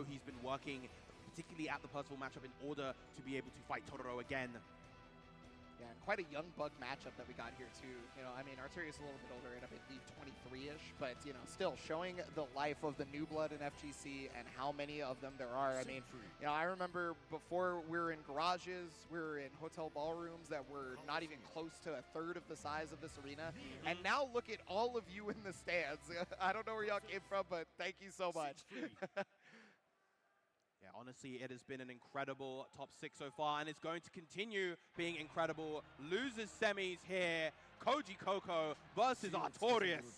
know he's been working, particularly at the Percival matchup, in order to be able to fight Totoro again. Yeah, and quite a young bug matchup that we got here too. You know, I mean, Arturius is a little bit older, I believe 23-ish, but you know, still showing the life of the new blood in FGC and how many of them there are. I mean, you know, I remember before we were in garages, we were in hotel ballrooms that were not even close to a third of the size of this arena, and now look at all of you in the stands. I don't know where y'all came from, but thank you so much. Yeah, honestly, it has been an incredible top 6 so far, and it's going to continue being incredible. Losers semis here, Koji Coco versus Artorias.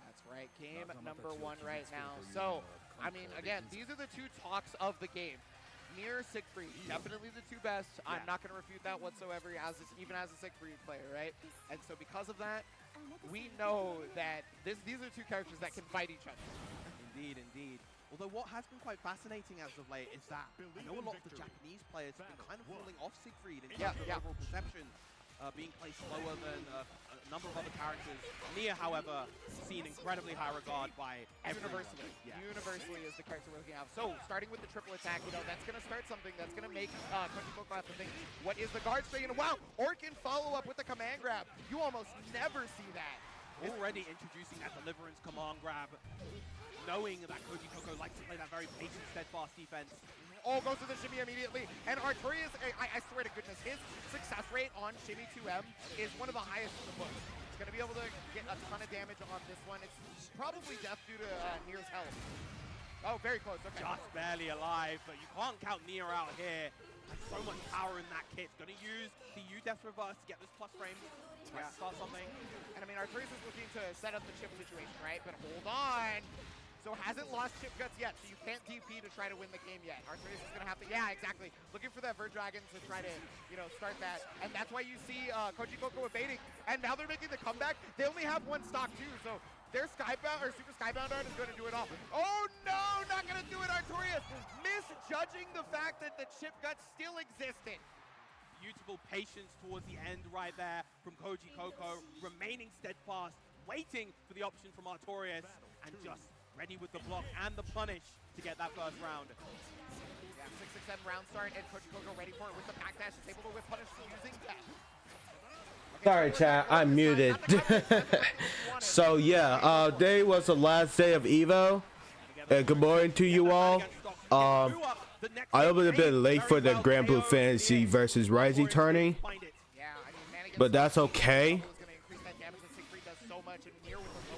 That's right, game number 1 right now. So, I mean, again, these are the two talks of the game. Nier, Siegfried, definitely the two best. Yeah. I'm not going to refute that whatsoever, even as a Siegfried player, right? And so because of that, we know that these are two characters that can fight each other. Indeed, indeed. Although what has been quite fascinating as of late is that I know a lot of the Japanese players have been kind of falling off Siegfried in terms of overall perception, being played slower than a number of other characters. Nier, however, seen incredibly high regard by everyone. Universally is the character we're looking at. So, starting with the triple attack, you know, that's going to start something that's going to make Koji Coco have to think, what is the guard straight? And wow, Orkin follow up with the command grab. You almost never see that. Already introducing that Deliverance command grab, knowing that Koji Coco likes to play that very patient, steadfast defense. Oh, goes to the shimmy immediately. And Artorias, I swear to goodness, his success rate on shimmy 2M is one of the highest in the book. He's going to be able to get a ton of damage on this one. It's probably death due to Nier's health. Oh, very close. Okay. Just barely alive, but you can't count Nier out here. There's so much power in that kit. Going to use the U-Death reverse to get this plus frame. Try to start something. And I mean, Artorias is looking to set up the chip situation, right? But hold on. So hasn't lost chip guts yet, so you can't DP to try to win the game yet. Artorias is gonna have to, yeah, exactly. Looking for that Verd Dragon to try to, you know, start that. And that's why you see Koji Coco evading. And now they're making the comeback. They only have one stock too, so their Skybound, or Super Skybound art is gonna do it all. Oh no, not gonna do it, Artorias. Misjudging the fact that the chip guts still existed. Beautiful patience towards the end right there from Koji Coco, remaining steadfast, waiting for the option from Artorias, and just ready with the block and the punish to get that first round. Yeah, 6-6-7 round start, and Koji Coco ready for it with the back dash. Is able to whip punish using that. Okay, sorry, chat, I'm muted. So yeah, today was the last day of EVO. Good morning to you all. I was a bit late for the Grand Blue Fantasy versus Rising tourney, but that's okay.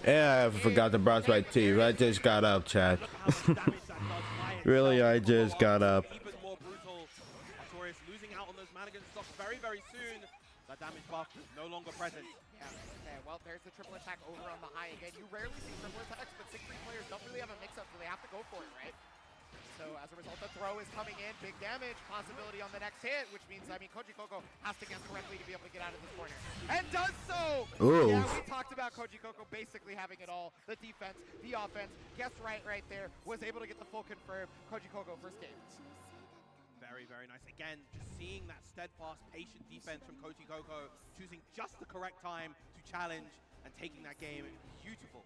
Yeah, I forgot to brush my teeth. I just got up, Chad. Really, I just got up. Even more brutal. Artorias losing out on those Manigan stocks very, very soon. That damage buff is no longer present. Yeah, okay, well, there's the triple attack over on the high again. You rarely see triple attacks, but Siegfried players don't really have a mix-up, so they have to go for it, right? So as a result, the throw is coming in. Big damage possibility on the next hit, which means, I mean, Koji Coco has to guess correctly to be able to get out of this corner. And does so! Ooh. Yeah, we talked about Koji Coco basically having it all. The defense, the offense, guessed right there. Was able to get the full confirm. Koji Coco, first game. Very, very nice. Again, just seeing that steadfast, patient defense from Koji Coco, choosing just the correct time to challenge and taking that game. Beautiful.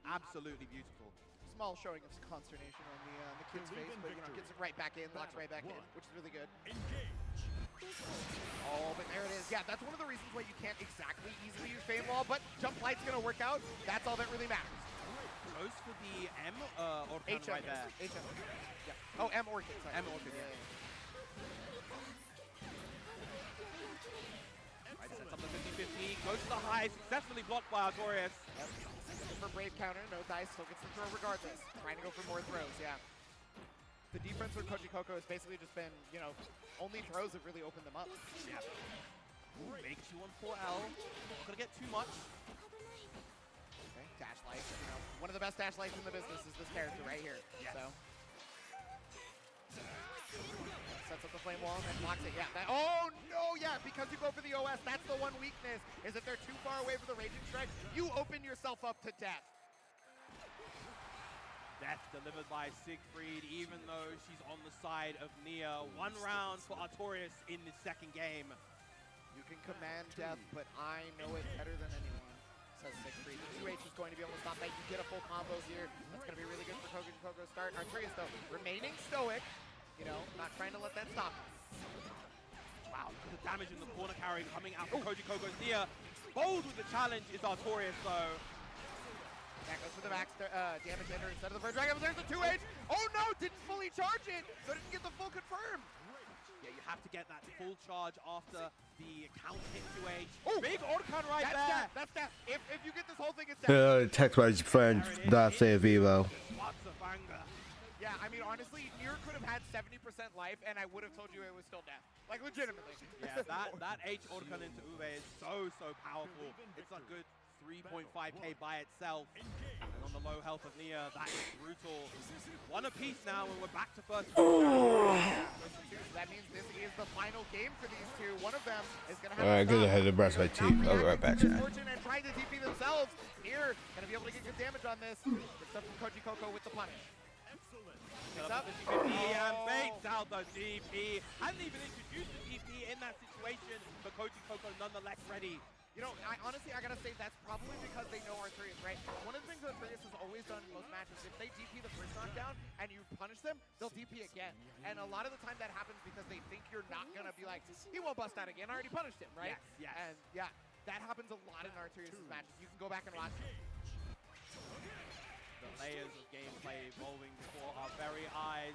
Absolutely beautiful. Small showing of consternation on the kid's face, but you know, gets it right back in, locks right back in, which is really good. Oh, but there it is. Yeah, that's one of the reasons why you can't exactly easily use Fame Wall, but Jump Light's gonna work out. That's all that really matters. Goes for the M or HM right there. HM. Yeah. Oh, M Orchid. Sorry. M Orchid. Yeah. Right, sets up the 50-50. Goes to the high, successfully blocked by Artorias. Yep. For Brave counter, no dice, still gets the throw regardless. Trying to go for more throws, yeah. The defense with Koji Coco has basically just been, you know, only throws have really opened them up. Yeah. Ooh, makes you on 4L. Not gonna get too much. Okay, dash life, you know, one of the best dash lights in the business is this character right here. Yes. So. Sets up the flame wall and then blocks it. Yeah. Oh no! Yeah, because you go for the OS, that's the one weakness. Is if they're too far away from the raging strike, you open yourself up to death. Death delivered by Siegfried, even though she's on the side of Nia. 1 round for Artorias in the second game. You can command death, but I know it better than anyone. says Siegfried. The 2H is going to be able to stop that. You get a full combo here. That's going to be really good for Koji Coco's start. Artorias, though, remaining stoic. You know, not trying to let that stop him. Wow, the damage in the corner carry coming out from Koji Coco's Nia. Bold with the challenge is Artorias, though. That goes for the max damage ender instead of the Bird Dragon, but there's the 2H. Oh no, didn't fully charge it, so didn't get the full confirm. Yeah, you have to get that full charge after the count hit 2H. Ooh. Big Orkan right That's there. That's that. If you get this whole thing, it's down. Text my friend, not say EVO. Lots of anger. Yeah, I mean, honestly, Nier could have had 70% life, and I would have told you it was still death. Like, legitimately. Yeah, that H Orkan into Uwe is so powerful. It's a good 3.5k by itself. And on the low health of Nia, that is brutal. One apiece now, and we're back to first. That means this is the final game for these two. One of them is going to have. Alright, good ahead to brush my teeth. I'll be right back. Fortune and trying to DP themselves. Nier going to be able to get good damage on this. Good stuff from Koji Coco with the punish. Picks up the DP and baits out the DP. Hadn't even introduced the DP in that situation, but Koji Coco nonetheless ready. You know, honestly, I gotta say that's probably because they know Artorias, right? One of the things that Artorias has always done in most matches, if they DP the first knockdown and you punish them, they'll DP again. And a lot of the time that happens because they think you're not gonna be like, he won't bust out again, I already punished him, right? Yes. And yeah, that happens a lot in Artorias' matches. You can go back and watch it. The layers of gameplay evolving before our very eyes.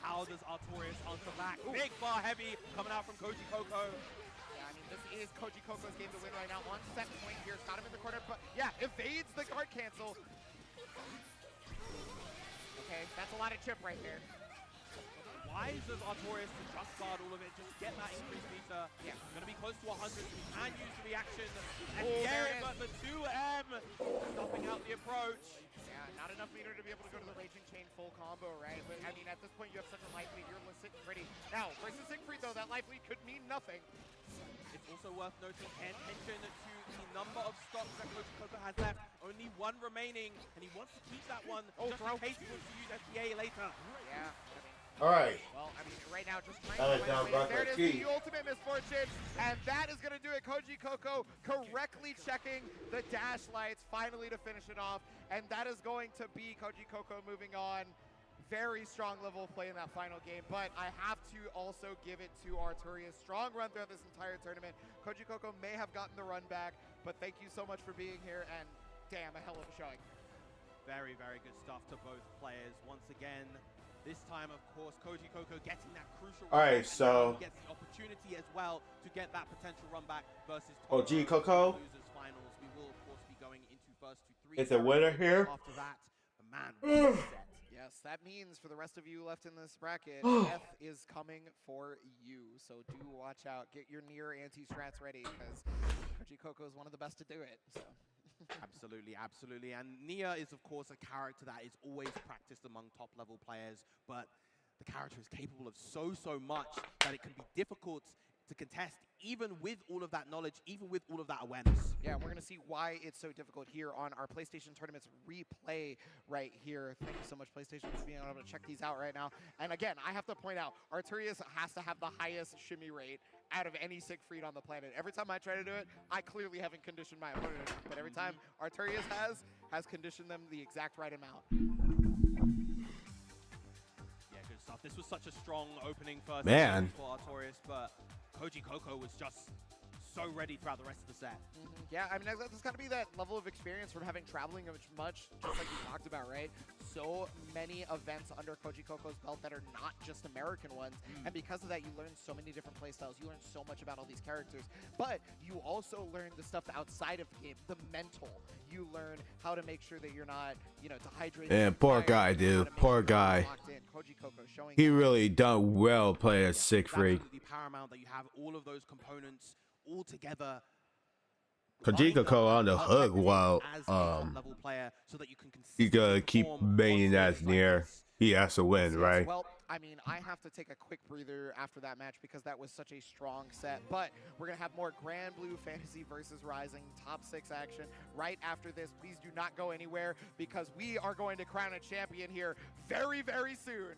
How does Artorias answer back? Big bar heavy coming out from Koji Coco. Yeah, I mean, this is Koji Coco's game to win right now. On set point here, got him in the corner, but yeah, evades the guard cancel. Okay, that's a lot of chip right there. Wise of Artorias to just guard all of it, just get that increased meter. Yeah. Gonna be close to 100, so we can use the reaction and the but the 2M stopping out the approach. Yeah, not enough meter to be able to go to the Raging Chain full combo, right? But I mean, at this point, you have such a life lead, you're sitting pretty. Now, versus Siegfried, though, that life lead could mean nothing. It's also worth noting, pay attention to the number of stocks that Koji Coco has left. Only one remaining, and he wants to keep that one just in case he wants to use FTA later. Yeah. All right. Well, I mean, right now, just trying to find a way. There it is, the ultimate misfortune, and that is going to do it. Koji Coco correctly checking the dash lights, finally to finish it off, and that is going to be Koji Coco moving on. Very strong level of play in that final game, but I have to also give it to Artorias. Strong run throughout this entire tournament. Koji Coco may have gotten the run back, but thank you so much for being here, and damn, a hell of a showing. Very good stuff to both players. Once again, this time, of course, Koji Coco getting that crucial All right, so he gets the opportunity as well to get that potential run back versus OG Coco. Losers finals. We will, of course, be going into first to 3. Is a winner here? After that, man, what a set. Yes, that means for the rest of you left in this bracket, death is coming for you. So do watch out. Get your Nier anti-strats ready because Koji Coco is one of the best to do it. So. Absolutely. And Nia is, of course, a character that is always practiced among top-level players, but the character is capable of so much that it can be difficult to contest, even with all of that knowledge, even with all of that awareness. Yeah, and we're going to see why it's so difficult here on our PlayStation Tournaments replay right here. Thank you so much, PlayStation, for being able to check these out right now. And again, I have to point out, Artorias has to have the highest shimmy rate out of any Siegfried on the planet. Every time I try to do it, I clearly haven't conditioned my opponent, but every time Artorias has conditioned them the exact right amount. Yeah, good stuff. This was such a strong opening first for Artorias, but Koji Coco was just so ready throughout the rest of the set. Yeah, I mean, there's got to be that level of experience from having traveling much, just like you talked about, right? So many events under Koji Coco's belt that are not just American ones, and because of that, you learn so many different playstyles. You learn so much about all these characters, but you also learn the stuff outside of the game, the mental. You learn how to make sure that you're not, dehydrated. And poor guy, dude. Poor guy. Koji Coco showing he really done well playing as Siegfried. It's absolutely paramount that you have all of those components all together. Koji Coco on the hook while level player so that you can you gotta keep banging that near. He has to win, right? Well, I mean, I have to take a quick breather after that match because that was such a strong set. But we're going to have more Grand Blue Fantasy versus Rising top 6 action right after this. Please do not go anywhere because we are going to crown a champion here very soon.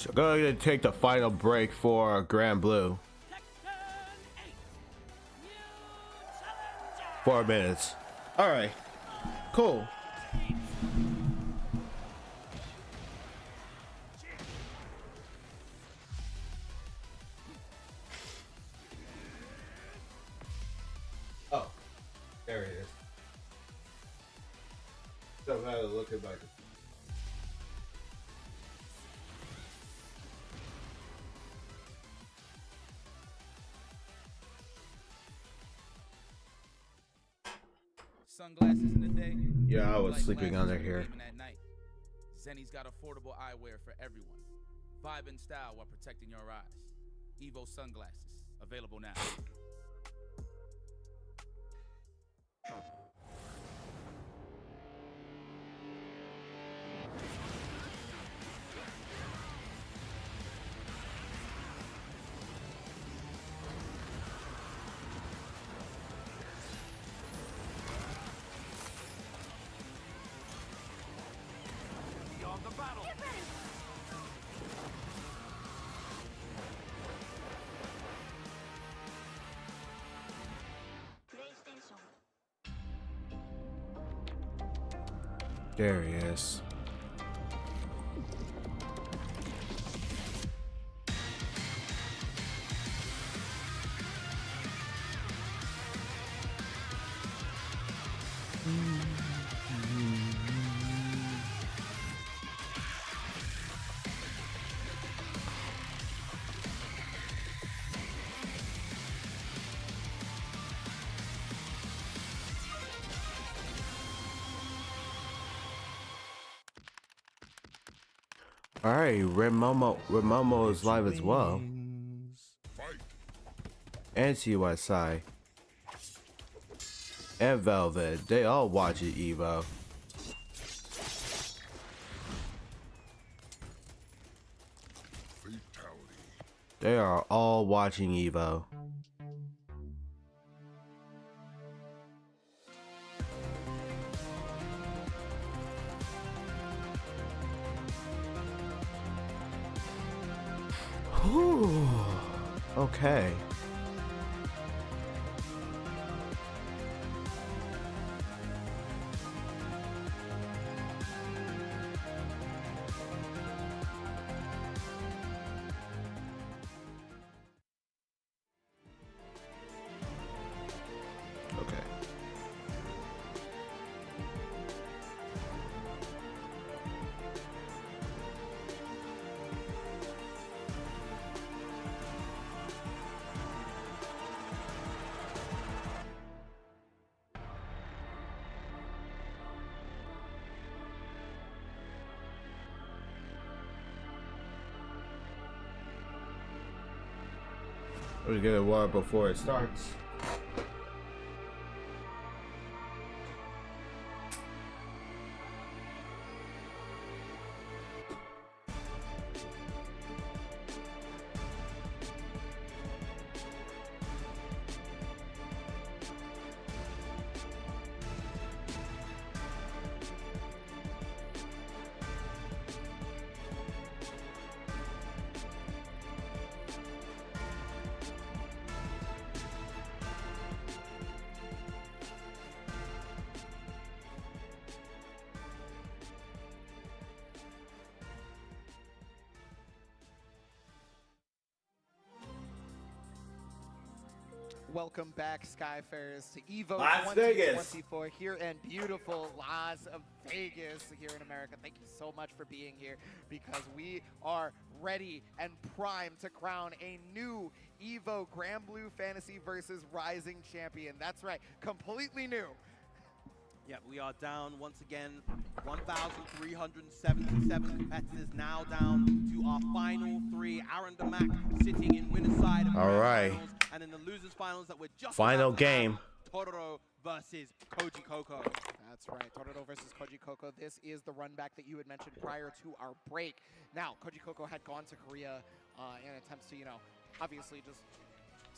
So going to take the final break for Grand Blue. 4 minutes. All right. Cool. Oh, there it is. Somehow looking like. Sunglasses in the day. Yeah, I was like sleeping under here. At night. Zenny's got affordable eyewear for everyone. Vibe and style while protecting your eyes. EVO sunglasses, available now. Beyond the battle. There he is. All right, Remomo is live as well. And CYSI. And Velvet, they all watch it, EVO. They are all watching EVO. Whew. Okay. Okay. We'll get a water before it starts. Welcome back, Skyfarers, to EVO Las Vegas. 2024 here in beautiful Las Vegas here in America. Thank you so much for being here because we are ready and primed to crown a new EVO Grand Blue Fantasy versus Rising champion. That's right, completely new. Yeah, we are down once again, 1,377 competitors now down to our final three. Aaron DeMac sitting in winner's side of the All right. finals, and in the losers finals that we're just Final about to have, game. Totoro versus Koji Coco. That's right, Totoro versus Koji Coco. This is the run back that you had mentioned prior to our break. Now, Koji Coco had gone to Korea in attempts to, obviously just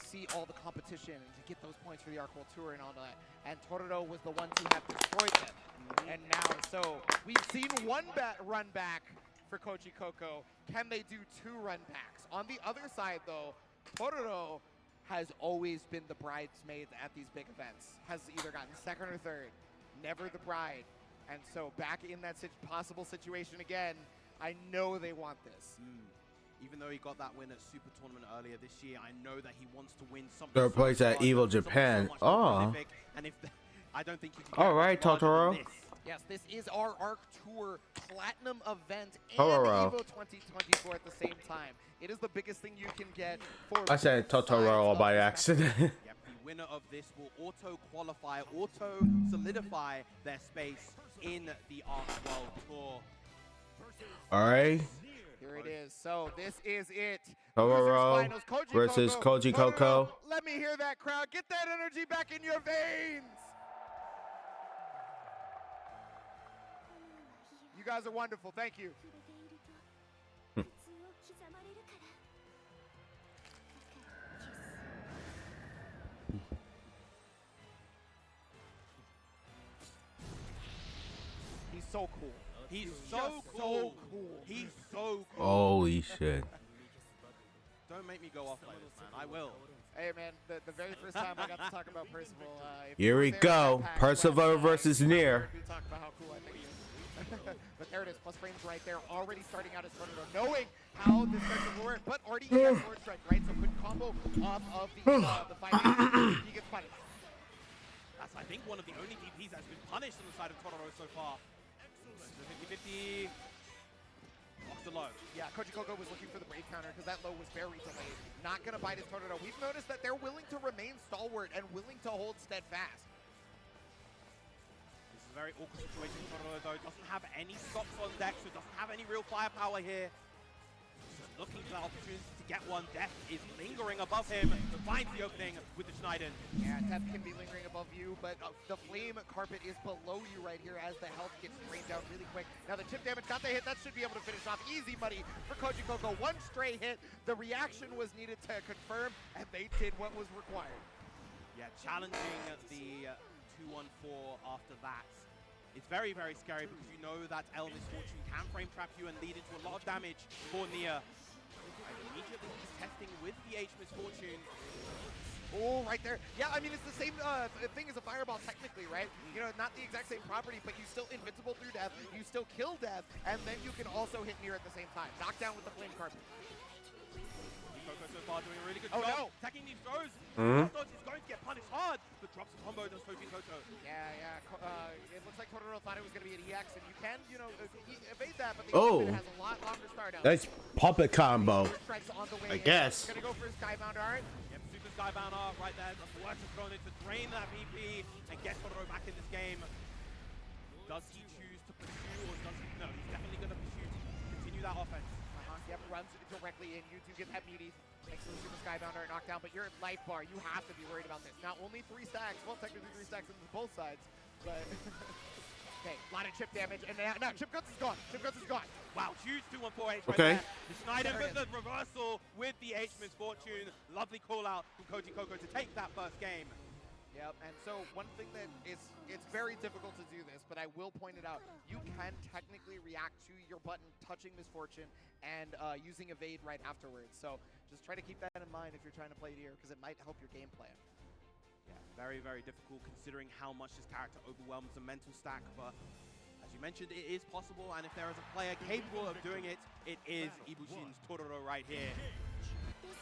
see all the competition and to get those points for the Arc World Tour and all that. And Totoro was the one to have destroyed them. And now, so we've seen one run back for Koji Coco. Can they do 2 run backs? On the other side, though, Tororo has always been the bridesmaid at these big events. Has either gotten 2nd or 3rd, never the bride. And so back in that possible situation again, I know they want this. Even though he got that win at Super Tournament earlier this year, I know that he wants to win something. 3rd place at EVO Japan. Oh. And if I don't think you can all right, Totoro. Yes, this is our ARC Tour Platinum event and Totoro. EVO 2024 at the same time. It is the biggest thing you can get for. I said Totoro by accident. Yep, the winner of this will auto-qualify, auto-solidify their space in the ARC World Tour. All right. Here it is. So this is it. Tororo versus Koji Coco. Let me hear that crowd. Get that energy back in your veins. You guys are wonderful. Thank you. He's so cool. He's so cool. He's so cool. Holy shit. Don't make me go off like this, man. I will. Hey, man, the very first time I got to talk about Percival. Here we go. Percival versus Nier. We talk about how cool I think he is. But there it is, plus frames right there, already starting out as Tornado, knowing how this character will work, but already he has Sword Strike, right? So good combo off of the 5 he gets punished. That's, I think, one of the only DPs that's been punished on the side of Tororo so far. 50-50. Box the low. Yeah, Koji Coco was looking for the Brave counter because that low was very delayed. Not going to bite his Tornado. We've noticed that they're willing to remain stalwart and willing to hold steadfast. This is a very awkward situation for Tororo, though. Doesn't have any stocks on deck, so doesn't have any real firepower here. Just looking for that opportunity to get one. Death is lingering above him, finds the opening with the Schneiden. Yeah, Death can be lingering above you, but the flame carpet is below you right here as the health gets drained down really quick. Now the chip damage got the hit. That should be able to finish off. Easy money for Koji Coco. One stray hit. The reaction was needed to confirm, and they did what was required. Yeah, challenging the 2-1-4 after that. It's very, very scary because you know that Elvis Fortune can frame trap you and lead into a lot of damage for Nia. Immediately he's testing with the H Misfortune. Oh, right there. Yeah, I mean, it's the same thing as a fireball technically, right? You know, not the exact same property, but you still invincible through death, you still kill death, and then you can also hit Nier at the same time. Knock down with the flame carpet. Coco so far doing a really good job. No. Attacking these throws. Dodge is going to get punished hard, but drops a combo does Koji Coco. Yeah. It looks like Tororo thought it was going to be an EX, and you can, you know, evade that, but the ultimate has a lot longer start out. Nice puppet combo. I guess. Gonna go for his Skybound art. Yep, super Skybound art right there. The work is thrown in to drain that VP and get Tororo back in this game. Does he choose to pursue, or does he? No, he's definitely going to pursue to continue that offense. Yep, runs directly in. You do get that meaty. Makes the super Skybound art knockdown, but you're at life bar. You have to be worried about this. Now, only 3 stacks. Well, technically 3 stacks on both sides, but... Okay, a lot of chip damage, and now Chip Guts is gone. Chip Guts is gone. Wow, huge 2-1-4 H right there. The Schneider with the reversal with the H Misfortune. Lovely call out from Koji Coco to take that first game. Yep, and so one thing that it's very difficult to do this, but I will point it out. You can technically react to your button touching Misfortune and using evade right afterwards. So just try to keep that in mind if you're trying to play Nier, because it might help your gameplay. Yeah, very, very difficult considering how much this character overwhelms the mental stack, but as you mentioned, it is possible, and if there is a player capable of doing it, it is Ibushin's Tororo right here.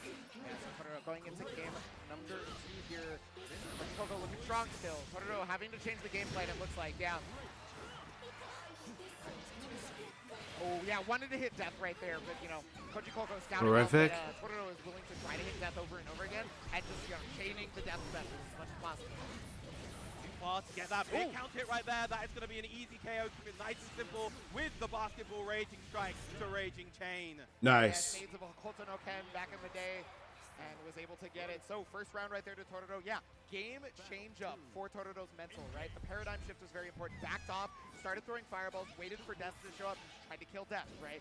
Yeah, so Tororo going into game number 2 here. Coco looking strong still. Tororo having to change the game plan, it looks like. Yeah. Oh, yeah, wanted to hit death right there, but, you know, Koji Coco scouting out that Tororo is willing to try to hit death over and over again, and just, you know, chaining the death method as much as possible. Too far to get that big count hit right there. That is going to be an easy KO. Keep it nice and simple with the basketball Raging Strike to Raging Chain. Nice. Shades of a Hokuto no Ken back in the day, and was able to get it. So first round right there to Tororo. Yeah, game change up for Tororo's mental, right? The paradigm shift was very important. Backed off, started throwing fireballs, waited for Death to show up, tried to kill Death, right?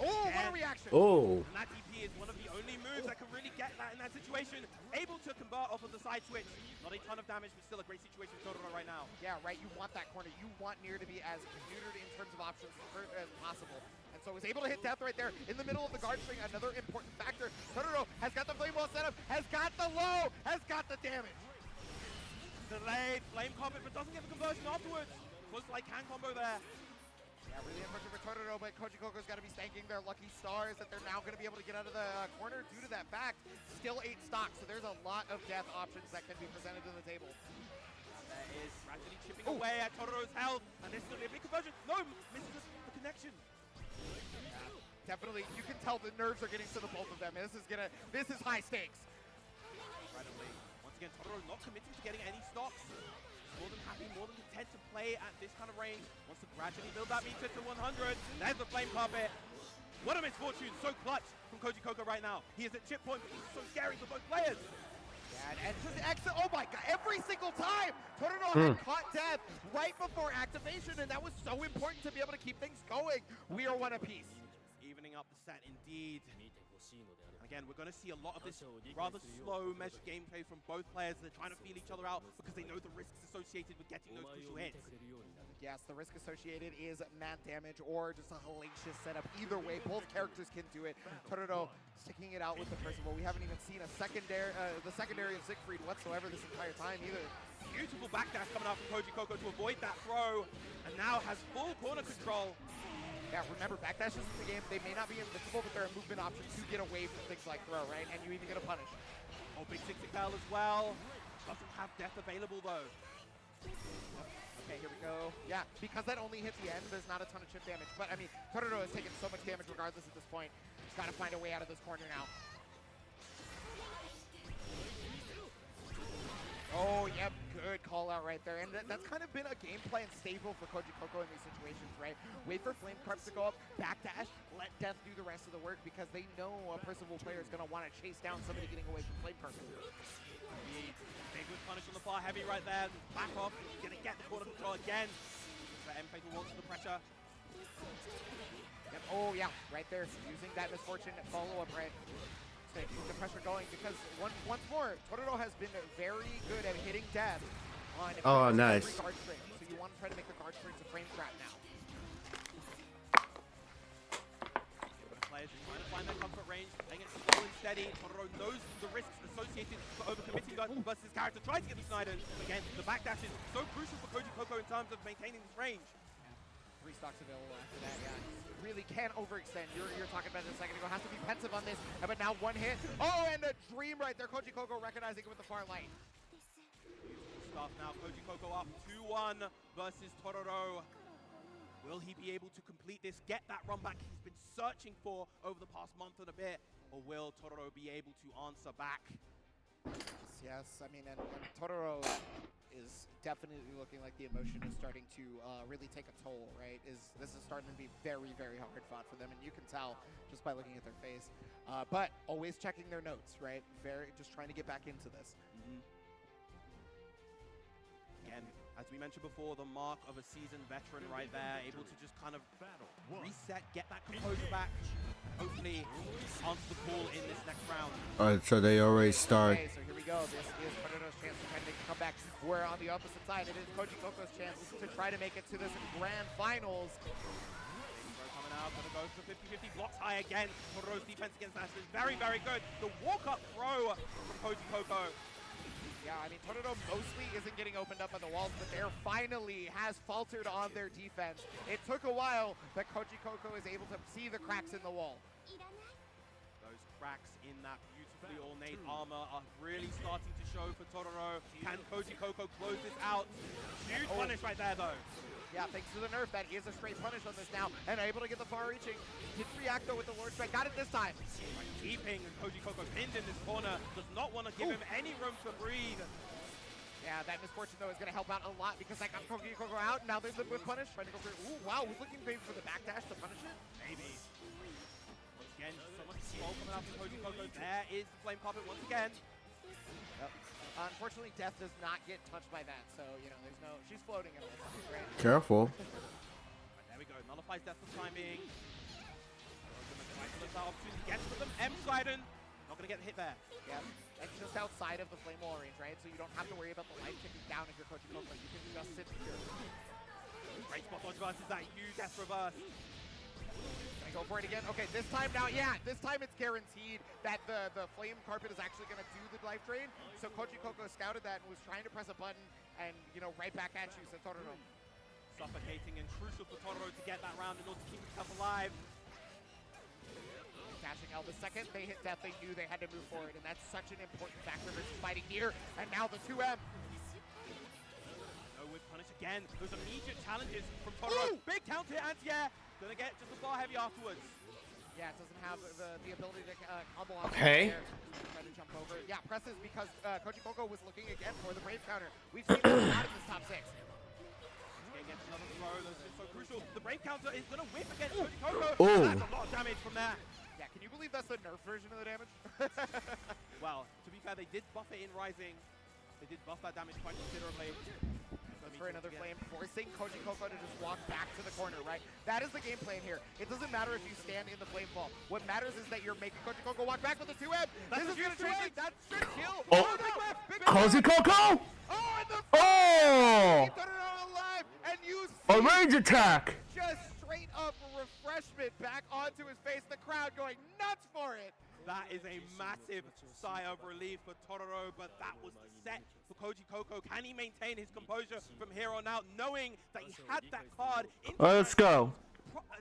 Oh, what a reaction! Oh. And that DP is one of the only moves that can really get that in that situation. Able to convert off of the side switch. Not a ton of damage, but still a great situation for Totoro right now. Yeah, right. You want that corner. You want Nier to be as neutered in terms of options as possible. And so was able to hit death right there in the middle of the guard string. Another important factor. Totoro has got the flame wall set up, has got the low, has got the damage. Delayed flame combo, but doesn't get the conversion afterwards. Was like hand combo there. Yeah, really unfortunate for Totoro, but Koji Koko's got to be thanking their lucky stars that they're now going to be able to get out of the corner due to that fact. Still 8 stocks, so there's a lot of death options that can be presented to the table. There is gradually chipping away at Totoro's health, and this is going to be a big conversion. No, misses the connection. Yeah, definitely, you can tell the nerves are getting to the both of them. This is high stakes. Incredibly. Once again, Totoro not committing to getting any stocks. More than happy, more than content to play at this kind of range. Wants to gradually build that meter to 100. There's the flame carpet. What a misfortune. So clutch from Koji Koko right now. He is at chip point, but he's so scary for both players. Yeah, and to the exit. Oh my god, every single time! Totoro had caught death right before activation, and that was so important to be able to keep things going. We are one apiece. Evening up the set indeed. And again, we're going to see a lot of this rather slow measured gameplay from both players. They're trying to feel each other out because they know the risks associated with getting those crucial hits. Yes, the risk associated is mad damage or just a hellacious setup. Either way, both characters can do it. Totoro sticking it out with the Percival. We haven't even seen a secondary, the secondary of Siegfried whatsoever this entire time either. Beautiful backdash coming out from Koji Koko to avoid that throw, and now has full corner control. Yeah, remember, backdashes in the game, they may not be invincible, but they're a movement option to get away from things like throw, right? And you even get a punish. Oh, big 60 bell as well. Doesn't have death available, though. Okay, here we go. Yeah, because that only hit the end, there's not a ton of chip damage. But, I mean, Totoro has taken so much damage regardless at this point. He's got to find a way out of this corner now. Oh, yep, good call out right there. And that's kind of been a game plan staple for Koji Koko in these situations, right? Wait for flame carps to go up, backdash, let death do the rest of the work because they know a Percival player is going to want to chase down somebody getting away from flame carps. Big good punish on the far heavy right there. Back off, gonna get the corner control again. But M-Fatal wants the pressure. Yep. Oh, yeah, right there. Using that misfortune follow-up, right? Keep the pressure going because once more, Totoro has been very good at hitting death on nice. every guard string. So you want to try to make the guard strings a frame trap now. Players are trying to find that comfort range, playing it slow and steady. Totoro knows the risks associated for overcommitting versus his character. Tries to get the Snyder. Again, the backdash is so crucial for Koji Koko in terms of maintaining this range. 3 stocks available after that, yeah. Really can't overextend. You're talking about it a second ago. Has to be pensive on this. But now one hit. Oh, and a dream right there. Koji Koko recognizing it with the far light. Stuff now. Koji Koko up 2-1 versus Totoro. Will he be able to complete this, get that run back he's been searching for over the past month and a bit? Or will Totoro be able to answer back? Yes, I mean, and Totoro is definitely looking like the emotion is starting to really take a toll, right? This is starting to be very, very hard fought for them, and you can tell just by looking at their face. But always checking their notes, right? Just trying to get back into this. Again, as we mentioned before, the mark of a seasoned veteran right there, able to just kind of reset, get that composure back, and hopefully answer the call in this next round. Alright, so they already start. Okay, so here we go. This is Totoro's chance to try to make a comeback. Where on the opposite side, it is Koji Koko's chance to try to make it to this grand finals. Coming out, gonna go for 50-50, blocks high again. Totoro's defense against that is very, very good. The walk-up throw from Koji Koko. Yeah, I mean, Totoro mostly isn't getting opened up by the walls, but there finally has faltered on their defense. It took a while, but Koji Koko is able to see the cracks in the wall. Those cracks in that beautifully ornate armor are really starting to show for Totoro. Can Koji Koko close this out? Huge punish right there, though. Yeah, thanks to the nerf, that is a straight punish on this now, and able to get the far reaching. Didn't react though with the Lord Strike, got it this time. Keeping Koji Koko pinned in this corner, does not want to give him any room to breathe. Yeah, that misfortune though is going to help out a lot because I got Koji Koko out, now there's the whip punish, trying to go for it. Ooh, wow, was looking maybe for the backdash to punish it? Maybe. Once again, so much control coming out from Koji Koko. There is the flame carpet once again. Yep. Unfortunately, Death does not get touched by that, so, you know, there's no... She's floating at all times, right? Careful. Right, there we go. Nullifies Death for the time being. M-Sidon, not going to get hit there. Yeah, and just outside of the flame wall range, right? So you don't have to worry about the life ticking down if you're Koji Coco. You can just sit here. Great spot dodge versus that huge death reverse. Go for it again. Okay, this time now, yeah, this time it's guaranteed that the flame carpet is actually going to do the life drain. So Koji Coco scouted that and was trying to press a button and, you know, right back at you, so Totoro. Suffocating and crucial for Totoro to get that round in order to keep himself alive. Cashing out the second they hit death, they knew they had to move forward, and that's such an important factor versus fighting here. And now the 2M. No with punish again. Those immediate challenges from Totoro. Ooh! Big counter anti-air. Gonna get just a bar heavy afterwards. Yeah, it doesn't have the ability to combo on Okay. Try to jump over. Yeah, presses because Koji Coco was looking again for the Brave counter. We've seen that a lot in this top 6. Against another throw, that's just so crucial. The Brave counter is gonna whip against Koji Coco. Ooh. That's a lot of damage from there. Yeah, can you believe that's the nerf version of the damage? Well, to be fair, they did buff it in Rising. They did buff that damage quite considerably. Goes for another flame, forcing Koji Coco to just walk back to the corner, right? That is the game plan here. It doesn't matter if you stand in the flame fall. What matters is that you're making Koji Coco walk back with the 2M. This is gonna change it. That should kill. Oh, big whip, big Koji whip. Coco! Oh, and the Oh! Keep Totoro alive, and you A see range attack! just straight up refreshment back onto his face. The crowd going nuts for it. That is a massive sigh of relief for Totoro, but that was the set for Koji Coco. Can he maintain his composure from here on out, knowing that he had that card in Let's go.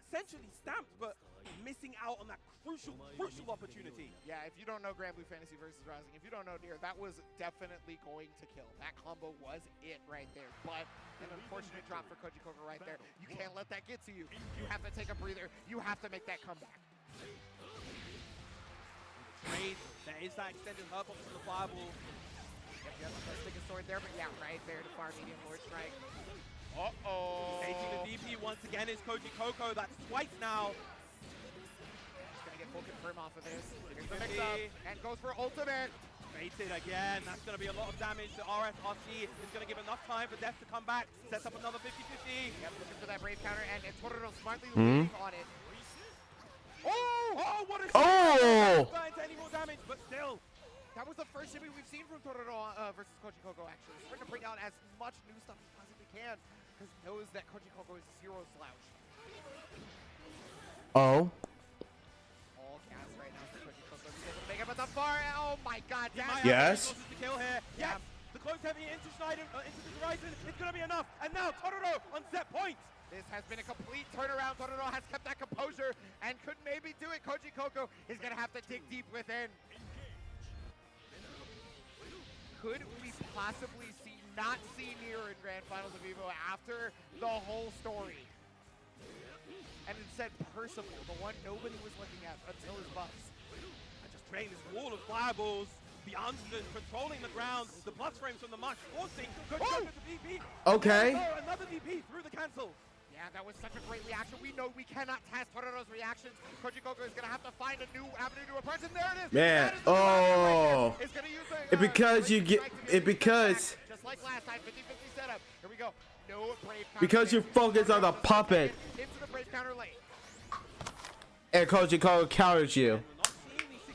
essentially stamped, but missing out on that crucial opportunity. Yeah, if you don't know Grand Blue Fantasy versus Rising, if you don't know Nier, that was definitely going to kill. That combo was it right there, but an unfortunate drop for Koji Coco right there. You can't let that get to you. You have to take a breather. You have to make that comeback. Trade, there is that extended hurt box from the fireball. Yep, you have to stick a sword there, but yeah, right there to far medium Lord Strike. Uh-oh. Taking the DP once again is Koji Coco. That's twice now. He's gonna get full confirm off of this. Here's the mix-up, and goes for ultimate. Baited again. That's going to be a lot of damage. The RSRC is going to give enough time for Death to come back. Sets up another 50-50. Yep, looking for that Brave counter, and Totoro smartly leaning on it. Oh, what a Oh! not into any more damage, but still. That was the first shimmy we've seen from Totoro versus Koji Coco, actually. He's trying to bring out as much new stuff as he possibly can, because he knows that Koji Coco is zero slouch. Oh. All cast right now for Koji Coco. He's able to make it, but the far, oh my god, He might that's Yes. have the resources to kill here. Yes. The close heavy into Schneider, into the horizon. It's going to be enough. And now Totoro on set point. This has been a complete turnaround. Totoro has kept that composure and could maybe do it. Koji Coco is going to have to dig deep within. Could we possibly not see Nier in Grand Finals of EVO after the whole story? And instead, Percival, the one nobody was looking at until his buffs. And just creating this wall of fireballs. The Anston controlling the ground. The plus frames from the Mush forcing Koji Coco to DP. Okay. Oh, another DP through the cancel. Yeah, that was such a great reaction. We know we cannot test Totoro's reactions. Koji Coco is going to have to find a new avenue to approach, and there it is. Man, That is the oh. It's going to use the, It because you Brave get Strike to it because back, just like last time, 50-50 setup. Here we go. No Brave counter. because you focus on the puppet Into the Brave counter lane. and Koji Coco counters you. We're not seeing the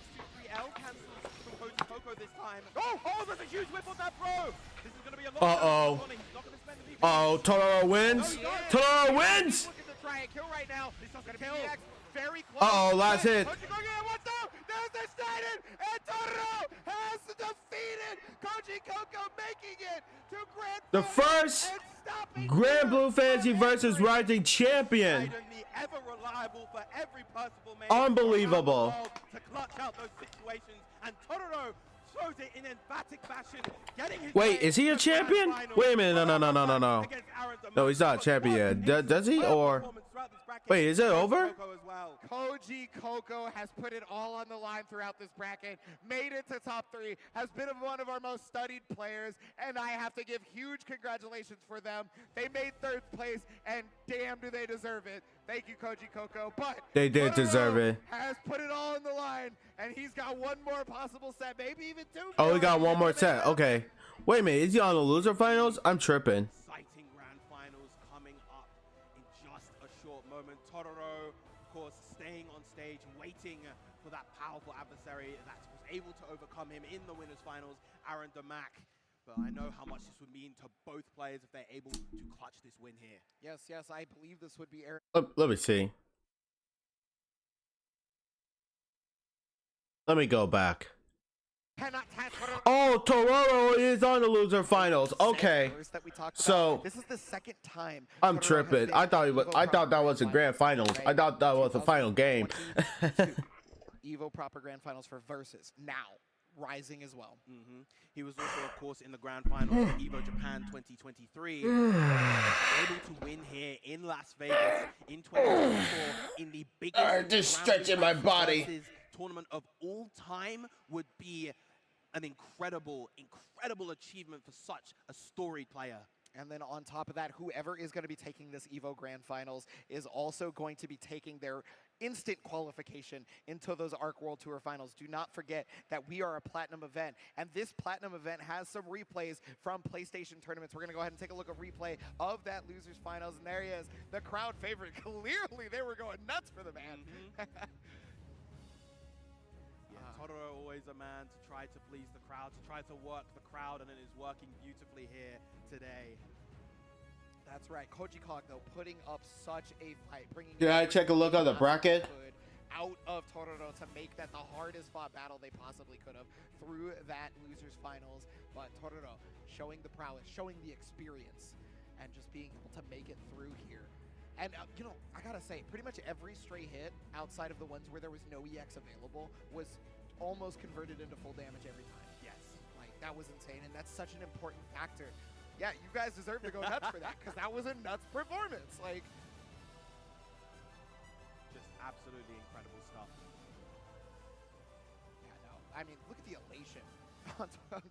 623L cancels from Koji Coco this time. Oh, there's a huge whip on that throw. This is going to be a lot Uh-oh. of damage. He's not going to spend the DP. Oh, Totoro wins. Totoro wins. Looking to try and kill right now. This is going to be EX. Very close. Uh-oh, last hit. Koji Coco, yeah, what's up? There's the Schneider, and Totoro has defeated Koji Coco, making it to Grand The Finals first and stopping Grand Blue Fantasy from versus entering. Rising champion. The ever reliable for every Percival man Unbelievable. around the world to clutch out those situations, and Totoro shows it in emphatic fashion, getting his Wait, way is he a to the champion? grand final. Wait a minute, no. Against Aaron Zamora. No, he's not a champion yet. Does he? Or wait, is it over? Koji Coco has put it all on the line throughout this bracket, made it to top 3, has been one of our most studied players, and I have to give huge congratulations for them. They made 3rd place, and damn do they deserve it. Thank you, Koji Coco. But They did Totoro deserve it. has put it all on the line, and he's got one more possible set, maybe even 2. Oh, we got one more set. Okay. Wait a minute, is he on the loser finals? I'm tripping. Exciting grand finals coming up in just a short moment. Totoro, of course, staying on stage, waiting for that powerful adversary that was able to overcome him in the winners finals, Aaron Damac. But I know how much this would mean to both players if they're able to clutch this win here. Yes, I believe this would be Aaron. Let me see. Let me go back. Oh, Tororo is on the loser finals. Okay. So this is the second time I'm tripping. I thought that was a grand finals. I thought that was a final game. EVO proper grand finals for Versus now rising as well. He was also, of course, in the grand finals of EVO Japan 2023. Able to win here in Las Vegas in 2024 in the biggest just stretching my body tournament of all time would be an incredible achievement for such a storied player. And then on top of that, whoever is going to be taking this EVO Grand Finals is also going to be taking their instant qualification into those ARC World Tour Finals. Do not forget that we are a Platinum event, and this Platinum event has some replays from PlayStation tournaments. We're going to go ahead and take a look at replay of that Losers Finals, and there he is, the crowd favorite. Clearly, they were going nuts for the man. Totoro always a man to try to please the crowd, to try to work the crowd, and it is working beautifully here today. That's right. Koji Kog, though, putting up such a fight, bringing. Can I take a look at the bracket? Out of Tororo to make that the hardest fought battle they possibly could have through that losers finals. But Tororo showing the prowess, showing the experience, and just being able to make it through here. And, you know, I gotta say, pretty much every stray hit outside of the ones where there was no EX available was almost converted into full damage every time. Yes. Like, that was insane, and that's such an important factor. Yeah, you guys deserve to go nuts for that, because that was a nuts performance. Like, just absolutely incredible stuff. Yeah, no, I mean, look at the elation on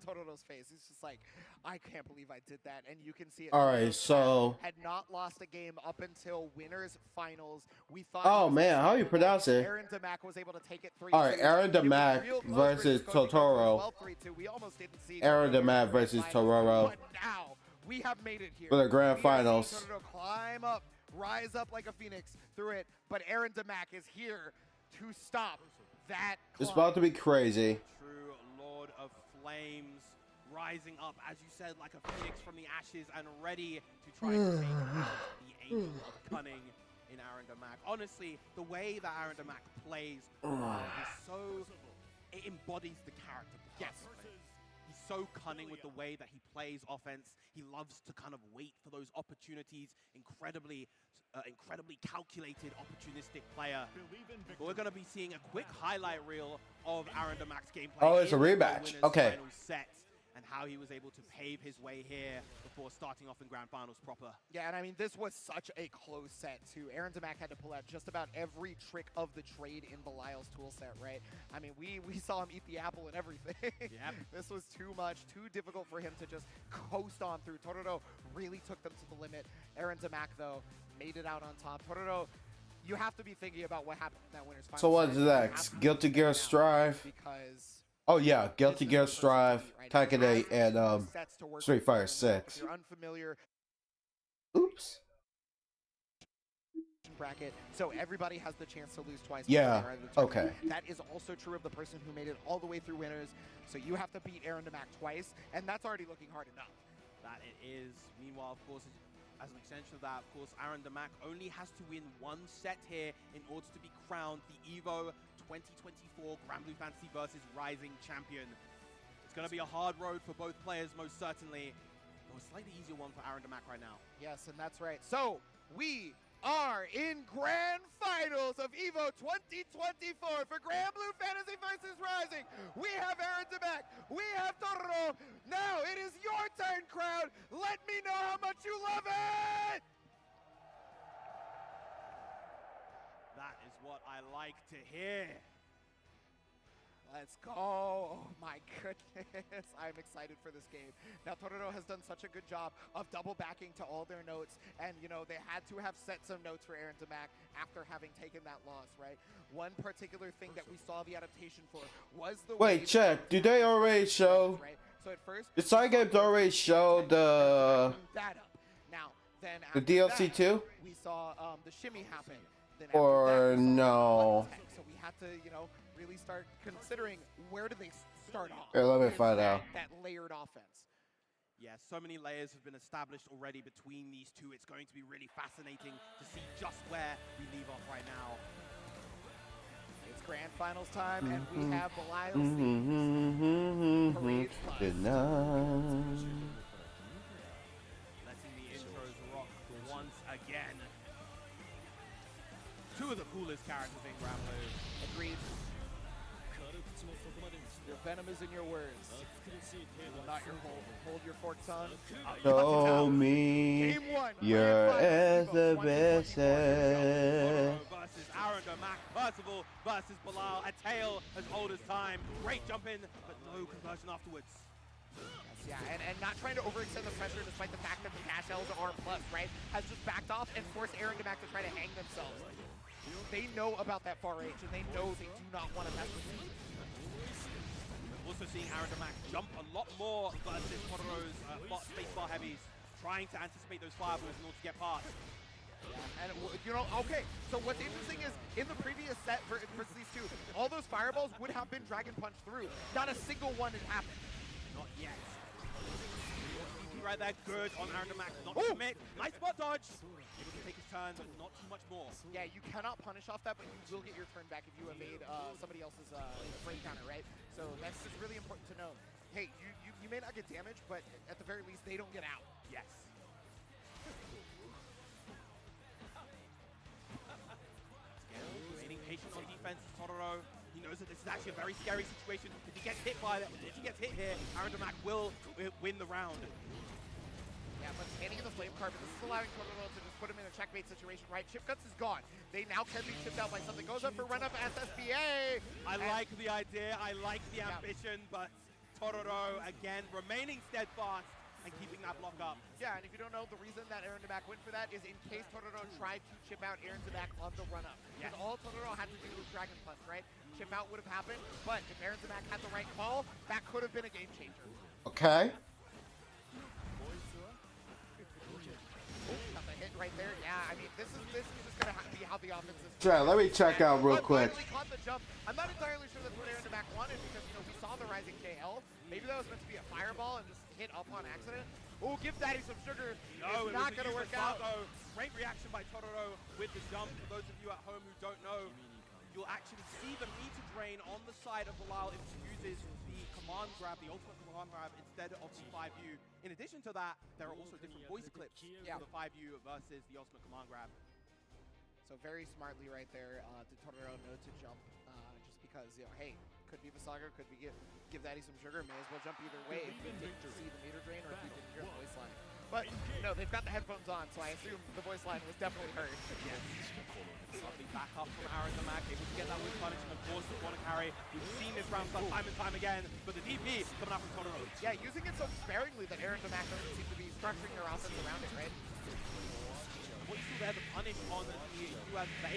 Tororo's face. He's just like, I can't believe I did that, and you can see it. All right, so had not lost a game up until winners finals. We thought. Oh man, how you pronounce it? Aaron Damac was able to take it 3-2. All right, Aaron Damac versus Totoro. We almost didn't see Aaron Damac versus Tororo. But now we have made it here for the grand finals. Tororo climb up, rise up like a phoenix through it, but Aaron Damac is here to stop that. It's about to be crazy. True Lord of Flames, rising up, as you said, like a phoenix from the ashes and ready to try to take out the angel of cunning in Aaron Damac. Honestly, the way that Aaron Damac plays is so, it embodies the character. Yes. He's so cunning with the way that he plays offense. He loves to kind of wait for those opportunities. Incredibly calculated, opportunistic player. But we're going to be seeing a quick highlight reel of Aaron Damac's gameplay. Oh, it's a rematch. Okay. Final set, and how he was able to pave his way here before starting off in grand finals proper. Yeah, and I mean, this was such a close set, too. Aaron Damac had to pull out just about every trick of the trade in Belial's toolset, right? I mean, we saw him eat the apple and everything. Yep. This was too much, too difficult for him to just coast on through. Tororo really took them to the limit. Aaron Damac, though, made it out on top. Tororo, you have to be thinking about what happened in that winner's final. So what's next? Guilty Gear Strive. Because oh yeah, Guilty Gear Strive, Tekken 8, and Street Fighter 6. If you're unfamiliar. Oops. Bracket, so everybody has the chance to lose twice. Yeah. Okay. That is also true of the person who made it all the way through winners. So you have to beat Aaron Damac twice, and that's already looking hard enough. That it is. Meanwhile, of course, as an extension of that, of course, Aaron Damac only has to win one set here in order to be crowned the EVO 2024 Grand Blue Fantasy versus Rising champion. It's going to be a hard road for both players, most certainly. But a slightly easier one for Aaron Damac right now. Yes, and that's right. So we are in grand finals of EVO 2024 for Grand Blue Fantasy versus Rising. We have Aaron Damac. We have Tororo. Now it is your turn, crowd. Let me know how much you love it. That is what I like to hear. Let's go. Oh my goodness. I'm excited for this game. Now Tororo has done such a good job of double backing to all their notes, and you know, they had to have set some notes for Aaron Damac after having taken that loss, right? One particular thing that we saw the adaptation for was the Wait, check. Do they already show? Right? So at first, The side games already show the that up. Now, then the after DLC that, too? we saw the shimmy happen. Then after that, Or we saw them no. tech. So we had to, you know, really start considering where do they start off. Here, let me with find out. that layered offense. Yeah, so many layers have been established already between these two. It's going to be really fascinating to see just where we leave off right now. It's grand finals time, and we have Belial Good night. Letting the intros rock once again. Two of the coolest characters in Gramblue. Agreed. Your venom is in your words. Will not hold your forked tongue. Show me Game one. your Grand finals, EVO exhibition. Versus Aaron Domac, Percival versus Bilal, a tale as old as time. Great jump in, but no conversion afterwards. Yeah, and not trying to overextend the pressure despite the fact that the dash L's are plus, right? Has just backed off and forced Aaron Domac to try to hang themselves. They know about that far range, and they know they do not want to mess with it. We're also seeing Aaron Domac jump a lot more versus Totoro's spacebar heavies, trying to anticipate those fireballs in order to get past. Yeah, and you know, okay, so what's interesting is in the previous set versus these two, all those fireballs would have been Dragon Punch through. Not a single one had happened. Not yet. Right there, good on Aaron Domac, not to commit. Nice spot dodge. Able to take his turn, but not too much more. Yeah, you cannot punish off that, but you will get your turn back if you evade somebody else's break counter, right? So that's just really important to know. Hey, you may not get damage, but at the very least, they don't get out. Yes. Remaining patient on defense, Totoro. He knows that this is actually a very scary situation. If he gets hit here, Aaron Domac will win the round. Yeah, but standing in the flame card, but this is allowing Totoro to just put him in a checkmate situation, right? Chip Guts is gone. They now can be chipped out by something. Goes up for run up SSBA. I like the idea, I like the ambition, but Totoro, again, remaining steadfast and keeping that block up. Yeah, and if you don't know, the reason that Aaron Domac went for that is in case Totoro tried to chip out Aaron Domac on the run up. Because all Totoro had to do was Dragon Punch, right? Chip out would have happened, but if Aaron Domac had the right call, that could have been a game changer. Okay. Got the hit right there. Yeah, I mean, this is just gonna be how the offense is. Yeah, let me check out real quick. Caught the jump. I'm not entirely sure that's what Aaron Domac wanted because you know we saw the rising KL. Maybe that was meant to be a fireball and just hit up on accident. Oh, give Daddy some sugar. No, it's not gonna work out. Great reaction by Totoro with the jump. For those of you at home who don't know, you'll actually see the meter drain on the side of Bilal if he uses the command grab, the ultimate command grab, instead of the 5U. In addition to that, there are also different voice clips for the 5U versus the ultimate command grab. So very smartly right there, did Totoro know to jump, just because, you know, hey, could be Visaga, could be give Daddy some sugar, may as well jump either way if you didn't see the meter drain or if you didn't hear the voice line. But, you know, they've got the headphones on, so I assume the voice line was definitely heard. Yes. Lovely back up from Aaron Domac, able to get that with punishment, force the corner carry. We've seen this round time and time again, but the DP coming up from Totoro. Yeah, using it so sparingly that Aaron Domac doesn't seem to be structuring their offense around it, right? What you saw there, the punish on the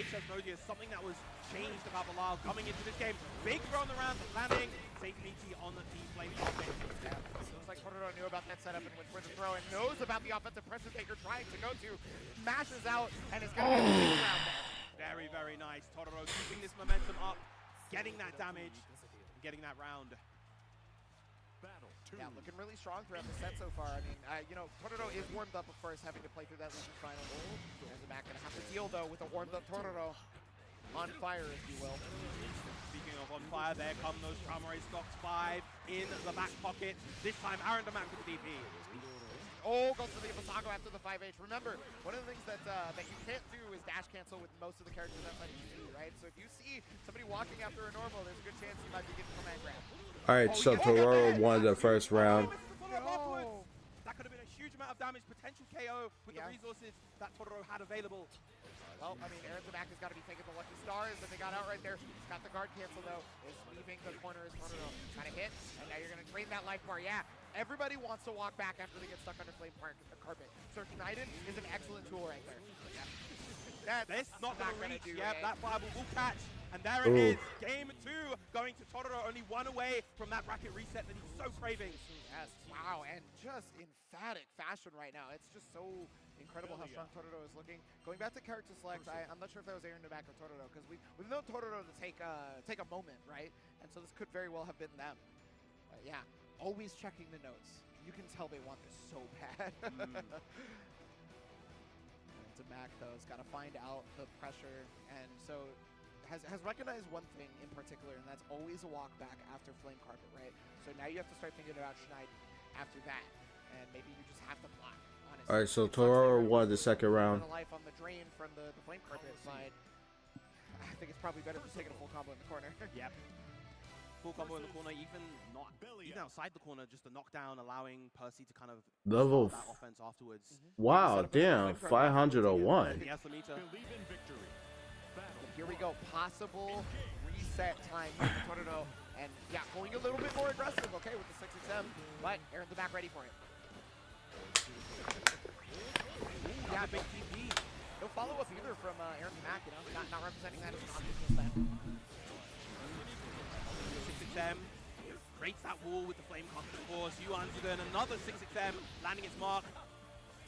HS Noji is something that was changed about Bilal coming into this game. Big throw on the round, landing, safe meaty on the flame topic. Yeah, looks like Totoro knew about that setup and went for the throw and knows about the offensive pressure that you're trying to go to. Mashes out and is going to get a big round there. Very, very nice. Totoro keeping this momentum up, getting that damage, and getting that round. Yeah, looking really strong throughout the set so far. I mean, you know, Totoro is warmed up, of course, having to play through that losing final. Aaron Domac going to have to deal, though, with a warmed-up Totoro. On fire, if you will. Speaking of on fire, there come those Tramore stocks 5 in the back pocket. This time, Aaron Domac with the DP. Oh, goes for the Visago after the 5H. Remember, one of the things that that you can't do is dash cancel with most of the characters outside of GG, right? So if you see somebody walking after a normal, there's a good chance you might be getting command grab. Alright, so Totoro won the first round. No. That could have been a huge amount of damage, potential KO with the resources that Totoro had available. Well, I mean, Aaron Domac has got to be taking the lucky stars that they got out right there. He's got the guard cancel, though. Is leaving the corner as Totoro. Kind of hit, and now you're going to drain that life bar. Yeah, everybody wants to walk back after they get stuck under flame carpet. Search United is an excellent tool right there. Yeah. That's not going to reach. Yep, it. that fireball will catch. And there it is. Game 2 going to Totoro. Only one away from that bracket reset that he's so craving. Yes, wow, and just emphatic fashion right now. It's just so Incredible how strong Totoro is looking. Going back to character select, I'm not sure if that was Aaron Novak or Totoro, because we've known Totoro to take a moment, right? And so this could very well have been them. Yeah, always checking the notes. You can tell they want this so bad. To Mac, though, has got to find out the pressure, and so has recognized one thing in particular, and that's always a walk back after Flame Carpet, right? So now you have to start thinking about Schneid after that, and maybe you just have to block, honestly. All right, so Toro won the second round. Life on the drain from the Flame Carpet, but I think it's probably better just taking a full combo in the corner. Yep. Full combo in the corner, even outside the corner, just a knockdown, allowing Percy to kind of Level start that offense afterwards. Wow, damn, 501. Yes, the meter. Here we go, possible reset time for Totoro, and yeah, going a little bit more aggressive, okay, with the 6XM, but Aaron's the back ready for it. Yeah, big TP. No follow-up either from Aaron Mack, you know, not representing that as an obvious misstep. 6XM creates that wall with the Flame Carpet, of course. Yuan's doing another 6XM, landing its mark.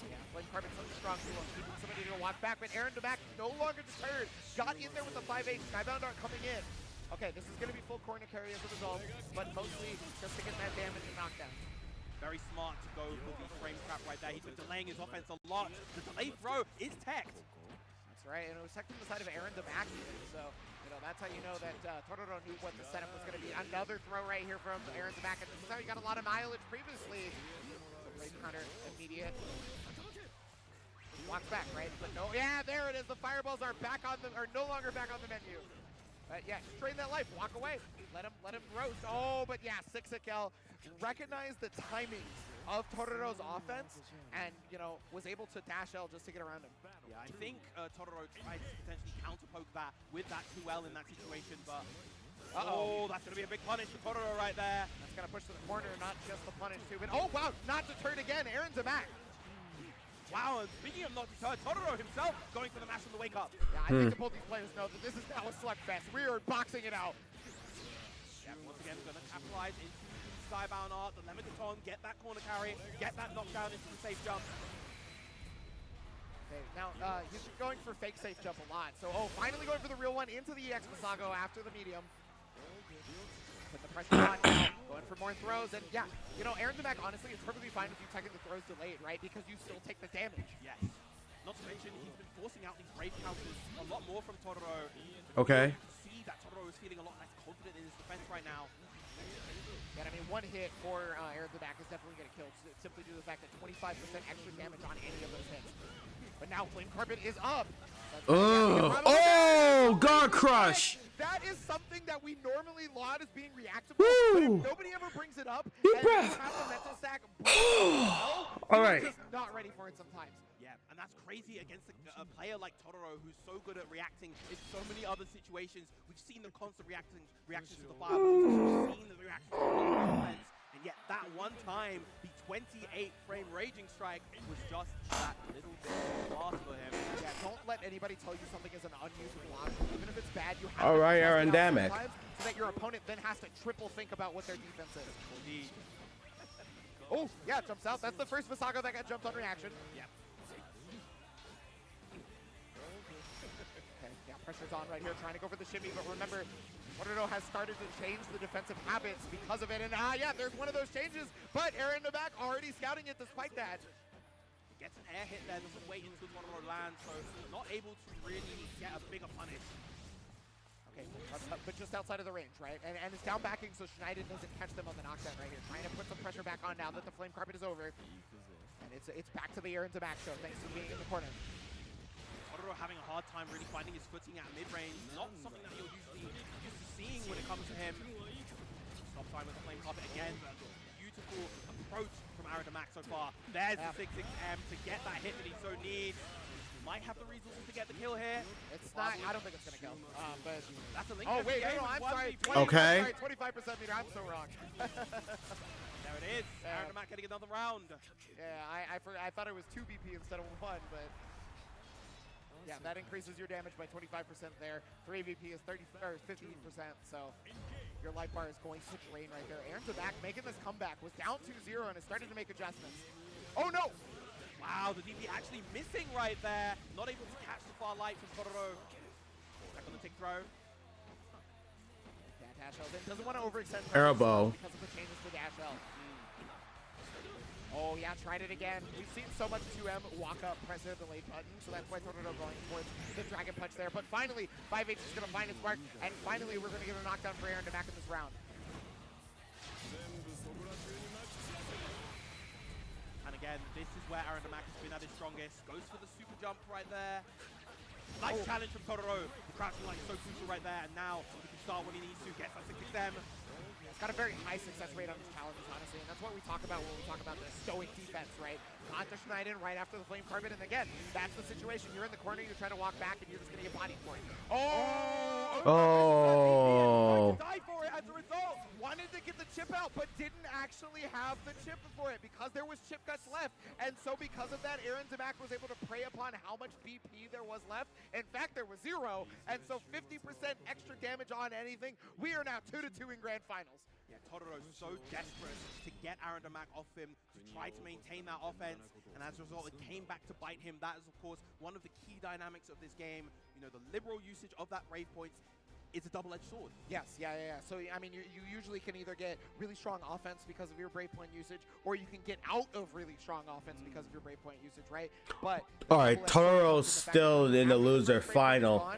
Yeah, Flame Carpet's so strong too, keeping somebody to walk back, but Aaron Mack no longer deterred. Got in there with the 5-8, Skybound Art coming in. Okay, this is going to be full corner carry as a result, but mostly just to get that damage and knockdown. Very smart to go for the frame trap right there. He's been delaying his offense a lot. The delay throw is teched. That's right, and it was teched from the side of Aaron Mack, so that's how you know that Totoro knew what the setup was going to be. Another throw right here from Aaron Mack, and this is how he got a lot of mileage previously. Great counter, immediate. Walks back, right? But no, yeah, there it is. The fireballs are back on are no longer back on the menu. But yeah, drain that life, walk away. Let him roast. Oh, but yeah, 6XL recognized the timing of Totoro's offense and, was able to dash L just to get around him. Yeah, I think Totoro tried to potentially counter-poke that with that 2L in that situation, but oh, that's going to be a big punish for Totoro right there. That's going to push to the corner, not just the punish too, but oh wow, not deterred again. Aaron's back. Wow, and speaking of not deterred, Totoro himself going for the mash on the wake up. Yeah, I think that both these players know that this is now a slugfest. We are boxing it out. Yeah, once again, going to capitalize into Skybound Art, the Lemon get that corner carry, get that knockdown into the safe jump. Okay, now he's going for fake safe jump a lot. So, finally going for the real one into the EX Masago after the medium. Put the pressure on now, going for more throws, and yeah, Aaron Mack honestly is perfectly fine with you taking the throws delayed, right? Because you still take the damage. Yes. Not to mention, he's been forcing out these brave counters a lot more from Totoro. Okay. You can see that Totoro is feeling a lot less confident in his defense right now. Yeah, I mean, one hit for Aaron Mack is definitely going to kill, simply due to the fact that 25% extra damage on any of those hits. But now Flame Carpet is up. Oh, God Crush. That is something that we normally laud as being reactable, but if nobody ever brings it up, and you have the mental stack, all right. Just not ready for it sometimes. Yeah, and that's crazy against a player like Totoro, who's so good at reacting in so many other situations. We've seen the constant reactions to the fireballs, we've seen the reactions to the offense, and yet that one time, the 28-frame Raging Strike was just that little bit too fast for him. Yeah, don't let anybody tell you something is an unusable option. Even if it's bad, you have all to right, Aaron Damek. So that your opponent then has to triple think about what their defense is. Indeed. Oh, yeah, jumps out. That's the first Masago that got jumped on reaction. Yep. Okay, yeah, pressure's on right here, trying to go for the shimmy, but remember, Totoro has started to change the defensive habits because of it, and yeah, there's one of those changes, but Aaron Novak already scouting it despite that. Gets an air hit there, doesn't wait until Totoro lands, so not able to really get a bigger punish. Okay, but just outside of the range, right? And it's down backing, so Schneider doesn't catch them on the knockdown right here. Trying to put some pressure back on now that the Flame Carpet is over. And it's back to the Aaron Mack show, thanks to being in the corner. Totoro having a hard time really finding his footing at mid-range. Not something that you're usually used to seeing when it comes to him. Stop time with the Flame Carpet again. Beautiful approach from Aaron Mack so far. There's the 6XM to get that hit that he so needs. Might have the resources to get the kill here. It's not, I don't think it's going to kill. But that's a link. Oh, wait, no, I'm sorry. 25% meter, I'm so wrong. There it is. Aaron Mack getting another round. Yeah, I thought it was 2 BP instead of 1, but yeah, that increases your damage by 25% there. 3 BP is 15%, so your life bar is going to drain right there. Aaron Mack making this comeback, was down 2-0 and has started to make adjustments. Oh no! Wow, the DP actually missing right there. Not able to catch the far light from Totoro. Back on the tick throw. Yeah, dash L doesn't want to overextend Elbow. because of the changes to dash L. Oh yeah, tried it again. We've seen so much 2M walk up, press the delay button, so that's why Totoro going towards the Dragon Punch there. But finally, 5H is going to find its mark, and finally we're going to get a knockdown for Aaron Damac in this round. And again, this is where Aaron Damac has been at his strongest. Goes for the super jump right there. Nice challenge from Totoro. The crouching line is so crucial right there, and now he can start when he needs to. Gets that 6 them. Got a very high success rate on his challenges, honestly, and that's what we talk about when we talk about the stoic defense, right? Got the Schneiden right after the Flame Carbon, and again, that's the situation. You're in the corner, you're trying to walk back, and you're just going to get bodied for it. Oh! Die for it as a result. Wanted to get the chip out, but didn't actually have the chip for it because there was chip guts left, and so because of that, Aaron Damac was able to prey upon how much BP there was left. In fact, there was 0, and so 50% extra damage on anything. We are now 2-2 in Grand Finals. Yeah, Totoro's so desperate to get Aaron Damac off him, to try to maintain that offense, and as a result, it came back to bite him. That is, of course, one of the key dynamics of this game. You know, the liberal usage of that Brave Points is a double-edged sword. Yes, yeah. So, I mean, you usually can either get really strong offense because of your Brave Point usage, or you can get out of really strong offense because of your Brave Point usage, right? But all right, Totoro's still in the loser final,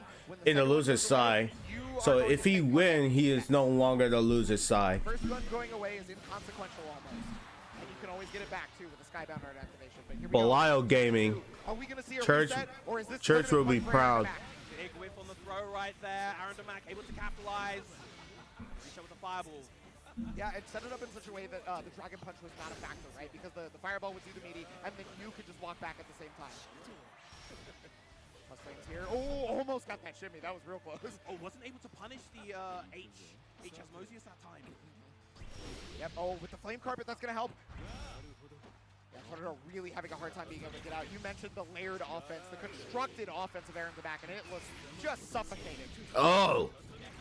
in the loser side. So if he wins, he is no longer the loser side. First run going away is inconsequential almost, and you can always get it back too with the Skybound Art activation. But here we go. Belial Gaming, Are we gonna see a Church, reset, or is this Church will be proud. Big whiff on the throw right there. Aaron Damac able to capitalize. Reach out with the fireball. Yeah, it set it up in such a way that the Dragon Punch was not a factor, right? Because the fireball would do the meaty, and then you could just walk back at the same time. Plus frames here. Oh, almost got that shimmy. That was real close. Oh, wasn't able to punish the H Asmodeus that time. Yep. Oh, with the Flame Carpet, that's going to help. Yeah, Totoro really having a hard time being able to get out. You mentioned the layered offense, the constructed offense of Aaron Damac, and it looks just suffocating. Oh!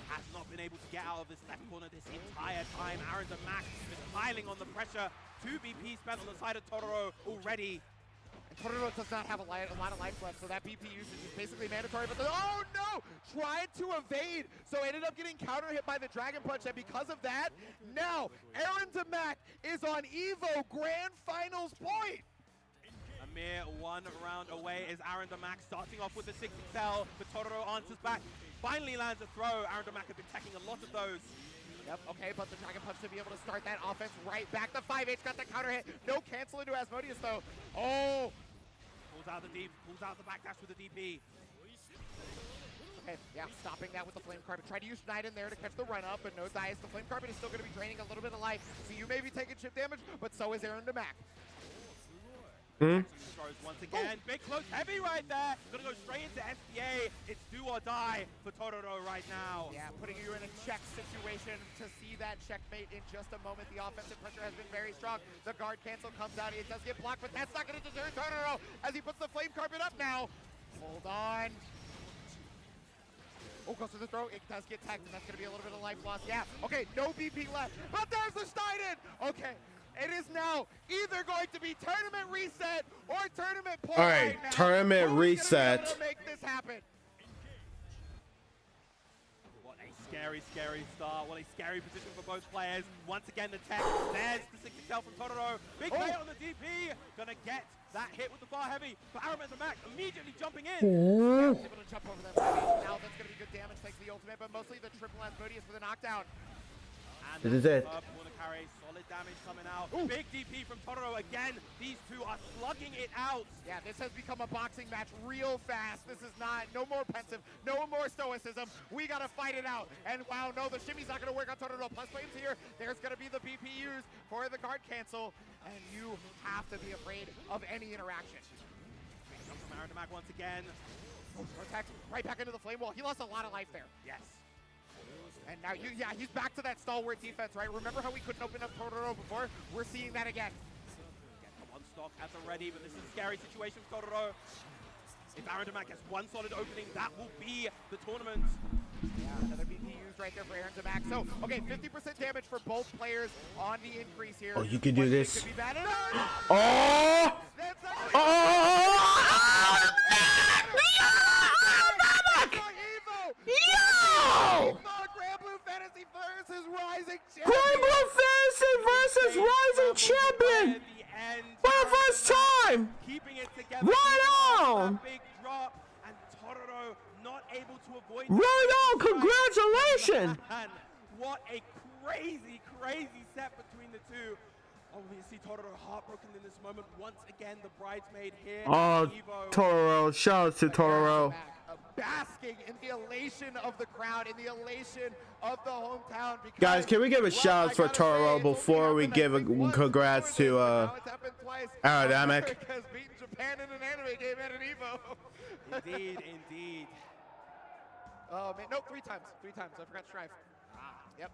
Has not been able to get out of this left corner this entire time. Aaron Damac is piling on the pressure. 2 BP spent on the side of Totoro already. And Totoro does not have a lot of life left, so that BP usage is basically mandatory. But oh no! Tried to evade, so ended up getting counter hit by the Dragon Punch, and because of that, now Aaron Damac is on EVO Grand Finals point. A mere 1 round away is Aaron Damac starting off with the 6XL, but Totoro answers back. Finally lands a throw. Aaron Damac has been taking a lot of those. Yep, okay, but the Dragon Punch to be able to start that offense right back. The 5H got the counter hit. No cancel into Asmodeus, though. Oh! Pulls out the backdash with the DP. Okay, yeah, stopping that with the Flame Carpet. Tried to use Schneiden there to catch the run-up, but no dice. The Flame Carpet is still going to be draining a little bit of life. So you may be taking chip damage, but so is Aaron Damac. Throws once again. Big close heavy right there. Gonna go straight into SPA. It's do or die for Totoro right now. Yeah, putting you in a check situation to see that checkmate in just a moment. The offensive pressure has been very strong. The guard cancel comes out. It does get blocked, but that's not going to deter Totoro as he puts the Flame Carpet up now. Hold on. Oh, goes to the throw. It does get tagged, and that's going to be a little bit of life loss. Yeah, okay, no BP left. But there's the Schneiden. Okay. It is now either going to be tournament reset or tournament point. All right, right tournament reset. To make this happen. What a scary, scary start. What a scary position for both players. Once again, the tech. There's the 6XL from Totoro. Big play on the DP. Gonna get that hit with the far heavy. But Aaron Damac immediately jumping in. Yeah, able to jump over that. Now that's gonna be good damage thanks to the ultimate, but mostly the triple Asmodeus for the knockdown. And this is it. Corner carry, solid damage coming out. Ooh. Big DP from Totoro again. These two are slugging it out. Yeah, this has become a boxing match real fast. This is not, no more pensive, no more stoicism. We gotta fight it out. And wow, no, the shimmy's not gonna work on Totoro. Plus flames here. There's gonna be the BP used for the guard cancel. And you have to be afraid of any interaction. Jump from Aaron Damac once again. Oh, attack right back into the flame wall. He lost a lot of life there. Yes. And now, he's back to that stalwart defense, right? Remember how we couldn't open up Totoro before? We're seeing that again. Get the one stock at the ready, but this is a scary situation for Totoro. If Aaron Damac gets one solid opening, that will be the tournament. Yeah, another BP used right there for Aaron Damac. So, okay, 50% damage for both players on the increase here. Oh, you can do this. Could be bad. Oh! That's not Yo! Grand Blue Fantasy versus Rising Grand Champion. Blue Fantasy versus Rising Champion for the first time. Keeping it together. Right on. Big drop, and Tororo not able to avoid. Right on. Congratulations. Man, what a crazy set between the two. Obviously, Tororo heartbroken in this moment. Once again, the bridesmaid here. Oh, EVO. Totoro. Shout out to Totoro. Basking in the elation of the crowd, in the elation of the hometown. Guys, can we give a shout out for Totoro before we give a congrats to Aerodynamic? Because beating Japan in an anime game at an EVO. Indeed. Oh man, no, 3 times. I forgot Strife. Yep.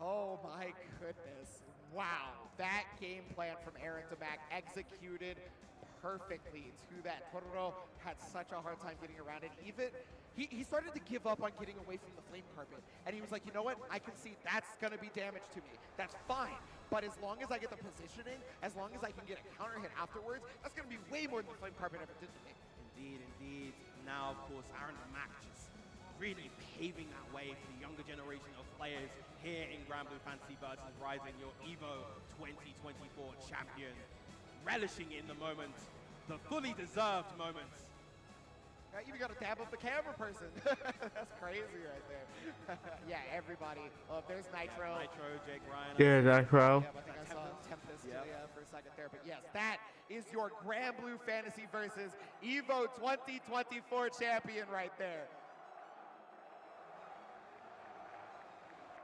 Oh my goodness. Wow. That game plan from Aaron Damac executed perfectly to that. Tororo had such a hard time getting around it. Even he started to give up on getting away from the flame carpet. And he was like, you know what? I can see that's gonna be damage to me. That's fine. But as long as I get the positioning, as long as I can get a counter hit afterwards, that's gonna be way more than the flame carpet ever did to me. Indeed. Now, of course, Aaron Damac just really paving that way for the younger generation of players here in Grand Blue Fantasy versus Rising, your EVO 2024 champion. Relishing in the moment, the fully deserved moments. I even got a dab of the camera person. That's crazy right there. Yeah, everybody. Oh, there's Nitro. Jake Ryan. Yeah, Nitro. Yeah, I think I saw Tempest for a second there. But yes, that is your Grand Blue Fantasy versus EVO 2024 champion right there.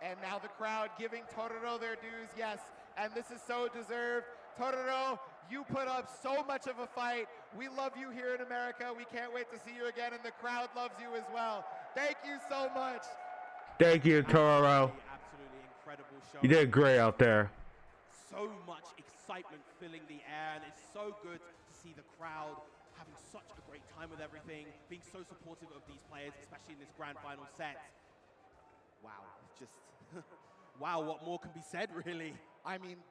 And now the crowd giving Tororo their dues, yes, and this is so deserved. Tororo, you put up so much of a fight. We love you here in America. We can't wait to see you again, and the crowd loves you as well. Thank you so much. Thank you, Tororo. Absolutely incredible show. You did great out there. So much excitement filling the air, and it's so good to see the crowd having such a great time with everything, being so supportive of these players, especially in this grand final set. Wow, just wow, what more can be said, really? I mean,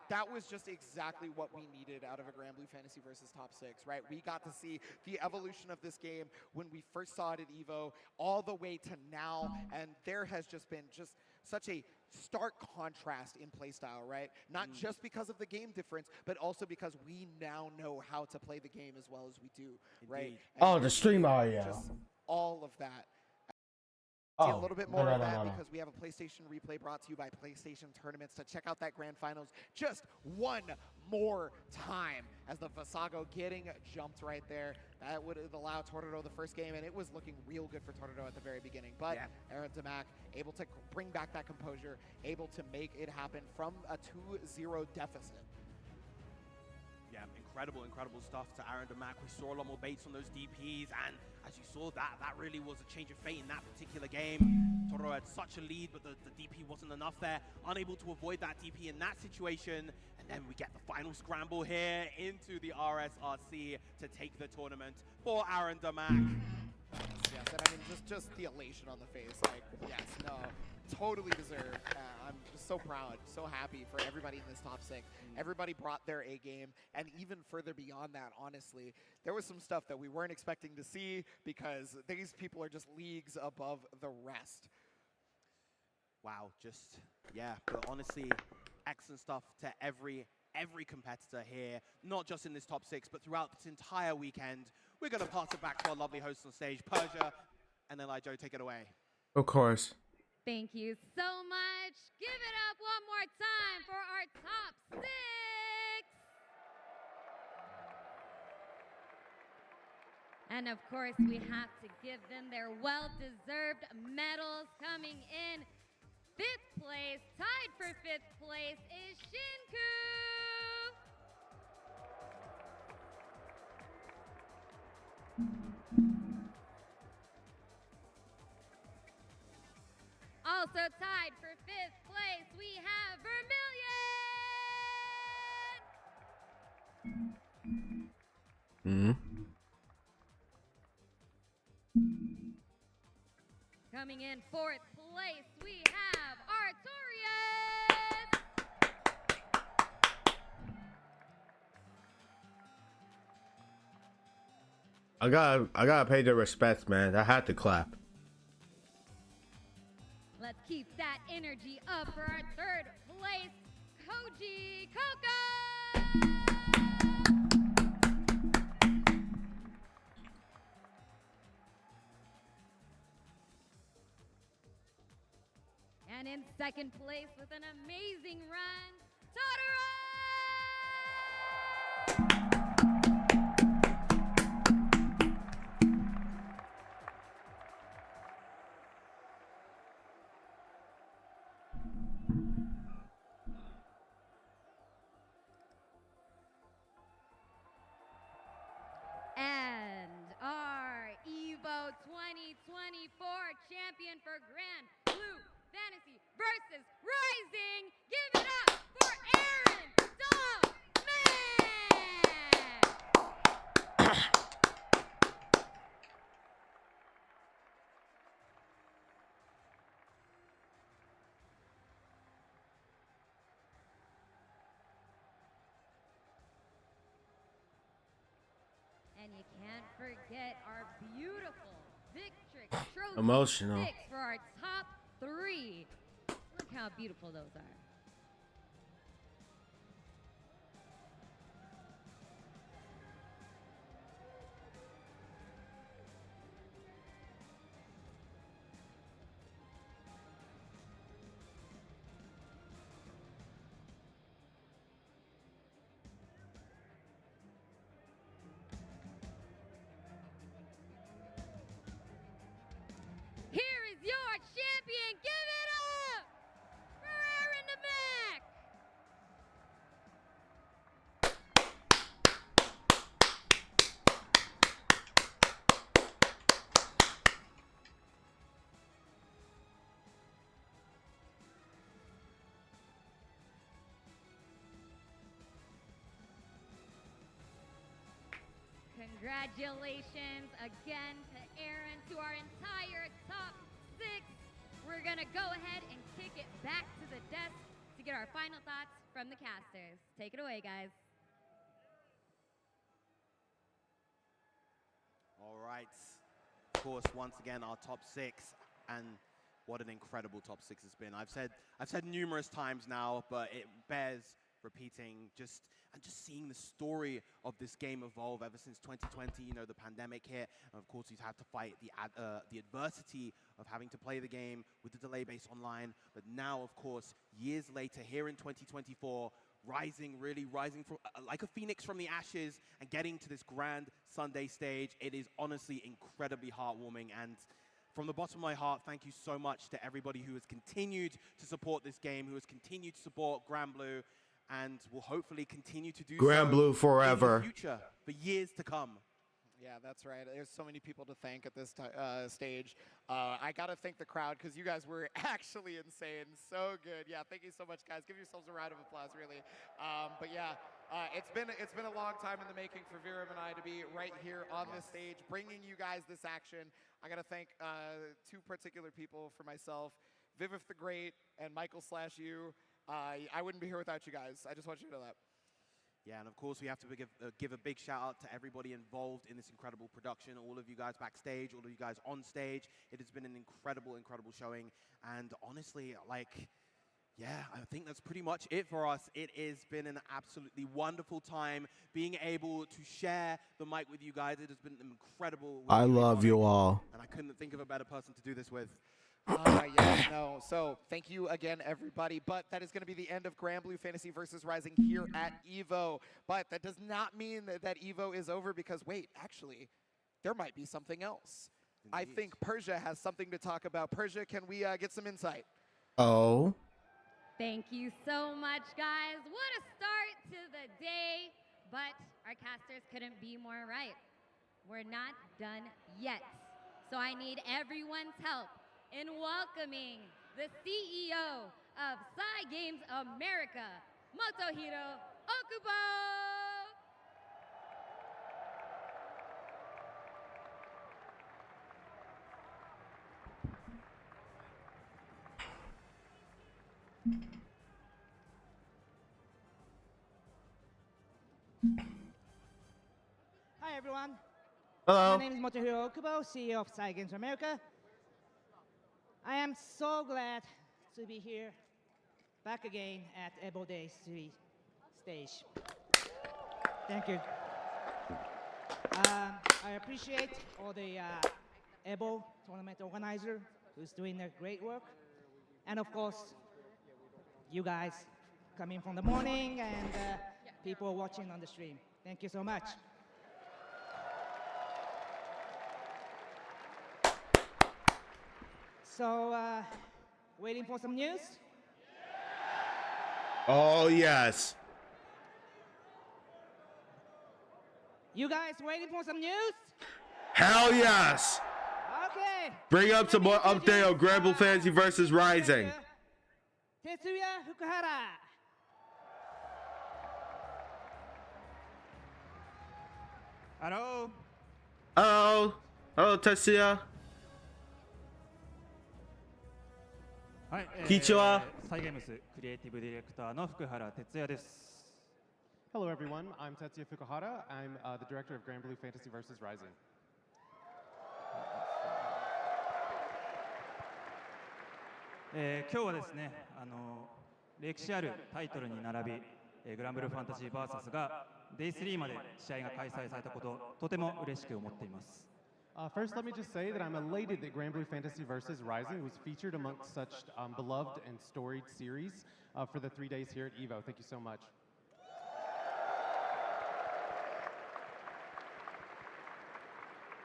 that was just exactly what we needed out of a Grand Blue Fantasy versus Top 6, right? We got to see the evolution of this game when we first saw it at EVO all the way to now, and there has just been just such a stark contrast in playstyle, right? Not just because of the game difference, but also because we now know how to play the game as well as we do, right? Oh, the stream audio. Just all of that. Oh, A little bit more of that no. because we have a PlayStation replay brought to you by PlayStation Tournaments to check out that grand finals just one more time as the Vasago getting jumped right there. That would have allowed Tororo the first game, and it was looking real good for Tororo at the very beginning. But Aaron Damac able to bring back that composure, able to make it happen from a 2-0 deficit. Yeah, incredible stuff to Aaron Damac. We saw a lot more baits on those DPs, and as you saw, that really was a change of fate in that particular game. Tororo had such a lead, but the DP wasn't enough there. Unable to avoid that DP in that situation, and then we get the final scramble here into the RSRC to take the tournament for Aaron Damac. Yes, and I mean, just the elation on the face, like, yes, no, totally deserved. I'm just so proud, so happy for everybody in this top 6. Everybody brought their A game, and even further beyond that, honestly, there was some stuff that we weren't expecting to see because these people are just leagues above the rest. Wow, but honestly, excellent stuff to every competitor here, not just in this top 6, but throughout this entire weekend. We're going to pass it back to our lovely hosts on stage, Persia, and then Joe, take it away. Of course. Thank you so much. Give it up one more time for our top 6. And of course, we have to give them their well-deserved medals. Coming in 5th place, tied for 5th place, is Shinku. Also tied for 5th place, we have Vermilion. Coming in 4th place, we have Artorias. gotta pay the respects, man. I had to clap. Let's keep that energy up for our third place, Koji Coco! And in second place with an amazing run, Totoro! And our EVO 2024 champion for Grand Blue Fantasy versus Rising. Give it up for Aaron Dog Man! And you can't forget our beautiful Victrix Trophy Emotional. 6 for our top 3. Look how beautiful those are. Here is your champion. Give it up for Aaron DeMac. Congratulations again to Aaron, to our entire top 6. We're going to go ahead and kick it back to the desk to get our final thoughts from the casters. Take it away, guys. All right. Of course, once again, our top 6, and what an incredible top 6 it's been. I've said numerous times now, but it bears repeating, just seeing the story of this game evolve ever since 2020. You know, the pandemic hit, and of course we've had to fight the adversity of having to play the game with the delay base online. But now, of course, years later, here in 2024, really rising from like a phoenix from the ashes and getting to this grand Sunday stage. It is honestly incredibly heartwarming, and from the bottom of my heart, thank you so much to everybody who has continued to support this game, who has continued to support Grand Blue, and will hopefully continue to do Grand so Blue forever. in the future for years to come. Yeah, that's right. There's so many people to thank at this stage. I got to thank the crowd because you guys were actually insane. So good. Yeah, thank you so much, guys. Give yourselves a round of applause, really. But yeah, it's been a long time in the making for Viram and I to be right here on this stage, bringing you guys this action. I got to thank 2 particular people for myself, Vivif the Great and Michael/you. I wouldn't be here without you guys. I just want you to know that. Yeah, and of course we have to give a big shout out to everybody involved in this incredible production, all of you guys backstage, all of you guys on stage. It has been an incredible showing, and honestly, like, yeah, I think that's pretty much it for us. It has been an absolutely wonderful time being able to share the mic with you guys. It has been incredible. I love you all. And I couldn't think of a better person to do this with. Yeah, no. So thank you again, everybody. But that is going to be the end of Grand Blue Fantasy versus Rising here at EVO. But that does not mean that EVO is over, because wait, actually, there might be something else. Indeed. I think Persia has something to talk about. Persia, can we get some insight? Oh. Thank you so much, guys. What a start to the day. But our casters couldn't be more right. We're not done yet. So I need everyone's help in welcoming the CEO of Cygames America, Motohiro Okubo. Hi everyone. Hello. My name is Motohiro Okubo, CEO of Psy Games America. I am so glad to be here, back again at EVO Day 3 stage. Thank you. I appreciate all the EVO tournament organizer who's doing a great work. And of course, you guys coming from the morning and people watching on the stream. Thank you so much. So, waiting for some news? Oh, yes. You guys waiting for some news? Hell yes. Okay. Bring up some more update on Grand Blue Fantasy versus Rising. Tetsuya Fukuhara. Hello. Hello. Hello, Tetsuya. はい、こんにちは。サイゲームスクリエイティブディレクターの福原哲也です。Hello everyone, I'm Tetsuya Fukuhara. I'm the director of Grand Blue Fantasy vs. Rising. 今日はですね、歴史あるタイトルに並び、グランブルーファンタジー VS が Day3 まで試合が開催されたこと、とても嬉しく思っています。First, let me just say that I'm elated that Grand Blue Fantasy vs. Rising was featured amongst such beloved and storied series for the 3 days here at EVO. Thank you so much.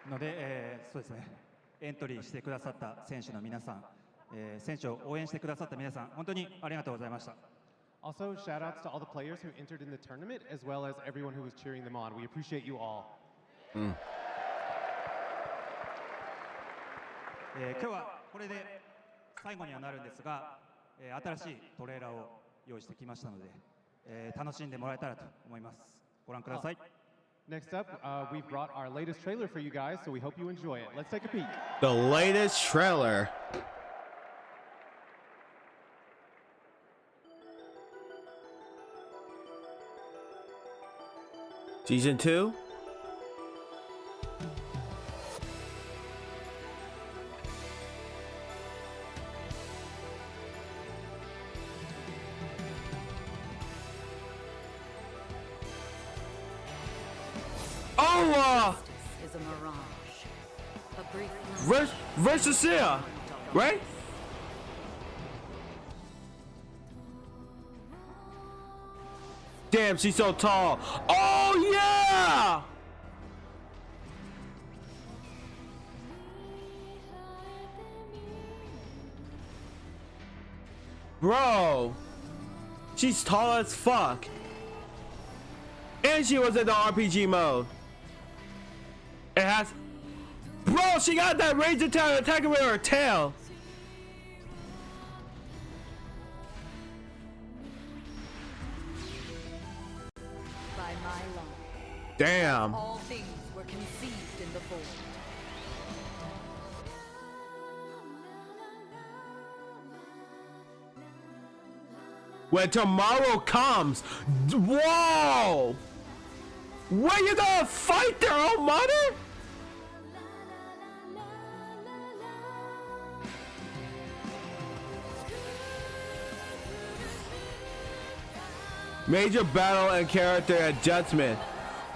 ので、そうですね、エントリーしてくださった選手の皆さん、選手を応援してくださった皆さん、本当にありがとうございました。Also, shout outs to all the players who entered in the tournament as well as everyone who was cheering them on. We appreciate you all. 今日はこれで最後にはなるんですが、新しいトレーラーを用意してきましたので、楽しんでもらえたらと思います。ご覧ください。Next up, we've brought our latest trailer for you guys, so we hope you enjoy it. Let's take a peek. The latest trailer. Season 2? Oh, is a mirage. A brief versus right? Damn, she's so tall. Oh yeah! Bro, she's tall as fuck. And she was in the RPG mode. It has... Bro, she got that range attack attacking with her tail. by my law. Damn. All things were conceived in the void. When tomorrow comes, whoa! Where you gonna fight their own mother? Major battle and character adjustment.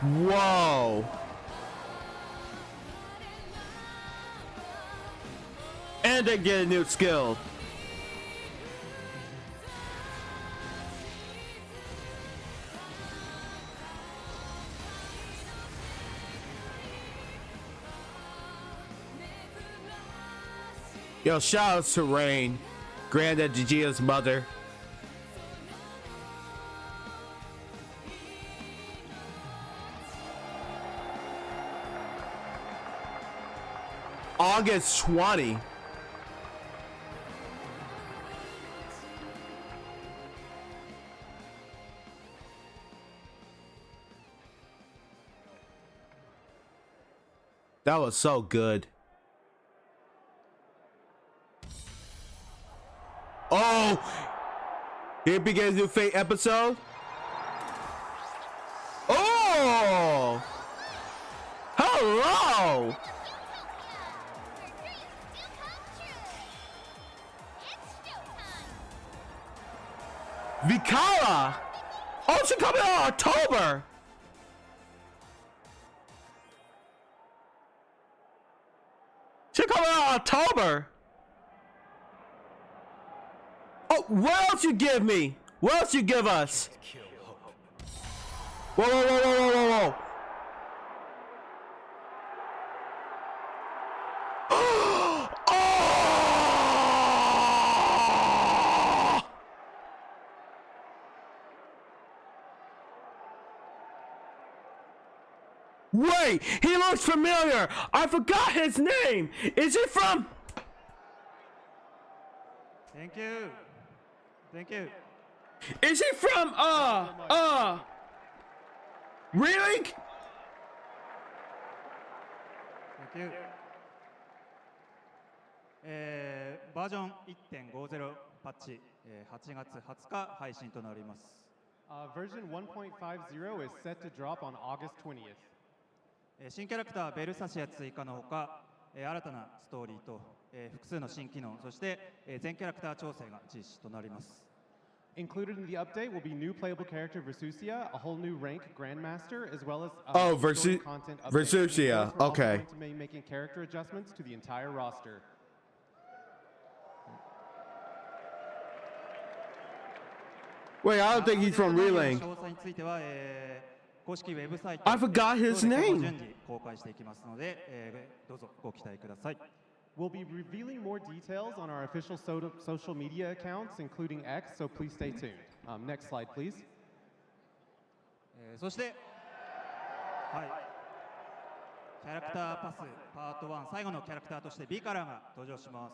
Whoa. And they get a new skill. Yo, shout out to Rain, Granddad Gigia's mother. August 20. That was so good. Oh! Here begins new Fate episode. Oh! Hello! row. Vikala. Oh, she coming in October. She coming out October. Oh, what else you give me? What else you give us? Whoa, whoa, whoa, whoa, whoa, whoa, whoa. Wait, he looks familiar. I forgot his name. Is he from? Thank you. Thank you. Is he from really? Thank you. バージョン 1.50 パッチ、8月20日配信となります。Version 1.50 is set to drop on August 20th. 新キャラクターベルサシア追加のほか、新たなストーリーと、複数の新機能、そして、全キャラクター調整が実施となります。Included in the update will be new playable character Versusia, a whole new rank Grandmaster, as well as content updates. Versusia. We're also Okay. going to be making character adjustments to the entire roster. Wait, I don't think he's from Reeling. 詳細については、公式ウェブサイト I forgot his name. 順次公開していきますので、どうぞご期待ください。We'll be revealing more details on our official social media accounts, including X, so please stay tuned. Next slide, please. そして、はい、キャラクターパスパート1最後のキャラクターとしてビカラが登場します。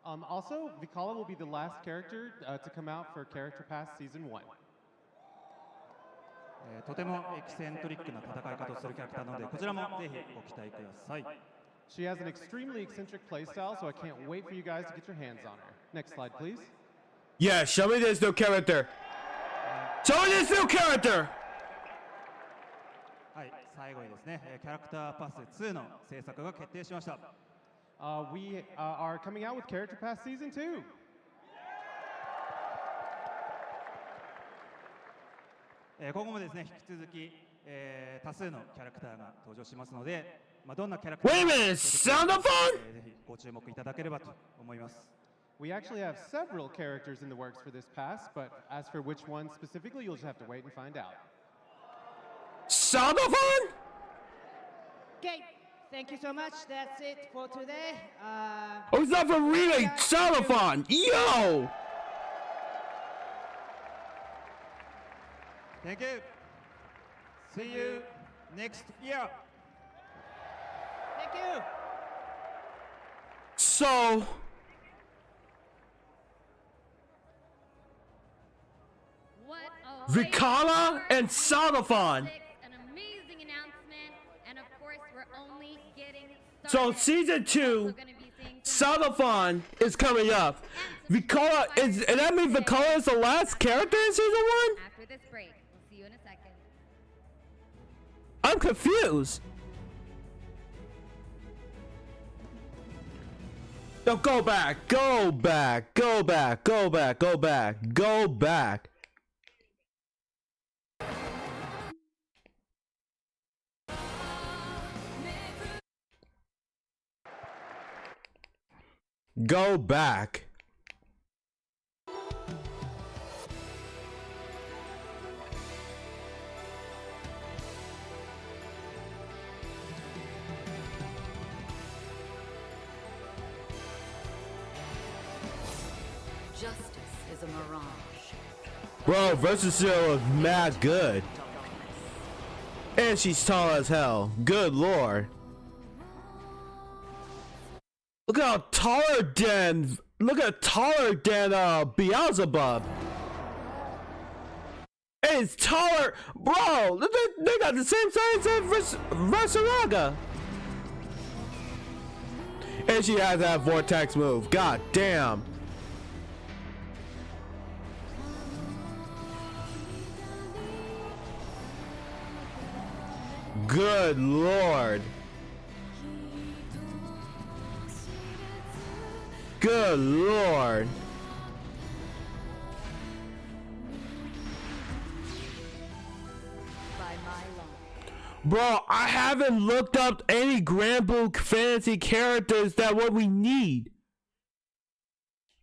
Also, Vikala will be the last character to come out for Character Pass Season 1. とてもエキセントリックな戦い方をするキャラクターなので、こちらもぜひご期待ください。She has an extremely eccentric playstyle, so I can't wait for you guys to get your hands on her. Next slide, please. Yeah, show me this new character. Show me this new character. はい、最後にですね、キャラクターパス2の制作が決定しました。We are coming out with Character Pass Season 2. 今後もですね、引き続き、多数のキャラクターが登場しますので、どんなキャラクター Wait a minute, sound of fun? ぜひご注目いただければと思います。We actually have several characters in the works for this pass, but as for which one specifically, you'll just have to wait and find out. Sound of fun? Okay, thank you so much. That's it for today. Oh, it's not from Reeling. Sound of fun. Yo. Thank you. See you next year. Thank you. So, What a Vikala and Sonophon. An amazing announcement, and of course, we're only getting So started. season 2, We're gonna be seeing some Sonophon is coming up. Vikala is, and that means Vikala is the last character in season 1? after this break. We'll see you in a second. I'm confused. No, go back, go back, go back, go back, go back, go back. Go back. Justice is a mirage. Bro, Versusia is mad good. And she's tall as hell. Good lord. Look how taller than Beelzebub. And it's taller, bro. They got the same size as Versaraga. And she has that vortex move. God damn. Good lord. Good lord. By my law. Bro, I haven't looked up any Grand Blue Fantasy characters that what we need.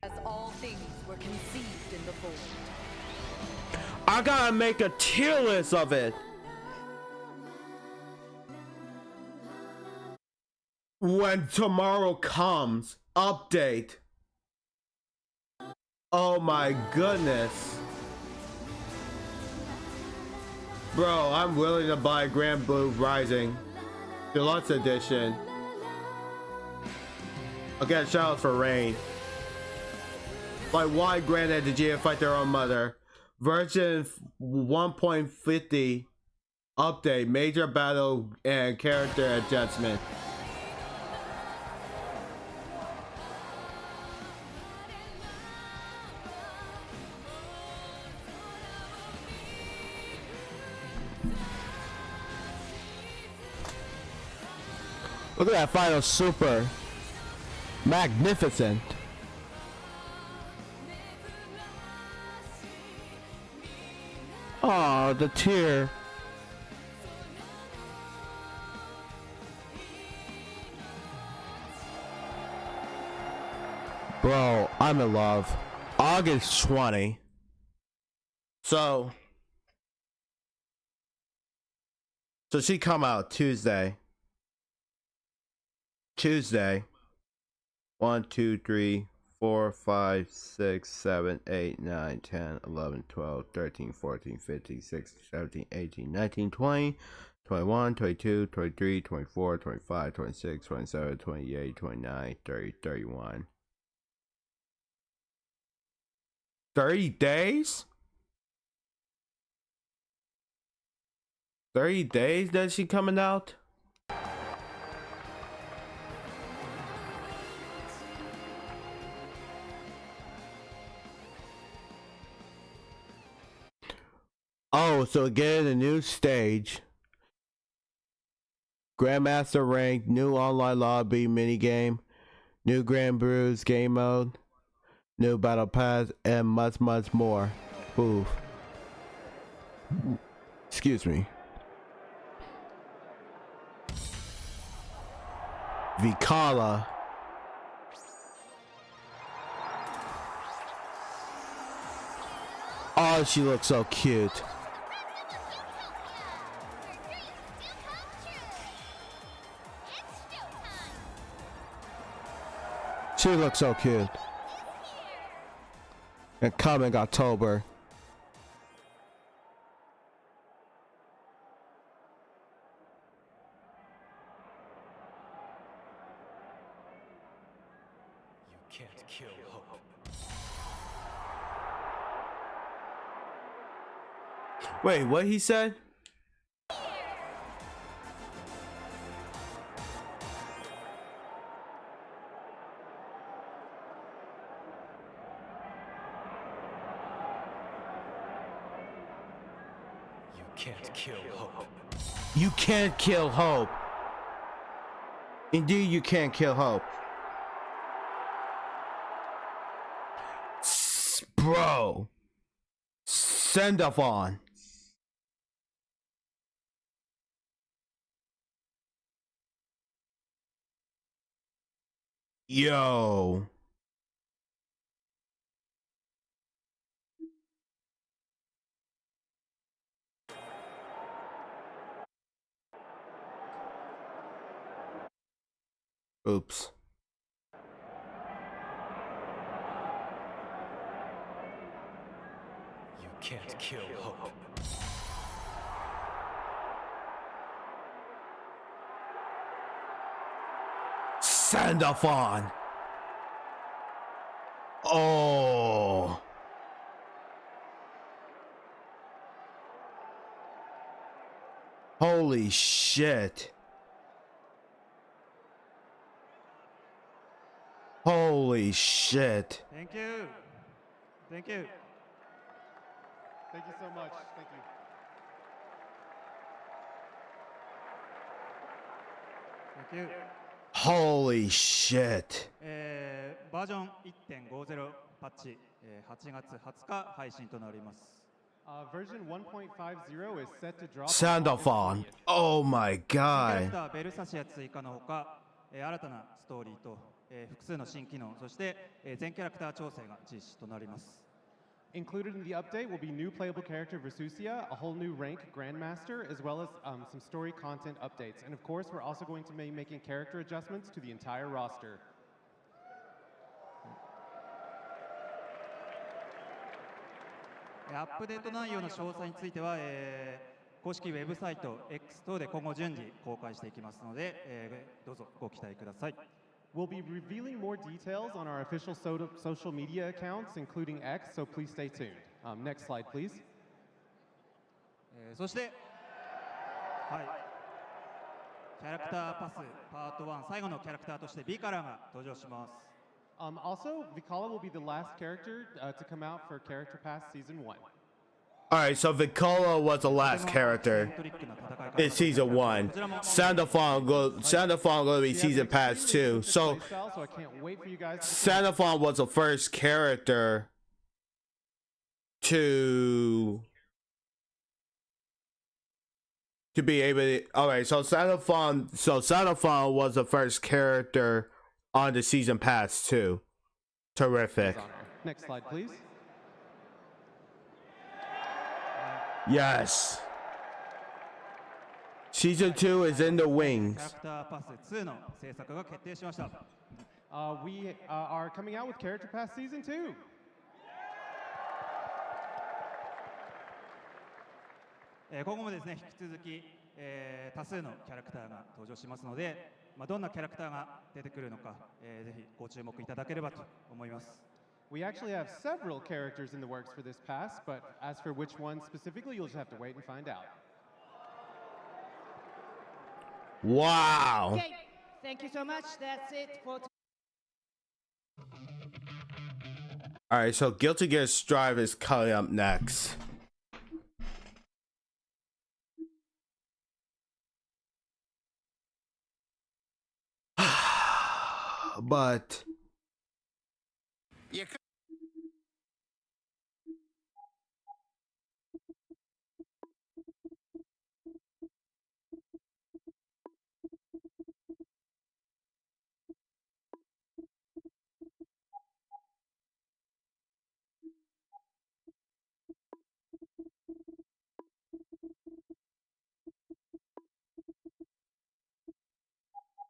As all things were conceived in the void. I gotta make a tier list of it. When tomorrow comes, update. Oh my goodness. Bro, I'm willing to buy Grand Blue Rising Deluxe Edition. Again, shout out for Rain. Like, why Granddad did you fight their own mother? Version 1.50 update, major battle and character adjustment. Look at that final super. Magnificent. Oh, the tear. Bro, I'm in love. August 20. So she come out Tuesday. 1, 2, 3, 4, 5, 6, 7, 8, 9, 10, 11, 12, 13, 14, 15, 16, 17, 18, 19, 20, 21, 22, 23, 24, 25, 26, 27, 28, 29, 30, 31. 30 days? 30 days that she coming out? Oh, so again, a new stage. Grandmaster rank, new online lobby minigame, new Grand Brews game mode, new battle pass, and much more. Oof. Excuse me. Vikala. Oh, she looks so cute. She looks so cute. And coming October. You can't kill hope. Wait, what he said? You can't kill hope. You can't kill hope. Indeed, you can't kill hope. Bro. Send off on. Yo. Oops. You can't kill hope. Send off on. Oh. Holy shit. Holy shit. Thank you. Thank you. Thank you so much. Thank you. Thank you. Holy shit. バージョン1.50パッチ、8月20日配信となります。Version 1.50 is set to drop on Sandophon. August 20th. Oh my キャラ god. クターベルサシア追加のほか、新たなストーリーと、複数の新機能、そして、全キャラクター調整が実施となります。Included in the update will be new playable character Versusia, a whole new rank Grandmaster, as well as some story content updates. And of course, we're also going to be making character adjustments to the entire roster. アップデート内容の詳細については、公式ウェブサイト X 等で今後順次公開していきますので、どうぞご期待ください。We'll be revealing more details on our official social media accounts, including X, so please stay tuned. Next slide, please. そして、はい、キャラクターパスパート1最後のキャラクターとしてビカラが登場します。Also, Vikala will be the last character to come out for Character Pass Season 1. Alright, so Vicola was the last character in Season 1. Sandophon gonna be Season Pass 2. So, Sandophon was the first character to be able to... Alright, so Sandophon was the first character on the Season Pass 2. Terrific. Next slide, please. Yes. Season 2 is in the wings. キャラクターパス2の制作が決定しました。We are coming out with Character Pass Season 2. 今後もですね、引き続き、多数のキャラクターが登場しますので、どんなキャラクターが出てくるのか、ぜひご注目いただければと思います。We actually have several characters in the works for this pass, but as for which one specifically, you'll just have to wait and find out. Wow. Okay, thank you so much. That's it for Alright, so Guilty Gear Strive is coming up next. But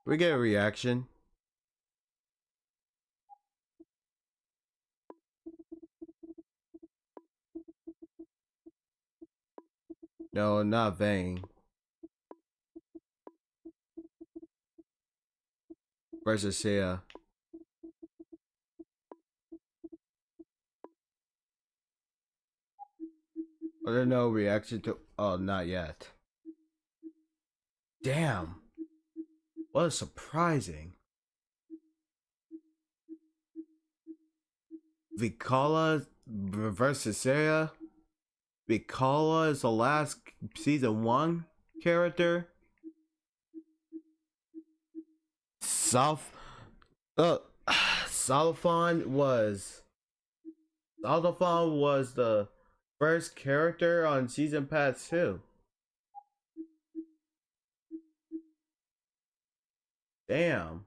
we get a reaction. No, not Vang. Versus Sia. But there's no reaction to... Oh, not yet. Damn. What surprising. Vikala versus Sia. Vikala is the last Season 1 character. Salafon was the first character on Season Pass 2. Damn.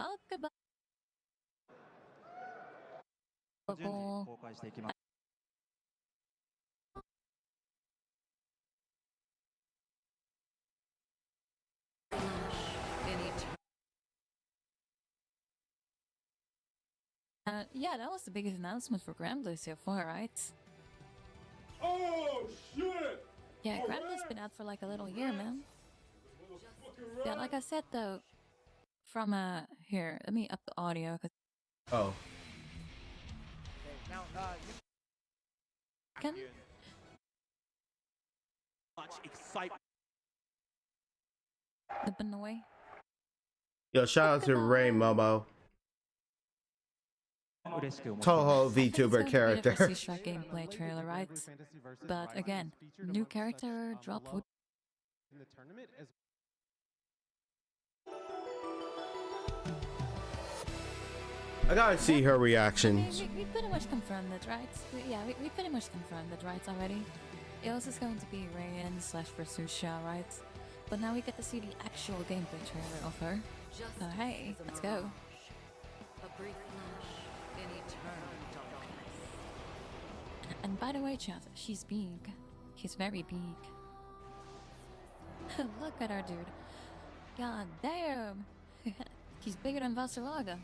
Oh, goodbye. 順次公開していきます。Yeah, that was the biggest announcement for Granblue so far, right? Oh shit! Yeah, Granblue's been out for like a little year, man. Yeah, like I said though, from here, let me up the audio. Oh. Now, Can much excitement. The Benoy. Yo, shout out to Ray Momo. 嬉しく思っています Toho I think it's VTuber going to be the character. Versus gameplay trailer, right? But again, new character drop would. In the tournament as I gotta see her I mean, reactions. we pretty much confirmed it, right? We pretty much confirmed it, right, already? It was just going to be Rayan / Versusia, right? But now we get to see the actual gameplay trailer of her. So hey, let's go. A brief flash in eternal darkness. And by the way, chat, she's big. She's very big. Look at her, dude. God damn! She's bigger than Vasaraga.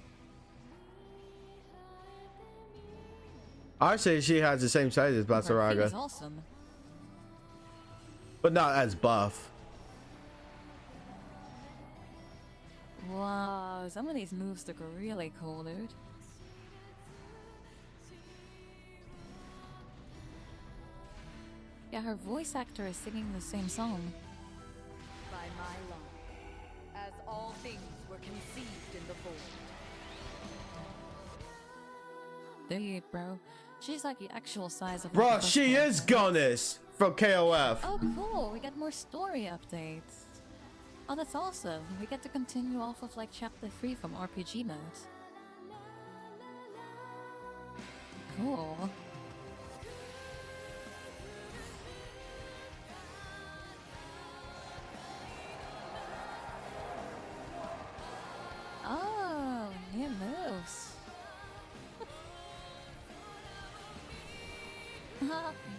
I say she has the same size as Her feet Basaraga, is awesome. but not as buff. Wow, some of these moves look really cool, dude. Yeah, her voice actor is singing the same song. By my law, as all things were conceived in the void. Dude, bro. She's like the actual size of Bro, like, a she Pokemon. is Gunnis from KOF. Oh, cool. We get more story updates. Oh, that's awesome. We get to continue off of like chapter 3 from RPG mode. Cool. Oh, new moves.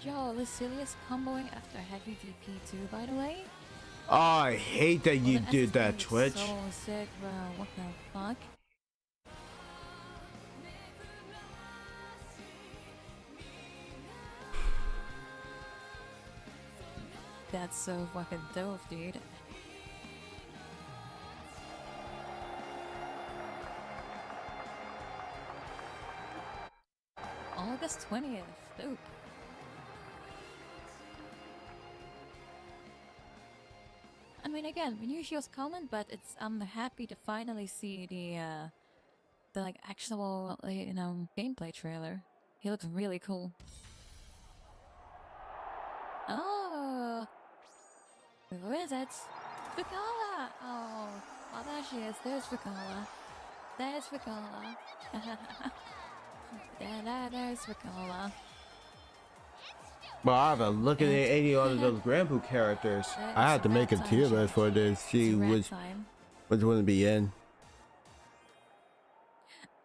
Yo, Lucilius comboing after heavy DP too, by the way. Oh, I hate that you Well, the did SSD that, is Twitch. So sick, bro. What the fuck? That's so fucking dope, dude. August 20th. Dope. I mean, again, we knew she was coming, but I'm happy to finally see the like actual gameplay trailer. He looks really cool. Oh, who is it? Vicala! Oh, there she is. There's Vicala. There's Vicala. There's Vicala. Well, I haven't looked at any other of those Granblue characters. I had to make a tier list for this. See which wouldn't be in.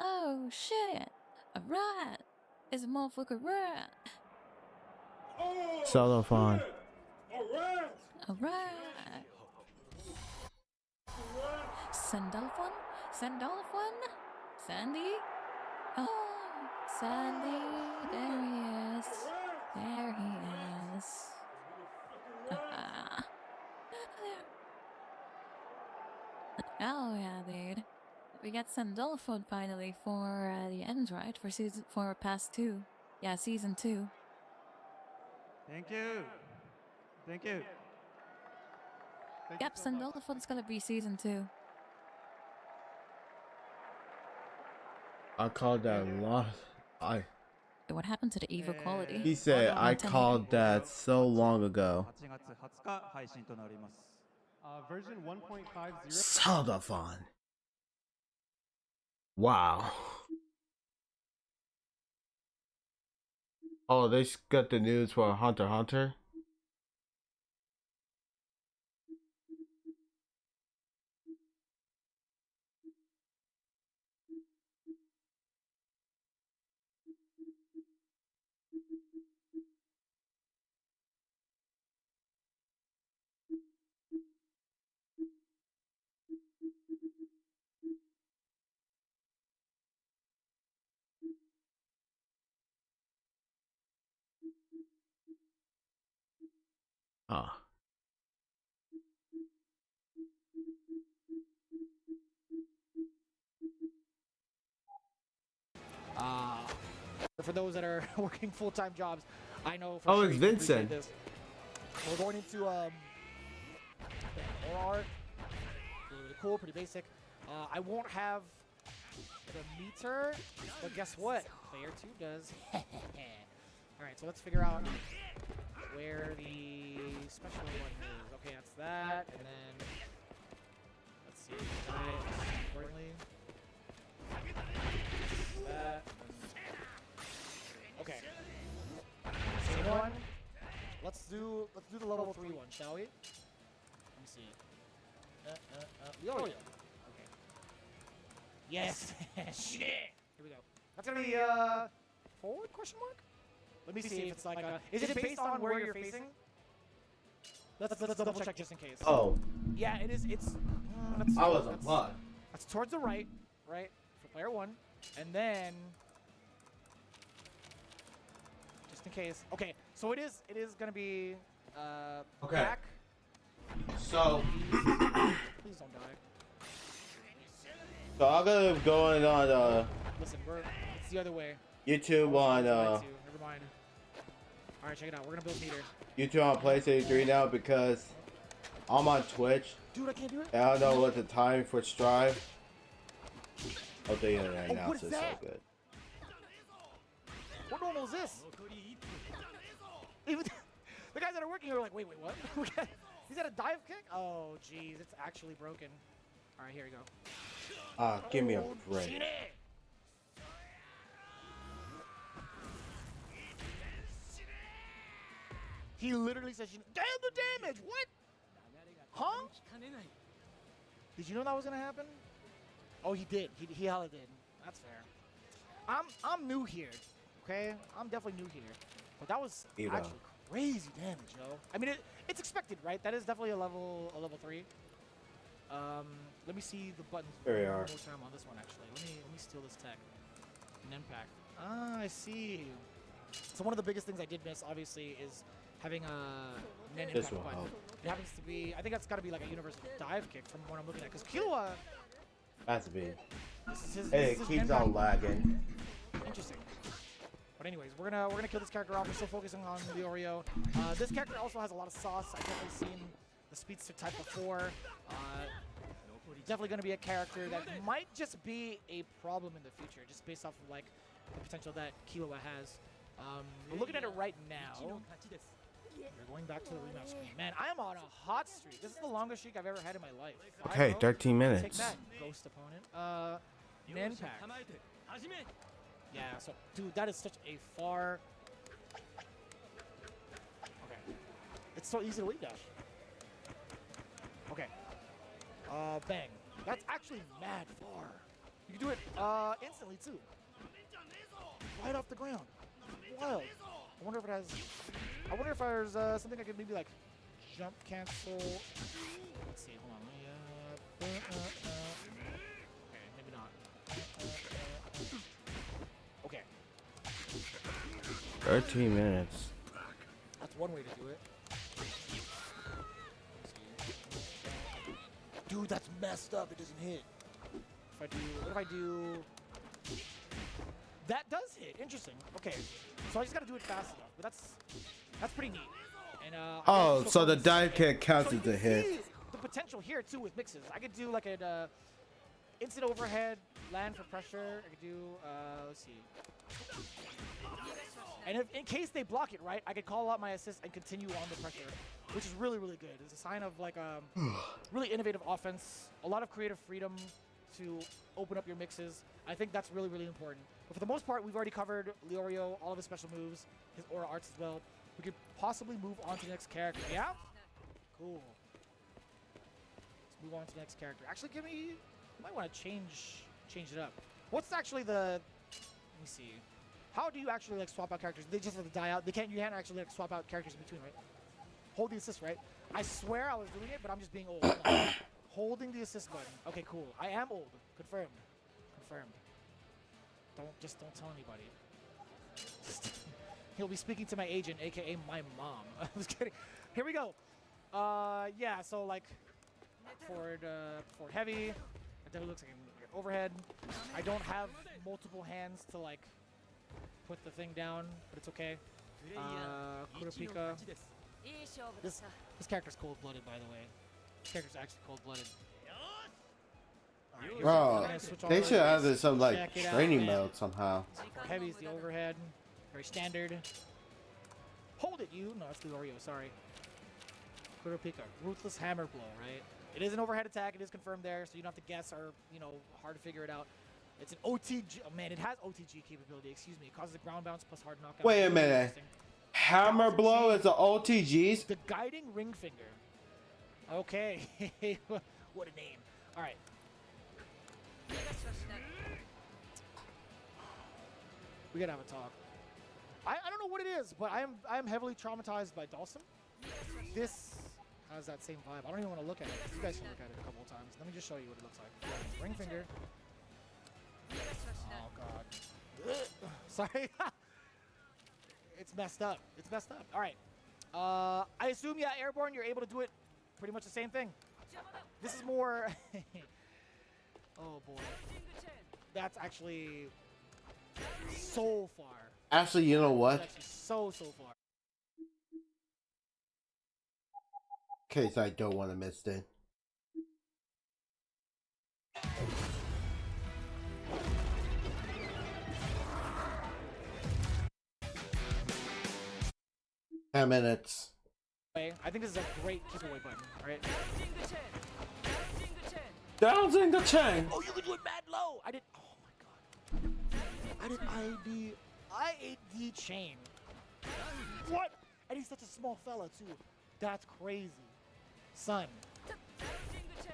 Oh shit! A rat! It's a motherfucker rat! Celophon. A rat! Sandalphon? Sandalphon? Sandy? Oh, Sandy! There he is! There he is! Oh yeah, dude. We got Sandalphon finally for the end, right? For Pass 2. Yeah, Season 2. Thank you. Thank you. Yep, Sandalphon's gonna be Season 2. I called that What happened to the EVO quality? He said I called that so long ago. 8月20日配信となります。 version 1.50. Celophon. Wow. Oh, they got the news for Hunter x Hunter. Ah. For those that are working full-time jobs, I know for Oh, sure it's you can appreciate Vincent. this. We're going into aura art. Really cool, pretty basic. I won't have the meter, but guess what? Player 2 does. Alright, so let's figure out where the special one is. Okay, that's that, and then let's see, accordingly. That. Okay. Same one. Let's do the level 3 one, shall we? Let me see. Leorio. Okay. Yes. Shit. Here we go. That's gonna be forward question mark? Let me see if it's like is it based on where you're facing? Let's double check just in case. Oh. Yeah, it is. It's. I was a bot. That's towards the right, for player 1, and then just in case. Okay, so it is gonna be Okay. back. So. Please don't die. So I'm gonna be going on Listen, it's the other way. YouTube on Never mind. All right, check it out. We're gonna build meter. YouTube on PlayStation 3 now because I'm on Twitch. Dude, I can't do it. And I don't know what the time for Strive. I'll tell you right now, what it's is so that? good. What normal is this? Even the guys that are working here are like, wait, what? He's got a dive kick? Oh, jeez, it's actually broken. All right, here we go. Give me a break. He literally says, damn the damage, what? Huh? Did you know that was gonna happen? Oh, he did. He hella did. That's fair. I'm new here, okay? I'm definitely new here. But that was EVO. actually crazy damage, yo. I mean, it's expected, right? That is definitely a level 3. Let me see the buttons There we one are. more time on this one, actually. Let me steal this tech. An impact. Ah, I see. So one of the biggest things I did miss, obviously, is having a Nen This impact will button. help. It happens to be, I think that's got to be like a universal dive kick from what I'm looking at. Because Killua, Has to be. this is his, Hey, this it is his keeps Nen on pack. lagging. Interesting. But anyways, we're gonna kill this character off. We're still focusing on Leorio. This character also has a lot of sauce. I've definitely seen the speedster type before. Definitely gonna be a character that might just be a problem in the future, just based off of like the potential that Killua has. We're looking at it right now. We're going back to the rematch screen. Man, I am on a hot streak. This is the longest streak I've ever had in my life. Okay, 13 minutes. Take that, ghost opponent. Nen pack. Yeah, so, dude, that is such a far... Okay. It's so easy to lead dash. Okay. Bang. That's actually mad far. You can do it instantly, too. Right off the ground. Wild. I wonder if it has... I wonder if there's something I could maybe, like, jump cancel... Let's see, hold on. Let me, okay, maybe not. Okay. 13 minutes. That's one way to do it. Dude, that's messed up. It doesn't hit. What if I do... That does hit. Interesting. Okay. So I just got to do it fast enough. But that's pretty neat. And, Oh, so the dive kick counts as a hit. The potential here, too, with mixes. I could do like an instant overhead, land for pressure. I could do, let's see. And if, in case they block it, right, I could call out my assist and continue on the pressure, which is really, really good. It's a sign of like really innovative offense, a lot of creative freedom to open up your mixes. I think that's really, really important. But for the most part, we've already covered Leorio, all of his special moves, his aura arts as well. We could possibly move on to the next character. Yeah? Cool. Let's move on to the next character. Actually, I might want to change it up. What's actually the, let me see. How do you actually like swap out characters? They just have to die out. You can't actually like swap out characters in between, right? Hold the assist, right? I swear I was doing it, but I'm just being old. Holding the assist button. Okay, cool. I am old. Confirmed. Confirmed. Don't tell anybody. He'll be speaking to my agent, aka my mom. I was kidding. Here we go. Yeah. So like forward heavy. It definitely looks like an overhead. I don't have multiple hands to like put the thing down, but it's okay. Kurapika. This character's cold-blooded, by the way. This character's actually cold-blooded. Right, Bro, they should have this some like training mode somehow. Heavy's the overhead, very standard. Hold it, you. No, that's the Oreo. Sorry. Kurapika, ruthless hammer blow. Right. It is an overhead attack. It is confirmed there, so you don't have to guess or hard to figure it out. It's an OTG. Oh man, it has OTG capability. Excuse me. It causes a ground bounce plus hard knockout. Wait a minute. Hammer blow is the OTGs. The guiding ring finger. Okay. What a name. All right. We gotta have a talk. I don't know what it is, but I'm heavily traumatized by Dawson. This has that same vibe. I don't even want to look at it. You guys can look at it a couple of times. Let me just show you what it looks like. Yeah, ring finger. Oh god. Sorry. It's messed up. It's messed up. All right. I assume, yeah, airborne, you're able to do it pretty much the same thing. This is more... Oh boy. That's actually so far. Actually, you know what? That's actually so far. Case I don't want to miss it. Ten minutes. I think this is a great keep away button, right? Down in the chain. Oh, you can do it mad low. I did. Oh my god. I did IAD chain. What? And he's such a small fella too. That's crazy, son.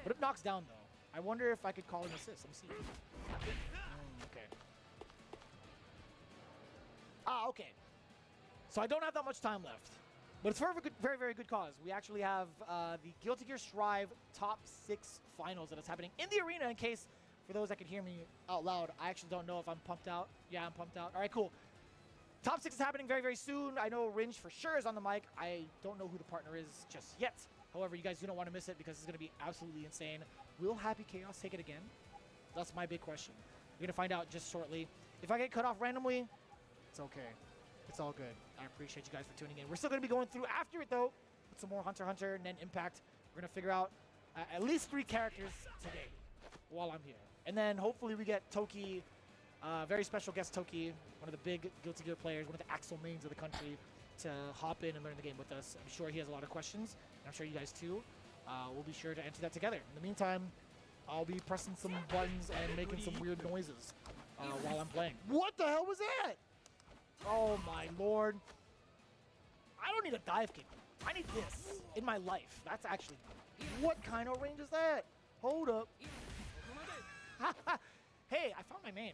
But it knocks down though. I wonder if I could call an assist. Let me see. Okay. Ah, okay. So I don't have that much time left. But it's for a very, very good cause. We actually have the Guilty Gear Strive Top 6 Finals that is happening in the arena. In case, for those that can hear me out loud, I actually don't know if I'm pumped out. Yeah, I'm pumped out. All right, cool. Top 6 is happening very, very soon. I know Ringe for sure is on the mic. I don't know who the partner is just yet. However, you guys do not want to miss it because it's going to be absolutely insane. Will Happy Chaos take it again? That's my big question. We're going to find out just shortly. If I get cut off randomly, it's okay. It's all good. I appreciate you guys for tuning in. We're still going to be going through after it, though, with some more Hunter x Hunter and then Impact. We're going to figure out at least 3 characters today while I'm here. And then hopefully we get Toki, very special guest Toki, one of the big Guilty Gear players, one of the Axel mains of the country, to hop in and learn the game with us. I'm sure he has a lot of questions, and I'm sure you guys too. We'll be sure to answer that together. In the meantime, I'll be pressing some buttons and making some weird noises while I'm playing. What the hell was that? Oh my lord. I don't need a dive kick. I need this in my life. That's actually... What kind of range is that? Hold up. Hey, I found my main.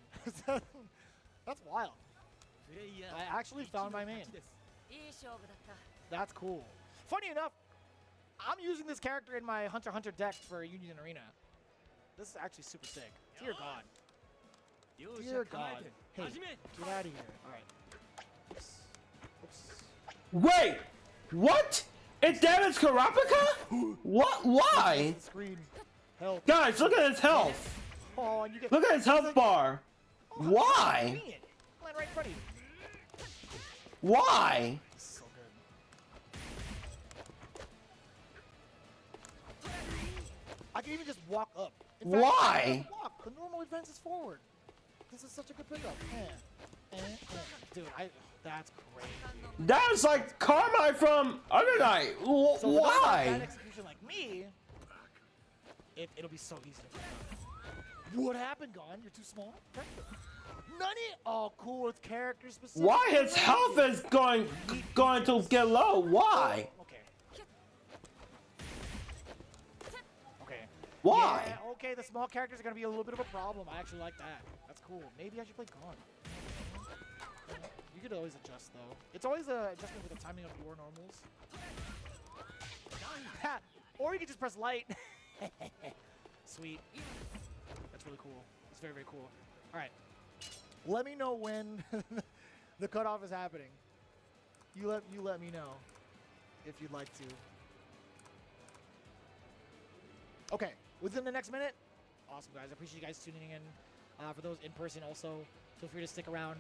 That's wild. I actually found my main. That's cool. Funny enough, I'm using this character in my Hunter x Hunter deck for Union Arena. This is actually super sick. Dear God. Dear God. Hey, get out of here. All right. Oops. Oops. Wait! What? It damaged Kurapika? What? Why? Screen. Help. Guys, look at his health. Oh, and you get Look at his health bar. Oh, Why? Land right in front of you. Why? So good. I can even just walk up. In fact, Why? I don't walk. The normal advance is forward. This is such a good pickup. Dude, that's great. That's like Carmine from Other Night. So Why? An execution like me, it'll be so easy to pick up. What happened, Gon? You're too small? None of... Oh, cool. It's character specific. Why his health is going to get low? Why? Okay. Okay. Why? Yeah, okay, the small characters are going to be a little bit of a problem. I actually like that. That's cool. Maybe I should play Gon. You could always adjust, though. It's always an adjustment with the timing of your normals. Or you could just press light. Sweet. That's really cool. It's very, very cool. All right. Let me know when the cutoff is happening. You let me know if you'd like to. Okay. Within the next minute. Awesome, guys. I appreciate you guys tuning in. For those in person also, feel free to stick around,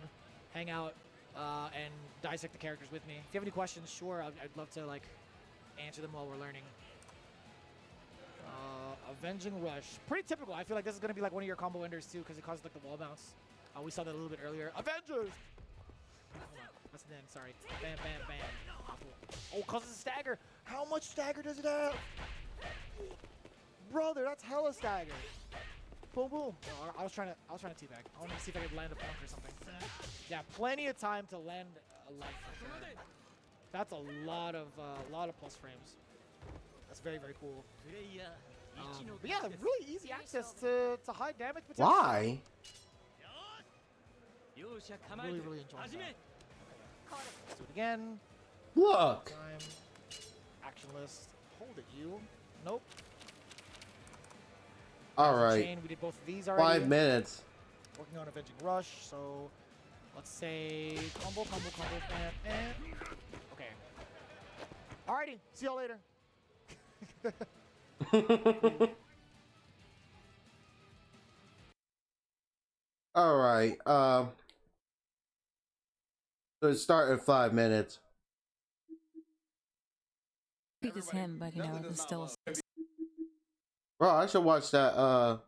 hang out, and dissect the characters with me. If you have any questions, sure, I'd love to like answer them while we're learning. Avenging Rush. Pretty typical. I feel like this is going to be like one of your combo enders too because it causes like the wall bounce. We saw that a little bit earlier. Avengers! Hold on. That's the end. Sorry. Bam, bam, bam. Oh, causes a stagger. How much stagger does it have? Brother, that's hella stagger. Boom, boom. Oh, I was trying to teabag. I wanted to see if I could land a punk or something. Yeah, plenty of time to land a life for sure. That's a lot of plus frames. That's very, very cool. But yeah, really easy access to high damage potential. Why? Really, really enjoying that. Let's do it again. Look. Time. Action list. Hold it, you. Nope. All right. Chain. We did both of these already. 5 minutes. Working on Avenging Rush, so let's say combo, and okay. Alrighty, see y'all later. All right. So start in 5 minutes. Beat is him, but you know, it's still. Bro, I should watch that.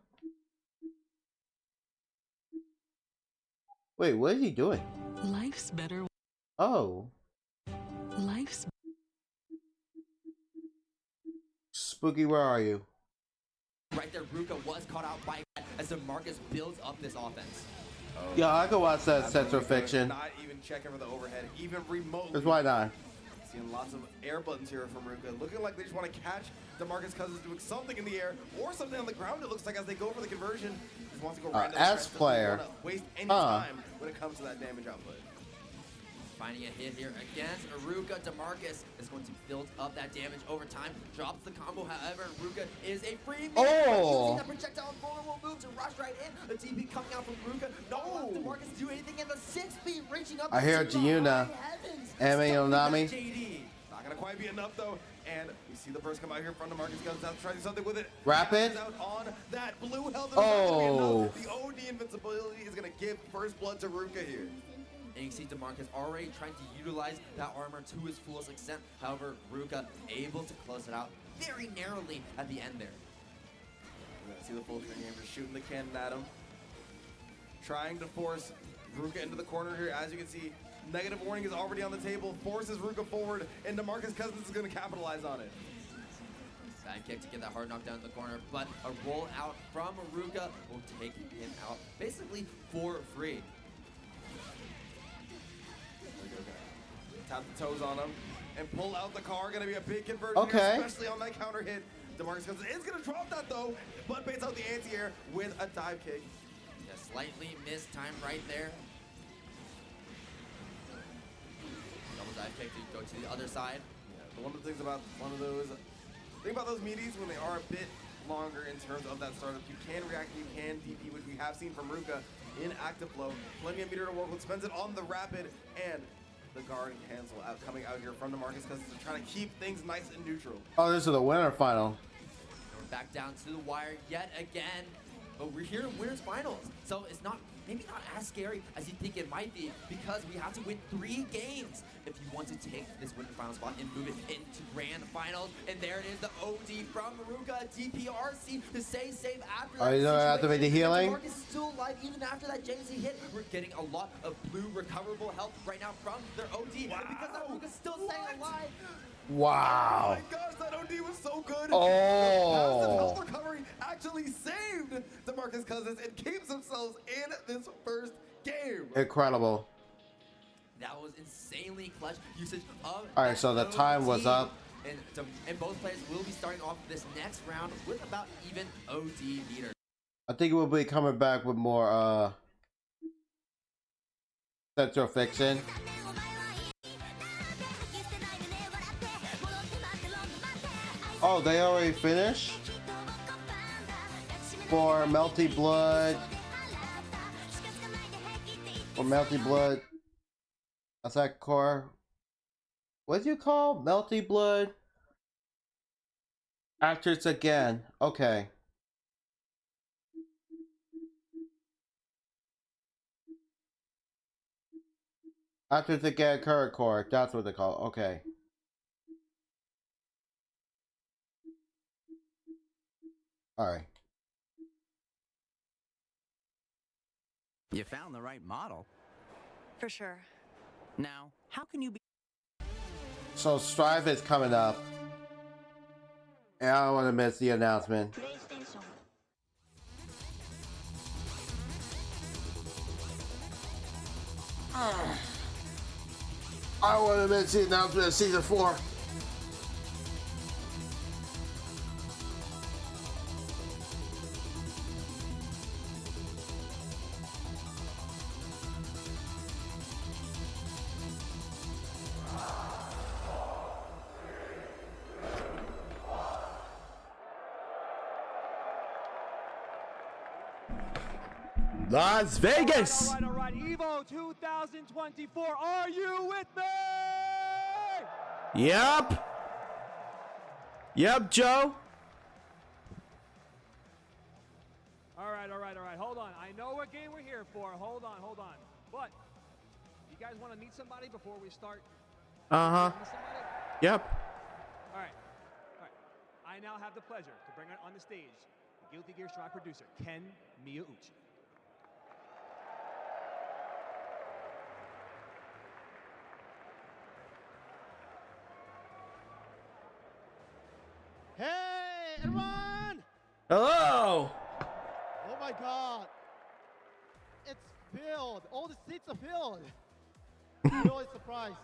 Wait, what is he doing? Life's better. Oh. Life's. Spooky, where are you? Right there, Ruka was caught out by as DeMarcus builds up this offense. Yeah, I could watch that Central Fiction. Not even checking for the overhead, even remotely. Because why not? Seeing lots of air buttons here from Ruka, looking like they just want to catch DeMarcus Cousins doing something in the air or something on the ground. It looks like as they go for the conversion, just wants to go right into the S stretch, player. doesn't wanna waste any time when it comes to that damage output. Finding a hit here against Ruka. DeMarcus is going to build up that damage over time. Drops the combo, however, Ruka is a free man. Using that projectile vulnerable move to rush right in. The TP coming out from Ruka. Not allowing DeMarcus to do anything in the 6 feet, reaching up. I hear Giuna. Nami. JD. Not going to quite be enough, though. And we see the burst come out here from DeMarcus Cousins out trying something with it. Rapid. Out on that blue health. Oh. The OD invincibility is going to give first blood to Ruka here. And you see DeMarcus already trying to utilize that armor to his fullest extent. However, Ruka able to close it out very narrowly at the end there. See the full screen game, just shooting the cannon at him. Trying to force Ruka into the corner here. As you can see, negative warning is already on the table. Forces Ruka forward, and DeMarcus Cousins is going to capitalize on it. Bad kick to get that hard knockdown in the corner, but a roll out from Ruka will take him out basically for free. Tap the toes on him and pull out the car. Going to be a big conversion, okay, here, especially on that counter hit. DeMarcus Cousins is going to drop that though, but baits out the anti-air with a dive kick. Yeah, slightly missed time right there. Double dive kick to go to the other side. Yeah, but one of the things about those meaties when they are a bit longer in terms of that startup, you can react, you can DP, which we have seen from Ruka in active flow. Plenty of meter to work with, spends it on the rapid, and the guard and cancel out coming out here from DeMarcus Cousins to trying to keep things nice and neutral. Oh, this is the winner final. We're back down to the wire yet again, but we're here in winners finals, so it's maybe not as scary as you think it might be, because we have to win 3 games if you want to take this winner final spot and move it into grand finals. And there it is, the OD from Ruka, DPRC to stay safe after that. Are you going to activate the healing? Mark is still alive even after that Genesee hit. We're getting a lot of blue recoverable health right now from their OD. Wow. And because that Ruka's still staying alive. Wow. Oh my gosh, that OD was so good. Oh. The passive health recovery actually saved DeMarcus Cousins and keeps themselves in this first game. Incredible. That was insanely clutch usage of. All right, so the time was up. And both players will be starting off this next round with about even OD meter. I think we'll be coming back with more Central Fiction. Oh, they already finished? For Melty Blood. For Melty Blood. Attack Core. What do you call Melty Blood? Actors again. Okay. Actors again, current core. That's what they call it. Okay. All right. You found the right model. For sure. Now, how can you be? So Strive is coming up. And I don't want to miss the announcement. I don't want to miss the announcement of Season 4. Las Vegas! All right. EVO 2024, are you with me? Yep, Joe. All right. Hold on. I know what game we're here for. Hold on. But you guys want to meet somebody before we start? Uh-huh. Yep. All right. I now have the pleasure to bring on the stage the Guilty Gear Strive producer, Ken Miyauchi. Hey, everyone! Hello! Oh my god. It's filled. All the seats are filled. I'm really surprised.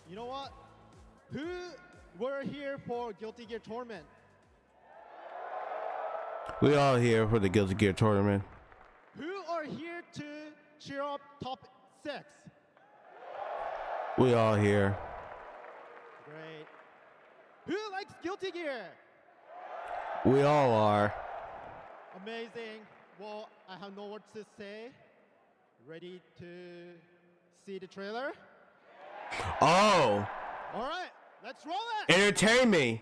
You know what? Who were here for Guilty Gear Tournament? We all here for the Guilty Gear tournament. Who are here to cheer up top 6? We all here. Great. Who likes Guilty Gear? We all are. Amazing. Well, I have no words to say. Ready to see the trailer? Oh! All right, let's roll it! Entertain me!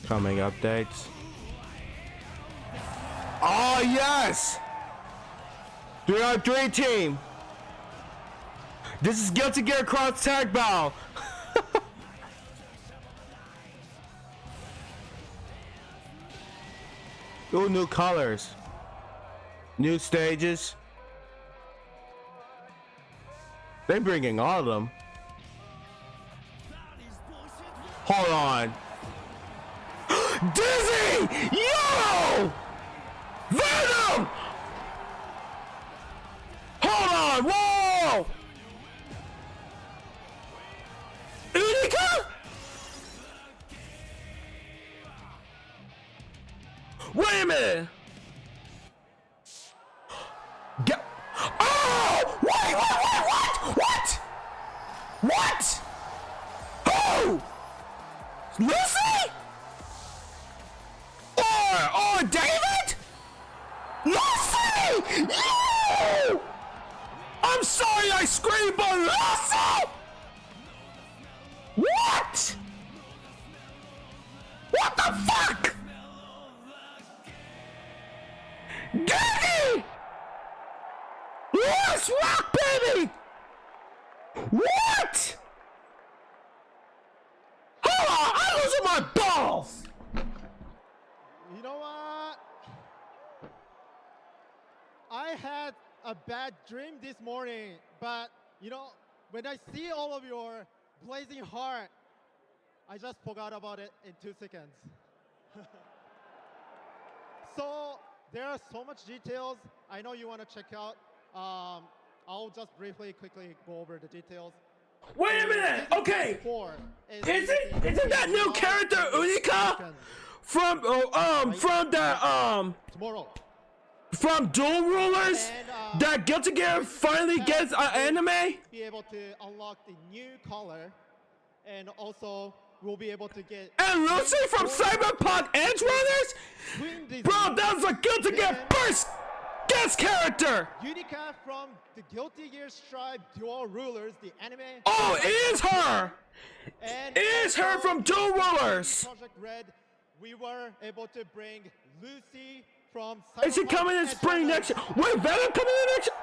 Coming updates. Oh yes! 3-on-3 team. This is Guilty Gear Cross Tag Battle. Ooh, new colors. New stages. They're bringing all of them. Hold on. Dizzy! Yo! Venom! Hold on! Whoa! Unica? Wait a minute! Get. Oh! Wait! What? What? Who? Lucy? Or David? Lucy! You! I'm sorry I screamed, but Lucy! What? What the fuck? Daddy! Let's rock, baby! What? Hold on, I'm losing my balls! You know what? I had a bad dream this morning, but you know, when I see all of your blazing heart, I just forgot about it in 2 seconds. So there are so much details. I know you want to check out. I'll just quickly go over the details. Wait a minute. Okay. Isn't that new character Unica from tomorrow? From Duel Rulers? And, that Guilty Gear finally gets an anime? Be able to unlock the new color, and also we'll be able to get. And Lucy from Cyberpunk Edge Runners? Bro, that was a Guilty Gear first guest character. Unica from the Guilty Gear Strive Dual Rulers, the anime. Oh, it is her. And It is her from Dual Rulers. Project Red, we were able to bring Lucy from. Is she coming in spring next year? Wait, Venom coming in next year?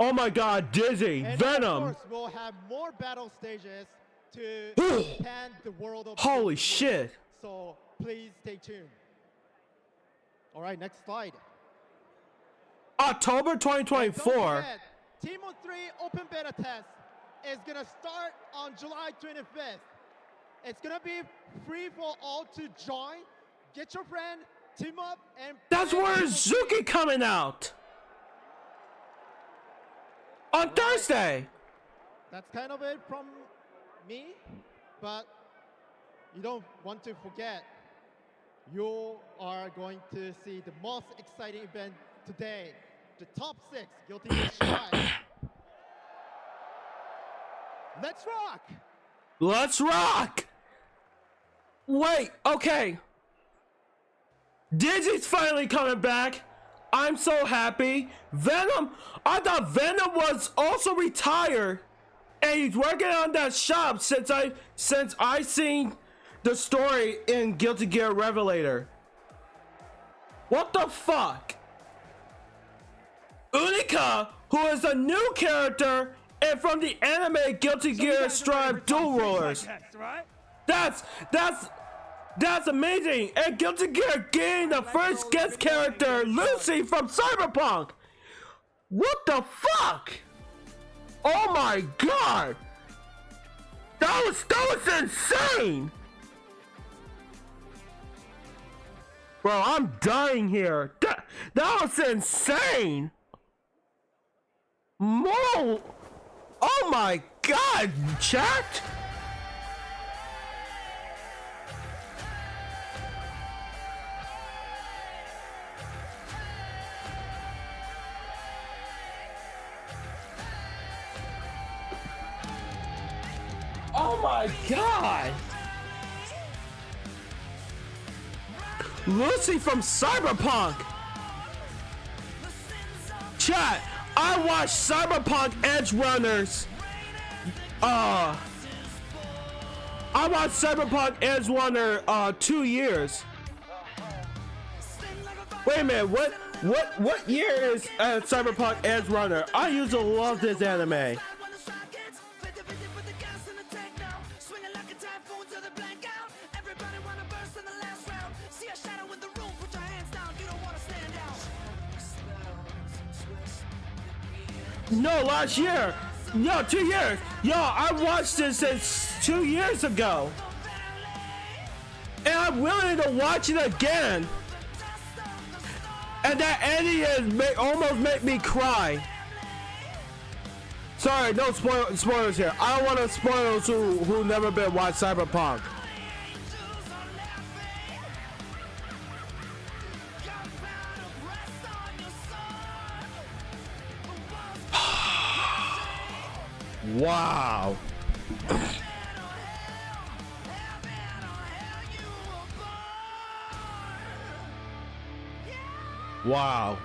Oh my God, Dizzy, And Venom. of course, we'll have more battle stages to expand the world of. Holy Guilty Gear. shit. So please stay tuned. All right, next slide. October And don't 2024. forget, Teemo 3 open beta test is gonna start on July 25th. It's gonna be free for all to join. Get your friend, team up, and That's play where Teemo 3. Zuki coming out. On Thursday. That's kind of it from me, but you don't want to forget, you are going to see the most exciting event today, the top 6 Guilty Gear Strive. Let's rock! Let's rock. Wait, okay. Dizzy's finally coming back. I'm so happy. Venom, I thought Venom was also retired. And he's working on that shop since I seen the story in Guilty Gear Revelator. What the fuck? Unica, who is a new character and from the anime Guilty Gear Strive Dual Rulers. That's amazing. And Guilty Gear gained the first guest character, Lucy from Cyberpunk. What the fuck? Oh my God. That was insane. Bro, I'm dying here. That was insane. Mo. Oh my God, chat. Oh my God. Lucy from Cyberpunk. Chat, I watched Cyberpunk Edge Runners. I watched Cyberpunk Edge Runner 2 years. Wait a minute, what year is Cyberpunk Edge Runner? I used to love this anime. No, last year. Yo, 2 years. Yo, I watched this since 2 years ago. And I'm willing to watch it again. And that ending almost made me cry. Sorry, no spoilers here. I don't want to spoil those who never been watched Cyberpunk. Wow. Wow.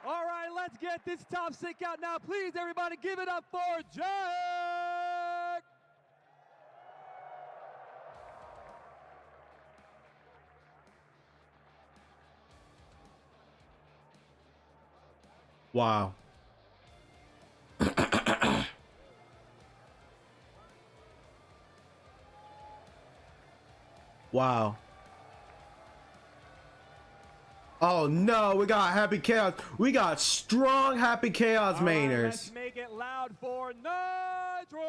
All right, let's get this top 6 out now. Please, everybody, give it up for Jack. Wow. Wow. Oh no, we got Happy Chaos. We got strong Happy Chaos mainers. Let's make it loud for Nitro.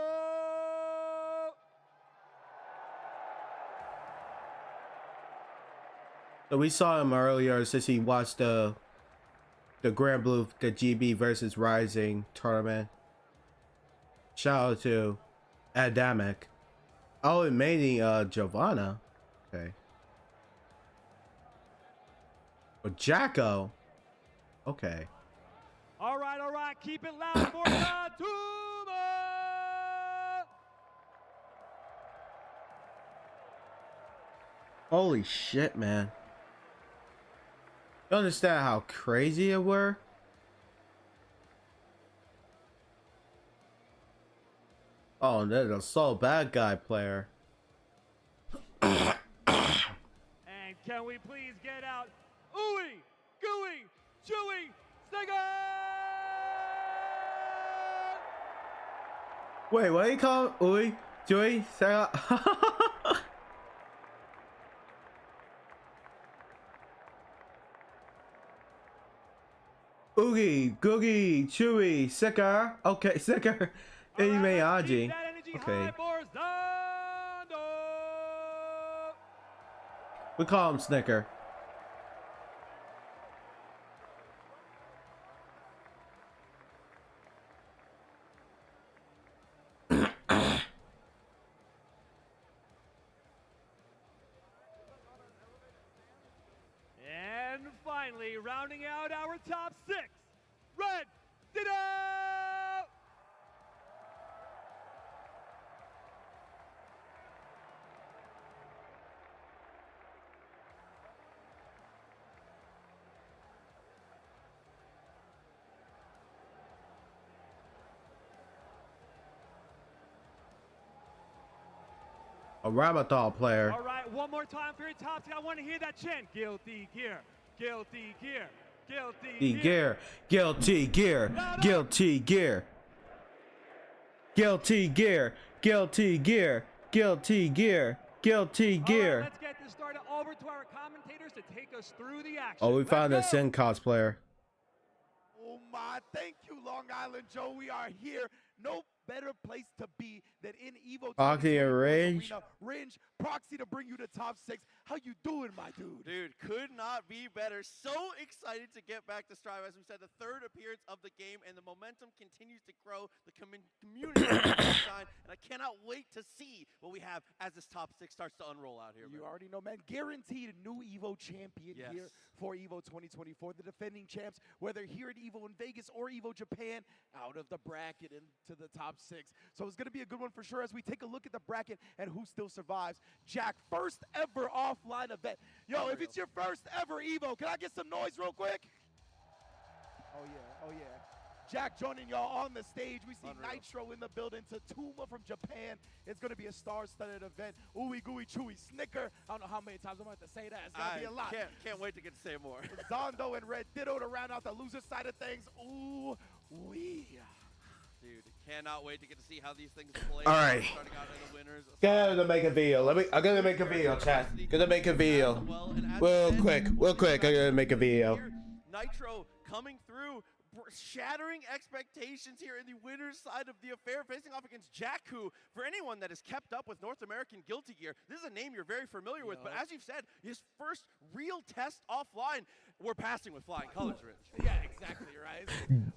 So we saw him earlier since he watched the Grand Blue, the GB versus Rising tournament. Shout out to Adamic. Oh, and mainly Giovanna. Okay. Or Jacko. Okay. All right, keep it loud for Natuma. Holy shit, man. You understand how crazy it were? Oh, there's a so bad guy player. And can we please get out Ooey, Gooey, Chewy, Sega! Wait, what do you call him? Ui? Joey? Sarah? Oogie, Googie, Chewy, Sicker. Okay, Sicker. Imeaji. Okay. We call him Snicker. And finally, rounding out our top 6, Red Ditto! A Ramathal player. All right, one more time for your top 10. I want to hear that chant. Guilty gear, guilty gear, guilty Gear. Guilty gear. Guilty gear. Guilty gear. Guilty gear. Guilty gear. Guilty gear. Let's get this started. Over to our commentators to take us through the action. Oh, we found a Sin cosplayer. Oh my, thank you, Long Island Joe. We are here. No better place to be than in EVO. Proxy and Range. Range, Proxy to bring you to top 6. How you doing, my dude? Dude, could not be better. So excited to get back to Strive. As we said, the 3rd appearance of the game, and the momentum continues to grow. The community is shine, and I cannot wait to see what we have as this top 6 starts to unroll out here. You already know, man. Guaranteed new EVO champion here for EVO 2024. The defending champs, whether here at EVO in Vegas or EVO Japan, out of the bracket into the top 6. So it's going to be a good one for sure as we take a look at the bracket and who still survives. Jack, first ever offline event. Yo, if it's your first ever EVO, can I get some noise real quick? Oh, yeah. Oh, yeah. Jack joining y'all on the stage. We see Nitro in the building. Tatuma from Japan. It's going to be a star-studded event. Ooey gooey chewy snicker. I don't know how many times I'm going to have to say that. It's going to be a lot. Can't wait to get to say more. Zondo and Red Ditto to round out the loser side of things. Ooh, wee. Dude, cannot wait to get to see how these things play. All right. Starting out in the winners. Gonna make a video. I'm gonna make a video, chat. Gonna make a video. Real quick. I'm gonna make a video. Nitro coming through, shattering expectations here in the winner's side of the affair, facing off against Jack, who, for anyone that has kept up with North American Guilty Gear, this is a name you're very familiar with, but as you've said, his first real test offline, we're passing with flying colors, Rich. Yeah, exactly, right?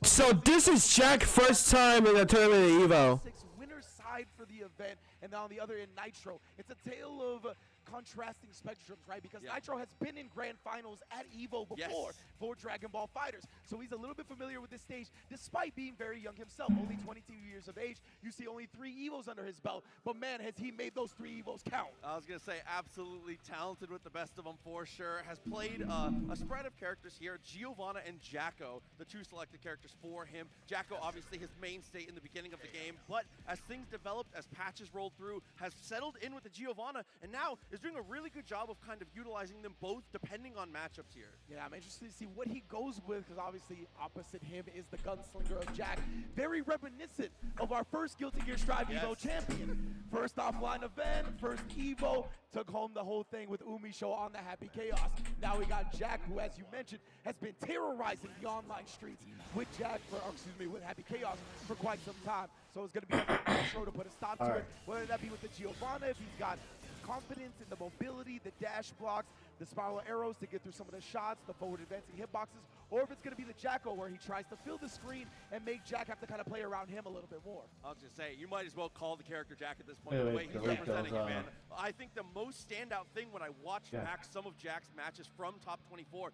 So this is Jack's first time in a tournament at EVO. Winner's side for the event, and on the other end, Nitro. It's a tale of contrasting spectrums, right? Because Nitro has been in grand finals at EVO before for Dragon Ball Fighters. So he's a little bit familiar with this stage, despite being very young himself, only 22 years of age. You see only 3 EVOs under his belt, but man, has he made those 3 EVOs count. I was going to say, absolutely talented with the best of them for sure. Has played a spread of characters here, Giovanna and Jacko, the 2 selected characters for him. Jacko, obviously his mainstay in the beginning of the game, but as things developed, as patches rolled through, has settled in with the Giovanna, and now is doing a really good job of kind of utilizing them both depending on matchups here. Yeah, I'm interested to see what he goes with, because obviously opposite him is the gunslinger of Jack. Very reminiscent of our first Guilty Gear Strive EVO champion. First offline event, first EVO, took home the whole thing with Umi Show on the Happy Chaos. Now we got Jack, who, as you mentioned, has been terrorizing the online streets with with Happy Chaos for quite some time. So it's going to be a Nitro to put a stop to it, whether that be with the Giovanna, if he's got confidence in the mobility, the dash blocks, the spiral arrows to get through some of the shots, the forward advancing hitboxes, or if it's going to be the Jacko where he tries to fill the screen and make Jack have to kind of play around him a little bit more. I was just saying, you might as well call the character Jack at this point, the way he's representing it, man. I think the most standout thing when I watched back some of Jack's matches from Top 24,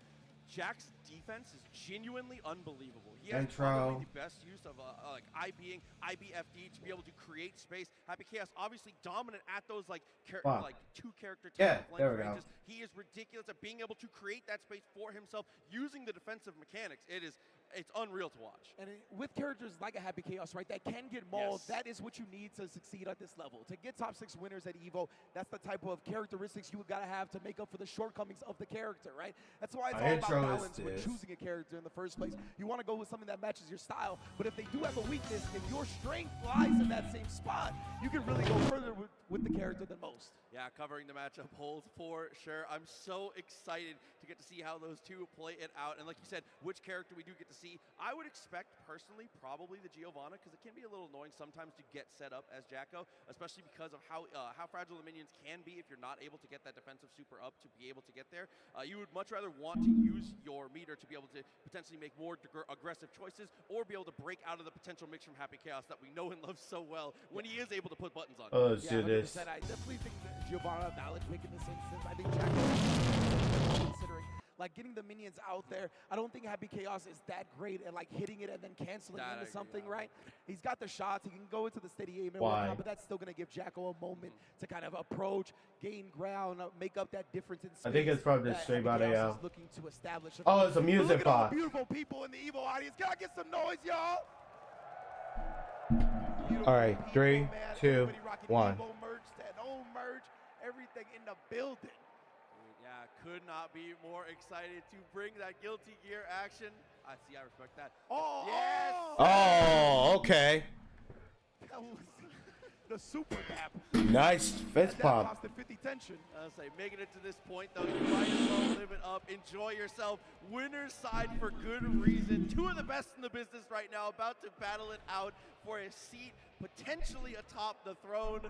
Jack's defense is genuinely unbelievable. He has Intro. probably the best use of like IBFD to be able to create space. Happy Chaos obviously dominant at those like like 2 character Yeah, type of there length we go. ranges. He is ridiculous at being able to create that space for himself using the defensive mechanics. It's unreal to watch. And with characters like a Happy Chaos, right, that can get mauled, that is what you need to succeed at this level. To get top 6 winners at EVO, that's the type of characteristics you gotta have to make up for the shortcomings of the character, right? That's why it's all about balance when choosing a character in the first place. You want to go with something that matches your style, but if they do have a weakness, if your strength lies in that same spot, you can really go further with the character than most. Yeah, covering the matchup holds for sure. I'm so excited to get to see how those two play it out. And like you said, which character we do get to see. I would expect, personally, probably the Giovanna, because it can be a little annoying sometimes to get set up as Jacko, especially because of how fragile the minions can be if you're not able to get that defensive super up to be able to get there. You would much rather want to use your meter to be able to potentially make more aggressive choices or be able to break out of the potential mix from Happy Chaos that we know and love so well when he is able to put buttons on. Oh, let's do this. I definitely think that Giovanna knowledge making this instance. I think Jacko considering like getting the minions out there. I don't think Happy Chaos is that great at like hitting it and then canceling into something, right? He's got the shots. He can go into the steady aim and whatnot, but that's still going to give Jacko a moment to kind of approach, gain ground, make up that difference in space. I think it's from the stream audio. Looking to establish. Oh, it's a music Look at all box. the beautiful people in the EVO audience. Can I get some noise, y'all? All right, 3, 2, 1. EVO merch, that own merch, everything in the building. Yeah, could not be more excited to bring that Guilty Gear action. I respect that. Oh, yes! Oh, okay. That was the super tap. Nice fist pump. That 50 tension. I'll say, making it to this point, though, you might as well live it up. Enjoy yourself. Winner's side for good reason. 2 of the best in the business right now, about to battle it out for a seat, potentially atop the throne.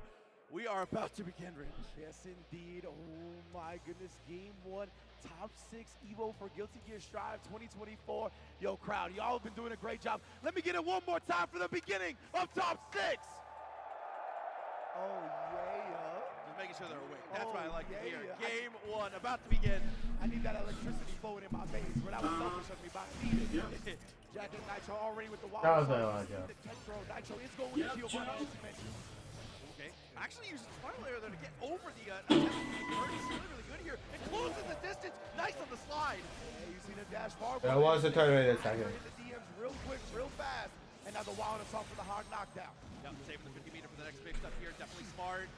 We are about to begin, Rich. Yes, indeed. Oh, my goodness. Game 1, top 6 EVO for Guilty Gear Strive 2024. Yo, crowd, y'all have been doing a great job. Let me get it one more time for the beginning of top 6. Oh, yeah. Just making sure they're awake. That's what I like to hear. Game 1, about to begin. I need that electricity flowing in my veins, but that was selfish of me, but I need it. Jack and Nitro already with the wild. That was what I like, yeah. Nitro is going with the Giovanna ultimate. Okay. Actually uses his final layer there to get over the attempt. He's really good here. It closes the distance. Nice on the slide. Yeah, you see the dash far. That was a tournament in a second. The DMs real quick, real fast. And now the wild assault for the hard knockdown. Yep, saving the 50 meter for the next big stuff here. Definitely smart.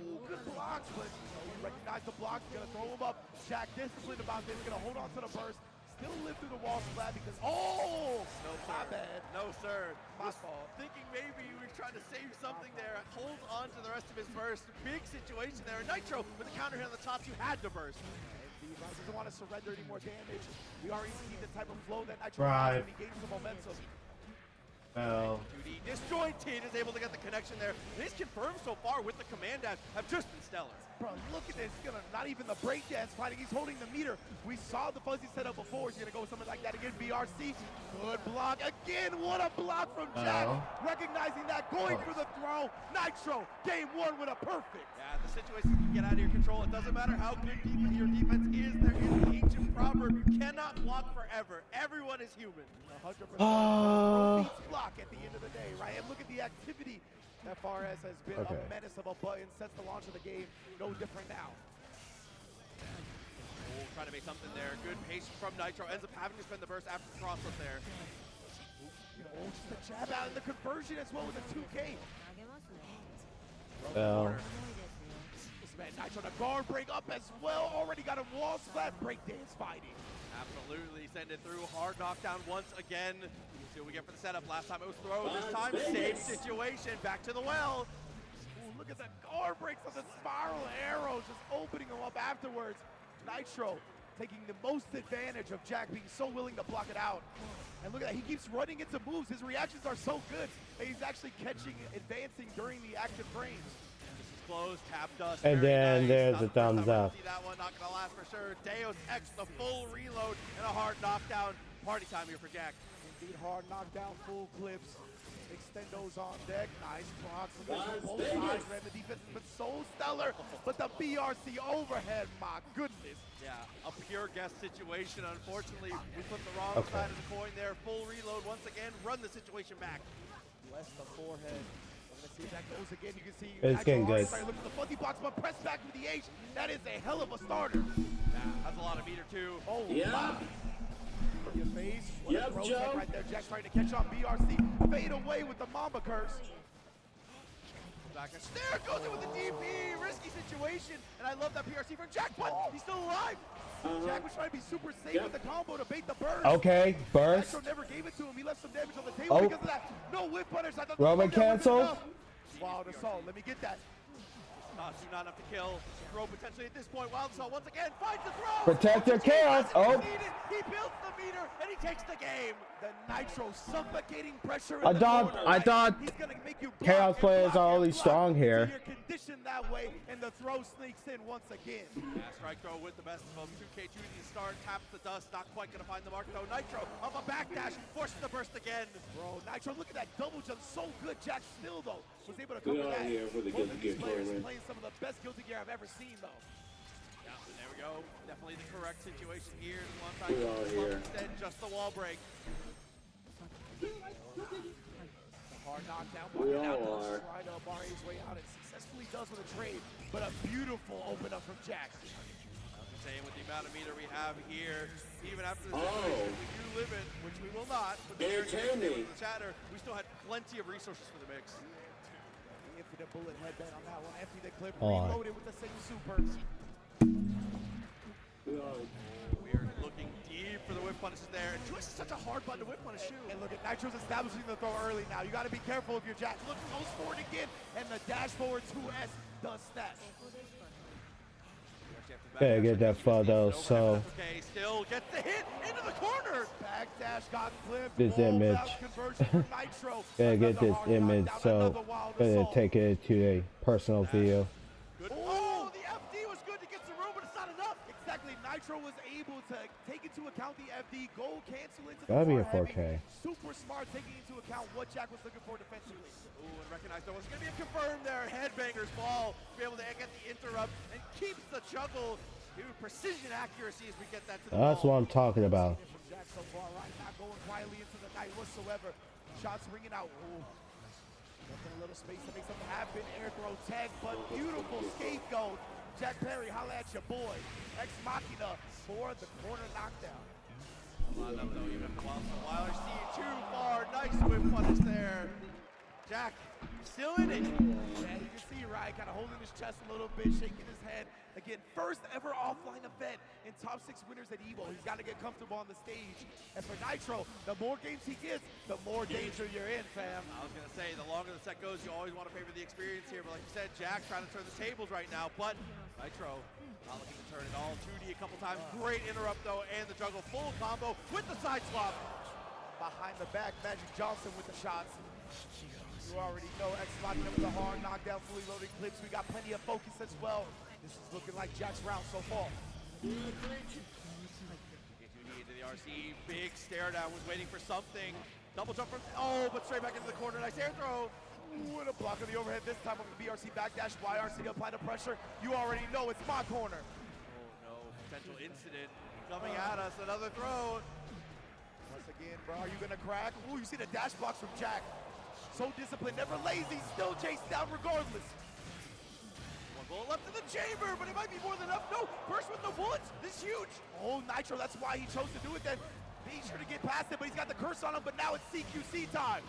Ooh, good blocks, but you recognize the blocks. Gonna throw him up. Jack disciplined about this. Gonna hold on to the burst. Still live through the wall slab because no, my bad. No, sir. My fault. Thinking maybe he was trying to save something there. Hold on to the rest of his burst. Big situation there. Nitro with the counter hit on the top 2 had to burst. Indeed, Rise doesn't want to surrender any more damage. We already see the type of flow that Nitro has when he gains the momentum. Well. 2D disjointed is able to get the connection there. This confirmed so far with the command dash have just been stellar. Bro, look at this. He's gonna not even the breakdance fighting. He's holding the meter. We saw the fuzzy setup before. He's gonna go with something like that again. BRC. Good block. Again, what a block from Jack. Recognizing that, going for the throw. Nitro, game 1 with a perfect. Yeah, the situation can get out of your control. It doesn't matter how good your defense is. There is the ancient proverb. You cannot block forever. Everyone is human. 100% beats block at the end of the day, right? And look at the activity that Fares has been a menace of a button since the launch of the game. No different now. Oh, trying to make something there. Good pace from Nitro. Ends up having to spend the burst after the cross up there. Oh, just a jab out in the conversion as well with a 2K. Well. This man Nitro, the guard break up as well. Already got a wall splat. Breakdance fighting. Absolutely, send it through. Hard knockdown once again. See what we get for the setup. Last time it was throw. This time, same situation. Back to the well. Ooh, look at the guard breaks of the spiral arrows, just opening them up afterwards. Nitro taking the most advantage of Jack being so willing to block it out. And look at that, he keeps running into moves. His reactions are so good that he's actually catching, advancing during the active frames. Close, tap dust. And then nice. there's a thumbs up. See that one, not gonna last for sure. Deus Ex, the full reload and a hard knockdown. Party time here for Jack. Indeed, hard knockdown, full clips. extendos on deck. Nice procs from both sides. Red, the defense has been so stellar, but the BRC overhead, my goodness. Yeah, a pure guess situation. Unfortunately, we put the wrong side of the coin there. Full reload once again. Run the situation back. Bless the forehead. We're gonna see if that goes again. You can see It's getting good. look at the fuzzy box, but press back with the H. That is a hell of a starter. Yeah, that's a lot of meter too. Oh, yeah. Wow. Your face. What a throw Joe. tech right there. Jack's trying to catch on BRC. Fade away with the Mamba curse. Back and snare goes in with the DP. Risky situation. And I love that PRC from Jack, but he's still alive. Jack was trying to be super safe with the combo to bait the burst. Okay, burst. Nitro never gave it to him. He left some damage on the table because of that. No whip punish. I thought the Roman slowdown would've been cancel. enough. Wild Assault. Let me get that. Do not enough to kill. Throw potentially at this point. Wild Assault once again finds the throw. Protect your chaos. Oh. He builds the meter and he takes the game. The Nitro suffocating pressure. I thought He's gonna make you chaos players are only strong So here. you're conditioned that way, and the throw sneaks in once again. Yeah, strike throw with the best of them. 2K2 to start, taps the dust, not quite gonna find the mark though. Nitro up a backdash, forces the burst again. Bro, Nitro, look at that double jump, so good. Jack still though was able to come Good to that. on here for the Both Guilty of these Gear players tournament. playing some of the best Guilty Gear I've ever seen though. Yeah, there we go. Definitely the correct situation here. One time We're all here. instead, just the wall break. The hard knockdown. We Now all does are. try to bar his way out and successfully does with a trade, but a beautiful open up from Jack. Saying with the amount of meter we have here, even after the Oh. situation, if we do live it, which we will not, but Entertaining. the chatter, we still had plenty of resources for the mix. The infinite bullet headband on that one. Empty the clip, On. reloaded with the same super. We are looking deep for the whip punishes there. And Twist is such a hard button to whip punish too. And look at Nitro's establishing the throw early now. You got to be careful if you're Jack. Look, goes forward again, and the dash forward 2S does that. Yeah, get that photo. So Okay, still gets the hit into the corner. Backdash got clipped. this Wall image. bounce conversion for Nitro. Gotta get Another this hard image. knockdown, So another wild gonna assault. take it to a personal video. Good. Oh, the FD was good to get some room, but it's not enough. Exactly. Nitro was able to take into account the FD, go cancel into the Gotta be a far heavy. 4K. Super smart taking into account what Jack was looking for defensively. Ooh, and recognize there was going to be a confirmed there. Headbangers ball to be able to get the interrupt and keeps the juggle. Dude, precision accuracy as we get that to the That's ball. what I'm talking about. From Jack so far, right? Not going quietly into the night whatsoever. Shots ringing out. Ooh. Left in a little space to make something happen. Air throw tag, but beautiful scapegoat. Jack Perry, holla at your boy. Ex Machina for the corner knockdown. Line up though, even after Wilder see too far. Nice whip punish there. Jack still in it. Yeah, you can see right, kind of holding his chest a little bit, shaking his head. Again, first ever offline event in top 6 winners at EVO. He's got to get comfortable on the stage. And for Nitro, the more games he gets, the more danger you're in, fam. I was going to say, the longer the set goes, you always want to favor the experience here. But like you said, Jack trying to turn the tables right now. But Nitro not looking to turn it all. 2D a couple times. Great interrupt, though, and the juggle. Full combo with the side swap. Behind the back, Magic Johnson with the shots. You already know Ex Machina with a hard knockdown, fully loaded clips. We got plenty of focus as well. This is looking like Jack's round so far. Into the RC, big stare down, was waiting for something. Double jump from, oh, but straight back into the corner. Nice air throw. Ooh, and a block on the overhead this time with the BRC backdash. YRC to apply the pressure. You already know it's my corner. Oh no, potential incident coming at us. Another throw. Once again, bro, are you gonna crack? Ooh, you see the dash blocks from Jack. So disciplined, never lazy, still chased down regardless. One bullet left in the chamber, but it might be more than enough. No, burst with no bullets. This is huge. Oh, Nitro, that's why he chose to do it then. Be sure to get past it, but he's got the curse on him, but now it's CQC time.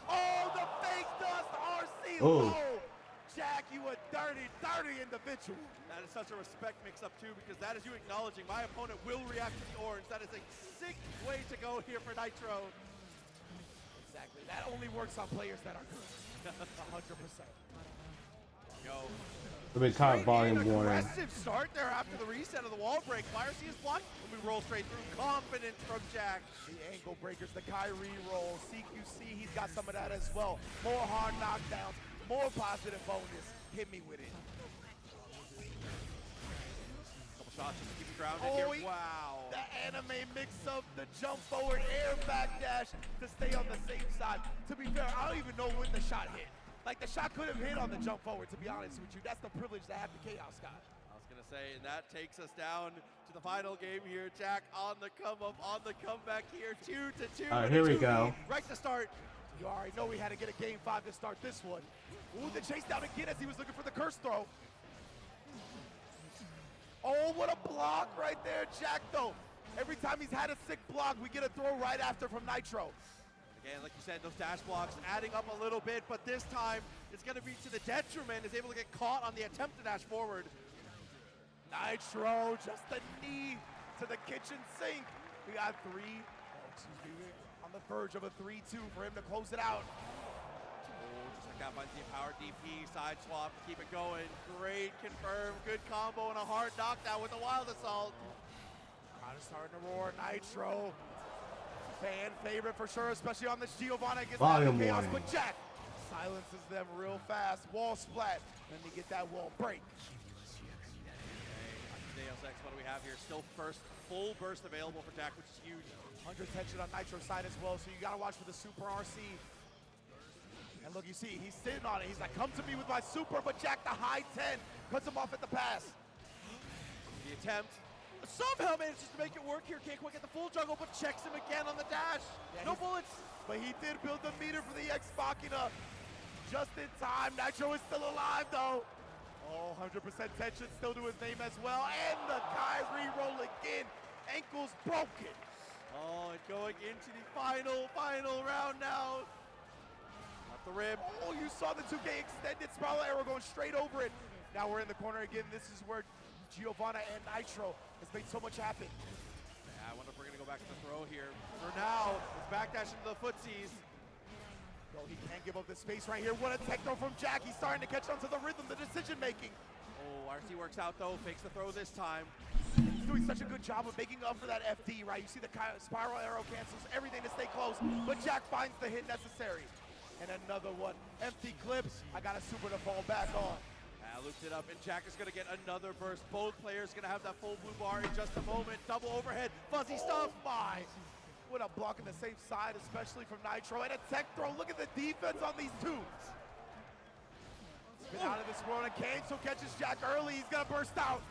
Oh, the fake dust, RC low. Jack, you a dirty, dirty individual. That is such a respect mix-up too, because that is you acknowledging my opponent will react to the orange. That is a sick way to go here for Nitro. Exactly, that only works on players that are good. 100%. Go. A bit top volume warning. Aggressive start there after the reset of the wall break. YRC is blocked, and we roll straight through. Confidence from Jack. The ankle breakers, the Kyrie roll, CQC, he's got some of that as well. More hard knockdowns, more positive bonus. Hit me with it. Couple shots just to keep him grounded Oh, here. Wow. The anime mix-up, the jump forward, air back dash to stay on the safe side. To be fair, I don't even know when the shot hit. Like, the shot could have hit on the jump forward, to be honest with you. That's the privilege to have the Chaos God. I was going to say, and that takes us down to the final game here. Jack on the come-up, on the comeback here. 2-2. All right, here we go. Right to start. You already know we had to get a game 5 to start this one. Ooh, the chase down again as he was looking for the curse throw. Oh, what a block right there, Jack, though. Every time he's had a sick block, we get a throw right after from Nitro. Again, like you said, those dash blocks adding up a little bit, but this time it's going to be to the detriment. Is able to get caught on the attempt to dash forward. Nitro, just a knee to the kitchen sink. We got on the verge of a 3-2 for him to close it out. Oh, just like that, finds the power DP, side swap, keep it going. Great confirm, good combo, and a hard knockdown with a wild assault. Crowd is starting to roar. Nitro, fan favorite for sure, especially on this Giovanna against Volume Chaos. warning. But Jack silences them real fast. Wall splat, then they get that wall break. Deus Ex, what do we have here? Still first full burst available for Jack, which is huge. 100 tension on Nitro's side as well, so you gotta watch for the super RC. And look, you see, he's sitting on it. He's like, come to me with my super, but Jack, the high 10, cuts him off at the pass. The attempt somehow manages to make it work here. Can't quite get the full juggle, but checks him again on the dash. Yeah, no bullets. But he did build the meter for the Ex Machina just in time. Nitro is still alive, though. Oh, 100% tension still to his name as well. And the Kyrie roll again. Ankles broken. Oh, and going into the final round now. Off the rib. Oh, you saw the 2K extended spiral arrow going straight over it. Now we're in the corner again. This is where Giovanna and Nitro has made so much happen. Yeah, I wonder if we're going to go back to the throw here. For now, it's backdash into the footsies. Oh, he can't give up the space right here. What a tech throw from Jack. He's starting to catch on to the rhythm, the decision making. Oh, RC works out though, fakes the throw this time. He's doing such a good job of making up for that FD, right? You see the spiral arrow cancels everything to stay close, but Jack finds the hit necessary. And another one, empty clips. I got a super to fall back on. Looped it up, and Jack is going to get another burst. Both players going to have that full blue bar in just a moment. Double overhead, fuzzy stuff. My. What a block on the safe side, especially from Nitro. And a tech throw. Look at the defense on these two. Been out of this world, and Cancel catches Jack early. He's going to burst out.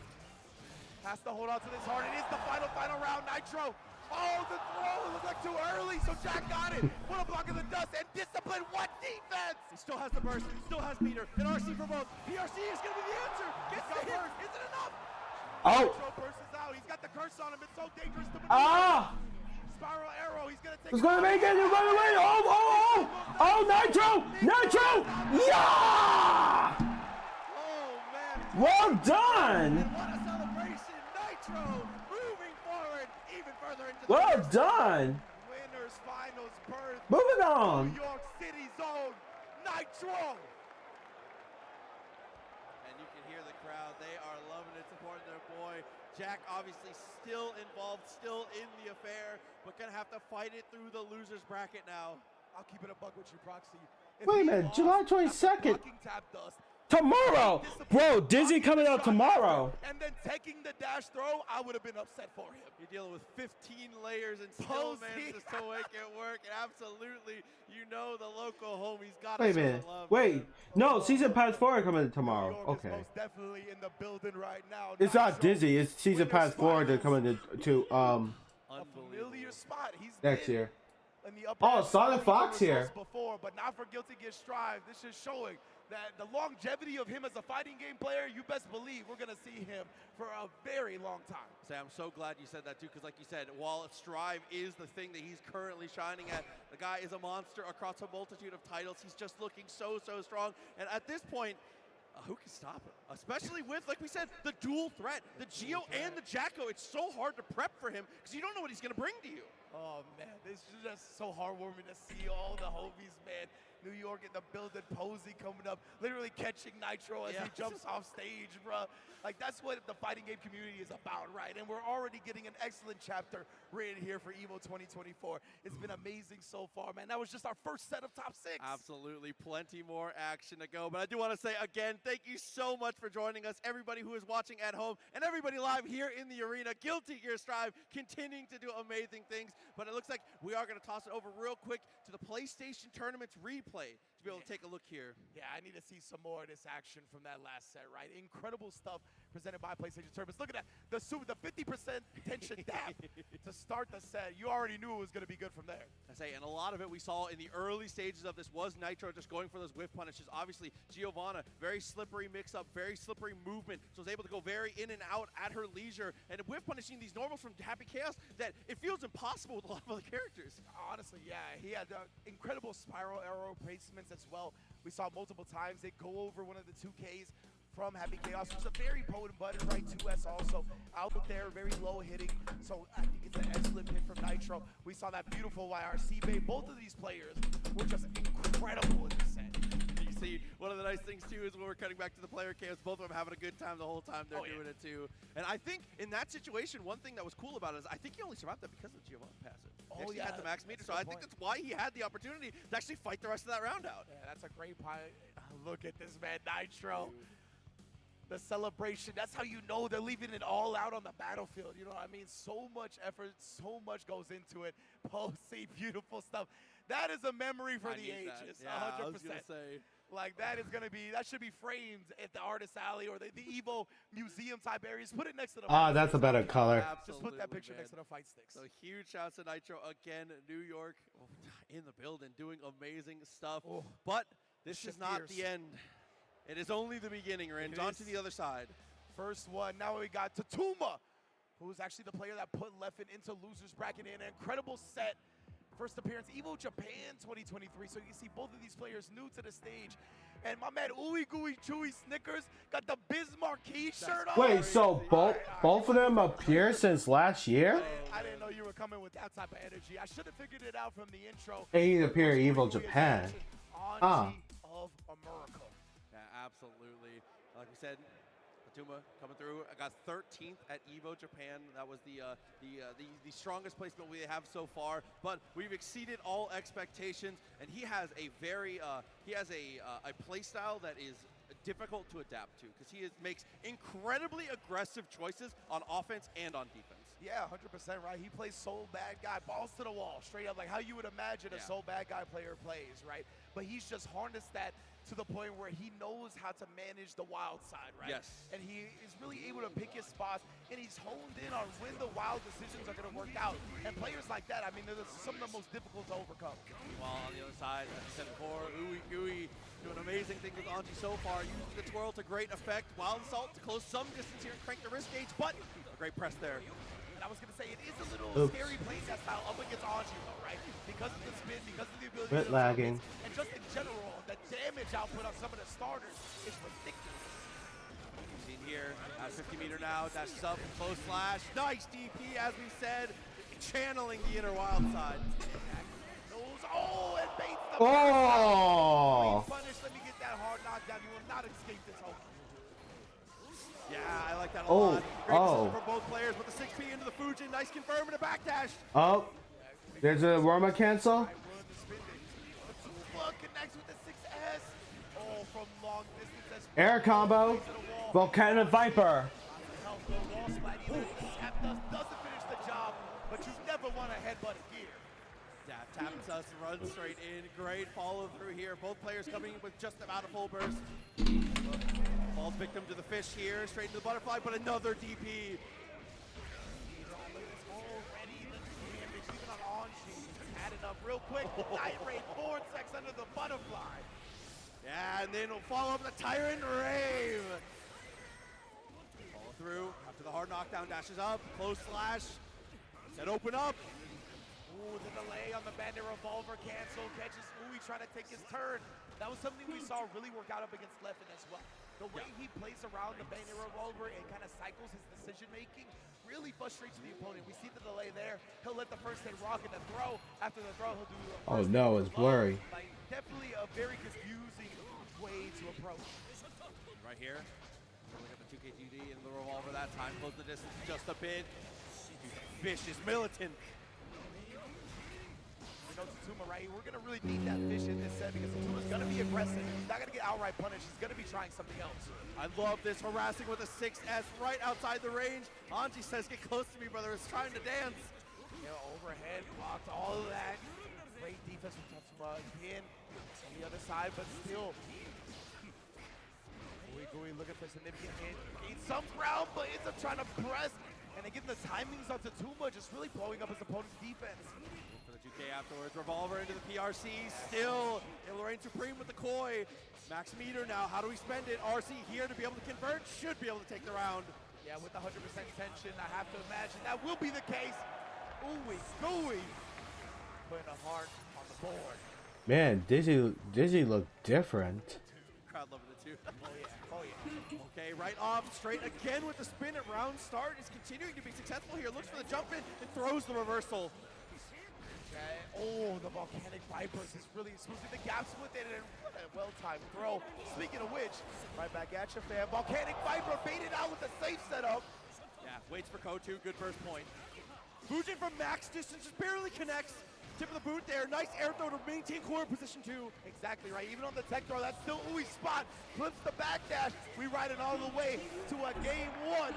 Has to hold on to this hard. It is the final round. Nitro. Oh, the throw. It looked like too early, so Jack got it. What a block in the dust. And discipline. What defense? He still has the burst. He still has meter. And RC for both. PRC is going to be the answer. Gets the hit. Is it enough? Oh. Nitro bursts out. He's got the curse on him. It's so dangerous to maneuver. Ah! Spiral arrow. He's going to take He's gonna make it. He's running away. Oh, Nitro! Nitro! Yeah! Oh, man. Well done! And what a celebration. Nitro moving forward even further into the Well done! winners finals birth. Moving on. New York City's own Nitro. And you can hear the crowd. They are loving it, supporting their boy. Jack obviously still involved, still in the affair, but gonna have to fight it through the losers bracket now. I'll keep it a buck with you, Proxy. Wait a minute, July 22nd. Tomorrow! Bro, Dizzy coming out tomorrow. And then taking the dash throw, I would have been upset for him. You're dealing with 15 layers and still manages to make it work. And absolutely, you know the local homies got Wait a minute. Wait. No, Season Pass 4 are coming tomorrow. Okay. Most definitely in the building right now. It's not Dizzy. It's Season Pass 4 they're coming to a familiar spot. He's next year. In the upper Oh, Sonic Fox here. Before, but not for Guilty Gear Strive. This is showing that the longevity of him as a fighting game player, you best believe we're going to see him for a very long time. I'm so glad you said that too, because like you said, while Strive is the thing that he's currently shining at, the guy is a monster across a multitude of titles. He's just looking so strong. And at this point, who can stop him? Especially with, like we said, the dual threat, the Geo and the Jacko. It's so hard to prep for him because you don't know what he's going to bring to you. Oh, man, this is just so heartwarming to see all the homies, man. New York in the building, Posey coming up, literally catching Nitro as he jumps off stage, bro. Like, that's what the fighting game community is about, right? And we're already getting an excellent chapter written here for EVO 2024. It's been amazing so far, man. That was just our first set of top 6. Absolutely, plenty more action to go. But I do want to say again, thank you so much for joining us, everybody who is watching at home and everybody live here in the arena. Guilty Gear Strive continuing to do amazing things. But it looks like we are going to toss it over real quick to the PlayStation Tournaments replay to be able to take a look here. Yeah, I need to see some more of this action from that last set, right? Incredible stuff presented by PlayStation Tournaments. Look at that, the 50% tension dab to start the set. You already knew it was going to be good from there. I say, and a lot of it we saw in the early stages of this was Nitro just going for those whiff punishes. Obviously, Giovanna, very slippery mix-up, very slippery movement, so was able to go very in and out at her leisure, and whiff punishing these normals from Happy Chaos that it feels impossible with a lot of other characters. Honestly, yeah, he had incredible spiral arrow placements as well. We saw multiple times they go over one of the 2Ks from Happy Chaos. It was a very potent button, right? 2S also out there, very low hitting. So I think it's an excellent pick from Nitro. We saw that beautiful YRC bait. Both of these players were just incredible in this set. You see, one of the nice things too is when we're cutting back to the player cams, both of them having a good time the whole time they're doing it too. And I think in that situation, one thing that was cool about it is I think he only survived that because of Giovanna's passive. He actually had the max meter, so I think that's why he had the opportunity to actually fight the rest of that round out. Yeah, that's a great point. Look at this man, Nitro. The celebration, that's how you know they're leaving it all out on the battlefield. You know what I mean? So much effort, so much goes into it. Posey, beautiful stuff. That is a memory for the ages, 100%. I was gonna say. Like, that should be framed at the Artist Alley or the EVO museum type areas. Put it next to the that's a better color. Just put that picture next to the fight sticks. So huge shouts to Nitro again, New York in the building, doing amazing stuff. But this is not the end. It is only the beginning, Rins. On to the other side. First one, now we got Tatuma, who's actually the player that put Leffen into loser's bracket in an incredible set. First appearance, EVO Japan 2023. So you see both of these players new to the stage. And my man, Ooey Gooey Chewy Snickers got the Bismarck key shirt on. Wait, so both of them appear since last year? I didn't know you were coming with that type of energy. I should have figured it out from the intro. They appear EVO Japan. Of America. Yeah, absolutely. Like we said, Tatuma coming through. I got 13th at EVO Japan. That was the strongest placement we have so far. But we've exceeded all expectations, and he has a very a play style that is difficult to adapt to because he makes incredibly aggressive choices on offense and on defense. Yeah, 100% right. He plays Soul Bad Guy, balls to the wall, straight up, like how you would imagine a Soul Bad Guy player plays, right? But he's just harnessed that to the point where he knows how to manage the wild side, right? Yes. And he is really able to pick his spots, and he's honed in on when the wild decisions are going to work out. And players like that, I mean, they're some of the most difficult to overcome. While on the other side, as I said before, Ooey Gooey doing amazing things with Anji so far, using the twirl to great effect. Wild Assault to close some distance here and crank the wrist gauge, but a great press there. And I was going to say, it is a little scary playing that style up against Anji, though, right? Because of the spin, because of the ability Bit lagging. and just in general, the damage output on some of the starters is ridiculous. Seen here at 50 meter now, dashes up, close slash, nice DP as we said, channeling the inner wild side. Oh, and baits the punish. Let me get that hard knockdown. You will not escape this home. Yeah, I like that a lot. Great decision from both players with the 6P into the Fujin. Nice confirm and a backdash. Oh, there's a Roma cancel. Connects with the 6S. Oh, from long distance. Air combo. Volcano Viper. Doesn't finish the job, but you never want to headbutt a gear. Yeah, taps us, runs straight in. Great follow through here. Both players coming in with just about a full burst. Falls victim to the fish here, straight into the butterfly, but another DP. Added up real quick. Night Raid Vortex under the butterfly. Yeah, and then we'll follow up the Tyrant Rave. Follow through, after the hard knockdown, dashes up, close slash, then open up. Ooh, the delay on the Bandit Revolver cancel, catches Ooey trying to take his turn. That was something we saw really work out up against Leffen as well. The way he plays around the Bandit Revolver and kind of cycles his decision making really frustrates the opponent. We see the delay there. He'll let the first hit rock and the throw. After the throw, he'll do the Oh first no, hit it's blurry. Like, definitely a very confusing way to approach. Right here, look at the 2KGD and the revolver that time. Close the distance just a bit. Vicious militant. We know Tatuma, right? We're going to really need that fish in this set because Tatuma's going to be aggressive. He's not going to get outright punished. He's going to be trying something else. I love this, harassing with a 6S right outside the range. Anji says, get close to me, brother. It's trying to dance. You know, overhead, blocked, all of that. Great defense from Tatsuma again on the other side, but still. Gui looking for significant hit. Gain some ground, but ends up trying to press. And again, the timings on Tatuma just really blowing up his opponent's defense. For the 2K afterwards, revolver into the PRC. Still, able to reign supreme with the koi. Max meter now, how do we spend it? RC here to be able to convert, should be able to take the round. Yeah, with the 100% tension, I have to imagine that will be the case. Ooh-wee, gooey. Putting a heart on the board. Man, Dizzy looked different. Crowd loving it too. Oh yeah, oh yeah. Okay, right off, straight again with the spin at round start. Is continuing to be successful here. Looks for the jump in and throws the reversal. Okay. Oh, the Volcanic Vipers is really exposing the gaps with it, and what a well-timed throw. Speaking of which, right back at you, fam. Volcanic Viper baited out with a safe setup. Yeah, waits for Kotu, good first point. Fujin from max distance just barely connects. Tip of the boot there, nice air throw to maintain core position 2. Exactly right, even on the tech throw, that's still Ui's spot. Flips the backdash, we ride it all the way to a game 1.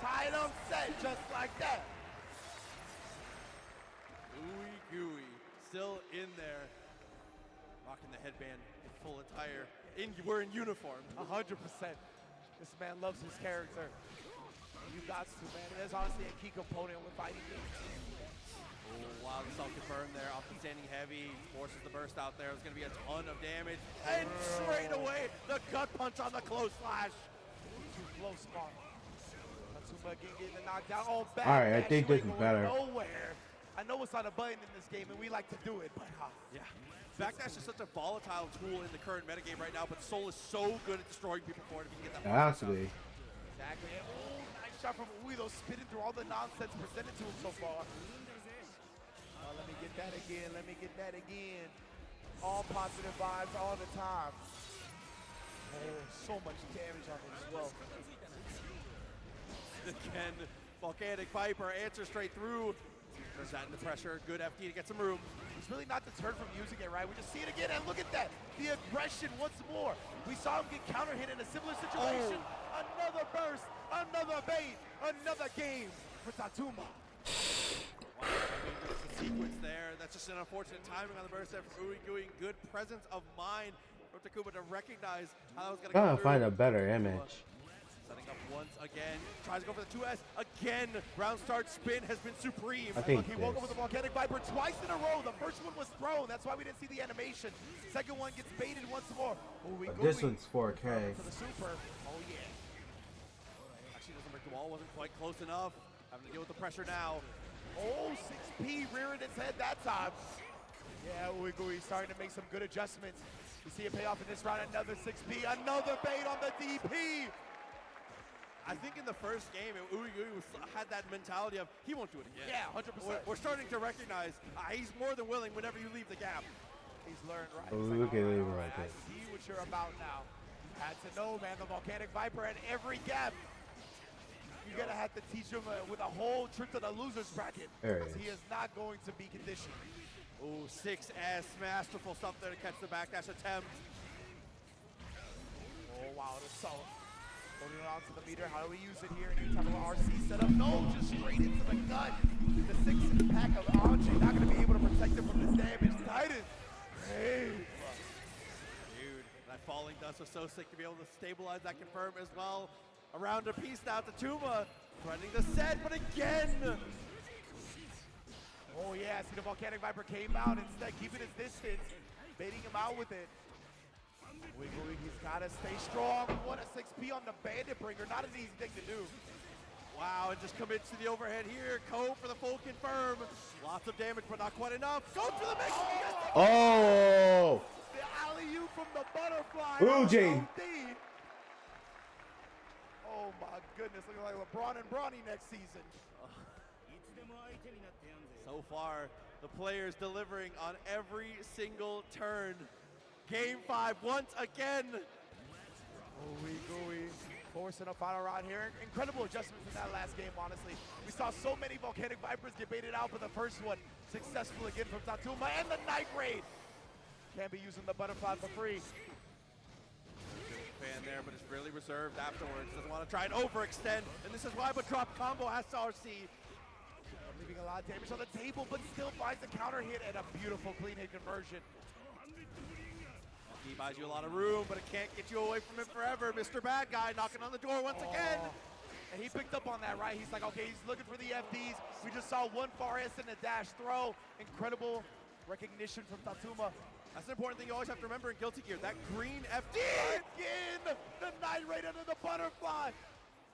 Tied up set, just like that. Gooey, still in there. Rocking the headband in full attire. We're in uniform. 100%. This man loves his character. You got to, man. That's honestly a key component with fighting games. Oh, wow, the self-confirm there off the standing heavy. Forces the burst out there. It's going to be a ton of damage. And straight away, the gut punch on the close slash. Too close spot. Tatsuma again getting the knockdown. Oh, back. All right, I think this is better. Nowhere. I know it's not a button in this game, and we like to do it, but yeah. Backdash is such a volatile tool in the current metagame right now, but Soul is so good at destroying people for it if you can get that. Has to be. Exactly. Oh, nice shot from Ui, though, spitting through all the nonsense presented to him so far. Let me get that again. Let me get that again. All positive vibes all the time. Oh, so much damage on it as well. Again, Volcanic Viper answers straight through. There's that in the pressure. Good FD to get some room. He's really not deterred from using it, right? We just see it again, and look at that. The aggression once more. We saw him get counter hit in a similar situation. Oh. Another burst, another bait, another game for Tatuma. Wow, the sequence there. That's just an unfortunate timing on the burst there from Uigui. Good presence of mind from Takuma to recognize how that was going to go Gotta find a better image. Setting up once again. Tries to go for the 2S. Again, round start spin has been supreme. I think he woke up with the Volcanic Viper twice in a row. The first one was thrown. That's why we didn't see the animation. Second one gets baited once more. This one's 4K. For the super. Oh, yeah. Actually, doesn't break the wall. Wasn't quite close enough. Having to deal with the pressure now. Oh, 6P rearing its head that time. Yeah, Uigui starting to make some good adjustments. You see it pay off in this round. Another 6P. Another bait on the DP. I think in the first game, Uigui had that mentality of, he won't do it again. Yeah, 100%. We're starting to recognize he's more than willing whenever you leave the gap. He's learned, right? Oh, look at him right I there. see what you're about now. Had to know, man, the Volcanic Viper at every gap. You're going to have to teach him with a whole trip to the loser's bracket. There he is not going to be conditioned. Oh, 6S, masterful stuff there to catch the backdash attempt. Oh, wow, the salt. Holding it onto the meter. How do we use it here? Any type of RC setup? No, just straight into the gut. The 6-pack of Anji not going to be able to protect him from this damage. Titan. Hey. Dude, that falling dust was so sick to be able to stabilize that confirm as well. Around a piece now, Tatuma threatening the set, but again. Oh yeah, see the Volcanic Viper came out instead, keeping his distance, baiting him out with it. He's gotta stay strong. What a 6P on the Bandit Bringer, not an easy thing to do. Wow, and just commits to the overhead here. Ko for the full confirm. Lots of damage, but not quite enough. Go to the mix. Oh! The alley-oop from the butterfly. Fuji. Oh Oh my goodness, looking like LeBron and Bronny next season. So far, the players delivering on every single turn. Game 5 once again. Gooey. Forcing a final round here. Incredible adjustments in that last game, honestly. We saw so many Volcanic Vipers get baited out, but the first one successful again from Tatuma, and the Night Raid. Can't be using the butterfly for free. Fan there, but it's really reserved afterwards. Doesn't want to try and overextend, and this is why, but drop combo has to RC. Leaving a lot of damage on the table, but still finds a counter hit and a beautiful clean hit conversion. He buys you a lot of room, but it can't get you away from it forever. Mr. Bad Guy knocking on the door once again. And he picked up on that, right? He's like, okay, he's looking for the FDs. We just saw one far S and a dash throw. Incredible recognition from Tatuma. That's an important thing you always have to remember in Guilty Gear. That green FD. Again, the Night Raid under the butterfly.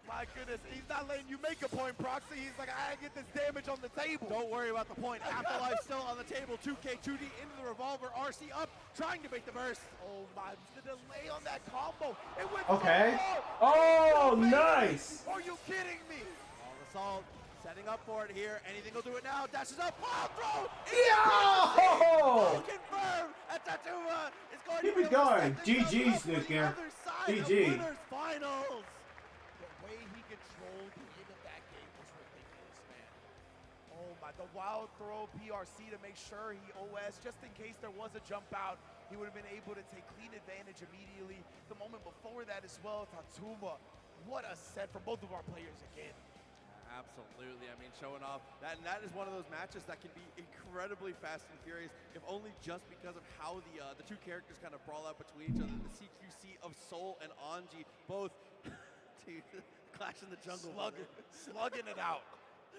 My goodness, he's not letting you make a point, Proxy. He's like, I get this damage on the table. Don't worry about the point. Afterlife still on the table. 2K, 2D into the revolver. RC up, trying to bait the burst. Oh my, the delay on that combo. It went Okay. so Oh, nice. Are you kidding me? All assault, setting up for it here. Anything will do it now. Dashes up, wild throw. Yo! Confirmed. And Tatuma is going Keep to it going. GG's, Nuker. GG. Winners finals. The way he controlled the end of that game was ridiculous, man. Oh my, the wild throw PRC to make sure he OS, just in case there was a jump out, he would have been able to take clean advantage immediately. The moment before that as well, Tatuma, what a set from both of our players again. Absolutely. I mean, showing off that, and that is one of those matches that can be incredibly fast and furious, if only just because of how the two characters kind of brawl out between each other. The CQC of Soul and Anji, both clash in the jungle. Slugging it out.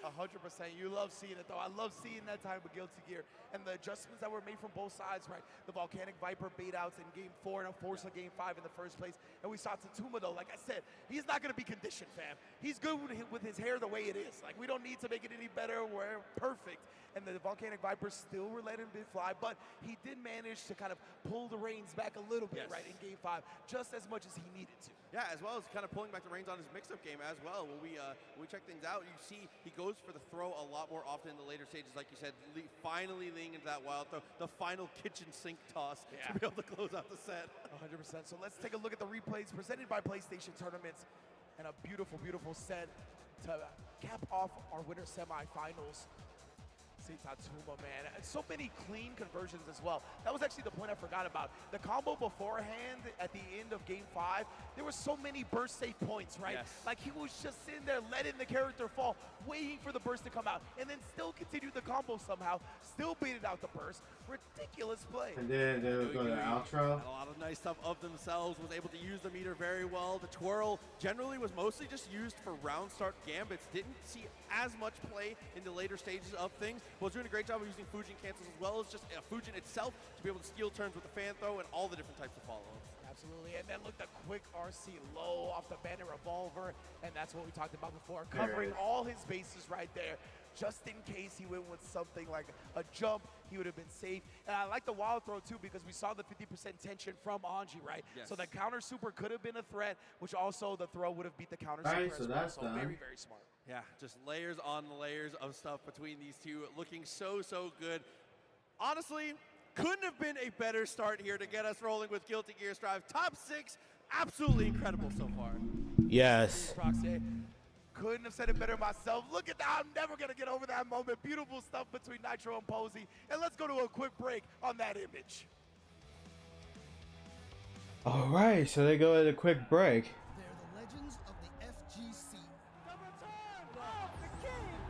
100%. You love seeing it, though. I love seeing that type of Guilty Gear and the adjustments that were made from both sides, right? The Volcanic Viper bait outs in Game 4 and a force of Game 5 in the first place. And we saw Tatuma, though, like I said, he's not going to be conditioned, fam. He's good with his hair the way it is. Like, we don't need to make it any better. We're perfect. And the Volcanic Vipers still were letting him fly, but he did manage to kind of pull the reins back a little bit, right, in Game 5, just as much as he needed to. Yeah, as well as kind of pulling back the reins on his mix-up game as well. When we check things out, you see he goes for the throw a lot more often in the later stages, like you said, finally leaning into that wild throw, the final kitchen sink toss to be able to close out the set. 100%. So let's take a look at the replays presented by PlayStation Tournaments, and a beautiful, beautiful set to cap off our winter semifinals. See Tatuma, man. And so many clean conversions as well. That was actually the point I forgot about. The combo beforehand at the end of Game 5, there were so many burst safe points, right? Yes. Like he was just sitting there letting the character fall, waiting for the burst to come out, and then still continued the combo somehow, still baited out the burst. Ridiculous play. And then they'll go to the outro. Had a lot of nice stuff of themselves, was able to use the meter very well. The twirl generally was mostly just used for round start gambits. Didn't see as much play in the later stages of things. Was doing a great job of using Fujin cancels as well as just Fujin itself to be able to steal turns with the fan throw and all the different types of follow-ups. Absolutely, and then look, the quick RC low off the banner revolver, and that's what we talked about before, covering all his bases right there. Just in case he went with something like a jump, he would have been safe. And I like the wild throw too, because we saw the 50% tension from Anji, right? Yes. So the counter super could have been a threat, which also the throw would have beat the counter super Right, as so well. that's So done. very, very smart. Yeah, just layers on layers of stuff between these two, looking so, so good. Honestly, couldn't have been a better start here to get us rolling with Guilty Gear Strive. Top 6, absolutely incredible so far. Yes. Proxy. Couldn't have said it better myself. Look at that. I'm never going to get over that moment. Beautiful stuff between Nitro and Posey. And let's go to a quick break on that image. All right, so they go at a quick break. They're the legends of the FGC.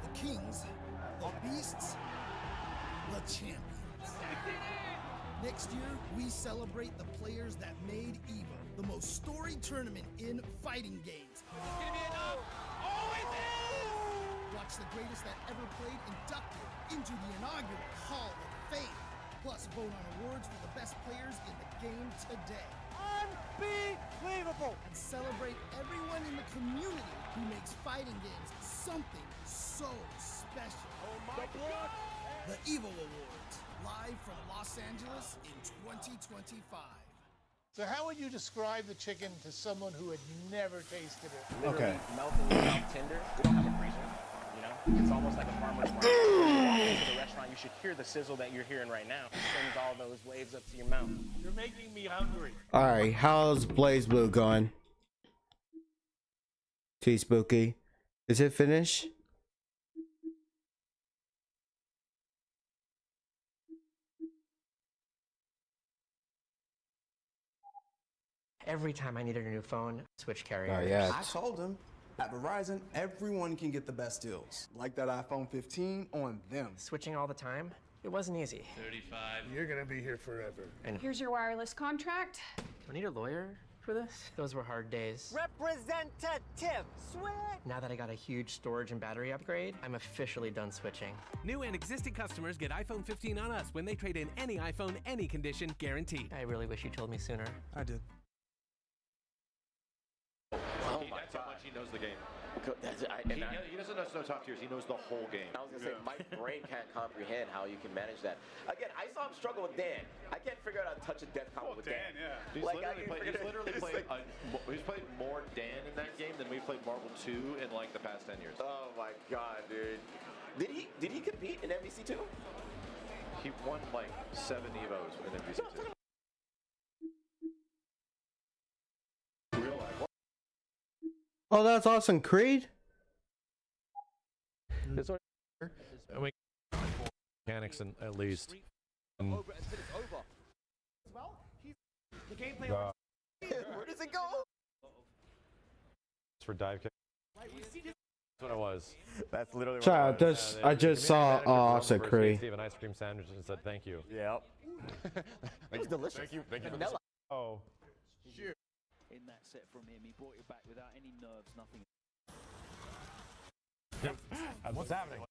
The kings, the beasts, the champions. Next year, we celebrate the players that made EVO the most storied tournament in fighting games. Watch the greatest that ever played inducted into the inaugural Hall of Fame. Plus, vote on awards for the best players in the game today. Unbelievable! And celebrate everyone in the community who makes fighting games something so special. Oh my God! The EVO Awards, live from Los Angeles in 2025. So how would you describe the chicken to someone who had never tasted it? Okay. Melting without tinder. We don't have a freezer. You know, it's almost like a farmer's market. When you walk into the restaurant, you should hear the sizzle that you're hearing right now. It sends all those waves up to your mouth. You're making me hungry. All right, how's Blaze Blue going? Too spooky. Is it finished? Every time I needed a new phone, switch carriers. Not yet. I told them at Verizon, everyone can get the best deals. Like that iPhone 15 on them. Switching all the time, it wasn't easy. 35. You're gonna be here forever. And Here's your wireless contract. do I need a lawyer for this? Those were hard days. Representative switch. Now that I got a huge storage and battery upgrade, I'm officially done switching. New and existing customers get iPhone 15 on us when they trade in any iPhone, any condition, guaranteed. I really wish you told me sooner. I did. Oh my That's God. How much he knows the game. He doesn't know top tiers. He knows the whole game. I was gonna say, my brain can't comprehend how you can manage that. Again, I saw him struggle with Dan. I can't figure out how to touch a death combo with Dan. Yeah. He's played more Dan in that game than we've played Marvel 2 in like the past 10 years. Oh my God, dude. Did he compete in MVC 2? He won like 7 EVOs in MVC 2. Oh, that's awesome, Creed. Mechanics at least. The gameplay. Where does it go? It's for dive kick. That's what it was. That's literally Chat, I just saw awesome, Creed. Steve an ice cream sandwich and said thank you. Yep. It's delicious. Thank you. Thank you. Vanilla. Oh. Sure. In that set from him, he brought it back without any nerves, nothing. What's happening?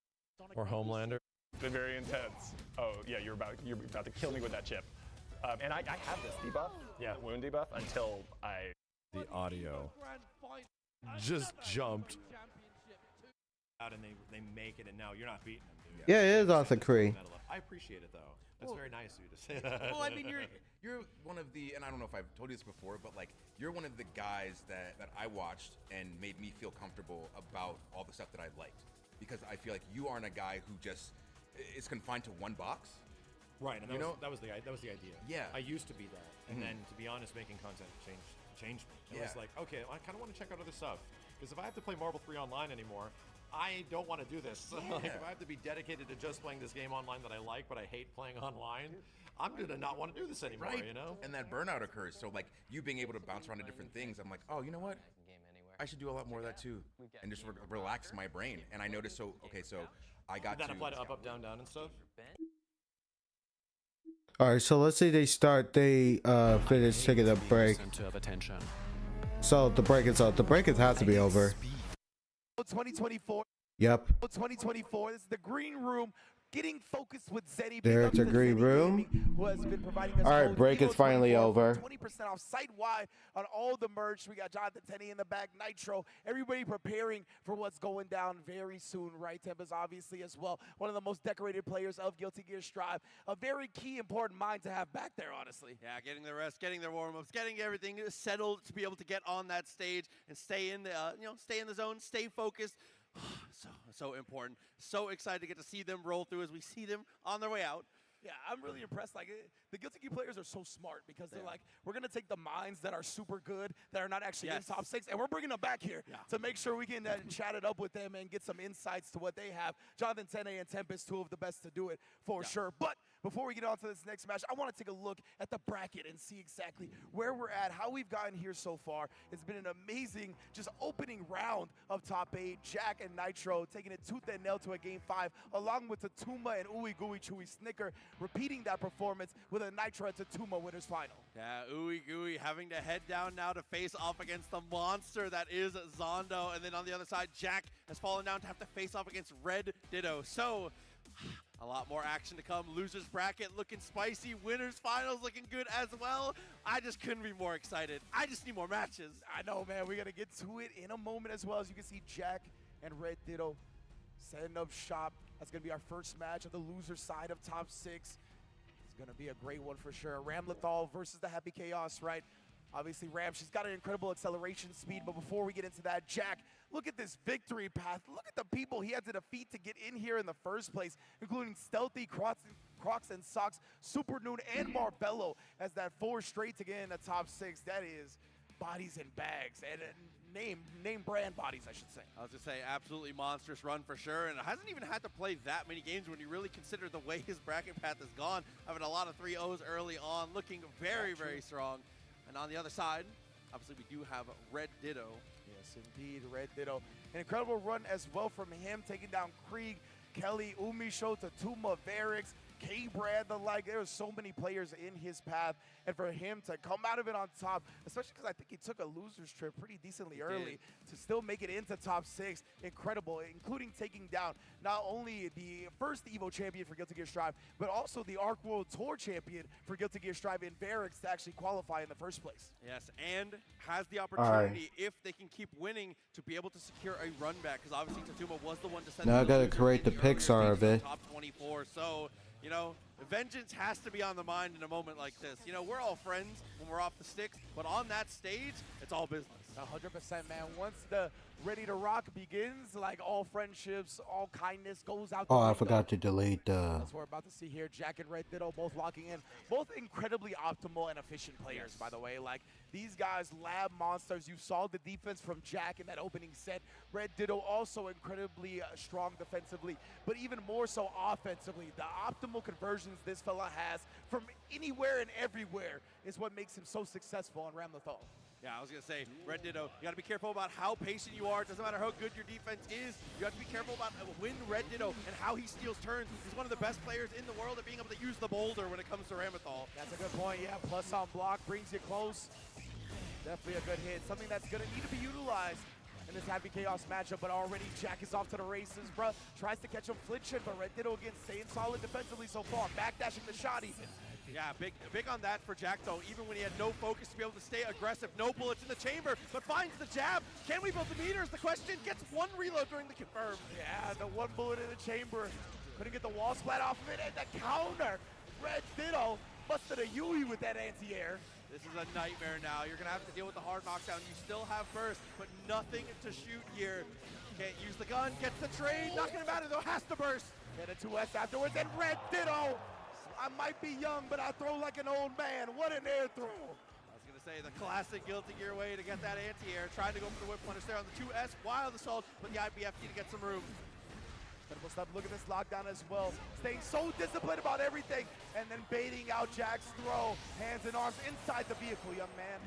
Or Homelander. It's been very intense. Oh yeah, you're about to kill me with that chip. And I have this debuff. Yeah, wound debuff until I. The audio just jumped out and they make it, and now you're not beating them, dude. Yeah, it is awesome, Creed. I appreciate it though. That's very nice of you to say that. Well, I mean, you're one of the, and I don't know if I've told you this before, but like you're one of the guys that I watched and made me feel comfortable about all the stuff that I liked, because I feel like you aren't a guy who just is confined to one box. Right, and that was the idea. Yeah, I used to be that, and then to be honest, making content changed me. It was like, okay, I kind of want to check out other stuff, because if I have to play Marvel 3 online anymore, I don't want to do this. Yeah. Like, if I have to be dedicated to just playing this game online that I like, but I hate playing online, I'm gonna not want to do this anymore. Right. You know? And that burnout occurs. So like you being able to bounce around to different things, I'm like, oh, you know what? I should do a lot more of that too, and just relax my brain. And I noticed. So okay, so I got Did that to apply to up, down, and stuff. All right, so let's say they finish taking a break. So the break is up. The break has to be over. 2024. Yep. 2024. This is the green room. Getting focused with Zeddy. There's a green room. Who has been providing us all right, break is finally over. 20% off site-wide on all the merch. We got Jonathan Tenney in the back, Nitro. Everybody preparing for what's going down very soon, right? Tempest obviously as well. One of the most decorated players of Guilty Gear Strive. A very key, important mind to have back there, honestly. Yeah, getting the rest, getting their warm-ups, getting everything settled to be able to get on that stage and stay in the, stay in the zone, stay focused. So important. So excited to get to see them roll through as we see them on their way out. Yeah, I'm really impressed. Like, the Guilty Gear players are so smart because they're like, we're going to take the minds that are super good, that are not actually in top 6, and we're bringing them back here to make sure we can chat it up with them and get some insights to what they have. Jonathan Tenney and Tempest, two of the best to do it for sure. But before we get on to this next match, I want to take a look at the bracket and see exactly where we're at, how we've gotten here so far. It's been an amazing just opening round of top 8. Jack and Nitro taking it tooth and nail to a game 5, along with Tatuma and Ooey Gooey Chewy Snicker repeating that performance with a Nitro and Tatuma winners final. Yeah, Ooey Gooey having to head down now to face off against the monster that is Zondo. And then on the other side, Jack has fallen down to have to face off against Red Ditto. So a lot more action to come. Losers bracket looking spicy. Winners finals looking good as well. I just couldn't be more excited. I just need more matches. I know, man. We're going to get to it in a moment as well. As you can see, Jack and Red Ditto setting up shop. That's going to be our first match of the loser side of top 6. It's Gonna be a great one for sure. Ramlethal versus the Happy Chaos, right? Obviously, Ram, she's got an incredible acceleration speed, but before we get into that, Jack, look at this victory path. Look at the people he had to defeat to get in here in the first place, including Stealthy, Crocs and Socks, Super Noon, and Marbello as that 4 straight to get in the top 6. That is bodies and bags, and name brand bodies, I should say. I was going to say, absolutely monstrous run for sure, and hasn't even had to play that many games when you really consider the way his bracket path has gone, having a lot of 3-0s early on, looking very, very strong. And on the other side, obviously we do have Red Ditto. Yes, indeed, Red Ditto. An incredible run as well from him, taking down Krieg, Kelly, Umisho, Tatuma, Varix, K-Brad, the like. There were so many players in his path, and for him to come out of it on top, especially because I think he took a loser's trip pretty decently early to still make it into top 6, incredible, including taking down not only the first EVO champion for Guilty Gear Strive, but also the Arc World Tour champion for Guilty Gear Strive in Varix to actually qualify in the first place. Yes, and has the opportunity, if they can keep winning, to be able to secure a run back, because obviously Tatuma was the one to send Now I gotta correct the Pixar of it. Top 24, so you know, vengeance has to be on the mind in a moment like this. You know, we're all friends when we're off the sticks, but on that stage, it's all business. 100%, man. Once the Ready to Rock begins, like all friendships, all kindness goes out the window. I forgot to delete the... That's what we're about to see here. Jack and Red Ditto both locking in. Both incredibly optimal and efficient players, by the way. Like, these guys, lab monsters. You saw the defense from Jack in that opening set. Red Ditto also incredibly strong defensively, but even more so offensively. The optimal conversions this fella has from anywhere and everywhere is what makes him so successful on Ramlethal. Yeah, I was going to say, Red Ditto, you got to be careful about how patient you are. It doesn't matter how good your defense is. You have to be careful about when Red Ditto and how he steals turns. He's one of the best players in the world at being able to use the boulder when it comes to Ramlethal. That's a good point, yeah. Plus on block brings you close. Definitely a good hit. Something that's going to need to be utilized in this Happy Chaos matchup, but already Jack is off to the races, bro. Tries to catch him flinching, but Red Ditto again staying solid defensively so far. Backdashing the shot even. Yeah, big on that for Jack, though, even when he had no focus to be able to stay aggressive. No bullets in the chamber, but finds the jab. Can we build the meters? The question, gets one reload during the confirm. Yeah, the one bullet in the chamber. Couldn't get the wall splat off of it, and the counter. Red Ditto busted a Yui with that anti-air. This is a nightmare now. You're going to have to deal with the hard knockdown. You still have burst, but nothing to shoot here. Can't use the gun, gets the trade. Not going to matter, though, has to burst. And a 2S afterwards, and Red Ditto. I might be young, but I throw like an old man. What an air throw. I was going to say the classic Guilty Gear way to get that anti-air. Trying to go for the whip punish there on the 2S. Wild assault, but the IBF need to get some room. Incredible stuff. Look at this lockdown as well. Staying so disciplined about everything, and then baiting out Jack's throw. Hands and arms inside the vehicle, young man.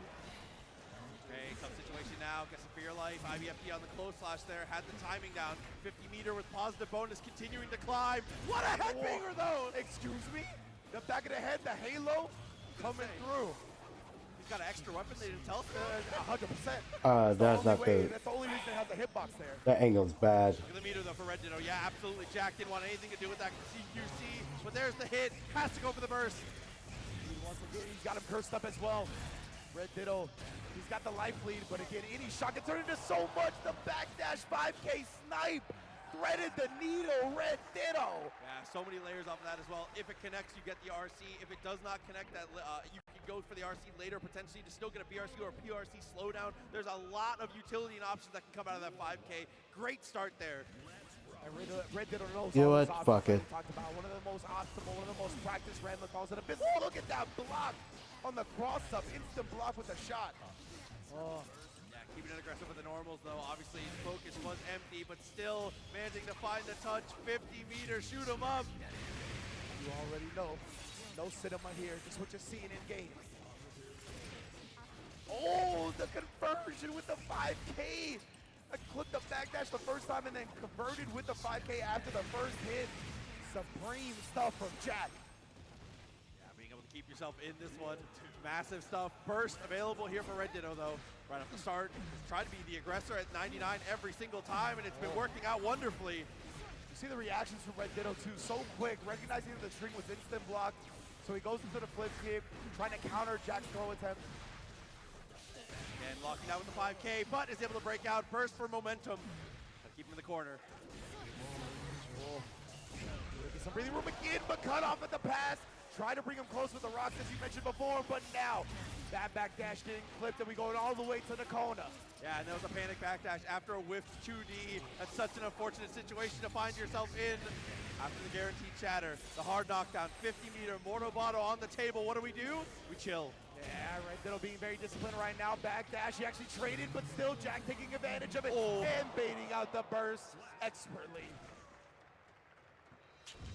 Okay, tough situation now. Gets some fear life. IBFD on the close slash there. Had the timing down. 50 meter with positive bonus continuing to climb. What a head finger, though! Excuse me? The back of the head, the halo coming through. He's got an extra weapon. They didn't tell us. 100%. That's not the... That's the only reason it has a hitbox there. That angle's bad. Look at the meter, though, for Red Ditto. Yeah, absolutely. Jack didn't want anything to do with that CQC, but there's the hit. Has to go for the burst. He's got him cursed up as well. Red Ditto, he's got the life lead, but again, any shot can turn into so much. The backdash 5K snipe threaded the needle. Red Ditto. Yeah, so many layers off of that as well. If it connects, you get the RC. If it does not connect, that you can go for the RC later, potentially to still get a BRC or a PRC slowdown. There's a lot of utility and options that can come out of that 5K. Great start there. Red Ditto knows you know all what? those Fuck it. we talked about. One of the most optimal, one of the most practiced Ramlethals in the business. Look at that block on the cross-up. Instant block with a shot. Oh. Yeah, keeping it aggressive with the normals, though. Obviously, his focus was empty, but still managing to find the touch. 50 meters, shoot him up. You already know. No cinema here. Just what you're seeing in game. Oh, the conversion with the 5K. I clipped the backdash the first time and then converted with the 5K after the first hit. Supreme stuff from Jack. Yeah, being able to keep yourself in this one. Massive stuff. Burst available here for Red Ditto, though. Right off the start, tried to be the aggressor at 99 every single time, and it's been working out wonderfully. You see the reactions from Red Ditto, too. So quick, recognizing that the string was instant blocked. So he goes into the flip kick, trying to counter Jack's throw attempt. And locking down with the 5K, but is able to break out. Burst for momentum. Keep him in the corner. Get some breathing room again, but cut off at the pass. Try to bring him close with the rocks, as you mentioned before, but now that backdash getting clipped, and we going all the way to the corner. Yeah, and there was a panic backdash after a whiffed 2D. That's such an unfortunate situation to find yourself in. After the guaranteed chatter, the hard knockdown, 50-meter Mortobotto on the table. What do? We chill. Yeah, Red Ditto being very disciplined right now. Backdash, he actually traded, but still Jack taking advantage of it and baiting out the burst expertly.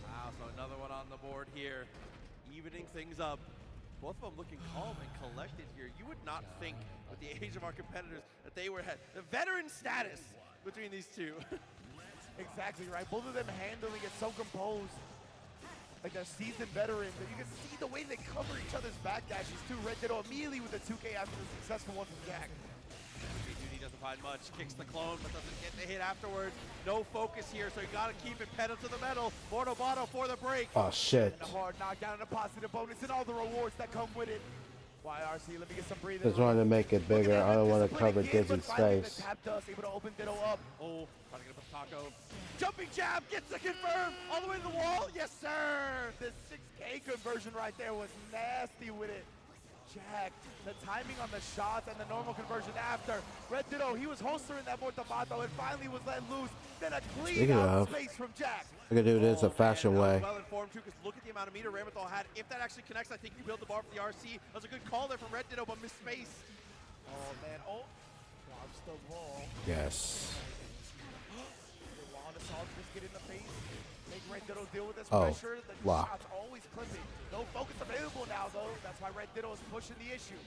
Wow, so another one on the board here, evening things up. Both of them looking calm and collected here. You would not think, with the age of our competitors, that they were the veteran status between these two. Exactly right. Both of them handling it so composed. Like they're seasoned veterans. And you can see the way they cover each other's backdashes too. Red Ditto immediately with the 2K after the successful one from Jack. Duty doesn't find much. Kicks the clone, but doesn't get the hit afterwards. No focus here, so you gotta keep it pedal to the metal. Mortobotto for the break. Oh shit. And a hard knockdown and a positive bonus and all the rewards that come with it. YRC, let me get some breathing. Just wanted to make it bigger. I don't want to cover Dizzy's face. Tap dust, able to open Ditto up. Oh, trying to get up a taco. Jumping jab, gets the confirm. All the way to the wall. Yes, sir. The 6K conversion right there was nasty with it. Jack, the timing on the shots and the normal conversion after. Red Ditto, he was holstering that Mortobotto and finally was let loose. Then a clean out space from Jack. I can do this a fashion way. Well informed too, because look at the amount of meter Ramithal had. If that actually connects, I think you build the bar for the RC. That was a good call there from Red Ditto, but missed space. Oh man, drops the ball. Yes. Just get in the face. Make Red Ditto deal with this Oh, pressure. The lock. shots always clipping. No focus available now though. That's why Red Ditto is pushing the issue.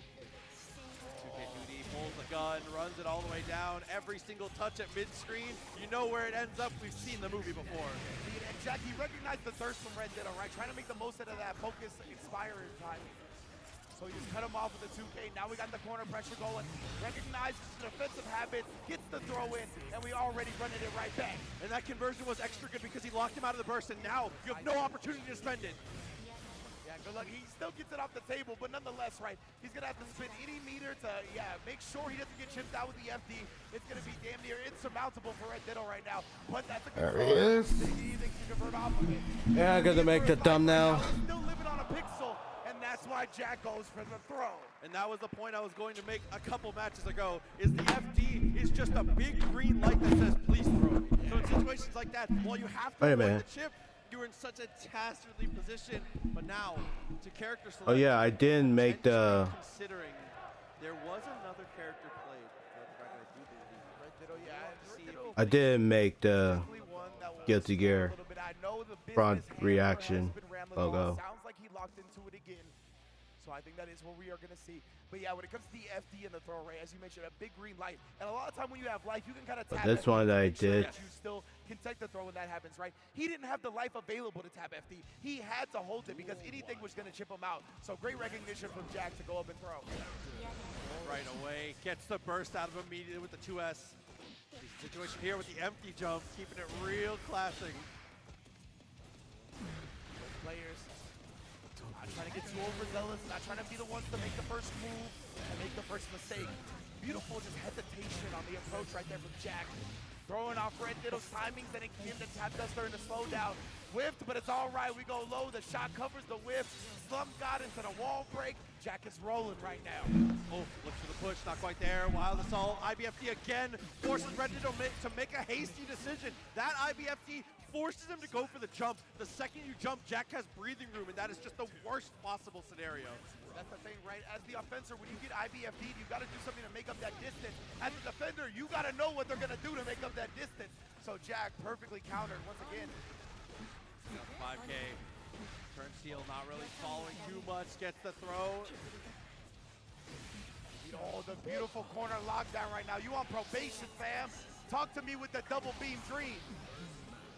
2K Duty pulls the gun, runs it all the way down. Every single touch at mid-screen, you know where it ends up. We've seen the movie before. And Jack, he recognized the thirst from Red Ditto, right? Trying to make the most out of that focus expiring time. So he just cut him off with the 2K. Now we got the corner pressure going. Recognizes the defensive habit, gets the throw in, and we already running it right back. And that conversion was extra good because he locked him out of the burst, and now you have no opportunity to spend it. Yeah, good luck. He still gets it off the table, but nonetheless, right, he's going to have to spend any meter to, make sure he doesn't get chipped out with the FD. It's going to be damn near insurmountable for Red Ditto right now. But that's a good There he is. He can convert off of it. Yeah, I'm gonna make the thumbnail. Still living on a pixel, and that's why Jack goes for the throw. And that was the point I was going to make a couple matches ago, is the FD is just a big green light that says please throw. So in situations like that, while you have to avoid the chip, you're in such a dastardly position. But now, to character select. Oh yeah, I didn't make the. Considering there was another character played. I didn't make the Guilty Gear front reaction logo. Sounds like he locked into it again. So I think that is what we are going to see. But yeah, when it comes to the FD and the throw array, as you mentioned, a big green light. And a lot of time when you have life, you can kind of tap This one that I did. That you still can take the throw when that happens, right? He didn't have the life available to tap FD. He had to hold it because anything was going to chip him out. So great recognition from Jack to go up and throw. Right away, gets the burst out of him immediately with the 2S. Situation here with the empty jump, keeping it real classic. Players not trying to get too overzealous, not trying to be the ones to make the first move and make the first mistake. Beautiful just hesitation on the approach right there from Jack. Throwing off Red Ditto's timings, then it came to tap duster in the slowdown. Whiffed, but it's all right. We go low. The shot covers the whiff. Slump got into the wall break. Jack is rolling right now. Oh, looks for the push, not quite there. Wild Assault, IBFD again forces Red Ditto to make a hasty decision. That IBFD forces him to go for the jump. The second you jump, Jack has breathing room, and that is just the worst possible scenario. That's the thing, right? As the offenser, when you get IBFD'd, you got to do something to make up that distance. As a defender, you got to know what they're going to do to make up that distance. So Jack perfectly countered once again. 5K. Turn Steel not really following too much. Gets the throw. Oh, the beautiful corner lockdown right now. You on probation, fam. Talk to me with the double beam dream.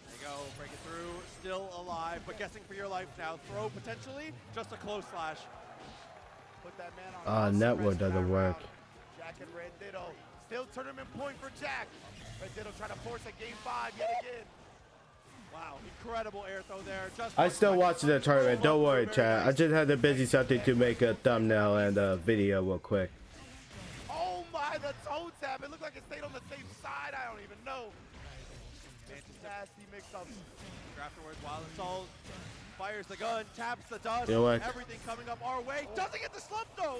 There you go, break it through, still alive, but guessing for your life now. Throw potentially, just a close slash. Put that man on Network doesn't work. Jack and Red Ditto. Still tournament point for Jack. Red Ditto trying to force a game 5 yet again. Wow, incredible air throw there. Just I still watching the tournament. Don't worry, chat. I just had to busy something to make a thumbnail and a video real quick. Oh my, the toe tap. It looked like it stayed on the same side. I don't even know. Nasty mix-ups. Afterwards, Wild Assault Fires the gun, taps the dust, You know what? everything coming up our way. Doesn't get the slump though.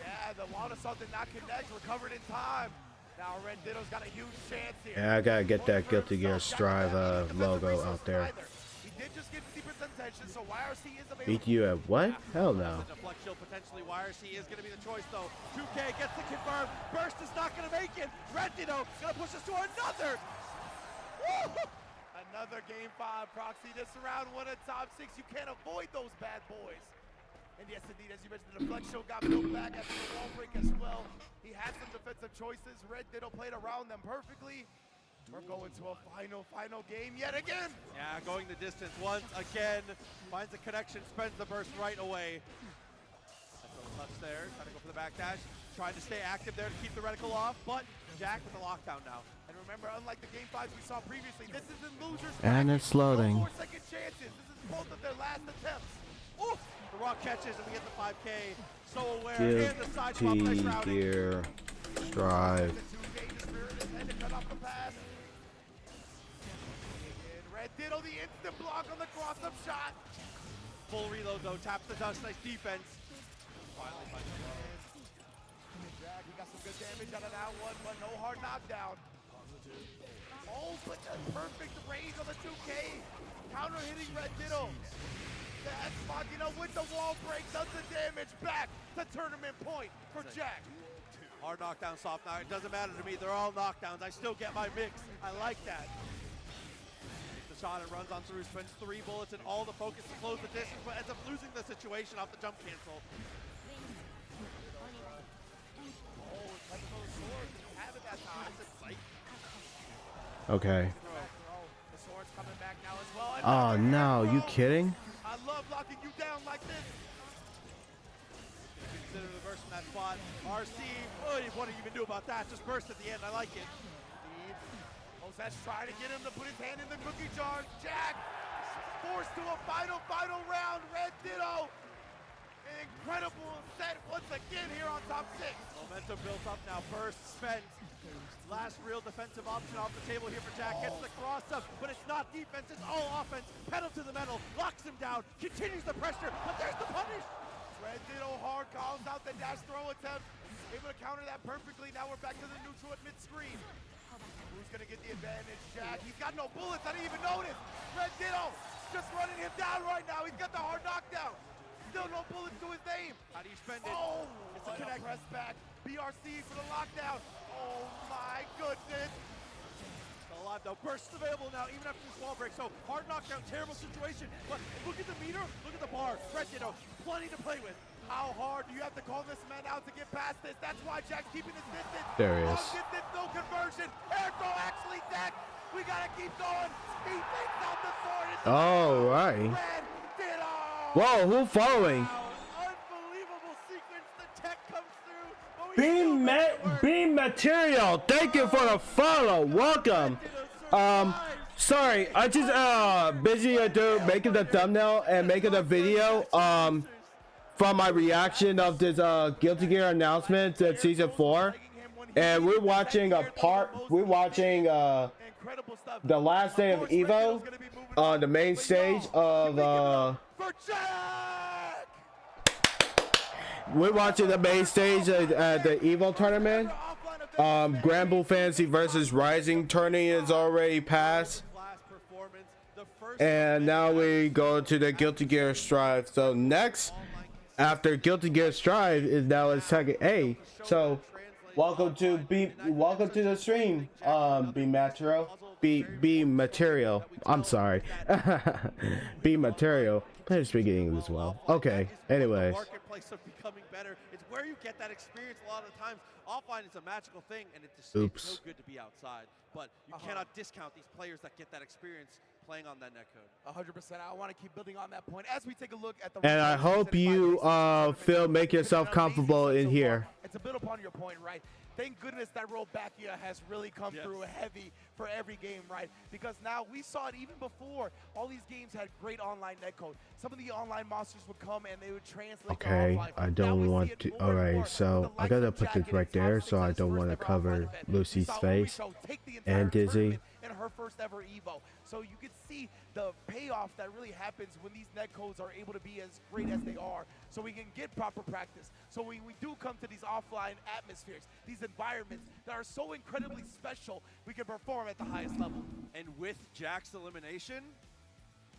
Yeah, the wall assault did not connect, recovered in time. Now Red Ditto's got a huge chance here. Yeah, I gotta get that Guilty Gear Strive logo out there. He did just get 50% tension, so YRC is available. Beat you at what? Hell no. Deflect shield potentially. YRC is going to be the choice though. 2K gets the confirm. Burst is not going to make it. Red Ditto going to push us to another. Woo! Another game 5 proxy. This round 1 at top 6. You can't avoid those bad boys. And yes, indeed, as you mentioned, the deflect shield got built back after the wall break as well. He had some defensive choices. Red Ditto played around them perfectly. We're going to a final game yet again. Yeah, going the distance once again. Finds the connection, spends the burst right away. That's a touch there, trying to go for the backdash. Trying to stay active there to keep the reticle off, but Jack with the lockdown now. And remember, unlike the game 5s we saw previously, this is in losers. And it's loading. No more second chances. This is both of their last attempts. Ooh, the rock catches and we get the 5K. So aware, and the side swap Guilty next round. Gear Strive. Red Ditto, the instant block on the cross-up shot. Full reload though, taps the dust, nice defense. Finally finds the low. Jack, he got some good damage out of that one, but no hard knockdown. Oh, but the perfect range on the 2K. Counter hitting Red Ditto. That spot, you know, with the wall break, does the damage back to tournament point for Jack. Hard knockdown, soft knock. It doesn't matter to me. They're all knockdowns. I still get my mix. I like that. Takes the shot and runs on through. Spends 3 bullets and all the focus to close the distance, but ends up losing the situation off the jump cancel. Oh, it's like another sword. You have it that time. Okay. The sword's coming back now as well. Oh no, you kidding? I love locking you down like this. Consider the burst from that spot. RC, what do you even do about that? Just burst at the end. I like it. Moset's trying to get him to put his hand in the cookie jar. Jack forced to a final round. Red Ditto. An incredible set once again here on top 6. Momentum built up now. Burst spent. Last real defensive option off the table here for Jack. Gets the cross up, but it's not defense, it's all offense. Pedal to the metal, locks him down, continues the pressure, but there's the punish. Red Ditto hard calls out the dash throw attempt. Able to counter that perfectly. Now we're back to the neutral at mid-screen. Who's gonna get the advantage? Jack, he's got no bullets, I didn't even notice. Red Ditto just running him down right now. He's got the hard knockdown. Still no bullets to his name. How do you spend it? Oh, it's a connect. Press back. BRC for the lockdown. Oh my goodness. Still alive though. Burst available now, even after this wall break. So hard knockdown, terrible situation. But look at the meter, look at the bar. Red Ditto, plenty to play with. How hard do you have to call this man out to get past this? That's why Jack's keeping his distance. There he is. Long distance, no conversion. Air throw actually decked. We gotta keep going. He takes out the sword. All right. Red Ditto. Whoa, who following? Unbelievable sequence. The tech comes through. Beam Material, thank you for the follow. Welcome. Sorry, I just busy making the thumbnail and making the video from my reaction of this Guilty Gear announcement to season 4, and we're watching the last day of EVO on the main stage of we're watching the main stage at the EVO tournament. Grand Blue Fantasy versus Rising tourney is already passed, and now we go to the Guilty Gear Strive. So next, after Guilty Gear Strive, is now a second A. So welcome to the stream, B Material. I'm sorry, B Material. I speak English as well. Okay. Anyways. Marketplace of becoming better. It's where you get that experience a lot of the times. Offline is a magical thing, and it's so good to be outside. But you cannot discount these players that get that experience playing on that netcode. 100%. I want to keep building on that point as we take a look at the. And I hope you make yourself comfortable in here. And to build upon your point, right? Thank goodness that Rollbackia has really come through heavy for every game, right? Because now we saw it even before. All these games had great online netcode. Some of the online monsters would come and they would translate. Okay, I don't want to. All right, so I gotta put this right there, so I don't want to cover Lucy's face and Dizzy. her first ever EVO. So you can see the payoff that really happens when these netcodes are able to be as great as they are. So we can get proper practice. So when we do come to these offline atmospheres, these environments that are so incredibly special, we can perform at the highest level. And with Jack's elimination,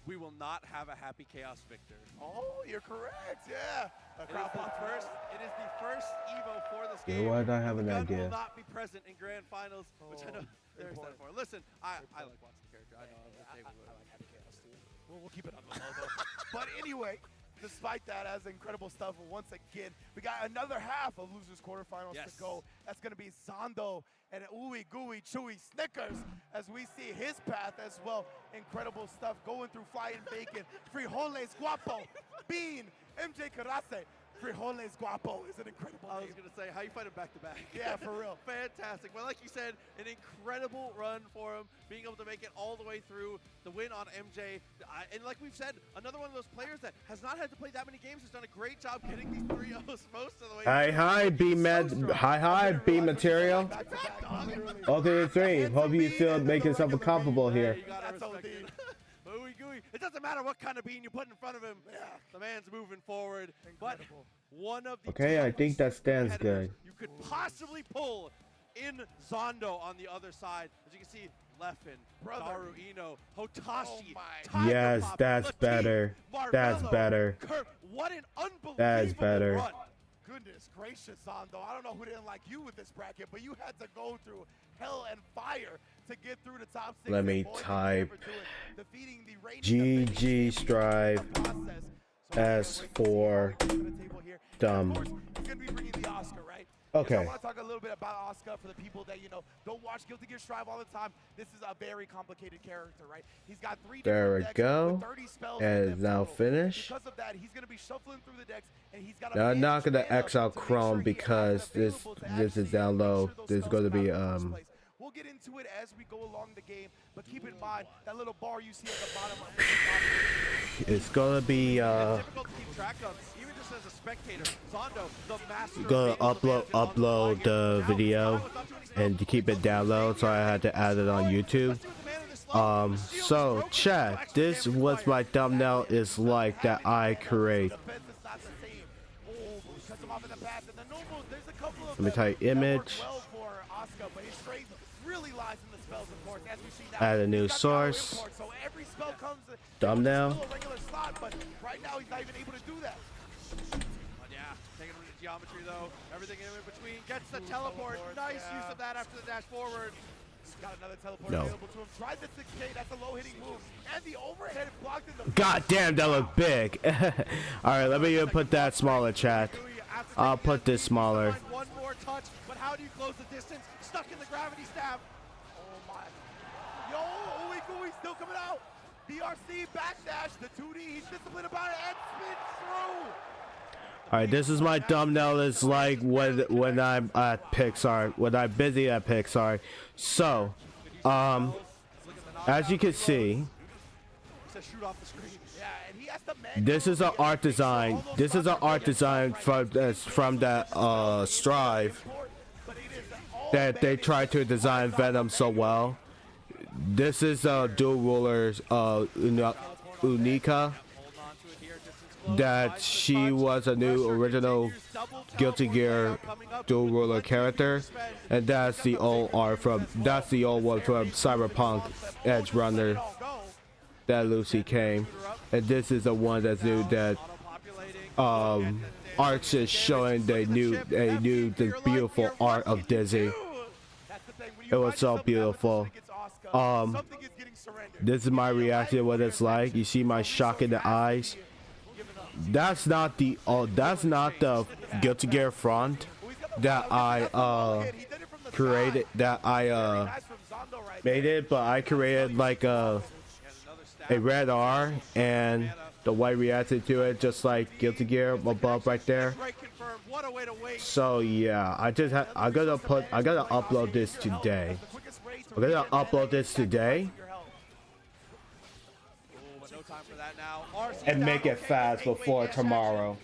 we will not have a happy Chaos victor. Oh, you're correct, yeah. It is the first EVO for this game. Why did I have an Gun idea? will not be present in grand finals, which I know they're excited for. Listen, I like watching the character. I know I like happy Chaos too. We'll keep it on the low though. But anyway, despite that, as incredible stuff, once again, we got another half of losers quarterfinals to go. That's going to be Zondo and Ooey Gooey Chewy Snickers as we see his path as well. Incredible stuff going through Flying Bacon, Frijoles Guapo, Bean, MJ Karase. Frijoles Guapo is an incredible I was name. going to say, how you fight him back to back? Yeah, for real. Fantastic. Well, like you said, an incredible run for him, being able to make it all the way through, the win on MJ. And like we've said, another one of those players that has not had to play that many games, has done a great job getting these 3-0s most of the way. Hi, B material. Okay, 3. Hope you feel making yourself comfortable here. That's Ooey gooey. It doesn't matter what kind of bean you put in front of him. The man's moving forward. But one of the Okay, I think that stands good. you could possibly pull in Zondo on the other side. As you can see, Leffen, Daru Ino, Hotashi, Yes, that's better. That's better. What an unbelievable That's better. Run. Goodness gracious, Zondo. I don't know who didn't like you with this bracket, but you had to go through hell and fire to get through the top 6. Let me type GG Strive S for dumb. Okay. I want to talk a little bit about Asuka for the people that, you know, don't watch Guilty Gear Strive all the time. This is a very complicated character, right? He's got 3 There we decks go. with 30 spells And it's now finished. Because of that, he's going to be shuffling through the decks, and he's got Now, I'm not gonna X out Chrome because this is down low. There's gonna be We'll get into it as we go along the game, but keep in mind that little bar you see at the bottom of the it's gonna be difficult to keep track of, even just as a spectator. Zondo, the master gonna upload the video and to keep it down low, so I had to add it on YouTube. So chat, this was my thumbnail is like that I create. Let me type image. Add a new source. Thumbnail. Right now he's not even able to do that. Yeah, taking him to geometry though. Everything in between. Gets the teleport. Nice use of that after the dash forward. Got another teleport No. available to him. Tried the 6K. That's a low hitting move. And the overhead blocked in the. God damn, that looked big. All right, let me put that smaller, chat. I'll put this smaller. One more touch, but how do you close the distance? Stuck in the gravity stab. Oh my. Yo, Ooey Gooey still coming out. BRC backdash, the 2D, he's disciplined about it, and spin through. All right, this is my thumbnail. It's like when I'm at Pixar, when I'm busy at Pixar. So, as you can see, this is an art design. This is an art design from that Strive that they tried to design Venom so well. This is dual rulers Unica. That she was a new original Guilty Gear dual ruler character, and that's the old art from one from Cyberpunk Edge Runner that Lucy came, and this is the one that's new that Arcs is showing the beautiful art of Dizzy. It was so beautiful. This is my reaction to what it's like. You see my shock in the eyes. That's not the Guilty Gear front that I created, that I made it, but I created like a red R and the white reacted to it, just like Guilty Gear above right there. So yeah, I gotta upload this today. I'm gonna upload this today and make it fast before tomorrow.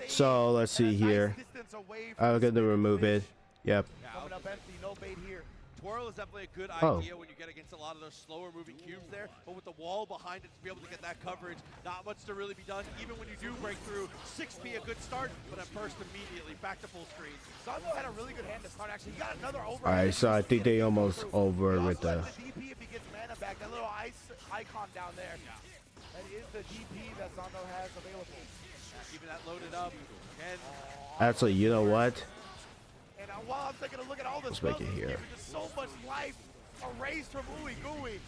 So let's see here. seconds away from I'm gonna remove it. Yep. coming up empty, no bait here. Twirl is definitely a good Oh. idea when you get against a lot of those slower moving cubes there, but with the wall behind it to be able to get that coverage, not much to really be done. Even when you do break through, 6P a good start, but at burst immediately, back to full screen. Zondo had a really good hand to start, actually. He got another over. Alright, so I think they almost over with the. DP if he gets mana back, that little ice icon down there. That is the DP that Zondo has available. Keeping that loaded up. Again. Actually, you know what? And while I'm taking a look at all this, Let's make it here. just so much life erased from Ooey Gooey.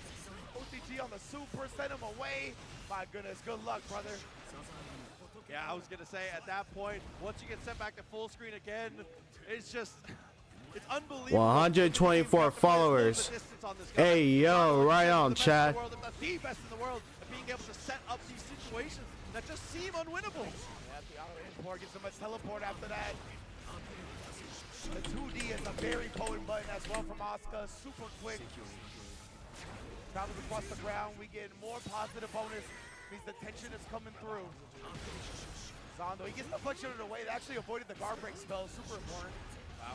OTG on the super, send him away. My goodness, good luck, brother. Yeah, I was going to say, at that point, once you get sent back to full screen again, it's just, it's unbelievable. 124 followers. Hey, yo, right on, chat. The best in the world at being able to set up these situations that just seem unwinnable. Yeah, the auto import gets him a teleport after that. The 2D is a very potent button as well from Asuka, super quick. Travels across the ground, we get more positive bonus, means the tension is coming through. Zondo, he gets the deflection of the way, they actually avoided the guard break spell, super important.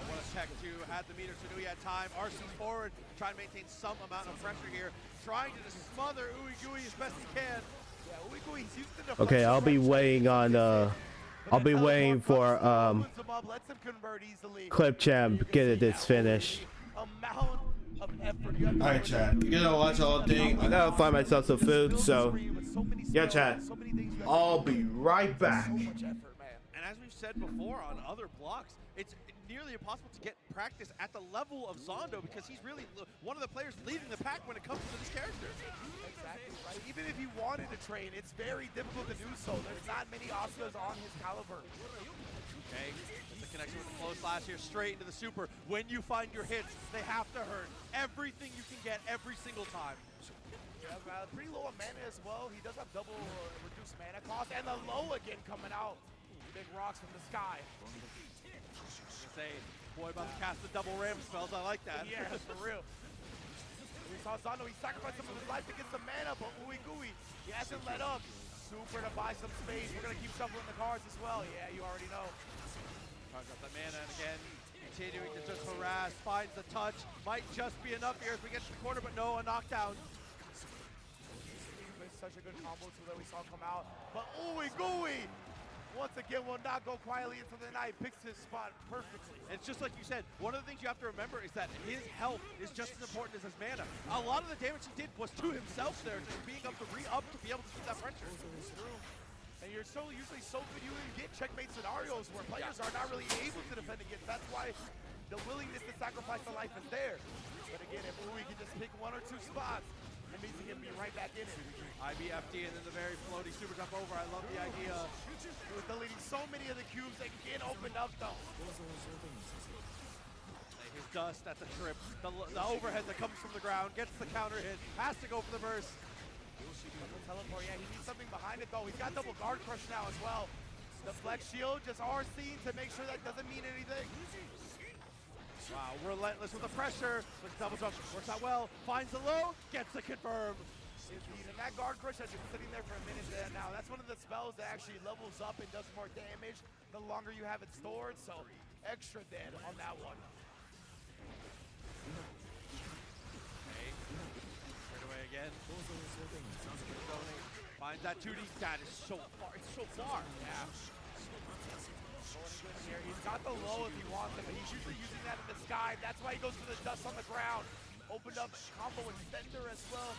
What a tech to had the meter to do, he had time. RC forward, trying to maintain some amount of pressure here, trying to just smother Ooey Gooey as best he can. Yeah, Ooey Gooey, he's used the deflection. Okay, I'll be waiting on I'll be waiting for Clip Champ get this finish. Alright, chat. You gotta watch the whole thing. I gotta find myself some food, so yeah, chat. I'll be right back. And as we've said before on other blocks, it's nearly impossible to get practice at the level of Zondo because he's really one of the players leading the pack when it comes to this character. Exactly, right? Even if he wanted to train, it's very difficult to do so. There's not many Asukas on his caliber. Okay, the connection with the flow slash here, straight into the super. When you find your hits, they have to hurt. Everything you can get every single time. Yeah, pretty low on mana as well. He does have double reduced mana cost, and the low again coming out. Big rocks from the sky. Say, boy, about to cast the double ram spells. I like that. Yeah, for real. We saw Zondo, he sacrificed some of his life to get some mana, but Ooey Gooey, he hasn't let up. Super to buy some space. We're going to keep shuffling the cards as well. Yeah, you already know. Cards up the mana, and again, continuing to just harass, finds the touch. Might just be enough here as we get to the corner, but no, a knockdown. Such a good combo too that we saw come out. But Ooey Gooey, once again, will not go quietly into the night. Picks his spot perfectly. It's just like you said, one of the things you have to remember is that his health is just as important as his mana. A lot of the damage he did was to himself there, just being up to re-up to be able to keep that pressure. It's true. And you're usually so good, you can get checkmate scenarios where players are not really able to defend against. That's why the willingness to sacrifice the life is there. But again, if Ooey can just pick one or two spots, it means he can be right back in it. IBFD and then the very floaty super jump over. I love the idea. He was deleting so many of the cubes that get opened up though. His dust at the trip, the overhead that comes from the ground, gets the counter hit, has to go for the burst. Teleport, yeah, he needs something behind it though. He's got double guard crush now as well. The flex shield just RC to make sure that doesn't mean anything. Wow, relentless with the pressure, but double jump works out well, finds the low, gets the confirm. Indeed, and that guard crush has been sitting there for a minute there now. That's one of the spells that actually levels up and does more damage the longer you have it stored, so extra dead on that one. Okay, straight away again. Finds that 2D, that is so far, it's so far. Yeah. Here. He's got the low if he wants it, but he's usually using that in the sky. That's why he goes for the dust on the ground. Opened up combo extender as well.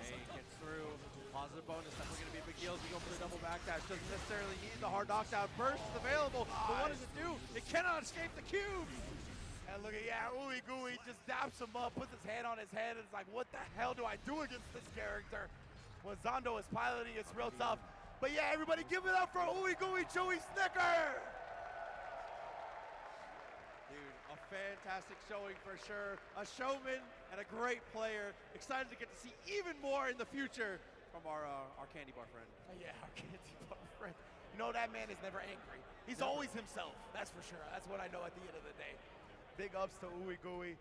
Hey, gets through. Positive bonus, definitely going to be a big deal as we go for the double backdash. Doesn't necessarily need the hard knockdown. Burst is available, but what does it do? It cannot escape the cube. And look at, yeah, Ooey Gooey just daps him up, puts his hand on his head, and it's like, what the hell do I do against this character? When Zondo is piloting, it's real tough. But yeah, everybody give it up for Ooey Gooey Chewy Snicker! Dude, a fantastic showing for sure. A showman and a great player. Excited to get to see even more in the future from our candy bar friend. Yeah, our candy bar friend. You know, that man is never angry. He's always himself, that's for sure. That's what I know at the end of the day. Big ups to Ooey Gooey.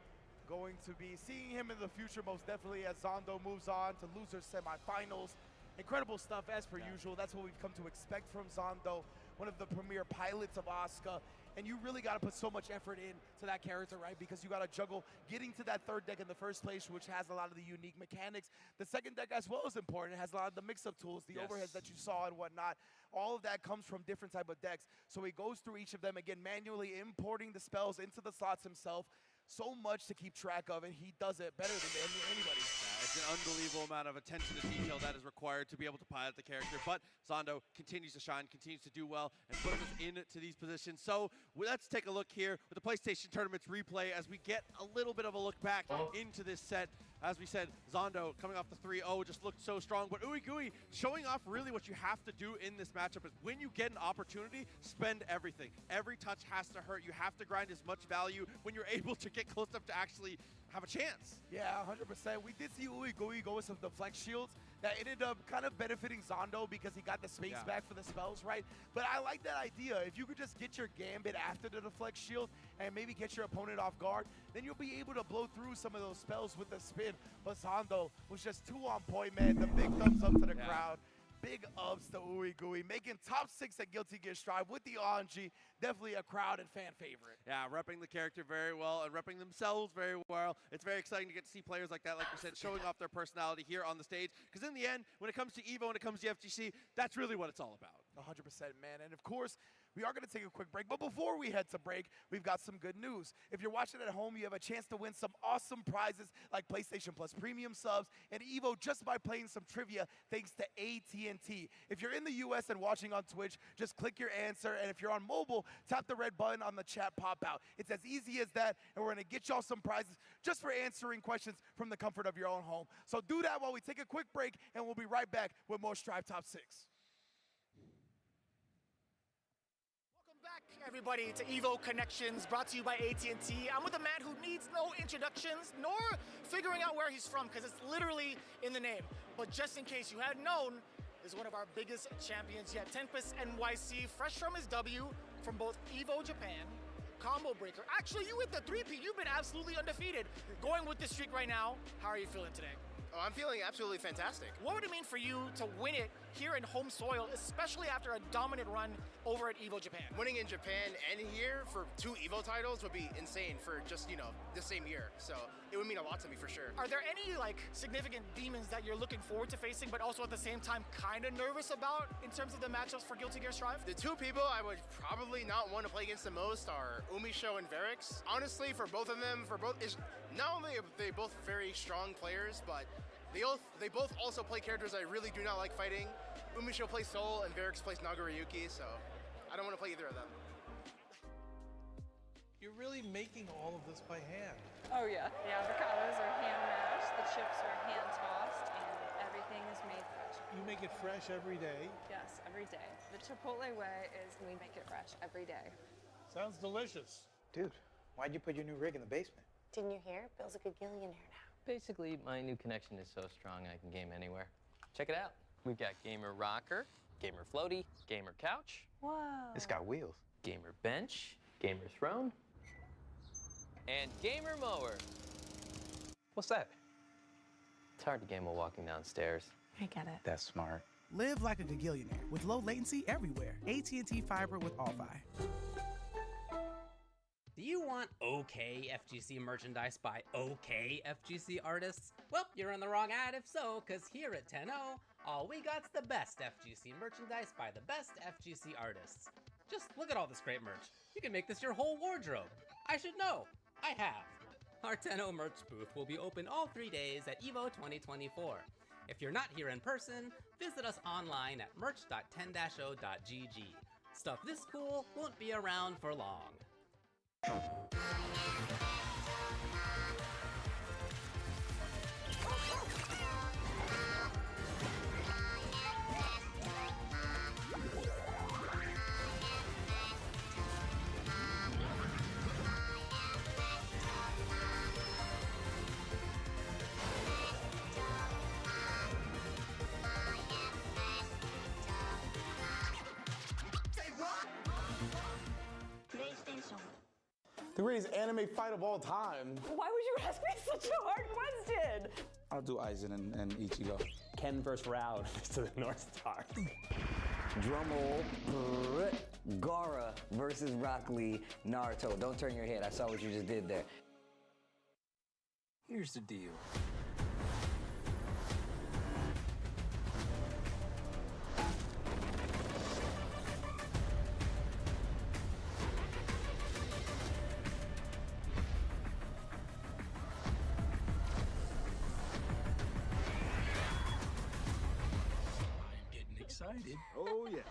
Going to be seeing him in the future most definitely as Zondo moves on to loser semifinals. Incredible stuff as per usual. That's what we've come to expect from Zondo. one of the premier pilots of Asuka, and you really got to put so much effort into that character, right? Because you got to juggle getting to that third deck in the first place, which has a lot of the unique mechanics. The second deck as well is important. It has a lot of the mix-up tools, the overheads that you saw and whatnot. All of that comes from different type of decks. So he goes through each of them, again, manually importing the spells into the slots himself. So much to keep track of, and he does it better than anybody. Yeah, it's an unbelievable amount of attention to detail that is required to be able to pilot the character, but Zondo continues to shine, continues to do well, and puts us into these positions. So let's take a look here with the PlayStation Tournaments replay as we get a little bit of a look back into this set. As we said, Zondo coming off the 3-0 just looked so strong, but Uigui showing off really what you have to do in this matchup is when you get an opportunity, spend everything. Every touch has to hurt. You have to grind as much value when you're able to get close enough to actually have a chance. Yeah, 100%. We did see Uigui go with some deflect shields that ended up kind of benefiting Zondo because he got the space back for the spells, right? But I like that idea. If you could just get your gambit after the deflect shield and maybe get your opponent off guard, then you'll be able to blow through some of those spells with the spin. But Zondo was just too on point, man. The big thumbs up to the crowd. Big ups to Uigui, making top 6 at Guilty Gear Strive with the RNG. Definitely a crowd and fan favorite. Yeah, repping the character very well and repping themselves very well. It's very exciting to get to see players like that, like you said, showing off their personality here on the stage. Because in the end, when it comes to EVO, when it comes to FGC, that's really what it's all about. 100%, man. And of course, we are going to take a quick break. But before we head to break, we've got some good news. If you're watching at home, you have a chance to win some awesome prizes like PlayStation Plus Premium subs and EVO just by playing some trivia thanks to AT&T. If you're in the US and watching on Twitch, just click your answer. And if you're on mobile, tap the red button on the chat pop out. It's as easy as that. And we're going to get y'all some prizes just for answering questions from the comfort of your own home. So do that while we take a quick break, and we'll be right back with more Strive Top 6. Everybody to EVO Connections, brought to you by AT&T. I'm with a man who needs no introductions, nor figuring out where he's from, because it's literally in the name. But just in case you hadn't known, is one of our biggest champions yet. Tempest NYC, fresh from his W from both EVO Japan, Combo Breaker. Actually, you with the 3P, you've been absolutely undefeated. Going with this streak right now, how are you feeling today? Oh, I'm feeling absolutely fantastic. What would it mean for you to win it here in home soil, especially after a dominant run over at EVO Japan? Winning in Japan and here for 2 EVO titles would be insane for just, you know, the same year. So it would mean a lot to me for sure. Are there any like significant demons that you're looking forward to facing, but also at the same time kind of nervous about in terms of the matchups for Guilty Gear Strive? The 2 people I would probably not want to play against the most are Umisho and Verix. Honestly, for both of them, not only are they both very strong players, but they both also play characters I really do not like fighting. Umisho plays Soul and Verix plays Nagoriyuki, so I don't want to play either of them. You're really making all of this by hand. Oh yeah. The avocados are hand mashed, the chips are hand tossed, and everything is made fresh. You make it fresh every day? Yes, every day. The Chipotle way is we make it fresh every day. Sounds delicious. Dude, why'd you put your new rig in the basement? Didn't you hear? Bill's a good gillionaire now. Basically, my new connection is so strong I can game anywhere. Check it out. We've got Gamer Rocker, Gamer Floaty, Gamer Couch. Whoa. It's got wheels. Gamer Bench, Gamer Throne, and Gamer Mower. What's that? It's hard to game while walking downstairs. I get it. That's smart. Live like a gagillionaire with low latency everywhere. AT&T Fiber with All-Fi. Do you want okay FGC merchandise by okay FGC artists? Well, you're in the wrong ad if so, because here at 10-0, all we got's the best FGC merchandise by the best FGC artists. Just look at all this great merch. You can make this your whole wardrobe. I should know. I have. Our 10-0 merch booth will be open all 3 days at EVO 2024. If you're not here in person, visit us online at merch.10-0.gg. Stuff this cool won't be around for long. The greatest anime fight of all time. Why would you ask me such a hard question? I'll do Aizen and Ichigo. Ken versus Raud to the North Star. Drumroll. Gara versus Rock Lee. Naruto. Don't turn your head. I saw what you just did there. Here's the deal. Excited. Oh, yes.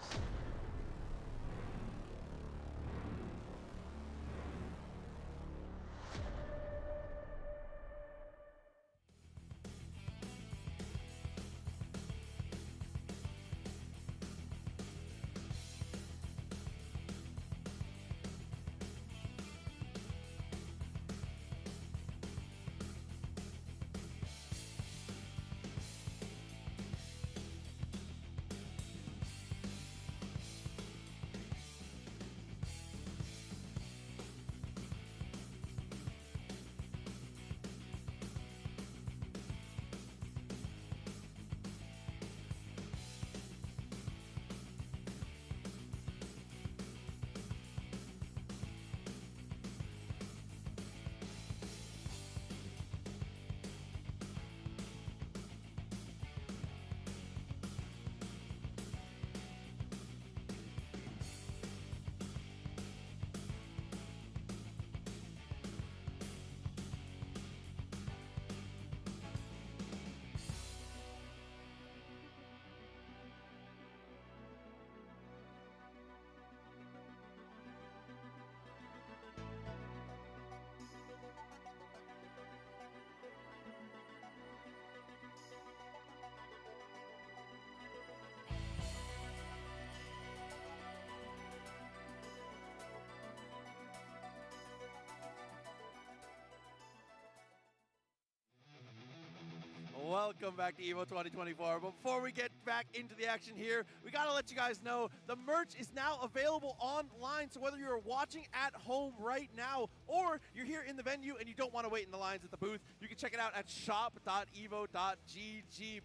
Welcome back to EVO 2024. But before we get back into the action here, we got to let you guys know the merch is now available online. So whether you're watching at home right now or you're here in the venue and you don't want to wait in the lines at the booth, you can check it out at shop.evo.gg.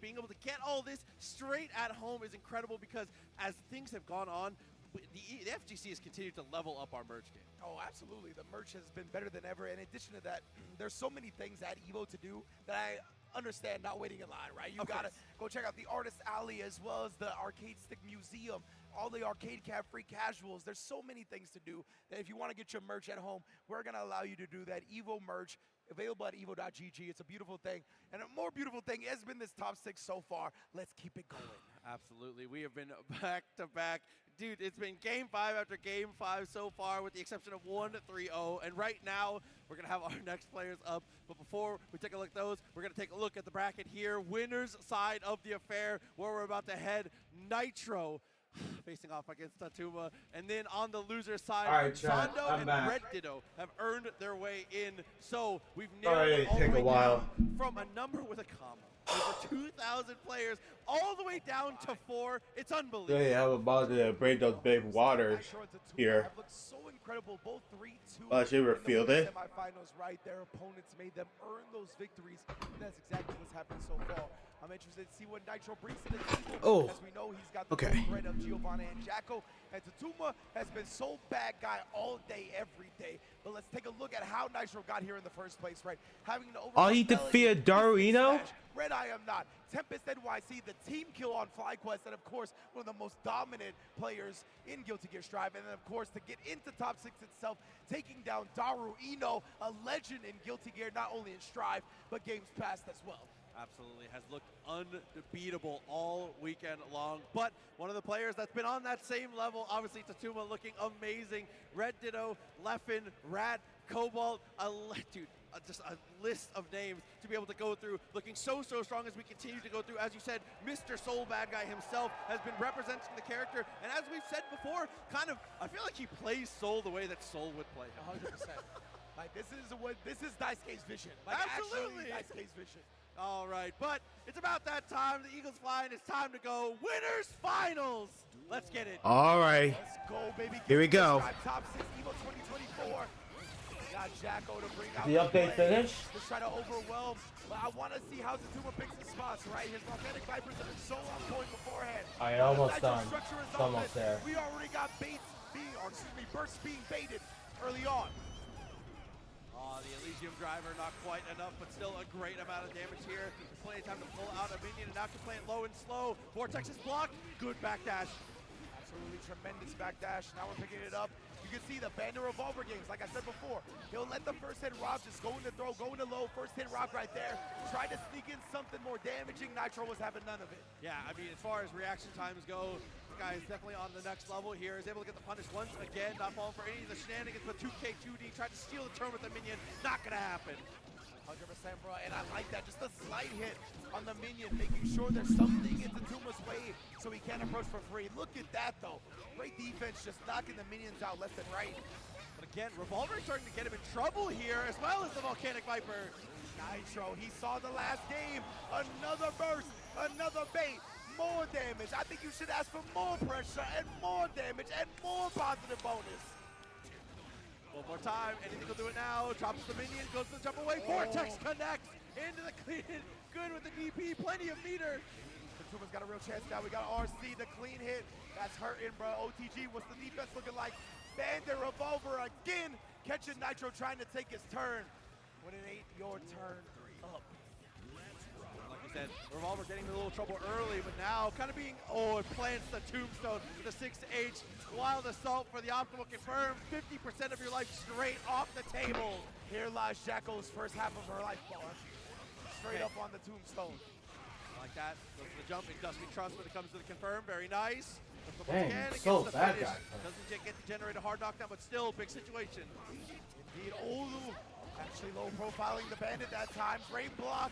Being able to get all this straight at home is incredible because as things have gone on, the FGC has continued to level up our merch game. Oh, absolutely. The merch has been better than ever. In addition to that, there's so many things at EVO to do that I understand not waiting in line, right? You got to go check out the Artist Alley as well as the Arcade Stick Museum, all the arcade cab free casuals. There's so many things to do that if you want to get your merch at home, we're going to allow you to do that. EVO merch available at evo.gg. It's a beautiful thing. And a more beautiful thing has been this top 6 so far. Let's keep it going. Absolutely. We have been back to back. Dude, it's been game 5 after game 5 so far with the exception of 1-3-0. And right now, we're going to have our next players up. But before we take a look at those, we're going to take a look at the bracket here. Winners side of the affair where we're about to head. Nitro facing off against Tatuma. And then on the loser side, right, Sando and back. Red Ditto have earned their way in. So we've narrowed it all the take way a while. down from a number with a comma. Over 2,000 players, all the way down to 4. It's unbelievable. Yeah, I'm about to break those big waters here. Have looked so incredible, both 3-2. I should reveal it. Semifinals, right? Their opponents made them earn those victories. And that's exactly what's happened so far. I'm interested to see what Nitro brings to the table. As we know, he's got the threat of Giovanna and Jacko. And Tatuma has been so bad guy all day, every day. But let's take a look at how Nitro got here in the first place, right? Having to overcome he defeated Daruino? Red I am not. Tempest NYC, the team kill on FlyQuest, and of course, one of the most dominant players in Guilty Gear Strive. And then of course, to get into top 6 itself, taking down Daru Ino, a legend in Guilty Gear, not only in Strive, but games past as well. Absolutely, has looked unbeatable all weekend long. But one of the players that's been on that same level, obviously Tatuma looking amazing. Red Ditto, Leffen, Rat, Cobalt, dude, just a list of names to be able to go through, looking so strong as we continue to go through. As you said, Mr. Soul Bad Guy himself has been representing the character, and as we've said before, I feel like he plays Soul the way that Soul would play him. 100%. Like this is Daisuke's vision. Like absolutely, Daisuke's vision. All right, but it's about that time. The Eagles fly, and it's time to go winners finals. Let's get it. All right. Let's go, baby. Here we go. Top 6 EVO 2024. got Jacko to bring out The update finished? to try to overwhelm. But I want to see how Zatuma picks his spots, right? His volcanic vipers have been so on point beforehand. Alright, Now almost the Nitro done. structure is It's open. almost there. We already got bursts being baited early on. The Elysium driver, not quite enough, but still a great amount of damage here. There's plenty of time to pull out a minion, and now can play it low and slow. Vortex is blocked. Good backdash. Absolutely tremendous backdash. Now we're picking it up. You can see the Bandit Revolver games, like I said before. He'll let the first hit rock just go into throw, go into low, first hit rock right there. Try to sneak in something more damaging. Nitro was having none of it. Yeah, I mean, as far as reaction times go, the guy is definitely on the next level here. Is able to get the punish once again, not falling for any of the shenanigans, but 2K, 2D, tried to steal the turn with the minion. Not gonna happen. 100%, bro, and I like that. Just a slight hit on the minion, making sure there's something in Zatuma's way so he can't approach for free. Look at that, though. Great defense, just knocking the minions out left and right. But again, Revolver is starting to get him in trouble here, as well as the Volcanic Viper. Nitro, he saw the last game. Another burst, another bait, more damage. I think you should ask for more pressure and more damage and more positive bonus. One more time, anything will do it now. Drops the minion, goes to the jump away. Vortex connects into the clean. Good with the DP, plenty of meter. Zatuma's got a real chance now. We got RC, the clean hit. That's hurting, bro. OTG, what's the defense looking like? Bandit Revolver again, catching Nitro trying to take his turn. When it ain't your turn, up. Like I said, Revolver getting in a little trouble early, but now kind of being, it plants the tombstone, the 6H. Wild Assault for the optimal confirm. 50% of your life straight off the table. Here lies Jacko's first half of her life bar. Straight up on the tombstone. Like that, goes to the jump, Industrial Trust when it comes to the confirm, very nice. Dang, again, so the bad finish. guy. Doesn't get to generate a hard knockdown, but still, big situation. Indeed, Olu actually low profiling the Bandit that time. Great block.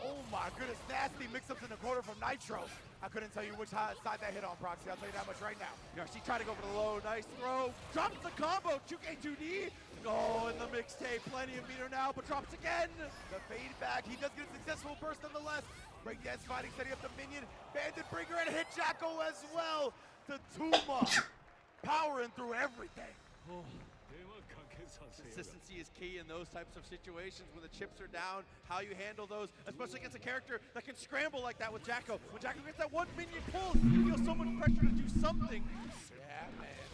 Oh my goodness, nasty mix-ups in the corner from Nitro. I couldn't tell you which side that hit on, Proxy. I'll tell you that much right now. Yarcy tried to go for the low, nice throw. Drops the combo, 2K, 2D. Oh, in the mixtape, plenty of meter now, but drops again. The fade back, he does get a successful burst nonetheless. Breakdance fighting, setting up the minion. Bandit Bringer and hit Jacko as well. Zatuma powering through everything. Consistency is key in those types of situations when the chips are down, how you handle those, especially against a character that can scramble like that with Jacko. When Jacko gets that one minion pulled, you feel so much pressure to do something. Yeah, man.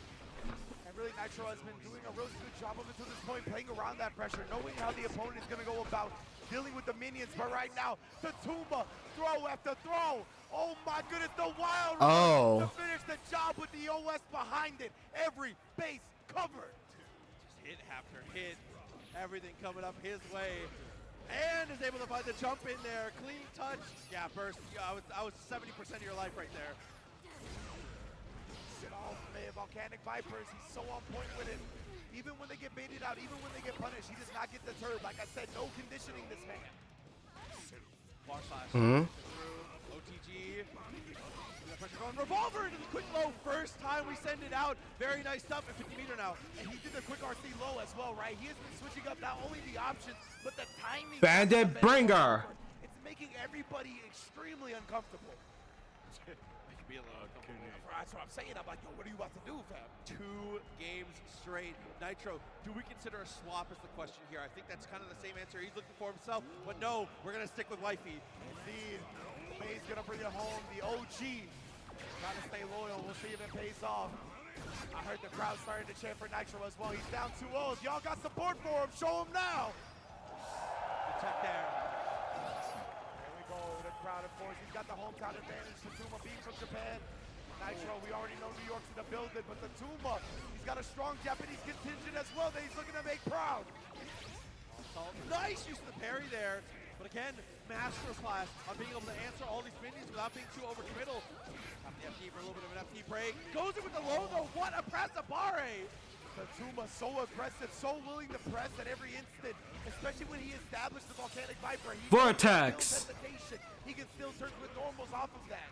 And really, Nitro has been doing a really good job of it to this point, playing around that pressure, knowing how the opponent is going to go about dealing with the minions. But right now, Zatuma, throw after throw. Oh my goodness, the wild run to finish the job with the OS behind it. Every base covered. Hit after hit, everything coming up his way, and is able to find the jump in there. Clean touch, yeah, burst. Yeah, I was 70% of your life right there. Get off me, Volcanic Vipers. He's so on point with it. Even when they get baited out, even when they get punished, he does not get deterred. Like I said, no conditioning this man. Bar slash through OTG. Pressure going, Revolver into the quick low. First time we send it out. Very nice stuff at 50 meter now. And he did the quick RC low as well, right? He has been switching up not only the options, but the timing. Bandit Bringer. It's making everybody extremely uncomfortable. It can be a little uncomfortable. That's what I'm saying. I'm like, yo, what are you about to do, fam? 2 games straight. Nitro, do we consider a swap is the question here. I think that's kind of the same answer he's looking for himself, but no, we're going to stick with Wifey. Indeed. May's going to bring it home. The OG. Trying to stay loyal. We'll see if it pays off. I heard the crowd starting to chant for Nitro as well. He's down 2-0. Y'all got support for him. Show him now. Good check there. There we go. The crowd, of course. He's got the hometown advantage. Zatuma being from Japan. Nitro, we already know New York's in the building, but Zatuma, he's got a strong Japanese contingent as well that he's looking to make proud. Nice use of the parry there. But again, masterclass on being able to answer all these minions without being too overcommittal. Tap the FD for a little bit of an FD break. Goes in with the low though. What a press Abare! Zatuma so aggressive, so willing to press at every instant, especially when he established the Volcanic Viper. Vortex! He can still turn with normals off of that.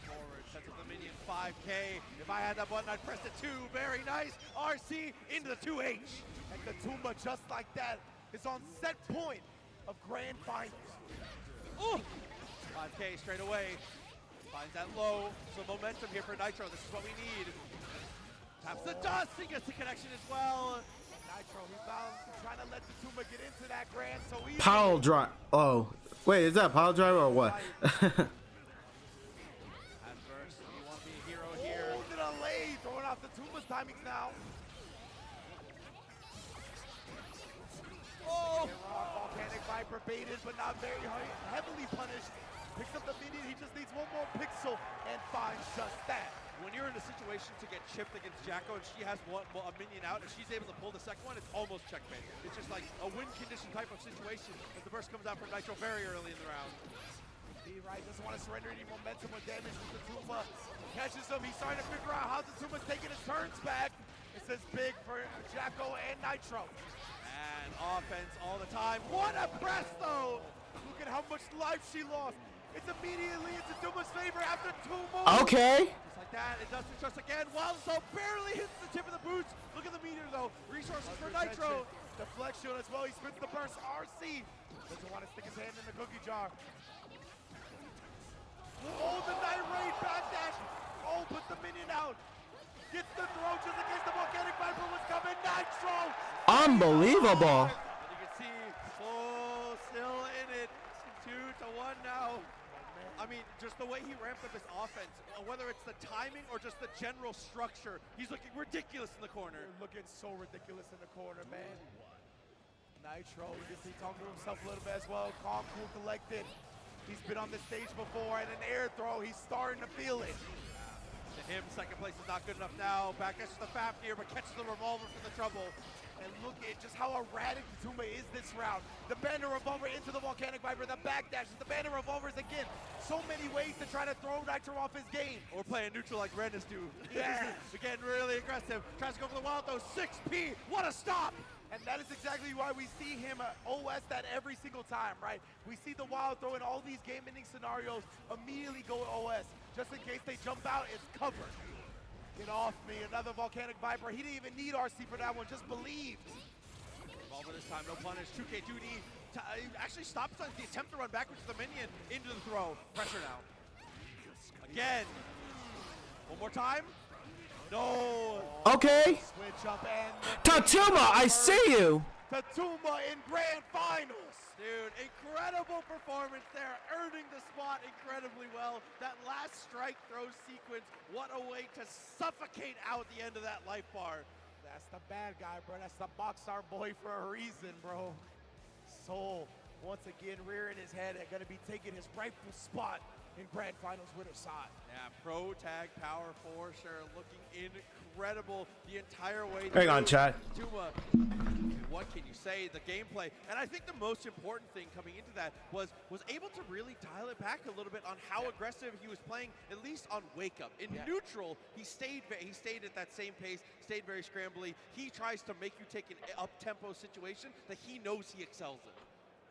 Forward, sets up the minion 5K. If I had that button, I'd press it 2. Very nice. RC into the 2H. And Zatuma, just like that, is on set point of grand finals. Ooh! 5K straight away. Finds that low. Some momentum here for Nitro. This is what we need. Taps the dust. He gets the connection as well. Nitro, he's now trying to let the Tuma get into that grand so easily. Pile drive. Oh, wait, is that pile drive or what? Oh, the delay, throwing off the Tuma's timings now. Oh! Volcanic Viper baited, but not very heavily punished. Picks up the minion, he just needs one more pixel and finds just that. When you're in a situation to get chipped against Jacko and she has a minion out, if she's able to pull the second one, it's almost checkmate. It's just like a win condition type of situation as the burst comes out from Nitro very early in the round. Right, doesn't want to surrender any momentum or damage with the Tuma. Catches him, he's starting to figure out how the Tuma's taking his turns back. This is big for Jacko and Nitro. And offense all the time. What a press though! Look at how much life she lost. It's immediately into Tuma's favor after 2 moves. Okay. Just like that, it does it just again. Wild Assault barely hits the tip of the boots. Look at the meteor though. Resources for Nitro. Deflection as well, he spins the burst. RC doesn't want to stick his hand in the cookie jar. Oh, the Night Raid backdash. Oh, puts the minion out. Gets the throw just in case the Volcanic Viper was coming. Nitro. Unbelievable. And you can see, oh, still in it. 2-1 now. I mean, just the way he ramped up his offense, whether it's the timing or just the general structure, he's looking ridiculous in the corner. Looking so ridiculous in the corner, man. Nitro, you can see talking to himself a little bit as well. Calm, cool, collected. He's been on this stage before, and an air throw, he's starting to feel it. To him, second place is not good enough now. Back catches the FAP here, but catches the revolver for the trouble. And look at just how erratic the Tuma is this round. The banner revolver into the Volcanic Viper, the backdashes, the banner revolvers again. So many ways to try to throw Nitro off his game. Or playing neutral like Renus do. Yeah. Again, really aggressive. Tries to go for the wild though. 6P, what a stop! And that is exactly why we see him OS that every single time, right? We see the wild throw in all these game-ending scenarios, immediately go OS. Just in case they jump out, it's covered. Get off me, another Volcanic Viper. He didn't even need RC for that one, just believed. Revolver this time, no punish. 2K duty. Actually stops on the attempt to run backwards to the minion into the throw. Pressure now. Again. One more time. No. Okay. Switch up and Tatuma, I see you. Tatuma in grand finals. Dude, incredible performance there, earning the spot incredibly well. That last strike throw sequence, what a way to suffocate out the end of that life bar. That's the bad guy, bro. That's the Boxstar boy for a reason, bro. Soul, once again, rearing his head and gonna be taking his rightful spot in Grand Finals winner side. Yeah, pro tag power for sure, looking incredible the entire way. Hang on, chat. Tuma, what can you say? The gameplay, and I think the most important thing coming into that was able to really dial it back a little bit on how aggressive he was playing, at least on Wake Up. In neutral, he stayed at that same pace, stayed very scrambly. He tries to make you take an up-tempo situation that he knows he excels in.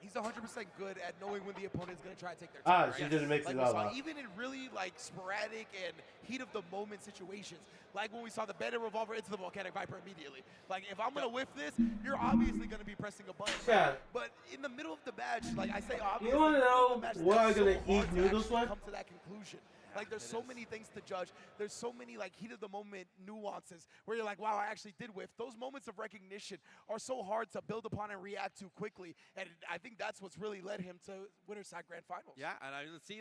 He's 100% good at knowing when the opponent's going to try to take their turn. She didn't mix it up. up. Even in really sporadic and heat of the moment situations, like when we saw the banner revolver into the Volcanic Viper immediately. Like if I'm going to whiff this, you're obviously going to be pressing a button. Yeah. But in the middle of the match, like I say, obviously, You want to know what I'm going to hard eat to noodles actually with? come to that conclusion. Like there's so many things to judge. There's so many heat of the moment nuances where you're like, wow, I actually did whiff. Those moments of recognition are so hard to build upon and react to quickly. And I think that's what's really led him to Winner's Side Grand Finals. Yeah, and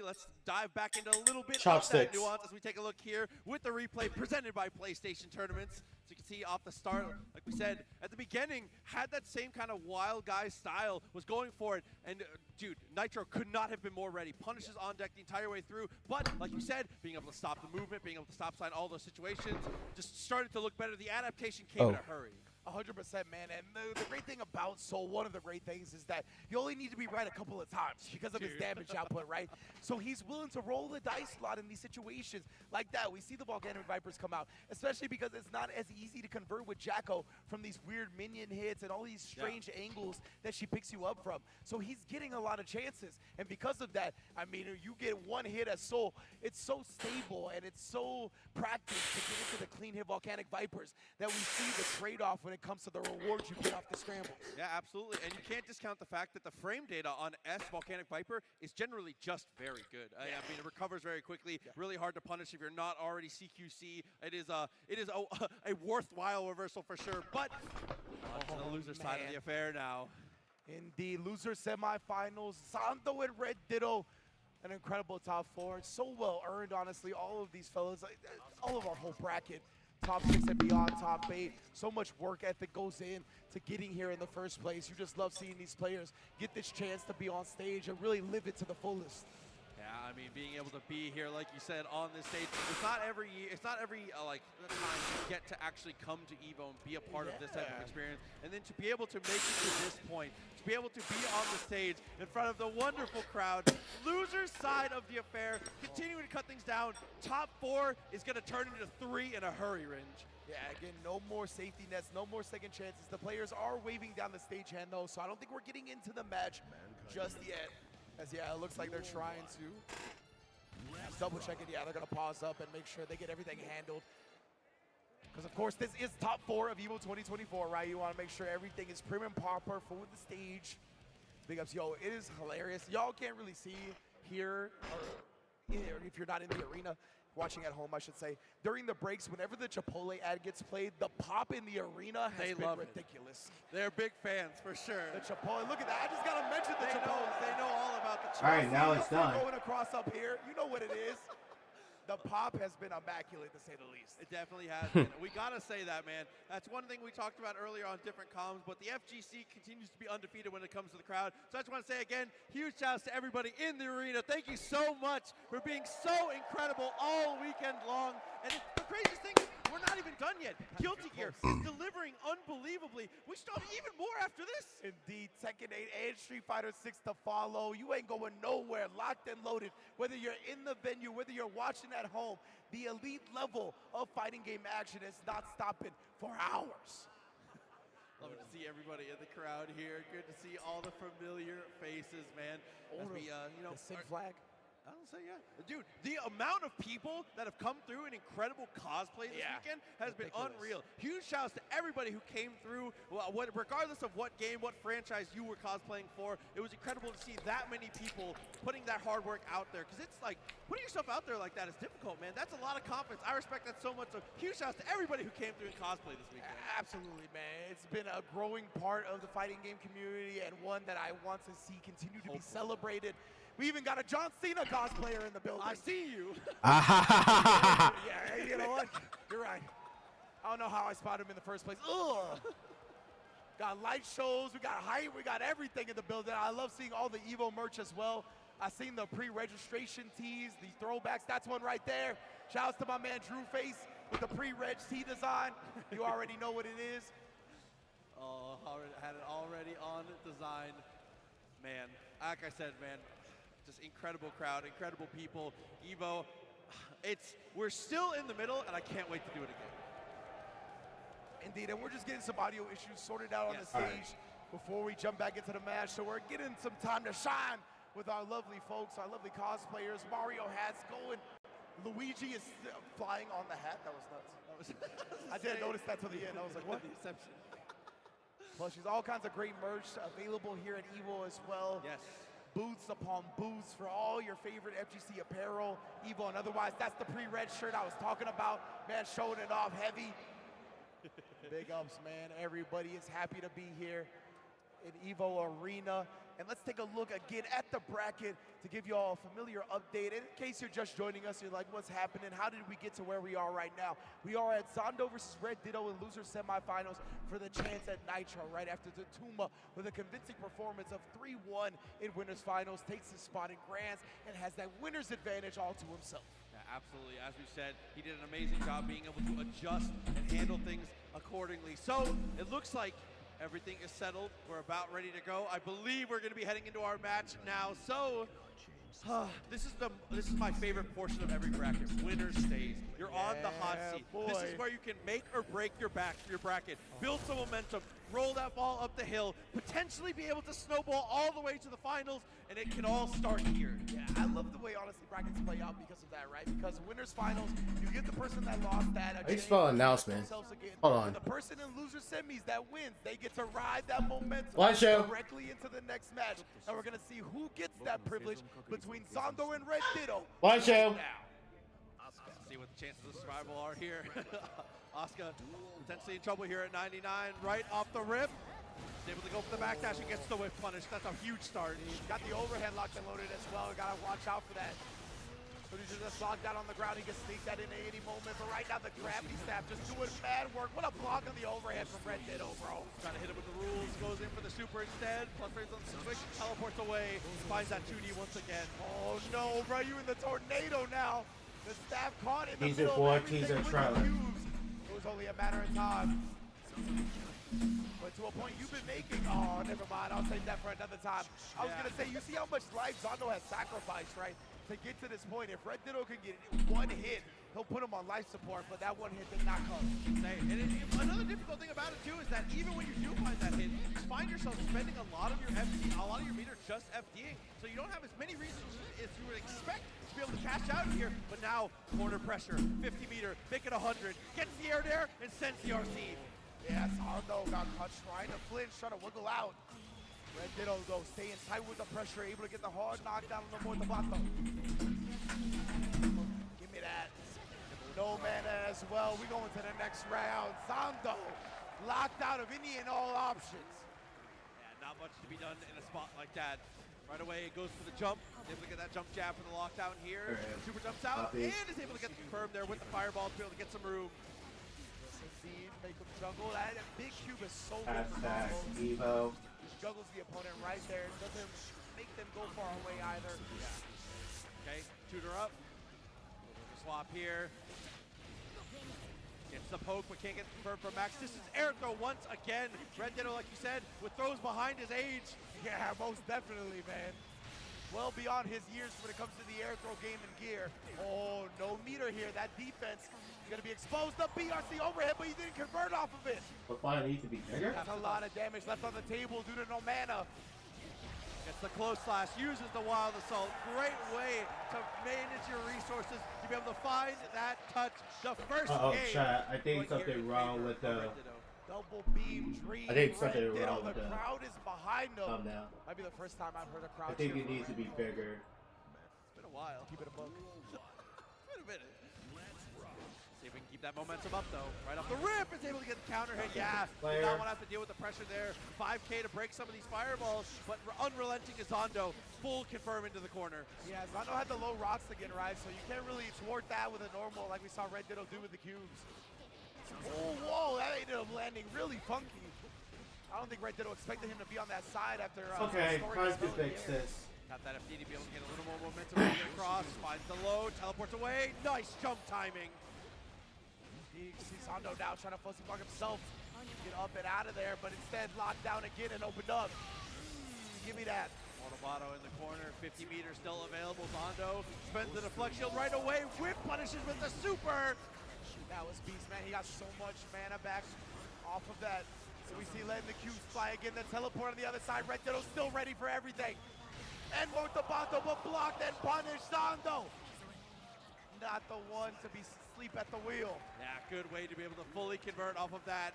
let's dive back into a little bit Chopsticks. of that nuance as we take a look here with the replay presented by PlayStation Tournaments. So you can see off the start, like we said, at the beginning, had that same kind of wild guy style, was going for it. And dude, Nitro could not have been more ready. Punishes on deck the entire way through. But like you said, being able to stop the movement, being able to stop sign all those situations, just started to look better. The adaptation came in a hurry. 100%, man. And the great thing about Soul, one of the great things is that you only need to be right a couple of times because of his damage output, right? So he's willing to roll the dice slot in these situations like that. We see the Volcanic Vipers come out, especially because it's not as easy to convert with Jacko from these weird minion hits and all these strange angles that she picks you up from. So he's getting a lot of chances. And because of that, I mean, you get one hit as Soul, it's so stable and it's so practiced to get into the clean hit Volcanic Vipers that we see the trade-off when it comes to the rewards you get off the scrambles. Yeah, absolutely. And you can't discount the fact that the frame data on S Volcanic Viper is generally just very good. I mean, it recovers very quickly. Really hard to punish if you're not already CQC. It is a worthwhile reversal for sure. But on the loser side of the affair now. Indeed, loser semifinals. Zondo and Red Ditto. An incredible top 4. It's so well earned, honestly. All of these fellas, all of our whole bracket. Top 6 and beyond, top 8. So much work ethic goes in to getting here in the first place. You just love seeing these players get this chance to be on stage and really live it to the fullest. Yeah, I mean, being able to be here, like you said, on this stage, it's not every year, it's not every like time you get to actually come to EVO and be a part of this type of experience, and then to be able to make it to this point, to be able to be on the stage in front of the wonderful crowd, loser side of the affair, continuing to cut things down. Top 4 is going to turn into 3 in a hurry, Ringe. Yeah, again, no more safety nets, no more second chances. The players are waving down the stagehand though, so I don't think we're getting into the match just yet. As yeah, it looks like they're trying to just double check it. Yeah, they're gonna pause up and make sure they get everything handled. Because of course this is top 4 of EVO 2024, right? You wanna make sure everything is prim and proper for the stage. Big ups, yo, it is hilarious. Y'all can't really see here, or if you're not in the arena, watching at home, I should say. During the breaks, whenever the Chipotle ad gets played, the pop in the arena has been ridiculous. They're big fans, for sure. The Chipotle, look at that. I just got to mention the Chipotle. They know all about the Chipotle. All right, now it's done. Going across up here, you know what it is. The pop has been immaculate, to say the least. It definitely has been. We got to say that, man. That's one thing we talked about earlier on different comms, but the FGC continues to be undefeated when it comes to the crowd. So I just want to say again, huge shouts to everybody in the arena. Thank you so much for being so incredible all weekend long. And the craziest thing is, we're not even done yet. Guilty Gear is delivering unbelievably. We still have even more after this. Indeed, Tekken 8 and Street Fighter 6 to follow. You ain't going nowhere. Locked and loaded. Whether you're in the venue, whether you're watching at home, the elite level of fighting game action is not stopping for hours. Love to see everybody in the crowd here. Good to see all the familiar faces, man. As we, the SIG flag. I don't say yeah. Dude, the amount of people that have come through in incredible cosplay this weekend has been unreal. Huge shouts to everybody who came through, regardless of what game, what franchise you were cosplaying for. It was incredible to see that many people putting that hard work out there, because it's like, putting yourself out there like that is difficult, man. That's a lot of confidence. I respect that so much. So huge shouts to everybody who came through and cosplay this weekend. Absolutely, man. It's been a growing part of the fighting game community, and one that I want to see continue to be celebrated. We even got a John Cena cosplayer in the building. I see you. Yeah, you know what? You're right. I don't know how I spotted him in the first place. Ugh. Got light shows, we got height, we got everything in the building. I love seeing all the EVO merch as well. I seen the pre-registration tees, the throwbacks. That's one right there. Shouts to my man Drew Face with the pre-reg tee design. You already know what it is. Oh, had it already on design. Man, like I said, man, just incredible crowd, incredible people. EVO, we're still in the middle, and I can't wait to do it again. Indeed, and we're just getting some audio issues sorted out on the stage before we jump back into the match. So we're getting some time to shine with our lovely folks, our lovely cosplayers. Mario hats going. Luigi is flying on the hat. That was nuts. I didn't notice that till the end. I was like, what? Deception. Plushies, all kinds of great merch available here at EVO as well. Yes. Booths upon booths for all your favorite FGC apparel, EVO and otherwise. That's the pre-reg shirt I was talking about. Man, showing it off heavy. Big ups, man. Everybody is happy to be here in EVO Arena. And let's take a look again at the bracket to give you all a familiar update. In case you're just joining us, you're like, what's happening? How did we get to where we are right now? We are at Zondo versus Red Ditto in loser semifinals for the chance at Nitro right after Tatuma with a convincing performance of 3-1 in winners finals, takes his spot in grands and has that winner's advantage all to himself. Yeah, absolutely. As we said, he did an amazing job being able to adjust and handle things accordingly. So it looks like everything is settled. We're about ready to go. I believe we're going to be heading into our match now. So This is my favorite portion of every bracket. Winner stays. You're on the hot seat. This is where you can make or break your bracket, build some momentum, roll that ball up the hill, potentially be able to snowball all the way to the finals, and it can all start here. Yeah, I love the way, honestly, brackets play out because of that, right? Because winners finals, you get the person that lost that. I just saw an announcement. Hold on. And the person in loser semis that wins, they get to ride that momentum Watch out. directly into the next match. And we're going to see who gets that privilege between Zondo and Red Ditto. Watch out. Let's see what the chances of survival are here. Asuka potentially in trouble here at 99, right off the rip. He's able to go for the backdash and gets the whip punish. That's a huge start. He's got the overhead locked and loaded as well. We gotta watch out for that. So he's just locked down on the ground. He can sneak that in at any moment. But right now the gravity staff just doing mad work. What a block on the overhead from Red Ditto, bro. Trying to hit him with the rules. Goes in for the super instead. Plus frames on the switch. Teleports away. Finds that 2D once again. Oh no, bro. You in the tornado now. The staff caught in the Teaser middle of 4, teaser everything with trailer. the cubes. It was only a matter of time. But to a point you've been making, oh, never mind, I'll save that for another time. I was gonna say, you see how much life Zondo has sacrificed, right, to get to this point. If Red Ditto can get one hit, he'll put him on life support, but that one hit did not come. Another difficult thing about it too is that even when you do find that hit, you find yourself spending a lot of your meter just FDing, so you don't have as many resources as you would expect to be able to cash out here. But now, corner pressure, 50 meter, make it 100, gets the air there, and sends the RC. Yeah, Zondo got caught trying to flinch, trying to wiggle out. Red Ditto, though, staying tight with the pressure, able to get the hard knockdown on the Mortabato. Give me that. No mana as well. We going to the next round. Zondo locked out of any and all options. Yeah, not much to be done in a spot like that. Right away, it goes for the jump. Able to get that jump jab for the lockdown here. Super jumps out and is able to get the confirm there with the fireball to be able to get some room. Make him juggle. That big cube is so good for combos. EVO. Just juggles the opponent right there. Doesn't make them go far away either. Yeah. Okay, tutor up. Swap here. Gets the poke, but can't get confirmed from Max. This is air throw once again. Red Ditto, like you said, with throws behind his age. Yeah, most definitely, man. Well beyond his years when it comes to the air throw game and gear. Oh, no meter here. That defense is going to be exposed. The BRC overhead, but he didn't convert off of it. But fire needs to be bigger. That's a lot of damage left on the table due to no mana. Gets the close slash, uses the wild assault. Great way to manage your resources to be able to find that touch. The first game. Chat. I think something wrong with the. Double beam dream. I think something wrong with the crowd is behind him. Thumbnail. Might be the first time I've heard a crowd. I think cheer it for needs to be Red Ditto. bigger. It's been a while. Keep it a book. It's been a minute. See if we can keep that momentum up though. Right off the rip, is able to get the counter hit. Yeah, did not want to have to deal with the pressure there. 5K to break some of these fireballs, but unrelenting is Zondo. Full confirm into the corner. Yeah, Zondo had the low rocks to get right, so you can't really thwart that with a normal like we saw Red Ditto do with the cubes. Oh, whoa, that ended up landing really funky. I don't think Red Ditto expected him to be on that side after okay, time to fix this. Got that FD to be able to get a little more momentum across. Finds the low, teleports away. Nice jump timing. You see Zondo now trying to fuzzy block himself. Get up and out of there, but instead locked down again and opened up. Give me that. Mortabato in the corner, 50 meters still available. Zondo spends the deflect shield right away. Whip punishes with the super. That was beast, man. He got so much mana back off of that. So we see letting the cubes fly again. The teleport on the other side. Red Ditto still ready for everything. And Mortabato, but blocked and punished. Zondo. Not the one to be asleep at the wheel. Yeah, good way to be able to fully convert off of that.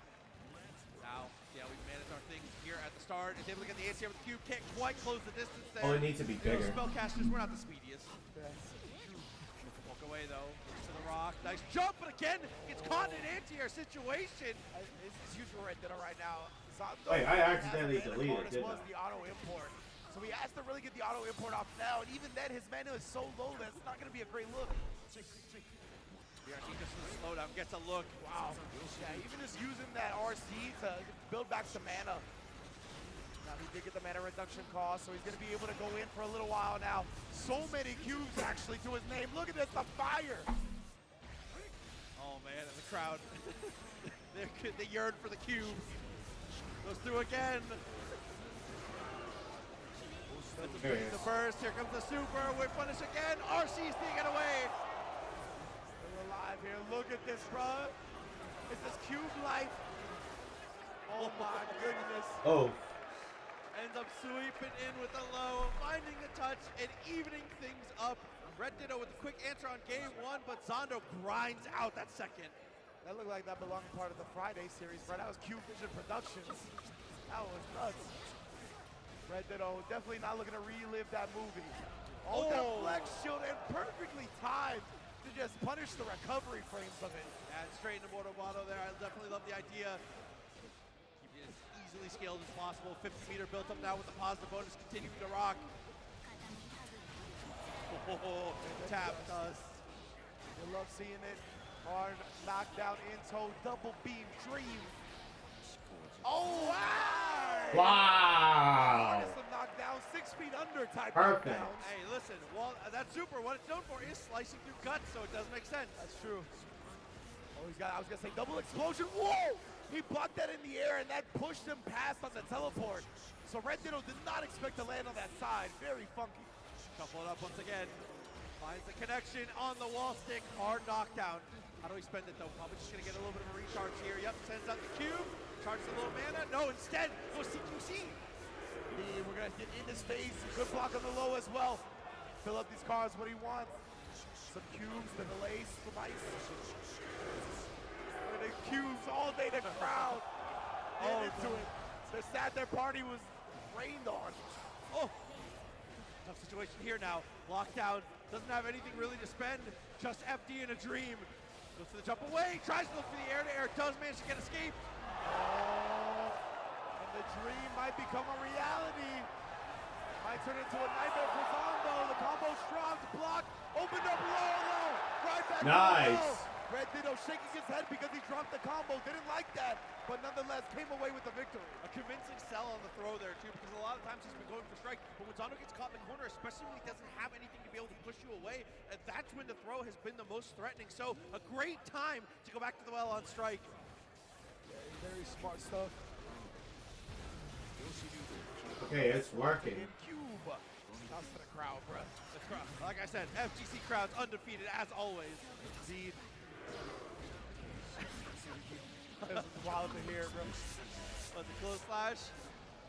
Now, see how we manage our things here at the start. Is able to get the ACR with the cube. Can't quite close the distance there. Oh, it needs to be bigger. Spellcasters, we're not the speediest. Walk away though. Looks to the rock. Nice jump, but again, gets caught in an anti-air situation. This is huge for Red Ditto right now. Zondo Wait, I accidentally deleted, as didn't well as the auto import. So he has to really get the auto import off now, and even then his mana is so low that it's not going to be a great look. BRC just with a slowdown gets a look. Wow. Yeah, even just using that RC to build back some mana. Now he did get the mana reduction cost, so he's going to be able to go in for a little while now. So many cubes actually to his name. Look at this, the fire. Oh man, and the crowd, they yearn for the cubes. Goes through again. The burst, here comes the super, with punish again, RC sneaking away. Still alive here, look at this, bro. It's this cube life. Oh my goodness. Oh. Ends up sweeping in with a low, finding the touch, and evening things up. Red Ditto with a quick answer on game one, but Zondo grinds out that second. That looked like that belonged part of the Friday series, bro. That was Cube Vision Productions. That was nuts. Red Ditto definitely not looking to relive that movie. Oh, that flex shield, and perfectly timed to just punish the recovery frames of it. Yeah, straight into Mortal Mono there. I definitely love the idea. Keep it as easily scaled as possible. 50-meter built up now with the positive bonus continuing to rock. Oh, tap dust. You love seeing it. Hard knockdown in tow, double beam dream. Oh, wow! Wow! Some knockdown, 6 feet under type Perfect. knockdown. Hey, listen, well, that super, what it's known for is slicing through guts, so it does make sense. That's true. Oh, I was gonna say double explosion. Whoa! He blocked that in the air, and that pushed him past on the teleport. So Red Ditto did not expect to land on that side. Very funky. Shuffle it up once again. Finds the connection on the wall stick. Hard knockdown. How do we spend it though? Probably just gonna get a little bit of a recharge here. Yep, sends out the cube. Charges a little mana. No, instead, go CQC. We're gonna get in his face. Good block on the low as well. Fill up these cards what he wants. Some cubes, the delays from Ice. The cubes all day, the crowd. Into it. They're sad their party was rained on. Oh, tough situation here now. Lockdown, doesn't have anything really to spend. Just FD in a dream. Goes for the jump away, tries to look for the air-to-air, does manage to get escape. Oh, and the dream might become a reality. Might turn into a nightmare for Zondo. The combo strong to block. Opened up low. Right back Nice. to the low. Red Ditto shaking his head because he dropped the combo. Didn't like that, but nonetheless came away with the victory. A convincing sell on the throw there too, because a lot of times he's been going for strike, but when Zondo gets caught in the corner, especially when he doesn't have anything to be able to push you away, that's when the throw has been the most threatening. So a great time to go back to the well on strike. Yeah, very smart stuff. Okay, it's working. In Cube. Shouts to the crowd, bro. The crowd, like I said, FGC crowd's undefeated as always. Indeed. This is wild to hear, bro. But the close flash,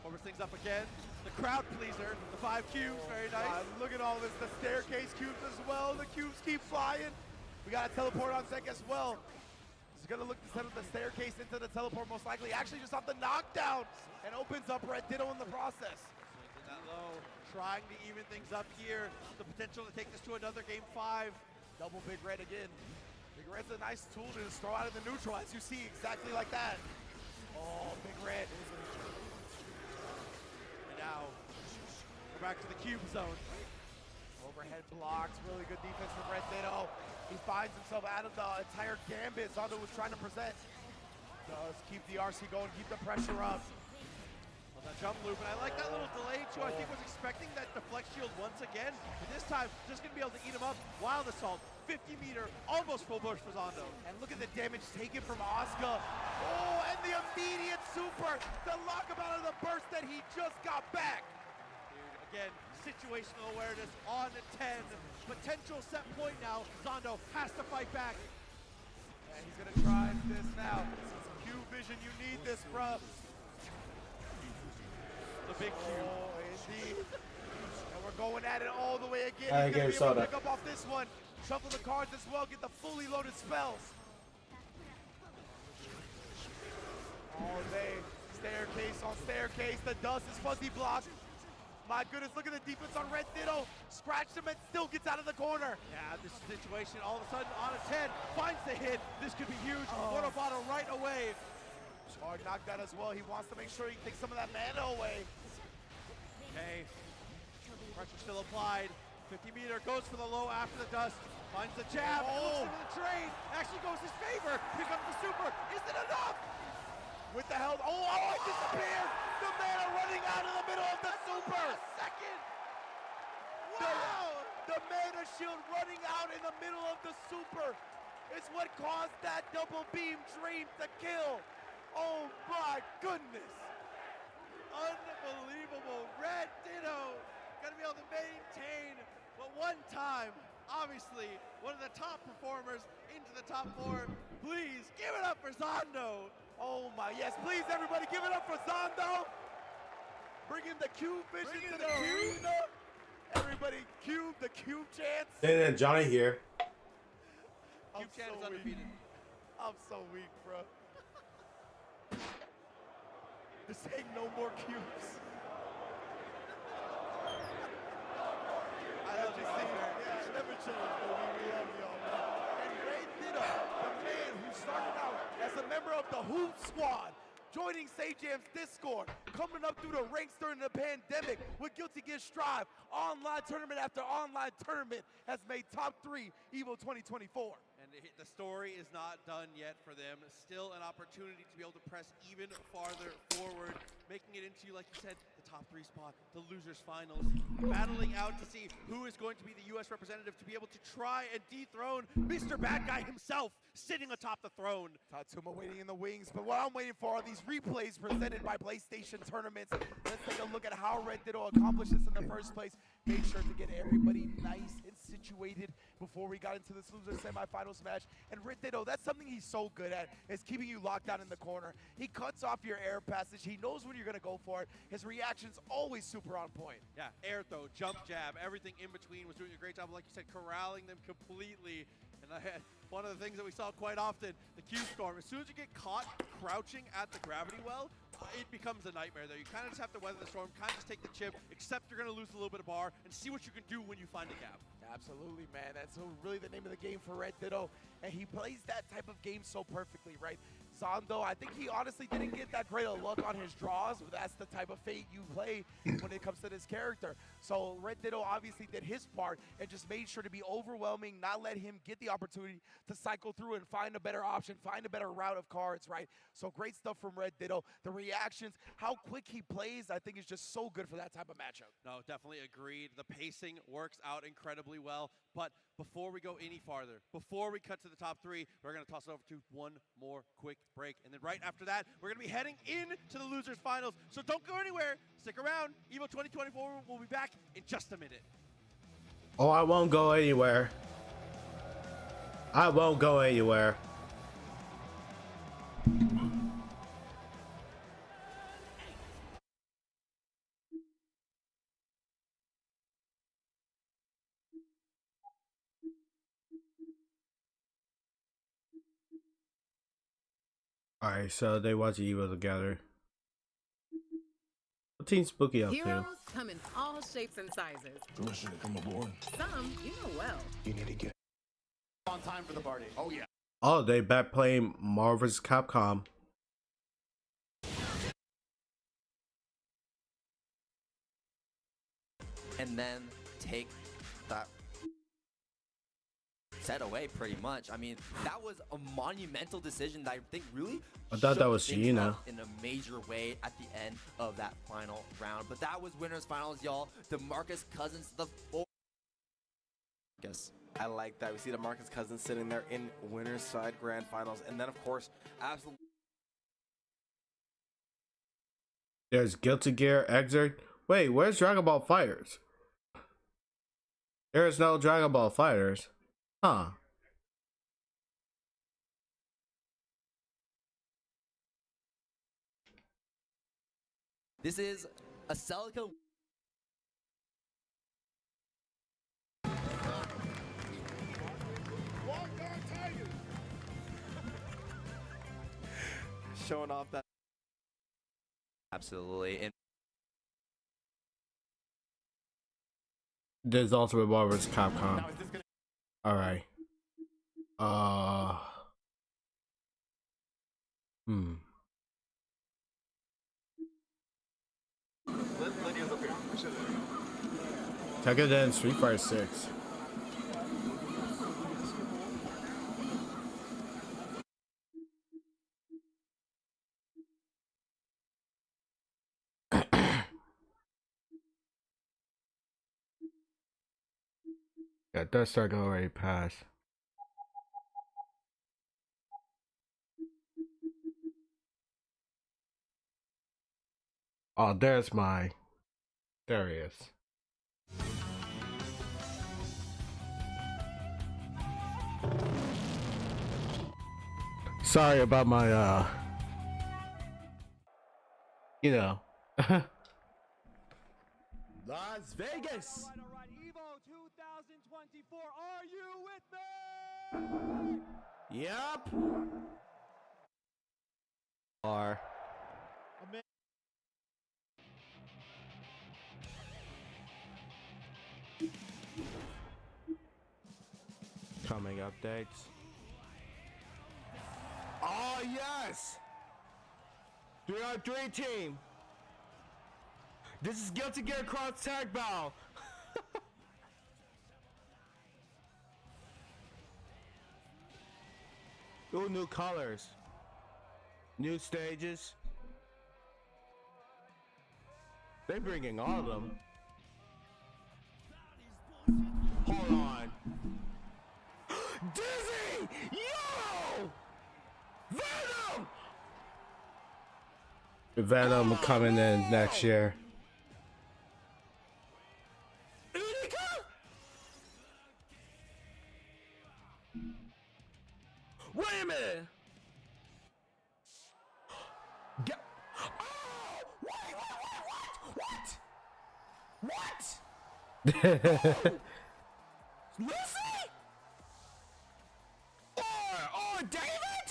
opens things up again. The crowd pleaser, the 5 cubes, very nice. Look at all this, the staircase cubes as well. The cubes keep flying. We got a teleport on deck as well. He's gonna look to set up the staircase into the teleport most likely. Actually just off the knockdown and opens up Red Ditto in the process. Swings in that low, trying to even things up here. The potential to take this to another game 5. Double Big Red again. Big Red's a nice tool to just throw out of the neutral, as you see, exactly like that. Oh, Big Red. And now, we're back to the cube zone. Overhead blocks, really good defense from Red Ditto. He finds himself out of the entire gambit Zondo was trying to present. Does keep the RC going, keep the pressure up. On that jump loop, and I like that little delay too. I think was expecting that deflect shield once again, but this time just gonna be able to eat him up. Wild assault, 50-meter, almost full burst for Zondo. And look at the damage taken from Oscar. Oh, and the immediate super, the lockup out of the burst that he just got back. Dude, again, situational awareness on 10. Potential set point now. Zondo has to fight back. And he's gonna try this now. Q vision, you need this, bruh. The big cube. Oh, indeed. And we're going at it all the way again. I He's gonna gave be able to soda. pick up off this one. Shuffle the cards as well, get the fully loaded spells. All day, staircase on staircase. The dust is fuzzy blocked. My goodness, look at the defense on Red Ditto. Scratched him and still gets out of the corner. Yeah, this situation all of a sudden on a 10, finds the hit. This could be huge. Mortal right away. Hard knockdown as well. He wants to make sure he takes some of that mana away. Okay, pressure still applied. 50-meter goes for the low after the dust. Finds the jab, looks into the trade. Actually goes his favor. Here comes the super. Is it enough? With the health. Oh, it disappeared. The mana running out in the middle of the super. Second. Wow. The mana shield running out in the middle of the super is what caused that double beam dream to kill. Oh my goodness. Unbelievable. Red Ditto gonna to be able to maintain, but one time, obviously, one of the top performers into the top 4. Please give it up for Zondo. Oh my, yes, please everybody give it up for Zondo. Bring in the cube vision to the arena. Everybody cube, the cube chance. And Johnny here. Cube chance is undefeated. I'm so weak, bro. This ain't no more cubes. I love you, yeah, never change, baby. We love y'all, man. And Ray Ditto, the man who started out as a member of the Hoop Squad, joining Sajam's Discord, coming up through the ranks during the pandemic with Guilty Gear Strive, online tournament after online tournament, has made top 3 EVO 2024. And the story is not done yet for them. Still an opportunity to be able to press even farther forward, making it into, like you said, the top 3 spot, the losers finals, battling out to see who is going to be the U.S. representative to be able to try and dethrone Mr. Bad Guy himself, sitting atop the throne. Tatsuma waiting in the wings, but what I'm waiting for are these replays presented by PlayStation Tournaments. Let's take a look at how Red Ditto accomplished this in the first place. Made sure to get everybody nice and situated before we got into this loser semifinals match. And Red Ditto, that's something he's so good at, is keeping you locked down in the corner. He cuts off your air passage. He knows when you're going to go for it. His reaction's always super on point. Yeah, air throw, jump jab, everything in between, was doing a great job, like you said, corralling them completely. And one of the things that we saw quite often, the Q storm, as soon as you get caught crouching at the gravity well, it becomes a nightmare there. You kind of just have to weather the storm, kind of just take the chip, accept you're going to lose a little bit of bar, and see what you can do when you find a gap. Absolutely, man. That's really the name of the game for Red Ditto, and he plays that type of game so perfectly, right? Zondo, I think he honestly didn't get that great a look on his draws, but that's the type of fate you play when it comes to this character. So Red Ditto obviously did his part and just made sure to be overwhelming, not let him get the opportunity to cycle through and find a better option, find a better route of cards, right? So great stuff from Red Ditto. The reactions, how quick he plays, I think is just so good for that type of matchup. No, definitely agreed. The pacing works out incredibly well. But before we go any farther, before we cut to the top 3, we're going to toss it over to one more quick break. And then right after that, we're going to be heading into the losers finals. So don't go anywhere. Stick around. EVO 2024 will be back in just a minute. Oh, I won't go anywhere. I won't go anywhere. Alright, so they watch EVO together. What Team Spooky up Heroes to? come in all shapes and sizes. Permission to come aboard. Some you know well. You need to get On time for the party. Oh yeah. Oh, they back playing Marvel vs. Capcom. And then take that set away pretty much. I mean, that was a monumental decision that I think really I thought that was shook things Gina. up in a major way at the end of that final round. But that was winners finals, y'all. DeMarcus Cousins, the fourth. Yes, I like that. We see DeMarcus Cousins sitting there in winners side grand finals, and then of course, absolutely. There's Guilty Gear Exert. Wait, where's Dragon Ball Fighters? There is no Dragon Ball Fighters. Huh. This is a Celica. Showing off that. Absolutely. And There's Ultimate Marvel vs. Capcom. Alright. Lydia's up here. Tekken then Street Fighter 6. Yeah, Death Star already passed. Oh, there's my. There he is. Sorry about my you know. Las Vegas. All right, EVO 2024, are you with me? Yep. Are coming updates. Oh, yes. 3-on-3 team. This is Guilty Gear Cross Tag Battle. Ooh, new colors. New stages. They're bringing all of them. Hold on. Dizzy! Yo! Venom! Venom coming in next year. Wait a minute! Get oh! Wait, what? What? Lucy? Or David?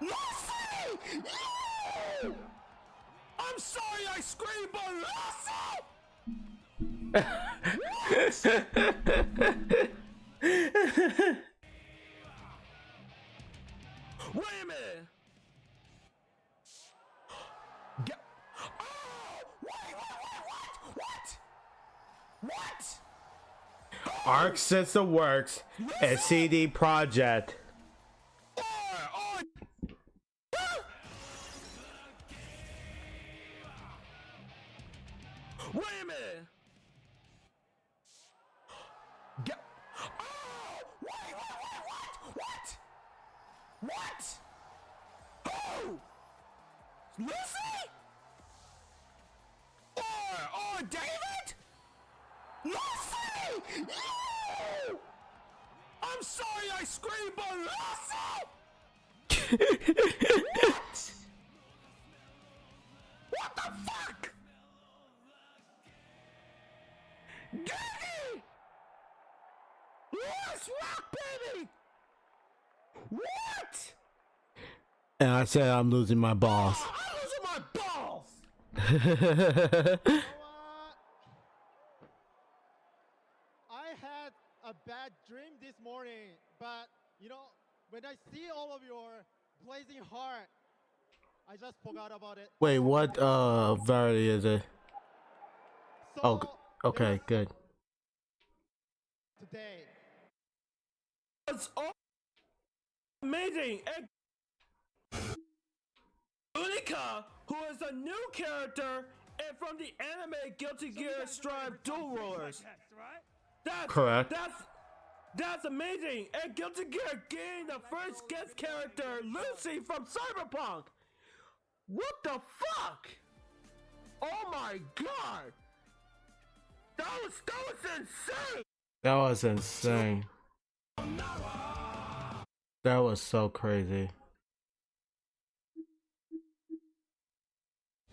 Lucy! You! I'm sorry I screamed, but Lucy! Wait a minute! Oh! Wait, what? Arc System Works and CD Projekt. Wait a minute! Oh! Wait, what? Who? Lucy? Or David? Lucy! You! I'm sorry I screamed, but Lucy! What? What the fuck? Daddy! Let's rock, baby! What? And I said I'm losing my balls. Oh, I'm losing my balls! I had a bad dream this morning, but you know, when I see all of your blazing heart, I just forgot about it. Wait, what variety is it? So Oh, okay, good. today. It's amazing. Unica, who is a new character and from the anime Guilty Gear Strive Dual Rulers. That's correct. That's amazing. And Guilty Gear gained the first guest character, Lucy from Cyberpunk. What the fuck? Oh my god. That was insane. That was insane. That was so crazy.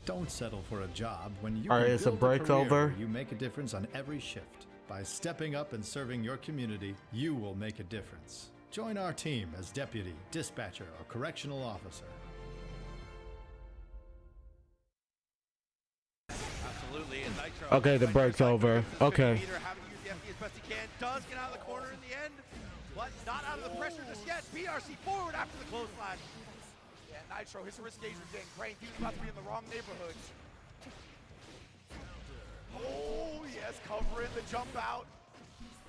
Don't settle for a job when you All right, can it's a build break career over. where you make a difference on every shift. By stepping up and serving your community, you will make a difference. Join our team as deputy, dispatcher, or correctional officer. Absolutely, and Nitro. Okay, the break's over. Okay. Having to use the FD as best he can, does get out of the corner in the end, but not out of the pressure just yet. BRC forward after the close flash. Yeah, Nitro, his risk gauge was getting cranked. He was about to be in the wrong neighborhood. Oh, yes, covering the jump out.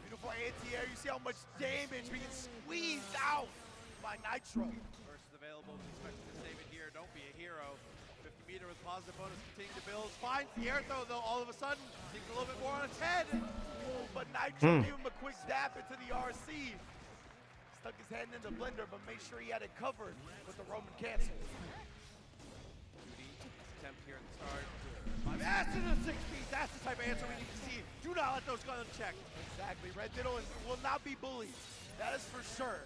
Beautiful anti-air. You see how much damage being squeezed out by Nitro. Versus available, expecting to save it here. Don't be a hero. 50 meter with positive bonus, continue to build. Finds the air throw, though, all of a sudden. Seems a little bit more on its head. Oh, but Nitro gave him a quick dap into the RC. Stuck his hand in the blender, but made sure he had it covered with the Roman cancel. Attempt here at the start. That's into the 6 piece. That's the type type of answer we need to see. Do not let those go unchecked. Exactly. Red Ditto will not be bullied. That is for sure.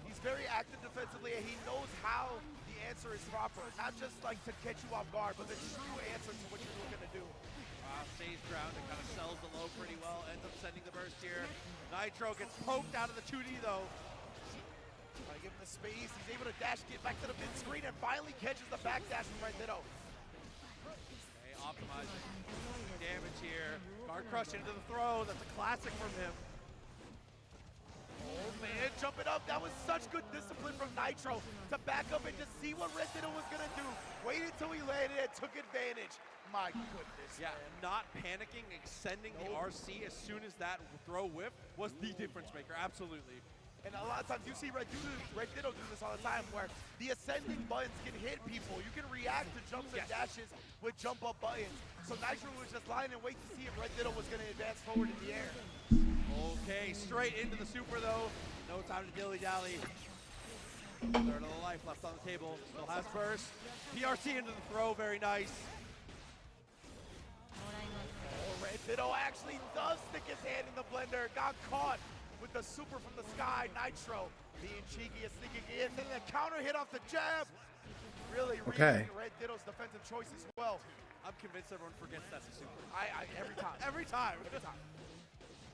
He's very active defensively, and he knows how the answer is proper. Not just like to catch you off guard, but the true answer to what you're looking to do. Stays ground and kind of sells the low pretty well. Ends up sending the burst here. Nitro gets poked out of the 2D though. Trying to give him the space. He's able to dash, get back to the mid screen, and finally catches the back dash from Red Ditto. Okay, optimizing damage here. Guard crush into the throw. That's a classic from him. Oh man, jumping up. That was such good discipline from Nitro to back up and just see what Red Ditto was gonna do. Waited till he landed and took advantage. My goodness. Yeah, not panicking, extending the RC as soon as that throw whiff was the difference maker. Absolutely. And a lot of times you see Red Ditto do this all the time, where the ascending buttons can hit people. You can react to jumps and dashes with jump up buttons. So Nitro was just lying in wait to see if Red Ditto was going to advance forward in the air. Okay, straight into the super though. No time to dilly-dally. Third of the life left on the table. Still has burst. PRC into the throw, very nice. Oh, Red Ditto actually does stick his hand in the blender. Got caught with the super from the sky. Nitro being cheeky and sneaking in. Then the counter hit off the jab. Really reading Red Ditto's defensive choice as well. I'm convinced everyone forgets that's a super. Every time. Every time. Every time.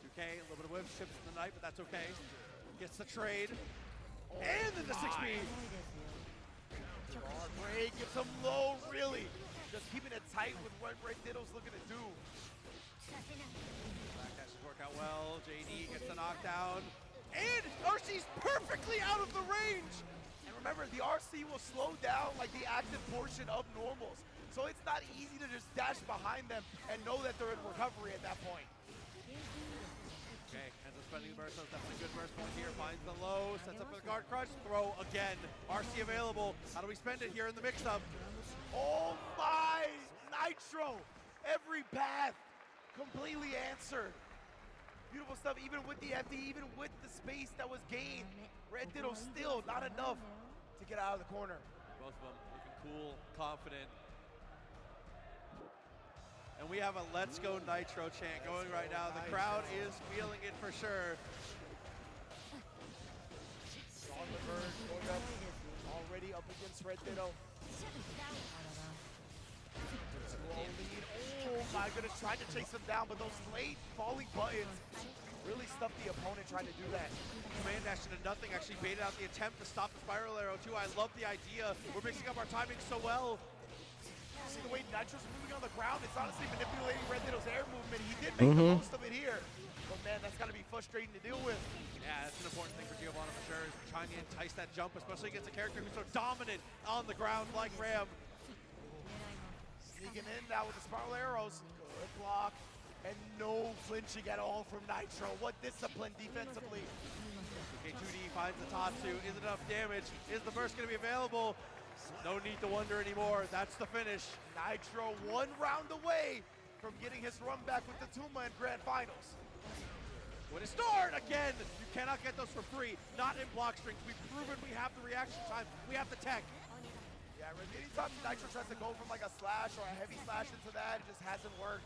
2K, a little bit of whip, ships in the night, but that's okay. Gets the trade. And then the 6B. Break, gets him low, really. Just keeping it tight with what Red Ditto's looking to do. Backdashes work out well. JD gets the knockdown. And RC's perfectly out of the range. And remember, the RC will slow down like the active portion of normals. So it's not easy to just dash behind them and know that they're in recovery at that point. Okay, ends up spending the burst. That's a good burst point here. Finds the low, sets up for the guard crush. Throw again. RC available. How do we spend it here in the mix-up? Oh my! Nitro! Every path completely answered. Beautiful stuff, even with the FD, even with the space that was gained. Red Ditto still not enough to get out of the corner. Both of them looking cool, confident. And we have a Let's Go Nitro chant going right now. The crowd is feeling it for sure. On the verge, going up, already up against Red Ditto. Oh my goodness, trying to chase him down, but those late falling buttons really stuffed the opponent trying to do that. Command dash into nothing, actually baited out the attempt to stop the spiral arrow too. I love the idea. We're mixing up our timing so well. See the way Nitro's moving on the ground, it's honestly manipulating Red Ditto's air movement. He did make the most of it here. But man, that's gotta be frustrating to deal with. Yeah, that's an important thing for Giovanna for sure, is trying to entice that jump, especially against a character who's so dominant on the ground like Ram. Sneaking in now with the spiral arrows. Good block. And no flinching at all from Nitro. What discipline defensively. Okay, 2D finds the Tatsu. Is it enough damage? Is the burst going to be available? No need to wonder anymore. That's the finish. Nitro 1 round away from getting his run back with the Tuma in Grand Finals. When it start again, you cannot get those for free. Not in block strings. We've proven we have the reaction time. We have the tech. Yeah, anytime Nitro tries to go from like a slash or a heavy slash into that, it just hasn't worked.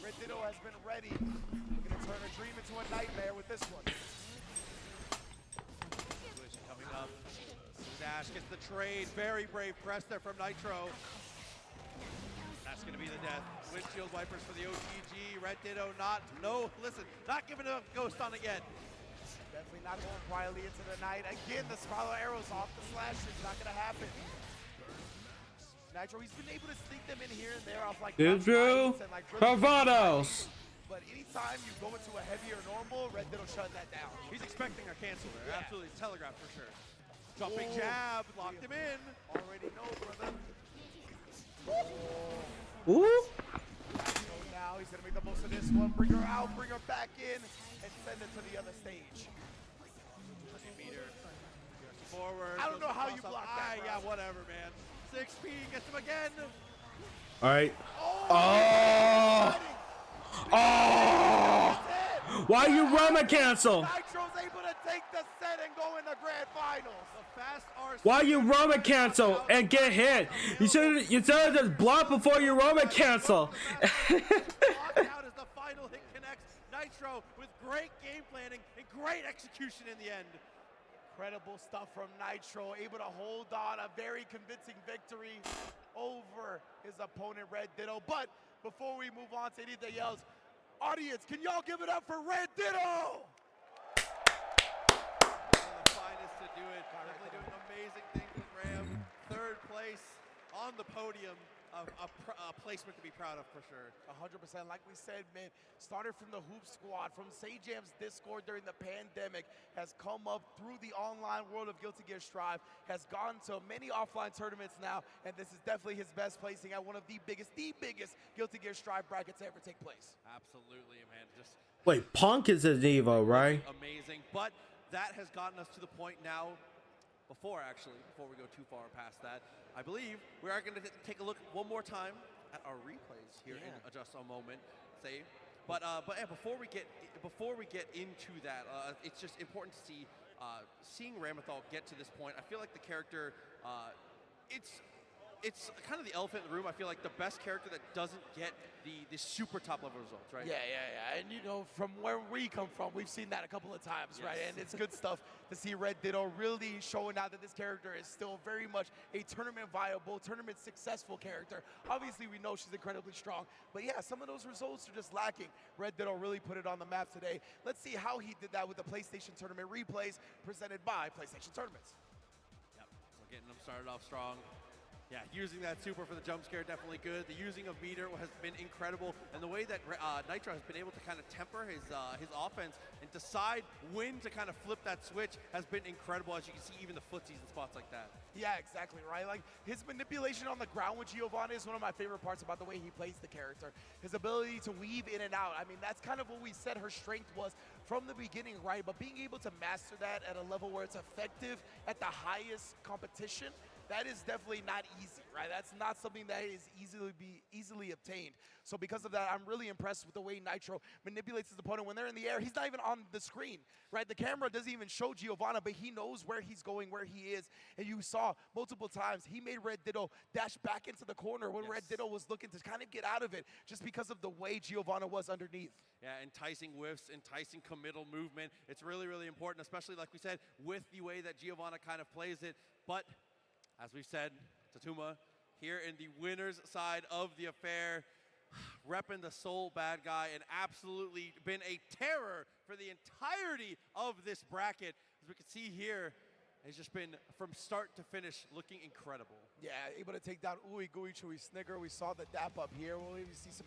Red Ditto has been ready. We're gonna turn a dream into a nightmare with this one. Switch coming up. Dash gets the trade. Very brave press there from Nitro. That's gonna be the death. Windshield wipers for the OTG. Red Ditto not giving a ghost on it yet. Definitely not going quietly into the night. Again, the spiral arrows off the slash is not gonna happen. Nitro, he's been able to sneak them in here and there off like Bravados. But anytime you go into a heavier normal, Red Ditto shut that down. He's expecting a cancel there. Yeah. Absolutely, telegraphed for sure. Jumping jab, locked him in. Already know, brother. Ooh. So now he's gonna make the most of this one. Bring her out, bring her back in, and send it to the other stage. Meter. Forward. I don't know how you block that. Yeah, whatever, man. 6P gets him again. All right. Oh! Why you Roma cancel? Nitro's able to take the set and go in the Grand Finals. The fast RC. Why you Roma cancel and get hit? You should just block before you Roma cancel. Locked out is the Nitro with great game planning and great execution in the end. Incredible stuff from Nitro, able to hold on a very convincing victory over his opponent, Red Ditto. But before we move on to anything else, audience, can y'all give it up for Red Ditto? One of the finest to do it. Definitely doing amazing things with Ram. Third place on the podium. A placement to be proud of for sure. 100%. Like we said, man, started from the Hoop Squad, from Sajam's Discord during the pandemic, has come up through the online world of Guilty Gear Strive, has gone to many offline tournaments now, and this is definitely his best placing at one of the biggest Guilty Gear Strive brackets to ever take place. Absolutely, man. Just Wait, Punk is an EVO, right? amazing. But that has gotten us to the point now, before we go too far past that, I believe we are going to take a look one more time at our replays here in just a moment. But yeah, before we get into that, it's just important to see seeing Ramathal get to this point. I feel like the character, it's kind of the elephant in the room. I feel like the best character that doesn't get the super top level results, right? Yeah. And you know, from where we come from, we've seen that a couple of times, right? And it's good stuff to see Red Ditto really showing out that this character is still very much a tournament viable, tournament successful character. Obviously, we know she's incredibly strong, but yeah, some of those results are just lacking. Red Ditto really put it on the map today. Let's see how he did that with the PlayStation Tournament replays presented by PlayStation Tournaments. Yep, so getting them started off strong. Yeah, using that super for the jump scare, definitely good. The using of meter has been incredible, and the way that Nitro has been able to kind of temper his offense and decide when to kind of flip that switch has been incredible, as you can see even the footsies and spots like that. Yeah, exactly, right? Like, his manipulation on the ground with Giovanna is one of my favorite parts about the way he plays the character. His ability to weave in and out. I mean, that's kind of what we said her strength was from the beginning, right? But being able to master that at a level where it's effective at the highest competition, that is definitely not easy, right? That's not something that is easily obtained. So because of that, I'm really impressed with the way Nitro manipulates his opponent. When they're in the air, he's not even on the screen, right? The camera doesn't even show Giovanna, but he knows where he's going, where he is. And you saw multiple times he made Red Ditto dash back into the corner when Red Ditto was looking to kind of get out of it, just because of the way Giovanna was underneath. Yeah, enticing whiffs, enticing committal movement. It's really, really important, especially like we said, with the way that Giovanna kind of plays it. But as we said, Tatuma here in the winner's side of the affair, repping the sole bad guy, and absolutely been a terror for the entirety of this bracket. As we can see here, has just been from start to finish looking incredible. Yeah, able to take down Ooey Gooey Chewy Snicker. We saw the dap up here. We'll even see some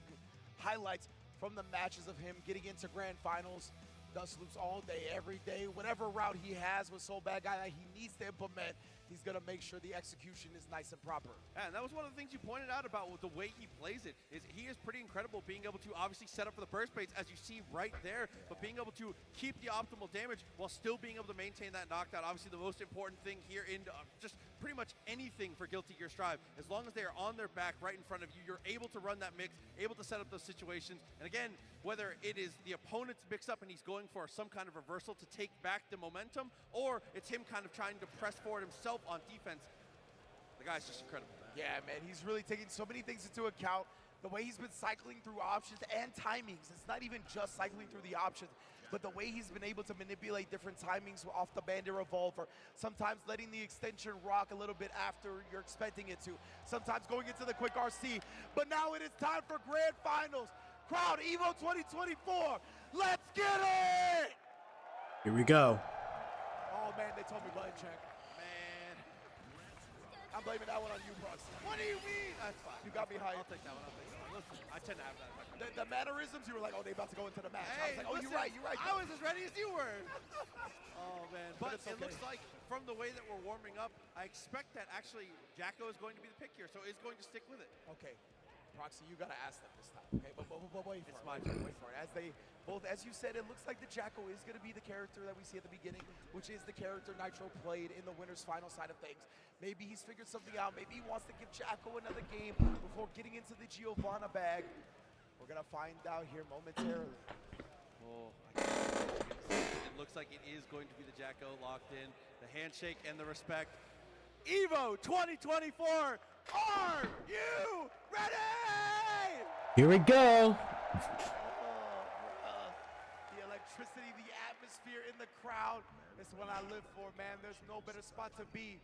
highlights from the matches of him getting into grand finals. Dust loops all day, every day. Whatever route he has with Soul Bad Guy that he needs to implement, he's going to make sure the execution is nice and proper. And that was one of the things you pointed out about the way he plays it. Is he is pretty incredible, being able to obviously set up for the burst baits, as you see right there, but being able to keep the optimal damage while still being able to maintain that knockdown. Obviously, the most important thing here in just pretty much anything for Guilty Gear Strive, as long as they are on their back right in front of you, you're able to run that mix, able to set up those situations. And again, whether it is the opponent's mix up and he's going for some kind of reversal to take back the momentum, or it's him kind of trying to press forward himself on defense, the guy's just incredible, man. Yeah, man, he's really taking so many things into account. The way he's been cycling through options and timings. It's not even just cycling through the options, but the way he's been able to manipulate different timings off the Bandit Revolver. Sometimes letting the extension rock a little bit after you're expecting it to. Sometimes going into the quick RC. But now it is time for grand finals. Crowd, EVO 2024. Let's get it! Here we go. Oh, man, they told me button check. Man. I'm blaming that one on you, Brooks. What do you mean? That's fine. You got me hyped. I'll take that one. Listen, I tend to have that. The mannerisms, you were like, oh, they about to go into the match. Hey, I was like, oh, listen, you're right. I was as ready as you were. Oh, man. But it's it okay. looks like from the way that we're warming up, I expect that actually Jacko is going to be the pick here, so is going to stick with it. Okay. Proxy, you got to ask them this time. Okay, but wait for it. It's my turn. Wait for it. As they both, as you said, it looks like the Jacko is going to be the character that we see at the beginning, which is the character Nitro played in the winner's final side of things. Maybe he's figured something out. Maybe he wants to give Jacko another game before getting into the Giovanna bag. We're going to find out here momentarily. Oh, it looks like it is going to be the Jacko locked in. The handshake and the respect. EVO 2024, are you ready? Here we go. That's what I live for, man. There's no better spot to be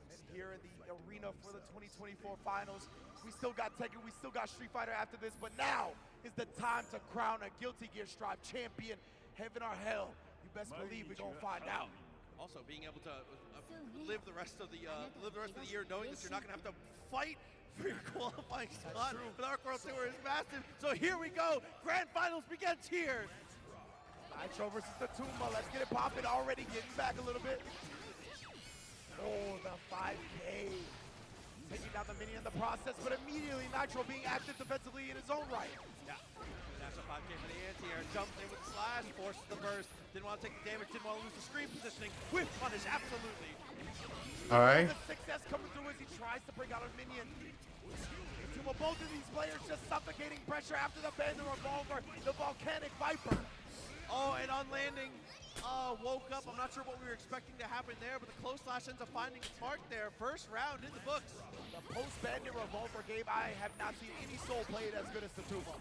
than here in the arena for the 2024 finals. We still got Tekken, we still got Street Fighter after this, but now is the time to crown a Guilty Gear Strive champion. Heaven or hell, you best believe we're gonna find out. Also, being able to live the rest of the year knowing that you're not gonna have to fight for your qualifying spot with Arc World Tour is massive. So here we go. Grand Finals begins here. Nitro versus the Tuma. Let's get it popping. Already getting back a little bit. Oh, the 5K. Taking down the mini in the process, but immediately Nitro being active defensively in his own right. Yeah. That's a 5K for the anti-air. Jumps in with the slash, forces the burst. Didn't want to take the damage, didn't want to lose the screen positioning. With punish, absolutely. All right. The success coming through as he tries to bring out a minion. Tuma, both of these players just suffocating pressure after the Bandit Revolver, the Volcanic Viper. Oh, and on landing, woke up. I'm not sure what we were expecting to happen there, but the close slash ends up finding its mark there. First round in the books. The post-Bandit Revolver game, I have not seen any soul play it as good as the Tuma.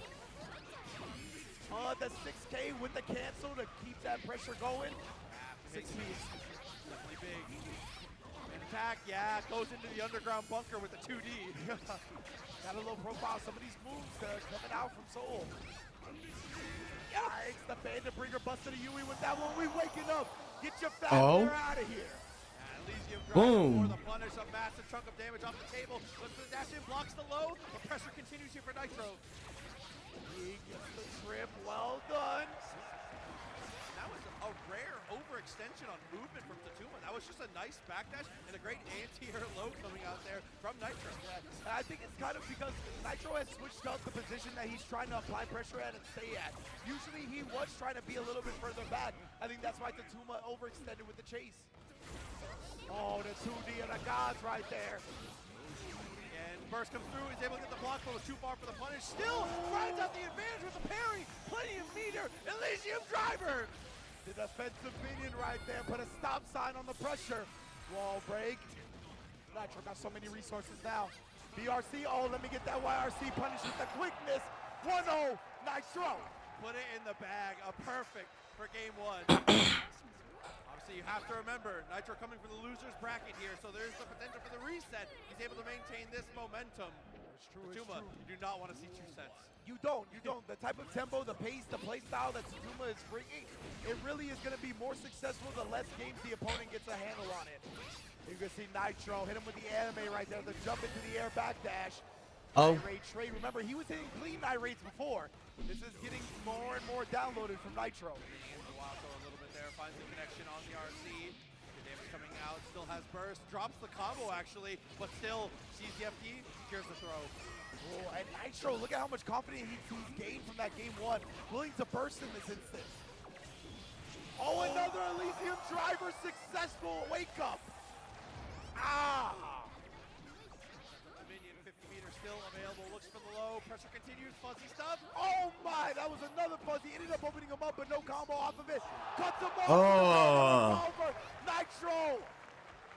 The 6K with the cancel to keep that pressure going. 6 feet. Definitely big. And attack, yeah, goes into the underground bunker with the 2D. Got a little profile. Some of these moves coming out from Soul. Yikes, the Bandit Bringer busted a Yui with that one. We waking up. Get your fat out of here. Elysium Boom. for the punish, a massive chunk of damage off the table. Looks for the dash in, blocks the low. The pressure continues here for Nitro. He gets the trip, well done. That was a rare overextension on movement from Tatuma. That was just a nice backdash and a great anti-air low coming out there from Nitro. Yeah. And I think it's kind of because Nitro has switched up the position that he's trying to apply pressure at and stay at. Usually he was trying to be a little bit further back. I think that's why Tatuma overextended with the chase. Oh, the 2D of the gods right there. And burst comes through, he's able to get the block, but was too far for the punish. Still rides out the advantage with the parry. Plenty of meter. Elysium driver. The defensive minion right there put a stop sign on the pressure. Wall break. Nitro got so many resources now. BRC, oh, let me get that YRC punish with the quickness. 1-0, Nitro. Put it in the bag, a perfect for game one. Obviously, you have to remember, Nitro coming from the loser's bracket here, so there's the potential for the reset. He's able to maintain this momentum. It's true, Tatuma, you do not want to see 2 sets. You don't. The type of tempo, the pace, the play style that Tatuma is bringing, it really is going to be more successful the less games the opponent gets a handle on it. You can see Nitro hit him with the anime right there, the jump into the air backdash. Oh. Irate trade. Remember, he was hitting clean Irates before. This is getting more and more downloaded from Nitro. Wild throw a little bit there, finds the connection on the RC. The damage coming out, still has burst, drops the combo actually, but still sees the FD, secures the throw. Oh, and Nitro, look at how much confidence he's gained from that game one. Willing to burst in this instance. Oh, another Elysium driver successful wake up. Ah! Minion 50 meters still available, looks for the low, pressure continues, fuzzy stuff. Oh my, that was another fuzzy. Ended up opening him up, but no combo off of it. Cuts him off. Oh. Nitro.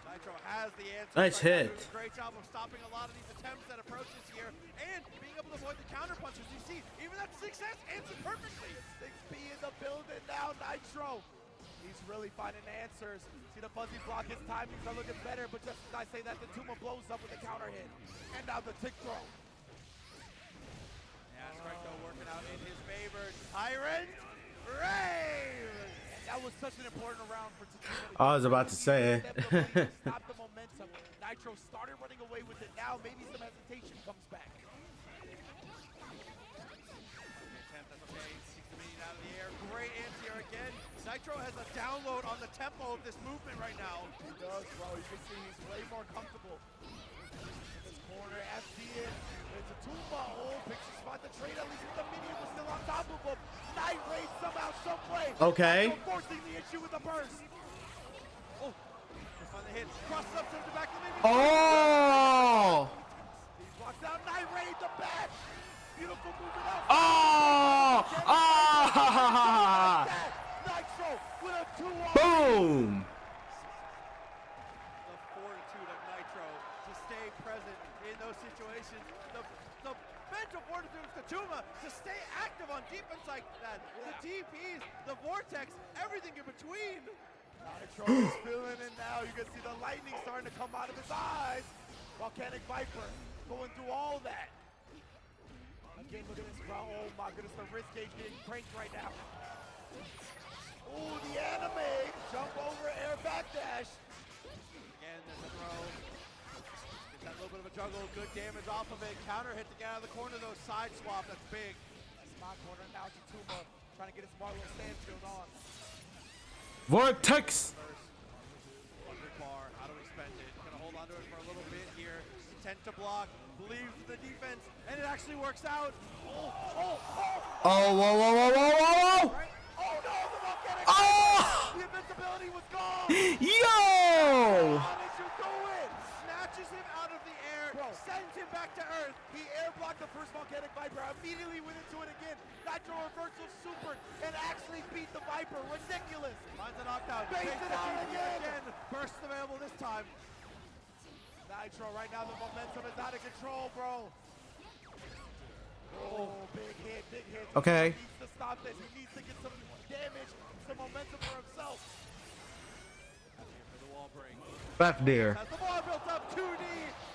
Nitro has the answer. Nice hit. Doing a great job of stopping a lot of these attempts at approaches here and being able to avoid the counter punches. You see, even that 6S answered perfectly. 6P in the building now, Nitro. He's really finding answers. See the fuzzy block, his timings are looking better, but just as I say that, the Tuma blows up with a counter hit. And now the tick throw. Yeah, Strikeco working out in his favor. Tyrant Rave! That was such an important round for Tatuma. I was about to say. Stop the momentum. Nitro started running away with it. Now maybe some hesitation comes back. Attempt, that's okay. Seeks the minion out of the air. Great anti-air again. Nitro has a download on the tempo of this movement right now. He does, bro. You can see he's way more comfortable. In this corner, FD in. It's a Tuma. Oh, picks a spot to trade. At least the minion was still on top of him. Night Raid somehow, some way. Okay. Forcing the issue with the burst. Oh, just find the hit. Crosses up, sends it back to the minion. Oh. He blocks out Night Raid, the back. Beautiful movement out. Oh. Ah. Nitro with a 2-1. Boom. The fortitude of Nitro to stay present in those situations. The mental fortitude of Tatuma to stay active on defense like that. The DPs, the vortex, everything in between. Nitro is feeling it now. You can see the lightning starting to come out of his eyes. Volcanic Viper going through all that. Again, look at this crowd. Oh my goodness, the wrist gauge getting cranked right now. Oh, the anime. Jump over, air backdash. Again, there's a throw. Gets that little bit of a juggle. Good damage off of it. Counter hit to get out of the corner, though. Side swap, that's big. That's my corner. Now Tatuma trying to get his smart little stand shield on. Vortex. Bar, how do we spend it? Gonna hold on to it for a little bit here. Intent to block, believes in the defense, and it actually works out. Oh, whoa, whoa, whoa, whoa, whoa! Right? Oh no, the volcanic! Oh! The invincibility was gone! Yo! How did you do it? Snatches him out of the air, sends him back to earth. He air blocked the first volcanic Viper, immediately went into it again. Nitro reversal super and actually beat the Viper. Ridiculous. Finds a knockdown. Base it out again. Burst available this time. Nitro, right now the momentum is out of control, bro. Oh, big hit, big hit. Okay. He needs to stop this. He needs to get some damage, some momentum for himself. For the wall break. Back there. Has the ball built up. 2D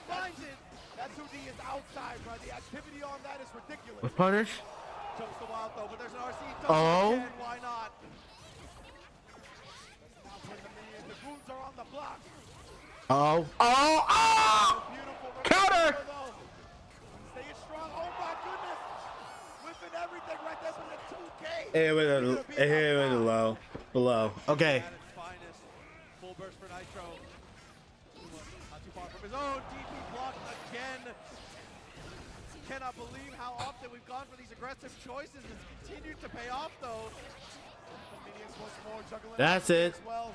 finds it. That 2D is outside, bro. The activity on that is ridiculous. With punish. Jumps the wild though, but there's an RC. Oh. Again. Why not? Now putting the minions. The goons are on the block. Oh. Oh. Oh. Counter. Staying strong. Oh my goodness. Whipping everything right there for the 2K. It went low. Below. Okay. At its finest. Full burst for Nitro. Not too far from his own. DP block again. Cannot believe how often we've gone for these aggressive choices. It's continued to pay off though. Minions once more juggling. That's it. As well.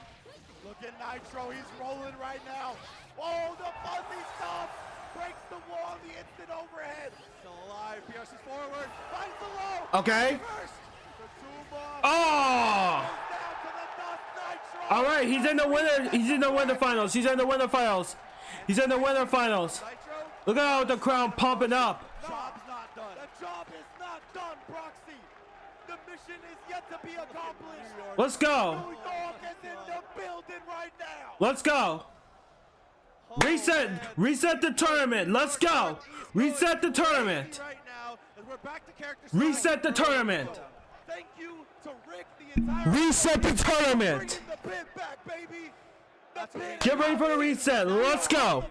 Look at Nitro. He's rolling right now. Oh, the fuzzy stomp breaks the wall. The instant overhead. Still alive. PRC's forward. Finds the low. Okay. First. Oh. All right, he's in the winner. He's in the winner finals. He's in the winner finals. He's in the winner finals. Look at how the crowd pumping up. Job's not done. The job is not done, Proxy. The mission is yet to be accomplished. Let's go. New York is in the building right now. Let's go. Reset the tournament. Let's go. Reset the tournament. Right now, as we're back to character Reset the tournament. Thank you to Rick, the entire Reset the tournament. bringing the pin back, baby. The pin Get ready for the reset. Let's go.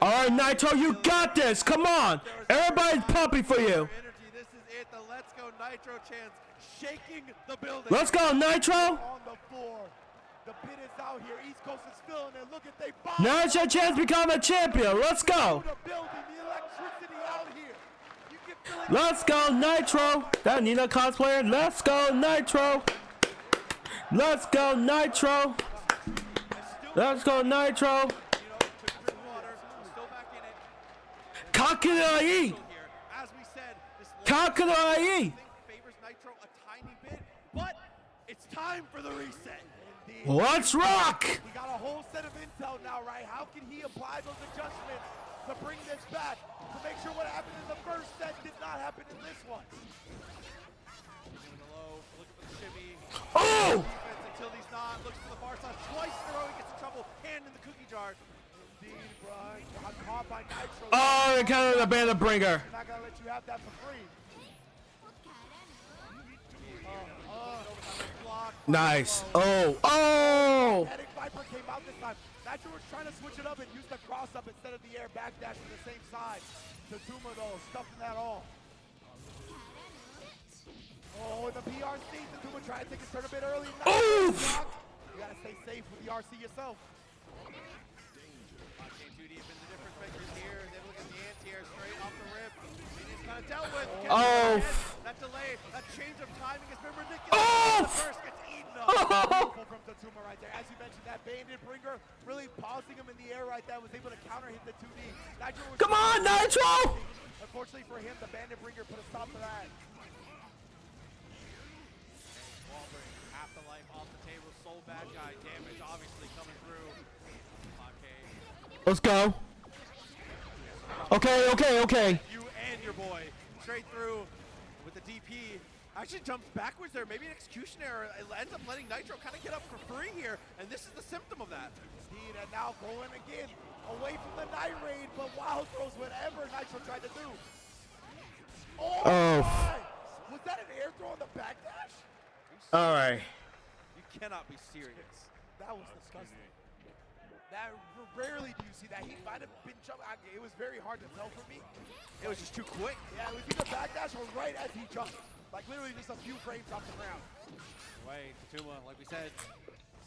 All right, Nitro, you got this. Come on. Everybody's pumping for you. Energy. This is it. The Let's Go Nitro chants shaking the building. Let's go, Nitro. On the floor. The pit is out here. East Coast is feeling it. Look at they bomb. Now it's your chance to become a champion. Let's go. The building, the electricity out here. You can feel it. Let's go, Nitro. That Nina cosplayer. Let's go, Nitro. Let's go, Nitro. Let's go, Nitro. Kakurai. As we said, this Kakurai. favors Nitro a tiny bit, but it's time for the reset. Let's rock. He got a whole set of intel now, right? How can he apply those adjustments to bring this back, to make sure what happened in the first set did not happen in this one? Oh! Until he's not, looks to the far side twice in a row, he gets in trouble, hand in the cookie jar. Indeed, Brian. Got caught by Nitro. Oh, they counted the banner bringer. I'm not gonna let you have that for free. Nice. Oh. Oh. Headache Viper came out this time. Nitro was trying to switch it up and use the cross up instead of the air backdash on the same side. Tatuma though, stuffing that all. Oh, and the PRC. Tatuma tried to take his turn a bit early. Oof! You gotta stay safe with the RC yourself. 2 deep in the difference makers here. They look at the anti-air straight off the rip. Minions kind of dealt with. Oh. That delay, that change of timing has been ridiculous. Oh. The first gets eaten up. Beautiful from Tatuma right there. As you mentioned, that bandit bringer really pausing him in the air right there, was able to counter hit the 2D. Nitro was Come on, Nitro! Unfortunately for him, the bandit bringer put a stop to that. Half the life off the table. Soul bad guy damage obviously coming through. 5K. Let's go. Okay. You and your boy straight through with the DP. Actually jumps backwards there. Maybe an execution error. It ends up letting Nitro kind of get up for free here, and this is the symptom of that. Indeed, and now going again away from the Night Raid, but wild throws whatever Nitro tried to do. Oh my! Was that an air throw on the backdash? All right. You cannot be serious. That was disgusting. That rarely do you see that. He might have been jumping. It was very hard to tell for me. It was just too quick. Yeah, it was either backdash or right as he jumped. Like literally just a few frames off the ground. Right, Tatuma, like we said,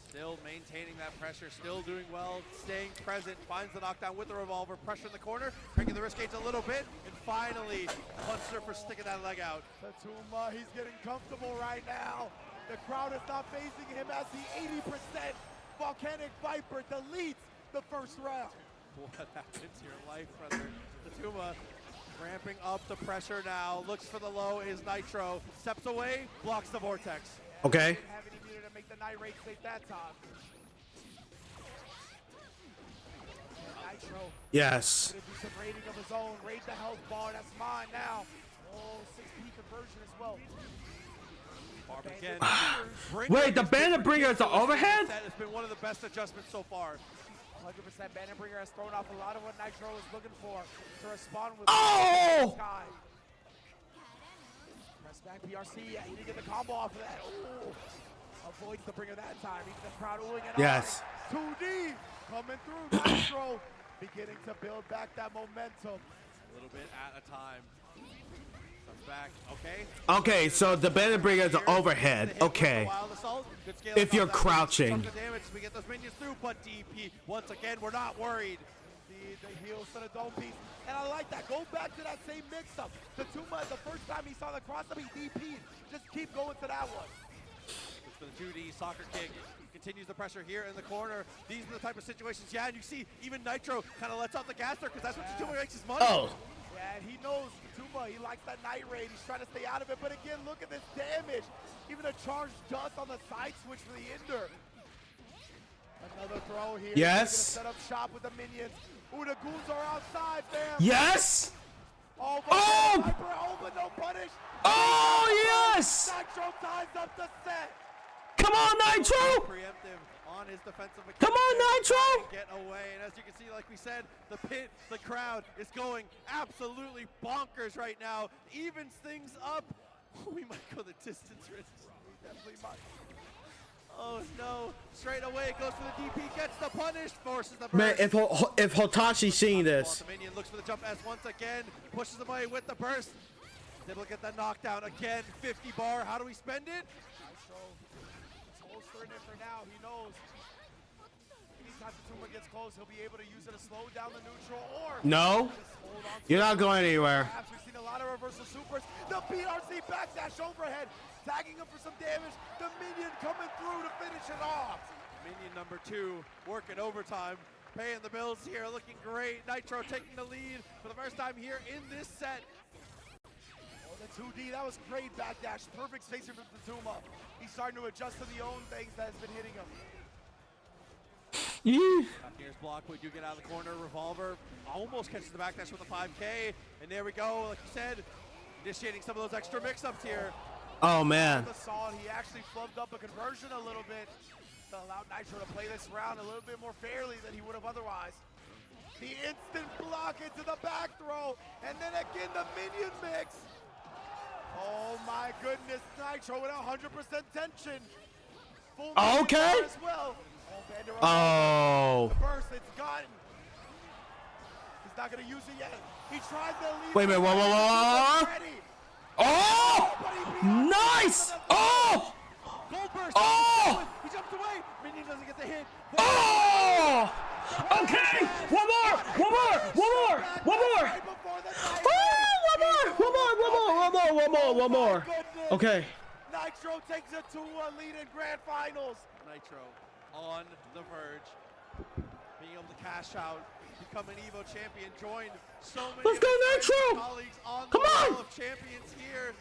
still maintaining that pressure, still doing well, staying present, finds the knockdown with the revolver, pressure in the corner, cranking the wrist gauge a little bit, and finally punched her for sticking that leg out. Tatuma, he's getting comfortable right now. The crowd is not facing him as the 80% Volcanic Viper deletes the first round. What happened to your life, brother? Tatuma ramping up the pressure now, looks for the low, is Nitro, steps away, blocks the vortex. Okay. Didn't have any meter to make the Night Raid safe that time. Nitro. Yes. Gonna do some raiding of his own, raid the health bar, that's mine now. Oh, 6P conversion as well. Wait, the Bandit Bringer is the overhead? It's been one of the best adjustments so far. 100% Bandit Bringer has thrown off a lot of what Nitro is looking for to respond with. Oh! Press back PRC, yeah, he didn't get the combo off of that. Ooh. Avoids the Bringer that time. Even the crowd oohing and Yes. 2D coming through. Nitro beginning to build back that momentum. A little bit at a time. Back, okay. Okay, so the Bandit Bringer is the overhead. Okay. If you're crouching. We get those minions through, but DP, once again, we're not worried. The heals to the dome piece. And I like that. Go back to that same mix-up. Tatuma, the first time he saw the cross-up, he DP'd. Just keep going to that one. Looks for the 2D soccer kick. Continues the pressure here in the corner. These are the type of situations, yeah, and you see even Nitro kind of lets off the gas there because that's what Tatuma makes his money. Oh. Yeah, and he knows Tatuma, he likes that Night Raid. He's trying to stay out of it, but again, look at this damage. Even a charged dust on the side switch for the Ender. Another throw here. Yes. Set up shop with the minions. Ooh, the goons are outside, fam. Yes. Oh! But no punish. Oh, yes. Nitro ties up the set. Come on, Nitro. Preemptive on his defensive. Come on, Nitro. Get away, and as you can see, like we said, the pit, the crowd is going absolutely bonkers right now. Evens things up. We might go the distance, Rich. We definitely might. Oh no! Straight away goes for the DP, gets the punish, forces the burst. Man, if Hotashi's seeing this. The minion looks for the jump S once again, pushes him away with the burst. Then look at the knockdown again, 50 bar. How do we spend it? Holstering it for now. He knows anytime Tatuma gets close, he'll be able to use it to slow down the neutral or No. You're not going anywhere. perhaps we've seen a lot of reversal supers. The PRC backdash overhead, tagging him for some damage. The minion coming through to finish it off. Minion number 2 working overtime, paying the bills here, looking great. Nitro taking the lead for the first time here in this set. Oh, the 2D, that was great backdash. Perfect spacing from Tatuma. He's starting to adjust to the own things that has been hitting him. Here's block, we do get out of the corner. Revolver almost catches the backdash with a 5K. And there we go, like you said, initiating some of those extra mix-ups here. Oh, man. He actually flubbed up a conversion a little bit to allow Nitro to play this round a little bit more fairly than he would have otherwise. The instant block into the back throw, and then again the minion mix. Oh my goodness, Nitro with 100% tension. Full Okay. as well. Oh. The burst, it's gone. He's not gonna use it yet. He tried to leave. Wait a minute, whoa. Oh! Nice! Oh! Gold burst. Oh! He jumps away. Minion doesn't get the hit. Oh! Okay! One more! Okay. Nitro takes it to a lead in grand finals. Nitro on the verge, being able to cash out, become an EVO champion, join so many Let's go, Nitro! colleagues on Come the on! wall of champions here.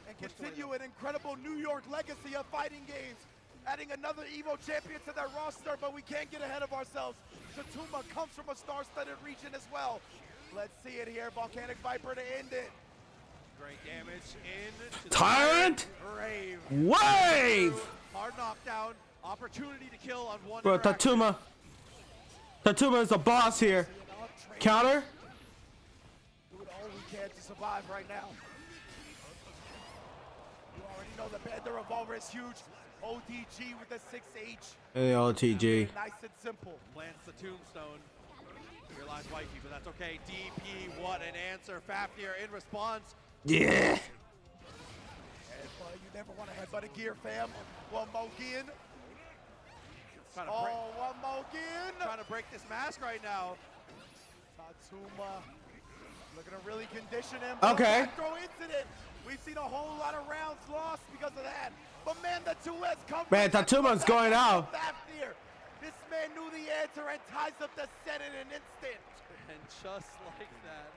And continue an incredible New York legacy of fighting games. Adding another EVO champion to their roster, but we can't get ahead of ourselves. Tatuma comes from a star-studded region as well. Let's see it here, Volcanic Viper to end it. Great damage in. Tyrant Brave. Wave. Hard knockdown. Opportunity to kill on one. Bro, Tatuma is the boss here. Counter. Doing all we can to survive right now. You already know the band, the revolver is huge. OTG with the 6H. Hey, OTG. Nice and simple. Plants the tombstone. Here lies wifey, but that's okay. DP, what an answer. Fafnir in response. Yeah. Headbutt, you never want to headbutt a gear, fam. One more again. One more again. Trying to break this mask right now. Tatuma looking to really condition him. Okay. Throw incident. We've seen a whole lot of rounds lost because of that. But man, the 2S come. Man, Tatuma's going out. Fafnir. This man knew the answer and ties up the set in an instant. And just like that,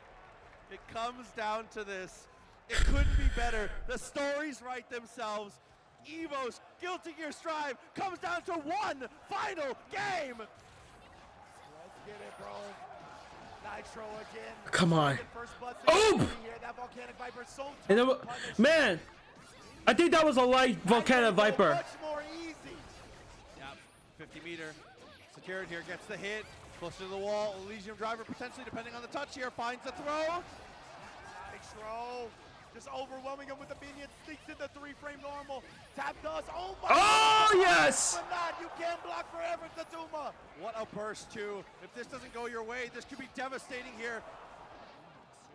it comes down to this. It couldn't be better. The stories write themselves. EVO's Guilty Gear Strive comes down to one final game. Let's get it, bro. Nitro again. Come on. Oh! Man, I think that was a light Volcanic Viper. Much more easy. Yep, 50 meter. Secured here, gets the hit. Closer to the wall. Elysium Driver potentially, depending on the touch here, finds the throw. Nitro just overwhelming him with the minion. Sneaks in the 3-frame normal. Tap does. Oh my Oh, God. yes. But not. You can't block forever, Tatuma. What a burst, too. If this doesn't go your way, this could be devastating here.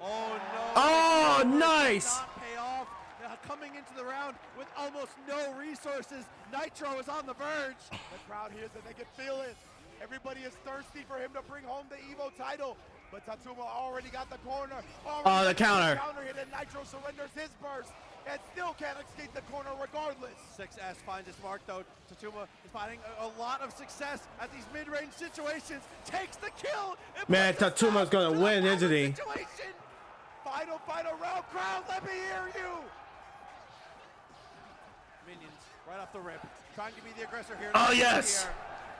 Oh, no. Oh, nice. Not pay off. Coming into the round with almost no resources. Nitro is on the verge. The crowd hears it. They can feel it. Everybody is thirsty for him to bring home the EVO title. But Tatuma already got the corner. Oh, the counter. Counter hit, and Nitro surrenders his burst and still can't escape the corner regardless. 6S finds his mark, though. Tatuma is finding a lot of success at these mid-range situations. Takes the kill. Man, Tatuma's gonna win, isn't he? Final round. Crowd, let me hear you. Minions right off the rip. Trying to be the aggressor here. Oh, yes.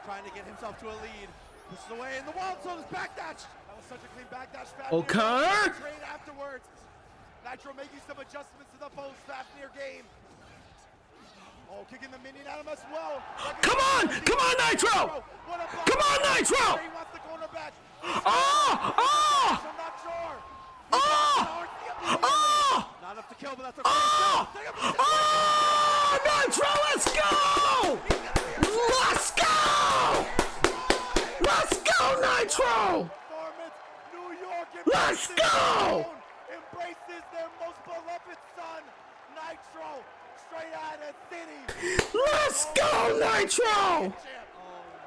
Trying to get himself to a lead. Pushes away in the wall, so this backdash. That was such a clean backdash. O'Connor. Train afterwards. Nitro making some adjustments to the post Fafnir game. Oh, kicking the minion at him as well. Come on, Nitro. Come on, Nitro. He wants the corner back. Oh. I'm not sure. Not enough to kill, but that's okay. Nitro, let's go! Let's go! Let's go, Nitro! New York Let's go! Embraces their most beloved son, Nitro, straight out of city. Let's go, Nitro! Oh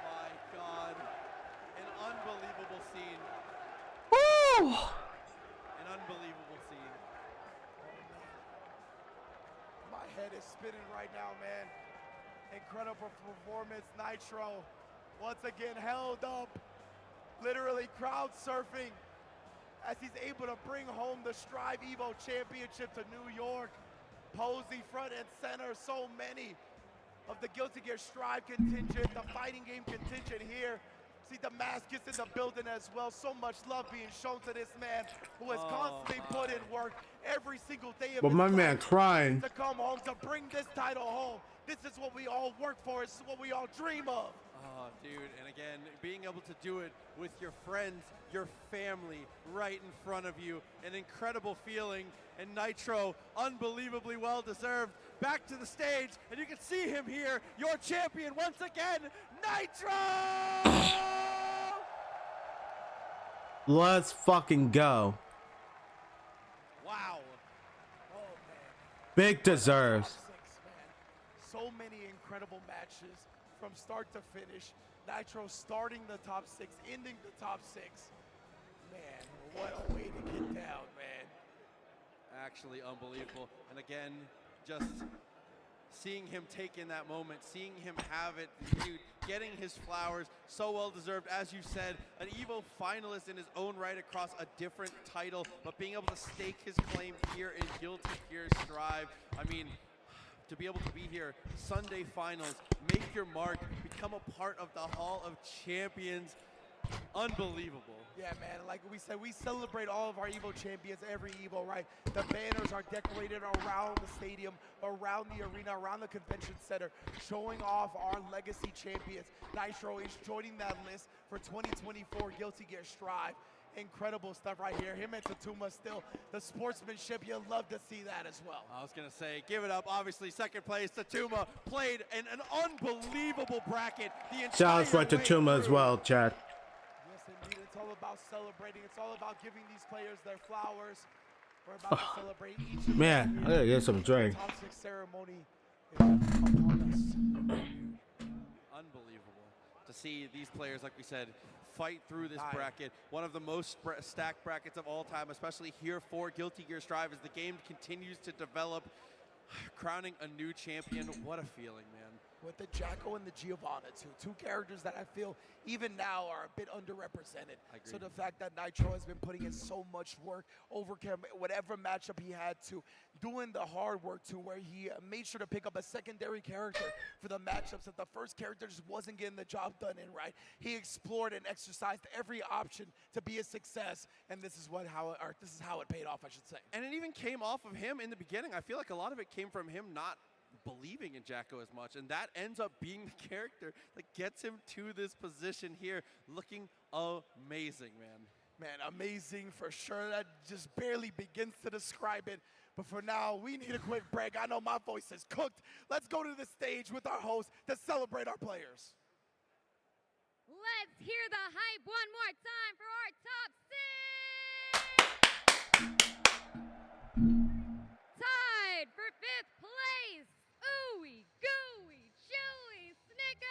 my God. An unbelievable scene. Woo! An unbelievable scene. My head is spinning right now, man. Incredible performance, Nitro. Once again held up, literally crowd surfing as he's able to bring home the Strive EVO Championship to New York. Posey front and center, so many of the Guilty Gear Strive contingent, the fighting game contingent here. See Damascus in the building as well. So much love being shown to this man who has constantly put in work every single day of But his my life man crying. to come home, to bring this title home. This is what we all work for. This is what we all dream of. Oh, dude, and again, being able to do it with your friends, your family, right in front of you, an incredible feeling. And Nitro, unbelievably well-deserved, back to the stage, and you can see him here, your champion once again, Nitro! Let's fucking go. Wow. Big deserves. So many incredible matches from start to finish. Nitro starting the top 6, ending the top 6. Man, what a way to get down, man. Actually unbelievable. And again, just seeing him take in that moment, seeing him have it, dude, getting his flowers, so well deserved. As you said, an EVO finalist in his own right across a different title, but being able to stake his claim here in Guilty Gear Strive. I mean, to be able to be here, Sunday finals, make your mark, become a part of the Hall of Champions. Unbelievable. Yeah, man, like like we said, we celebrate all of our EVO champions every EVO, right? The banners are decorated around the stadium, around the arena, around the convention center, showing off our legacy champions. Nitro is joining that list for 2024 Guilty Gear Strive. Incredible stuff right here. Him and Tatuma still, the sportsmanship, you love to see that as well. I was going to say, give it up. Obviously, second place, Tatuma played in an unbelievable bracket. Shout out for Tatuma as well, Chad. Yes, indeed. It's all about celebrating. It's all about giving these players their flowers. We're about to celebrate each Man, I gotta get some drink. top 6 ceremony is upon us. Unbelievable to see these players, like we said, fight through this bracket. One of the most stacked brackets of all time, especially here for Guilty Gear Strive as the game continues to develop, crowning a new champion. What a feeling, man. With the Jacko and the Giovanna, two characters that I feel even now are a bit underrepresented. So the fact that Nitro has been putting in so much work, overcome whatever matchup he had to, doing the hard work to where he made sure to pick up a secondary character for the matchups that the first character just wasn't getting the job done in, right? He explored and exercised every option to be a success, and this is how it paid off, I should say. And it even came off of him in the beginning. I feel like a lot of it came from him not believing in Jacko as much, and that ends up being the character that gets him to this position here, looking amazing, man. Man, amazing for sure. That just barely begins to describe it. But for now, we need a quick break. I know my voice is cooked. Let's go to the stage with our host to celebrate our players. Let's hear the hype one more time for our top 6. Tied for 5th place. Ooey, gooey, chewy, Snickers!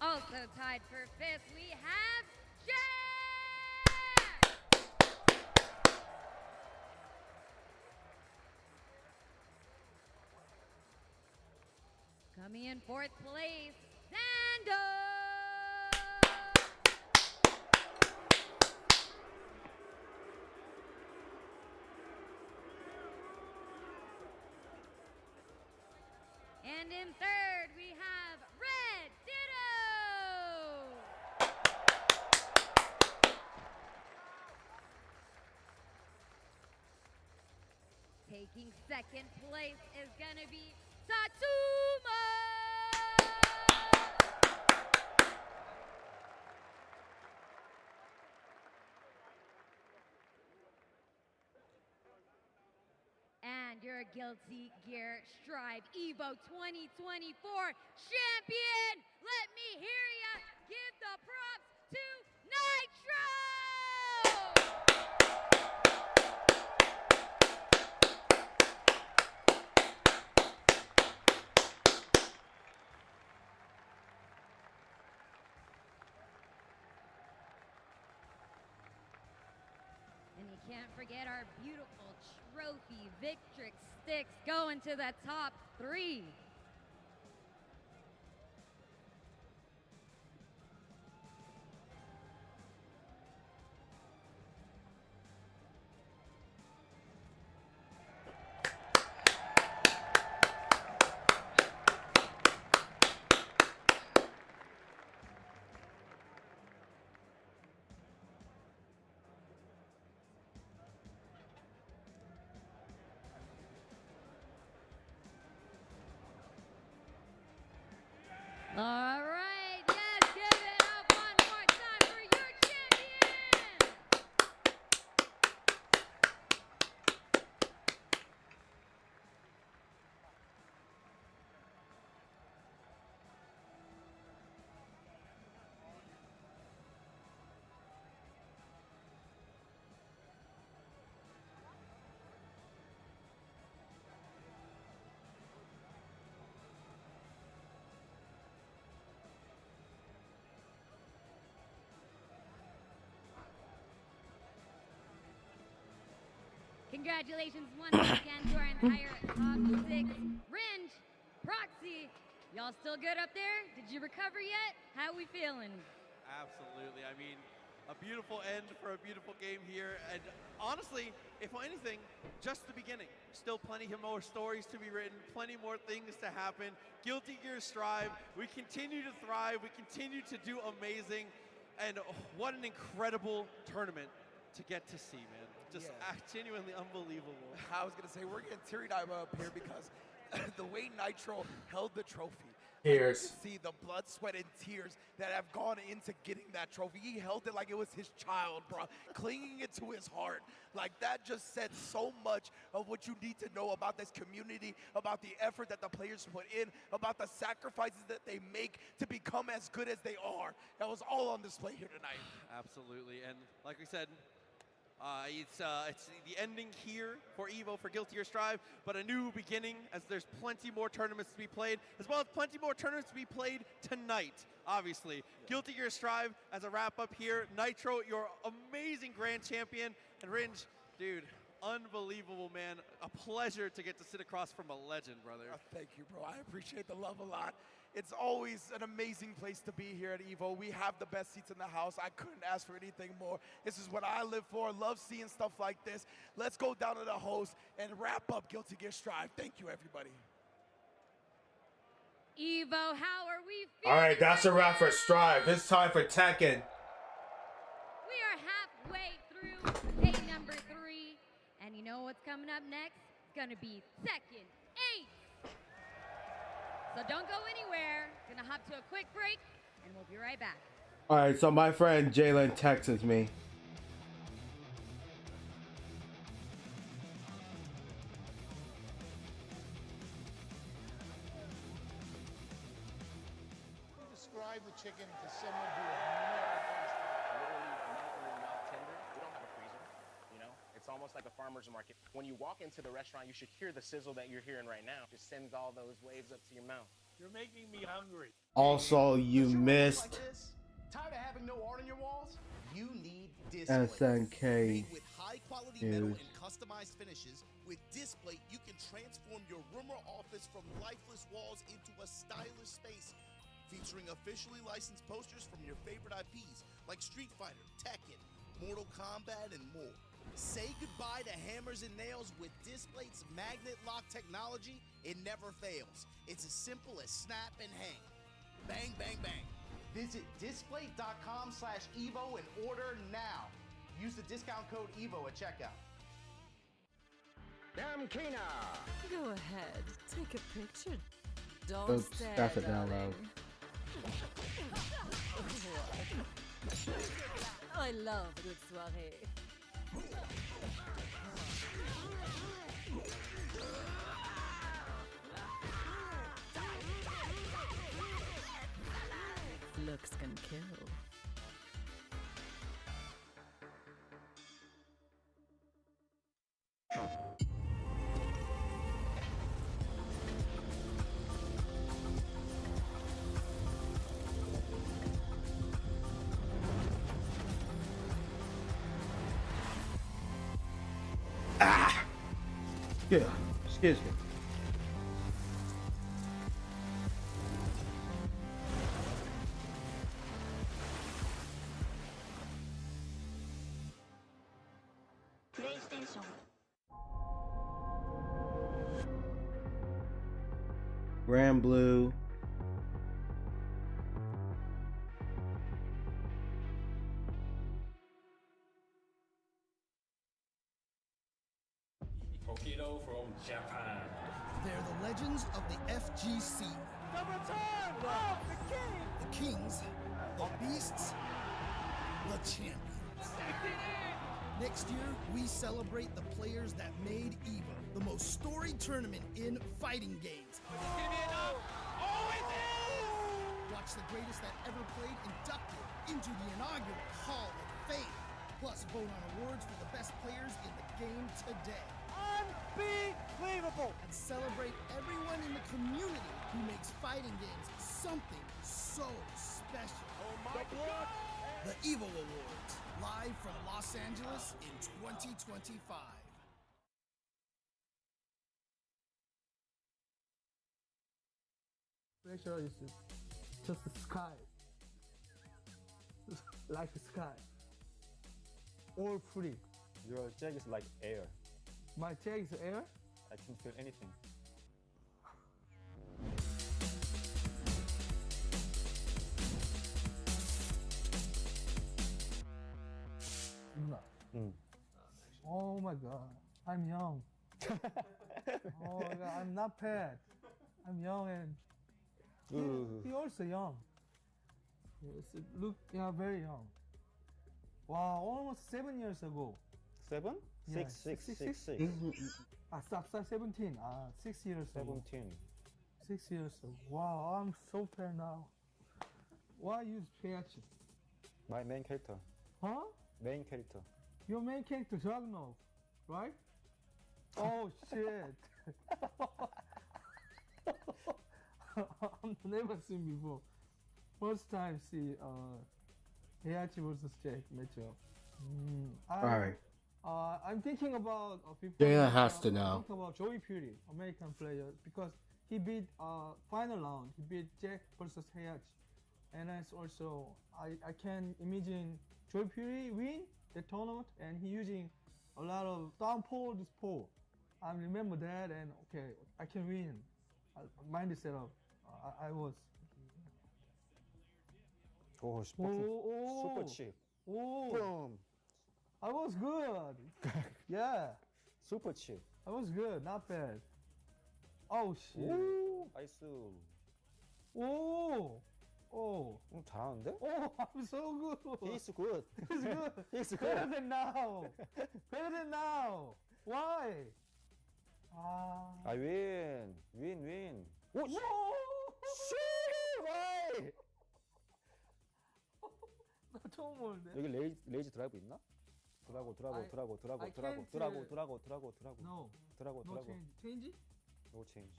Also tied for 5th, we have Jack! Coming in 4th place, Zando! And in 3rd, we have Red Ditto! Taking 2nd place is gonna be Tatuma! And your Guilty Gear Strive EVO 2024 champion! Let me hear ya give the props to Nitro! And you can't forget our beautiful trophy Victrix sticks going to the top 3. All right, yes, give it up one more time for your champion! Congratulations once again to our entire top 6. Ringe, Proxy, y'all still good up there? Did you recover yet? How we feeling? Absolutely. I mean, A beautiful end for a beautiful game here. And honestly, if anything, just the beginning. Still plenty more stories to be written, plenty more things to happen. Guilty Gear Strive, we continue to thrive, we continue to do amazing. And what an incredible tournament to get to see, man. Just genuinely unbelievable. I was going to say, we're getting teary-eyed up here because the way Nitro held the trophy. Tears. You see the blood, sweat, and tears that have gone into getting that trophy. He held it like it was his child, bro, clinging it to his heart. Like, that just said so much of what you need to know about this community, about the effort that the players put in, about the sacrifices that they make to become as good as they are. That was all on display here tonight. Absolutely, and like we said, it's the ending here for EVO, for Guilty Gear Strive, but a new beginning as there's plenty more tournaments to be played, as well as plenty more tournaments to be played tonight, obviously. Guilty Gear Strive as a wrap-up here. Nitro, your amazing grand champion, and Ringe, dude, unbelievable, man. A pleasure to get to sit across from a legend, brother. Thank you, bro. I appreciate the love a lot. It's always an amazing place to be here at EVO. We have the best seats in the house. I couldn't ask for anything more. This is what I live for. Love seeing stuff like this. Let's go down to the host and wrap up Guilty Gear Strive. Thank you, everybody. EVO, how are we feeling? All right, that's a wrap for Strive. It's time for Tekken. We are halfway through day number 3, and you know what's coming up next? It's gonna be Tekken 8. So don't go anywhere. Gonna hop to a quick break, and we'll be right back. All right, so my friend Jalen texts me. Describe the chicken to someone who has never tasted it. Literally melt in your mouth tender. We don't have a freezer, you know? It's almost like a farmer's market. When you walk into the restaurant, you should hear the sizzle that you're hearing right now. Just sends all those waves up to your mouth. You're making me hungry. Also, you missed Tired of having no art on your walls? You need SNK with high quality metal news. and customized finishes. With Displate, you can transform your room or office from lifeless walls into a stylish space. Featuring officially licensed posters from your favorite IPs like Street Fighter, Tekken, Mortal Kombat, and more. Say goodbye to hammers and nails with Displate's magnet lock technology. It never fails. It's as simple as snap and hang. Bang, bang, bang. Visit displate.com/EVO and order now. Use the discount code EVO at checkout. Damkina! Go ahead, take a picture. Don't Oops, stare, that's it down low. I love a good soirée. Looks can kill. Yeah, excuse me. PlayStation. Grand Blue. Tokido from Japan. They're the legends of the FGC. The return of the king! The kings, the beasts, the champions. Next year, we celebrate the players that made EVO the most storied tournament in fighting games. It's gonna be enough! Oh, it is! Watch the greatest that ever played inducted into the inaugural Hall of Fame. Plus, vote on awards for the best players in the game today. Unbelievable! And celebrate everyone in the community who makes fighting games something so special. Oh my God! The EVO Awards, live from Los Angeles in 2025. Pressure is just the sky. Like the sky. all free. Your jag is like air. My jag is air? I can feel anything. Oh my god, I'm young. Oh my god, I'm not bad. I'm young and he also young. Yes, look, yeah, very young. Wow, almost 7 years ago. 7? Yeah, 6. 17. 6 years ago. 17. 6 years ago. Wow, I'm so bad now. Why use PH? My main character. Huh? Main character. Your main character, Dragunov, right? Oh shit. I've never seen before. First time see Heihachi versus Jack matchup. Alright. I'm thinking about people. Jada has to know. Think about Joey Fury, American player, because he beat final round. He beat Jack versus Heihachi, and that's also I can imagine Joey Fury win the tournament, and he using a lot of downpour this pole. I remember that, and okay, I can win. Mind setup. I was. Oh, super cheap. Oh. Boom. I was good. Yeah. Super cheap. I was good, not bad. Oh shit. 오, 나이스. Oh. Oh. 잘하는데? Oh, I'm so good. He's good. He's good. He's good. Better than now. Better than now. Why? I win. Win. 오, Whoa! why? 나 처음 보는데. 여기 레이지 드라이브 있나? 드라고. No. Change? No change.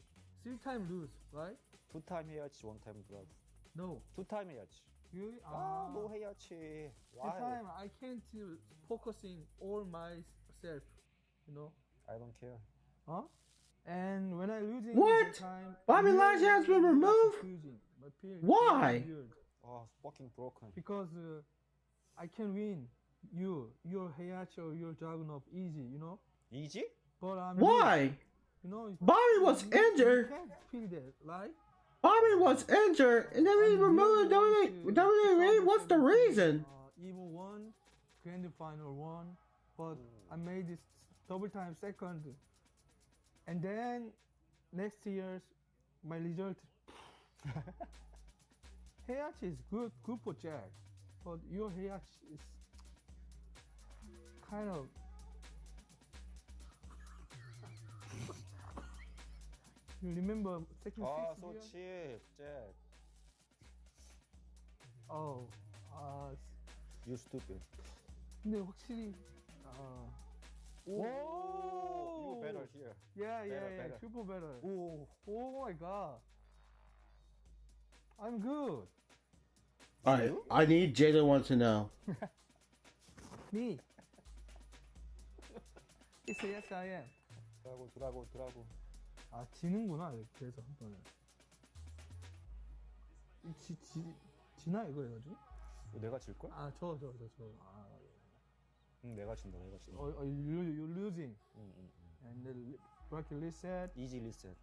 3 time lose, right? 2 time 해야지, 1 time 드라이브. No. 2 time 해야지. Really? 뭐 해야지. 2 time I can't focusing all myself, you know? I don't care. Huh? And when I losing What? the time, Bobby Lashley has been removed? Why? Oh, fucking broken. Because I can win your Heihachi or your Dragunov easy, you know? Easy? But I'm Why? You know, Bobby was injured. You can't feel that, right? Bobby was injured, and then we removed WWE. What's the reason? EVO 1, Grand Final 1, but I made this double time second. And then next year's my result. Heihachi is good for Jack, but your Heihachi is kind of. You remember second Oh, six so year? cheap, Jack. Oh, You stupid. 근데 확실히 You better here. Yeah, better. super better. Oh my god. I'm good. Alright, I need Jada wants to know. Me. Yes, I am. 드라고. 지는구나. 그래서 한 번에. 지나 이거 해가지고? 내가 질걸? 저. 내가 진다. You're losing. And the bracket reset. Easy reset.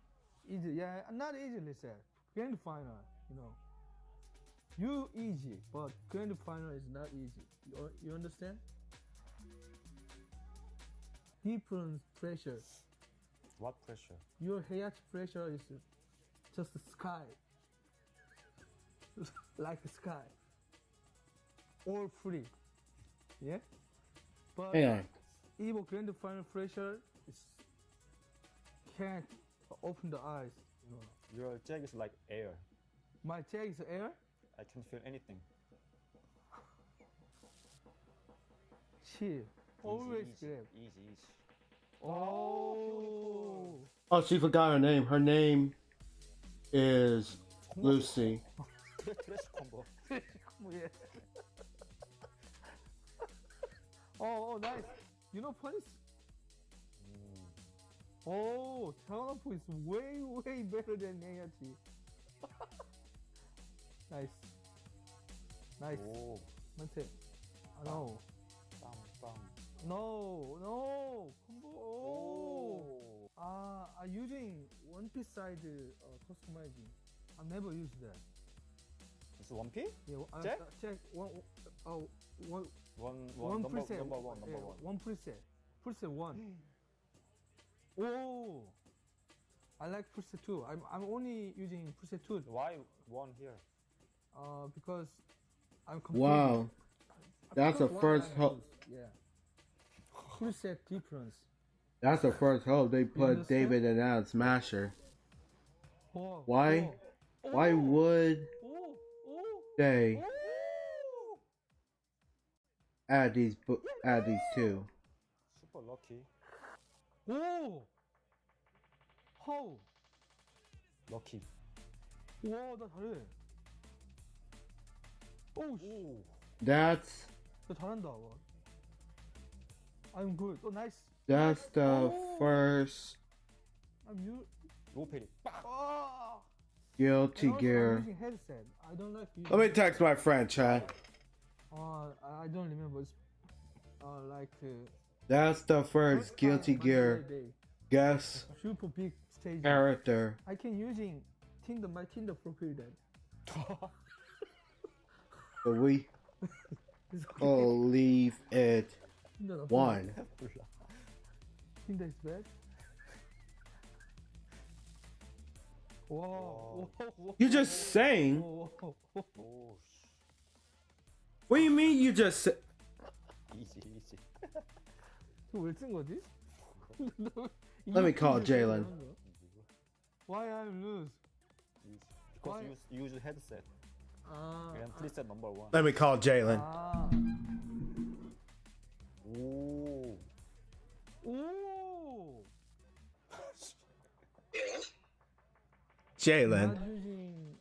Easy, yeah, not easy reset. Grand final, you know. You easy, but grand final is not easy. You understand? Different pressure. What pressure? Your Heihachi pressure is just the sky. Like the sky. All free. Yeah? But EVO Grand Final pressure is can't open the eyes. You know. Your jag is like air. My jag is air? I can feel anything. Chill. Always grab. Easy. Oh. Oh, she forgot her name. Her name is Lucy. 트래시 콤보. Yes. Oh, nice. You know punish? Oh, Dragunov is way better than Heihachi. Nice. 오. Mante. I know. No. Combo. Oh. Using one piece side customizing. I never used that. It's 1P? Yeah. Check? Check one. One preset. number one. One preset. Preset 1. Oh. I like preset 2. I'm only using preset 2. Why 1 here? Because I'm Wow. That's the first hope. Yeah. Preset difference. That's the first hope they put David and Adam Smasher. Why? Why would they add these two? Super lucky. Oh. How? Lucky. 와, 나 잘해. 오, That's 나 잘한다. 와. I'm good. Oh, nice. that's the first Low parry. Guilty I'm Gear. using headset. I don't like using Let me text my friend, Chad. I don't remember. It's, like That's the first Guilty Gear guest super big stage character. I can using my Tinder profile then. But we leave it one. Tinder is bad. Whoa. You just saying? Whoa. What do you mean you just say? Easy. 왜쓴 거지? Let me call Jalen. Why I lose? Because you use headset. And preset number 1. Let me call Jalen. Ooh. Jalen.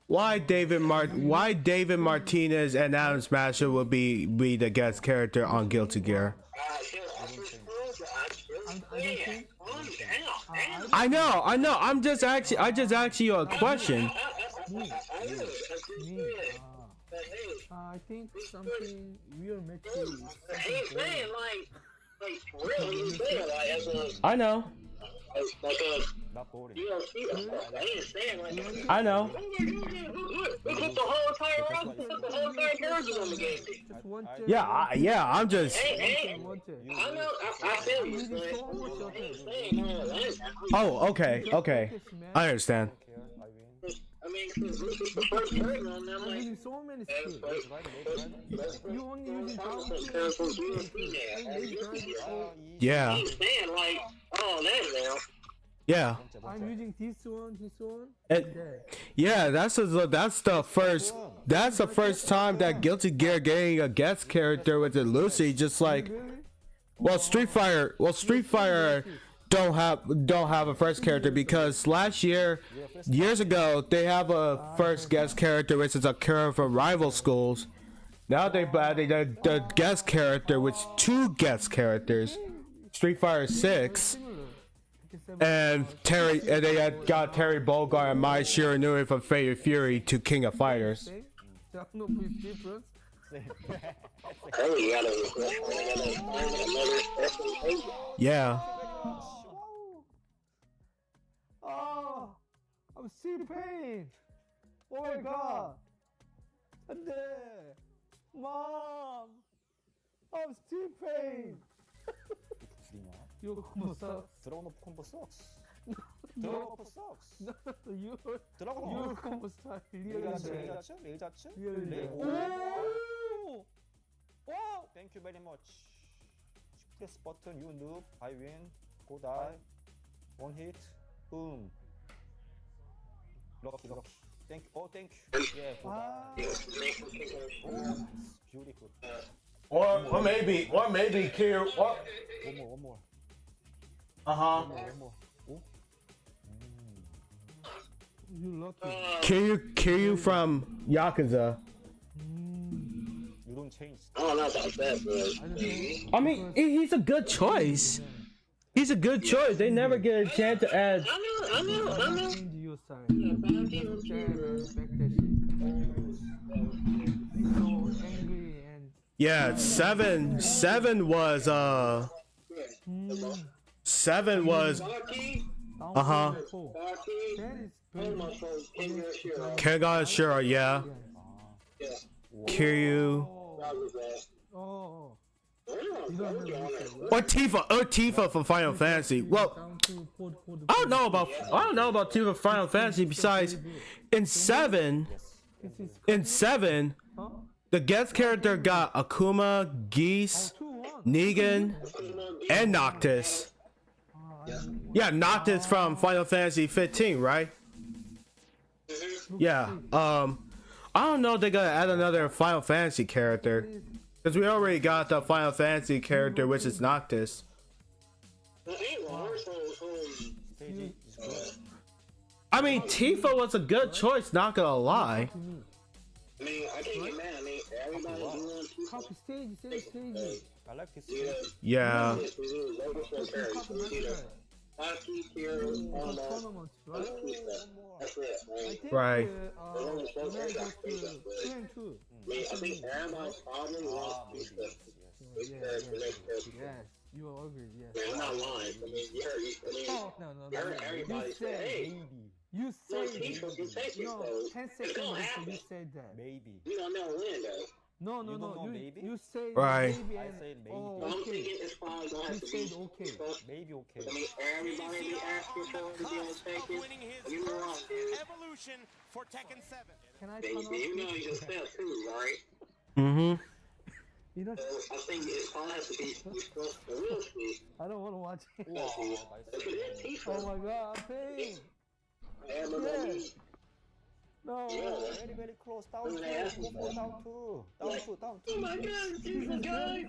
Why David Martinez and Adam Smasher will be the guest character on Guilty Gear? I know. I just asked you a question. I think something weird makes you. I know. Not boring. I know. Yeah, I'm just. Oh, okay. I understand. I'm using so many skills. You only using Yeah. Yeah. I'm using this one. Yeah, that's the first time that Guilty Gear getting a guest character with it Lucy, just like Street Fighter don't have a first character, because years ago they have a first guest character, which is Akira from Rival Schools. Now they've added the guest character with 2 guest characters, Street Fighter 6. And they got Terry Bogard and Mai Shiranui from Fate Fury to King of Fighters. Yeah. Oh, I'm still pain. Oh my god. Mom, I'm still pain. Your combo sucks. Dragon of combo sucks. Your combo sucks. Really. Oh! Thank you very much. Press button, you noob. I win. Go die. 1 hit. Boom. Lucky. Thank you. Yeah, go die. Oh, beautiful. Or maybe Kir. One more. One more. Oh. You lucky. Kiryu from Yakuza. You don't change. Oh, not that bad, bro. I mean, he's a good choice. He's a good choice. They never get a chance to add. I know. Your side. So angry and Yeah, seven was 7 was uh-huh. Kengan Shura, yeah. Kiryu. Or Tifa from Final Fantasy. Well, I don't know about Tifa Final Fantasy. Besides, in 7, the guest character got Akuma, Geese, Negan, and Noctis. Yeah, Noctis from Final Fantasy 15, right? Yeah. I don't know if they're gonna add another Final Fantasy character, because we already got the Final Fantasy character, which is Noctis. I mean, Tifa was a good choice, not gonna lie. I mean, I can't get mad. I mean, everybody's doing Copy stage. I like this stage. Yeah. Right. I think everybody probably wants to. Yes, you will agree. Yes. I'm not lying. I mean, you heard everybody say, hey. You said, no, 10 seconds before you said that. Maybe. You don't never win, though. No. You said right. maybe. I said maybe. Oh, I'm okay. thinking it's probably going to have to be okay. Maybe okay. I mean, everybody be asking for it to be on Tekken. You know what? Evolution for Tekken 7. Can I You know you just fell too, right? Mm-hmm. You know, I think it probably has to be supposed to real speed. I don't want to watch it. Oh my god, I'm paying. No. Very close. Down 2. Down 2. Oh my god, he's a guy.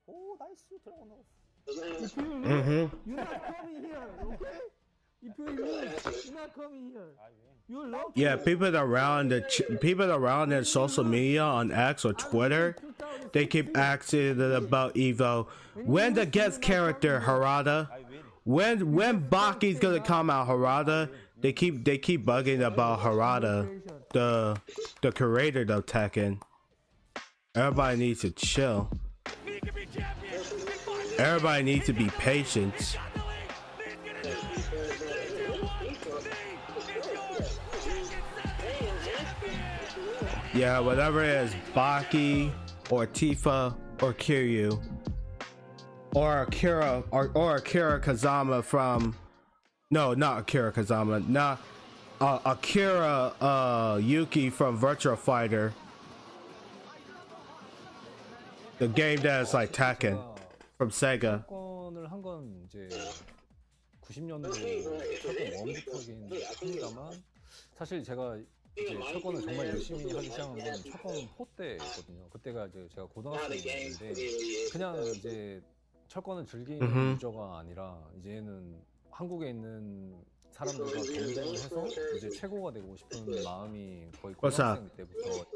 Oh, nice. Turn off. Mm-hmm. You're not coming here, okay? If you lose, you're not coming here. You're lucky. Yeah, people around in social media on X or Twitter, they keep asking about EVO. When the guest character Harada, when Baki's gonna come out, Harada, they keep bugging about Harada, the creator of Tekken. Everybody needs to chill. Everybody needs to be patient. Yeah, whatever it is, Baki or Tifa or Kiryu or Akira Kazama from not Akira Kazama, Akira Yuki from Virtua Fighter, the game that is like Tekken from Sega. 철권을 한 건 이제 90년도 철권 1부터긴 합니다만 사실 제가 이제 철권을 정말 열심히 하기 시작한 건 철권 4 때였거든요. 그때가 이제 제가 고등학생이었는데 그냥 이제 철권을 즐기는 유저가 아니라 이제는 한국에 있는 사람들과 경쟁을 해서 이제 최고가 되고 싶은 마음이 거의 고등학생 때부터.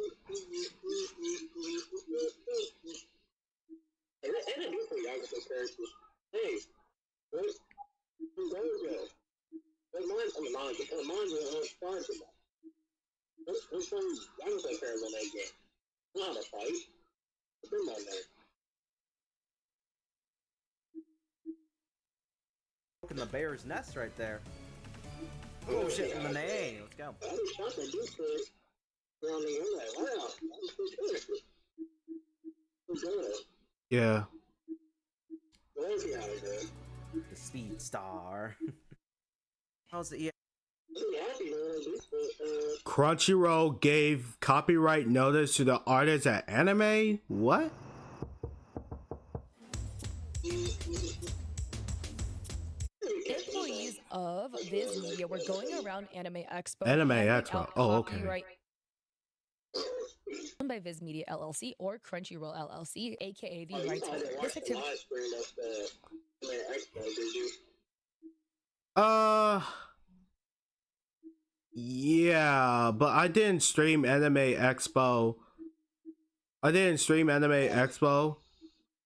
In the bear's nest right there. Oh shit, Lene, let's go. Yeah. The speed star. How's the Crunchyroll gave copyright notice to the artists at Anime? What? Employees of Viz Media were going around Anime Expo. Oh, okay. Owned by Viz Media LLC or Crunchyroll LLC, aka the rights holder. This activity. Yeah, but I didn't stream Anime Expo.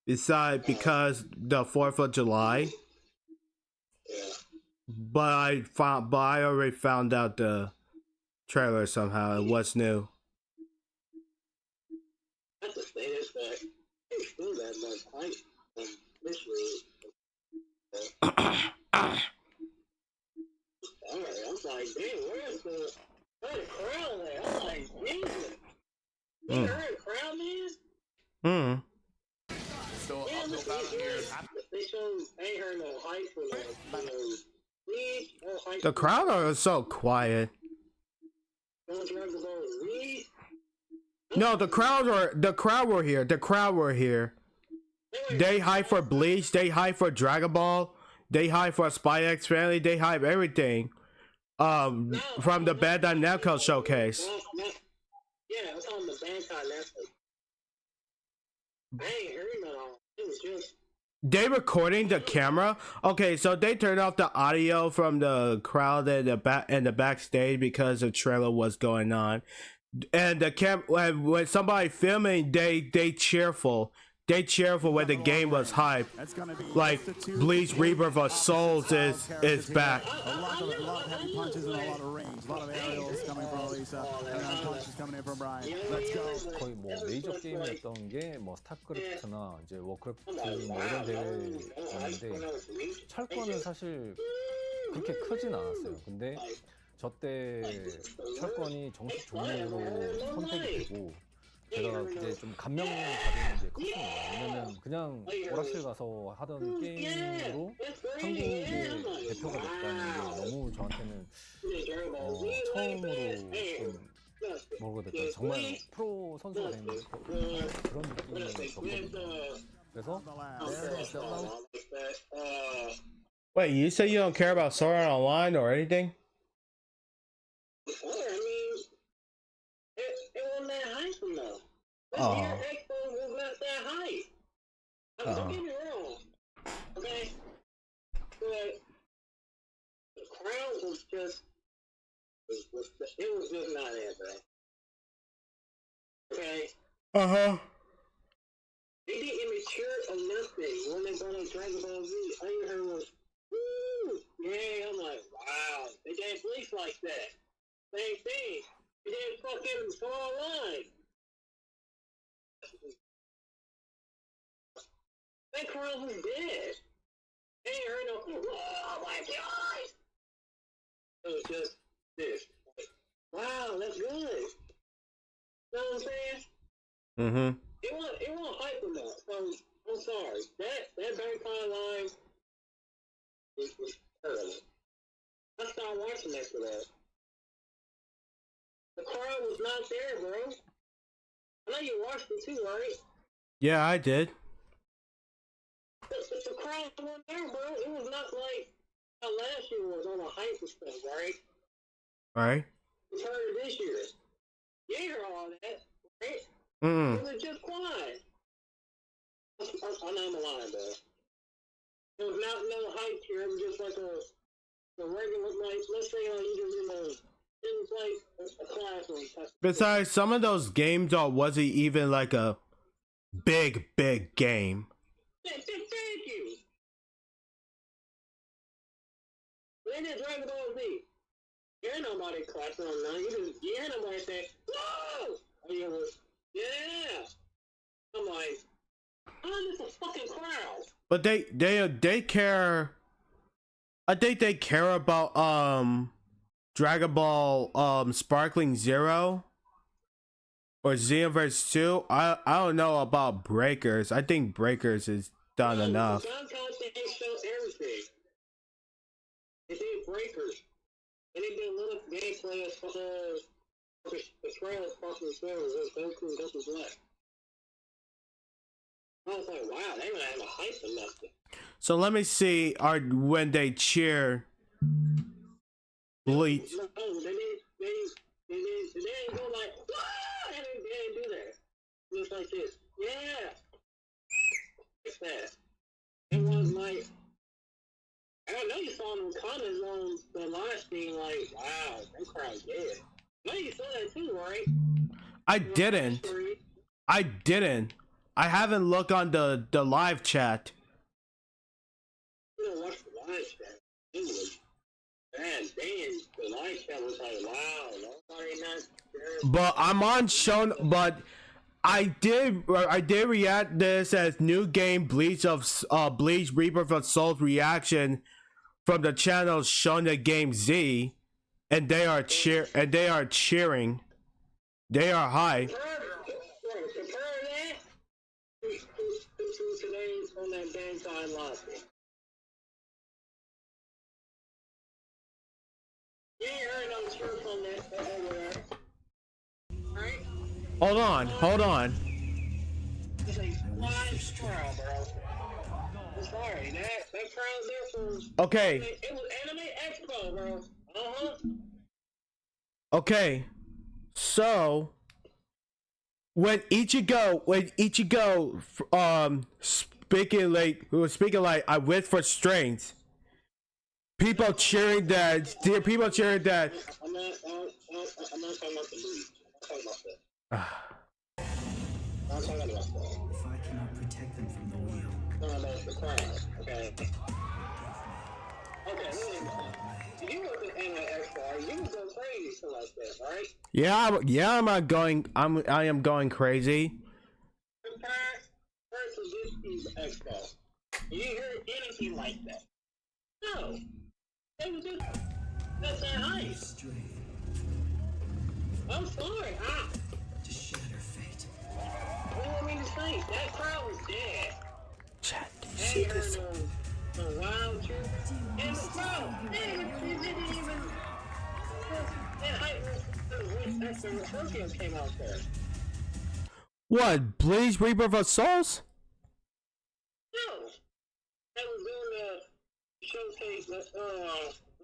Besides, because the 4th of July. But I already found out the trailer somehow. It was new. That's the thing. like, damn, where's the crowd at? I'm like, Jesus. You heard crowd, man? So uphill battle here. They ain't heard no hype for that. The crowd are so quiet. No, the crowd were here. The crowd were here. They hype for Bleach. They hype for Dragon Ball. They hype for Spy X Family. They hype everything. From the Bandai Namco showcase. Yeah, it's on the Bandai Namco. I ain't heard no. It was just. They recording the camera. Okay, so they turned off the audio from the crowd in the backstage because the trailer was going on, and the when somebody filming, they cheerful. They cheerful when the game was hyped. Like Bleach Rebirth of Souls is back. A lot of heavy punches and a lot of range. A lot of aerials coming from Elisa and punches coming in from Brian. Let's go. 거의 뭐 메이저 게임이었던 게 뭐 스타크래프트나 이제 워크래프트 뭐 이런 대회였는데 철권은 사실 그렇게 크진 않았어요. 근데 저때 철권이 정식 종목으로 선택이 되고 제가 이제 좀 감명 받은 게 컸습니다. 왜냐면 그냥 오락실 가서 하던 게임으로 한국의 대표가 됐다는 게 너무 저한테는 처음으로 좀 뭐가 됐다. 정말 프로 선수가 된 그런 느낌을 줬거든요. 그래서 Wait, you say you don't care about Sword Art Online or anything? Oh. Expo was not that high. Don't get me wrong. Okay? But the crowd was just, it was just not that bad. Okay? Uh-huh. They didn't mature or nothing when they brought up Dragon Ball Z. All you heard was, woo! Yeah, I'm like, wow. They didn't Bleach like that. Same thing. They didn't fucking Sword Art Online. That crowd was dead. They ain't heard no, oh my God! It was just this. Like, wow, that's good. You know what I'm saying? Mm-hmm. It won't hype enough. So, I'm sorry. That Vampire line was terrible. I stopped watching after that. The crowd was not there, bro. I know you watched it too, right? Yeah, I did. The crowd wasn't there, bro. It was not like how last year was on the hype and stuff, right? Right. It's heard this year. You ain't heard all that, right? Mm. It was just quiet. I know I'm lying, though. There was not no hype here. It was just like a regular, like, let's say, you just, it was like a classroom. Besides, some of those games wasn't even like a big game. Thank you. When did Dragon Ball Z? You ain't nobody clapping on none. You ain't nobody saying, whoa! Yeah. I'm like, oh, this is a fucking crowd. But they care. I think they care about Dragon Ball Sparkling Zero or Xenoverse 2. I don't know about Breakers. I think Breakers is done enough. Sometimes they show everything. They did Breakers. And they did a little gameplay of the trail of Sparkling Zero with Goku and Goku Black. I was like, wow, they would have a hype or nothing. So let me see when they cheer Bleach. No, they didn't go like, ah! They didn't do that. It was like this. Yeah. Like that. It was like, I know you saw them comments on the live stream like, wow, that crowd's dead. I know you saw that too, right? I didn't. I haven't looked on the live chat. You don't watch the live chat. It was bad. The live chat was like, wow, nobody not there. But I'm on shown. But I did react this as new game Bleach Rebirth of Souls reaction from the channel Shown the Game Z, and they are cheering. They are high. Hold on. It's like, crowd, bro. I'm sorry, that crowd there from... Okay. It was Anime Expo, bro. Uh-huh. Okay. So when Ichigo speaking like I wish for strength, people cheering that I'm not talking about the movie. I'm talking about that. I'm talking about that. If I cannot protect them from the wheel. No, that's the crowd, okay? Okay, listen. You was an Anime Expo, you was going crazy for like that, right? I am going crazy. Versus this Expo. You hear anything like that? No. They was just, that's that hype. I'm sorry, to shatter fate. What do you want me to say? That crowd was dead. Chat, do you see this? The wild truth. And the crowd, they didn't even. That hype was after the Tokyo came out there. What? Bleach Rebirth of Souls? No. They was doing the showcase,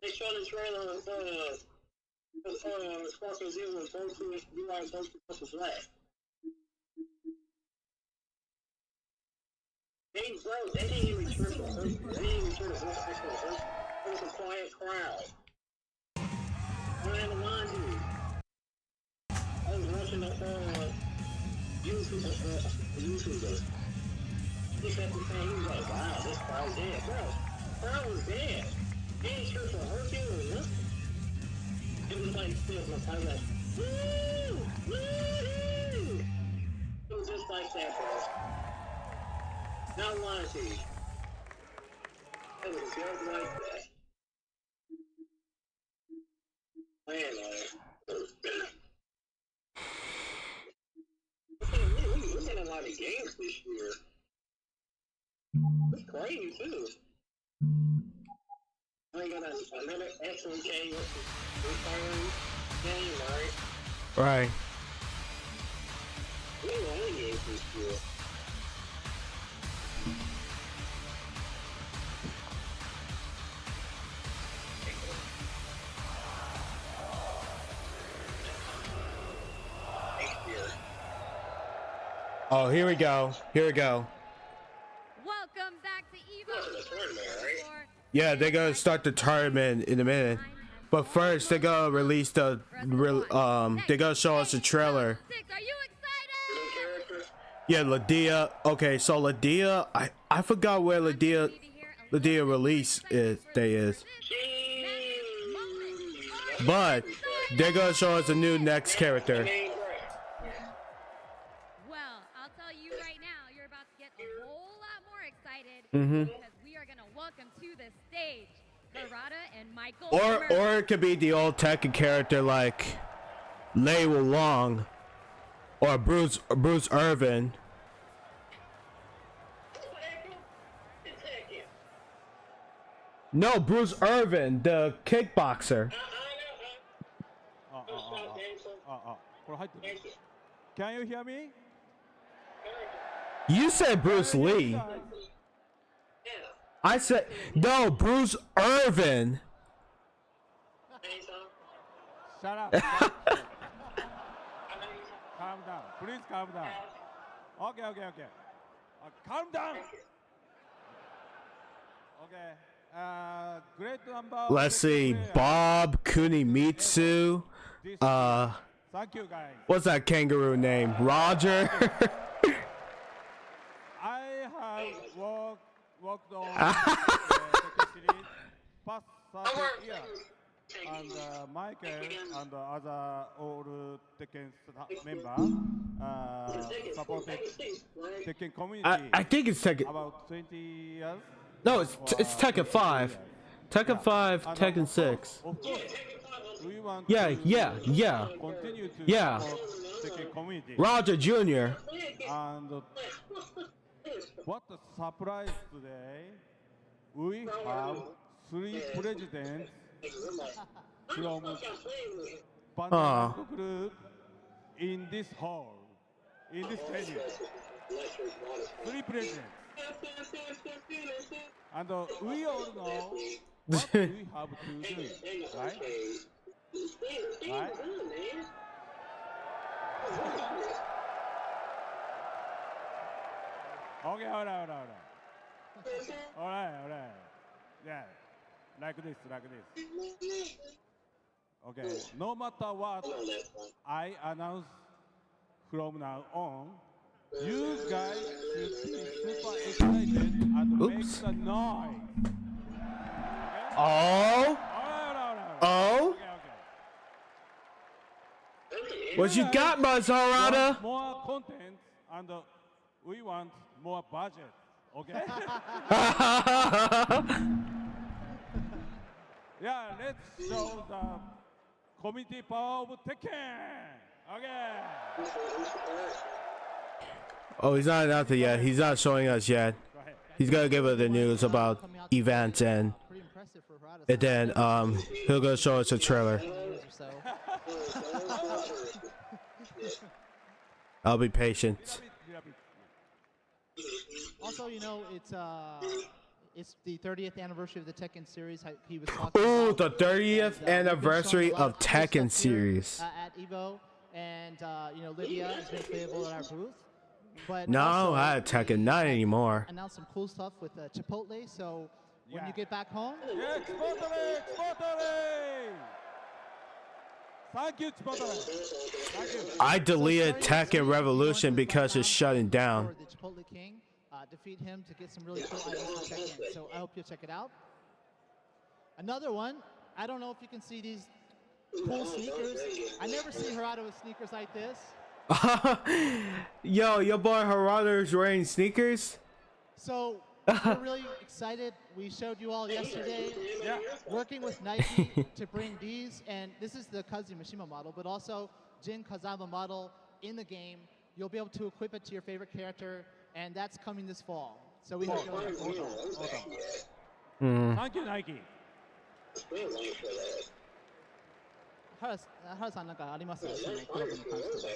they showed the trailer, Sparkle Zero was Goku, UI Goku versus Black. They didn't even trip on her. They didn't even trip on her. It was a quiet crowd. I had a line dude. I was watching the YouTuber. He said the thing, he was like, wow, this crowd's dead. Bro, crowd was dead. They ain't trip on her too or nothing. It was like, I was like, woo! Woo! It was just like that, bro. Not lying to you. It was just like that. Man, we had a lot of games this year. It's crazy, too. I got another excellent game game, right? Right. We had a lot of games this year. Oh, here we go. Welcome back to EVO. Yeah, they're gonna start the tournament in a minute. But first, they're gonna release they're gonna show us a trailer. Yeah, Lydia. Okay, so Lydia, I forgot where Lydia release day is. But they're gonna show us a new next character. Well, I'll tell you right now, you're about to get a whole lot more excited because we are gonna welcome to the stage Karada and Michael. Or it could be the old Tekken character like Lei Wulong or Bruce Irvin. No, Bruce Irvin, the kickboxer. Can you hear me? You said Bruce Lee. I said no, Bruce Irvin. Shut up. Calm down. Please calm down. Okay. Calm down. Okay. Great number. Let's see, Bob Kunimitsu. Thank you, guys. What's that kangaroo name? Roger. I have worked on the series past 30 years. and Michael and other all Tekken member supported Tekken community. I think it's Tekken. About 20 years. No, it's Tekken 5. Tekken 5, Tekken 6. Of course, we want Yeah, to continue to yeah. support Tekken community. Roger Jr. And what a surprise today! We have 3 presidents from Bandai Group in this hall, in this venue. 3 presidents. And we all know what we have to do, right? Right? Okay, all right. Yeah, like this. Okay, no matter what I announce from now on, you guys should be super excited and make the noise. Oh. Oh. What you got, Buzz Harada? More content and we want more budget. Okay? Yeah, let's show the community power of Tekken. Okay. Oh, he's not out there yet. He's not showing us yet. He's gonna give us the news about events and then he'll go show us a trailer. I'll be patient. Also, you know, it's the 30th anniversary of the Tekken series. He was talking Ooh, about, the 30th anniversary of Tekken series. At EVO, and you know, Lydia has been playable at our booth. But No, also, I had Tekken, not anymore. Announced some cool stuff with Chipotle. So when you get back home, Chipotle! Thank you, Chipotle. Thank you. I deleted Tekken Revolution because it's shutting down. the Chipotle King, defeat him to get some really cool items from Tekken. So I hope you'll check it out. Another one. I don't know if you can see these cool sneakers. I never see Harada with sneakers like this. Yo, your boy Harada is wearing sneakers. So we're really excited. We showed you all yesterday, working with Nike to bring these, and this is the Kazu Mishima model, but also Jin Kazama model in the game. You'll be able to equip it to your favorite character, and that's coming this fall. So we hope you'll Thank you, Nike. 原さんなんかありますか、そのコラボに関しては。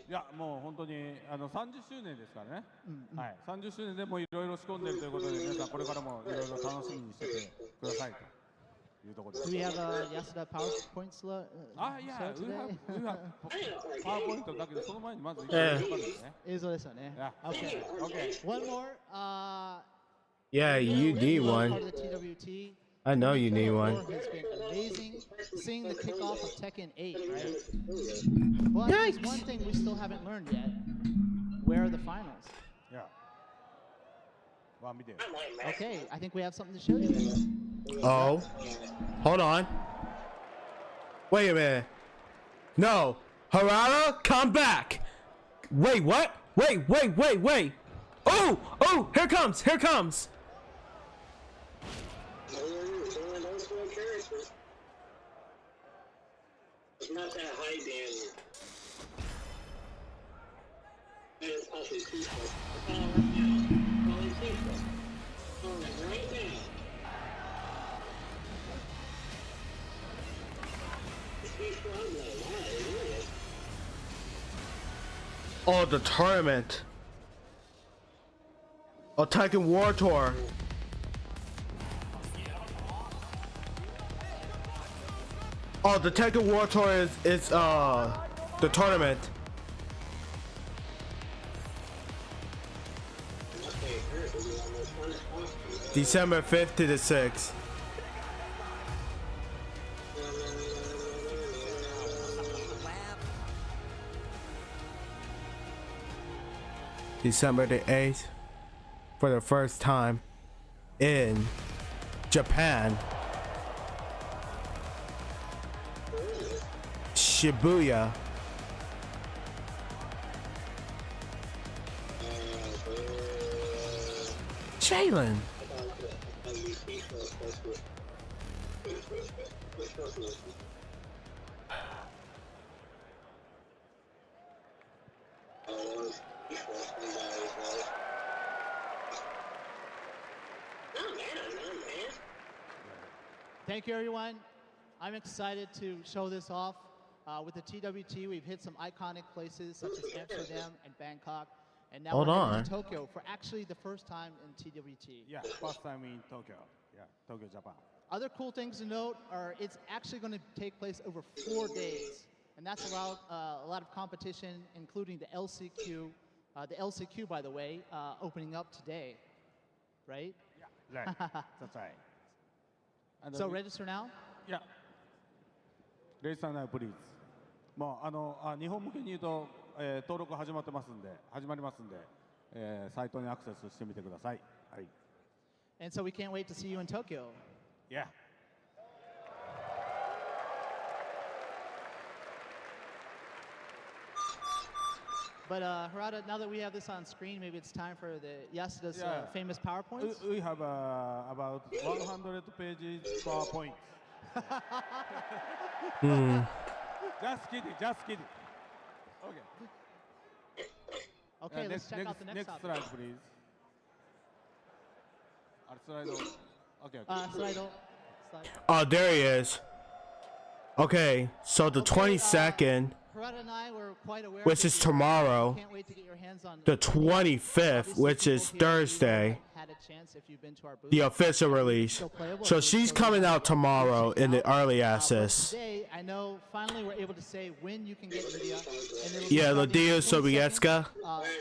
いや、もう本当に30周年ですからね。はい、30周年でもいろいろ仕込んでるということで、皆さんこれからもいろいろ楽しみにしててくださいというところです。Do we have a Yasuda PowerPoint slot? Yeah, we have PowerPoint だけどその前にまず一個分かるんですね。映像ですよね。Okay. Okay. One more. Yeah, you need one. I know you need one. Has been amazing seeing the kickoff of Tekken 8, right? But there's one thing we still haven't learned yet. Where are the finals? Yeah. Well, we do. Okay, I think we have something to show you. Oh, hold on. Wait a minute. No, Harada, come back. Wait, what? Wait. Oh, here comes. It's not that high, Daniel. It's also peaceful. Right now. Oh, the tournament. Oh, Tekken War Tour. Oh, the Tekken War Tour is the tournament. December 5th to the 6th. December the 8th for the first time in Japan. Shibuya. Jalen. Thank you, everyone. I'm excited to show this off. With the TWT, we've hit some iconic places such as Amsterdam and Bangkok. And now Hold we're on. heading to Tokyo for actually the first time in TWT. Yeah, first time in Tokyo. Yeah, Tokyo, Japan. Other cool things to note are it's actually going to take place over 4 days. And that's allowed a lot of competition, including the LCQ. The LCQ, by the way, opening up today, right? Yeah, right. That's right. And So register now? Yeah. Register now, please. もう日本向けに言うと、登録始まりますんで、サイトにアクセスしてみてください。はい。And so we can't wait to see you in Tokyo. Yeah. But Harada, now that we have this on screen, maybe it's time for the Yasuda's famous PowerPoints. We have about 100 pages PowerPoint. Just kidding. Okay. Okay, let's check out the next topic. slide, please. Slide. Okay. Slide. Oh, there he is. Okay, so the 22nd, Harada and I were quite aware which is tomorrow, can't wait to get your hands on the 25th, which is Thursday, had a chance if you've been to our booth. the official release. So she's coming out tomorrow in the early access. Today, I know finally we're able to say when you can get Lydia. Yeah, Lydia Sobietska.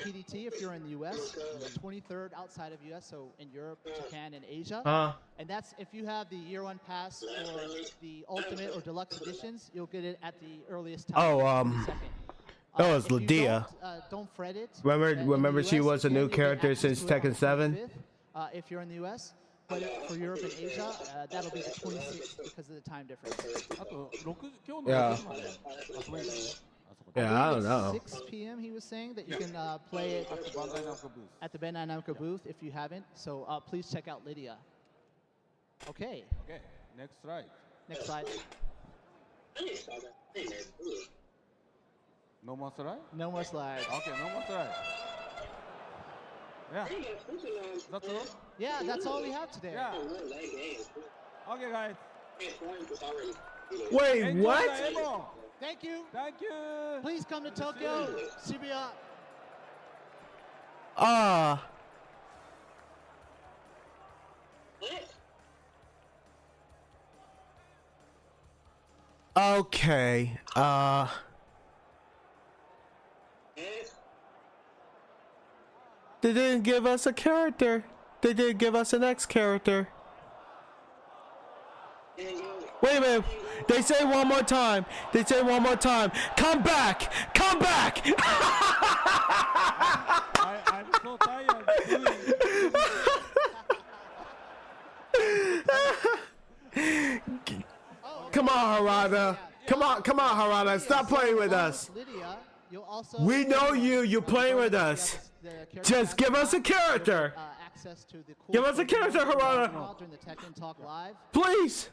PDT if you're in the US, the 23rd outside of US, so in Europe, Japan, and Asia. And that's if you have the year one pass or the ultimate or deluxe editions, you'll get it at the earliest time. That was Lydia. Don't fret it. Remember she was a new character since Tekken 7? If you're in the US. But for Europe and Asia, that'll be the 26th because of the time difference. Yeah. Yeah, I don't know. 6 p.m. he was saying that you can play it at the Bandai Namco booth if you haven't. So please check out Lydia. Okay. Okay. Next slide. Next slide. No more slide? No more slides. Okay, no more slide. Yeah. That's all? Yeah, that's all we have today. Yeah. Okay, guys. Wait, Enjoy what? the EVO. Thank you. Thank you. Please come to Tokyo, Shibuya. Okay. They didn't give us a character. They didn't give us an X character. Wait a minute. They say one more time. Come back! Come back! I'm so tired. Come on, Harada. Come on, Harada. Stop playing with us. We know you. You're playing with us. Just give us a character. Give us a character, Harada. Please.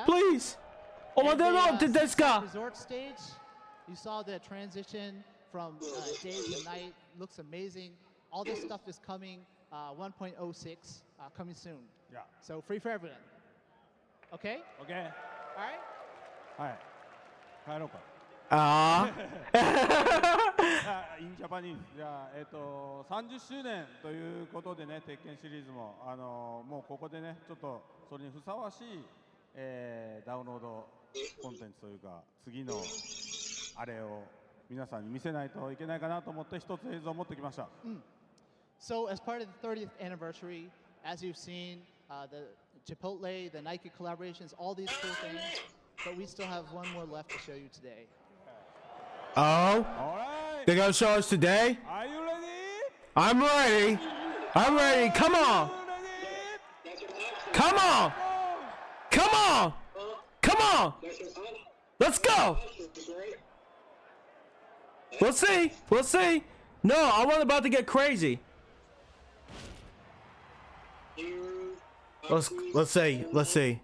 Please. Oh, Resort stage. You saw the transition from day to night. Looks amazing. All this stuff is coming. 1.06 coming soon. Yeah. So free for everyone. Okay? Okay. All right? はい。帰ろうか。インジャパニーズ。じゃあ、30周年ということでね、鉄拳シリーズも、もうここでね、ちょっとそれにふさわしい、ダウンロードコンテンツというか、次のあれを皆さんに見せないといけないかなと思って、一つ映像を持ってきました。So, as part of the 30th anniversary, as you've seen, the Chipotle, the Nike collaborations, all these cool things, but we still have one more left to show you today. Oh? All right. They're gonna show us today? Are you ready? I'm ready. I'm ready. Come on. Come on. Come on. Come on. Let's go. We'll see. We'll see. No, I wasn't about to get crazy. Let's see. Let's see.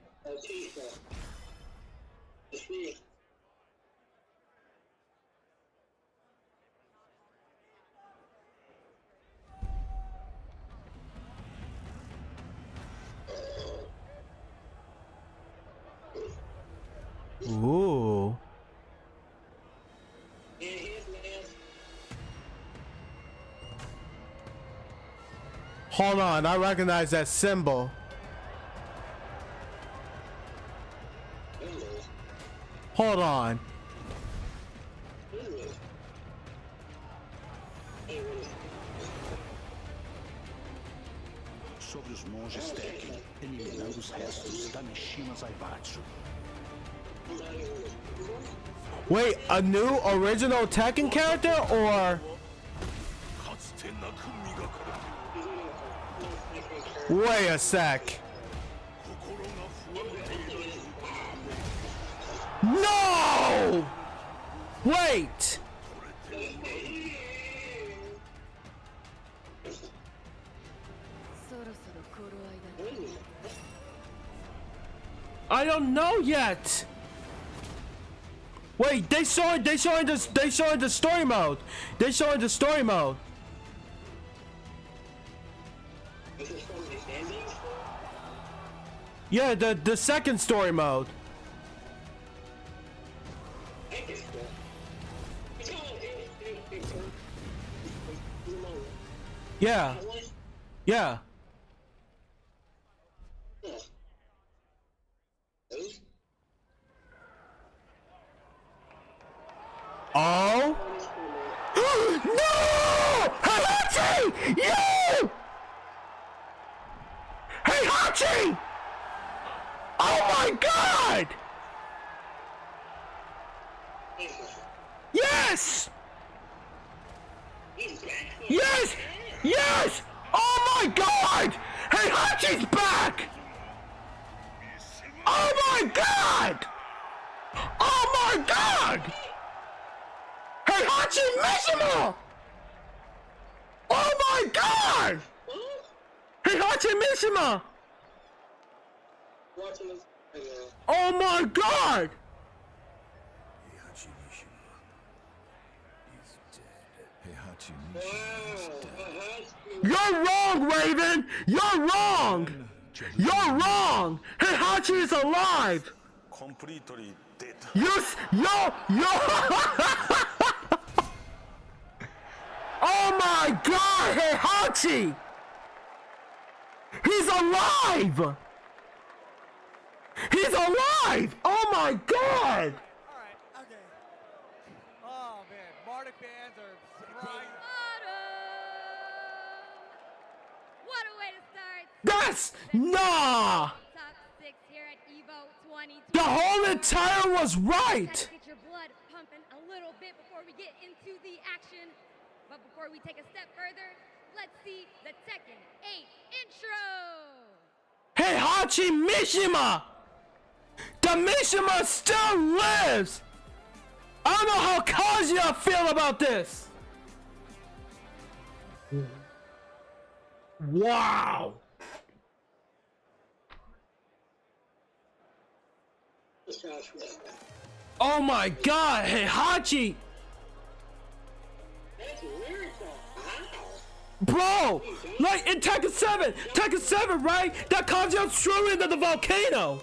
Ooh. Hold on, I recognize that symbol. Hold on. Sobre os monges Tekken, eliminando os restos da Mishima Zaibatsu. Wait, a new original Tekken character or? Wait a sec. No! Wait! I don't know yet. Wait, they showing the story mode. They showing the story mode. Yeah, the second story mode. Yeah. Yeah. Oh! No! Heihachi! You! Heihachi! Oh my God! Yes! Yes! Yes! Oh my God! Heihachi's back! Oh my God! Oh my God! Heihachi Mishima! Oh my God! Heihachi Mishima! Oh my God! You're wrong, Raven! You're wrong! You're wrong! Heihachi is alive! Completely dead. Yo! Oh my God, Heihachi! He's alive! He's alive! Oh my God! Alright, okay. Oh man, Marduk fans are surprised. What a way to start! That's nah! Top 6 here at EVO 2020. The whole entire was right! Get your blood pumping a little bit before we get into the action. But before we take a step further, let's see the Tekken 8 intro! Heihachi Mishima! The Mishima still lives! I don't know how Kazuya feel about this! Wow! Oh my God, Heihachi! Bro! Like in Tekken 7, right? That Kazuya threw into the volcano!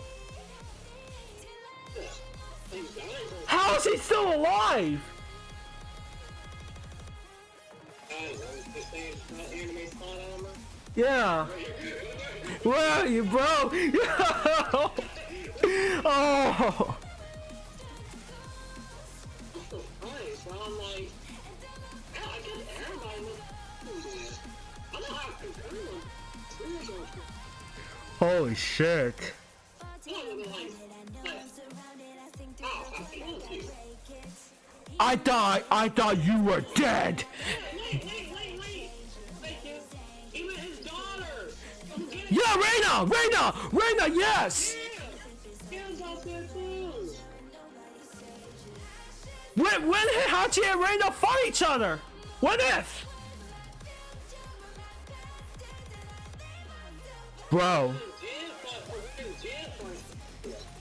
How is he still alive? Yeah. Where are you, bro? Oh. Holy shit. I thought you were dead. Yeah, Reina, yes. When Heihachi and Reina fight each other? What if? Bro.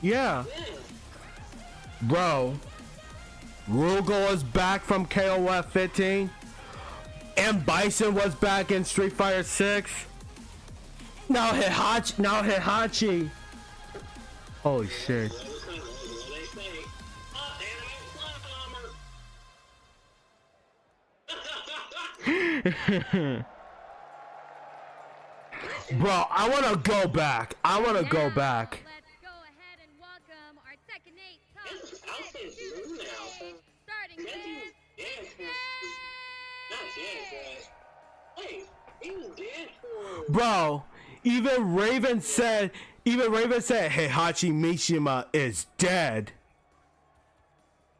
Yeah. Bro. Rugal was back from KOF 15. And Bison was back in Street Fighter 6. Now Heihachi. Holy shit. Bro, I want to go back. I want to go back. Let's go ahead and welcome our Tekken 8 top 6 starting with Bro, even Raven said Heihachi Mishima is dead.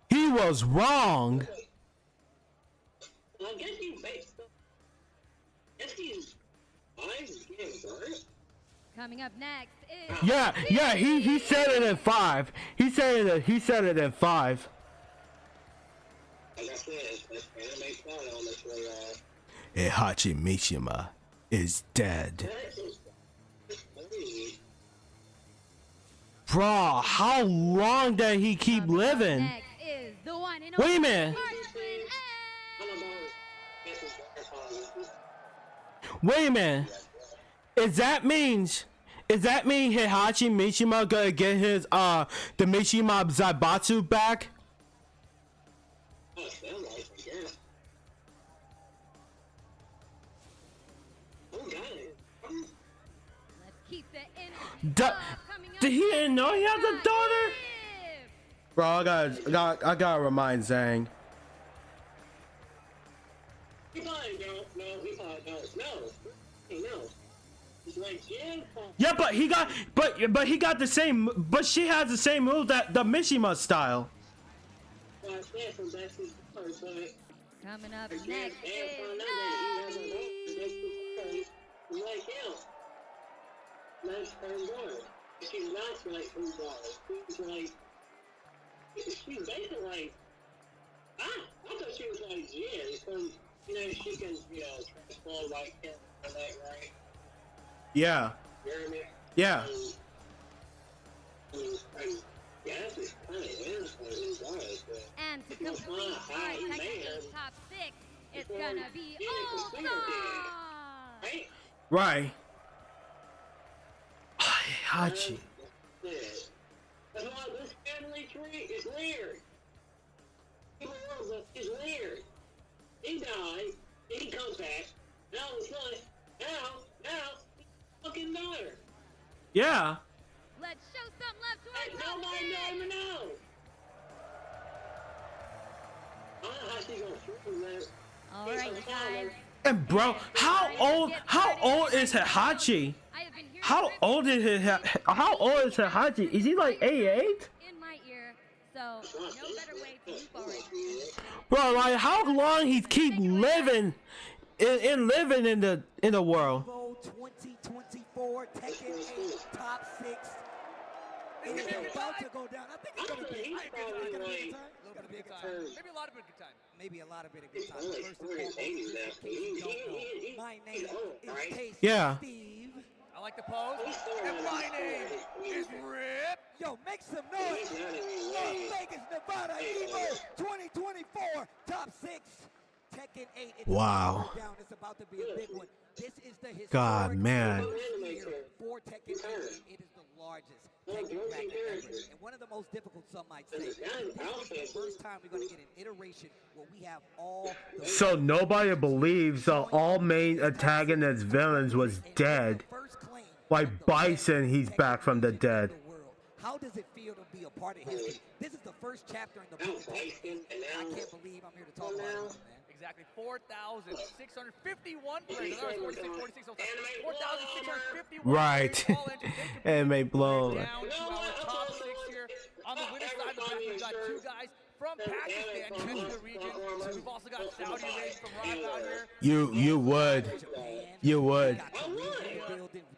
He was wrong. I guess he's coming up next is Yeah, he said it in 5. He said it in 5. Like I said, anime style on this way, Heihachi Mishima is dead. Bro, how long did he keep living? next is the one and Wait a only minute. Wait a minute. Is that mean Heihachi Mishima gonna get his the Mishima Zaibatsu back? keep the energy Did he didn't know he had a daughter? Bro, I gotta remind Zhang. Yeah, but he got the same, but she has the same move that the Mishima style. Coming up next She's not like who does. She's basically like, I thought she was like Jen, because, she can, transform like him and that, right? Yeah. You know what I mean? Yeah. Yeah, that's just funny. And to complete our Tekken 8 top 6, it's gonna be Ultra! Right. Heihachi. That's why this family tree is weird. It's weird. He died, he comes back, now it's like, now, he's fucking daughter. Yeah. Let's show some love to our Nobody don't even know. I don't know how she's gonna prove that. Alright, guys. And bro, how old is Heihachi? How old is Heihachi? Is he like 88? In my ear, so no better way to move forward. Bro, like how long he keep living living in the world? EVO 2024 Tekken 8 top 6. It is about to go down. I think it's gonna be a good time. Maybe a lot of good time. Maybe a lot of bit of good time. First and foremost, just in case you don't know, my name is Casey Yeah. Steve. I like the pose. And my name is Rip. Yo, make some noise. Las Vegas, Nevada, EVO 2024 top 6. Tekken 8. It's Wow. about to go down. It's about to be a big one. This is the historic God, man. year for Tekken 8. It is the largest Tekken bracket ever. And one of the most difficult, some might say. This is the first time we're going to get an iteration where we have all the So nobody believes the all main antagonist villains was dead. Like Bison, he's back from the dead. How does it feel to be a part of history? This is the first chapter in the book. I can't believe I'm here to talk about it, man. Exactly, 4,651 players. That was 46, 4,651. Right. Anime blow. Down to our top 6 here. On the winner's side of the pack, we've got 2 guys from Pakistan. You mentioned the region, so we've also got Saudi Arabia from Rod out here. You would. You would.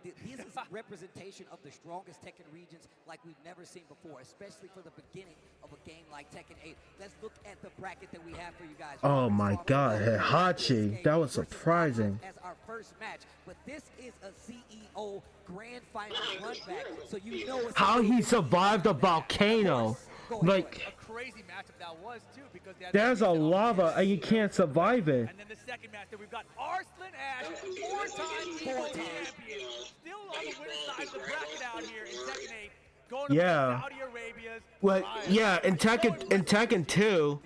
This is representation of the strongest Tekken regions like we've never seen before, especially for the beginning of a game like Tekken 8. Let's look at the bracket that we have for you guys. Oh my God, Heihachi, that was surprising. As our first match, but this is a CEO Grand Final run back, so you know it's How he survived the volcano. Like, a crazy matchup that was too, because there's a lava and you can't survive it. And then the second match that we've got Arslan Ash, four-time EVO champion, still on the winner's side of the bracket out here in Tekken 8, going to Saudi Arabia's. Well, yeah, in Tekken 2,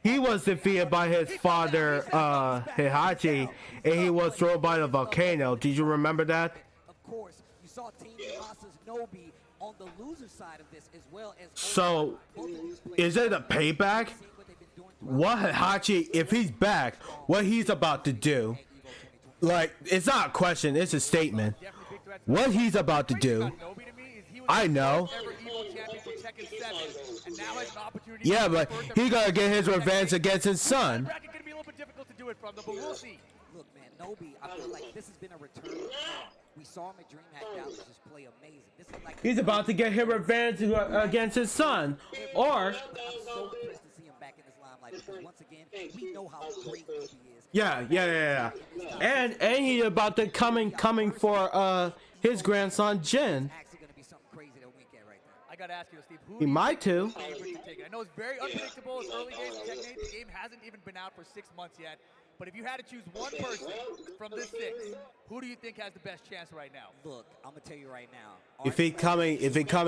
he was defeated by his father, Heihachi, and he was thrown by the volcano. Did you remember that? Of course, you saw Team Yamasa's Nobi on the loser side of this as well as. So, is it a payback? What Heihachi, if he's back, what he's about to do? Like, it's not a question, it's a statement. What he's about to do, I know. Yeah, but he gotta get his revenge against his son. Look, man, Nobi, I feel like this has been a return. We saw him at DreamHack Dallas just play amazing. This is like He's about to get his revenge against his son, or. I'm so impressed to see him back in this limelight because once again, we know how great Nobi is. Yeah. And he's about to coming for his grandson Jin. I gotta ask you, Steve, who He might too. I know it's very unpredictable. It's early days of Tekken 8. The game hasn't even been out for 6 months yet. But if you had to choose one person from this 6, who do you think has the best chance right now? Look, I'm gonna tell you right now. If he coming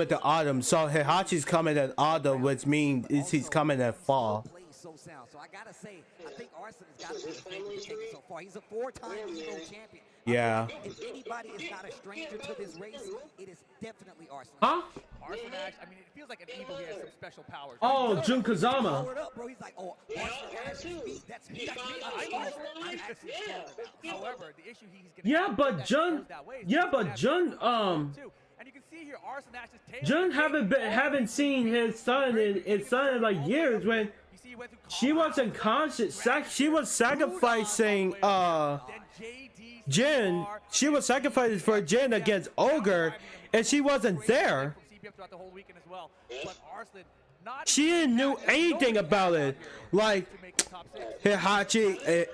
to autumn, so Heihachi's coming at autumn, which means he's coming at fall. So sound. So I gotta say, I think Arslan has got to be the favorite to take it so far. He's a 4-time EVO champion. Yeah. If anybody is not a stranger to this race, it is definitely Arslan. Huh? Arslan Ash, I mean, it feels like an EVO. He has some special powers. Oh, Jun Kazama. Bro, he's like, oh, Arslan Ash, that's me. I'm actually scared of that. However, the issue he's gonna but Jun, and you can see here, Arslan Ash is Jun haven't seen his son in like years when she wasn't conscious. She was sacrificing Jin. She was sacrificing for Jin against Ogre, and she wasn't there. She didn't know anything about it. Like Heihachi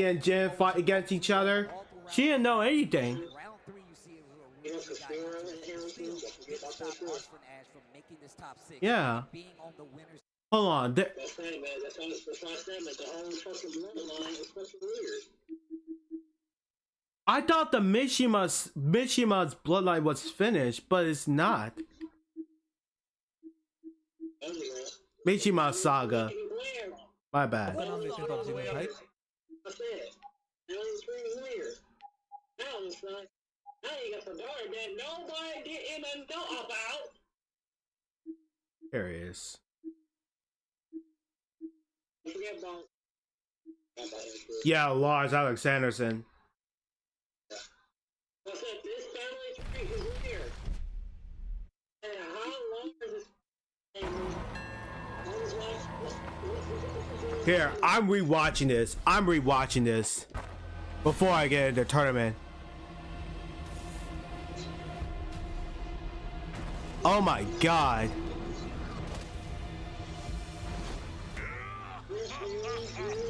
and Jin fight against each other. She didn't know anything. Yeah. Hold on. I thought the Mishima's bloodline was finished, but it's not. Mishima Saga. My bad. Here he is. Yeah, Lars Alexanderson. Here, I'm rewatching this before I get into the tournament. Oh my God.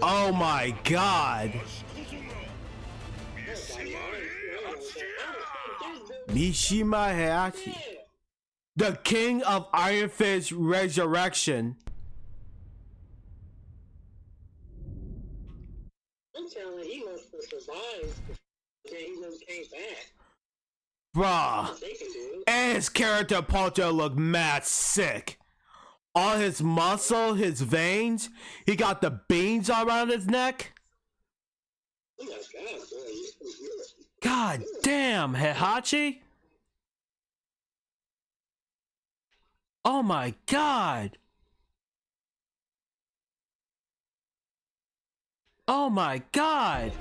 Oh my God. Mishima Heihachi, the king of Iron Fist Resurrection. I'm telling you, he must have survived. He just came back. Bruh. And his character portrait looked mad sick. All his muscle, his veins, he got the beans around his neck. Oh my God, boy. God damn, Heihachi. Oh my God. Oh my God.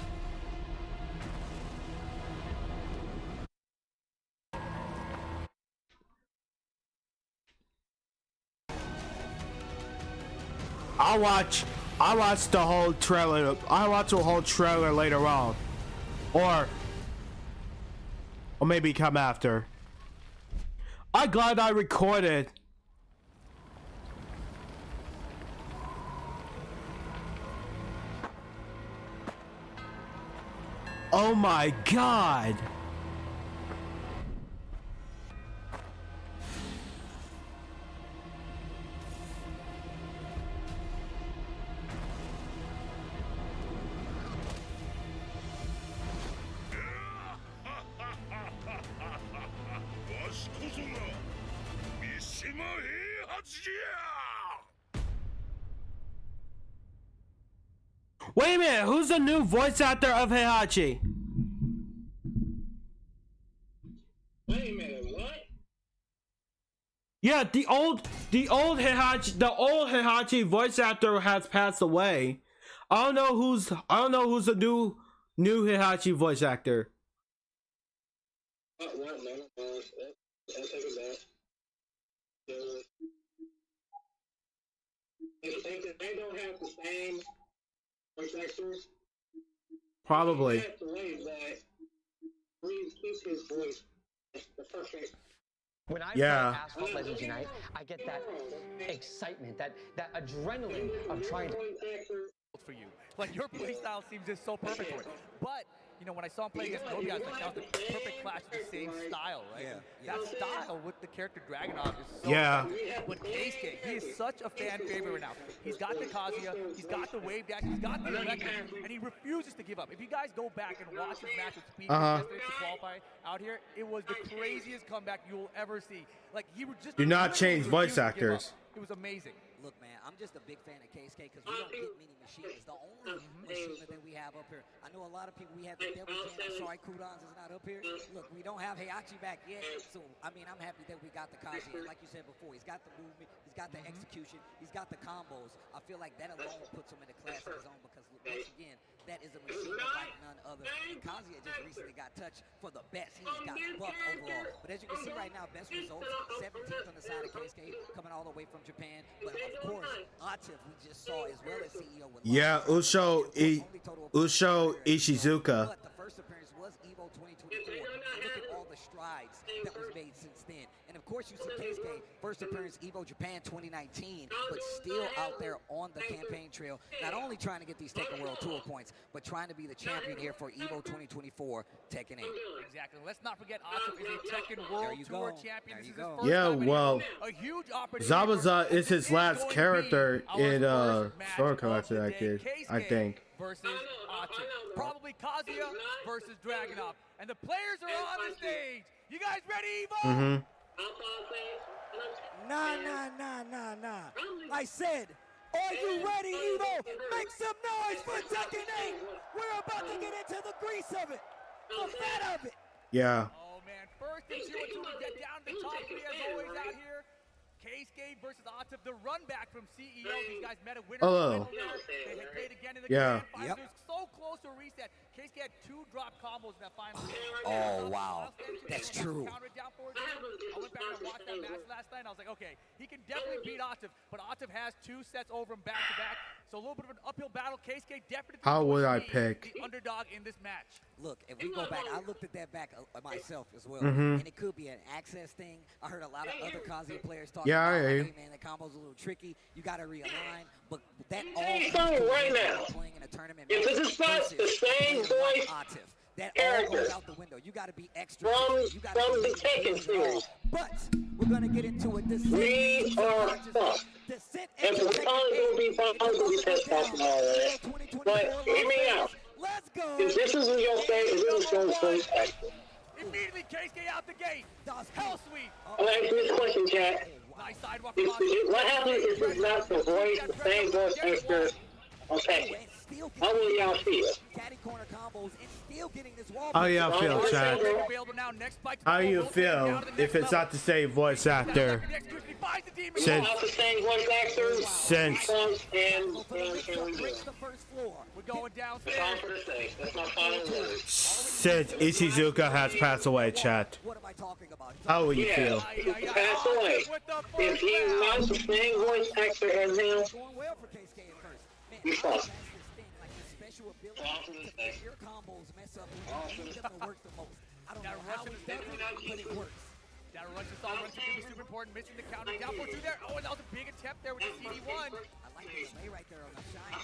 I watch the whole trailer. I watch the whole trailer later on, or maybe come after. I'm glad I recorded. Oh my god. Wait a minute, who's the new voice actor of Heihachi? Wait a minute, what? Yeah, the old Heihachi voice actor has passed away. I don't know who's the new Heihachi voice actor. What? No. I'll take it back. They don't have the same voice actors. Probably. That's the way that Reeves keeps his voice the perfect. When I Yeah. play Asphalt Legends Unite, I get that excitement, that adrenaline of trying to. For you, like your playstyle seems just so perfect for it. But you know, when I saw him play against Nobi, I was like, that was the perfect clash of the same style, right? Yeah. That style with the character Dragunov is so Yeah. effective. But Keisuke, he is such a fan favorite right now. He's got the Kazuya, he's got the wave dash, he's got the electric, and he refuses to give up. If you guys go back and watch his match with Speed yesterday to qualify out here, it was the craziest comeback you will ever see. Like he would just Do not change voice actors. It was amazing. Look, man, I'm just a big fan of Keisuke because we don't get many machines. The only machine that we have up here. I know a lot of people, we have the Devil Jam. I'm sorry, Kudons is not up here. Look, we don't have Heihachi back yet. So, I mean, I'm happy that we got the Kazuya. Like you said before, he's got the movement, he's got the execution, he's got the combos. I feel like that alone puts him in a class of his own because, once again, that is a machine like none other. And Kazuya just recently got touched for the best. He's got buffed overall. But as you can see right now, best results, 17th on the side of Keisuke, coming all the way from Japan. But of course, Atif we just saw as well as CEO with Yeah, Usho Ishizuka. But the first appearance was EVO 2024. And look at all the strides that was made since then. And of course, you see Keisuke, first appearance EVO Japan 2019, but still out there on the campaign trail, not only trying to get these Tekken World Tour points, but trying to be the champion here for EVO 2024 Tekken 8. Exactly. Let's not forget Atif is a Tekken World Tour champion. This is his first Yeah, time in well, a huge opportunity. Zabuza is his last character in Sword Collection, I think. Versus Atif. Probably Kazuya versus Dragunov. And the players are on the stage. You guys ready, Evo? Nah. I said, are you ready, Evo? Make some noise for Tekken 8. We're about to get into the grease of it, the fat of it. Yeah. Oh, man. First and 2 and 2, we get down to the top 3 as always out here. Keisuke versus Atif, the run back from CEO. These guys met a winner. Hello. They had played again in the Yeah. grand finals. It was so close to a reset. Keisuke had 2 drop combos in that final. Oh, wow. That's true. Counted down for it. I went back and watched that match last night, and I was like, okay, he can definitely beat Atif, but Atif has 2 sets over him back to back. So a little bit of an uphill battle. Keisuke definitely How would I pick? the underdog in this match. Look, if we go back, I looked at that back myself as well, Mhm. and it could be an access thing. I heard a lot of other Kazuya players talking Yeah, I about, hear like, you. hey man, the combo's a little tricky. You got to realign, but that all Same comes thing to right when now. you're playing in a tournament If match this is not the versus same playing like voice Atif. That all character goes out the window. You got to be extra. from You gotta the be Tekken series. But we're gonna get into it. We are fucked. And we're probably going to be pissed off and all that. But hear me out. Let's go. If this is what you'll say, if this is your voice actor. Immediately, Keisuke out the gate. Hell sweet. I'll ask you this question, chat. Nice sidewalk. What happens if it's not the same voice actor? Okay. still How will y'all feel? catty corner combos and still getting this wall. How y'all feel, Chad? Available now. Next spike. How you feel if it's not the same voice actor? Since Not the same voice actor. Since and we're going down. That's all for the thing. That's my final word. since Ishizuka has passed away, Chad. How will you feel? Pass away. If he's not the same voice actor as him, you fuck. Your combos mess up when you need them to work the most. I don't know how it's done, but it works. That rush is all rush is gonna be super important. Missing the counter. Down for two there. Oh, and that was a big attempt there with the CD1. I like the play right there on the shine.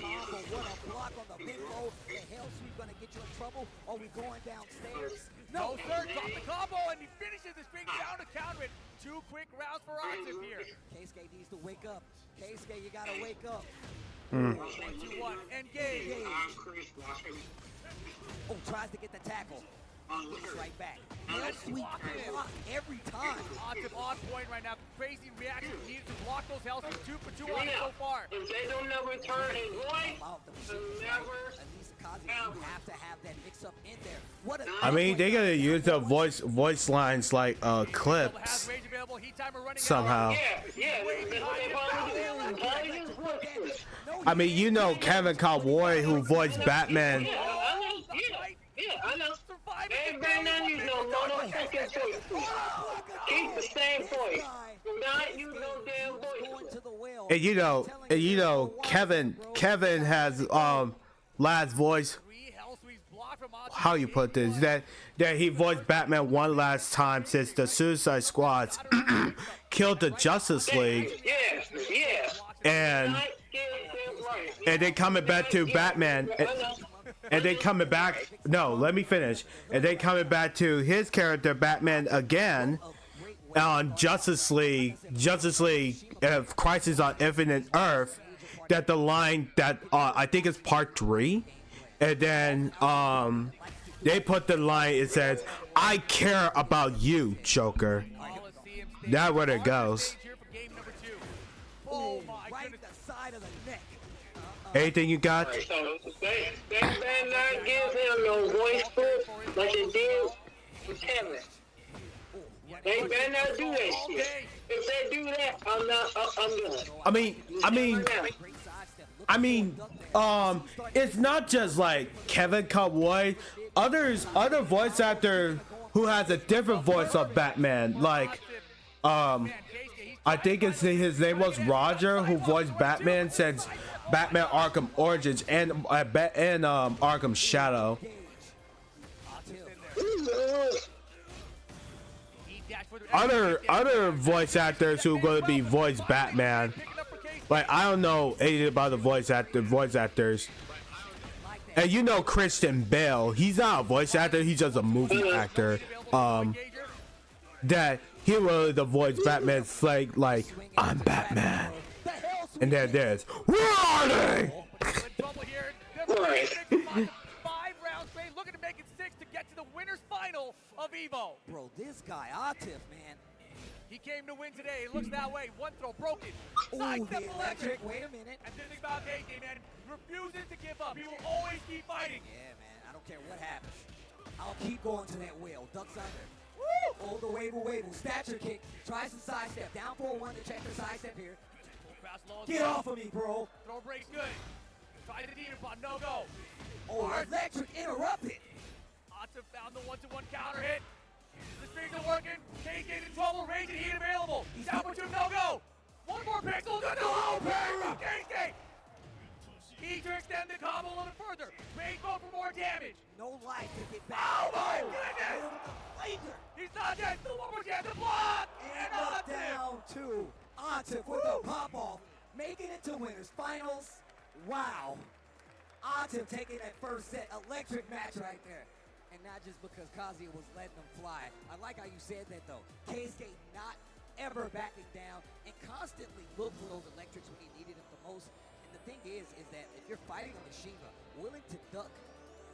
Combo, what a block on the big roll. The hell sweep gonna get you in trouble. Are we going downstairs? No, sir. Drop the combo and he finishes this big down to counter it. 2 quick rounds for Atif here. Keisuke needs to wake up. Keisuke, you gotta wake up. 3, 2, 1, engage. Oh, tries to get the tackle. Gets right back. Hell sweep block every time. Atif on point right now. Crazy reaction. Needs to block those hell sweeps. 2 for 2 on it so far. If they don't never turn his voice, never. You have to have that mix up in there. What a I mean, they gotta use the voice lines like clips somehow. I mean, you know Kevin Cowboy who voiced Batman. Yeah, I know. They better not use no motherfucking voice. Keep the same voice. Do not use no damn voice. And you know, Kevin has last voice. How you put this? That he voiced Batman one last time since the Suicide Squads killed the Justice League. And then coming back to Batman. And then coming back, no, let me finish. And then coming back to his character, Batman, again on Justice League, Crisis on Infinite Earth. That the line that I think is part 3, and then they put the line. It says, "I care about you, Joker." That's where it goes. Anything you got? Right, so they better not give him no voice clip like they did with Kevin. They better not do that shit. If they do that, I'm done. I mean, it's not just like Kevin Cowboy. Other voice actor who has a different voice of Batman, like, I think his name was Roger, who voiced Batman since Batman Arkham Origins and Arkham Shadow. Other voice actors who are going to be voiced Batman. Like, I don't know anything about the voice actors. And you know Christian Bale, he's not a voice actor, he's just a movie actor. That he really the voice Batman's like I'm Batman. And then there's warning. 5 rounds straight, looking to make it 6 to get to the winner's final of EVO. Bro, this guy, Atif, man. He came to win today. It looks that way. One throw broken. Side step electric. Wait a minute. And the thing about KK, man, refuses to give up. He will always keep fighting. Yeah, man. I don't care what happens. I'll keep going to that whale. Ducks under. Woo! Hold the wave. Stature kick. Tries to sidestep. Down 4-1 to check the sidestep here. Get off of me, bro. Throw break's good. Try the demon pot. No go. Oh, electric interrupted. Atif found the 1-to-1 counter hit. The strings are working. KK in trouble. Rage and heat available. He's down for 2. No go. One more pixel. Good. Oh, bang from KK. He to extend the combo a little further. Rage go for more damage. No life to get back. Oh my goodness. He's not dead. Still one more chance to block. And knocked down 2. Atif with a pop-off. Making it to winners finals. Wow. Atif taking that first set. Electric match right there. And not just because Kazuya was letting them fly. I like how you said that, though. Keisuke not ever backing down and constantly look for those electrics when he needed it the most. And the thing is that if you're fighting a Mishima, willing to duck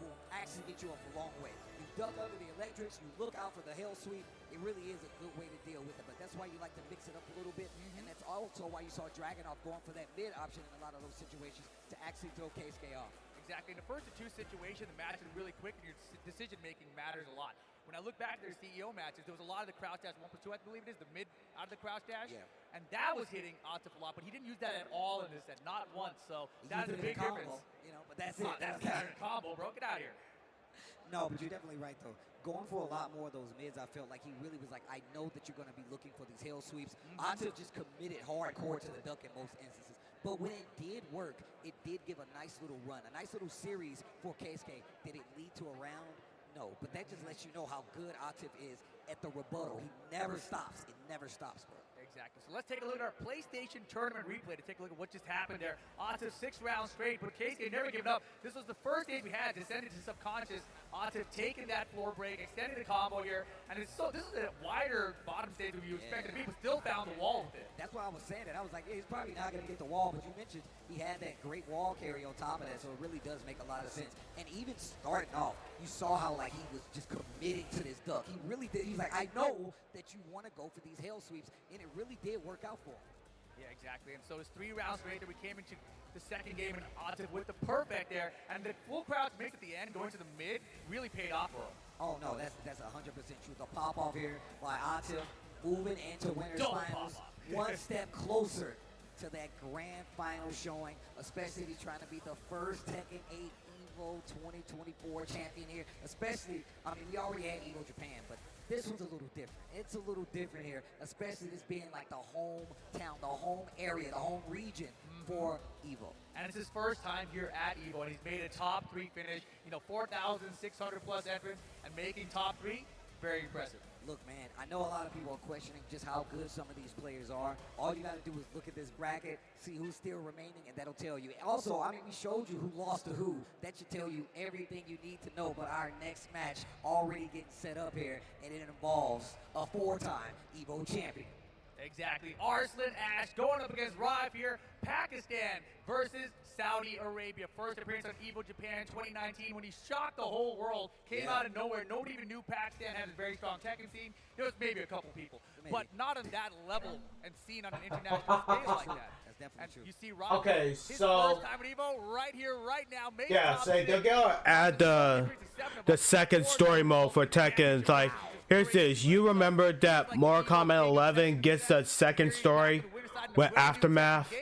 will actually get you up a long way. You duck under the electrics, you look out for the hell sweep. It really is a good way to deal with it, but that's why you like to mix it up a little bit, and that's also why you saw Dragunov going for that mid option in a lot of those situations to actually throw Keisuke off. Exactly. In the first of two situations, the match is really quick, and your decision-making matters a lot. When I look back at their CEO matches, there was a lot of the crouch dash 1+2, I believe it is, the mid out of the crouch dash, and that was hitting Atif a lot, but he didn't use that at all in this set, not once, so that's a big difference. You know, but that's it. That's a combo, bro. Get out of here. No, but you're definitely right, though. Going for a lot more of those mids, I felt like he really was like, I know that you're going to be looking for these hell sweeps. Atif just committed hardcore to the duck in most instances. But when it did work, it did give a nice little run, a nice little series for Keisuke. Did it lead to a round? No, but that just lets you know how good Atif is at the rebuttal. He never stops. It never stops, bro. Exactly. So let's take a look at our PlayStation Tournament replay to take a look at what just happened there. Atif 6 rounds straight, but Keisuke never given up. This was the first stage we had, descended to subconscious. Atif taking that floor break, extended the combo here, and it's so this is a wider bottom stage than you expected to be, but still found the wall with it. That's why I was saying that. I was like, yeah, he's probably not going to get the wall, but you mentioned he had that great wall carry on top of that, so it really does make a lot of sense. And even starting off, you saw how like he was just committing to this duck. He really did. He's like, I know that you want to go for these hell sweeps, and it really did work out for him. Yeah, exactly. And so it's 3 rounds later, we came into the second game, and Atif with the perfect there, and the full crowd mix at the end, going to the mid, really paid off for him. Oh no, that's 100% true. The pop off here by Atif, moving into winners finals, one step closer to that grand final showing, especially if he's trying to be the first Tekken 8 EVO 2024 champion here. Especially, I mean, we already had EVO Japan, but this one's a little different. It's a little different here, especially this being like the hometown, the home area, the home region for EVO. And it's his first time here at EVO, and he's made a top 3 finish. 4,600 plus entrants, and making top 3, very impressive. Look, man, I know a lot of people are questioning just how good some of these players are. All you got to do is look at this bracket, see who's still remaining, and that'll tell you. Also, I mean, we showed you who lost to who. That should tell you everything you need to know. But our next match already getting set up here, and it involves a 4-time EVO champion. Exactly. Arslan Ash going up against Raif here. Pakistan versus Saudi Arabia. First appearance on EVO Japan 2019 when he shocked the whole world. Came out of nowhere. Nobody even knew Pakistan had a very strong Tekken scene. There was maybe a couple people, but not on that level and seen on an international stage like that. That's definitely and true. You see Raif, Okay, his so first time at EVO right here, right now. yeah, so they're gonna add the second story mode for Tekken. It's like, here's this. You remember that Mortal Kombat 11 gets the second story with Aftermath,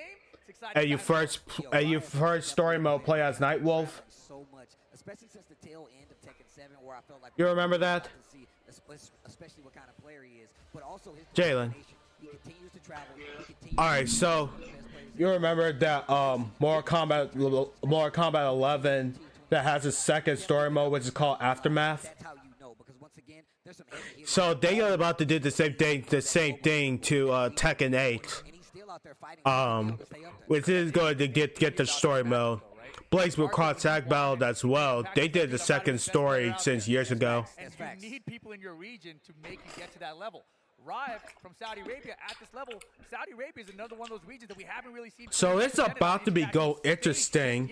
and you first story mode play as Nightwolf. So much, especially since the tail end of Tekken 7, where I felt like You remember that? especially what kind of player he is, but also his Jalen. He continues to travel. He continues All right, so you remember that Mortal Kombat 11 that has a second story mode, which is called Aftermath. That's how you know, because once again, there's some heavy hitters. So they are about to do the same thing to Tekken 8, which is going to get the story mode. Blaze with cross tag battle as well. They did the second story since years ago. And you need people in your region to make you get to that level. Raif from Saudi Arabia at this level. Saudi Arabia is another one of those regions that we haven't really seen. So it's about to be interesting.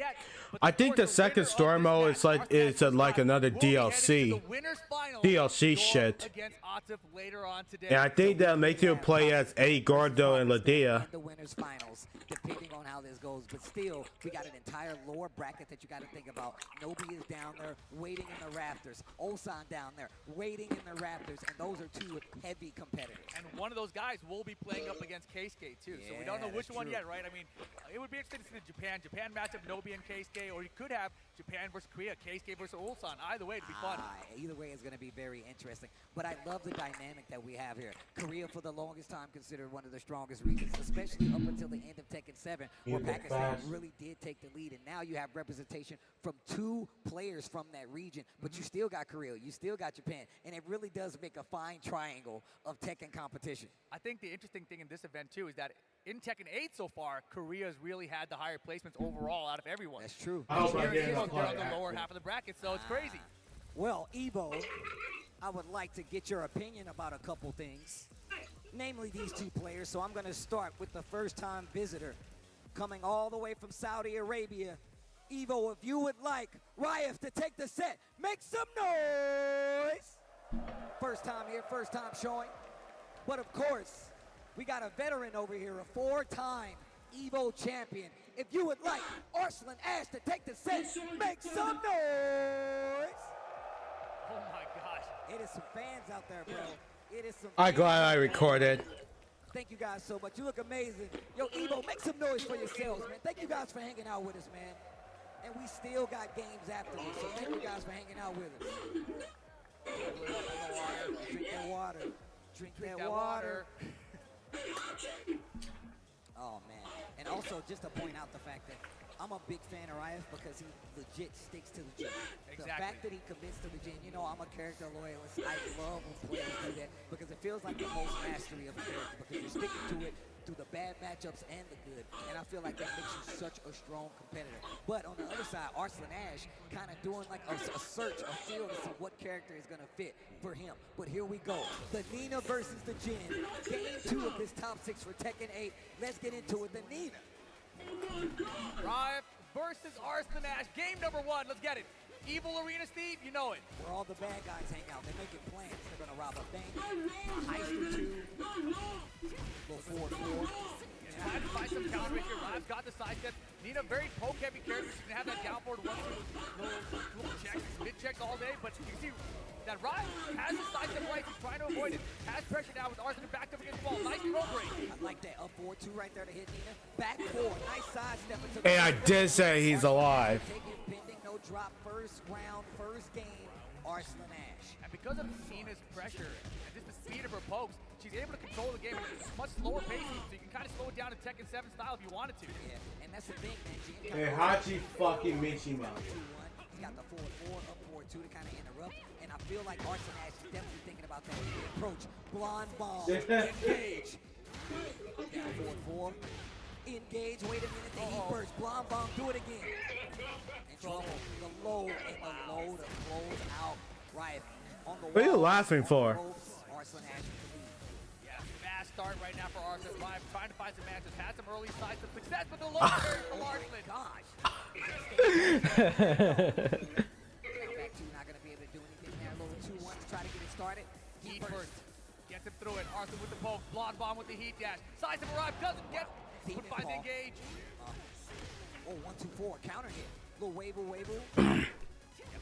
I think the second story mode is like another DLC shit. And I think they'll make you play as Eddie Gordo and Lydia. The winners finals, depending on how this goes. But still, we got an entire lower bracket that you got to think about. Nobi is down there waiting in the rafters. Ulsan down there waiting in the rafters, and those are two heavy competitors. And one of those guys will be playing up against Keisuke too. So we don't know which one yet, right? I mean, it would be interesting to see the Japan matchup, Nobi and Keisuke, or you could have Japan versus Korea, Keisuke versus Ulsan. Either way, it'd be fun. Either way is going to be very interesting. But I love the dynamic that we have here. Korea, for the longest time, considered one of the strongest regions, especially up until the end of Tekken 7, where Pakistan really did take the lead. And now you have representation from 2 players from that region, but you still got Korea, you still got Japan, and it really does make a fine triangle of Tekken competition. I think the interesting thing in this event, too, is that in Tekken 8 so far, Korea's really had the higher placements overall out of everyone. That's true. They're on the lower half of the bracket, so it's crazy. Well, EVO, I would like to get your opinion about a couple things, namely these 2 players. So I'm going to start with the first-time visitor, coming all the way from Saudi Arabia, EVO, if you would like Riot to take the set, make some noise. First time here, first time showing. But of course, we got a veteran over here, a 4-time EVO champion. If you would like Arslan Ash to take the set, make some noise. Oh my gosh. It is some fans out there, bro. It is some I'm glad fans I out there. recorded. Thank you guys so much. You look amazing. Yo, EVO, make some noise for yourselves, man. Thank you guys for hanging out with us, man. And we still got games after this, so thank you guys for hanging out with us. Drink that water. Drink that water. Oh, man. And also, just to point out the fact that I'm a big fan of Riot because he legit sticks to the gym. Exactly. The fact that he commits to the gym, you know, I'm a character loyalist. I love when players do that because it feels like the most mastery of a character because you're sticking to it through the bad matchups and the good. And I feel like that makes you such a strong competitor. But on the other side, Arslan Ash kind of doing like a search, a feel to see what character is going to fit for him. But here we go. The Nina versus the Jin. Game 2 of this top 6 for Tekken 8. Let's get into it. The Nina. Riot versus Arslan Ash. Game number 1. Let's get it. Evil Arena, Steve, you know it. Where all the bad guys hang out. They're making plans. They're going to rob a bank, a heist or two. Little 4-4. Trying to find some counter here. Riot's got the sidestep. Nina, very poke-heavy character. She's going to have that down forward one, little checks, mid-checks all day. But you see that Riot has the sidestep right. He's trying to avoid it. Has pressure now with Arslan backed up against the wall. Nice throw break. I like that. Up 4-2 right there to hit Nina. Back 4. Nice sidestep. And I did say he's alive. Pending, no drop. First round, first game, Arslan Ash. And because of Nina's pressure and just the speed of her pokes, she's able to control the game at a much slower pace, so you can kind of slow it down to Tekken 7 style if you wanted to. Yeah, and that's the thing, man. Hey, Hachi fucking Mishima. He's got the 4-4, up 4-2 to kind of interrupt, and I feel like Arslan Ash is definitely thinking about that approach. Blonde bomb, engage. Down 4-4. Engage, wait a minute, the heat burst. Blonde bomb, do it again. In trouble. The low and the low to close out Riot. On the What are you laughing for? Arslan Ash with the lead. Yeah, fast start right now for Arslan. Riot trying to find some matches. Had some early signs of success, but the low carry from Arslan. Gosh. Back two, not going to be able to do anything there. A little 2-1 to try to get it started. Heat burst. Gets him through it. Arslan with the poke. Blonde bomb with the heat dash. Sides of arrive. Doesn't get. But finds the engage. 1-2-4. Counter hit. Little wave. Yeah,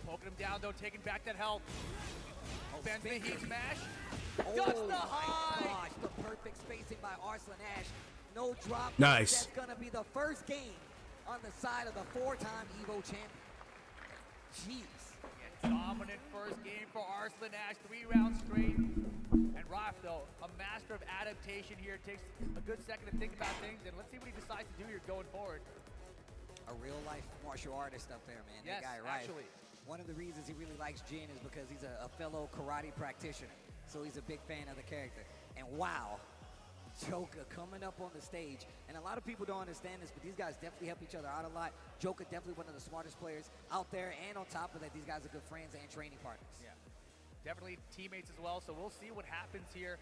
poking him down though. Taking back that health. Bends the heat smash. Does the high. Gosh, the perfect spacing by Arslan Ash. No drop. Nice. That's going to be the first game on the side of the 4-time EVO champion. Jeez. Dominant first game for Arslan Ash, 3 rounds straight. And Raf, though, a master of adaptation here. Takes a good second to think about things, and let's see what he decides to do here going forward. A real-life martial artist up there, man. Yes, that guy, right? actually. One of the reasons he really likes Jin is because he's a fellow karate practitioner. So he's a big fan of the character. And wow, Joker coming up on the stage. And a lot of people don't understand this, but these guys definitely help each other out a lot. Joker definitely one of the smartest players out there. And on top of that, these guys are good friends and training partners. Yeah, definitely teammates as well. So we'll see what happens here.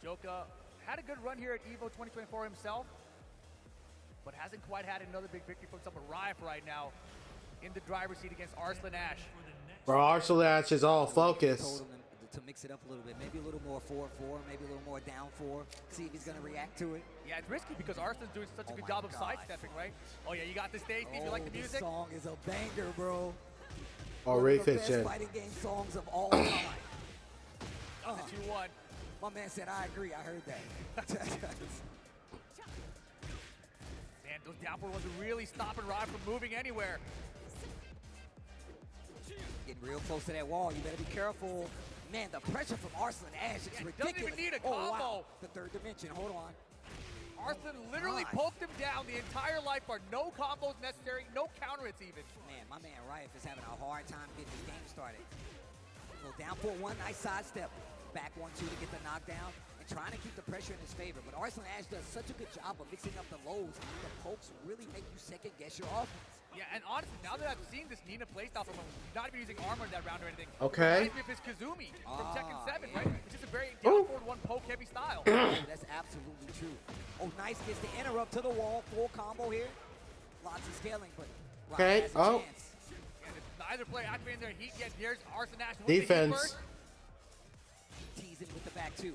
Joker had a good run here at EVO 2024 himself, but hasn't quite had another big victory from someone. Riot right now in the driver's seat against Arslan Ash. Bro, Arslan Ash is all focused. To mix it up a little bit, maybe a little more 4-4, maybe a little more down 4. See if he's gonna react to it. Yeah, it's risky because Arslan's doing such a good job of sidestepping, right? Oh yeah, you got this stage, Steve. You like the music? This song is a banger, bro. Oh, One of the best shit. fighting game songs of all time. The 2-1. My man said, I agree. I heard that. Man, those downward ones are really stopping Riot from moving anywhere. Getting real close to that wall. You better be careful. Man, the pressure from Arslan Ash is ridiculous. Doesn't even need a combo. Wow. The third dimension. Hold on. Arslan literally poked him down the entire life bar. No combos necessary. No counter hits even. Man, my man Riot is having a hard time getting this game started. Well, down 4-1. Nice sidestep. Back 1-2 to get the knockdown. And trying to keep the pressure in his favor. But Arslan Ash does such a good job of mixing up the lows. The pokes really make you second guess your offense. Yeah, and honestly, now that I've seen this Nina playstyle from him, not even using armor in that round or anything. Okay. Reminds me of his Kazumi from Tekken 7, right? Which is a very down-forward one poke heavy style. That's absolutely true. Oh, nice. Gets the interrupt to the wall. Full combo here. lots of scaling, but Rock Okay, has a oh. chance. And if neither player activating their heat yet. There's Arslan Ash with Defense. Teasing with the back two.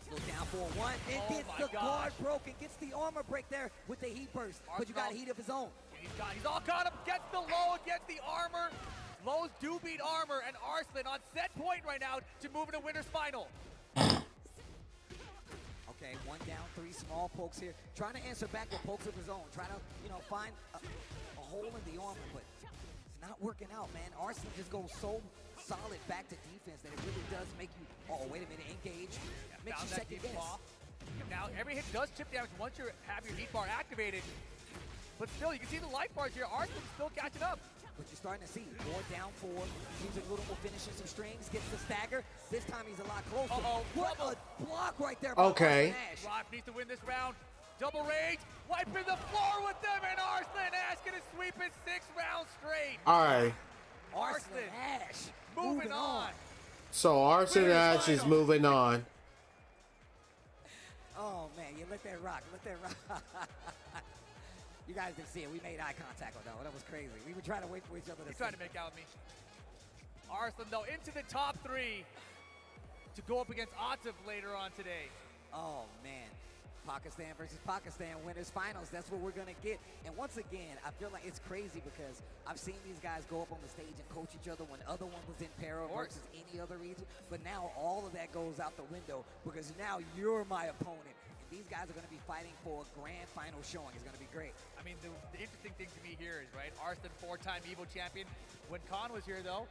Look down for one, and Oh gets my the guard gosh. broken, gets the armor break there with the heat burst. But you got heat of his own. He's all caught up, gets the low, gets the armor. Lows do beat armor, and Arslan on set point right now to move into winner's final. Okay, one down, three small pokes here. Trying to answer back with pokes of his own. Trying to, find a hole in the armor, but it's not working out, man. Arslan just goes so solid back to defense that it really does make you, oh, wait a minute, engage. Makes you second guess. Now, every hit does chip damage once you have your heat bar activated. But still, you can see the life bars here. Arslan's still catching up. But you're starting to see more down four. Seems like a little more finishing some strings. Gets the stagger. This time he's a lot closer. What a block right there. Okay. Rock needs to win this round. Double rage. Wiping the floor with them. And Arslan Ash gonna sweep it 6 rounds straight. All right. Arslan Ash moving on. So Arslan Ash is moving on. Oh, man. You let that rock. Let that rock. You guys didn't see it. We made eye contact with that. That was crazy. We were trying to wait for each other to He's trying to make out with me. Arslan, though, into the top 3 to go up against Atif later on today. Oh, man. Pakistan versus Pakistan winners finals. That's what we're going to get. And once again, I feel like it's crazy because I've seen these guys go up on the stage and coach each other when the other one was in para versus any other region. But now all of that goes out the window because now you're my opponent. These guys are going to be fighting for a grand final showing. It's going to be great. I mean, the interesting thing to me here is, right, Arslan, 4-time EVO champion. When Khan was here, though,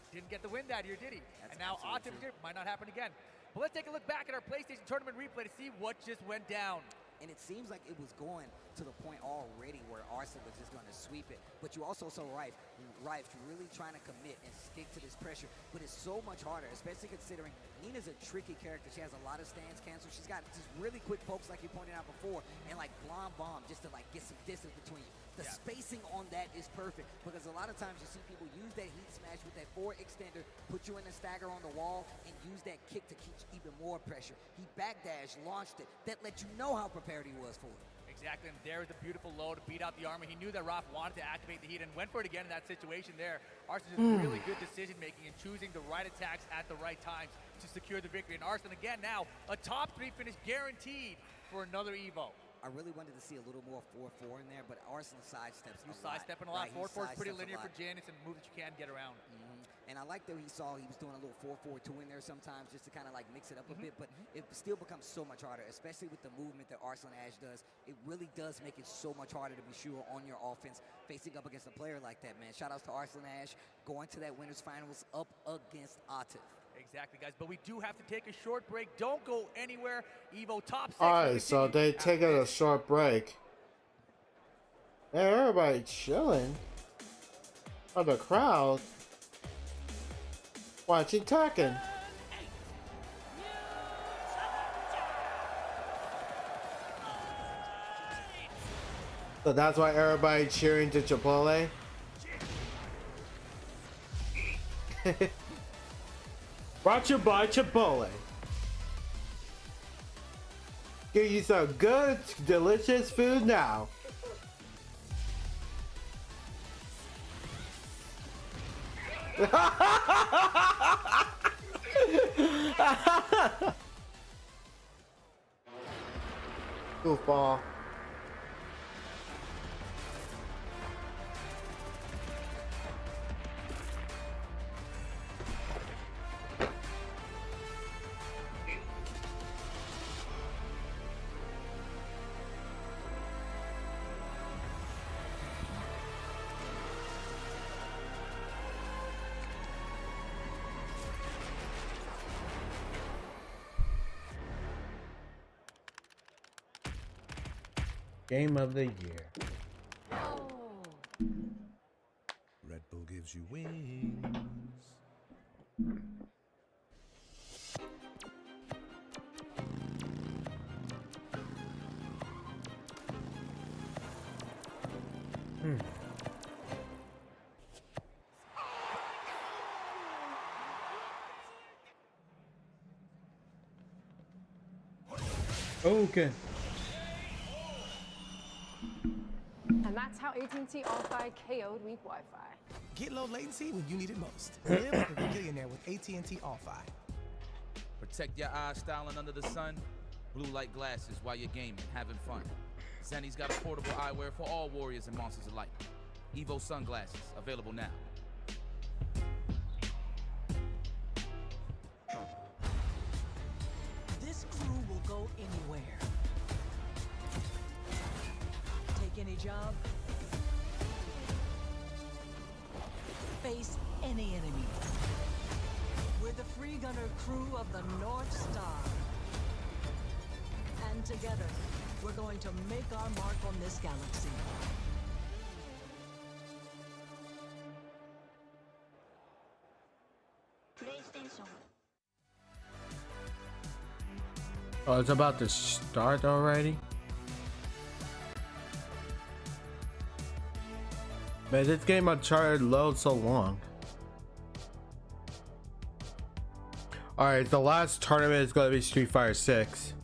didn't get the win that year, did he? That's and now Atif might not happen again. But let's take a look back at our PlayStation Tournament replay to see what just went down. And it seems like it was going to the point already where Arslan was just going to sweep it. But you also saw Rife really trying to commit and stick to this pressure. But it's so much harder, especially considering Nina's a tricky character. She has a lot of stands canceled. She's got just really quick pokes like you pointed out before and like blind bomb just to like get some distance between you. The spacing on that is perfect because a lot of times you see people use that heat smash with that forward extender, put you in a stagger on the wall, and use that kick to keep even more pressure. He backdashed, launched it. That let you know how prepared he was for it. Exactly, and there's the beautiful low to beat out the armor. He knew that Roth wanted to activate the heat and went for it again in that situation there. Arslan just really good decision-making and choosing the right attacks at the right times to secure the victory. And Arslan, again, now a top 3 finish guaranteed for another EVO. I really wanted to see a little more 4-4 in there, but Arslan sidesteps a lot. Sidestepping a lot. 4-4 is pretty linear for Janus and move that you can get around. And I like that he was doing a little 4-4-2 in there sometimes just to kind of like mix it up a bit, but it still becomes so much harder, especially with the movement that Arslan Ash does. It really does make it so much harder to be sure on your offense facing up against a player like that, man. Shout outs to Arslan Ash going to that winners finals up against Atif. Exactly, guys, but we do have to take a short break. Don't go anywhere. EVO top 6. All right, so they taking a short break. Hey, everybody chilling. Oh, the crowd watching Tekken. So that's why everybody cheering to Chipotle. Brought to you by Chipotle. Give you some good, delicious food now. Goofball. Game of the year. Red Bull gives you wings. Okay. And that's how AT&T All-Fi KO'd weak Wi-Fi. Get low latency when you need it most. Live like a billionaire with AT&T All-Fi. Protect your eyes styling under the sun. Blue light glasses while you're gaming, having fun. Zenny's got affordable eyewear for all warriors and monsters alike. EVO sunglasses, available now. This crew will go anywhere. Take any job. Face any enemy. We're the free gunner crew of the North Star. And together, we're going to make our mark on this galaxy. Oh, it's about to start already? Man, this game Uncharted loads so long. Alright, the last tournament is going to be Street Fighter 6.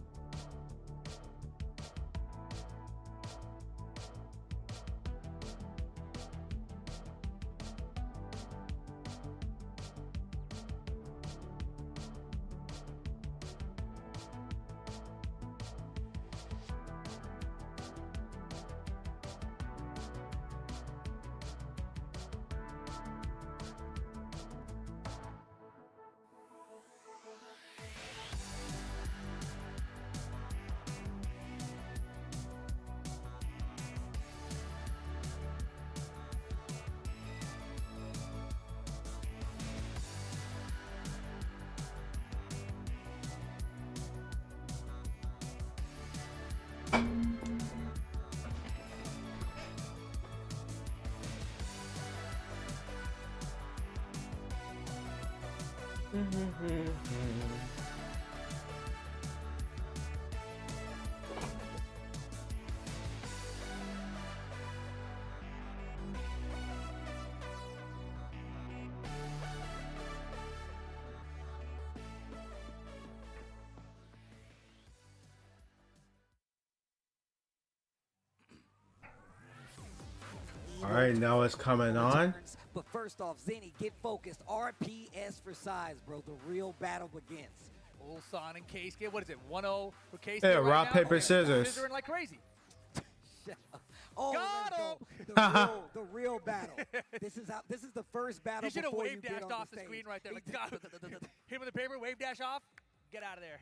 All right, now it's coming on. But first off, Zenny, get focused. RPS for size, bro. The real battle begins. Ulsan and Keisuke, what is it? 1-0 for Keisuke. Yeah, right rock, now? paper, scissors. Scissoring like crazy. Oh, Got him! The real battle. This is the first battle. He should have before wave you get dashed on off the the stage. screen right there. Like, hit him with the paper, wave dash off. Get out of there.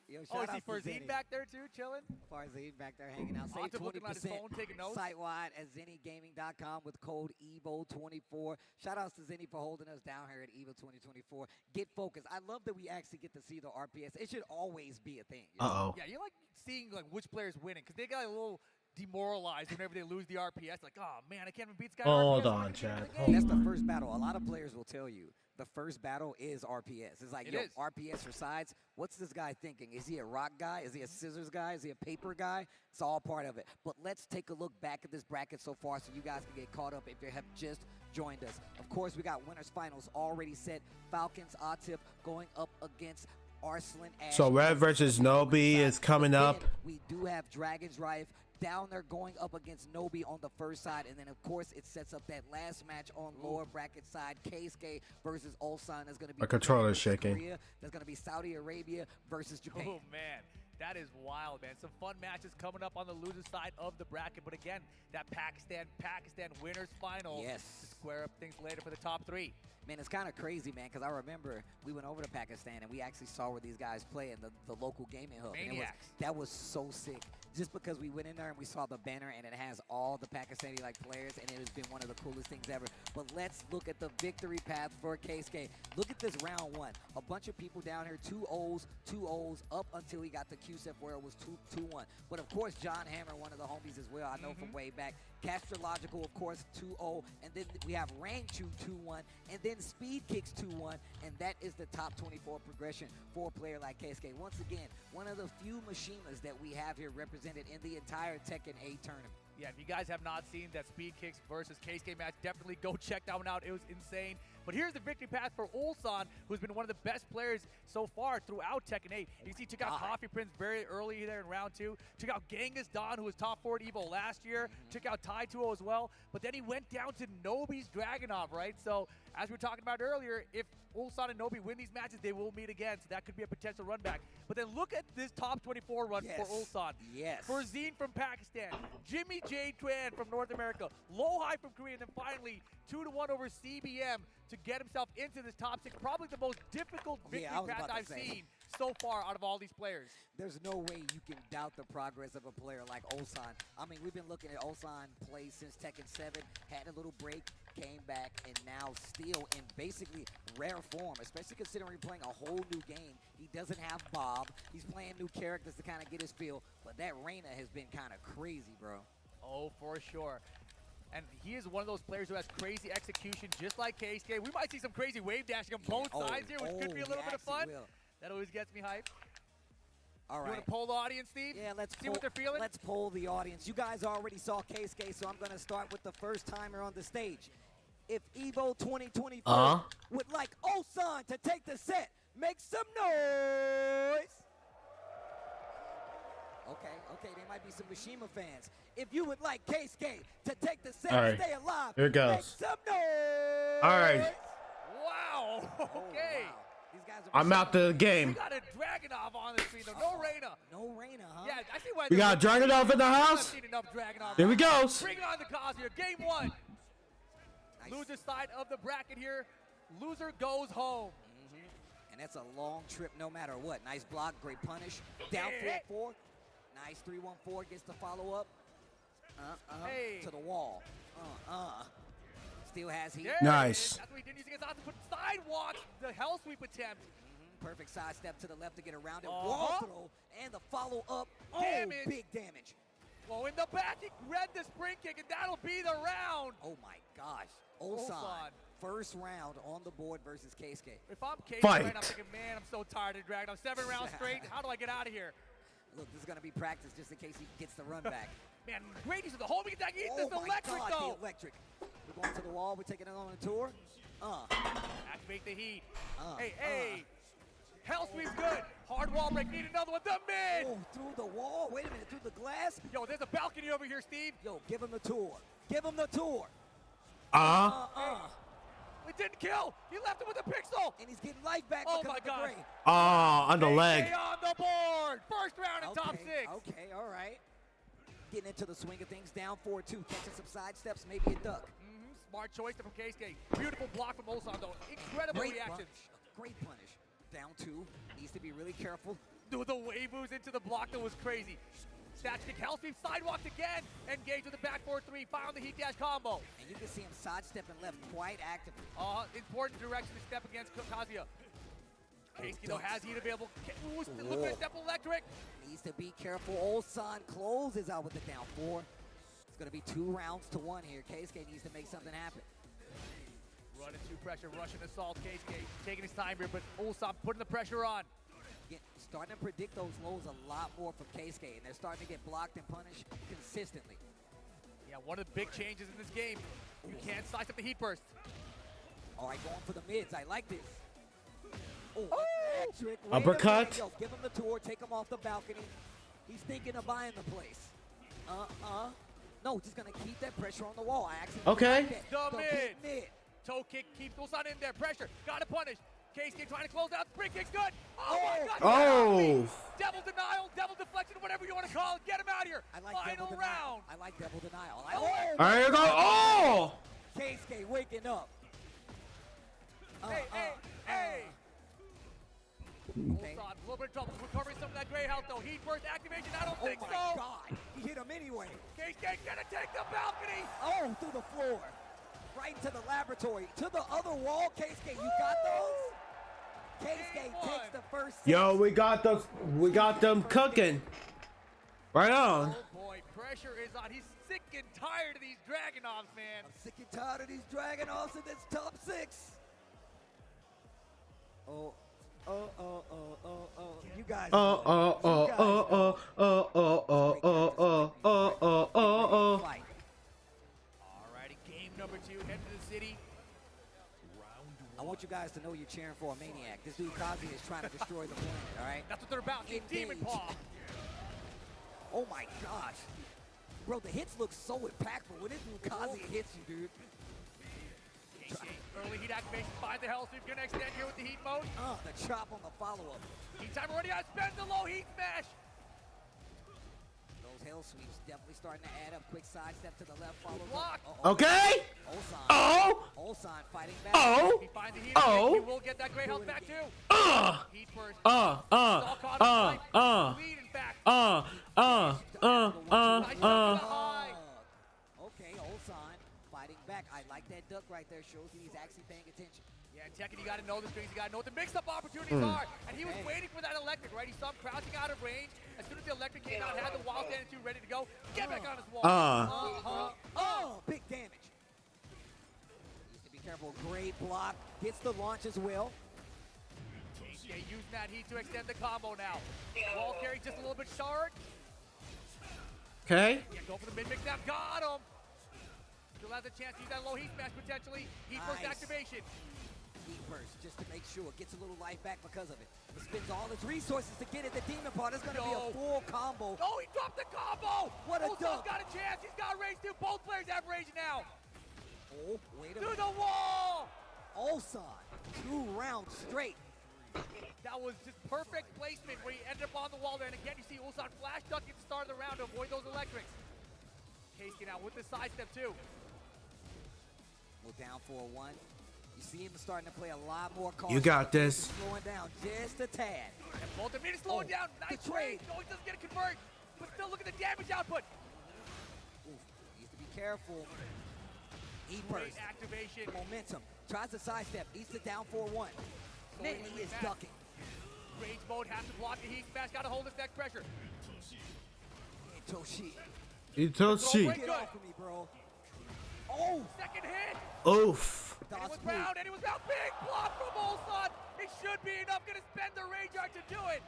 Yo, Oh, I see shout out to Farzine Zenny. back there too, chilling. Farzine back there hanging out. Save Octave looking at his 20% phone, taking notes. site-wide at ZennyGaming.com with code EVO24. Shout outs to Zenny for holding us down here at EVO 2024. Get focused. I love that we actually get to see the RPS. It should always be a thing. You know? Uh-oh. Yeah, you like seeing like which player's winning because they got a little demoralized whenever they lose the RPS. Like, oh man, I can't even beat this guy. Hold RPS. on, Chad. That's the first battle. A lot of players will tell you the first battle is RPS. It's like, It yo, is. RPS for sides. What's this guy thinking? Is he a rock guy? Is he a scissors guy? Is he a paper guy? It's all part of it. But let's take a look back at this bracket so far so you guys can get caught up if you have just joined us. Of course, we got winners finals already set. Falcons, Atip going up against Arslan Ash. So Red versus Nobi is coming up. Then we do have Dragon's Rife down there going up against Nobi on the first side. And then, of course, it sets up that last match on lower bracket side. Keisuke versus Ulsan. That's going to be My controller's Japan versus shaking. Korea. That's going to be Saudi Arabia versus Japan. Oh man, that is wild, man. Some fun matches coming up on the loser side of the bracket. But again, that Pakistan winners final Yes. to square up things later for the top three. Man, it's kind of crazy, man, because I remember we went over to Pakistan and we actually saw where these guys play in the local gaming hub. And Maniacs. that was so sick. Just because we went in there and we saw the banner and it has all the Pakistani players, and it has been one of the coolest things ever. But let's look at the victory path for Keisuke. Look at this round one. A bunch of people down here, 2 O's up until he got to QSEF where it was 2-1. But of course, John Hammer, one of the homies as well, I know from way back. Castrological, of course, 2-0. And then we have Rangchu 2-1. And then Speed Kicks 2-1. And that is the top 24 progression for a player like Keisuke. Once again, one of the few Mishimas that we have here represented in the entire Tekken 8 tournament. Yeah, if you guys have not seen that Speed Kicks versus Keisuke match, definitely go check that one out. It was insane. But here's the victory path for Ulsan, who's been one of the best players so far throughout Tekken 8. You can see took out Coffee Prince very early there in round 2. Took out Genghis Don, who was top 4 at EVO last year. Took out Taituo as well. But then he went down to Nobi's Dragunov, right? So as we were talking about earlier, if Ulsan and Nobi win these matches, they will meet again. So that could be a potential run back. But then look at this top 24 run for Ulsan. Yes. Farzeen from Pakistan, Jimmy J. Tran from North America, Lohai from Korea, and then finally 2-1 over CBM to get himself into this top 6. Probably the most difficult victory path I've seen so far out of all these players. There's no way you can doubt the progress of a player like Ulsan. I mean, we've been looking at Ulsan play since Tekken 7, had a little break, came back, and now still in basically rare form, especially considering we're playing a whole new game. He doesn't have Bob. He's playing new characters to kind of get his feel, but that Reina has been kind of crazy, bro. Oh, for sure. And he is one of those players who has crazy execution, just like Keisuke. We might see some crazy wave dashing on both sides here, which could be a little bit of fun. That always gets me hyped. All right. You want to poll the audience, Steve? Yeah, let's see what they're feeling. Let's poll the audience. You guys already saw Keisuke, so I'm going to start with the first timer on the stage. If EVO 2024 would like Ulsan to take the set, make some noise. Okay, there might be some Mishima fans. If you would like Keisuke to take the set, stay alive. Here it goes. Make some noise. All right. Wow. Okay. These guys are I'm out the game. We got a Dragunov on the screen, though. No Reina. No Reina, huh? Yeah, I see why. We got Dragunov in the house. Seen enough Dragunov. Here we go. Bring it on the Kazuya. Game 1. Nice. Loser side of the bracket here. Loser goes home. And that's a long trip no matter what. Nice block, great punish. Down 4-4. Nice 3-1-4 gets the follow-up. To the wall. Still has heat. Nice. That's what he didn't use against Austin. Put sidewalk, the hell sweep attempt. Perfect sidestep to the left to get around it. Wall throw and the follow-up. Oh, Damage. big damage. Well, in the back, he read the spring kick, and that'll be the round. Oh, my gosh. Ulsan. First round on the board versus Keisuke. If I'm Keisuke, right, I'm thinking, man, I'm so tired of dragging. I'm 7 rounds straight. How do I get out of here? Look, this is going to be practice just in case he gets the run back. Man, great use of the homing attack. He's this electric, God, though. The electric. We're going to the wall. We're taking it on a tour. Activate the heat. Hey. Hell sweep's good. Hard wall break. Need another one. The mid. Oh, through the wall. Wait a minute. Through the glass. Yo, there's a balcony over here, Steve. Yo, give him the tour. Give him the tour. It didn't kill. He left him with a pixel. And he's getting life back. Oh, my God. On the leg. On the board. First round in top 6. Okay, all right. Getting into the swing of things. Down 4-2. Catching some side steps. Maybe a duck. Smart choice from Keisuke. Beautiful block from Ulsan, though. Incredible reaction. Great punish. Down 2. Needs to be really careful. Dude, the wave moves into the block that was crazy. Snatch kick, hell sweep, sidewalked again. Engage with the back 4-3. Found the heat dash combo. And you can see him sidestepping left quite actively. Important direction to step against Kazuya. Keisuke, though, has heat available. Ooh, looking at step electric. Needs to be careful. Ulsan closes out with the down 4. It's going to be 2 rounds to 1 here. Keisuke needs to make something happen. Running through pressure, Russian assault. Keisuke taking his time here, but Ulsan putting the pressure on. Starting to predict those lows a lot more from Keisuke, and they're starting to get blocked and punished consistently. Yeah, one of the big changes in this game. You can't slice up the heat burst. All right, going for the mids. I like this. Electric. Uppercut. Yo, give him the tour. Take him off the balcony. He's thinking of buying the place. No, just going to keep that pressure on the wall. I actually like the mid. Toe kick keeps Ulsan in there. Pressure. Got to punish. Keisuke trying to close out. Spring kick's good. Oh, my God. Devil denial, devil deflection, whatever you want to call it. Get him out of here. I like Final round. I like devil denial. There you go. Keisuke waking up. Hey. Ulsan, a little bit of trouble. Recovering some of that gray health, though. Heat burst activation. I don't think so. Oh, my God. He hit him anyway. Keisuke gonna take the balcony. Oh, through the floor. Right into the laboratory. To the other wall. Keisuke, you got those? Keisuke takes the first set. Yo, we got them cooking. Right on. Oh boy, pressure is on. He's sick and tired of these Dragunovs, man. I'm sick and tired of these Dragunovs in this top 6. You guys. Alrighty, game number 2. Head to the city. Round I want you guys to know you're cheering for a maniac. This dude Kazuya is trying to destroy the planet, all right? That's what they're about. Demon Paw. Oh my gosh. Bro, the hits look so impactful. When this dude Kazuya hits you, dude. Early heat activation, find the hell sweep. Gonna extend here with the heat mode. The chop on the follow-up. Heat time already out. Spend the low heat smash. Those hell sweeps definitely starting to add up. Quick sidestep to the left, follow block. Okay. Ulsan fighting back. He finds the heat. He will get that great health back too. Heat first. Okay, Ulsan fighting back. I like that duck right there. Shows that he's actually paying attention. Yeah, Tekken, you got to know the strings. You got to know what the mix-up opportunities are. And he was waiting for that electric, right? He saw him crouching out of range. As soon as the electric came out, had the wall stand 2 ready to go. Get back on his wall. Big damage. Needs to be careful. Great block. Gets the launch as well. Yeah, using that heat to extend the combo now. Wall carry just a little bit short. Okay. Yeah, go for the mid-mix now. Got him. Still has a chance to use that low heat smash potentially. Heat burst activation. Heat burst just to make sure. Gets a little life back because of it. He spends all his resources to get it. The demon part is going to be a full combo. Oh, he dropped the combo. What a dunk. Got a chance. He's got rage too. Both players have rage now. Oh, wait a minute. To the wall. Ulsan, 2 rounds straight. That was just perfect placement where he ended up on the wall there. And again, you see Ulsan flash duck at the start of the round to avoid those electrics. Keisuke now with the sidestep too. Well, down 4-1. You see him starting to play a lot more cards. You got this. Slowing down just a tad. And both immediately slowing down. Nice trade. No, he doesn't get a convert. But still look at the damage output. Oof. Needs to be careful. E-burst. Activation. Momentum. Tries to sidestep. Needs to down 4-1. Then he is ducking. Rage mode, has to block the heat smash. Got to hold his neck pressure. Itoshi. Get off of me, bro. Oh! Second hit! Oof. And he was round, and he was round. Big block from Ulsan. It should be enough. Gonna spend the rage art to do it.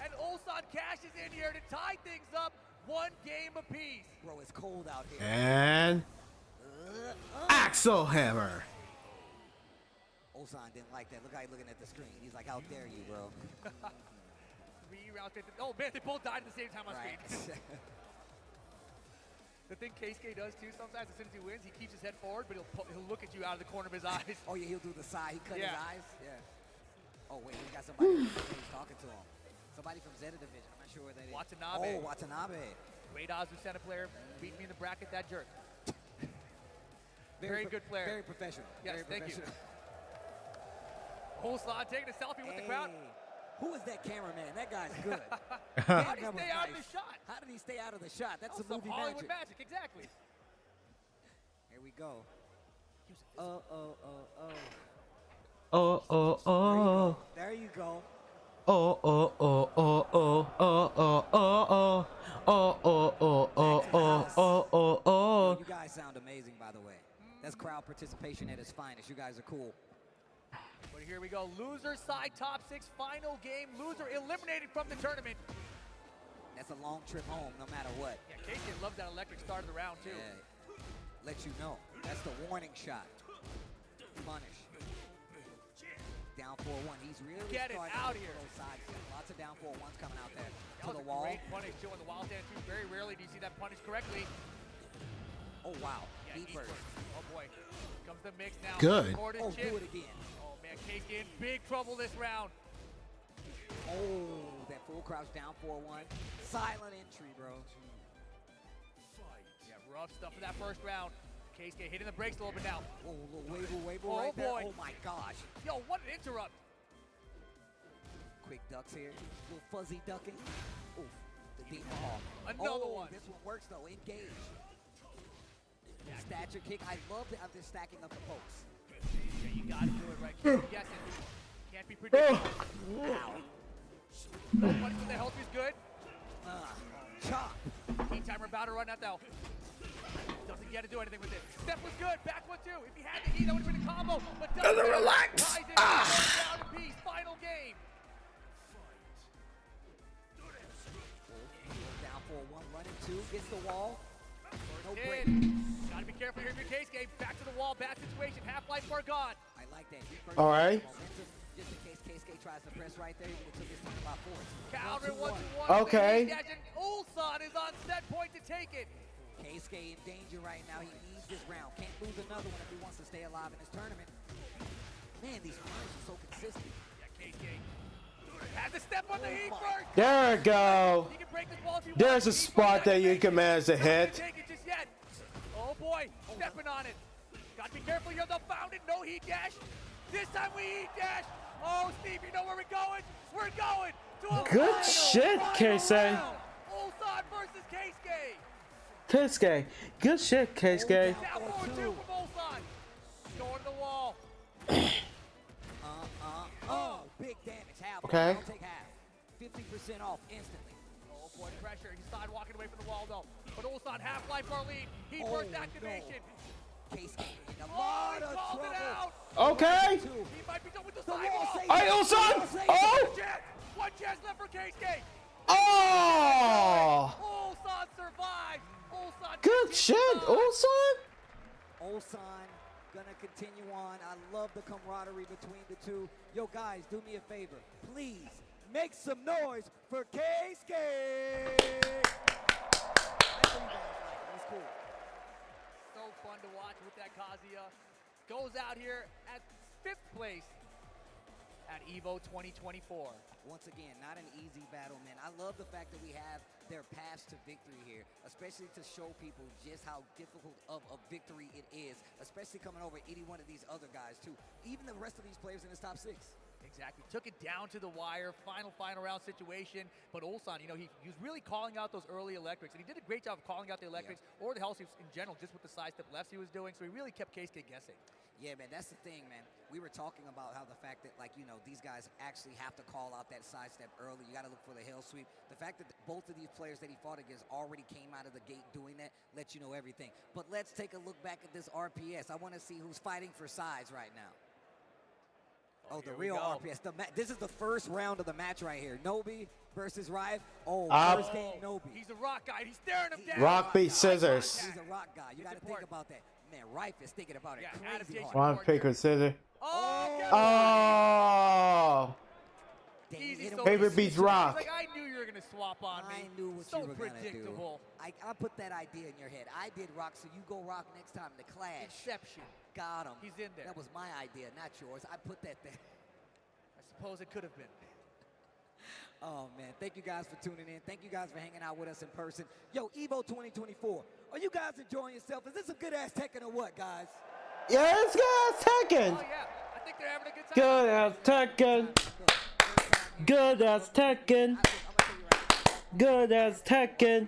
And Ulsan cashes in here to tie things up. 1 game apiece. Bro, it's cold out here. And Axel Hammer. Ulsan didn't like that. Look how he's looking at the screen. He's like, how dare you, bro. 3 rounds. Oh, man, they both died at the same time on screen. The thing Keisuke does too sometimes, as soon as he wins, he keeps his head forward, but he'll look at you out of the corner of his eyes. Oh yeah, he'll do the side. He cut his eyes. Yeah. Oh wait, he got somebody who's talking to him. Somebody from Zeta Division. I'm not sure where that is. Watanabe. Oh, Watanabe. Great Azu center player. Beat me in the bracket. That jerk. Very good player. Very professional. Yes, very thank you. Ulsan taking a selfie with the crowd. Who is that cameraman? That guy's good. How did he stay out of the shot? How did he stay out of the shot? That's some movie Hollywood magic. Exactly. Here we go. Oh. There you go. You guys sound amazing, by the way. That's crowd participation at its finest. You guys are cool. But here we go. Loser side top 6 final game. Loser eliminated from the tournament. That's a long trip home, no matter what. Yeah, Keisuke loves that electric start of the round too. Yeah. Let you know. That's the warning shot. Punish. Down 4-1. He's really get it out here. Sides. Lots of down 4-1s coming out there that to the wall. Great punish too on the wild stand too. Very rarely do you see that punish correctly. Oh wow. Yeah, Deep burst. Oh boy. Comes the mix now. Good. Oh, do it again. Oh man, Keisuke in big trouble this round. Oh, that full crouch down 4-1. Silent entry, bro. Yeah, rough stuff for that first round. Keisuke hitting the brakes a little bit now. Oh, a little wave right there. Oh my gosh. Yo, what an interrupt. Quick ducks here. Little fuzzy ducking. Oof. The deep ball. Another one. This one works though. Engage. Stature kick. I love that I'm just stacking up the pokes. Yeah, you gotta do it right. Keep guessing. Can't be predictable. Ow. What is the health is good? Chop. Heat timer about to run out though. Doesn't get to do anything with it. Step was good. Back 1-2. If he had the heat, that would have been a combo. But doesn't relax. Down a piece. Final game. Down 4-1. Running 2. Gets the wall. No break. Gotta be careful here if you're Keisuke. Back to the wall. wall, bad situation. Half-life are gone. I like that. All right. Just in case K-Skate tries to press right there, he would have took his time about force. Counter 1-2-1. Okay. Ulsan is on set point to take it. K-Skate in danger right now. He needs this round. Can't lose another one if he wants to stay alive in this tournament. Man, these runners are so consistent. Yeah, K-Skate had to step on the heat first. There we go. He can break this wall if he There's a wants. spot that you can manage to hit. Take it just yet. Oh boy, stepping on it. Gotta be careful. You're the fountain. No heat dash. This time we heat dash. Oh, Steve, you know where we're going? We're going to a Good shit, K-Skate. Ulsan versus K-Skate. K-Skate. Good shit, K-Skate. Down 4-2 from Ulsan. Going to the wall. Oh, big damage. Half. Okay. I'll take half. 50% off instantly. Oh boy, pressure. He's not walking away from the wall though. But Ulsan, half-life our lead. Heat burst activation. K-Skate in a lot of called trouble. it out. Okay. He might be done with the sidewall. Hey, Ulsan. Oh. One chance left for K-Skate. Oh. Ulsan survives. Ulsan. Good shit, Ulsan. Ulsan gonna continue on. I love the camaraderie between the two. Yo, guys, do me a favor. Please make some noise for K-Skate. It's cool. So fun to watch with that Kazuya. Goes out here at 5th place at EVO 2024. Once again, not an easy battle, man. I love the fact that we have their paths to victory here, especially to show people just how difficult of a victory it is, especially coming over any one of these other guys, too. Even the rest of these players in this top 6. Exactly. Took it down to the wire, final round situation. But Ulsan, you know, he was really calling out those early electrics, and he did a great job of calling out the electrics or the hell sweeps in general, just with the sidestep lefts he was doing. So he really kept K-Skate guessing. Yeah, man, that's the thing, man. We were talking about how the fact that, like, you know, these guys actually have to call out that sidestep early. You got to look for the hell sweep. The fact that both of these players that he fought against already came out of the gate doing that lets you know everything. But let's take a look back at this RPS. I want to see who's fighting for sides right now. Oh, the real RPS. This is the first round of the match right here. Nobi versus Rife. Oh, first game Nobi. He's a rock guy. He's staring him down. Rock beat scissors. He's a rock guy. You got to think about that. Man, Rife is thinking about it crazy hard. Rock paper scissors. Oh! Paper beats rock. Like, I knew you were gonna swap on me. I knew what so you were predictable. Gonna do. I put that idea in your head. I did rock, so you go rock next time. The clash. Inception. Got him. He's in there. That was my idea, not yours. I put that there. I suppose it could have been. Oh, man. Thank you guys for tuning in. Thank you guys for hanging out with us in person. Yo, EVO 2024. Are you guys enjoying yourself? Is this some good-ass Tekken or what, guys? Yeah, it's good as Tekken. Oh, yeah. I think they're having a good time. Good as Tekken. Good as Tekken. Good as Tekken.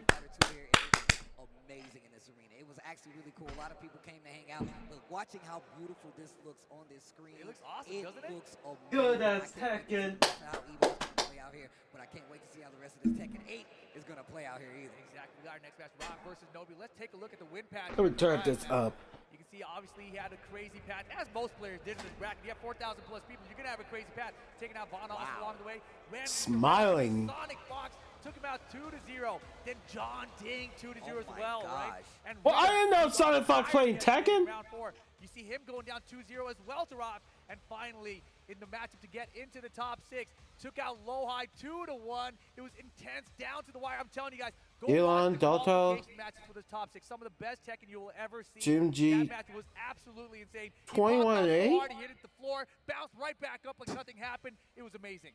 Amazing in this arena. It was actually really cool. A lot of people came to hang out. But watching how beautiful this looks on this screen. It looks awesome, doesn't it? It looks amazing. Good as Tekken. How EVO's going to play out here, but I can't wait to see how the rest of this Tekken 8 is going to play out here either. Exactly. We got our next match, Rock versus Nobi. Let's take a look at the win pattern. Let me turn this up. You can see, obviously, he had a crazy path, as most players did in this bracket. You have 4,000 plus people. You're going to have a crazy path. Taking out Von Oss along the way. Smiling. Sonic Fox took him out 2-0. Then John Ding 2-0 as well, right? And Well, I didn't know Sonic Fox playing Tekken. Round 4. You see him going down 2-0 as well to Rock. And finally, in the matchup to get into the top 6, took out Lowhigh 2-1. It was intense down to the wire. I'm telling you guys, go Elon, watch the Delta, qualification matches for the top 6. Some of the best Tekken you will ever see. Jim G. That match was absolutely insane. 21-8. He hit it the floor, bounced right back up like nothing happened. It was amazing.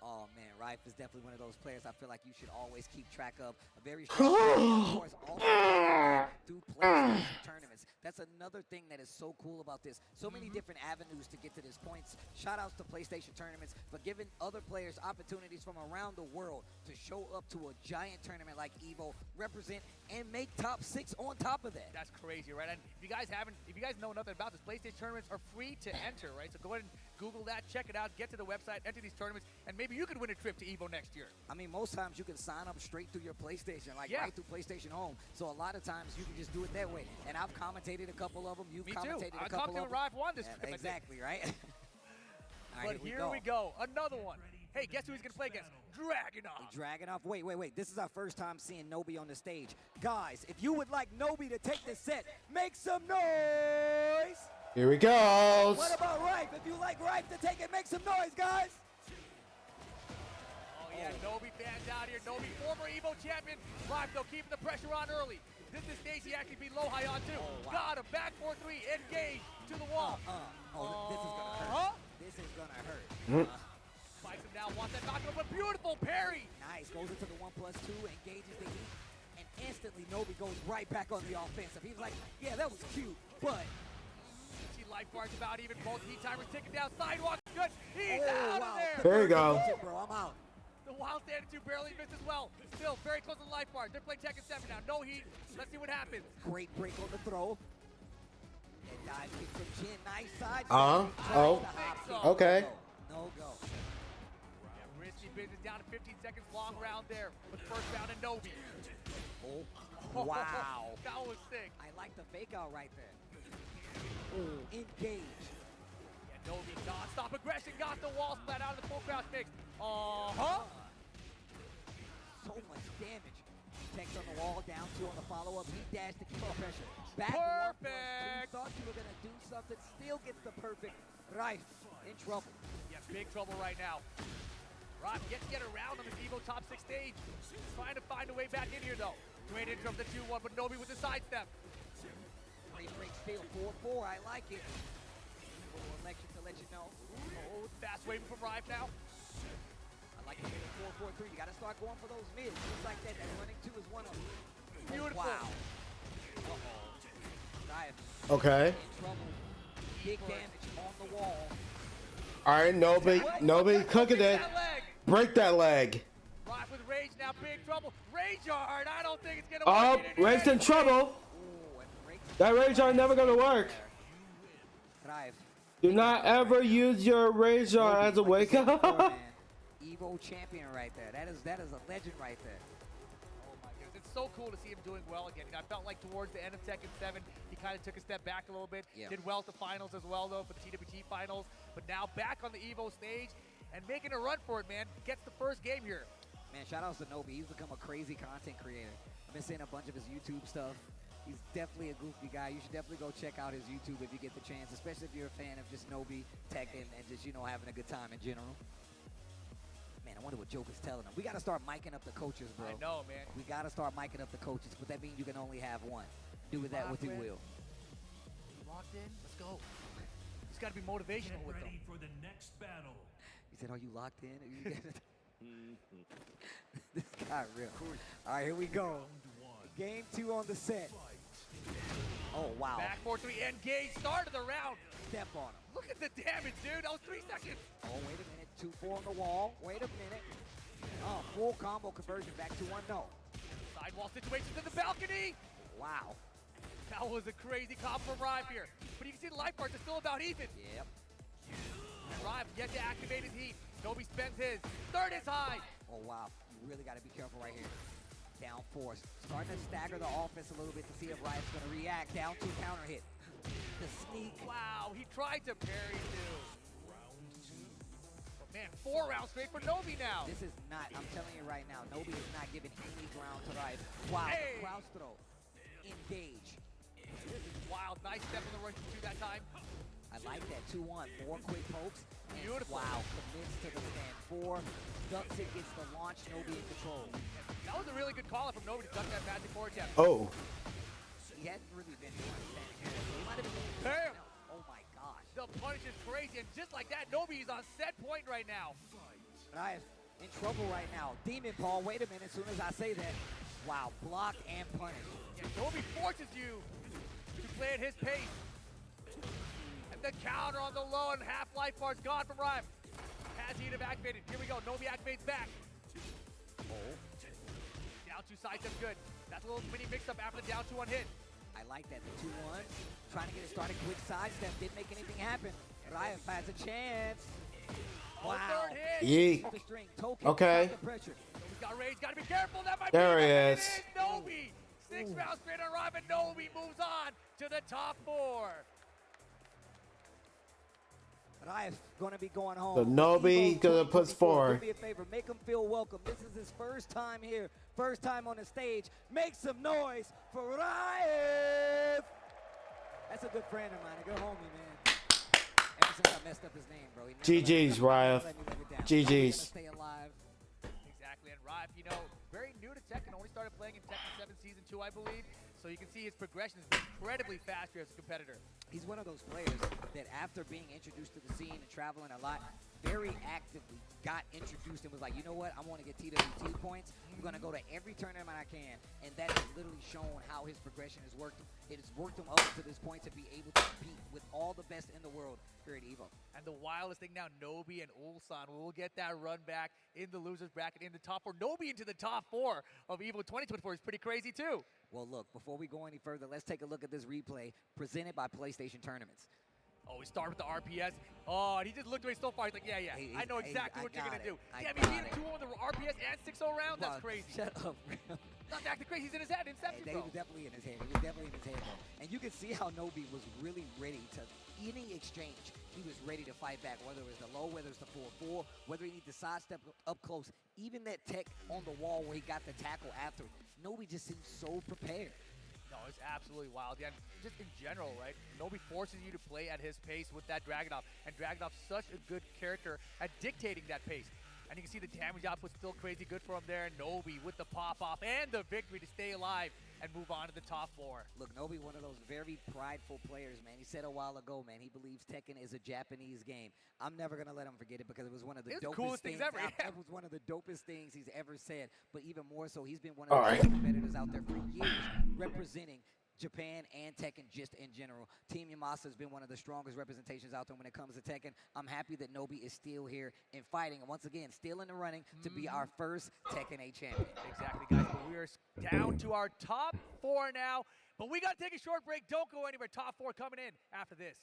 Oh, man, Rife is definitely one of those players I feel like you should always keep track of. A very strong player, of course, also through PlayStation tournaments. That's another thing that is so cool about this. So many different avenues to get to this points. Shout outs to PlayStation tournaments for giving other players opportunities from around the world to show up to a giant tournament like EVO, represent, and make top 6 on top of that. That's crazy, right? And if you guys know nothing about this, PlayStation tournaments are free to enter, right? So go ahead and Google that, check it out, get to the website, enter these tournaments, and maybe you could win a trip to EVO next year. I mean, most times you can sign up straight through your PlayStation, like Yeah. right through PlayStation Home. So a lot of times you can just do it that way. And I've commentated a couple of them. You've Me too. commentated I a couple talked to of them. Rive won this trip. Exactly, right? All right, But here we go. Another one. Hey, guess who he's going to play against? Dragunov. Dragunov. Wait. This is our first time seeing Nobi on the stage. Guys, if you would like Nobi to take this set, make some noise. Here he goes. What about Ripe? If you like Ripe to take it, make some noise, guys. Oh, yeah, Nobi fans out here. Nobi, former EVO champion. Ripe, though, keeping the pressure on early. This is stage he actually beat low high on, too. Oh, wow. Got him. Back 4-3. Engage to the wall. This is going to hurt. This is going to hurt. Fights him down. Wants that knockout, but beautiful parry. Nice. Goes into the 1+2. Engages the heat. And instantly, Nobi goes right back on the offensive. He was like, yeah, that was cute, but... See life bars about even. Both heat timers ticking down. Sidewalk. Good. He's out of there. There you go. Bro, I'm out. The Wild Standard 2 barely missed as well. Still very close to the life bar. They're playing Tekken 7 now. No heat. Let's see what happens. Great break on the throw. And dive kick from Jin. Nice side. Okay. No go. Yeah, risky business down to 15 seconds. Long round there. With first round and Nobi. Wow. That was sick. I like the fake out right there. Engage. Yeah, Nobi non-stop aggression. Got the wall splat out of the full crouch mix. So much damage. Text on the wall, down 2 on the follow-up. He dashed to keep the pressure. Back Perfect. Thought you were going to do something. Still gets the perfect. Rife in trouble. Yeah, big trouble right now. Rife gets to get around on this EVO top 6 stage. Trying to find a way back in here, though. Great intro of the 2-1, but Nobi with the sidestep. Great break still. 4-4. I like it. Little election to let you know. Oh, fast waving from Rife now. I like to get a 4-4-3. You got to start going for those mids. Just like that. That running 2 is one of them. Beautiful. Wow. Okay. In trouble. Big damage on the wall. All right, Nobi cooking it. Break that leg. Rife with Rage now, big trouble. Rage Art, I don't think it's gonna work. Rage's in trouble. That Rage Art never gonna work. Do not ever use your Rage Art as a wake up. EVO champion right there. That is a legend right there. Oh my goodness, it's so cool to see him doing well again. I felt like towards the end of Tekken 7, he kind of took a step back a little bit. Yeah. Did well at the finals as well, though, for the TWT finals. But now back on the EVO stage and making a run for it, man. Gets the first game here. Man, shout out to Nobi. He's become a crazy content creator. I've been seeing a bunch of his YouTube stuff. He's definitely a goofy guy. You should definitely go check out his YouTube if you get the chance, especially if you're a fan of just Nobi, Tekken, and just, having a good time in general. Man, I wonder what Joker's telling him. We got to start micing up the coaches, bro. I know, man. We got to start micing up the coaches, but that means you can only have one. Do with that what you will. Locked in? Let's go. It's got to be motivational with them. Ready for the next battle. He said, are you locked in? This guy real. All right, here we go. Game 2 on the set. Oh, wow. Back 4-3, engage, start of the round. Step on him. Look at the damage, dude. That was 3 seconds. Oh, wait a minute. 2-4 on the wall. Wait a minute. Oh, full combo conversion. Back to 1, no. Sidewall situations in the balcony. Wow. That was a crazy combo from Rive here. But you can see the life parts are still about even. Yep. And Rive yet to activate his heat. Nobi spends his. Third is high. Oh, wow. You really got to be careful right here. Down 4. Starting to stagger the offense a little bit to see if Riot's going to react. Down 2 counter hit. The sneak. Wow, he tried to parry too. But man, 4 rounds straight for Nobi now. This is not, I'm telling you right now, Nobi is not giving any ground to Riot. Wow, hey. Crouch throw. Engage. This is wild. Nice step in the rush 2 that time. I like that 2-1. 4 quick pokes. Beautiful. Wow, commits to the stand. 4. Ducks it, gets the launch. Nobi in control. That was a really good call from Nobi to duck that magic forward jab. Oh. He hadn't really been standing here. So he might have been Damn. Oh my gosh. The punish is crazy, and just like that, Nobi is on set point right now. Riot in trouble right now. Demon Paul, wait a minute, as soon as I say that. Wow, blocked and punished. Yeah, Nobi forces you to play at his pace. And the counter on the low and half life bar's gone from Rive. Has heat activated. Here we go. Nobi activates back. Oh. Down 2 side step good. That's a little mini mix up after the down 2 on hit. I like that. The 2-1. Trying to get it started. Quick sidestep. Didn't make anything happen. Riot has a chance. Wow. Third hit. Yeet. The string. Token. Okay. The pressure. Nobi's got rage. Got to be careful. That might There be he it. is. It is Nobi. 6 rounds straight on Rive, and Nobi moves on to the top 4. Raif gonna be going home. So Nobi gonna push forward. Do me a favor, make him feel welcome. This is his first time here, first time on the stage. Make some noise for Raif. That's a good friend of mine, a good homie, man. Ever since I messed up his name, bro. GG's, Raif. GG's. Stay alive. Exactly, and Raif, you know, very new to Tekken, only started playing in Tekken 7 Season 2, I believe. So you can see his progression is incredibly fast here as a competitor. He's one of those players that after being introduced to the scene and traveling a lot, very actively got introduced and was like, you know what, I want to get TWT points. I'm going to go to every tournament I can. And that has literally shown how his progression has worked. It has worked him up to this point to be able to compete with all the best in the world here at EVO. And the wildest thing now, Nobi and Ulsan will get that run back in the losers bracket in the top 4. Nobi into the top 4 of EVO 2024 is pretty crazy too. Well, look, before we go any further, let's take a look at this replay presented by PlayStation Tournaments. Oh, we start with the RPS. Oh, and he just looked away so far. He's like, yeah, I know exactly what you're going to do. Damn, he beat him 2 on the RPS and 6-0 round? That's crazy. Shut up. Not acting crazy. He's in his head. Inception, He was definitely in his head. He was definitely in his head, though. And you can see how Nobi was really ready to any exchange. He was ready to fight back, whether it was the low, whether it's the 4-4, whether he needed to sidestep up close. Even that tech on the wall where he got the tackle after, Nobi just seemed so prepared. No, it's absolutely wild. Yeah, and just in general, right? Nobi forces you to play at his pace with that Dragunov. And Dragunov's such a good character at dictating that pace. And you can see the damage output's still crazy good for him there. Nobi with the pop-off and the victory to stay alive and move on to the top 4. Look, Nobi, one of those very prideful players, man. He said a while ago, man, he believes Tekken is a Japanese game. I'm never going to let him forget it because it was one of the dopest things ever. It was one of the dopest things he's ever said. But even more so, he's been one of the best competitors out there for years representing Japan and Tekken just in general. Team Yamasa has been one of the strongest representations out there when it comes to Tekken. I'm happy that Nobi is still here and fighting, and once again, still in the running to be our first Tekken 8 champion. Exactly, guys, but we are down to our top 4 now, but we got to take a short break. Don't go anywhere. Top 4 coming in after this.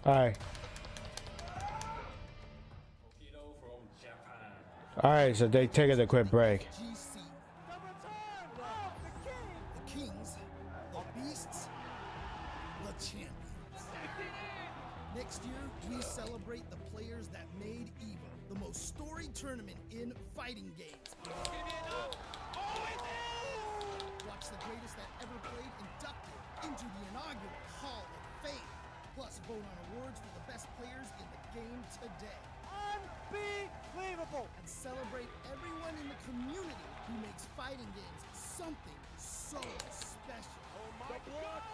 All right. All right, so they taking a quick break. The kings, the beasts, the champions. Next year, we celebrate the players that made EVO the most storied tournament in fighting games. Watch the greatest that ever played inducted into the inaugural Hall of Fame. Plus, vote on awards for the best players in the game today. Unbelievable! And celebrate everyone in the community who makes fighting games something so special. Oh my God!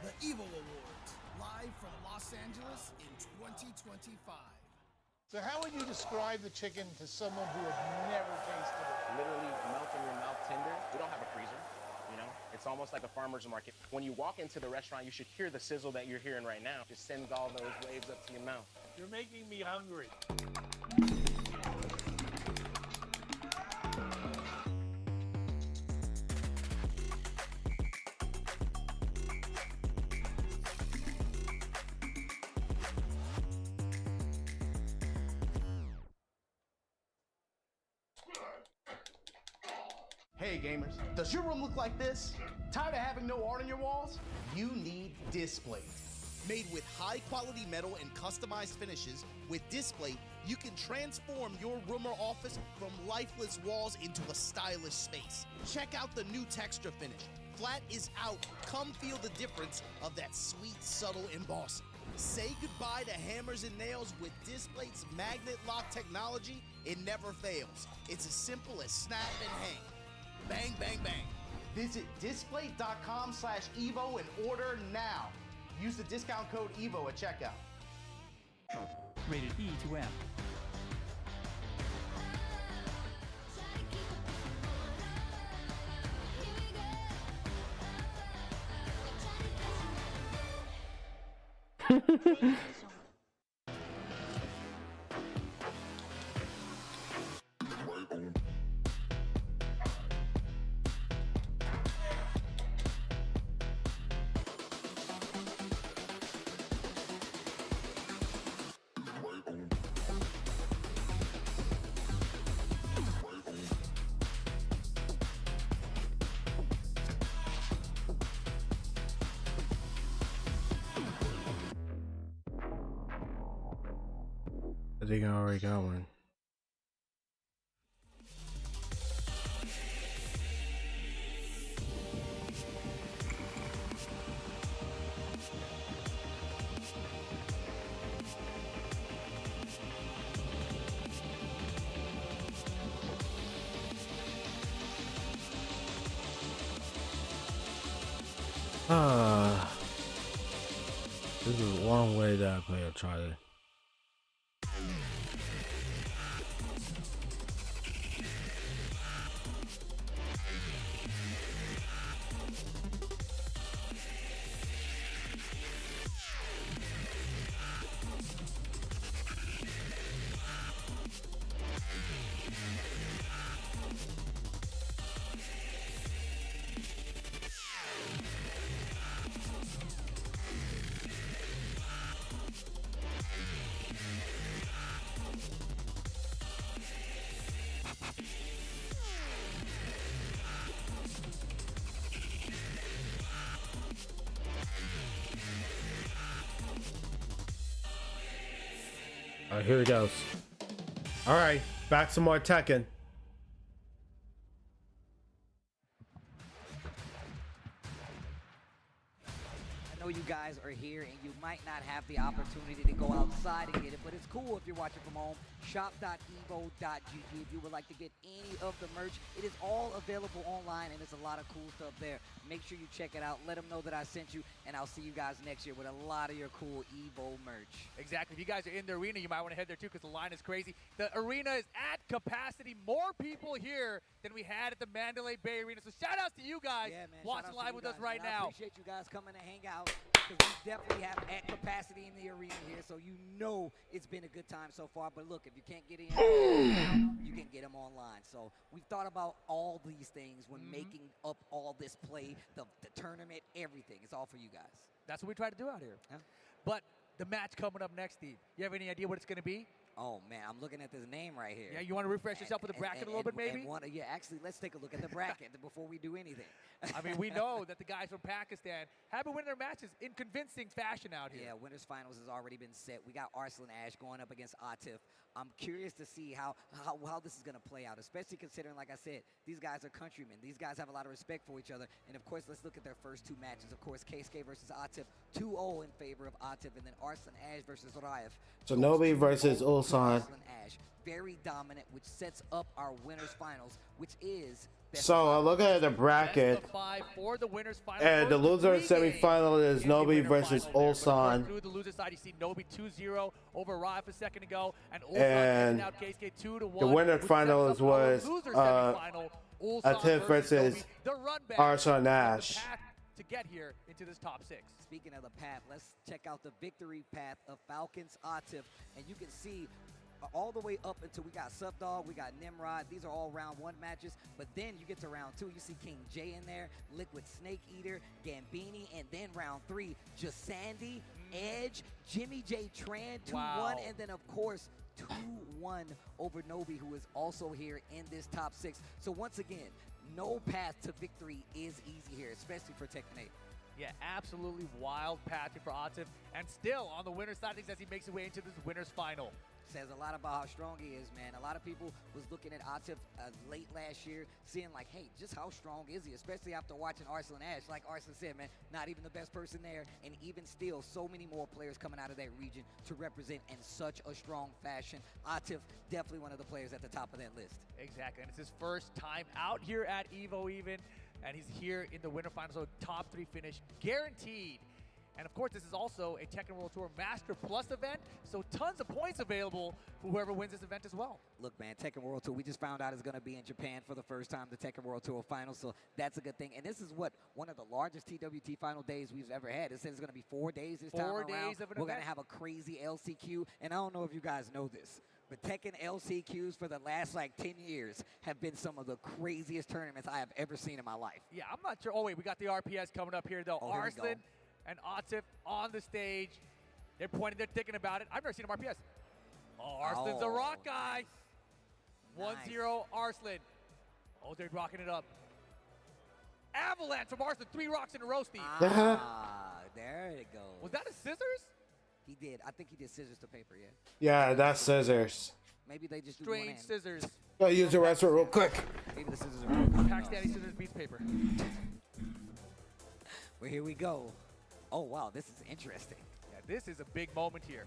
The EVO Awards, live from Los Angeles in 2025. So how would you describe the chicken to someone who had never tasted it? Literally melt in your mouth tender. We don't have a freezer, you know? It's almost like a farmer's market. When you walk into the restaurant, you should hear the sizzle that you're hearing right now. Just sends all those waves up to your mouth. You're making me hungry. Hey gamers, does your room look like this? Tired of having no art on your walls? You need Displate. Made with high quality metal and customized finishes, with Displate, you can transform your room or office from lifeless walls into a stylish space. Check out the new texture finish. Flat is out. Come feel the difference of that sweet, subtle embossing. Say goodbye to hammers and nails with Displate's magnet lock technology. It never fails. It's as simple as snap and hang. Bang, bang, bang. Visit displate.com/EVO and order now. Use the discount code EVO at checkout. Rated E to M. think I already got one. This is one way that I play a Charlie. Alright, here it goes. Alright, back some more Tekken. I know you guys are here and you might not have the opportunity to go outside and get it, but it's cool if you're watching from home. Shop.evo.gg if you would like to get any of the merch. It is all available online and there's a lot of cool stuff there. Make sure you check it out. Let them know that I sent you, and I'll see you guys next year with a lot of your cool EVO merch. Exactly. If you guys are in the arena, you might want to head there too because the line is crazy. The arena is at capacity. More people here than we had at the Mandalay Bay Arena. So shout outs to you guys watching live with us right now. I appreciate you guys coming to hang out because we definitely have at capacity in the arena here, so you know it's been a good time so far. But look, if you can't get in, you can get them online. So we've thought about all these things when making up all this play, the tournament, everything. It's all for you guys. That's what we try to do out here. But the match coming up next, Steve, you have any idea what it's going to be? Oh, man, I'm looking at this name right here. Yeah, you want to refresh yourself with the bracket a little bit, maybe? Yeah, actually, let's take a look at the bracket before we do anything. I mean, we know that the guys from Pakistan have been winning their matches in convincing fashion out here. Yeah, winners finals has already been set. We got Arslan Ash going up against Atif. I'm curious to see how this is going to play out, especially considering, like I said, these guys are countrymen. These guys have a lot of respect for each other. And, of course, let's look at their first two matches. Of course, KSK versus Atif, 2-0 in favor of Atif. And then Arslan Ash versus Raif. Shinobi versus Ulsan. Arslan Ash, very dominant, which sets up our winners finals, which is... So I look at the bracket, for the winners final, and the loser semifinal is Nobi versus Ulsan. Through the loser side, you see Nobi 2-0 over Raif a second ago, and Ulsan out KSK 2-1. The winner finals was Atif versus Arslan Ash. To get here into this top 6. Speaking of the path, let's check out the victory path of Falcons Atif, and you can see all the way up until we got Subdog, we got Nimrod. These are all round 1 matches, but then you get to round 2. You see King J in there, Liquid Snake Eater, Gambini, and then round 3, Jasandi, Edge, Jimmy J Tran, 2-1, and then of course 2-1 over Nobi, who is also here in this top 6. So once again, no path to victory is easy here, especially for Tekken 8. Yeah, absolutely wild path for Atif, and still on the winner's side as he makes his way into this winner's final. Says a lot about how strong he is, man. A lot of people was looking at Atif late last year, seeing like, hey, just how strong is he? Especially after watching Arslan Ash. Like Arslan said, man, not even the best person there, and even still, so many more players coming out of that region to represent in such a strong fashion. Atif, definitely one of the players at the top of that list. Exactly, and it's his first time out here at EVO even, and he's here in the winter final, so top 3 finish guaranteed. And of course, this is also a Tekken World Tour Master Plus event, so tons of points available for whoever wins this event as well. Look, man, Tekken World Tour, we just found out is going to be in Japan for the first time, the Tekken World Tour Finals, so that's a good thing. And this is one of the largest TWT final days we've ever had. It says it's going to be 4 days this time around. 4 days of an We're going event. to have a crazy LCQ, and I don't know if you guys know this, but Tekken LCQs for the last, 10 years have been some of the craziest tournaments I have ever seen in my life. Yeah, I'm not sure. Oh, wait, we got the RPS coming up here, though. Oh, here we Arslan and Atif on the stage. They're pointing, they're thinking about it. I've never seen him RPS. Oh, Arslan's a rock guy. 1-0 Arslan. Oh, they're rocking it up. Avalanche from Arslan. 3 rocks in a row, Steve. There it goes. Was that a scissors? He did. I think he did scissors to paper, yeah. Yeah, that's scissors. Maybe they just do one Strange hand. scissors. Gotta use the restroom real quick. Maybe the scissors are broken. Pakistani scissors beats paper. Well, here we go. Oh, wow, this is interesting. Yeah, this is a big moment here.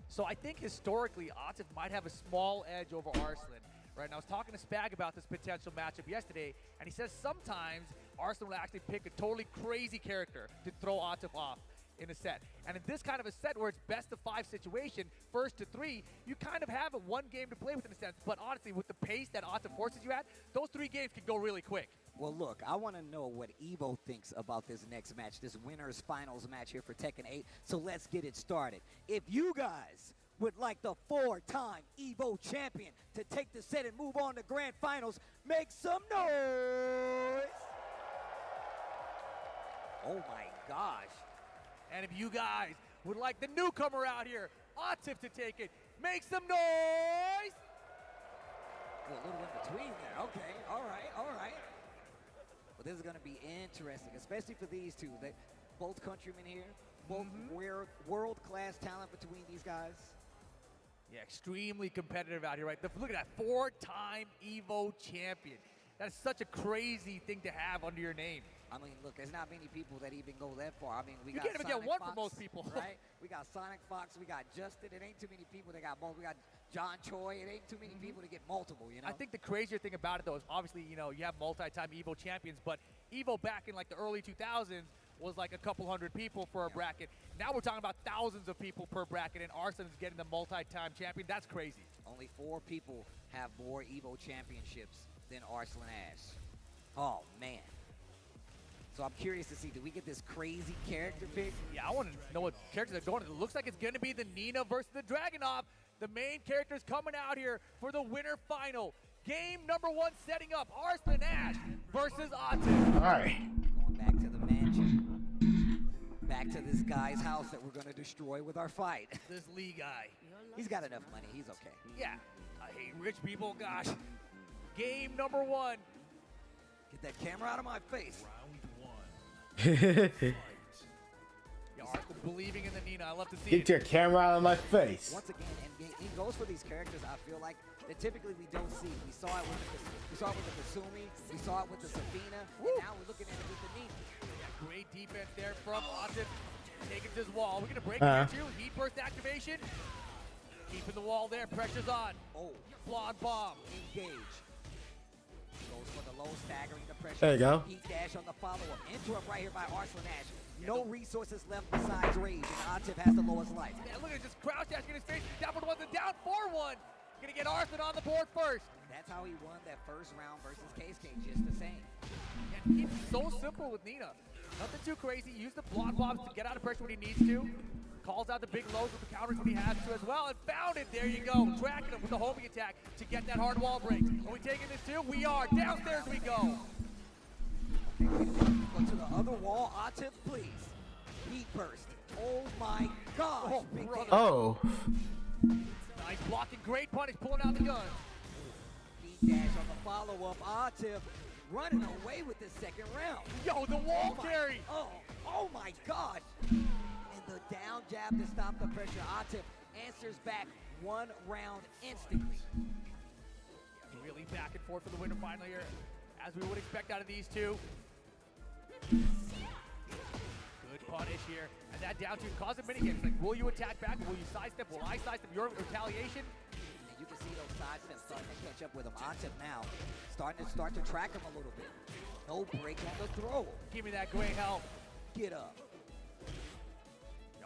So I think historically, Atif might have a small edge over Arslan. Right, and I was talking to Spag about this potential matchup yesterday, and he says sometimes Arslan will actually pick a totally crazy character to throw Atif off in a set. And in this kind of a set where it's best of 5 situation, first to 3, you kind of have one game to play with in a sense. But honestly, with the pace that Atif forces you at, those 3 games can go really quick. Well, look, I want to know what EVO thinks about this next match, this winners finals match here for Tekken 8. So let's get it started. If you guys would like the 4-time EVO champion to take the set and move on to grand finals, make some noise. Oh my gosh. And if you guys would like the newcomer out here, Atif, to take it, make some noise. Well, a little in between there. Okay, all right, all right. Well, this is going to be interesting, especially for these two. They, both countrymen here, both world-class talent between these guys. Yeah, extremely competitive out here, right? Look at that, 4-time EVO champion. That's such a crazy thing to have under your name. I mean, look, there's not many people that even go that far. I mean, we you got can't even Sonic get one Fox, for most people. Right? We got Sonic Fox, we got Justin. It ain't too many people that got both. We got John Choi. It ain't too many people to get multiple, you know? I think the crazier thing about it, though, is obviously, you know, you have multi-time EVO champions, but EVO back in, like, the early 2000s was like a couple hundred people for a bracket. Now we're talking about thousands of people per bracket, and Arslan is getting the multi-time champion. That's crazy. Only 4 people have more EVO championships than Arslan Ash. Oh, man. So I'm curious to see, do we get this crazy character pick? Yeah, I want to know what characters are going. It looks like it's going to be the Nina versus the Dragunov. The main characters coming out here for the winner final. Game number 1 setting up, Arslan Ash versus Atif. All right. Going back to the mansion. Back to this guy's house that we're going to destroy with our fight. This Lee guy. He's got enough money. He's okay. Yeah. I hate rich people. Gosh. Game number 1. Get that camera out of my face. Yeah, Arslan believing in the Nina. I love to see Get it. your camera out of my face. Once again, and he goes for these characters, I feel like, that typically we don't see. We saw it with the Kasumi, we saw it with the Sabina, and now we're looking at it with the Nina. Yeah, great defense there from Atif. Taking to his wall. We're going to break here too. Heat burst activation. Keeping the wall there. Pressure's on. Oh. Blonde bomb. Engage. Goes for the low, staggering the pressure. There you go. Heat dash on the follow-up. Interrupt right here by Arslan Ash. No resources left besides rage, and Atif has the lowest life. Yeah, look at it, just crouch dash in his face. Down for 1 and down 4-1. Gonna get Arslan on the board first. That's how he won that first round versus KSK, just the same. Yeah, he's so simple with Nina. Nothing too crazy. Use the block bombs to get out of pressure when he needs to. Calls out the big lows with the counters when he has to as well. And found it. There you go. Tracking him with the homing attack to get that hard wall break. Are we taking this too? We are. Downstairs we go. Go to the other wall. Atif, please. Heat burst. Oh my gosh. Oh. Nice blocking. Great punish. Pulling out the gun. Heat dash on the follow-up. Atif running away with this second round. Yo, the wall carry. Oh my gosh. And the down jab to stop the pressure. Atif answers back 1 round instantly. Really back and forth for the winner final here, as we would expect out of these two. Good punish here. And that down two causes mini hits. Like, will you attack back? Will you sidestep? Will I sidestep your retaliation? And you can see those sidesteps starting to catch up with him. Atif now starting to track him a little bit. No break on the throw. Give me that gray help. Get up.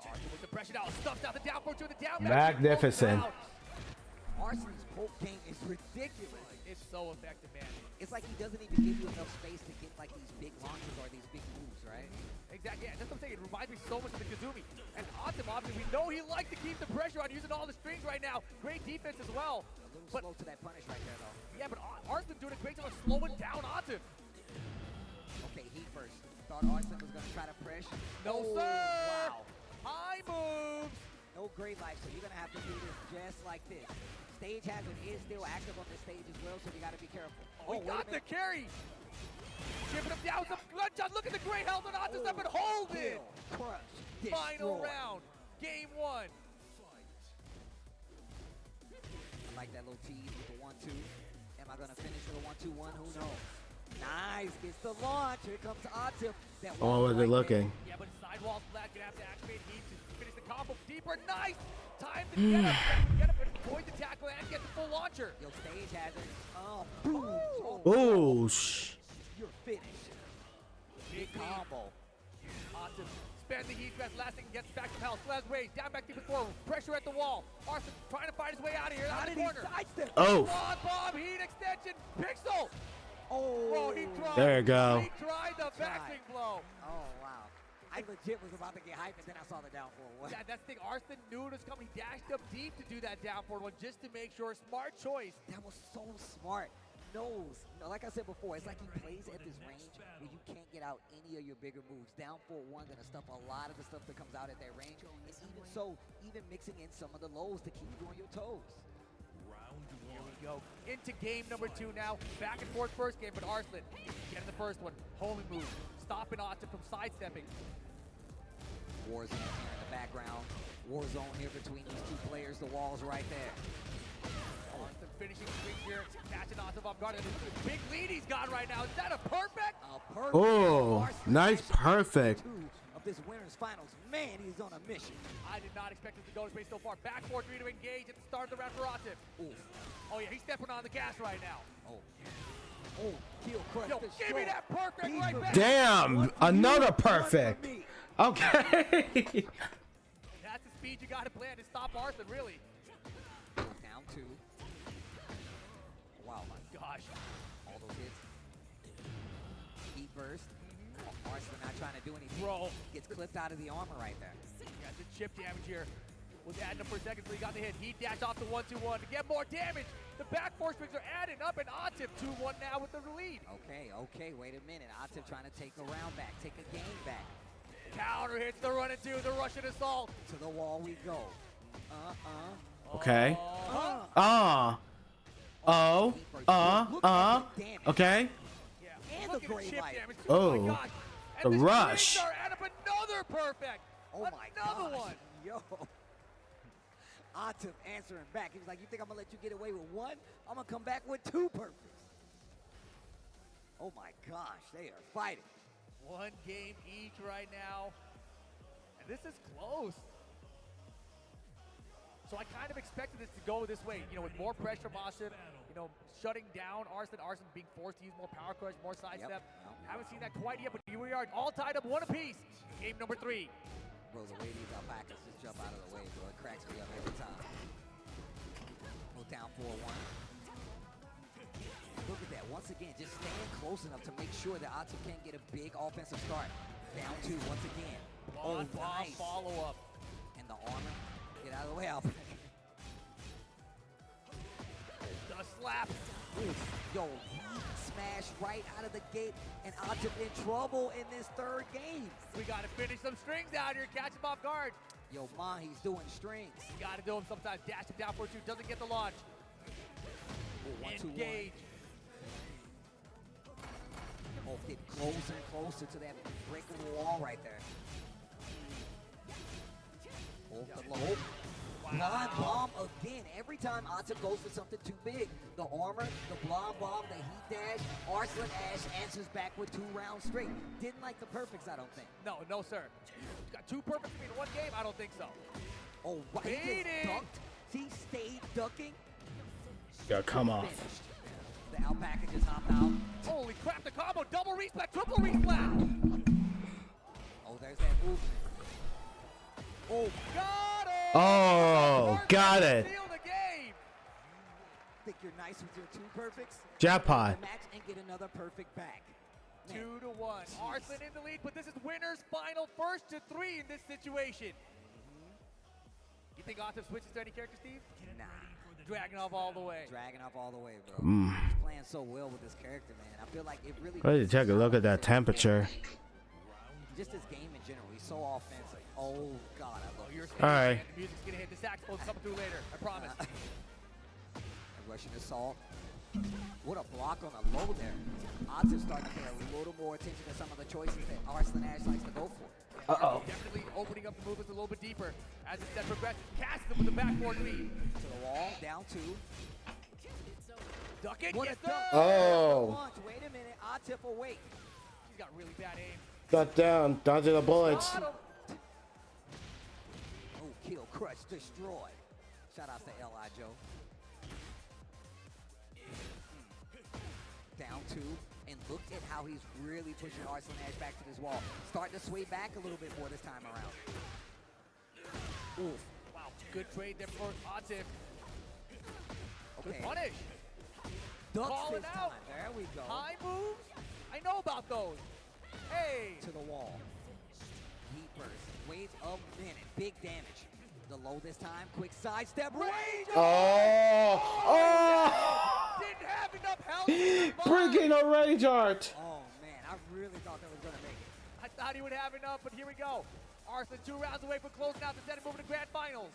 Arslan with the pressure now. Stuffs out the down forward to the down. Magnificent. Arslan's poke game is ridiculous. It's so effective, man. It's like he doesn't even give you enough space to get like these big launches or these big moves, right? Exactly. Yeah, that's what I'm saying. It reminds me so much of the Kazumi. And Atif, obviously, we know he likes to keep the pressure on, using all the strings right now. Great defense as well. A little slow to that punish right there, though. Yeah, but Arslan doing a great job of slowing down Atif. Okay, heat first. Thought Arslan was going to try to press. No, sir! Wow. High moves! No great life, so you're going to have to do this just like this. Stage hazard is still active on the stage as well, so you got to be careful. Oh, we got the carry! Chipping him down, some gunshot. Look at the great health on Atif, and hold it! Crush. Final round. game one. I like that little tease with the 1-2. Am I gonna finish with a 1-2-1? Who knows? Nice, gets the launch. Here comes Atif. Oh, was it looking? Yeah, but sidewall flat, gonna have to activate heat to finish the combo deeper. Nice! Time to get up and avoid the tackle and get the full launcher. Yo, stage hazard. Oh, boom. Oh, You're finished. Big combo. Atif spend the heat vest, last thing gets back to hell. Still has ways, down back deep with forward. Pressure at the wall. Arson trying to find his way out of here. Out of the corner. Oh. Bomb, heat extension. Pixel. Oh, he tried. There you go. He tried the backswing blow. Oh, wow. I legit was about to get hyped, and then I saw the down forward. Yeah, that's the thing. Arson knew it was coming. He dashed up deep to do that down forward one just to make sure. Smart choice. That was so smart. Knows. Like I said before, it's like he plays at this range where you can't get out any of your bigger moves. Down 4-1, gonna stuff a lot of the stuff that comes out at that range. And even so, even mixing in some of the lows to keep you on your toes. Here we go. Into game number 2 now. Back and forth first game, but Arslan getting the first one. Homing move. Stopping Atif from sidestepping. Warzone here in the background. Warzone here between these two players. The wall's right there. Arslan finishing swing here. Catching Atif off guard. Big lead he's got right now. Is that a perfect? Oh, nice perfect. Of this winner's finals. Man, he's on a mission. I did not expect him to go this way so far. Back 4-3 to engage at the start of the round for Atif. Oh yeah, he's stepping on the gas right now. Oh, heel crush. Yo, give me that perfect right back. Damn, another perfect. Okay. That's the speed you got to play to stop Arslan, really. Down 2. Wow, my gosh. All those hits. Heat burst. Arslan not trying to do anything. Bro. Gets clipped out of the armor right there. Yeah, the chip damage here was adding up for a second, so he got the hit. He dashed off the 1-2-1 to get more damage. The back four swings are adding up, and Atif 2-1 now with the lead. Okay, wait a minute. Atif trying to take the round back, take a game back. Counter hits the run into the Russian assault. To the wall we go. Okay. Okay. And the great light. Oh, the rush. Add up another perfect. Oh my Another gosh. one. Yo. Atif answering back. He was like, you think I'm going to let you get away with 1? I'm going to come back with 2 perfects. Oh my gosh, they are fighting. 1 game each right now. And this is close. So I kind of expected this to go this way, you know, with more pressure from Atif, you know, shutting down Arslan being forced to use more power crush, more sidestep. Haven't seen that quite yet, but here we are, all tied up 1 apiece. Game number 3. Bro, the way these alpacas just jump out of the way, bro, it cracks me up every time. Go down 4-1. Look at that, once again, just staying close enough to make sure that Atif can't get a big offensive start. Down 2 once again. Nice. Follow-up. And the armor. Get out of the way, Alpha. The slap. Yo, smash right out of the gate, and Atif in trouble in this 3rd game. We got to finish some strings out here, catch him off guard. Yo, Mahi's doing strings. You got to do them sometimes. Dash him down for 2, doesn't get the launch. Engage. Oh, getting closer and closer to that breakable wall right there. Oh, the low. Blind bomb again. Every time Atif goes for something too big, the armor, the blind bomb, the heat dash, Arslan Ash answers back with 2 rounds straight. Didn't like the perfects, I don't think. No, sir. Got 2 perfects in 1 game? I don't think so. Oh, right. He just ducked. He stayed ducking. Yeah, come on. The alpaca just hopped out. Holy crap, the combo, double resplat, triple resplat. Oh, there's that movement. Oh, got it! Oh, got it. Steal the game. Think you're nice with your 2 perfects? Jackpot. Match and get another perfect back. 2-1. Arslan in the lead, but this is winner's final, 1st to 3 in this situation. You think Atif switches to any character, Steve? Nah. Dragunov all the way. Dragunov all the way, bro. He's playing so well with this character, man. I feel like it really... Let's take a look at that temperature. Just his game in general. He's so offensive. Oh, God, I love your All right. The music's going to hit. The saxophone's coming through later. I promise. Russian assault. What a block on the low there. Atif's starting to pay a little more attention to some of the choices that Arslan Ash likes to go for. Arslan definitely opening up the movements a little bit deeper as the set progresses. Casts him with the backboard lead. To the wall, down 2. Duck it, What yes, a duck. Oh. Wait a minute, Atif will wait. He's got really bad aim. Got down, dodging the bullets. Oh, kill, crush, destroy. Shout out to L.I. Joe. Down 2, and look at how he's really pushing Arslan Ash back to this wall. Starting to sway back a little bit more this time around. Oof. Wow, good trade there for Atif. Okay. Good punish. Ducks Calling this out. time. There we go. High moves. I know about those. Hey. To the wall. Heat burst. Wait a minute. Big damage. The low this time. Quick sidestep. Rage. Oh! Didn't have enough health. Freaking a rage art. Oh man, I really thought that was gonna make it. I thought he would have enough, but here we go. Arslan 2 rounds away from closing out the set and moving to grand finals.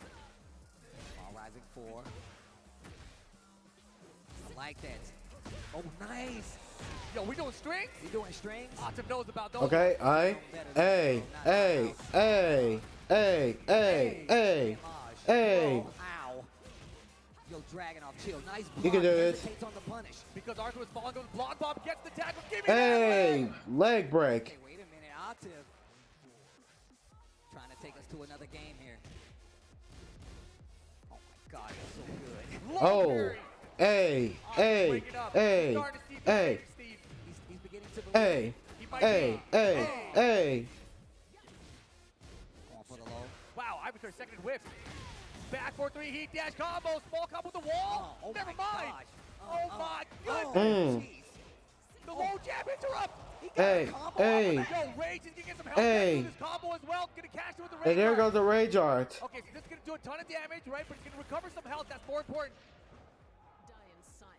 All rising 4. I like that. Oh, nice. Yo, we doing strings? We doing strings? Atif knows about those. Okay, hey. Ow. Yo, Dragunov, chill. Nice block. You can do it. Hesitates on the punish. Because Arslan was falling, goes block bomb, gets the tackle. Give me Hey, leg break. Okay, wait a minute, Atif. Trying to take us to another game here. Oh my God, it's so good. Oh, hey. He's beginning to believe. Hey. Going for the low. Wow, Ivysaur second whip. Back 4-3 heat dash combo. Small combo with the wall. Oh Never my mind. gosh. Oh my goodness. Jeez. The low jab interrupt. He got a combo. Yo, Rage is gonna get some help back with this combo as well. Gonna cash it with the Rage. Hey, there art. goes the rage art. Okay, so this is gonna do a ton of damage, right? But it's gonna recover some health. That's more important.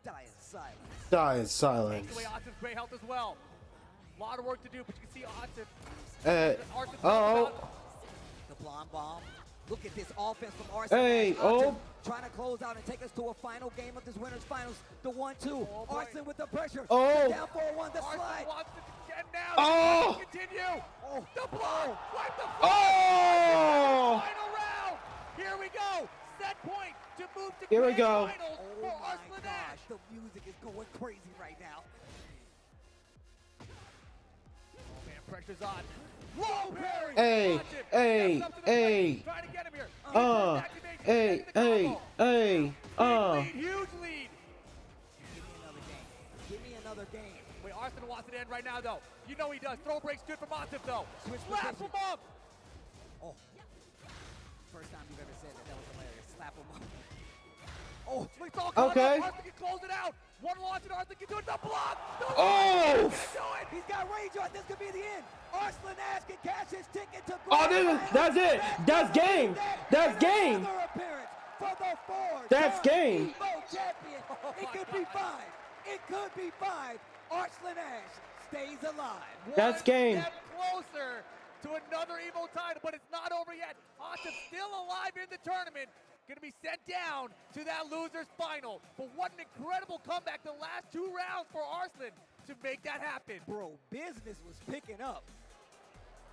Die in silence. Die in Takes silence. away Atif's great health as well. A lot of work to do, but you can see Atif. The blonde bomb. Look at this offense from Arslan. Hey, trying to close out and take us to a final game of this winners finals. The 1-2. Arslan with the pressure. Oh. The down 4-1. The slide. Wants to get now. Oh. Continue. Oh. The blow. Wipe the Oh. final round. Here we go. Set point to move to Here we grand go. finals Oh for my Arslan gosh. Ash. The music is going crazy right now. Oh man, pressure's on. Low parry. Hey. Trying to get him here. Huge lead. Give me another game. Wait, Arslan wants it to end right now, though. You know he does. Throw breaks good from Atif, though. Switch Slap position. him up. Oh. First time you've ever said that. That was hilarious. Slap him up. Oh, it's all caught Okay. up. Arslan can close it out. One launch and Arslan can do it. The block. Oh. He's got rage on. This could be the end. Arslan Ash can cash his ticket to That's it. That's game. That's game. Another appearance for the That's game. EVO champion. It could be 5. It could be 5. Arslan Ash stays alive. That's game. One step closer to another EVO title, but it's not over yet. Atif still alive in the tournament. Going to be sent down to that loser's final. But what an incredible comeback the last 2 rounds for Arslan to make that happen. Bro, business was picking up.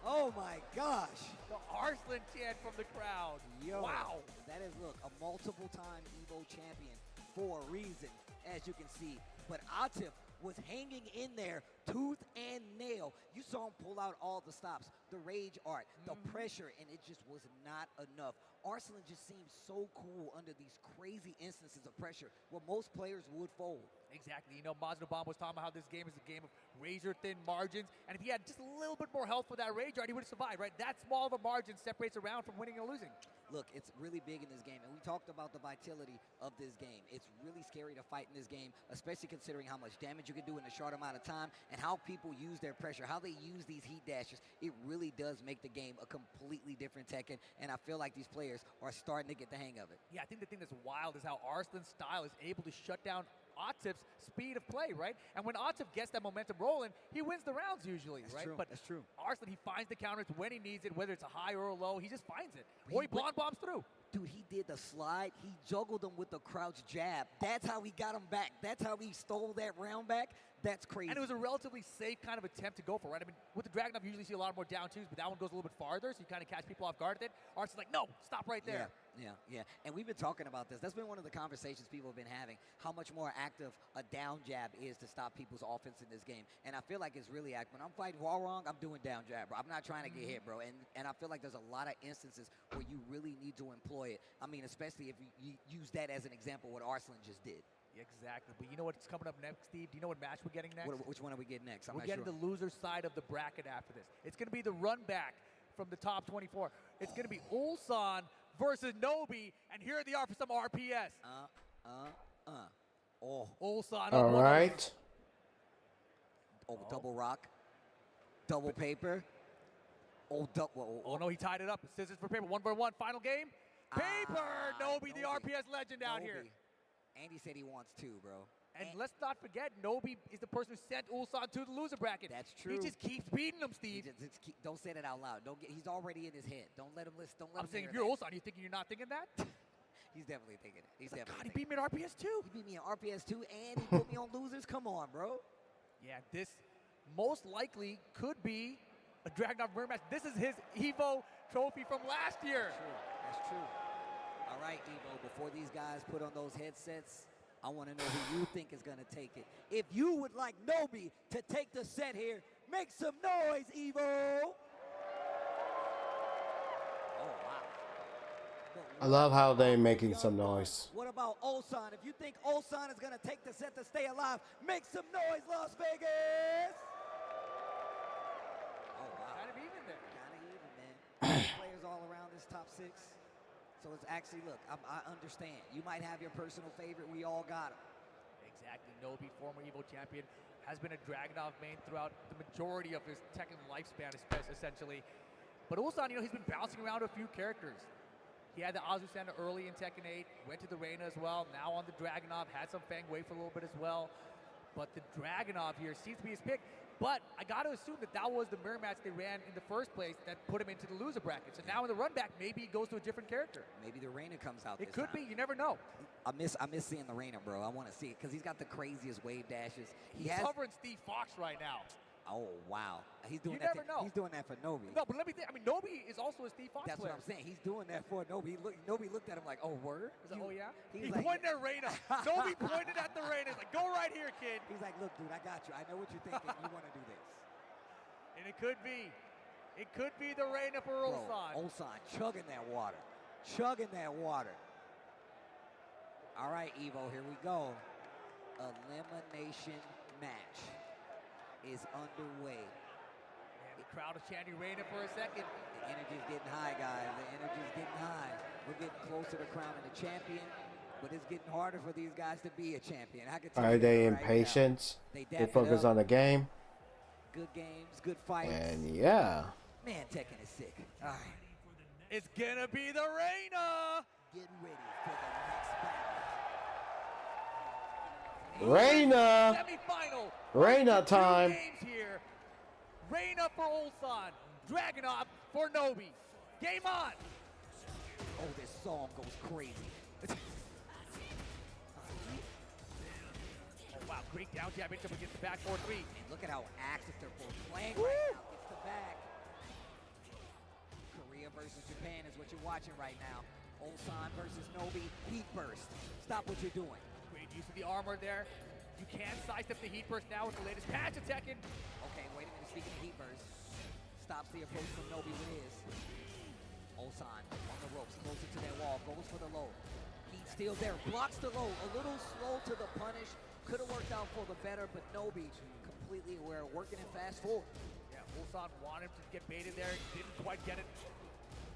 Oh my gosh. The Arslan chant from the crowd. Yo, wow. That is, look, a multiple-time EVO champion for a reason, as you can see. But Atif was hanging in there, tooth and nail. You saw him pull out all the stops, the rage art, the pressure, and it just was not enough. Arslan just seems so cool under these crazy instances of pressure where most players would fold. Exactly. You know, Mazda Bomb was talking about how this game is a game of razor-thin margins, and if he had just a little bit more health for that rage art, he would have survived, right? That small of a margin separates a round from winning or losing. Look, it's really big in this game, and we talked about the vitality of this game. It's really scary to fight in this game, especially considering how much damage you can do in a short amount of time and how people use their pressure, how they use these heat dashes. It really does make the game a completely different Tekken, and I feel like these players are starting to get the hang of it. Yeah, I think the thing that's wild is how Arslan's style is able to shut down Atif's speed of play, right? And when Atif gets that momentum rolling, he wins the rounds usually, That's right? true. But That's true. Arslan, he finds the counters when he needs it, whether it's a high or a low, he just finds it. Or he blonde bombs through. Dude, he did the slide. He juggled him with the crouch jab. That's how he got him back. That's how he stole that round back. That's crazy. And it was a relatively safe kind of attempt to go for, right? I mean, with the Dragunov, you usually see a lot more down twos, but that one goes a little bit farther, so you kind of catch people off guard with it. Art's like, no, stop right there. Yeah. And we've been talking about this. That's been one of the conversations people have been having, how much more active a down jab is to stop people's offense in this game. And I feel like it's really active. When I'm fighting Walrong, I'm doing down jab, bro. I'm not trying to get hit, bro. And I feel like there's a lot of instances where you really need to employ it. I mean, especially if you use that as an example, what Arslan just did. Exactly. But you know what's coming up next, Steve? Do you know what match we're getting next? Which one are we getting next? We're getting the loser side of the bracket after this. It's going to be the run back from the top 24. It's going to be Ulsan versus Nobi, and here they are for some RPS. Ulsan. All right. Double rock. Double paper. Oh, no, he tied it up. Scissors for paper. 1-1. Final game. Paper. Nobi, the RPS legend out here. Andy said he wants two, bro. And let's not forget, Nobi is the person who sent Ulsan to the loser bracket. That's true. He just keeps beating him, Steve. Don't say that out loud. He's already in his head. Don't let him listen. Don't let I'm him saying, hear if you're that. Ulsan, you thinking you're not thinking that? He's definitely thinking it. He's God, definitely he beat me at RPS too. He beat me at RPS 2, and he put me on losers. Come on, bro. Yeah, this most likely could be a Dragunov mirror match. This is his EVO trophy from last year. That's true. All right, EVO, before these guys put on those headsets, I want to know who you think is going to take it. If you would like Nobi to take the set here, make some noise, EVO! Oh, wow. I love how they're making some noise. What about Ulsan? If you think Ulsan is going to take the set to stay alive, make some noise, Las Vegas! Oh, wow. Kind of even there. Kind of even, man. Players all around this top 6. So it's actually, look, I understand. You might have your personal favorite. We all got him. Exactly. Nobi, former EVO champion, has been a Dragunov main throughout the majority of his Tekken lifespan, essentially. But Ulsan, he's been bouncing around a few characters. He had the Azucena early in Tekken 8, went to the Reina as well, now on the Dragunov, had some Fang Wei for a little bit as well. But the Dragunov here seems to be his pick. But I got to assume that was the mirror match they ran in the first place that put him into the loser bracket. So now in the run back, maybe he goes to a different character. Maybe the Reina comes out It could be. You never know. I miss seeing the Reina, bro. I want to see it because he's got the craziest wave dashes. He's covering Steve Fox right now. Oh, wow. He's doing You that. never know. He's doing that for Nobi. No, but let me think. I mean, Nobi is also a Steve Fox That's player. what I'm saying. He's doing that for Nobi. Nobi looked at him like, oh, word? He's like, oh, yeah? He He pointed at Reina. Nobi pointed at the Reina. He's like, go right here, kid. He's like, look, dude, I got you. I know what you're thinking. You want to do this. And it could be. It could be the Reina for Ulsan. Ulsan chugging that water. Chugging that water. All right, EVO, here we go. Elimination match is underway. And the crowd is chanting Reina for a second. The energy's getting high, guys. The energy's getting high. We're getting closer to crowning the champion, but it's getting harder for these guys to be a champion. I can tell Are you they that right impatient? now. They focus on the game. Good games, good fights. And yeah. Man, Tekken is sick. All right. It's gonna be the Reina. Get ready for the next battle. Reina. Semi-final. Reina time. 2 games here. Reina for Ulsan. Dragunov for Nobi. Game on. Oh, this song goes crazy. Oh, wow. Great down jab into him against the back 4-3. And look at how active they're both playing right now. Gets the back. Korea versus Japan is what you're watching right now. Ulsan versus Nobi. Heat burst. Stop what you're doing. Great use of the armor there. You can sidestep the heat burst now with the latest patch of Tekken. Okay, wait a minute. Speaking of heat burst, stops the approach from Nobi with his. Ulsan on the ropes, closer to that wall, goes for the low. Heat still there, blocks the low. A little slow to the punish. Could have worked out for the better, but Nobi completely aware, working it fast forward. Yeah, Ulsan wanted him to get baited there. Didn't quite get it.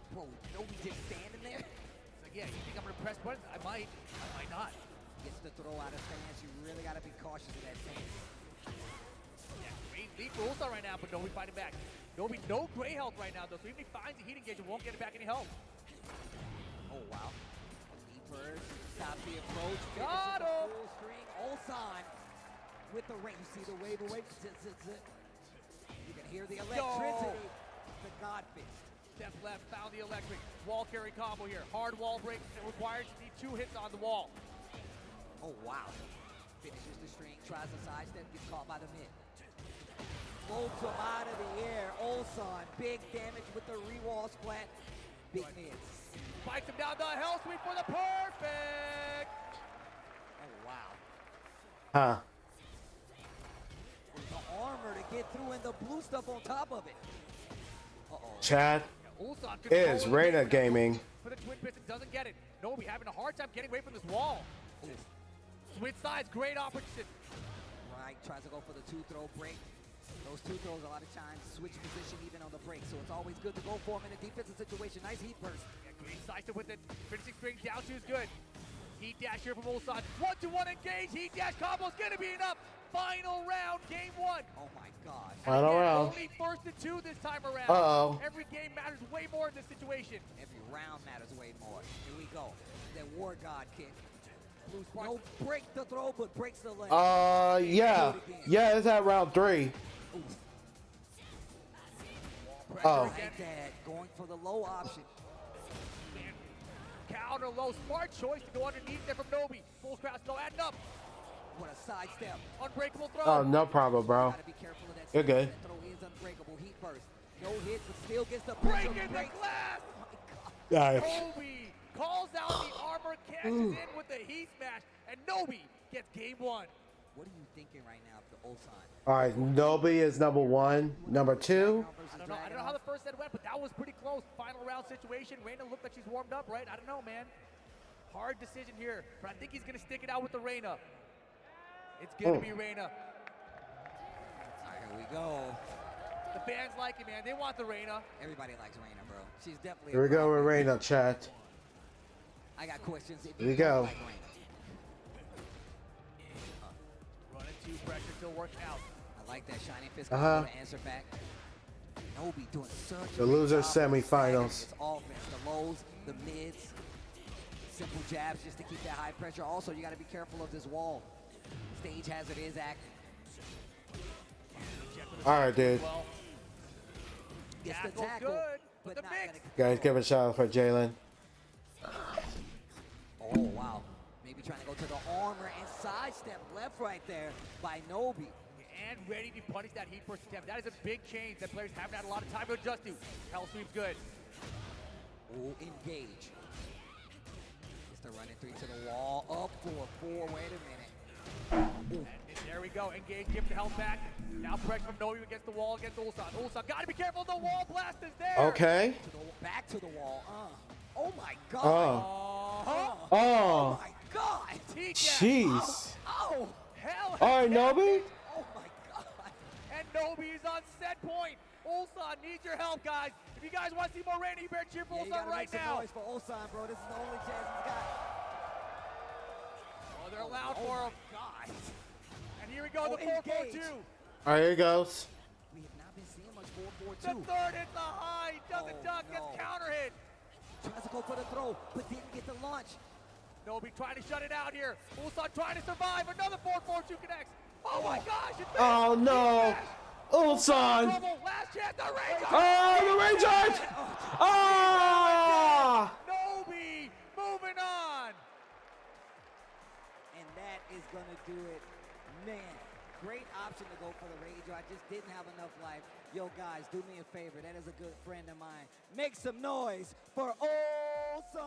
Bro, Nobi just standing there. It's like, yeah, you think I'm going to press buttons? I might not. Gets the throw out of stance. You really got to be cautious of that stance. Yeah, great lead for Ulsan right now, but Nobi fighting back. Nobi, no gray health right now, though, so even if he finds a heat engagement, won't get it back any health. Oh, wow. Deep burst, stop the approach. Got him! Full string, Ulsan with the ring. You see the wave. You can hear the electricity. The God Fist. Step left, found the electric. Wall carry combo here. Hard wall break. It requires you need 2 hits on the wall. Oh, wow. Finishes the string, tries a sidestep, gets caught by the mid. Floats him out of the air. Ulsan, big damage with the re-wall splat. Big mids. Spikes him down the hell sweep for the perfect. Oh, wow. Huh. The armor to get through and the blue stuff on top of it. Chat is Reina Gaming. For the twin piston, doesn't get it. Nobi having a hard time getting away from this wall. Switch sides, great opportunity. Right, tries to go for the 2-throw break. Those 2 throws a lot of times switch position even on the break, so it's always good to go for him in a defensive situation. Nice heat burst. Yeah, great sidestep with it. Finishing string down 2 is good. Heat dash here from Ulsan. 1-2-1 engage. Heat dash combo is going to be enough. Final round, game 1. Oh my God. Final round. Only 1st and 2 this time around. Uh-oh. Every game matters way more in this situation. Every round matters way more. Here we go. That War God kick. No break the throw, but breaks the leg. Yeah. Yeah, it's at round 3. Oh. Like that, going for the low option. Man, counter low, smart choice to go underneath there from Nobi. Full crouch, no adding up. What a sidestep. Unbreakable throw. Oh, no problem, bro. Gotta be careful of that. You're good. That throw is unbreakable. Heat burst. No hits, but still gets the break in the glass. Nice. Nobi calls out the armor, catches in with the heat smash, and Nobi gets game 1. What are you thinking right now for Ulsan? All right, Nobi is number 1. Number 2. I don't know how the first set went, but that was pretty close. Final round situation. Reina looked like she's warmed up, right? I don't know, man. Hard decision here, but I think he's going to stick it out with the Reina. It's going to be Reina. Here we go. The fans like it, man. They want the Reina. Everybody likes Reina, bro. She's definitely. Here we go with Reina, chat. I got questions. Here we go. Like Running 2, pressure still working out. I like that Shining Fist answer back. Nobi doing such The loser semifinals. It's offense, the lows, the mids, simple jabs just to keep that high pressure. Also, you got to be careful of this wall. Stage hazard is active. All right, dude. Gets the tackle, but not gonna. Guys, give a shout out for Jalen. Oh, wow. Maybe trying to go to the armor and sidestep left right there by Nobi. And ready to punish that heat burst attempt. That is a big change that players haven't had a lot of time to adjust to. Hell sweep's good. Oh, engage. Gets the running 3 to the wall. Up for 4. Wait a minute. And there we go. Engage, give the health back. Now pressure from Nobi against the wall against Ulsan. Ulsan, gotta be careful. The wall blast is there. Okay. Back to the wall. Oh my God. Oh. My God. Jeez. Oh. Hell. All right, Nobi. Oh my God. And Nobi is on set point. Ulsan needs your help, guys. If you guys want to see more Reina, you better cheer for Ulsan right now. Noise for Ulsan, bro. This is the only chance he's got. Oh, they're loud for him. God. And here we go, the 4-4-2. All right, here goes. We have not been seeing much 4-4-2. The third hits the high. Doesn't duck, gets counter hit. Tries to go for the throw, but didn't get the launch. Nobi trying to shut it out here. Ulsan trying to survive. Another 4-4-2 connects. Oh my gosh. Oh no. Ulsan. Last chance, the Rage. Oh, the Rage Art. Ah. Nobi moving on. And that is going to do it. Man, great option to go for the Rage Art. Just didn't have enough life. Yo, guys, do me a favor. That is a good friend of mine. Make some noise for Ulsan.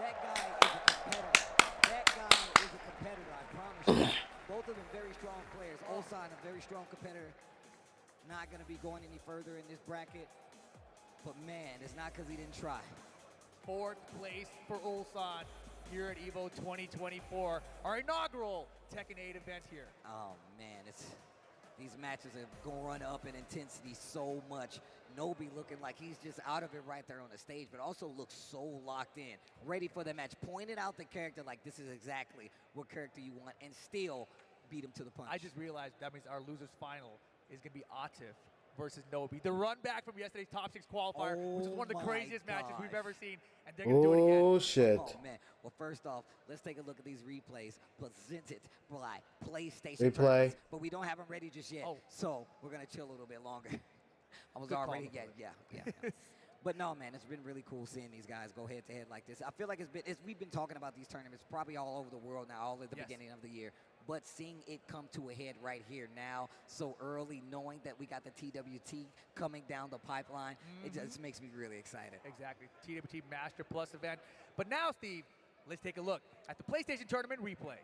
That guy is a competitor. That guy is a competitor, I promise you. Both of them very strong players. Ulsan, a very strong competitor. Not going to be going any further in this bracket. But man, it's not because he didn't try. 4th place for Ulsan here at EVO 2024, our inaugural Tekken 8 event here. Oh man, these matches are going to run up in intensity so much. Nobi looking like he's just out of it right there on the stage, but also looks so locked in, ready for the match. Pointed out the character like this is exactly what character you want, and still beat him to the punch. I just realized that means our losers final is going to be Atif versus Nobi. The run back from yesterday's top 6 qualifier, which is one of the craziest matches we've ever seen, and they're going to do it again. Oh shit. Oh man. Well, first off, let's take a look at these replays presented by PlayStation. Replay. But we don't have them ready just yet, so we're going to chill a little bit longer. I was Good call, already, Miller. yeah. But no, man, it's been really cool seeing these guys go head to head like this. I feel like we've been talking about these tournaments probably all over the world now, all at the beginning of the year. But seeing it come to a head right here now, so early, knowing that we got the TWT coming down the pipeline, it just makes me really excited. Exactly. TWT Master Plus event. But now, Steve, let's take a look at the PlayStation Tournament replay.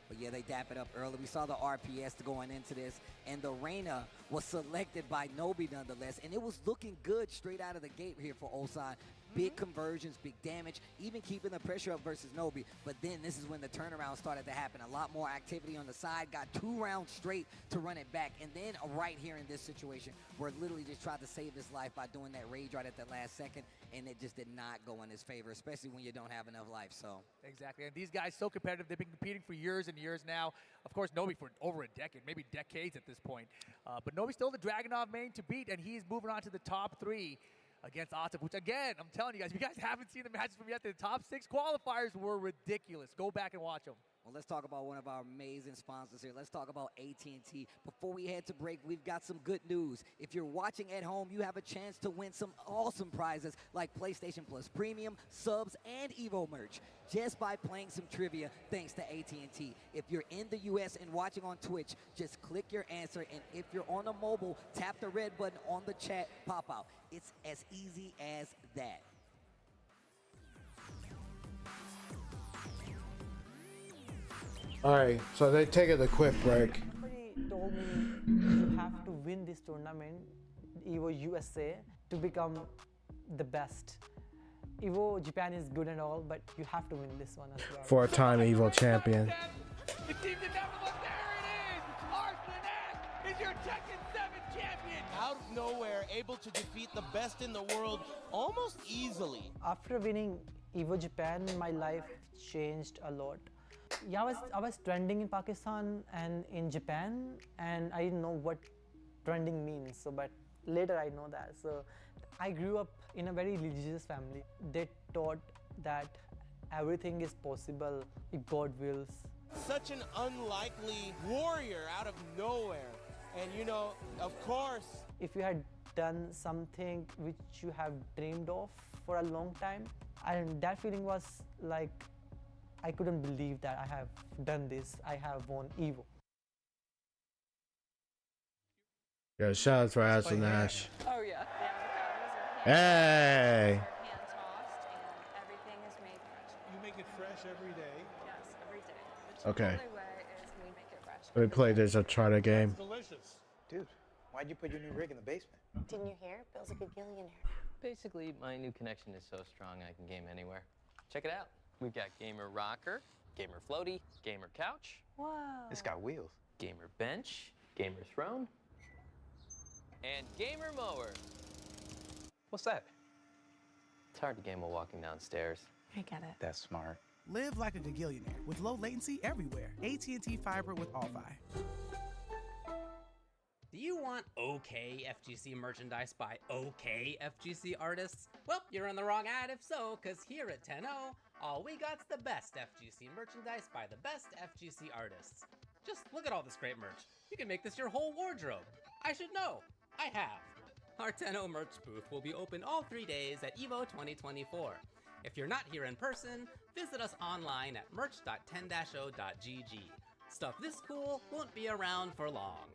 But yeah, they dap it up early. We saw the RPS going into this, and the Reyna was selected by Nobi nonetheless, and it was looking good straight out of the gate here for Ulsan. Big conversions, big damage, even keeping the pressure up versus Nobi. But then this is when the turnaround started to happen. A lot more activity on the side, got 2 rounds straight to run it back. And then right here in this situation, where literally just tried to save his life by doing that rage right at the last second, and it just did not go in his favor, especially when you don't have enough life. So Exactly. And these guys so competitive. They've been competing for years and years now. Of course, Nobi for over a decade, maybe decades at this point. But Nobi's still the Dragunov main to beat, and he's moving on to the top 3 against Atif, which again, I'm telling you guys, if you guys haven't seen the matches from yet, the top 6 qualifiers were ridiculous. Go back and watch them. Well, let's talk about one of our amazing sponsors here. Let's talk about AT&T. Before we head to break, we've got some good news. If you're watching at home, you have a chance to win some awesome prizes like PlayStation Plus Premium, subs, and EVO merch just by playing some trivia thanks to AT&T. If you're in the US and watching on Twitch, just click your answer, and if you're on a mobile, tap the red button on the chat pop out. It's as easy as that. Alright, so they take a quick break. Somebody told me you have to win this tournament, EVO USA, to become the best. EVO Japan is good and all, but you have to win this one as well. 4-time EVO champion. The team did never look. There it is! Arslan is your Tekken 7 champion! Out of nowhere, able to defeat the best in the world almost easily. After winning EVO Japan, my life changed a lot. Yeah, I was trending in Pakistan and in Japan, and I didn't know what trending means. So, but later I know that. So, I grew up in a very religious family. They taught that everything is possible if God wills. Such an unlikely warrior out of nowhere. And you know, of course, if you had done something which you have dreamed of for a long time, and that feeling was like, I couldn't believe that I have done this. I have won EVO. Yo, shout out for Ashley Nash. Oh yeah. Hey! Hand tossed, and everything is made fresh. You make it fresh every day? Yes, every day. The Okay. only way is we make it fresh. Let me play this. I'll try the game. Delicious. Dude, why'd you put your new rig in the basement? Didn't you hear? Bill's a gagillionaire. Basically, my new connection is so strong I can game anywhere. Check it out. We've got Gamer Rocker, Gamer Floaty, Gamer Couch. Whoa. It's got wheels. Gamer Bench, Gamer Throne, and Gamer Mower. What's that? It's hard to game while walking downstairs. I get it. That's smart. Live like a gagillionaire with low latency everywhere. AT&T Fiber with All-Fi. Do you want okay FGC merchandise by okay FGC artists? Well, you're in the wrong ad if so, cause here at 10-0, all we got's the best FGC merchandise by the best FGC artists. Just look at all this great merch. You can make this your whole wardrobe. I should know. I have. Our 10-0 merch booth will be open all 3 days at EVO 2024. If you're not here in person, visit us online at merch.10-0.gg. Stuff this cool won't be around for long.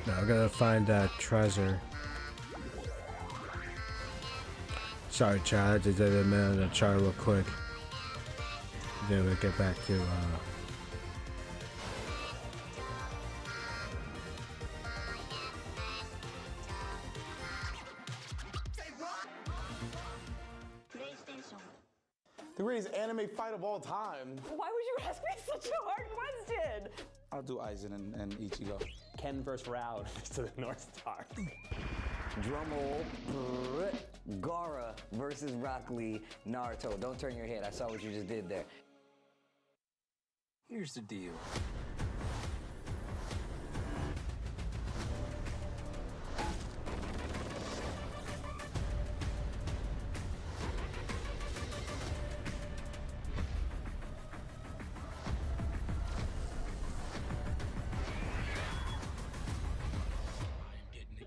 Now I gotta find that treasure. Sorry, Chad. I just did a minute to try real quick. Then we'll get back to The greatest anime fight of all time. Why would you ask me such a hard question? I'll do Aizen and Ichigo. Ken versus Raud to the North Star. Drumroll. Gaara versus Rock Lee, Naruto. Don't turn your head. I saw what you just did there. Here's the deal.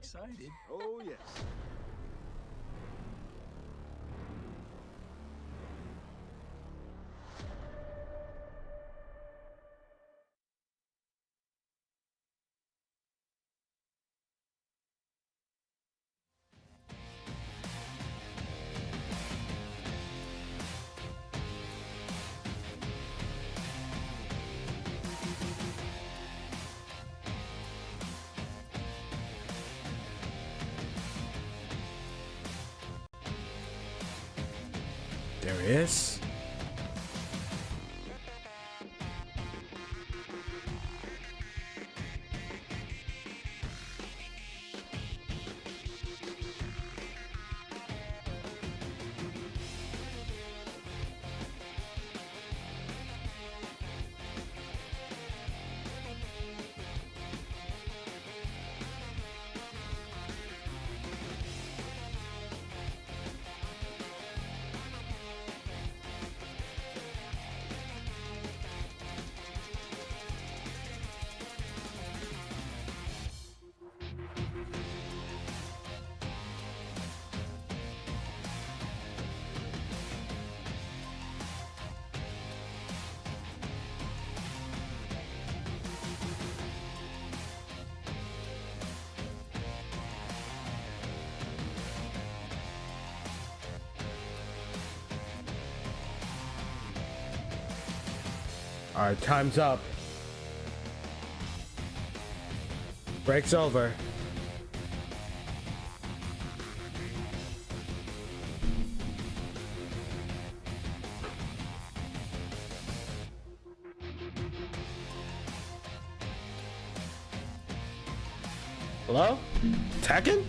excited. Oh, yes. There he is. All right, time's up. Break's over. Hello? Tekken?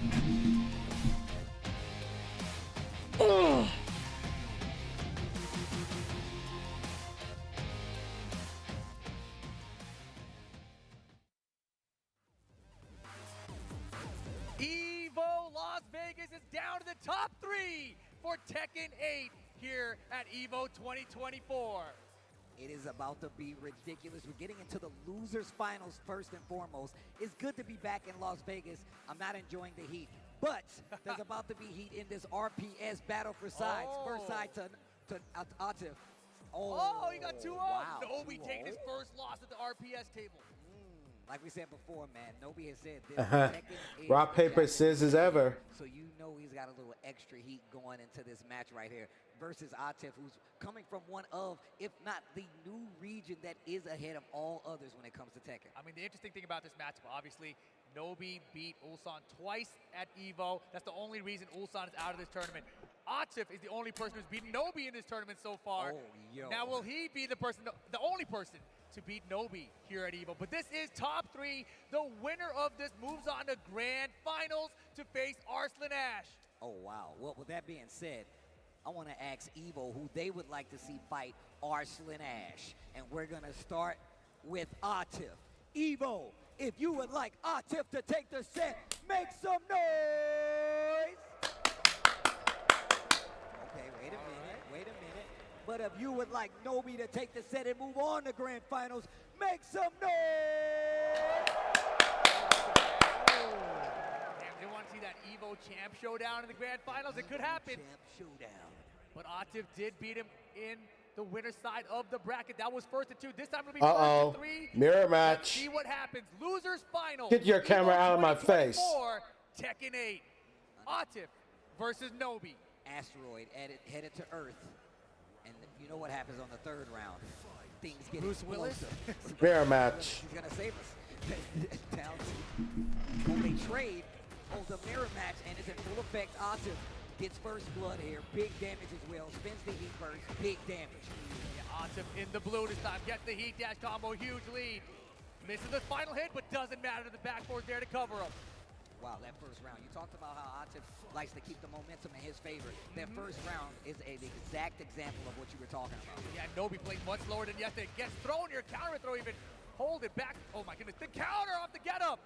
Oh. EVO Las Vegas is down to the top 3 for Tekken 8 here at EVO 2024. It is about to be ridiculous. We're getting into the losers finals first and foremost. It's good to be back in Las Vegas. I'm not enjoying the heat, but there's about to be heat in this RPS battle for sides. First side to Atif. Oh, he got 2-0. Wow, Nobi 2-0. taking his first loss at the RPS table. Like we said before, man, Nobi has said this. Tekken is Rock, the paper, jack- scissors ever. So you know he's got a little extra heat going into this match right here versus Atif, who's coming from one of, if not the new region that is ahead of all others when it comes to Tekken. I mean, the interesting thing about this matchup, obviously, Nobi beat Ulsan twice at EVO. That's the only reason Ulsan is out of this tournament. Atif is the only person who's beaten Nobi in this tournament so far. Oh, yo. Now, will he be the only person to beat Nobi here at EVO? But this is top 3. The winner of this moves on to grand finals to face Arslan Ash. Oh, wow. Well, with that being said, I want to ask EVO who they would like to see fight Arslan Ash. And we're going to start with Atif. EVO, if you would like Atif to take the set, make some noise! Okay, wait a minute. But if you would like Nobi to take the set and move on to grand finals, make some noise! They want to see that EVO champ showdown in the grand finals. It could happen. Champ showdown. But Atif did beat him in the winner's side of the bracket. That was 1st to 2. This time it'll be 1st to 3. Mirror Let's match. see what happens. Losers final. Get your camera EVO out of my face. 2024, Tekken 8. Atif versus Nobi. Asteroid headed to Earth. And you know what happens on the 3rd round. Things get Bruce Willis. explosive. Mirror match. He's going to save us. Down to when they trade, holds a mirror match, and it's in full effect. Atif gets first blood here. Big damage as well. Spins the heat burst. Big damage. Yeah, Atif in the blue this time. Gets the heat dash combo. Huge lead. Misses the final hit, but doesn't matter. The backboard's there to cover him. Wow, that first round. You talked about how Atif likes to keep the momentum in his favor. That first round is an exact example of what you were talking about. Yeah, Nobi played much lower than yesterday. Gets thrown here. Counter throw even. Hold it back. Oh my goodness. The counter off the get up.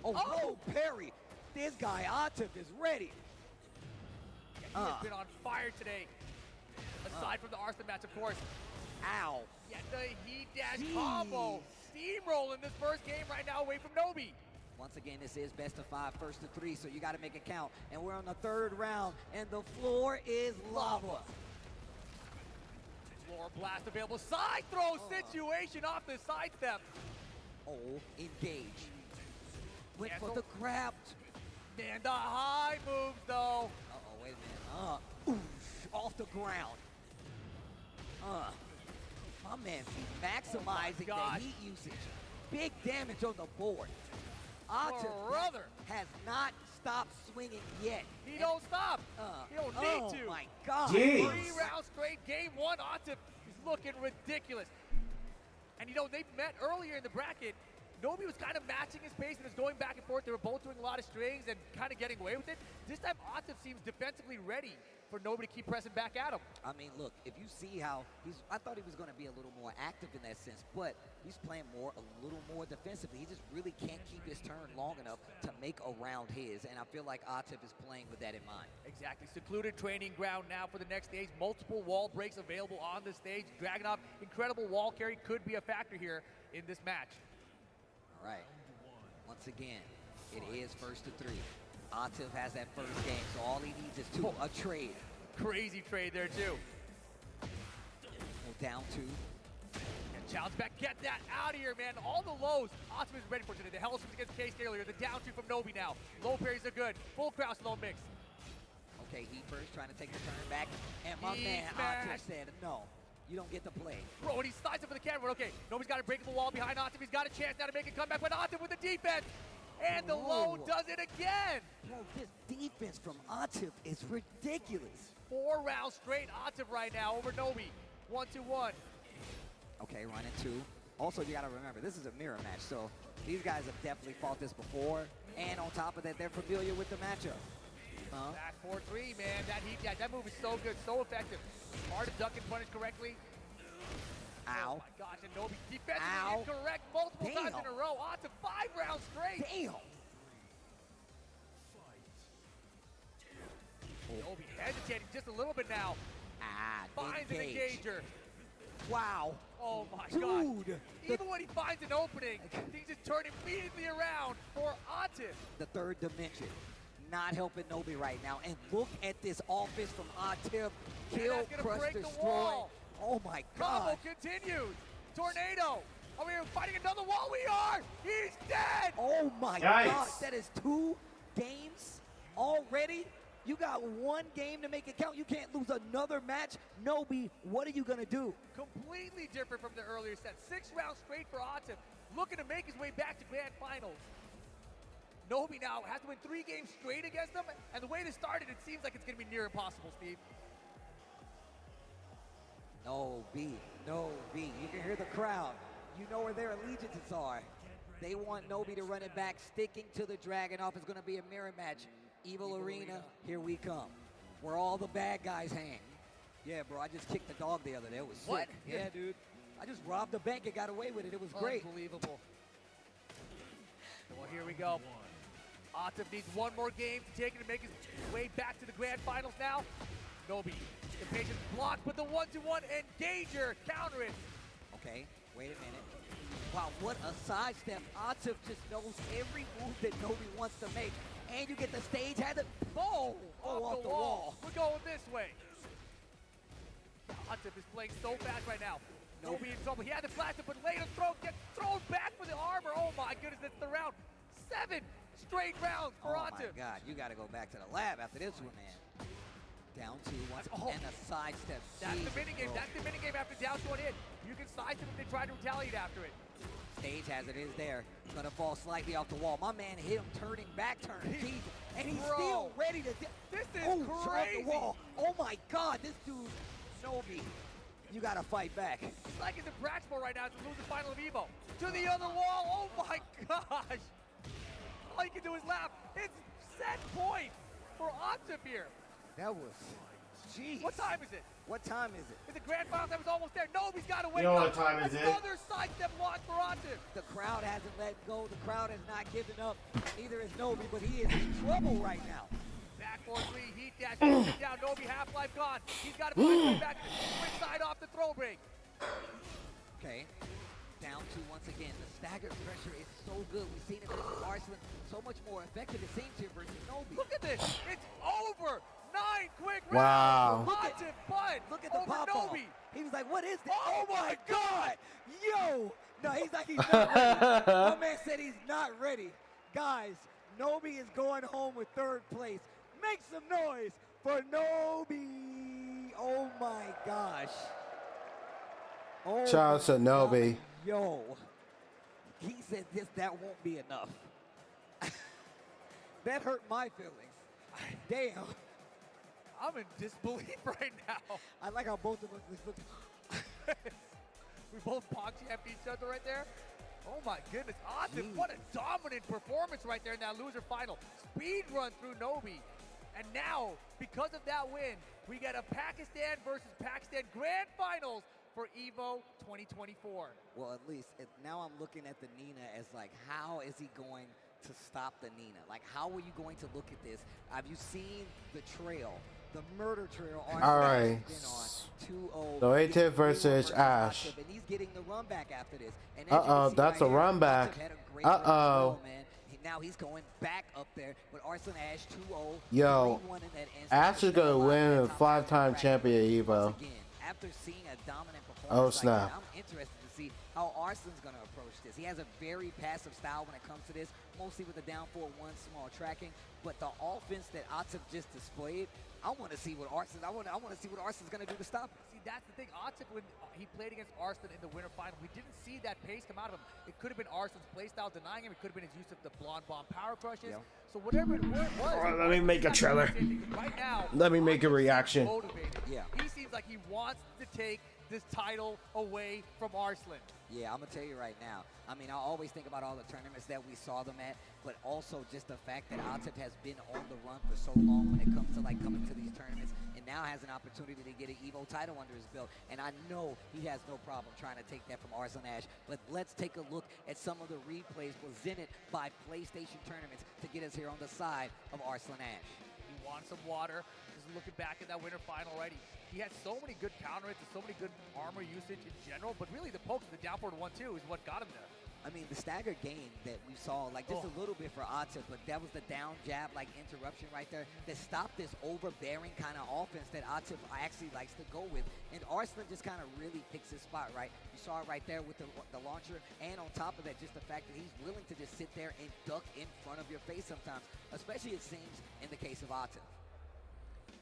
Oh, no, Perry. This guy, Atif, is ready. Yeah, he has been on fire today. Aside from the Arslan match, of course. Ow. Yeah, the heat dash combo. Steamrolling this first game right now away from Nobi. Once again, this is best of 5, first to 3, so you got to make it count. And we're on the 3rd round, and the floor is lava. Floor blast available. Side throw situation off the sidestep. Oh, engage. Went for the grab. And the high moves, though. Uh-oh, wait a minute. Oof, off the ground. My man maximizing the heat usage. Big damage on the board. Brother has not stopped swinging yet. He don't stop. He don't need to. Oh my God. 3 rounds straight. Game 1, Atif is looking ridiculous. And you know, they met earlier in the bracket. Nobi was kind of matching his pace and was going back and forth. They were both doing a lot of strings and kind of getting away with it. This time, Atif seems defensively ready for Nobi to keep pressing back at him. I mean, look, if you see how I thought he was going to be a little more active in that sense, but he's playing a little more defensively. He just really can't keep his turn long enough to make a round his, and I feel like Atif is playing with that in mind. Exactly. Secluded training ground now for the next stage. Multiple wall breaks available on the stage. Dragunov, incredible wall carry could be a factor here in this match. All right. Once again, it is first to 3. Atif has that first game, so all he needs is 2. A trade. Crazy trade there, too. Down 2. And challenge back. Get that out of here, man. All the lows Atif is ready for today. The Hell swings against Case earlier. The down 2 from Nobi now. Low parries are good. Full crouch, low mix. Okay, he first trying to take the turn back. And my man Atif said, no. You don't get to play. Bro, and he slides up for the camera. Okay, Nobi's got a breakable wall behind Atif. He's got a chance now to make a comeback, but Atif with the defense. And the low does it again. Bro, this defense from Atif is ridiculous. 4 rounds straight Atif right now over Nobi. 1-2-1. Okay, running 2. Also, you got to remember, this is a mirror match, so these guys have definitely fought this before. And on top of that, they're familiar with the matchup. Back 4-3, man. That heat, that move is so good, so effective. Hard to duck and punish correctly. Ow. Oh my gosh, and Nobi defensively incorrect multiple times in a row. On to 5 rounds straight. Damn. Nobi hesitating just a little bit now. Finds an engager. Wow. Oh my Dude. God. Even when he finds an opening, things just turn immediately around for Atif. The 3rd dimension. Not helping Nobi right now. And look at this offense from Atif. Kill, crush, destroy. Oh my God. Combo continues. Tornado. Are we fighting another wall? We are. He's dead. Oh my God. That is 2 games already. You got 1 game to make it count. You can't lose another match. Nobi, what are you going to do? Completely different from the earlier set. 6 rounds straight for Atif. Looking to make his way back to grand finals. Nobi now has to win 3 games straight against them. And the way this started, it seems like it's going to be near impossible, Steve. Nobi. You can hear the crowd. You know where their allegiances are. They want Nobi to run it back. Sticking to the Dragunov is going to be a mirror match. EVO Arena, here we come. Where all the bad guys hang. Yeah, bro, I just kicked the dog the other day. It was sick. Yeah, dude. I just robbed the bank and got away with it. It was great. Unbelievable. Well, here we go. Atif needs 1 more game to take it and make his way back to the grand finals now. Nobi, the patience blocked, but the 1-2-1 engager, counter it. Okay, wait a minute. Wow, what a sidestep. Atif just knows every move that Nobi wants to make. And you get the stage, had it. Off the wall. We're going this way. Atif is playing so fast right now. Nobi in trouble. He had the flash to put later gets thrown back for the armor. Oh my goodness, that's the round. 7 straight rounds for Atif. Oh my God, you got to go back to the lab after this one, man. Down 2 once, and a sidestep. That's the minigame. That's the minigame after down 2 hit. You can sidestep if they try to retaliate after it. Stage hazard is there. Gonna fall slightly off the wall. My man hit him turning back turn. And he's still ready to. This is crazy. The wall. Oh my God, this dude, Nobi, you gotta fight back. It's like he's in Braxmore right now to lose the final of EVO. To the other wall. Oh my gosh. All you can do is laugh. It's set point for Atif here. That was, jeez. What time is it? What time is it? It's the grand finals. That was almost there. Nobody's got to wake You know up. what time is it? Another sidestep launch for Atif. The crowd hasn't let go. The crowd has not given up. Neither is Nobi, but he is in trouble right now. Back 4-3, heat dash, down. Nobi, half-life gone. He's got to put it back to the quick side off the throw break. Okay. down two once again. The staggered pressure is so good. We've seen it versus Arslan so much more effective, it seems, here versus Nobi. Look at this. It's over. 9 quick Wow. rounds. Look at the over pop-off. Nobi. He was like, what is this? Oh my God! Yo! No, he's like, he's not ready. My man said he's not ready. Guys, Nobi is going home with 3rd place. Make some noise for Nobi. Oh my gosh. Oh Shout out to my Nobi. God. Yo. He said that won't be enough. That hurt my feelings. Damn. I'm in disbelief right now. I like how both of us just looked. We both box champed each other right there. Oh my goodness, Atif, what a dominant performance right there in that loser final. Speed run through Nobi. And now, because of that win, we get a Pakistan versus Pakistan Grand Finals for EVO 2024. Well, at least now I'm looking at the Nina as like, how is he going to stop the Nina? Like, how are you going to look at this? Have you seen the trail? The murder trail. All right. So Atif versus Ash. And he's getting the run back after this. And That's a run back. Now he's going back up there with Arslan Ash 2-0. Yo, Ash is gonna win a 5-time champion at EVO. After seeing a dominant performance, Oh snap! I'm interested to see how Arslan's going to approach this. He has a very passive style when it comes to this, mostly with the down 4-1 small tracking. But the offense that Atif just displayed, I want to see what Arslan. I want to see what Arslan's going to do to stop it. See, that's the thing. Atif, when he played against Arslan in the winter final, we didn't see that pace come out of him. It could have been Arslan's playstyle denying him. It could have been his use of the blonde bomb power crushes. Yeah. So whatever it was. Right, let me make a trailer. Right now, let me make a reaction. Yeah. He seems like he wants to take this title away from Arslan. Yeah, I'm going to tell you right now. I mean, I always think about all the tournaments that we saw them at, but also just the fact that Atif has been on the run for so long when it comes to like coming to these tournaments, and now has an opportunity to get an EVO title under his belt. And I know he has no problem trying to take that from Arslan Ash. But let's take a look at some of the replays presented by PlayStation tournaments to get us here on the side of Arslan Ash. He wants some water. Just looking back at that winter final already. He had so many good counter hits and so many good armor usage in general, but really the pokes, the down forward 1-2 is what got him there. I mean, the stagger game that we saw, like just a little bit for Atif, but that was the down jab, like interruption right there that stopped this overbearing kind of offense that Atif actually likes to go with. And Arslan just kind of really picks his spot, right? You saw it right there with the launcher, and on top of that, just the fact that he's willing to just sit there and duck in front of your face sometimes, especially it seems in the case of Atif.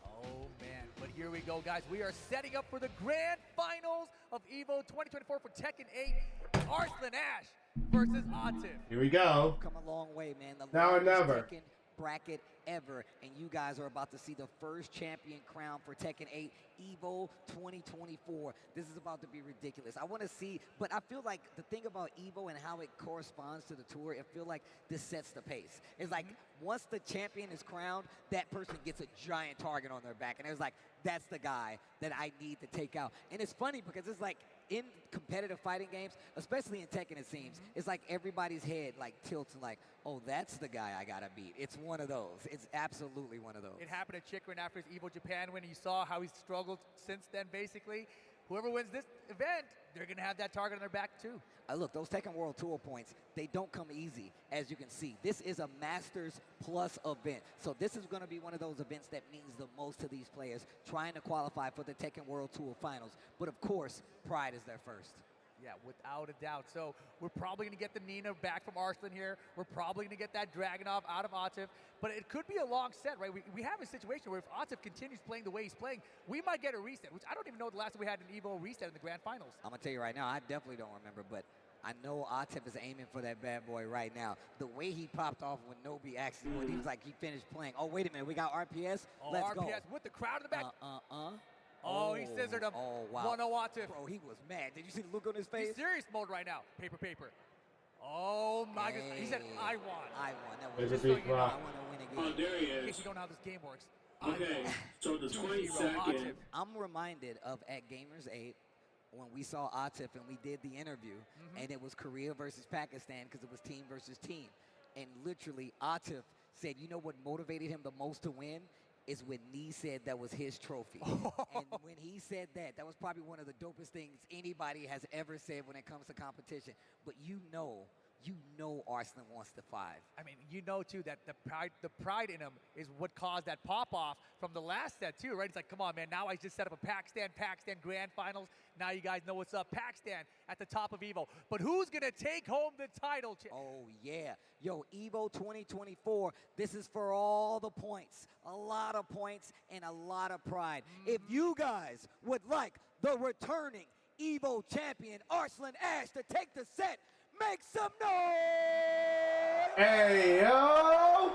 Oh man, but here we go, guys. We are setting up for the grand finals of EVO 2024 for Tekken 8. Arslan Ash versus Atif. Here we go. Come a long way, man. The now or never. Tekken bracket ever, and you guys are about to see the first champion crown for Tekken 8 EVO 2024. This is about to be ridiculous. I want to see, but I feel like the thing about EVO and how it corresponds to the tour, I feel like this sets the pace. It's like once the champion is crowned, that person gets a giant target on their back, and it's like, that's the guy that I need to take out. And it's funny because it's like in competitive fighting games, especially in Tekken, it seems, it's like everybody's head like tilts and like, oh, that's the guy I gotta beat. It's one of those. It's absolutely one of those. It happened to Chikrin after his EVO Japan when you saw how he's struggled since then, basically. Whoever wins this event, they're going to have that target on their back, too. Look, those Tekken World Tour points, they don't come easy, as you can see. This is a Masters Plus event. So this is going to be one of those events that means the most to these players, trying to qualify for the Tekken World Tour Finals. But, of course, pride is their first. Yeah, without a doubt. So we're probably going to get the Nina back from Arslan here. We're probably going to get that Dragunov out of Atif. But it could be a long set, right? We have a situation where if Atif continues playing the way he's playing, we might get a reset, which I don't even know the last time we had an EVO reset in the grand finals. I'm going to tell you right now, I definitely don't remember, but I know Atif is aiming for that bad boy right now. The way he popped off when Nobi actually won, he was like, he finished playing. Oh, wait a minute, we got RPS? Oh, Let's RPS go. with the crowd in the back. Oh, he scissored him. Oh, wow. 1-0 Atif. Bro, he was mad. Did you see the look on his face? He's serious mode right now. Paper, paper. Oh, my goodness. He said, I won. I won. That was just so you know, I want to win again. Oh, there he In case is. you don't know how this game works. Okay, so the 22nd. Atif. I'm reminded of at Gamers 8 when we saw Atif and we did the interview, and it was Korea versus Pakistan because it was team versus team. And literally, Atif said, you know what motivated him the most to win? is when Nee said that was his trophy. And when he said that, that was probably one of the dopest things anybody has ever said when it comes to competition. But you know Arslan wants the 5. I mean, you know, too, that the pride in him is what caused that pop-off from the last set, too, right? It's like, come on, man, now I just set up a Pakistan Grand Finals. Now you guys know what's up. Pakistan at the top of EVO. But who's going to take home the title? Oh, yeah. Yo, EVO 2024, this is for all the points. A lot of points and a lot of pride. If you guys would like the returning EVO champion, Arslan Ash, to take the set, make some noise! Hey, yo!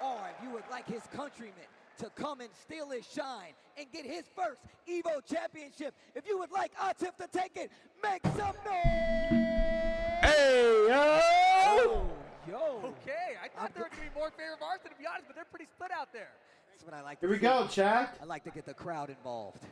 Or if you would like his countrymen to come and steal his shine and get his first EVO championship, if you would like Atif to take it, make some noise! Hey, yo! Yo! Okay, I thought there were going to be more favor of Arslan, to be honest, but they're pretty split out there. That's what I like. Here we go, chat. I like to get the crowd involved.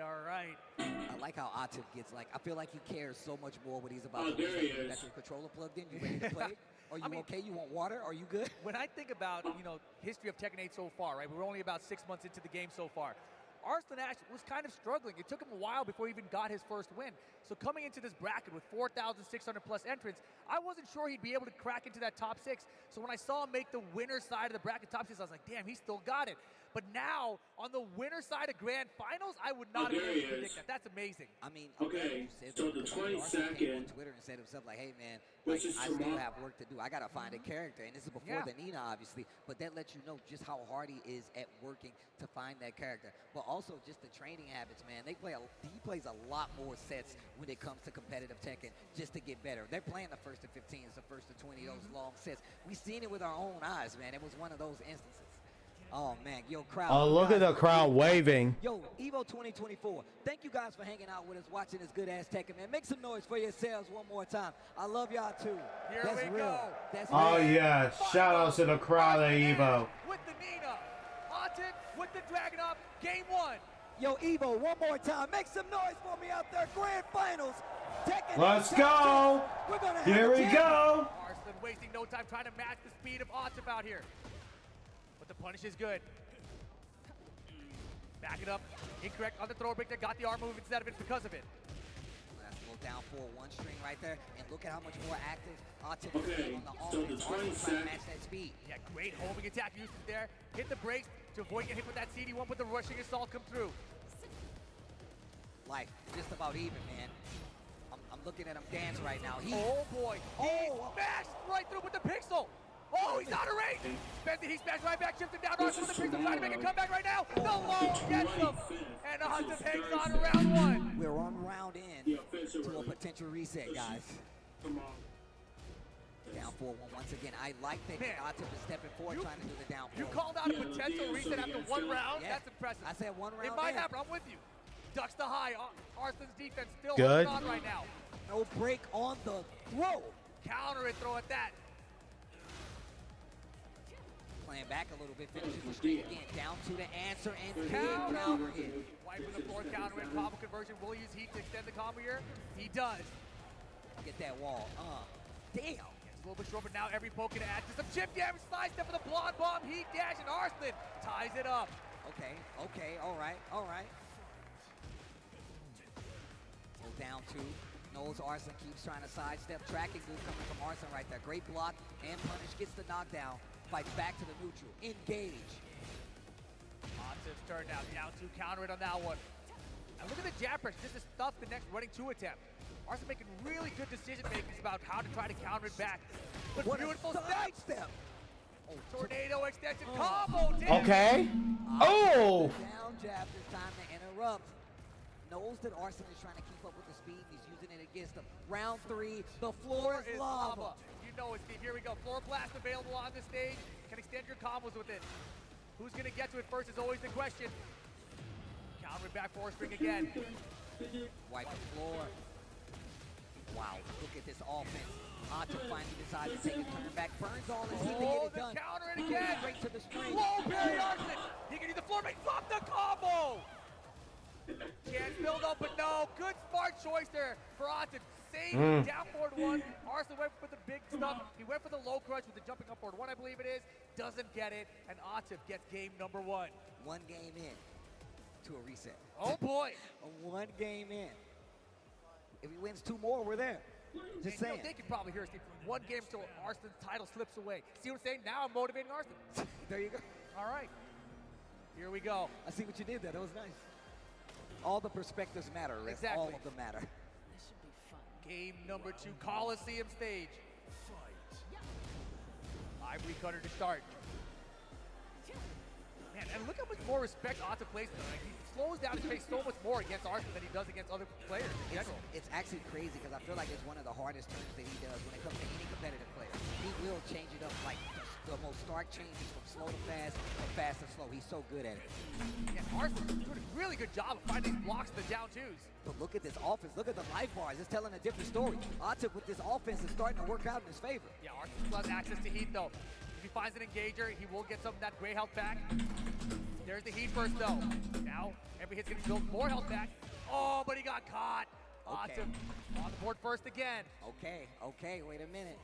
All right. I like how Atif gets, like, I feel like he cares so much more what he's about to do. You got your controller plugged in, you ready to play? Are you okay? You want water? Are you good? When I think about, you know, history of Tekken 8 so far, right? We're only about 6 months into the game so far. Arslan Ash was kind of struggling. It took him a while before he even got his first win. So coming into this bracket with 4,600 plus entrants, I wasn't sure he'd be able to crack into that top 6. So when I saw him make the winner side of the bracket top 6, I was like, damn, he still got it. But now, on the winner side of Grand Finals, I would not have been able to predict that. That's amazing. I mean, okay, so the 22nd. On Twitter and said himself, like, hey, man, like, I still have work to do. I got to find a character. And this is before the Nina, obviously. But that lets you know just how hard he is at working to find that character. But also just the training habits, man. He plays a lot more sets when it comes to competitive Tekken just to get better. They're playing the first to 15s, the first to 20, those long sets. We've seen it with our own eyes, man. It was one of those instances. Oh, man, yo, crowd. Oh, look at the crowd waving. Yo, EVO 2024, thank you guys for hanging out with us, watching this good-ass Tekken, man. Make some noise for yourselves one more time. I love y'all, too. That's real. That's Oh, real. yeah. Shout out to the crowd at EVO. With the Nina, Atif with the Dragon Up, game 1. Yo, EVO, one more time. Make some noise for me out there. Grand Finals. Tekken. Let's go. We're gonna have Here a we champion. go. Arslan wasting no time trying to match the speed of Atif out here. But the punish is good. Back it up. Incorrect on the throw break. They got the arm move instead of it because of it. That's a little down for one string right there. And look at how much more active Atif Okay, is on the so the offense. Arslan trying to 22nd. match that speed. Yeah, great homing attack usage there. Hit the brakes to avoid getting hit with that CD1, but the rushing assault come through. Life, just about even, man. I'm looking at him dance right now. Oh boy, he smashed right through with the pixel. Oh, he's out of range. He smashed right back, chipped him down. Arslan with the pixel, trying to make a comeback right now. The low gets him, and Atif hangs on round 1. We're on round in to a potential reset, guys. Down 4-1 once again. I like that Atif is stepping forward, trying to do the down 4. You called out a potential reset after 1 round? Yeah. That's impressive. I said 1 round. It might in. happen, I'm with you. Ducks the high. Arslan's defense still Good. holding on right now. No break on the throw. Counter it, throw at that. Playing back a little bit, finishes the streak again. Down to the answer and counter it. Wiping the floor, counter in. Combo conversion. Will use heat to extend the combo here. He does. Get that wall. Damn. It's a little bit short, but now every poke can add to some chip damage. Side step for the blonde bomb. Heat dash, and Arslan ties it up. Okay, all right. Go down 2. Knows Arslan keeps trying to sidestep. Tracking move coming from Arslan right there. Great block and punish. Gets the knockdown. Fights back to the neutral. Engage. Atif's turn now. Down 2. Counter it on that one. And look at the jab press. Just to stuff the next running 2 attempt. Arslan making really good decision makings about how to try to counter it back. But What beautiful a sidestep. Oh, tornado extension combo. Damn. Okay. Oh. Down jab this time to interrupt. Knows that Arslan is trying to keep up with the speed. He's using it against him. Round 3. The floor is lava. You know it, Steve. Here we go. Floor blast available on the stage. Can extend your combos with it. Who's going to get to it first is always the question. Counter it back 4 string again. Wipe the floor. Wow, look at this offense. Atif finally decides to take a turn back. Burns all his heat to get it done. Counter it again. Straight to the string. Low parry Arslan. He can do the floor make. Drop the combo. Chance build up, but no. Good smart choice there for Atif. save, down forward one. Arslan went for the big stuff. He went for the low crush with the jumping up forward one, I believe it is. Doesn't get it, and Atif gets game number 1. 1 game in to a reset. Oh boy. 1 game in. If he wins 2 more, we're there. Just saying. They can probably hear us. 1 game until Arslan's title slips away. See what I'm saying? Now I'm motivating Arslan. There you go. All right. Here we go. I see what you did there. That was nice. All the perspectives matter, Rick. Exactly. All of them matter. Game number 2, Coliseum stage. Ivory Cutter to start. Man, and look how much more respect Atif plays with him. Like, he slows down his pace so much more against Arslan than he does against other players in general. It's actually crazy because I feel like it's one of the hardest turns that he does when it comes to any competitive player. He will change it up like the most stark changes from slow to fast or fast to slow. He's so good at it. Yeah, Arslan's doing a really good job of finding these blocks in the down 2s. But look at this offense. Look at the life bars. It's telling a different story. Atif with this offense is starting to work out in his favor. Yeah, Arslan still has access to heat though. If he finds an engager, he will get some of that gray health back. There's the heat burst though. Now, every hit's gonna build more health back. Oh, but he got caught. Okay. Atif on the board first again. Okay, wait a minute.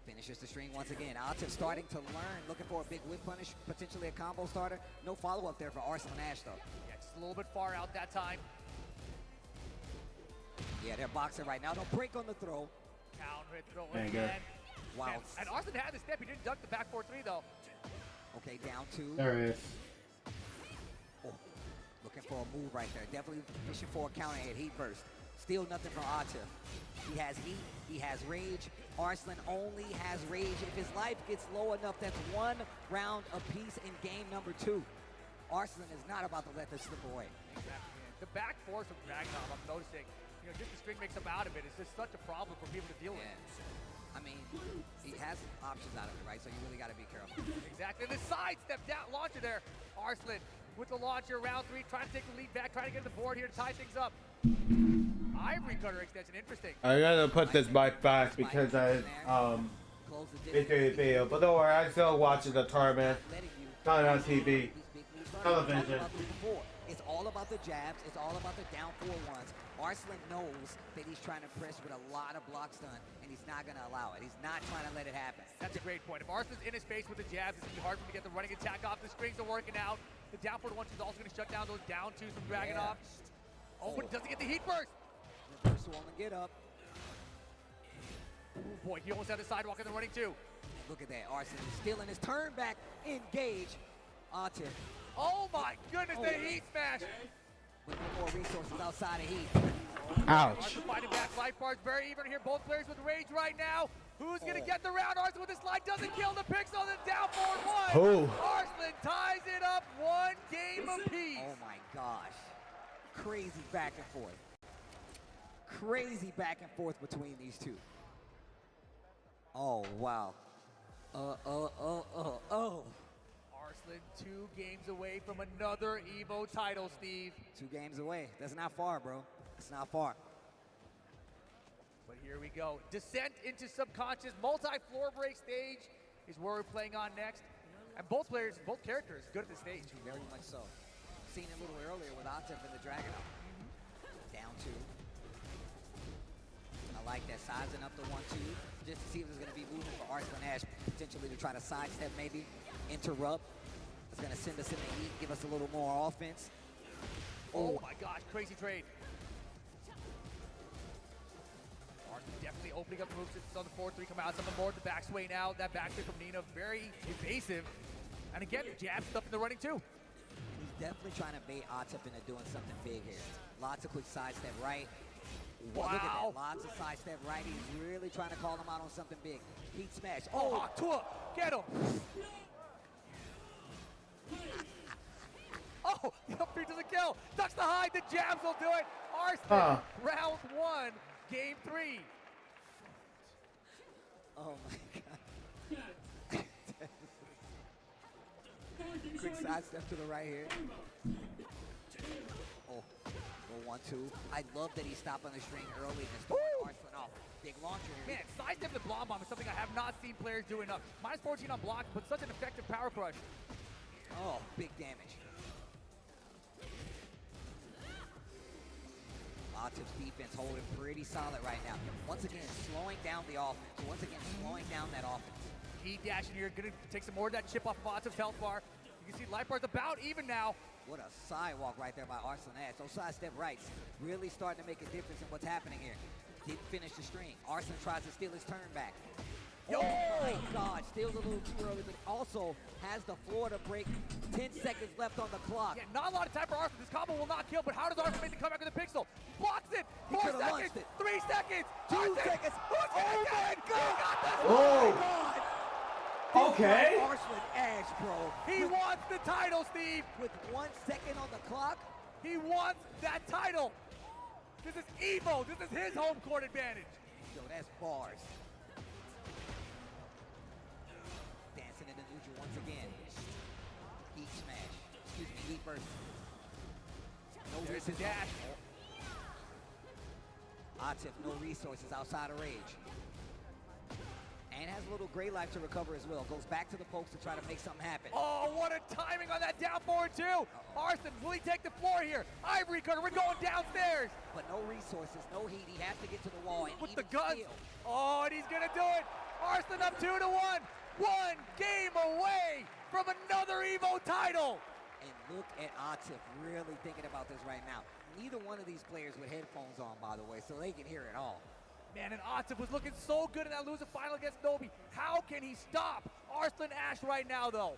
Finishes the string once again. Atif starting to learn, looking for a big whip punish, potentially a combo starter. No follow-up there for Arslan Ash though. Yeah, just a little bit far out that time. Yeah, they're boxing right now. No break on the throw. Counter hit throw There you again. Wow. And Arslan had the step. He didn't duck the back 4-3 though. Okay, down 2. There it is. Oh, looking for a move right there. Definitely fishing for a counter hit. Heat burst. Still nothing from Atif. He has heat. He has rage. Arslan only has rage if his life gets low enough. That's 1 round apiece in game number 2. Arslan is not about to let this slip away. Exactly. The back 4 from Dragunov, I'm noticing, just the string makes up out of it. It's just such a problem for people to deal with. I mean, he has options out of it, right? So you really got to be careful. Exactly. The sidestep down launcher there. Arslan with the launcher, round 3, trying to take the lead back, trying to get the board here to tie things up. Ivory Cutter extension, interesting. I gotta put this mic back because I it's a video, but don't worry, I still watching the tournament. Not on TV, television. It's all about the jabs. It's all about the down 4-1s. Arslan knows that he's trying to press with a lot of blocks done, and he's not going to allow it. He's not trying to let it happen. That's a great point. If Arslan's in his face with the jabs, it's going to be hard for him to get the running attack off. The strings are working out. The down 4-1 is also going to shut down those down 2s from Dragunov. Oh, but he doesn't get the heat burst. Reverse wall and get up. Oh boy, he almost had the sidewalk in the running 2. Look at that. Arslan is still in his turn back. Engage. Atif. Oh my goodness, the heat smash. With no more resources outside of heat. Ouch. Arslan fighting back. Life bars very even here. Both players with rage right now. Who's going to get the round? Arslan with the slide doesn't kill the picks on the down 4-1. Oh. Arslan ties it up 1 game apiece. Oh my gosh. Crazy back and forth. Crazy back and forth between these two. Oh, wow. Arslan 2 games away from another EVO title, Steve. 2 games away. That's not far, bro. That's not far. But here we go. Descent into subconscious. Multi-floor break stage is where we're playing on next. And both players, both characters, good at this stage. Very much so. Seen it a little earlier with Atif and the Dragunov. Down 2. I like that, sizing up the 1-2, just to see if there's going to be movement for Arslan Ash, potentially to try to sidestep, maybe interrupt. It's going to send us in the heat, give us a little more offense. Oh my gosh, crazy trade. Arslan definitely opening up the moves on the 4-3, come out something more. The back sway now, that back sway from Nina, very evasive. And again, jab stuff in the running too. He's definitely trying to bait Atif into doing something big here. Lots of quick sidestep right. Wow. Look at that. Lots of sidestep right. He's really trying to call him out on something big. Heat smash. Oh, Tua, get him. Oh, the up 3 doesn't kill. Ducks the hide. The jabs will do it. Arslan, round 1, game 3. Oh my God. Quick sidestep to the right here. Oh. 1-2. I love that he stopped on the string early and just throwing Arslan off. Big launcher here. Man, sidestep the blob bomb is something I have not seen players do enough. Minus 14 on block, but such an effective power crush. Oh, big damage. Atif's defense holding pretty solid right now. Once again, slowing down the offense. Once again, slowing down that offense. He dashing here, gonna take some more of that chip off of Atif's health bar. You can see life bar's about even now. What a sidewalk right there by Arslan Ash. Those sidestep rights really starting to make a difference in what's happening here. Didn't finish the string. Arslan tries to steal his turn back. Yo! Oh my God, steals a little too early, but also has the floor to break. 10 seconds left on the clock. Yeah, not a lot of time for Arslan. This combo will not kill, but how does Arslan make the comeback with the pixel? Blocks it! 4 seconds! 3 seconds! 2 seconds! Who's gonna get it? God! He got this! Oh! God! Okay. Arslan Ash, bro. He wants the title, Steve! With 1 second on the clock? He wants that title! This is EVO. This is his home court advantage. Yo, that's bars. Dancing into neutral once again. Heat smash. Excuse me, heat burst. No There's the resources. dash. Atif, no resources outside of rage. And has a little gray life to recover as well. Goes back to the pokes to try to make something happen. Oh, what a timing on that down forward too. Arslan, will he take the floor here? Ivory cutter, we're going downstairs. But no resources, no heat. He has to get to the wall. And With even the guns. still, Oh, and he's gonna do it. Arslan up 2-1. 1 game away from another EVO title. and look at Atif really thinking about this right now. Neither one of these players with headphones on, by the way, so they can hear it all. Man, and Atif was looking so good in that loser final against Nobi. How can he stop Arslan Ash right now, though?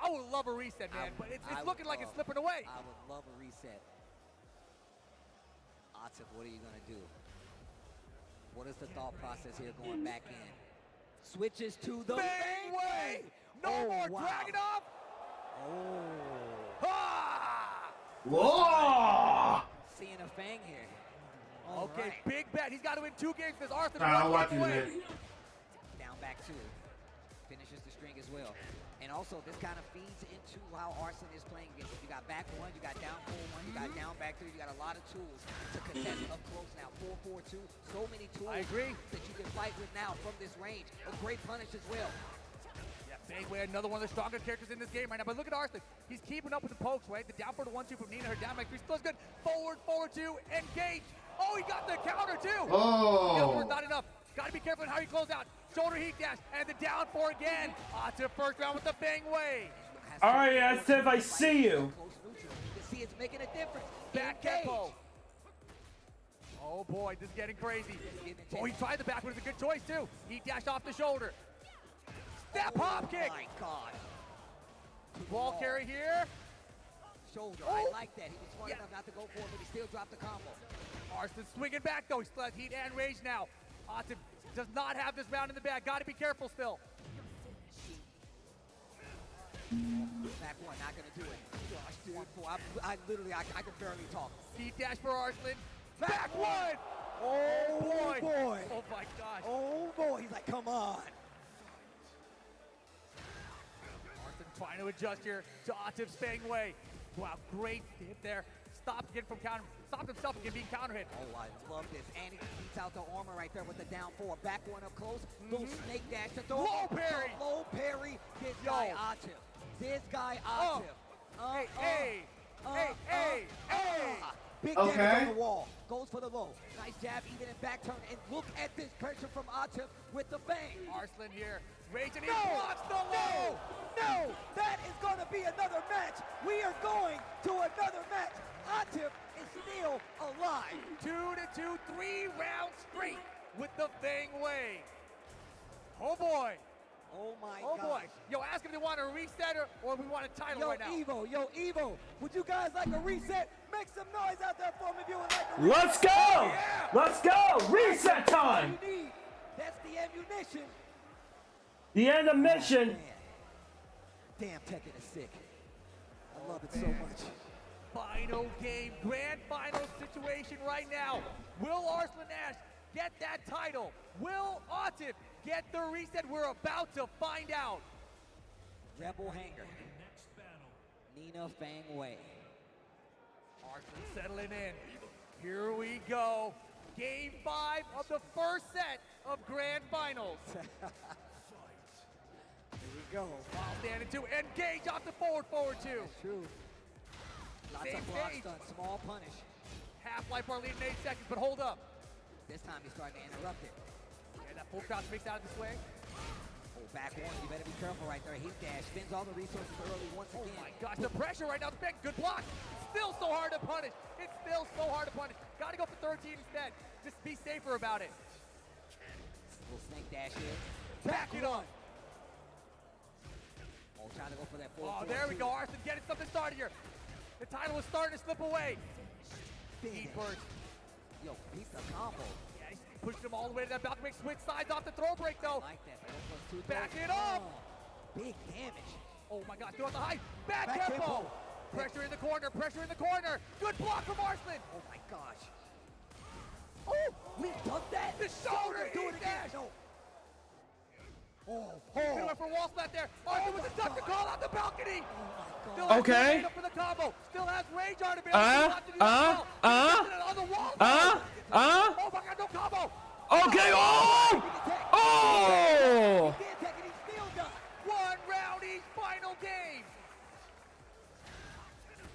I would love a reset, man, but it's looking like it's slipping away. I would love a reset. Atif, what are you going to do? What is the thought process here going back in? Switches to the Bang way! No more Dragunov! Oh. Ah! Whoa! Seeing a Fang here. Okay, big bet. He's got to win 2 games because Arslan I'll watch game you away. Down back 2. Finishes the string as well. And also, this kind of feeds into how Arslan is playing against him. You got back 1, you got down 4-1, you got down back 3. You got a lot of tools to contest up close now. 4-4-2. So many tools I agree. that you can fight with now from this range. A great punish as well. Yeah, Bangway, another one of the stronger characters in this game right now. But look at Arslan. He's keeping up with the pokes, right? The down forward 1-2 from Nina. Her down back 3 still is good. Forward 2, engage. Oh, he got the counter too. Oh. Yeah, not enough. Got to be careful in how you close out. Shoulder heat dash and the down 4 again. Atif first round with the Bangway. All right, Atif, I see you. You can see it's making a difference. Back Engage. tempo. Oh boy, this is getting crazy. Oh, he tried the back, but it's a good choice too. Heat dash off the shoulder. Step hop kick. My God. Ball carry here. Shoulder. Oh. I like that. He was smart enough not to go for it, but he still dropped the combo. Arslan swinging back though. He still has heat and rage now. Atif does not have this round in the bag. Got to be careful still. Back 1, not going to do it. Gosh, dude. I literally, I can barely talk. Heat dash for Arslan. Back 1. Oh boy. Oh my gosh. Oh boy. He's like, come on. Arslan trying to adjust here to Atif's Bangway. Wow, great hit there. Stopped again from counter. Stopped himself again being counter hit. Oh, I love this. And he beats out the armor right there with the down 4. Back 1 up close. Little snake dash to throw. Low parry. Low parry. This guy Atif. This guy Atif. Hey. Big damage on the wall. Goes for the low. Nice jab, even in back turn. And look at this pressure from Atif with the bang. Arslan here. Rage and he blocks the low. No, that is going to be another match. We are going to another match. Atif is still alive. 2-2, 3 rounds straight with the Bangway. Oh boy. Oh my God. Oh boy. gosh. Yo, ask if they want a reset or we want a title right now. Yo, Evo, would you guys like a reset? Make some noise out there for me if you would like a reset. Let's go! Yeah. Let's go! Reset time! You need. That's the ammunition. The end of mission. Man. Damn, Tekken is sick. I love it so much. Final game, grand final situation right now. Will Arslan Ash get that title? Will Atif get the reset? We're about to find out. Rebel Hanger. Nina Fangway. Arslan settling in. Here we go. Game 5 of the first set of grand finals. Here we go. While standing 2, engage off the forward 2. That's true. Lots Same of block stage. stun, small punish. Half-life bar leading 8 seconds, but hold up. This time he's starting to interrupt it. Yeah, that full crouch makes out of this way. Oh, back one. You better be careful right there. Heat dash. Spends all the resources early once again. Oh my gosh, the pressure right now. The big good block. It's still so hard to punish. It's still so hard to punish. Gotta go for 13 instead. Just be safer about it. Little snake dash here. Back it on. Oh, trying to go for that 4-4. Oh, there we go. Arson getting something started here. The title is starting to slip away. Heat burst. Yo, beat the combo. Yeah, he's pushed him all the way to that balcony. Switch sides off the throw break, though. I like that. 4+2 Back throw. it up. Big damage. Oh my God, throw out the high. Back Back tempo. tempo. Pressure in the corner. Pressure in the corner. Good block from Arslan. Oh my gosh. Oh, we dunked that. The shoulder. Do it dash. again. No. He went for wall splat there. Arthur with the duck to call out the balcony. Still Okay. has Grenade up for the combo. Still has Rage Art available. Oh my God, no combo. Okay. Oh! Oh! One round each final game.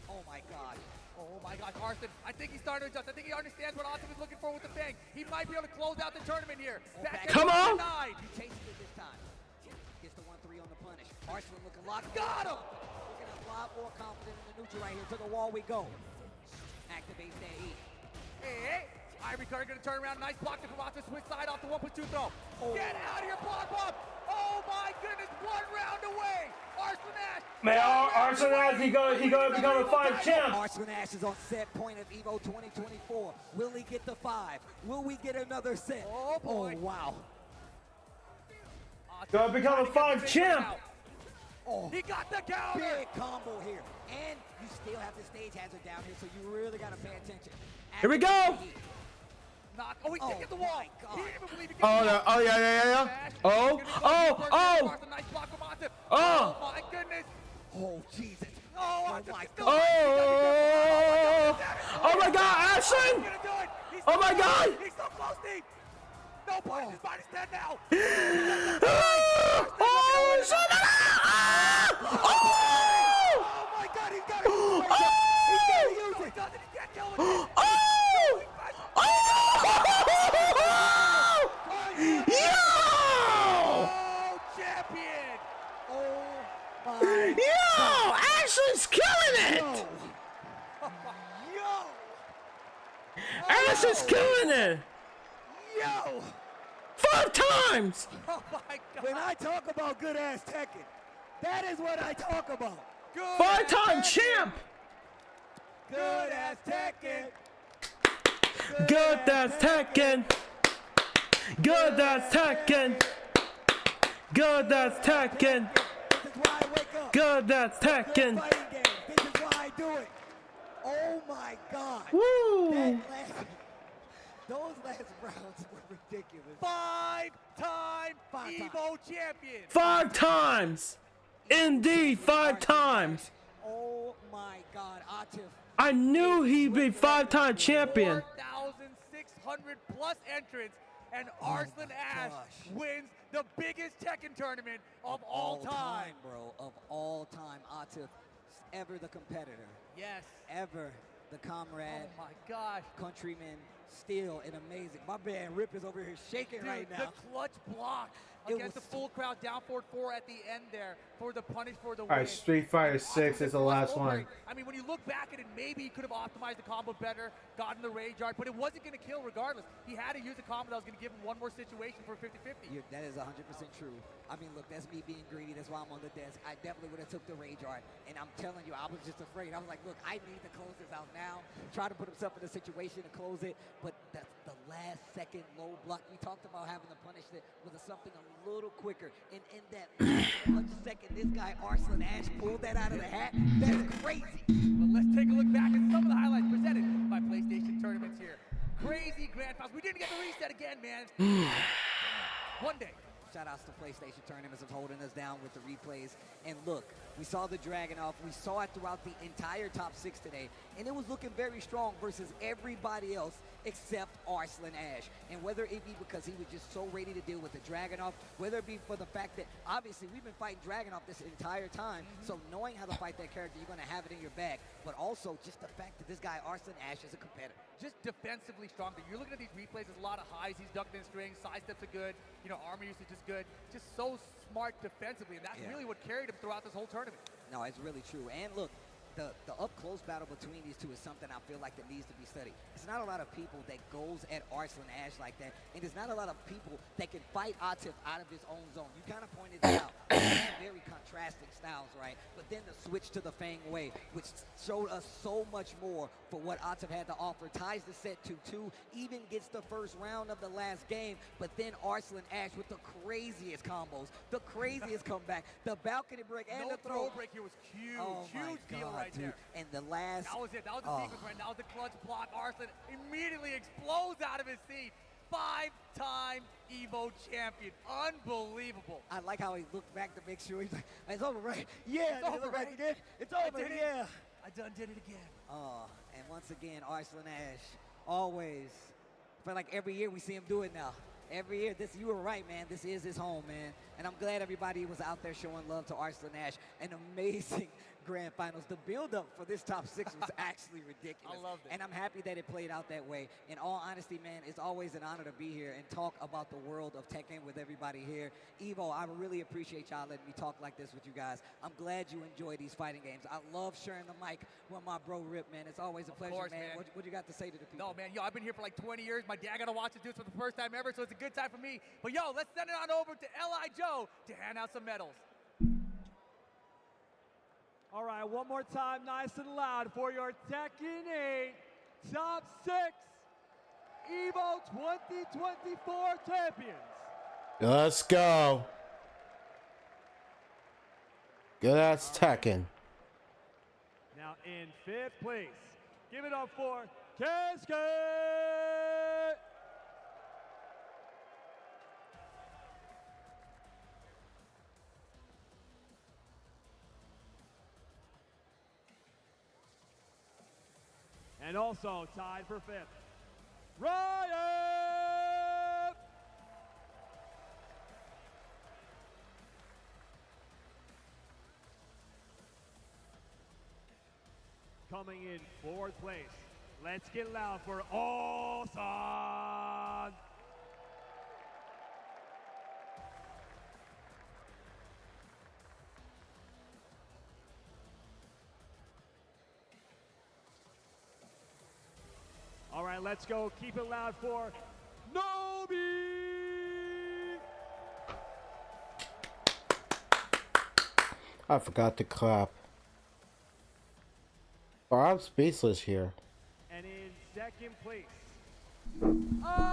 Oh my God. Oh my gosh, Arslan, I think he's starting to adjust. I think he understands what Arslan is looking for with the Fang. He might be able to close out the tournament here. Come on! He chases it this time. Gets the 1-3 on the punish. Arslan looking locked. Got him! Looking a lot more confident in the neutral right here. To the wall we go. Activates that E. Hey. Ivory Cutter gonna turn around. Nice block from Arslan. Switch side off the 1+2 throw. Get out of here, block bomb. Oh my goodness, 1 round away. Arslan Ash. Man, Arslan Ash, he gonna become a 5 champ. Arslan Ash is on set point of EVO 2024. Will he get the 5? Will we get another set? Oh boy. Oh wow. Gonna become a 5 champ. Oh, he got the counter. Big combo here. And you still have the stage hazard down here, so you really gotta pay attention. Here we go. Oh, he did get the wall. He didn't even believe he could Oh, no. Oh, yeah. Oh, oh. Nice block from Arslan. Oh. Oh my goodness. Oh Jesus. Oh my God. Oh my God, Ashton! Oh my God! He's so close, Steve. No point. His body's dead now. Oh, shut up! Oh my God, he's got it. He's got to use it. He can't kill him. Yo! Champion! Oh my Yo! Ashley's killing it! Yo! Ashley's killing it! Yo! 5 times! Oh my God! When I talk about good ass Tekken, that is what I talk about. Good 5-time champ! Good ass Tekken! Good as Tekken! Good as Tekken! Good as Tekken! Good as Tekken! This is why I do it. Oh my God! Woo! Those last rounds were ridiculous. 5-time EVO champion. 5 times! Indeed, 5 times! Oh my God, Atif. I knew he'd be 5-time champion. 4,600 plus entrants, and Arslan Ash wins the biggest Tekken tournament of all time. Bro, of all time, Atif, ever the competitor. Yes. Ever the comrade. Oh my gosh. Countryman, still an amazing. My man Rip is over here shaking right now. The clutch block against the full crowd, down forward 4 at the end there for the punish for the win. All right, Street Fighter 6 is the last one. I mean, when you look back at it, maybe he could have optimized the combo better, gotten the rage art, but it wasn't going to kill regardless. He had to use a combo that was going to give him one more situation for 50-50. That is 100% true. I mean, look, that's me being greedy. That's why I'm on the desk. I definitely would have took the rage art, and I'm telling you, I was just afraid. I was like, look, I need to close this out now. Try to put himself in a situation to close it, but that's the last second low block. We talked about having to punish it with something a little quicker, and in that last second, this guy Arslan Ash pulled that out of the hat. That's crazy. Well, let's take a look back at some of the highlights presented by PlayStation tournaments here. Crazy grand finals. We didn't get the reset again, man. One day. Shout-outs to PlayStation tournaments of holding us down with the replays. And look, we saw the Dragon off. We saw it throughout the entire top 6 today. And it was looking very strong versus everybody else. except Arslan Ash. And whether it be because he was just so ready to deal with the Dragunov, whether it be for the fact that obviously we've been fighting Dragunov this entire time, so knowing how to fight that character, you're going to have it in your bag, but also just the fact that this guy Arslan Ash is a competitor. Just defensively strong. You're looking at these replays, there's a lot of highs. He's ducked in strings, side steps are good, you know, armor usage is good. Just so smart defensively, and that's really what carried him throughout this whole tournament. No, it's really true. And look, the up-close battle between these two is something I feel like that needs to be studied. It's not a lot of people that goes at Arslan Ash like that, and there's not a lot of people that can fight Atif out of his own zone. You kind of pointed it out. They have very contrasting styles, right? But then the switch to the Fang Way, which showed us so much more for what Atif had to offer. Ties the set 2-2, even gets the first round of the last game, but then Arslan Ash with the craziest combos, the craziest comeback, the balcony break, and the throw break here was huge. Oh huge deal right dude. there. And the last... That was it. That was the sequence right now. That was the clutch block. Arslan immediately explodes out of his seat. 5-time EVO champion. Unbelievable. I like how he looked back to make sure he's like, it's over, right? Yeah, it's over, right? It's over, yeah. I done did it again. Oh, and once again, Arslan Ash, always. I feel like every year we see him do it now. Every year, you were right, man. This is his home, man. And I'm glad everybody was out there showing love to Arslan Ash. An amazing grand finals. The build-up for this top 6 was actually ridiculous. I loved it. And I'm happy that it played out that way. In all honesty, man, it's always an honor to be here and talk about the world of Tekken with everybody here. EVO, I really appreciate y'all letting me talk like this with you guys. I'm glad you enjoy these fighting games. I love sharing the mic with my bro Rip, man. It's always a pleasure, course, man. What you got to say to the people? No, man, yo, I've been here for like 20 years. My dad got to watch us do this for the first time ever, so it's a good time for me. But yo, let's send it on over to L.I. Joe to hand out some medals. All right, one more time, nice and loud for your Tekken 8 Top 6 EVO 2024 champions. Let's go. Good ass Tekken. Now in 5th place, give it up for Keisuke. And also tied for 5th, Ryan! Coming in 4th place, let's get loud for Olsan! All right, let's go. Keep it loud for Nobi! I forgot to clap. Bro, I'm speechless here. And in 2nd place, Atif!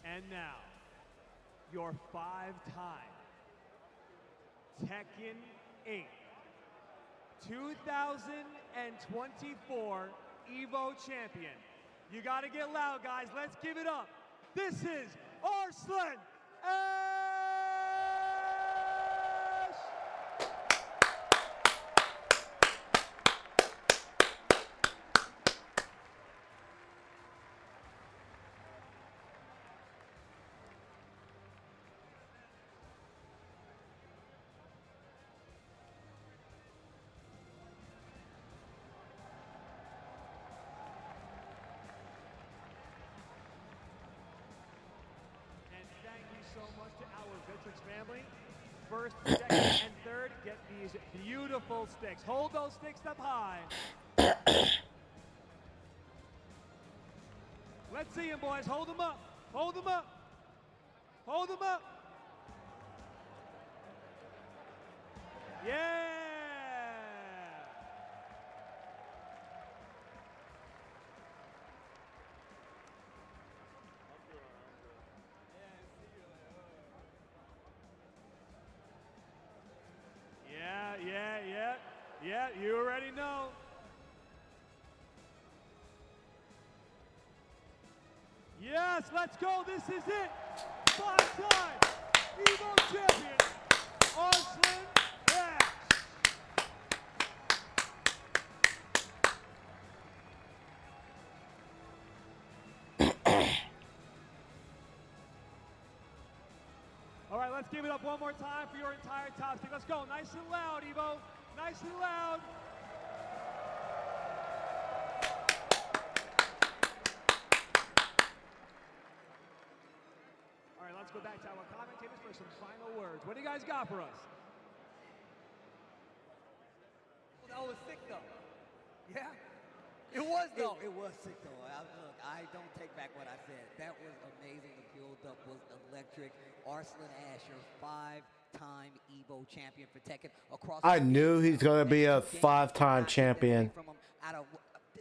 And now, your 5-time Tekken 8 2024 EVO champion. You gotta get loud, guys. Let's give it up. This is Arslan Ash! So much to our Veterans family. 1st, 2nd, and 3rd, get these beautiful sticks. Hold those sticks up high. Let's see them, boys. Hold them up. Hold them up. Hold them up. Yeah. Yeah, you already know. Yes, let's go. This is it. 5-time EVO champion, Arslan Ash. All right, let's give it up one more time for your entire top six. Let's go. Nice and loud, EVO. Nice and loud. All right, let's go back to our commentators for some final words. What do you guys got for us? That was sick, though. Yeah. It was, though. It was sick, though. Look, I don't take back what I said. That was amazing. The build-up was electric. Arslan Ash, your 5-time EVO champion for Tekken across. I knew he's gonna be a 5-time champion.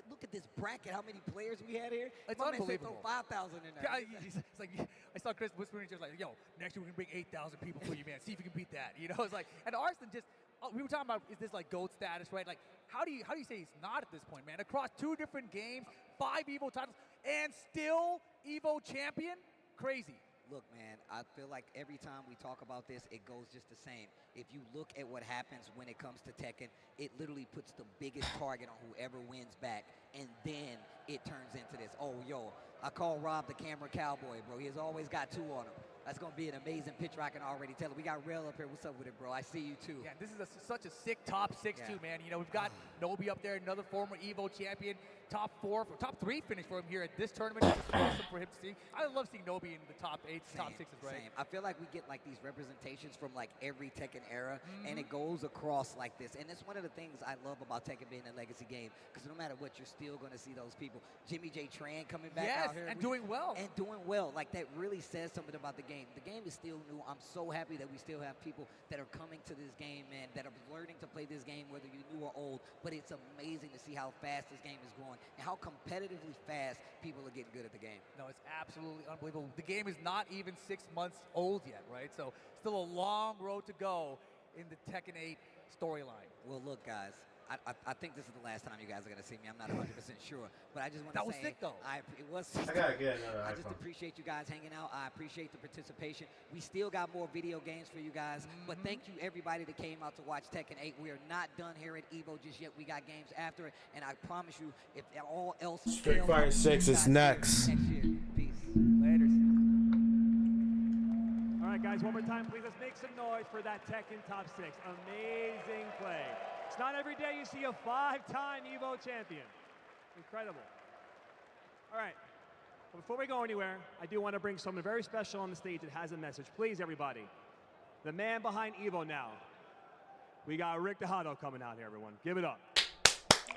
Look at this bracket. How many players we had here? It's My man said unbelievable. throw 5,000 in there. It's like I saw Chris whispering, just like, "Yo, next year we're gonna bring 8,000 people for you, man. See if you can beat that." You know, it's like, and Arslan just. We were talking about, is this like GOAT status, right? Like, how do you say he's not at this point, man? Across 2 different games, 5 EVO titles, and still EVO champion? Crazy. Look, man, I feel like every time we talk about this, it goes just the same. If you look at what happens when it comes to Tekken, it literally puts the biggest target on whoever wins back, and then it turns into this. Oh, yo, I call Rob the camera cowboy, bro. He has always got 2 on him. That's going to be an amazing picture. I can already tell it. We got Rail up here. What's up with it, bro? I see you, too. Yeah, this is such a sick top 6, too, man. You know, we've got Nobi up there, another former EVO champion. Top 3 finish for him here at this tournament. It's awesome for him to see. I love seeing Nobi in the top 8s, top 6s, right? Same. I feel like we get like these representations from like every Tekken era, and it goes across like this. And it's one of the things I love about Tekken being a legacy game, because no matter what, you're still going to see those people. Jimmy J. Tran coming back out here. And doing well. And doing well. Like, that really says something about the game. The game is still new. I'm so happy that we still have people that are coming to this game, man, that are learning to play this game, whether you're new or old. But it's amazing to see how fast this game is growing and how competitively fast people are getting good at the game. No, it's absolutely unbelievable. The game is not even 6 months old yet, right? So still a long road to go in the Tekken 8 storyline. Well, look, guys, I think this is the last time you guys are going to see me. I'm not 100% sure. But I just want to say. That was sick, though. It was. I gotta get another I just iPhone. appreciate you guys hanging out. I appreciate the participation. We still got more video games for you guys. But thank you, everybody that came out to watch Tekken 8. We are not done here at EVO just yet. We got games after it. And I promise you, if all else Street fails, Fighter 6 you is guys next. next year. Peace. Later. All right, guys, one more time, please. Let's make some noise for that Tekken top 6. Amazing play. It's not every day you see a 5-time EVO champion. Incredible. All right. Well, before we go anywhere, I do want to bring someone very special on the stage that has a message. Please, everybody. The man behind EVO now. We got Rick Tejado coming out here, everyone. Give it up.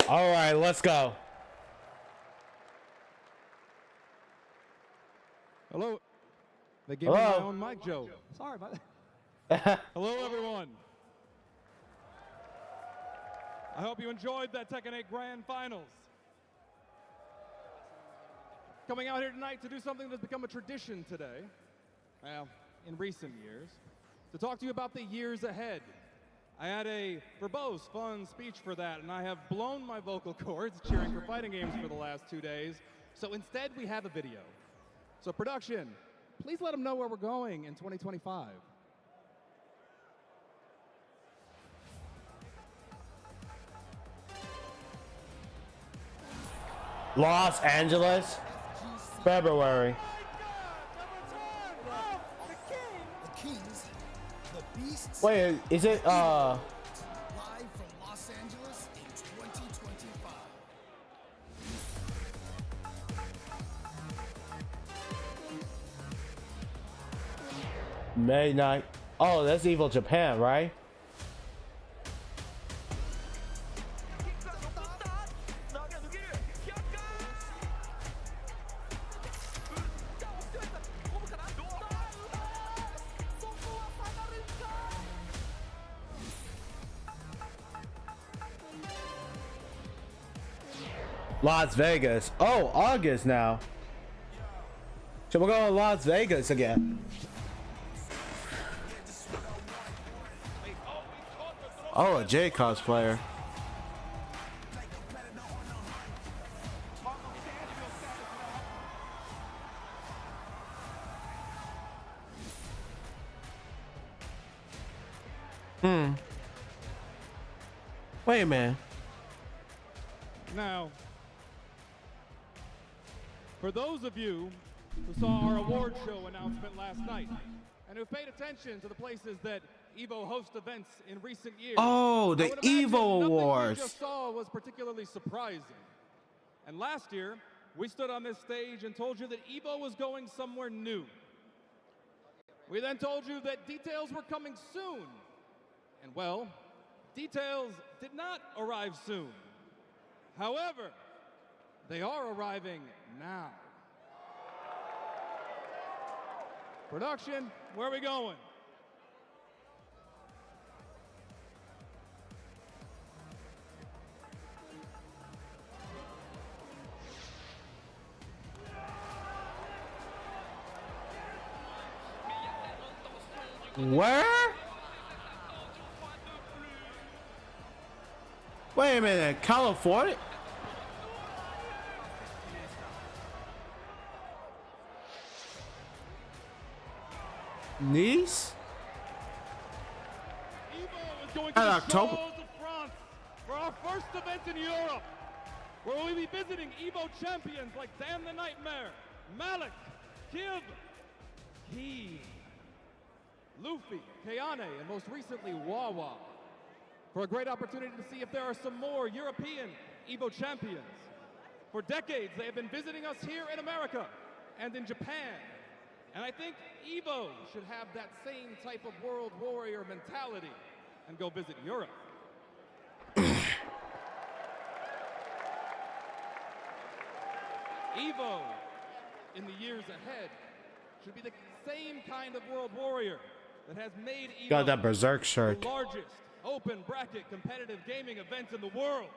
All right, let's go. Hello. They gave Hello. me my own mic, Joe. Sorry about that. Hello, everyone. I hope you enjoyed that Tekken 8 Grand Finals. Coming out here tonight to do something that's become a tradition today, well, in recent years, to talk to you about the years ahead. I had a verbose, fun speech for that, and I have blown my vocal cords cheering for fighting games for the last 2 days, so instead we have a video. So production, please let them know where we're going in 2025. Los Angeles, February. The Kings, the Beasts. Wait, is it live from Los Angeles in 2025. May 9th? Oh, that's EVO Japan, right? Las Vegas. Oh, August now. So we're going to Las Vegas again. Oh, a J cosplayer. Hmm. Wait a minute. Now, for those of you who saw our award show announcement last night and who paid attention to the places that EVO hosts events in recent years, Oh, the I would imagine EVO nothing Awards. we just saw was particularly surprising. And last year, we stood on this stage and told you that EVO was going somewhere new. We then told you that details were coming soon. And well, details did not arrive soon. However, they are arriving now. Production, where are we going? Where? Wait a minute, California? Nice? EVO is going to the October. shores of France for our first event in Europe, where we'll be visiting EVO champions like Dan the Nightmare, Malik, Kib, Key, Luffy, Kayane, and most recently Wawa, for a great opportunity to see if there are some more European EVO champions. For decades, they have been visiting us here in America and in Japan. And I think EVO should have that same type of world warrior mentality and go visit Europe. EVO, in the years ahead, should be the same kind of world warrior that has made EVO Got that Berserk shirt. the largest open bracket competitive gaming event in the world.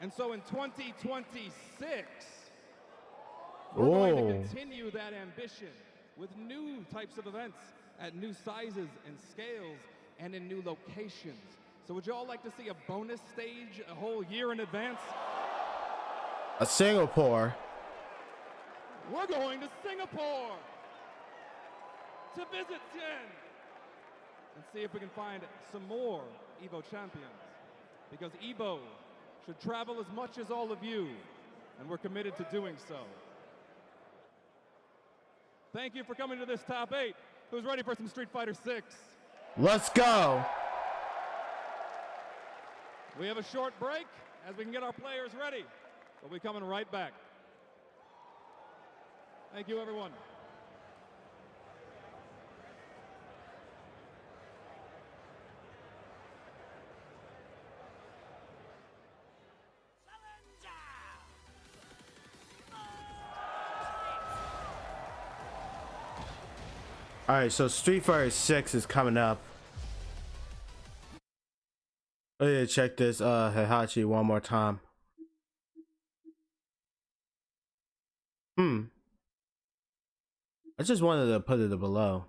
And so in 2026, we're going to continue that ambition with new types of events at new sizes and scales and in new locations. So would you all like to see a bonus stage a whole year in advance? A Singapore. We're going to Singapore to visit Tien and see if we can find some more EVO champions, because EVO should travel as much as all of you, and we're committed to doing so. Thank you for coming to this top 8. Who's ready for some Street Fighter 6? Let's go. We have a short break as we can get our players ready. We'll be coming right back. Thank you, everyone. All right, so Street Fighter 6 is coming up. Oh yeah, check this Heihachi one more time. I just wanted to put it below.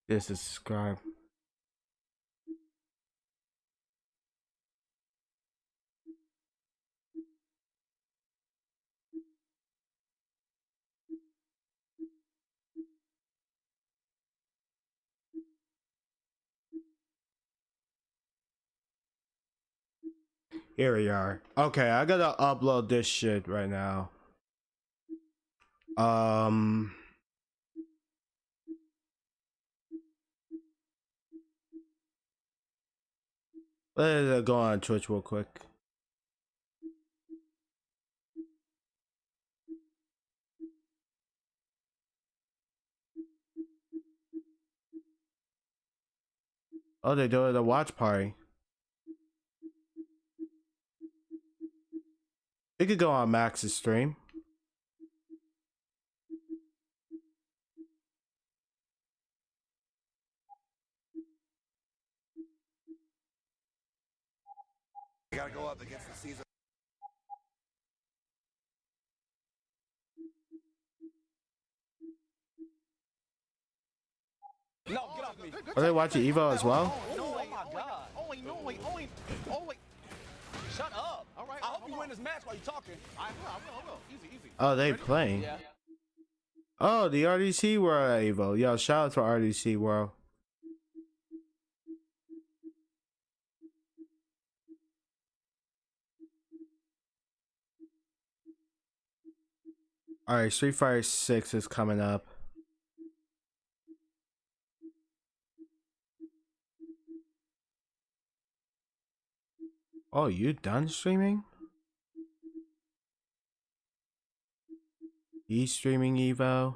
This is subscribe. Here we are. Okay, I gotta upload this shit right now. Let's go on Twitch real quick. Oh, they're doing a watch party. You could go on Max's stream. You gotta go up against the Caesar. Are they watching EVO as well? Oh my god. Only. Shut up. All right. I hope you win this match while you're talking. I will. Easy. Oh, they playing. Yeah. Oh, the RDC World at EVO. Yo, shout out to RDC World. Alright, Street Fighter 6 is coming up. Oh, you done streaming? He's streaming EVO.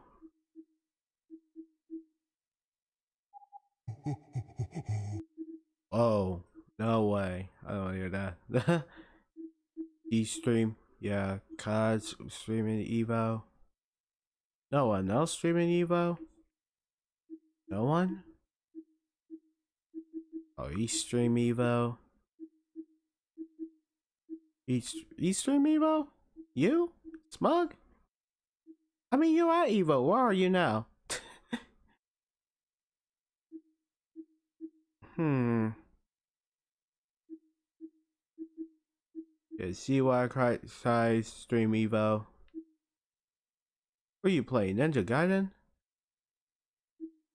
Oh, no way. I don't hear that. He stream. Yeah, COD's streaming EVO. No one else streaming EVO? No one? Oh, he stream EVO. He stream EVO? You? Smug? I mean, you at EVO. Where are you now? Yeah, CY size stream EVO. What are you playing? Ninja Gaiden?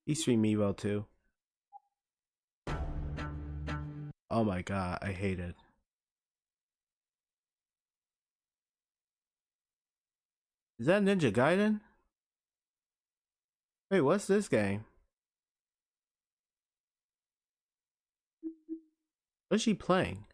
He stream EVO too. Oh my god, I hate it. Is that Ninja Gaiden? Wait, what's this game? What's she playing?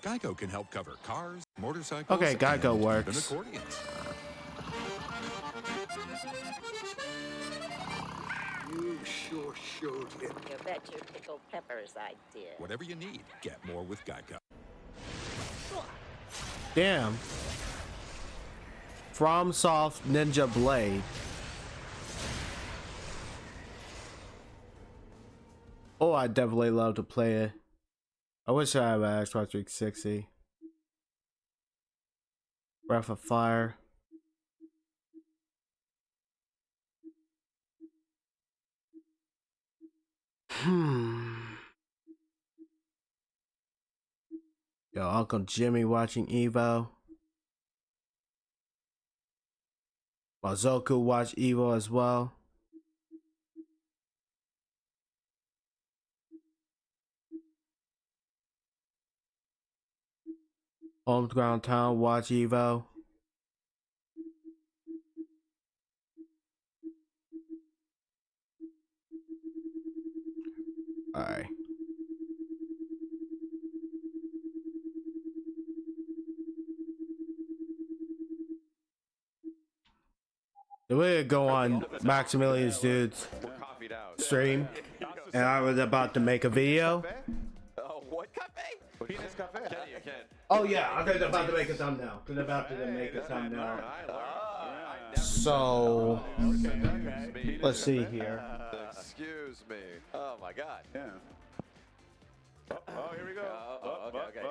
Geico can help cover cars, motorcycles, Okay, Geico and works. even accordions. You sure showed him. You bet your pickled peppers I did. Whatever you need, get more with Geico. Damn. FromSoft Ninja Blade. Oh, I definitely love to play it. I wish I had an Xbox 360. Breath of Fire. Yo, Uncle Jimmy watching EVO. Mazoku watch EVO as well. Homeground Town watch EVO. Alright. The way to go on Maximilian's dude's stream, and I was about to make a video. What cafe? Penis cafe. Kenny, you can. Oh yeah, I'm about to make a thumbnail. I'm about to make a thumbnail. So let's see here. Excuse me. Oh my God. Yeah. Oh, here we go. Okay.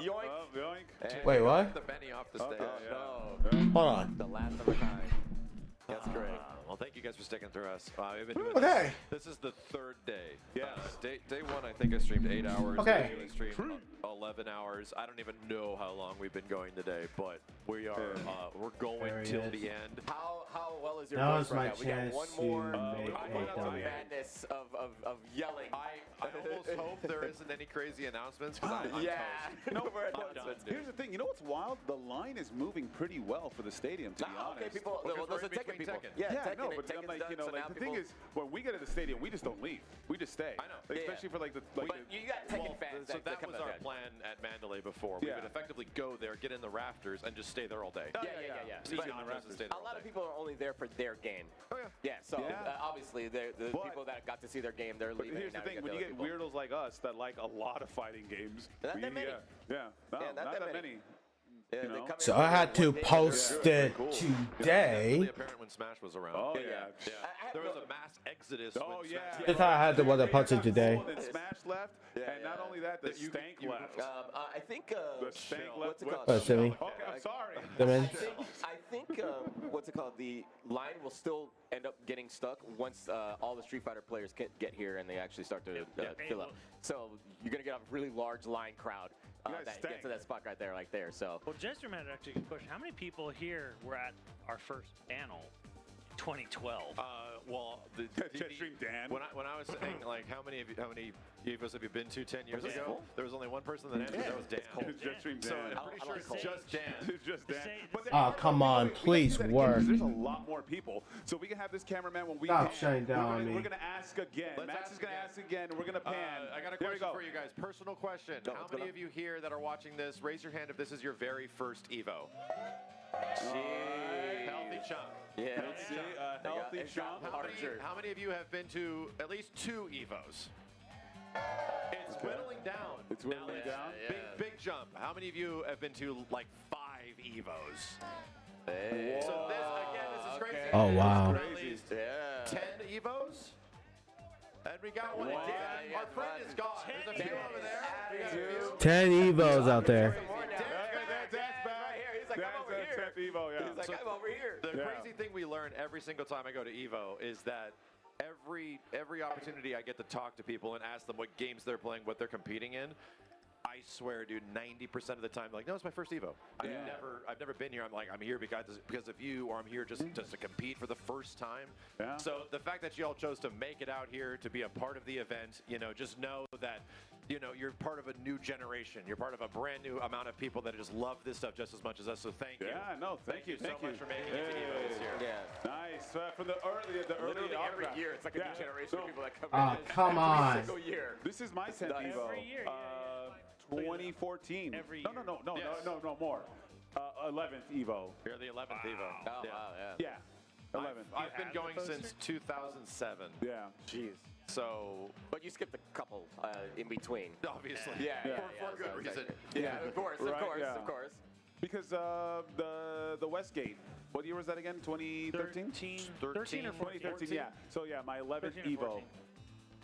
Yoink. Wait, what? The Benny off the stage. Hold on. The last of a kind. That's great. Well, thank you guys for sticking through us. We've been doing Okay. This is the third day. Yeah. Day one, I think I streamed 8 hours. Okay. Day two, I streamed 11 hours. I don't even know how long we've been going today, but we are we're going till the end. How well is your That voice was my right now? We got chance one to more make a thumbnail. madness of yelling. I almost hope there isn't any crazy announcements because I'm toast. No, I'm done, dude. here's the thing. You know what's wild? The line is moving pretty well for the stadium, to be honest. Okay, people. Well, those are Tekken people. No, but I'm like, you know, like the thing is, when we get to the stadium, we just don't leave. We just stay. I know. Like, especially for like the. Like but you got Tekken fans. So that was our plan at Mandalay before. We would effectively go there, get in the rafters, and just stay there all day. Yeah. But a lot of people are only there for their game. Oh yeah. Yeah. So obviously, the people that got to see their game, they're leaving. But here's the thing: when you get weirdos like us that like a lot of fighting games, not that many. Yeah, not that many. You know? So I had to post it today. Apparent when Smash was around. Oh yeah. There was a mass exodus. Oh yeah. That's how I had to post it today. And Smash left, and not only that, the stank left. I think The stank left. what's it called? Oh, Simi. Okay, I'm sorry. I think what's it called? The line will still end up getting stuck once all the Street Fighter players get here and they actually start to fill up. So you're gonna get a really large line crowd that gets to that spot right there, like there. So. Well, Jester had actually a good question. How many people here were at our first panel? 2012. Well, the Jetstream Dan. When I was saying like how many EVOs have you been to 10 years ago? There was only one person that answered. That was Dan. Jetstream Dan. So I'm pretty sure it's just Dan. It's just Dan. But Oh, come on, please work. There's a lot more people, so we can have this cameraman when we Stop shutting down on me. We're gonna ask again. Max is gonna ask again, and we're gonna pan. I got a question for you guys. Personal question. How many of you here that are watching this, raise your hand if this is your very first EVO? Healthy chunk. Yeah. Let's see. Healthy chunk. How many of you have been to at least 2 EVOs? It's whittling down. It's whittling down? Big jump. How many of you have been to like 5 EVOs? Hey. So this is crazy. Oh, wow. At least 10 EVOs? And we got one. Our friend is gone. There's a few over there. 10 EVOs out there. He's like, I'm over here. The crazy thing we learn every single time I go to EVO is that every opportunity I get to talk to people and ask them what games they're playing, what they're competing in, I swear, dude, 90% of the time, like, no, it's my first EVO. I've never been here. I'm like, I'm here because of you, or I'm here just to compete for the first time. Yeah. So the fact that you all chose to make it out here to be a part of the event, just know that, you're part of a new generation. You're part of a brand new amount of people that just love this stuff just as much as us. So thank you. Yeah, no, thank you so much for making it to EVO this year. Yeah. Nice. From the early Literally every year, it's like a new generation of people that come in. Come on. Every single year. This is my 10th EVO. Every year. 2014. Every No, more. 11th EVO. You're the 11th EVO. Oh, wow, Yeah. 11th. I've been going since 2007. Yeah. Jeez. So, but you skipped a couple in between. Obviously. For good reason. Yeah, of course. Because the Westgate. What year was that again? 2013? 13 or 14. 2013. Yeah. So yeah, my 11th EVO.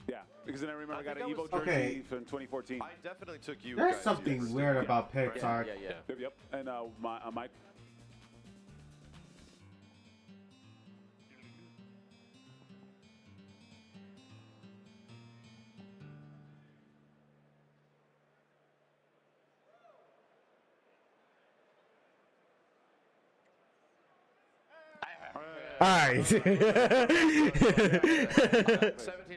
Yeah, because then I remember I got an EVO Okay. jersey from 2014. I definitely took you. There's guys something years. weird about Pixar. Yep. And my All right. 17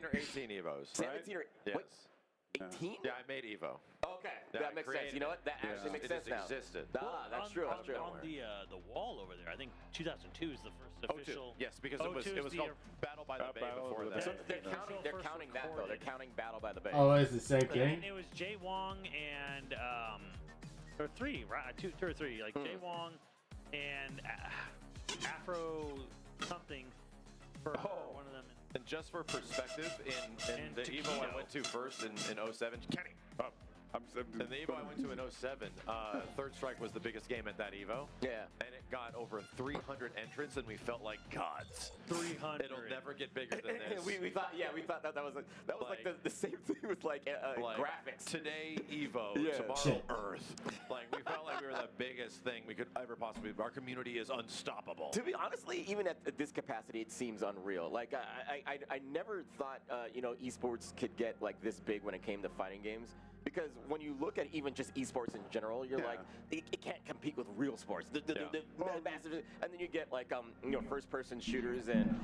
or 18 EVOs. 17 or yes. 18? Yeah, I made EVO. Okay, Yeah, that makes sense. You know what? That actually makes sense now. Existed. That's true. That's true. On the wall over there, I think 2002 is the first official. Yes, because it was called Battle by the Bay before that. So they're counting that though. They're counting Battle by the Bay. Oh, it's the same thing. It was Jay Wong and or 3, right? 2 or 3, like Jay Wong and Afro something for one of them. And just for perspective, in the EVO I went to first in 07, Kenny. In the EVO I went to in 07, Third Strike was the biggest game at that EVO. Yeah. And it got over 300 entrants, and we felt like gods. 300. It'll never get bigger than this. we thought that was like the same thing with like graphics. Today EVO, tomorrow Earth. Like we felt like we were the biggest thing we could ever possibly. Our community is unstoppable. To be honestly, even at this capacity, it seems unreal. Like I never thought esports could get like this big when it came to fighting games. Because when you look at even just esports in general, you're like, it can't compete with real sports. The massive, and then you get like first-person shooters and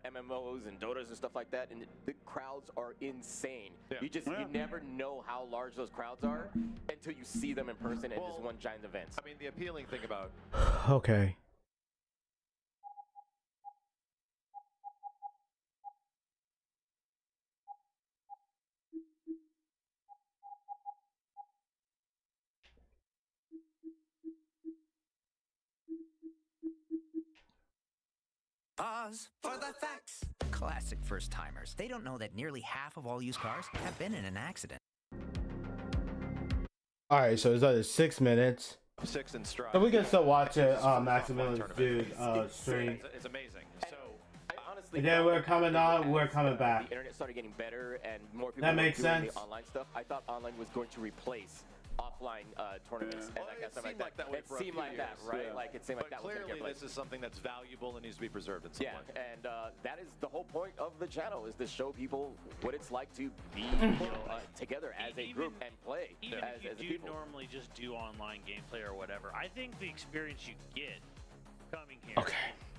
MMOs and Dotas and stuff like that, and the crowds are insane. Yeah. You never know how large those crowds are until you see them in person at this one giant event. I mean, the appealing thing about Okay. Pause for the facts. Classic first-timers. They don't know that nearly half of all used cars have been in an accident. All right, so it's 6 minutes. 6 in stride. So we can still watch it. Maximilian's dude stream. It's amazing. So honestly, And then we're coming on. We're coming back. The internet started getting better, and more people That were makes doing sense. the online stuff. I thought online was going to replace offline tournaments and that kind of stuff like that. way It for a seemed few like that, years. right? Yeah. Like it seemed like But that was going to clearly get replaced. this is something that's valuable and needs to be preserved in some Yeah, way. and that is the whole point of the channel, is to show people what it's like to be together as a group and play Even as if a you do people. normally just do online gameplay or whatever, I think the experience you get coming here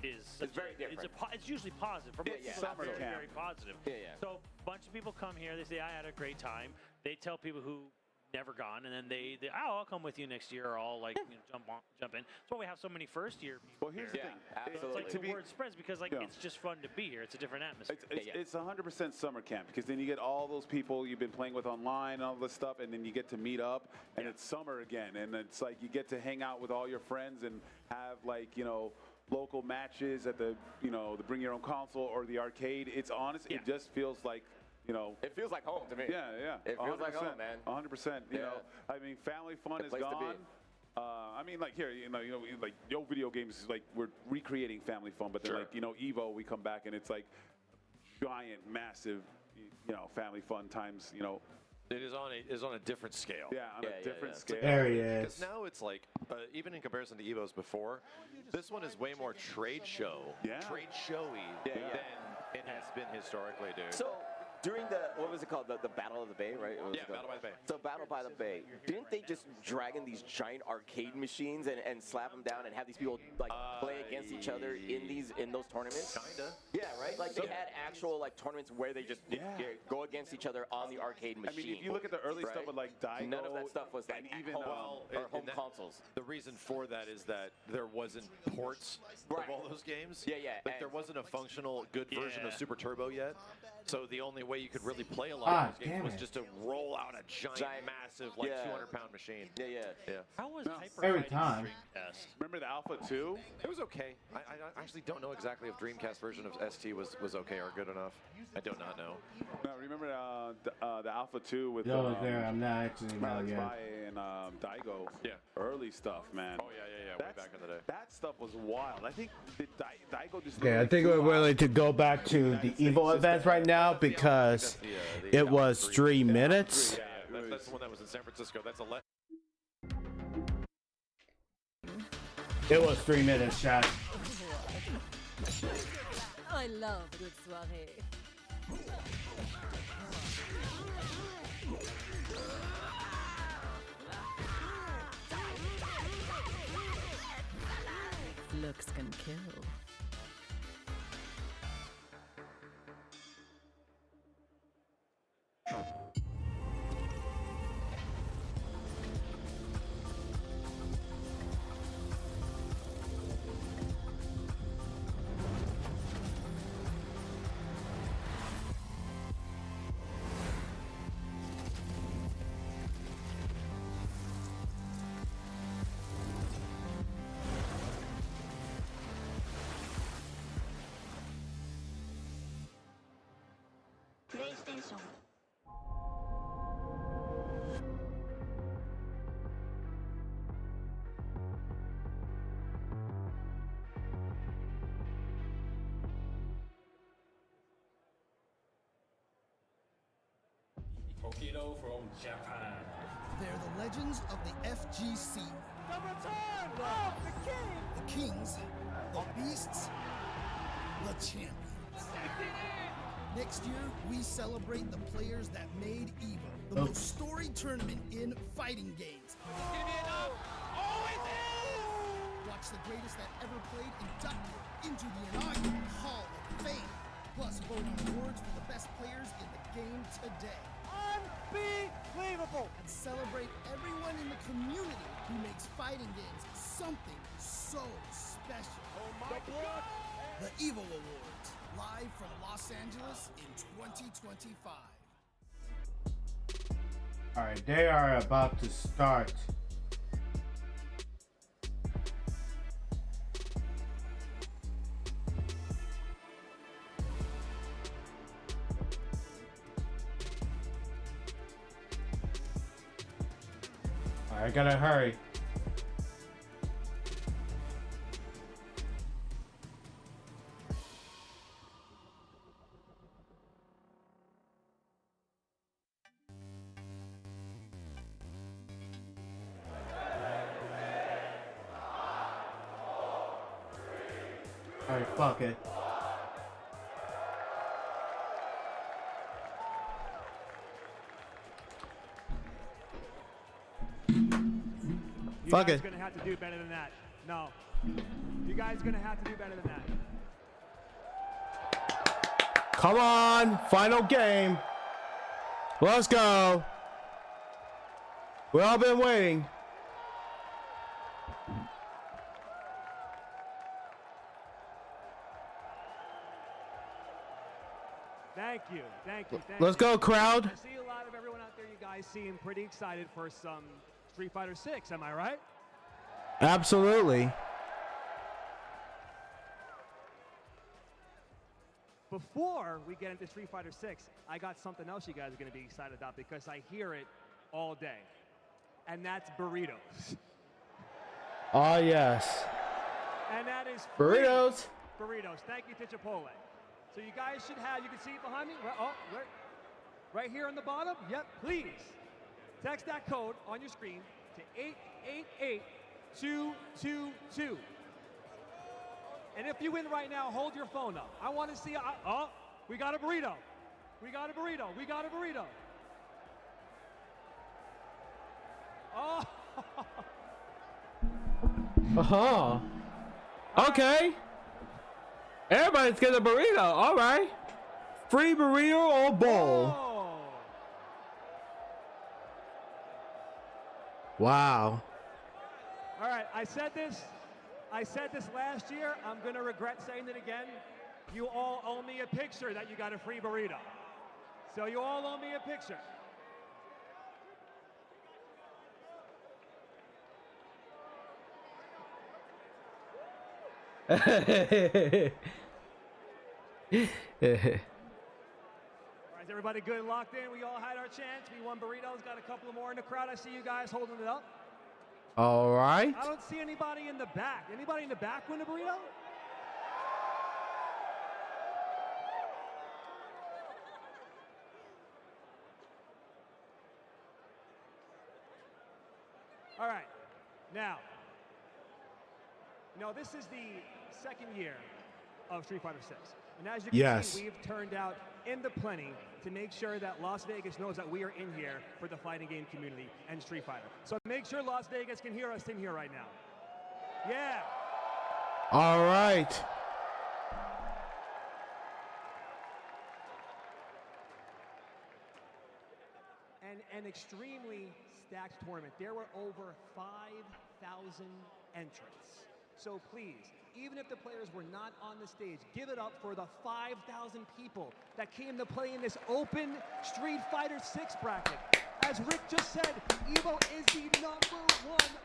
is It's very different. It's usually positive. For most Yeah, people, summer it's very, camp. very positive. Yeah. So a bunch of people come here, they say, I had a great time. They tell people who never gone, and then they I'll come with you next year, or I'll like jump in. That's why we have so many first year people. Well, here's the here. thing. Absolutely. It's like the word spreads because it's just fun to be here. It's a different atmosphere. It's 100% summer camp, because then you get all those people you've been playing with online and all this stuff, and then you get to meet up, and it's summer again, and it's like you get to hang out with all your friends and have local matches at the the bring your own console or the arcade. It's honest. It just feels like. It feels like home to me. Yeah. It feels like home, man. 100%. You know, I mean, family fun is place to be. gone. I mean, like here, like video games is like we're recreating family fun, but then EVO, we come back and it's like giant, massive, family fun times, It is on a different scale. Yeah, on a different scale. There he is. Because now it's like, even in comparison to EVOs before, this one is way more trade trade showy than it has been historically, dude. So during what was it called? The Battle of the Bay, right? Battle by the Bay. So Battle by the Bay. Didn't they just drag in these giant arcade machines and slap them down and have these people play against each other in those tournaments? Kinda. Yeah, right. Like they had actual tournaments where they just go against each other on the arcade machine. I mean, if you look at the early stuff with like Daigo, none of that stuff was like even home consoles. The reason for that is that there wasn't ports of all those games. Yeah. Like there wasn't a functional good version of Super Turbo yet. So the only way you could really play a lot of those games was just to roll out a giant massive, 200-pound machine. Yeah. How was Every time. Remember the Alpha 2? It was okay. I actually don't know exactly if Dreamcast version of ST was okay or good enough. I do not know. No, remember the Alpha 2 with I'm not actually Alex yet. Valle and Daigo. Yeah. Early stuff, man. Oh, yeah. Way back in the day. That stuff was wild. I think Daigo just... Okay, I think we're willing to go back to the EVO events right now because it was 3 minutes. Yeah, that's the one that was in San Francisco. That's a It was 3 minutes, chat. I love a good soirée. Looks can kill. PlayStation. Tokido from Japan. They're the legends of the FGC. The return of the king! The kings, the beasts, the champions. Next year, we celebrate the players that made EVO, the most storied tournament in fighting games. Watch the greatest that ever played inducted into the inaugural Hall of Fame. Plus, vote on awards for the best players in the game today. Unbelievable! And celebrate everyone in the community who makes fighting games something so special. Oh my God! The EVO Awards, live from Los Angeles in 2025. All right, they are about to start. All right, I gotta hurry. Alright, fuck it. Fuck it. You guys are gonna have to do better than that. No. You guys are gonna have to do better than that. Come on, final game. Let's go. We've all been waiting. Thank you, thank you, thank Let's you. go, crowd. I see a lot of everyone out there. You guys seem pretty excited for some Street Fighter 6. Am I right? Absolutely. Before we get into Street Fighter 6, I got something else you guys are going to be excited about because I hear it all day, and that's burritos. Oh, yes. And that is free. Burritos. Burritos. Thank you to Chipotle. So you guys should have, you can see it behind me. Right here on the bottom. Yep, please. Text that code on your screen to 888222. And if you win right now, hold your phone up. I want to see, oh, we got a burrito. We got a burrito. We got a burrito. Oh. Uh-huh. Okay. Everybody's getting a burrito. All right. Free burrito or bowl. Oh. Wow. All right, I said this last year. I'm going to regret saying it again. You all owe me a picture that you got a free burrito. So you all owe me a picture. All right, is everybody good and locked in? We all had our chance. We won burritos. Got a couple more in the crowd. I see you guys holding it up. All right. I don't see anybody in the back. Anybody in the back win a burrito? All right. Now, this is the second year of Street Fighter 6. And as you can see, we've turned out in the plenty to make sure that Las Vegas knows that we are in here for the fighting game community and Street Fighter. So make sure Las Vegas can hear us in here right now. Yeah. All right. And an extremely stacked tournament. There were over 5,000 entrants. So please, even if the players were not on the stage, give it up for the 5,000 people that came to play in this open Street Fighter 6 bracket. As Rick just said, EVO is the #1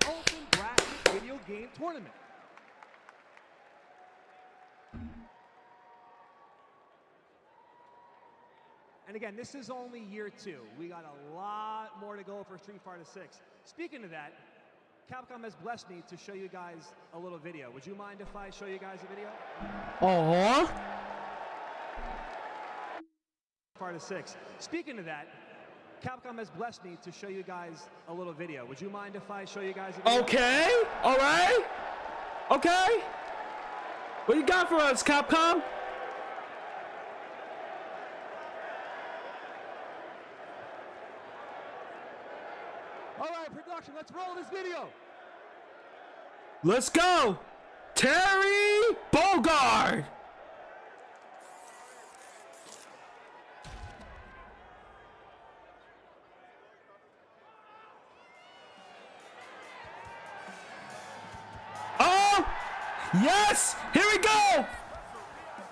open bracket video game tournament. And again, this is only year 2. We got a lot more to go for Street Fighter 6. Speaking of that, Capcom has blessed me to show you guys a little video. Would you mind if I show you guys a video? Uh-huh. Fighter 6. Speaking of that, Capcom has blessed me to show you guys a little video. Would you mind if I show you guys a video? Okay. All right. Okay. What you got for us, Capcom? All right, production, let's roll this video. Let's go. Terry Bogard. Oh, yes. Here we go.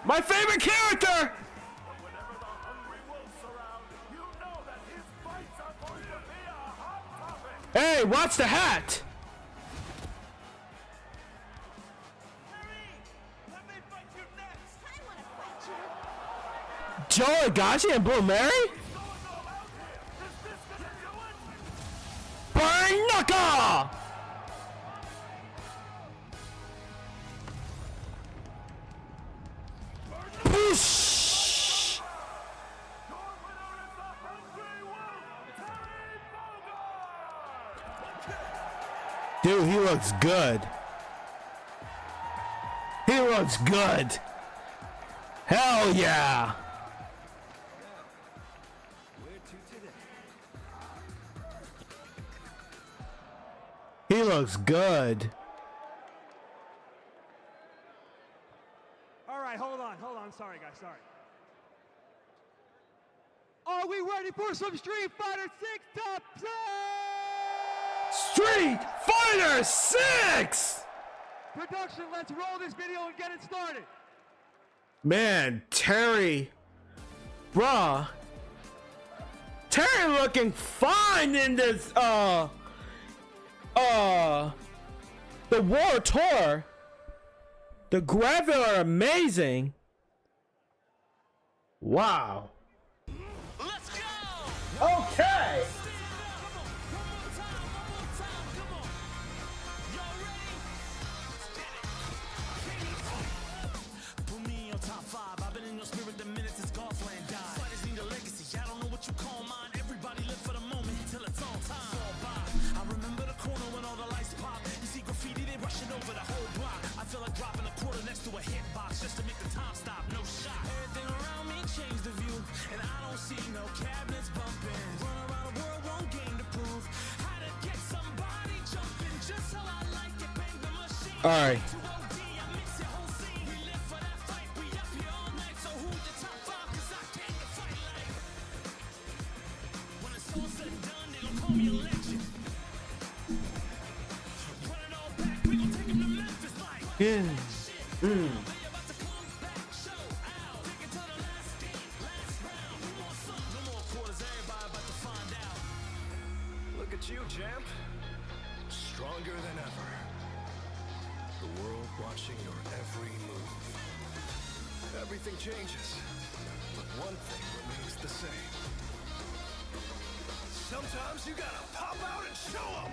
My favorite character. Hey, watch the hat! Joe Agashi and Blue Mary? Burn Knuckle! Whoosh! Dude, he looks good. He looks good. Hell yeah. He looks good. All right, hold on. Sorry, guys, sorry. Are we ready for some Street Fighter 6 top 6? Street Fighter 6! Production, let's roll this video and get it started. Man, Terry. Bruh. Terry looking fine in this, the War Tour. The graphics are amazing. Wow. Let's go. Okay. Put me on top 5. I've been in your spirit the minute since Golfland died. Fighters need a legacy. I don't know what you call mine. Everybody live for the moment till it's all time. Fall by. I remember the corner when all the lights pop. You see graffiti, they rushing over the whole block. I feel like dropping a quarter next to a hitbox just to make the time stop. No shot. Everything around me changed the view, and I don't see no cabinets bumping. Run around the world, one game to prove how to get somebody jumping. Just how I like it, bang the machine. All right. Yeah. Look at you, champ. Stronger than ever. The world watching your every move. Everything changes, but one thing remains the same. Sometimes you gotta pop out and show 'em.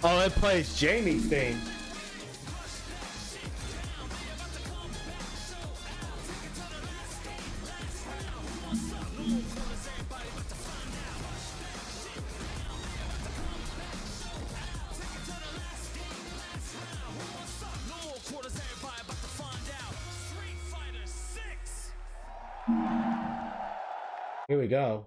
Oh, it plays Jamie's theme. Here we go.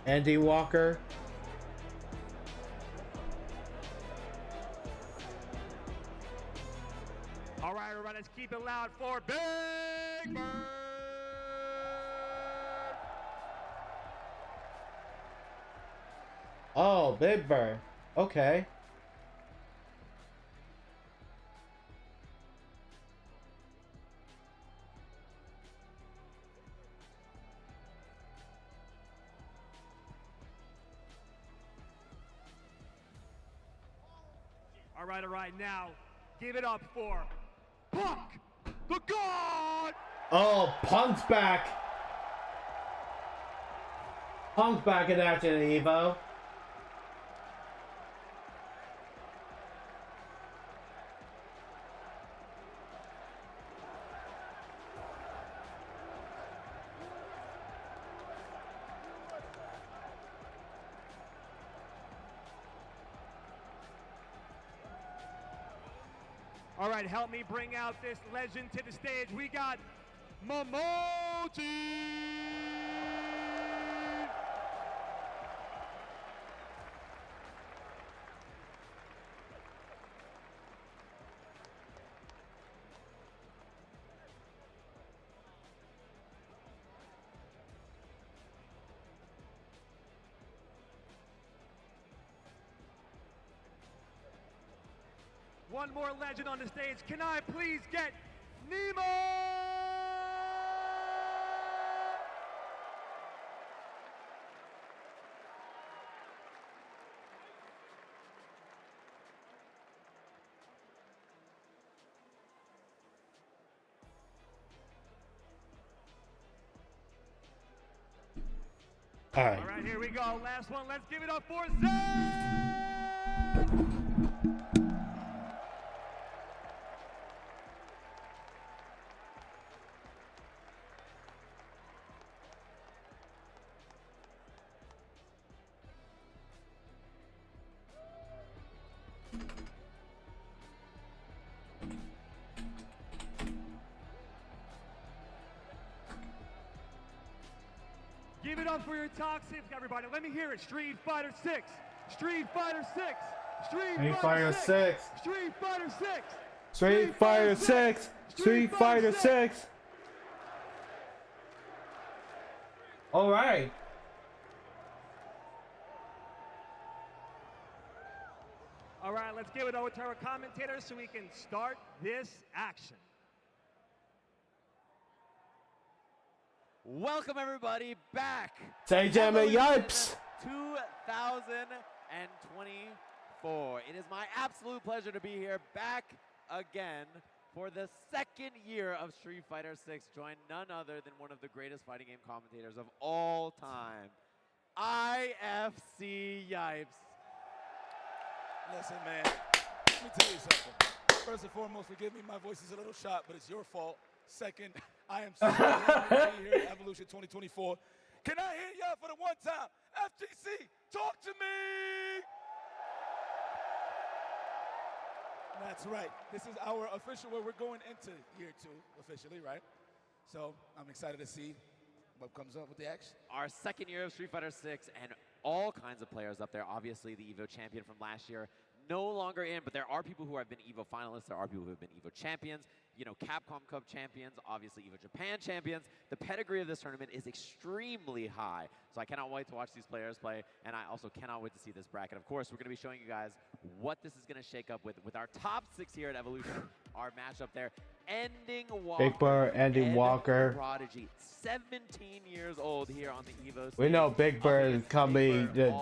Andy Walker. All right, everybody, let's keep it loud for Big Bird. Oh, Big Bird. Okay. All right, now, give it up for Punk, the God! Oh, Punk's back. Punk's back in action in EVO. All right, help me bring out this legend to the stage. We got Momoti! One more legend on the stage. Can I please get Nemo? All right. All right, here we go. Last one. Let's give it up for Zen! Give it up for your toxics, everybody. Let me hear it. Street Fighter 6. Street Fighter 6. Street Fighter 6. Street Fighter 6. Street Fighter 6. Street Fighter 6. All right. All right, let's give it over to our commentators so we can start this action. Welcome everybody back. Say Jammin' Yipes. 2024. It is my absolute pleasure to be here back again for the second year of Street Fighter 6. Joined none other than one of the greatest fighting game commentators of all time, IFC Yipes. Listen, man, let me tell you something. First and foremost, forgive me, my voice is a little shot, but it's your fault. Second, I am so happy to be here at Evolution 2024. Can I hear y'all for the one time? FGC, talk to me! That's right. This is our official, where we're going into year 2, officially, right? So I'm excited to see what comes up with the action. Our second year of Street Fighter 6 and all kinds of players up there. Obviously, the EVO champion from last year, no longer in, but there are people who have been EVO finalists. There are people who have been EVO champions. You know, Capcom Cup champions, obviously EVO Japan champions. The pedigree of this tournament is extremely high. So I cannot wait to watch these players play, and I also cannot wait to see this bracket. Of course, we're going to be showing you guys what this is going to shake up with our top 6 here at Evolution. Our matchup there, Ending Walker. Big Bird, Ending Walker. Prodigy, 17 years old here on the EVO stage. We know Big Bird is coming the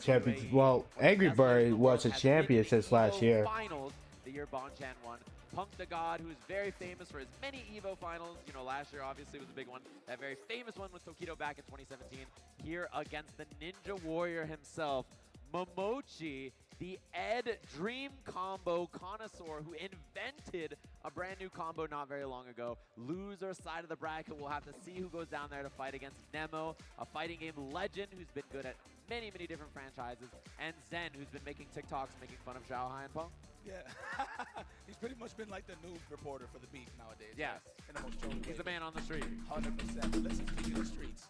champion. Well, Angry Bird was a champion since last year. Finals, the year Bonchan won. Punk the God, who is very famous for his many EVO finals. You know, last year obviously was a big one. That very famous one with Tokido back in 2017. Here against the Ninja Warrior himself, Momochi, the Ed Dream Combo connoisseur who invented a brand new combo not very long ago. Loser side of the bracket, we'll have to see who goes down there to fight against Nemo, a fighting game legend who's been good at many, many different franchises, and Zen, who's been making TikToks making fun of Zhao Hai and Punk. Yeah, he's pretty much been like the news reporter for the beat nowadays. Yes, in the most joking he's the man on the street. 100%. Listen, speaking of the streets,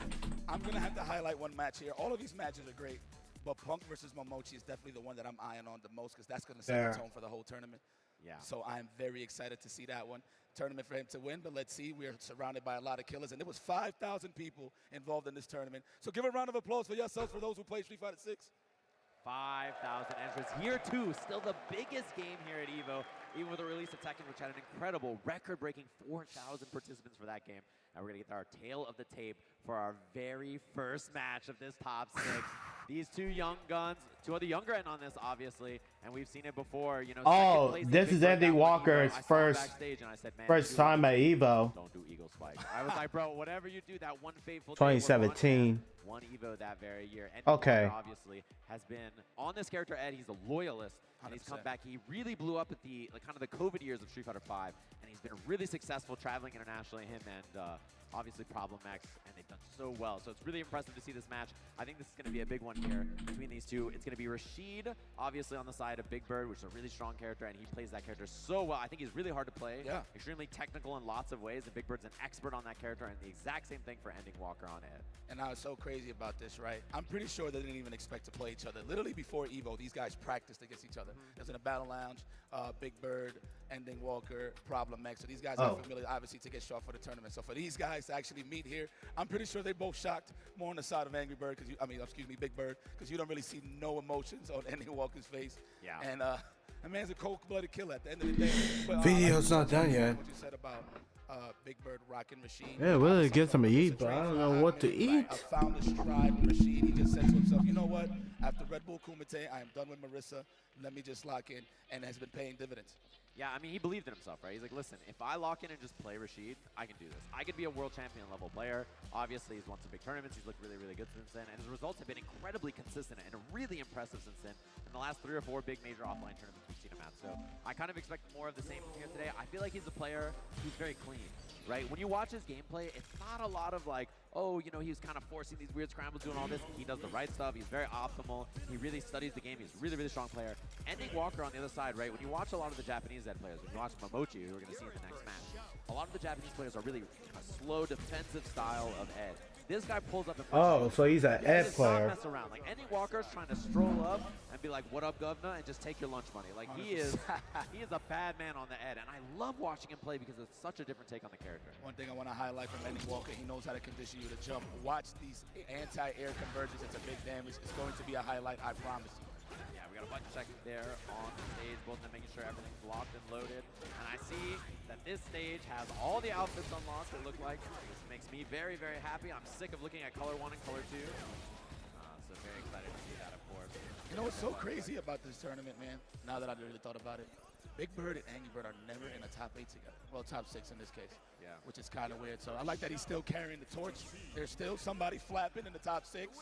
I'm gonna have to highlight one match here. All of these matches are great, but Punk versus Momochi is definitely the one that I'm eyeing on the most, because that's gonna set the tone for the whole tournament. Yeah. So I'm very excited to see that one. Tournament for him to win, but let's see. We're surrounded by a lot of killers, and there was 5,000 people involved in this tournament. So give a round of applause for yourselves for those who played Street Fighter 6. 5,000 entrants. Year 2, still the biggest game here at EVO, even with the release of Tekken, which had an incredible record-breaking 4,000 participants for that game. And we're going to get our tail of the tape for our very first match of this top 6. These two young guns, two of the younger end on this, obviously, and we've seen it before. You know. Oh, this is Ending Walker's first time at EVO. Don't do Eagle Spike. I was like, bro, whatever you do, that one fateful 2017. One EVO that very year. Ending Okay. Walker obviously has been on this character, Ed. He's a loyalist, and he's come back. He really blew up at the kind of the COVID years of Street Fighter V, and he's been really successful traveling internationally. Him and obviously Problem X, and they've done so well. So it's really impressive to see this match. I think this is going to be a big one here between these two. It's going to be Rashid, obviously on the side of Big Bird, which is a really strong character, and he plays that character so well. I think he's really hard to play. Yeah. Extremely technical in lots of ways, and Big Bird's an expert on that character, and the exact same thing for Ending Walker on Ed. And I was so crazy about this, right? I'm pretty sure they didn't even expect to play each other. Literally before EVO, these guys practiced against each other. It was in a battle lounge, Big Bird, Ending Walker, Problem X. So these guys are familiar, obviously, to get shot for the tournament. So for these guys to actually meet here, I'm pretty sure they both shocked more on the side of Angry Bird, Big Bird, because you don't really see no emotions on Ending Walker's face. Yeah. And that man's a cold-blooded killer at the end of the day. But, Video's not done yet. What you said about Big Bird rocking Rashid. Yeah, we're gonna get some to eat, but I don't know what to eat. I found this tribe, Rashid. He just said to himself, you know what? After Red Bull Kumite, I am done with Marissa. Let me just lock in, and has been paying dividends. Yeah, I mean, he believed in himself, right? He's like, listen, if I lock in and just play Rashid, I can do this. I could be a world champion level player. Obviously, he's won some big tournaments. He's looked really, really good since then. And his results have been incredibly consistent and really impressive since then in the last 3 or 4 big major offline tournaments we've seen him at. So I kind of expect more of the same from here today. I feel like he's a player who's very clean, right? When you watch his gameplay, it's not a lot of like, oh, you know, he was kind of forcing these weird scrambles, doing all this. He does the right stuff. He's very optimal. He really studies the game. He's a really, really strong player. Ending Walker on the other side, right? When you watch a lot of the Japanese Ed players, when you watch Momochi, who we're going to see in the next match, a lot of the Japanese players are really a slow defensive style of Ed. This guy pulls up and Oh, so he's an Ed player. Mess around. Like Ending Walker's trying to stroll up and be like, "What up, governor?" and just take your lunch money. Like he is a bad man on the Ed, and I love watching him play because it's such a different take on the character. One thing I want to highlight from Ending Walker, he knows how to condition you to jump. Watch these anti-air conversions. It's a big damage. It's going to be a highlight, I promise you. Yeah, we got a bunch of seconds there on the stage, both of them making sure everything's locked and loaded. And I see that this stage has all the outfits unlocked, it looked like. This makes me very, very happy. I'm sick of looking at color 1 and color 2. So very excited to see that, of course. You know what's so crazy about this tournament, man? Now that I really thought about it, Big Bird and Angry Bird are never in a top 8 together. Well, top 6 in this case. Yeah. Which is kind of weird. So I like that he's still carrying the torch. There's still somebody flapping in the top 6.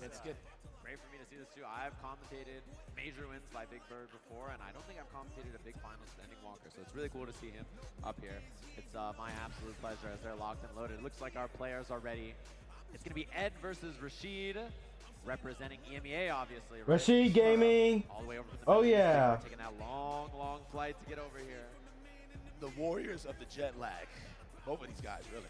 Let's get. Great for me to see this too. I've commentated major wins by Big Bird before, and I don't think I've commentated a big finals with Ending Walker, so it's really cool to see him up here. It's my absolute pleasure as they're locked and loaded. It looks like our players are ready. It's going to be Ed versus Rashid, representing EMEA, obviously. Right? Rashid Gaming. All the way over from the Oh, Middle East. yeah. We're taking that long, long flight to get over here. The warriors of the jet lag. Both of these guys, really.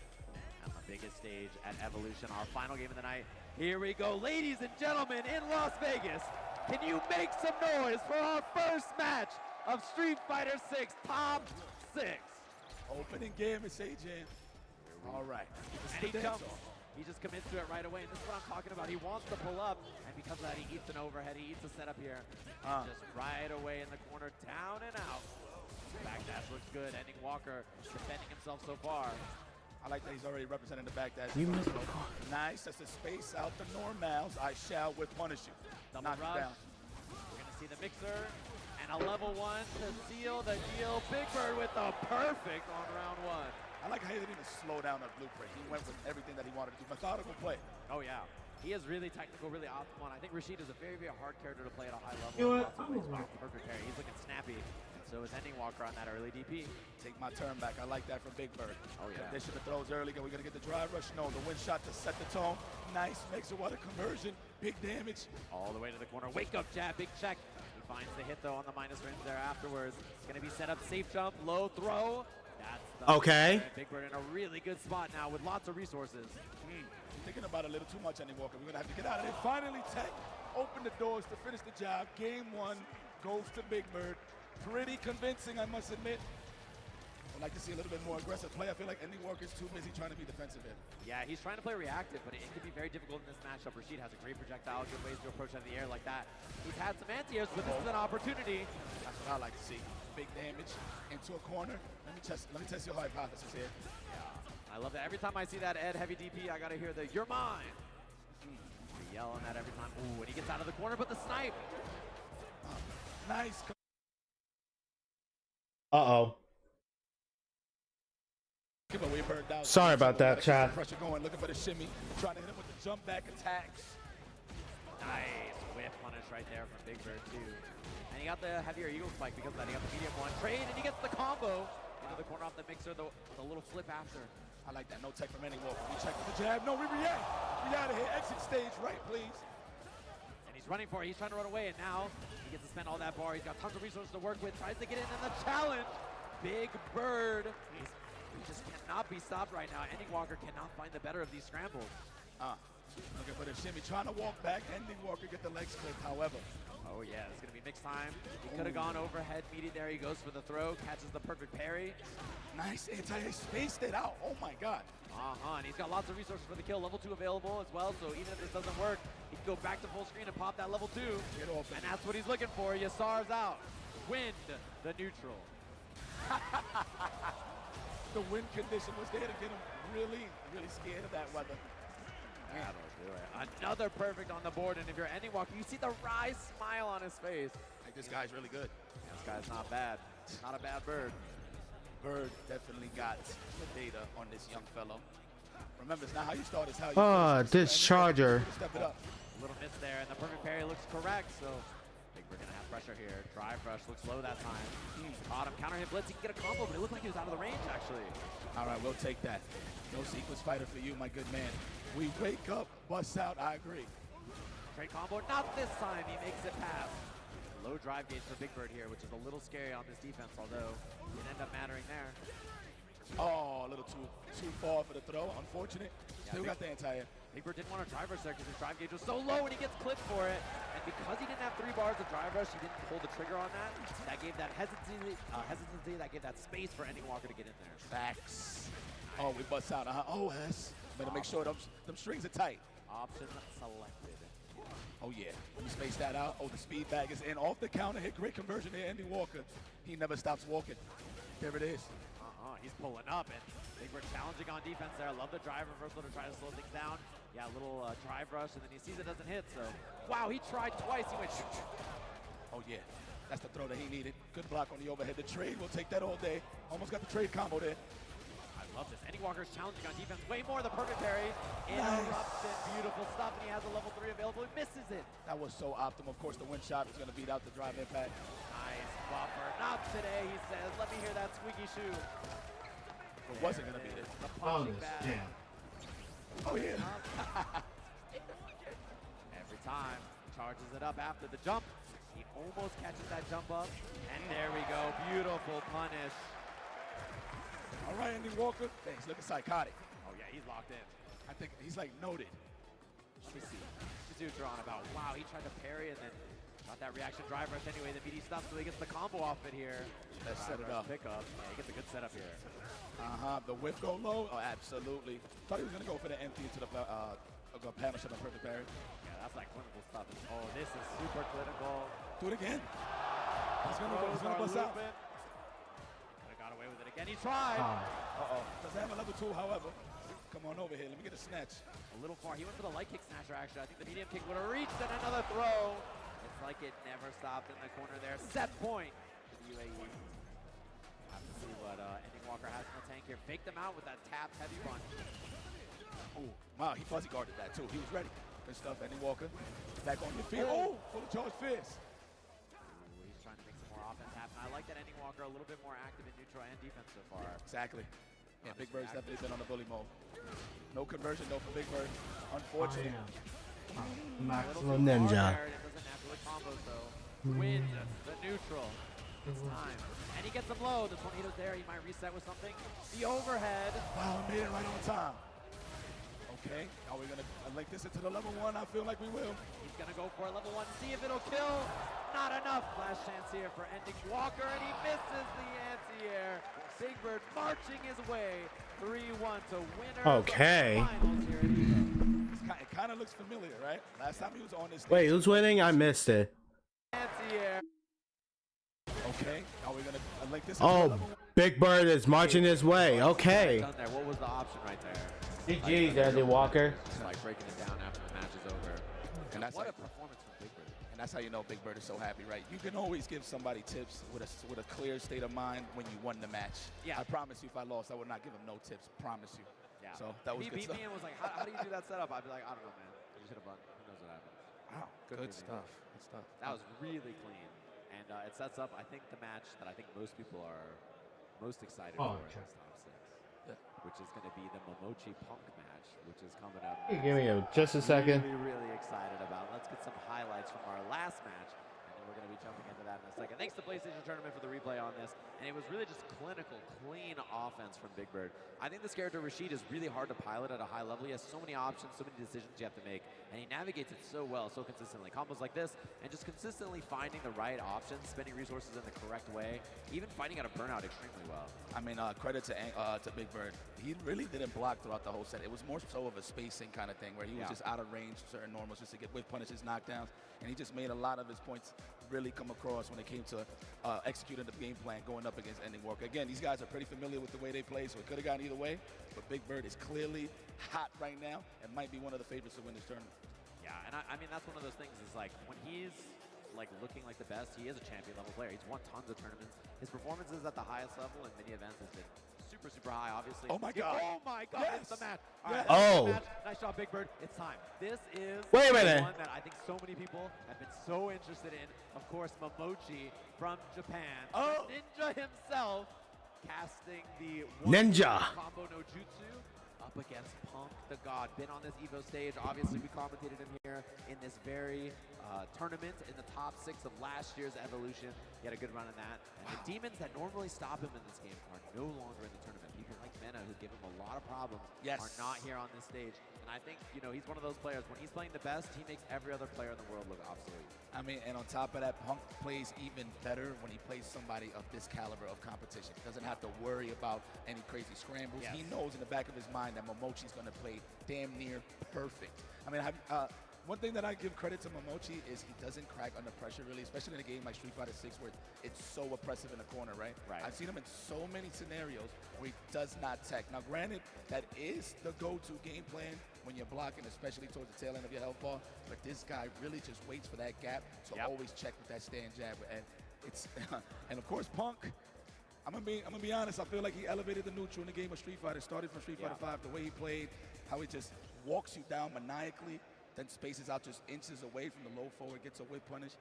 On the biggest stage at Evolution, our final game of the night. Here we go, ladies and gentlemen, in Las Vegas. Can you make some noise for our first match of Street Fighter 6 Top 6? Opening game is AJ. All right. And he jumps. He just commits to it right away, and this is what I'm talking about. He wants to pull up, and because of that, he eats an overhead. He eats a setup here. Just right away in the corner, down and out. Backdash looks good. Ending Walker defending himself so far. I like that he's already representing the backdash. You missed the Nice. That's a space out the normals. I shall with punish you. Double rush. Down. We're going to see the mixer and a level 1 to seal the deal. Big Bird with the perfect on round 1. I like how he didn't even slow down the blueprint. He went with everything that he wanted to do. Methodical play. Oh, yeah. He is really technical, really optimal. And I think Rashid is a very, very hard character to play at a high level. You know what? Perfect parry. He's looking snappy. And so is Ending Walker on that early DP. Take my turn back. I like that from Big Bird. Oh, yeah. Condition the throws early. We're going to get the drive rush. No, the wind shot to set the tone. Nice. Makes it what a conversion. Big damage. All the way to the corner. Wake up jab. Big check. He finds the hit, though, on the minus range there afterwards. It's going to be set up. Safe jump. Low throw. That's the Okay. Big Bird in a really good spot now with lots of resources. Thinking about it a little too much, Ending Walker. We're going to have to get out of there. Finally, Tech open the doors to finish the job. Game 1 goes to Big Bird. Pretty convincing, I must admit. I'd like to see a little bit more aggressive play. I feel like Ending Walker's too busy trying to be defensive here. Yeah, he's trying to play reactive, but it can be very difficult in this matchup. Rashid has a great projectile, good ways to approach out of the air like that. He's had some anti-airs, but this is an opportunity. That's what I like to see. Big damage into a corner. Let me test your hypothesis here. I love that. Every time I see that Ed heavy DP, I gotta hear the "You're mine." Be yelling that every time. Ooh, and he gets out of the corner, but the snipe. Nice. Uh-oh. Sorry about that, chat. Pressure going, looking for the shimmy, trying to hit him with the jump back attacks. Nice whip punish right there from Big Bird too. And he got the heavier eagle spike because of that. He got the medium one trade, and he gets the combo into the corner off the mixer, the little flip after. I like that. No tech from Ending Walker. We check with the jab. No, we react. We out of here. Exit stage right, please. And he's running for it. He's trying to run away, and now he gets to spend all that bar. He's got tons of resources to work with. Tries to get in the challenge. Big Bird. He just cannot be stopped right now. Ending Walker cannot find the better of these scrambles. Looking for the shimmy. Trying to walk back. Ending Walker get the legs clipped, however. Oh, yeah. It's going to be mixed time. He could have gone overhead meaty there. He goes for the throw. Catches the perfect parry. Nice anti-air. Spaced it out. Oh, my God. And he's got lots of resources for the kill. Level 2 available as well, so even if this doesn't work, he can go back to full screen and pop that level 2. And that's what he's looking for. Yasar's out. Wind the neutral. The wind condition was there to get him really, really scared of that weather. That'll do it. Another perfect on the board, and if you're Ending Walker, you see the wry smile on his face. Like, this guy's really good. This guy's not bad. Not a bad bird. Bird definitely got the data on this young fellow. Remember, it's not how you start, it's how you finish. This charger. Step it up. A little miss there, and the perfect parry looks correct, so Big Bird gonna have pressure here. Drive rush looks low that time. Caught him, counter hit blitz, he can get a combo, but it looked like he was out of the range, actually. All right, we'll take that. No sequence fighter for you, my good man. We wake up, bust out, I agree. Straight combo, not this time, he makes it pass. Low drive gauge for Big Bird here, which is a little scary on this defense, although it ended up mattering there. Oh, a little too far for the throw, unfortunate. Still got the anti-air. Big Bird didn't want to drive rush there because his drive gauge was so low and he gets clipped for it. And because he didn't have 3 bars of drive rush, he didn't pull the trigger on that. That gave that hesitancy, that gave that space for Ending Walker to get in there. Facts. Oh, we bust out. Oh, yes. Better make sure them strings are tight. Option selected. Oh, yeah. Let me space that out. Oh, the speed bag is in. Off the counter hit. Great conversion there, Ending Walker. He never stops walking. There it is. He's pulling up, and Big Bird challenging on defense there. I love the drive reversal to try to slow things down. Yeah, a little drive rush, and then he sees it doesn't hit, so. Wow, he tried twice. He went Oh, yeah. That's the throw that he needed. Good block on the overhead. The trade, we'll take that all day. Almost got the trade combo there. I love this. Ending Walker's challenging on defense way more. The perfect parry. Interrupted. Beautiful stuff, and he has a level 3 available. He misses it. That was so optimal. Of course, the wind shot is going to beat out the drive impact. Nice buffer. Not today, he says. Let me hear that squeaky shoe. It wasn't going to beat it. Oh, damn. Oh, yeah. Every time. Charges it up after the jump. He almost catches that jump up. And there we go. Beautiful punish. All right, Ending Walker. Thanks. Looking psychotic. Oh, yeah, he's locked in. I think he's like noted. Let me see. Let's see what you're on about. Wow, he tried to parry and then got that reaction drive rush anyway. The BD stuff, so he gets the combo off it here. Let's set it up. Pickup. Yeah, he gets a good setup here. The whip go low? Oh, absolutely. Thought he was going to go for the empty into the panel shot on perfect parry. Yeah, that's like clinical stuff. Oh, this is super clinical. Do it again. He's going to bust out. Could've got away with it again. He tried. Uh-oh. Doesn't have a level 2, however. Come on over here. Let me get a snatch. A little far. He went for the light kick snatcher, actually. I think the medium kick would have reached, and another throw. It's like it never stopped in the corner there. Set point for the UAE. Have to see what Ending Walker has in the tank here. Fake them out with that tap heavy punch. Oh, wow. He fuzzy guarded that, too. He was ready. Good stuff, Ending Walker. Back on your feet. Oh, full of charge fist. He's trying to make some more offense happen. I like that Ending Walker a little bit more active in neutral and defense so far. Exactly. Yeah, Big Bird's definitely been on the bully mode. No conversion, though, for Big Bird. Unfortunate. Maximum Ninja. It doesn't naturally combo, so win the neutral. It's time. And he gets him low. The tornado's there. He might reset with something. The overhead. Wow, made it right on time. Okay, are we going to link this into the level 1? I feel like we will. He's going to go for a level 1, see if it'll kill. Not enough. Last chance here for Ending Walker, and he misses the anti-air. Big Bird marching his way 3-1 to winner. Okay. It kind of looks familiar, right? Last time he was on this stage. Wait, who's winning? I missed it. Anti-air. Okay, are we going to link this into Oh, the level 1? Big Bird is marching his way. Okay. What was the option right there? GG's, Ending Walker. Just like breaking it down after the match is over. And that's what like, a performance from Big Bird. And that's how you know Big Bird is so happy, right? You can always give somebody tips with a clear state of mind when you won the match. Yeah. I promise you, if I lost, I would not give him no tips. Promise you. Yeah. So that was he good beat stuff. me and was like, how do you do that setup? I'd be like, I don't know, man. You should have won. Who knows what happened? Wow. Good stuff. Good stuff. That was really clean. And it sets up, I think, the match that I think most people are most excited for in this top 6. Which is going to be the Momochi Punk match, which is coming up. Hey, give me just a second. Really excited about. Let's get some highlights from our last match, and then we're going to be jumping into that in a second. Thanks to PlayStation Tournament for the replay on this, and it was really just clinical, clean offense from Big Bird. I think this character Rashid is really hard to pilot at a high level. He has so many options, so many decisions you have to make, and he navigates it so well, so consistently. Combos like this, and just consistently finding the right options, spending resources in the correct way, even fighting out a burnout extremely well. I mean, credit to Big Bird. He really didn't block throughout the whole set. It was more so of a spacing kind of thing where he was just out of range for certain normals just to get whip punishes, knockdowns, and he just made a lot of his points really come across when it came to executing the game plan going up against Ending Walker. Again, these guys are pretty familiar with the way they play, so it could have gone either way, but Big Bird is clearly hot right now and might be one of the favorites to win this tournament. Yeah, and I mean, that's one of those things is like when he's like looking like the best, he is a champion level player. He's won tons of tournaments. His performances at the highest level in many events has been super, super high, obviously. Oh my God. Oh my God, Yes. it's the match. Yes. All right, Oh. match. Nice job, Big Bird. It's time. This is Wait a the minute. one that I think so many people have been so interested in. Of course, Momochi from Japan. Oh. The ninja himself casting the Ninja. combo no jutsu up against Punk the God. Been on this EVO stage. Obviously, we commentated him here in this very tournament in the top 6 of last year's Evolution. He had a good run in that. And the demons that normally stop him in this game are no longer in the tournament. People like Mena, who give him a lot of problems, are not here on this stage. And I think, you know, he's one of those players, when he's playing the best, he makes every other player in the world look obsolete. I mean, and on top of that, Punk plays even better when he plays somebody of this caliber of competition. He doesn't have to worry about any crazy scrambles. Yes. He knows in the back of his mind that Momochi's going to play damn near perfect. I mean, one thing that I give credit to Momochi is he doesn't crack under pressure, really, especially in a game like Street Fighter 6 where it's so oppressive in the corner, right? I've seen him in so many scenarios where he does not tech. Now, granted, that is the go-to game plan when you're blocking, especially towards the tail end of your health bar, but this guy really just waits for that gap to always check with that stand jab. And it's and of course, Punk, I'm gonna be honest, I feel like he elevated the neutral in the game of Street Fighter. Started from Street Fighter 5, the way he played, how he just walks you down maniacally, then spaces out just inches away from the low forward, gets a whip punish.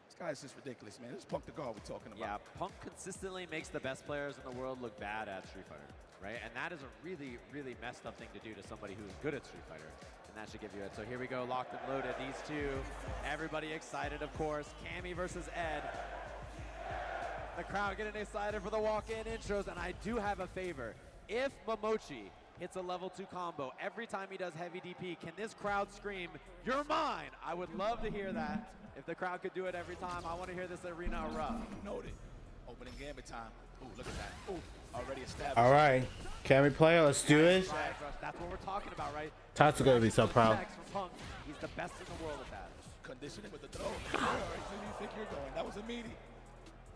This guy is just ridiculous, man. This is Punk the God we're talking about. Yeah, Punk consistently makes the best players in the world look bad at Street Fighter, right? And that is a really, really messed up thing to do to somebody who's good at Street Fighter. And that should give you it. So here we go, locked and loaded. These two, everybody excited, of course. Cammy versus Ed. The crowd getting excited for the walk-in intros, and I do have a favor. If Momochi hits a level 2 combo every time he does heavy DP, can this crowd scream, "You're mine"? I would love to hear that. If the crowd could do it every time, I want to hear this arena erupt. Noted. Opening gambit time. Ooh, look at that. Ooh, already established. All right. Can we play? Let's do it. That's what we're talking about, right? Tots are going to be so proud. Punk. He's the best in the world at that. Conditioning with the throw. Where do you think you're going? That was immediate.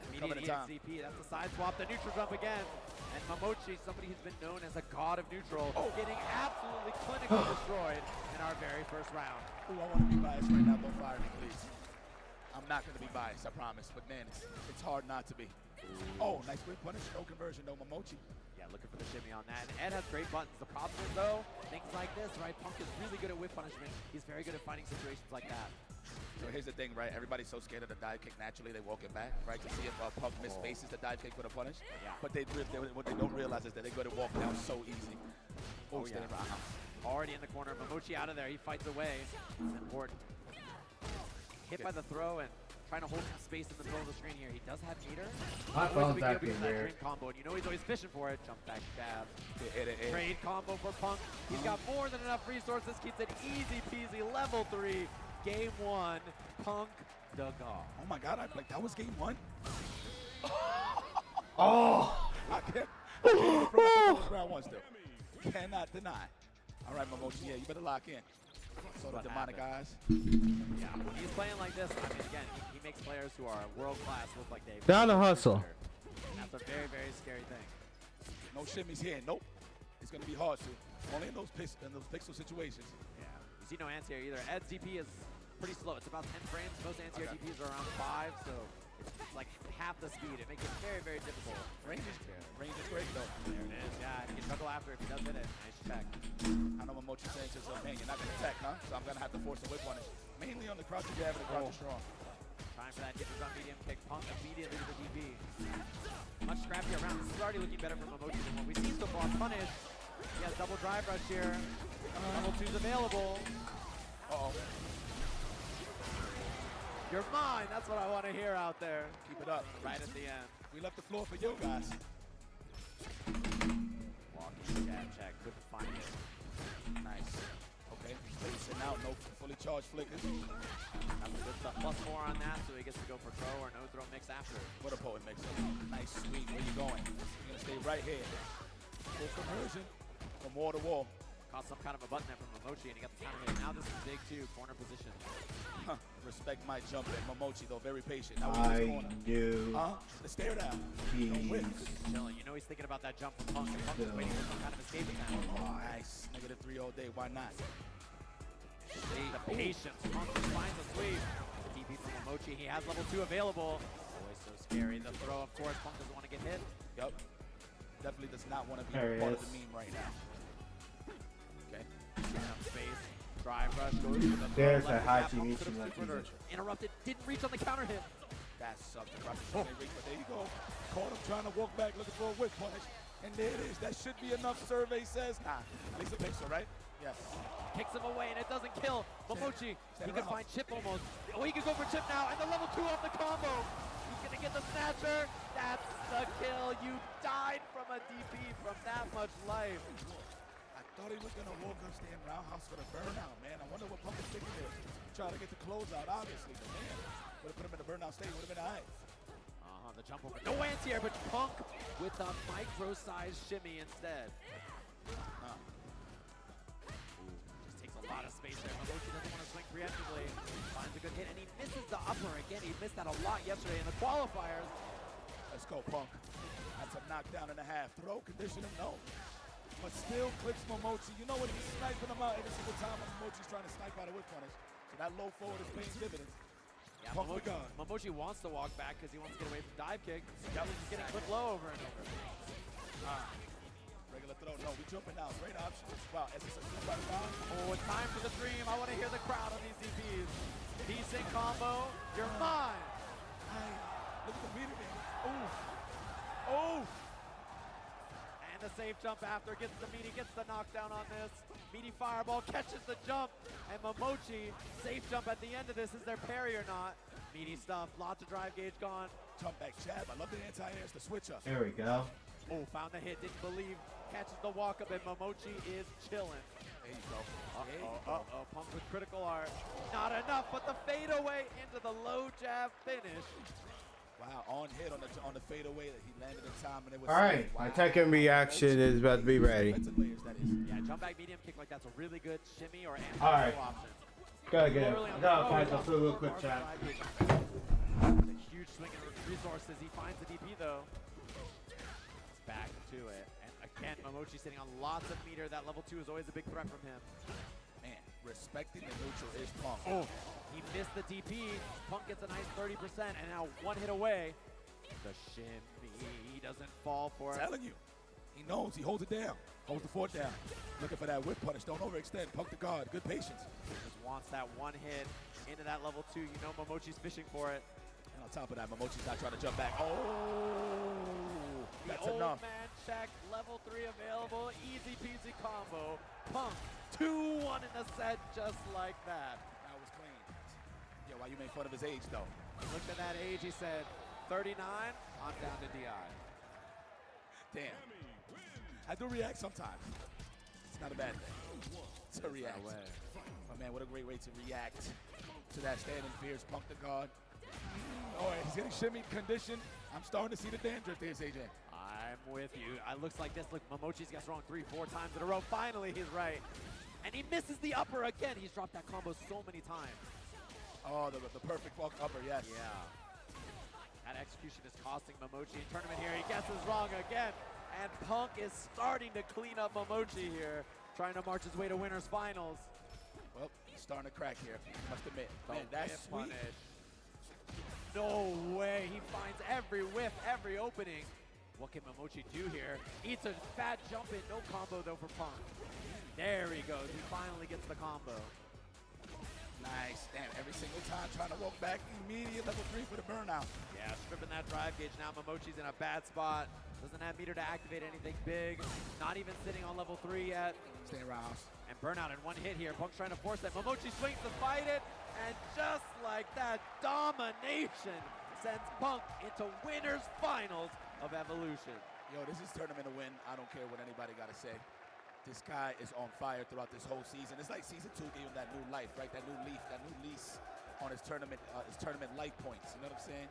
Immediate EXCP. That's a side swap. The neutral jump again. And Momochi, somebody who's been known as a god of neutral, getting absolutely clinically destroyed in our very first round. Ooh, I want to be biased right now. Don't fire me, please. I'm not going to be biased, I promise. But, man, it's hard not to be. Oh, nice whip punish. No conversion, no Momochi. Yeah, looking for the shimmy on that. And Ed has great buttons. The problem is, though, things like this, right? Punk is really good at whip punishment. He's very good at fighting situations like that. So here's the thing, right? Everybody's so scared of the dive kick. Naturally, they walk it back, right? To see if Punk misfaces the dive kick with a punish. Yeah. But what they don't realize is that they're going to walk down so easy. Oh, yeah. Already in the corner. Momochi out of there. He fights away. It's important. Hit by the throw and trying to hold some space in the middle of the screen here. He does have meter. My phone's acting that weird. dream combo, and you know he's always fishing for it. Jump back jab. Hit. Trade combo for Punk. He's got more than enough resources. Keeps it easy peasy. Level 3. Game 1. Punk the God. Oh my God! That was game 1. Oh. I can't round 1 still. Cannot deny. All right, Momochi. Yeah, you better lock in. So the demonic eyes. Yeah, when he's playing like this, I mean, again, he makes players who are world-class look like they've Down the hustle. And that's a very, very scary thing. No shimmies here. Nope. It's going to be hard to. Only in those pixel situations. Yeah. You see no anti-air either. Ed's DP is pretty slow. It's about 10 frames. Most anti-air DPs are around 5, so it's like half the speed. It makes it very, very difficult. Range is great, though. There it is. Yeah, he can juggle after if he does hit it. Nice check. I know Momochi saying to himself, man, you're not going to attack, huh? So I'm going to have to force a whip punish. Mainly on the crouching jab and the crouching strong. Time for that difference on medium kick. Punk immediately to the DP. Much scrappier round. This is already looking better for Momochi than what we've seen so far. Punish. He has double drive rush here. Level 2's available. Uh-oh. You're mine. That's what I want to hear out there. Keep it up. Right at the end. We left the floor for you guys. Walking jab check. Couldn't find it. Nice. Okay. Spacing out. No fully charged flickers. That's the good stuff. +4 on that, so he gets to go for throw or no throw mix after. What a poet mix. Nice sweep. Where you going? You're going to stay right here. Full conversion from wall to wall. Caught some kind of a button there from Momochi, and he got the counter hit. Now this is big too. Corner position. Respect my jump there. Momochi, though, very patient. Now I corner. knew. The stare down. He's chilling. You know he's thinking about that jump from Punk. And Punk is waiting for some kind of escape attempt. Oh, nice. -3 all day. Why not? The patience. Punk finds a sweep. The DP DP from Momochi. He has level 2 available. Always so scary. The throw, of course, Punk doesn't want to get hit. Yep. Definitely does not want to be There he part is. of the meme right now. Okay. Enough space. Drive rush goes with the There's throw, a left high gap, Punk TV could've like super he's interrupted. Didn't reach on the counter hit. That sucked across the front reach, but there you go. Caught him trying to walk back, looking for a whip punish. And there it is. That should be enough, survey says. Nah, at least a pixel, right? Yes. Kicks him away, and it doesn't kill. Momochi, he Stand can around. find Chip almost. Oh, he can go for Chip now, and the level 2 off the combo. He's going to get the snatcher. That's the kill. You died from a DP from that much life. I thought he was going to walk up, stand roundhouse for the burnout, man. I wonder what Punk is thinking there. Trying to get the closeout, obviously. But man, would have put him in the burnout state. Would have been all right. The jump over. No anti-air, but Punk with a micro-sized shimmy instead. Just takes a lot of space there. Momochi doesn't want to swing preemptively. Finds a good hit, and he misses the upper again. He missed that a lot yesterday in the qualifiers. Let's go, Punk. That's a knockdown and a half. Throw condition him, no. But still clips Momochi. You know what? He's sniping him out every single time when Momochi's trying to snipe out a whip punish. So that low forward is paying dividends. Yeah, Punk the gun. Momochi wants to walk back because he wants to get away from dive kick. That was just getting clipped low over and over. Regular throw. No, we jumping now. Great option. Wow, is this a two-fight round? Oh, it's time for the dream. I want to hear the crowd on these DPs. Decent combo. You're mine. Hey, look at the meter man. Oh. Oh. And the safe jump after gets the meaty, gets the knockdown on this. Meaty fireball catches the jump, and Momochi safe jump at the end of this. Is there parry or not? Meaty stuff, lots of drive gauge gone. Jump back jab. I love the anti-airs, the switch up. There we go. Oh, found the hit, didn't believe. Catches the walk up, and Momochi is chilling. There you go. Uh-oh, Punk with critical art. Not enough, but the fadeaway into the low jab finish. Wow, on hit on the fadeaway that he landed in time, and it was. All right, my second reaction is about to be ready. Yeah, jump back medium kick like that's a really good shimmy or anti All right. option. Gotta get him. I gotta find some food real quick, chat. It's a huge swing in resources. He finds the DP though. It's back to it. And again, Momochi sitting on lots of meter. That level 2 is always a big threat from him. Man, respecting the neutral is Punk. Oh, he missed the DP. Punk gets a nice 30%, and now one hit away. The shimmy, he doesn't fall for it. I'm telling you, he knows. He holds it down. Holds the fort down. Looking for that whip punish. Don't overextend. Punk the guard. Good patience. Just wants that one hit into that level 2. You know Momochi's fishing for it. And on top of that, Momochi's not trying to jump back. Oh, that's the old enough. man check, level 3 available, easy peasy combo. Punk 2-1 in the set, just like that. That was clean. Yeah, why you made fun of his age though? He looked at that age, he said, 39, I'm down to DI. Damn. I do react sometimes. It's not a bad thing to react. But man, what a great way to react to that standing fierce Punk the guard. Oh, he's getting shimmy conditioned. I'm starting to see the dandruff there, AJ. I'm with you. It looks like this. Look, Momochi's got wrong 3-4 times in a row. Finally, he's right. And he misses the upper again. He's dropped that combo so many times. Oh, the perfect walk upper, yes. Yeah. That execution is costing Momochi in tournament here. He guesses wrong again. And Punk is starting to clean up Momochi here, trying to march his way to winners finals. Well, he's starting to crack here, I must admit. Man, that's sweet. Punish. No way. He finds every whiff, every opening. What can Momochi do here? Eats a fat jump in. No combo, though, for Punk. There he goes. He finally gets the combo. Nice. Damn, every single time trying to walk back. Immediate level 3 for the burnout. Yeah, stripping that drive gauge. Now Momochi's in a bad spot. Doesn't have meter to activate anything big. Not even sitting on level 3 yet. Stay around. And burnout in one hit here. Punk's trying to force that. Momochi swings to fight it. And just like that, domination sends Punk into winners finals of Evolution. Yo, this is tournament to win. I don't care what anybody got to say. This guy is on fire throughout this whole season. It's like season 2 gave him that new life, right? That new leaf, that new lease on his tournament life points. You know what I'm saying?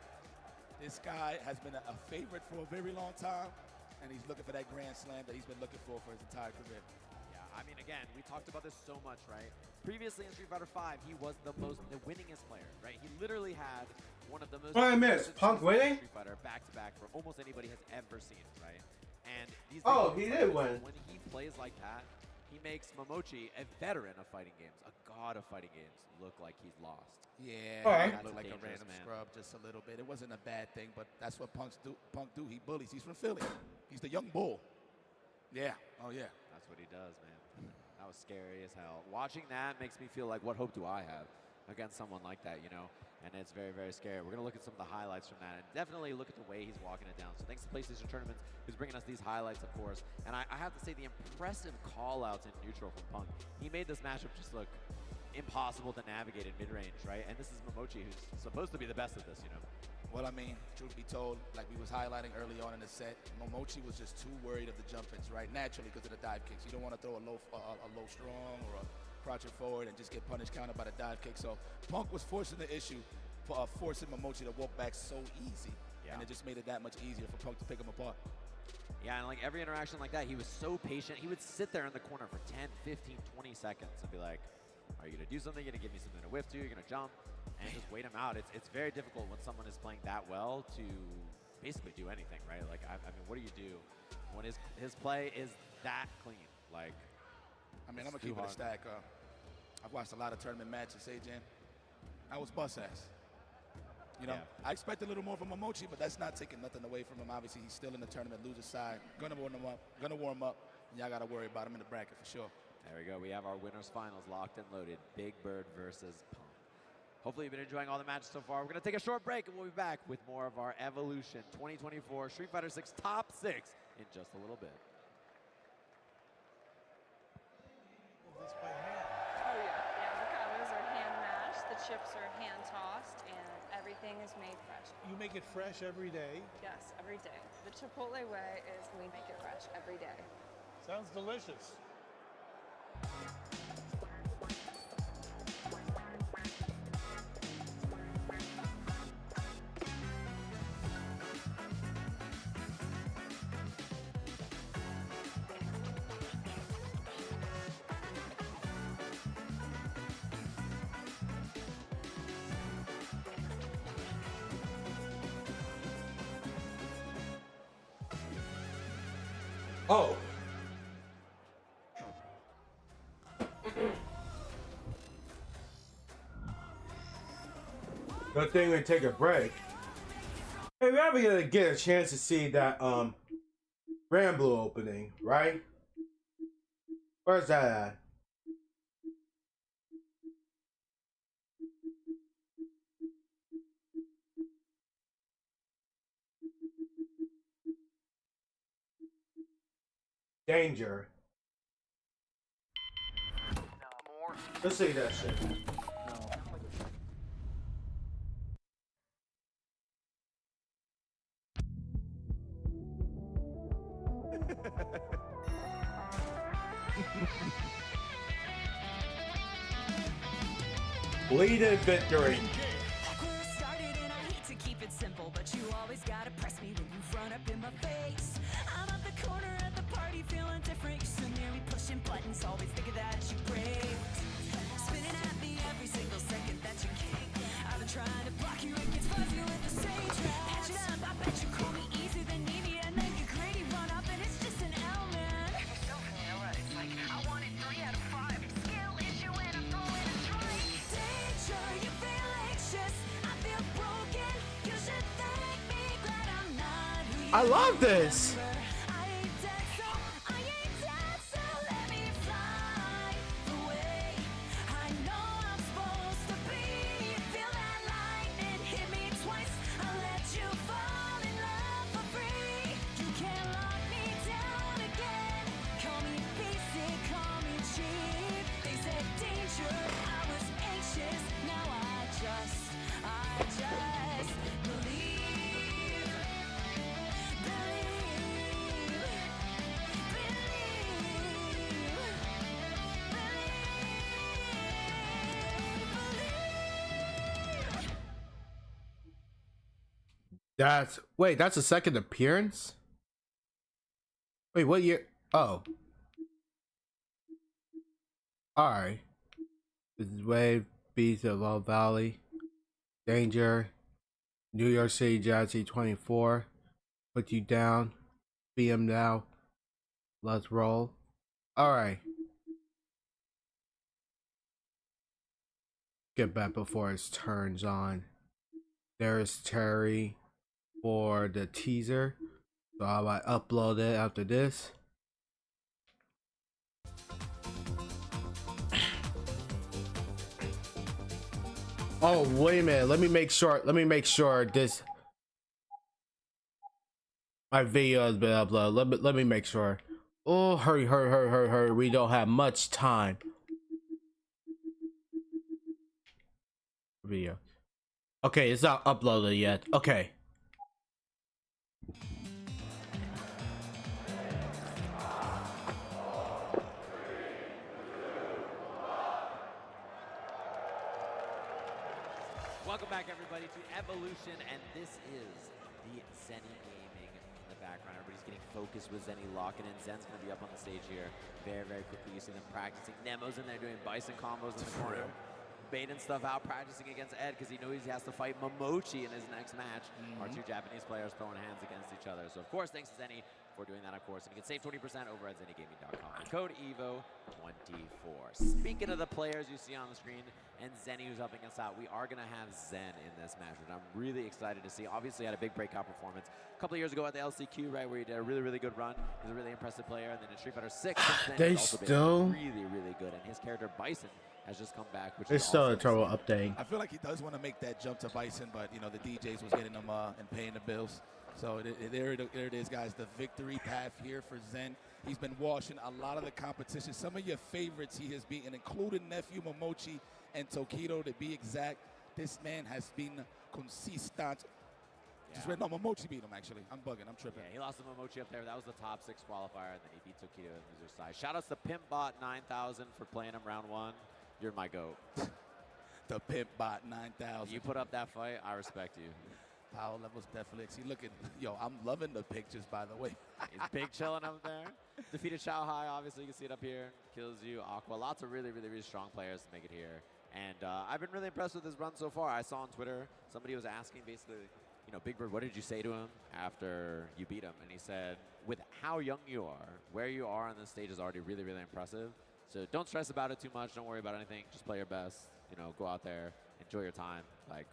This guy has been a favorite for a very long time, and he's looking for that grand slam that he's been looking for his entire career. Yeah, I mean, again, we talked about this so much, right? Previously in Street Fighter V, he was the winningest player, right? He literally had one of the most. What I missed? Punk winning? Street Fighter back-to-back for almost anybody has ever seen, right? And these he did win. When he plays like that, he makes Momochi, a veteran of fighting games, a god of fighting games, look like he's lost. Yeah, All right. he looked like a random scrub just a little bit. It wasn't a bad thing, but that's what Punk do. He bullies. He's from Philly. He's the young bull. Yeah. Oh, yeah. That's what he does, man. That was scary as hell. Watching that makes me feel like, what hope do I have against someone like that, you know? And it's very, very scary. We're going to look at some of the highlights from that and definitely look at the way he's walking it down. So thanks to PlayStation Tournaments, who's bringing us these highlights, of course. And I have to say the impressive call-outs in neutral from Punk. He made this matchup just look impossible to navigate in mid-range, right? And this is Momochi, who's supposed to be the best at this, you know? Well, I mean, truth be told, like we was highlighting early on in the set, Momochi was just too worried of the jump-ins, right? Naturally, because of the dive kicks. You don't want to throw a low strong or a crouching forward and just get punished countered by the dive kick. So Punk was forcing the issue, forcing Momochi to walk back so easy. Yeah. And it just made it that much easier for Punk to pick him apart. Yeah, and like every interaction like that, he was so patient. He would sit there in the corner for 10, 15, 20 seconds and be like, are you going to do something? You're going to give me something to whip to? You're going to jump? And just wait him out. It's very difficult when someone is playing that well to basically do anything, right? Like, I mean, what do you do when his play is that clean? Like, I mean, I'm going to keep it a stack. I've watched a lot of tournament matches, Jen. I was bus ass. You know, yeah. I expect a little more from Momochi, but that's not taking nothing away from him. Obviously, he's still in the tournament, loser side. Gonna warm up, and y'all got to worry about him in the bracket for sure. There we go. We have our winners finals locked and loaded. Big Bird versus Punk. Hopefully you've been enjoying all the matches so far. We're going to take a short break, and we'll be back with more of our Evolution 2024 Street Fighter 6 Top 6 in just a little bit. Oh, yeah. Yeah, the avocados are hand mashed, the chips are hand tossed, and everything is made fresh. You make it fresh every day? Yes, every day. The Chipotle way is we make it fresh every day. Sounds delicious. Oh. Good thing we take a break. Hey, we're ever gonna get a chance to see that Grand Blue opening, right? Where's that at? Danger. Let's see that shit. Bleeding victory. Started and I hate to keep it simple, but you always gotta press me when you run up in my face. I'm at the corner at the party feeling different. You sit near me pushing buttons, always thinking that you break. Spinning at me every single second that you kick. I've been trying to block you, it gets fuzzy with the same track. Patch it up, I bet you call me easy than Evie, and then you greedy run up and it's just an L, man. You're so vanilla, it's like I wanted 3 out of 5. Skill issue and I'm throwing a strike. Danger, you feel anxious, I feel broken. You should thank me, glad I'm not who you I love this. That's a second appearance? Wait, what year? Oh. Alright. This is Wave, Beast of All Valley, Danger, New York City Jazzy 24, Put You Down, BM Now, Let's Roll. Alright. skip back before it turns on. There's Terry for the teaser. So I might upload it after this. Oh, wait a minute. Let me make sure this my video has been uploaded. Let me make sure. Oh, hurry. We don't have much time. Video. Okay, it's not uploaded yet. Okay. Welcome back, everybody, to Evolution, and this is the Zenny Gaming in the background. Everybody's getting focused with Zenny locking in. Zen's going to be up on the stage here very, very quickly. You see them practicing. Nemo's in there doing bison combos in the corner. Baiting stuff out, practicing against Ed because he knows he has to fight Momochi in his next match. Our two Japanese players throwing hands against each other. So, of course, thanks to Zenny for doing that, of course. And you can save 20% over at zennygaming.com. Code EVO24. Speaking of the players you see on the screen and Zenny who's helping us out, we are going to have Zen in this match, which I'm really excited to see. Obviously, had a big breakout performance a couple of years ago at the LCQ, right, where he did a really, really good run. He's a really impressive player. And then in Street Fighter 6, They he's also still been really, really good. And his character, Bison, has just come back, which It's is still awesome a trouble updating. I feel like he does want to make that jump to Bison, but you know the DJs was getting him and paying the bills. So there it is, guys. The victory path here for Zen. He's been washing a lot of the competition. Some of your favorites he has beaten, including Nephew Momochi and Tokido, to be exact. This man has been consistent. Just right now, Momochi beat him, actually. I'm bugging. I'm tripping. Yeah, he lost to Momochi up there. That was the top 6 qualifier, and then he beat Tokido in the loser side. Shout outs to Pimpbot 9000 for playing him round 1. You're my GOAT. The Pimpbot 9000. You put up that fight, I respect you. Power levels definitely. See, look at, yo, I'm loving the pictures, by the way. He's big chilling up there. Defeated Shao Hai, obviously, you can see it up here. Kills you, Aqua. Lots of really, really, really strong players to make it here. And I've been really impressed with his run so far. I saw on Twitter, somebody was asking basically, you know, Big Bird, what did you say to him after you beat him? And he said, with how young you are, where you are on this stage is already really, really impressive. So don't stress about it too much. Don't worry about anything. Just play your best. You know, go out there, enjoy your time. Like,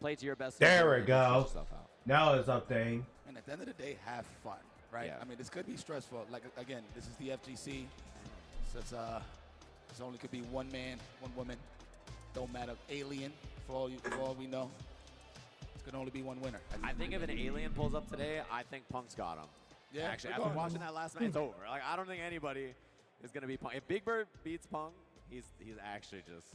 play to your best. There we go. Now it's updating. And at the end of the day, have fun, right? Yeah. I mean, this could be stressful. Like, again, this is the FGC. So it's only could be one man, one woman. Don't matter. Alien, for all we know. It's going to only be one winner. I think if an alien pulls up today, I think Punk's got him. Yeah, actually, after watching that last match, it's over. Like, I don't think anybody is going to be Punk. If Big Bird beats Punk, he's actually just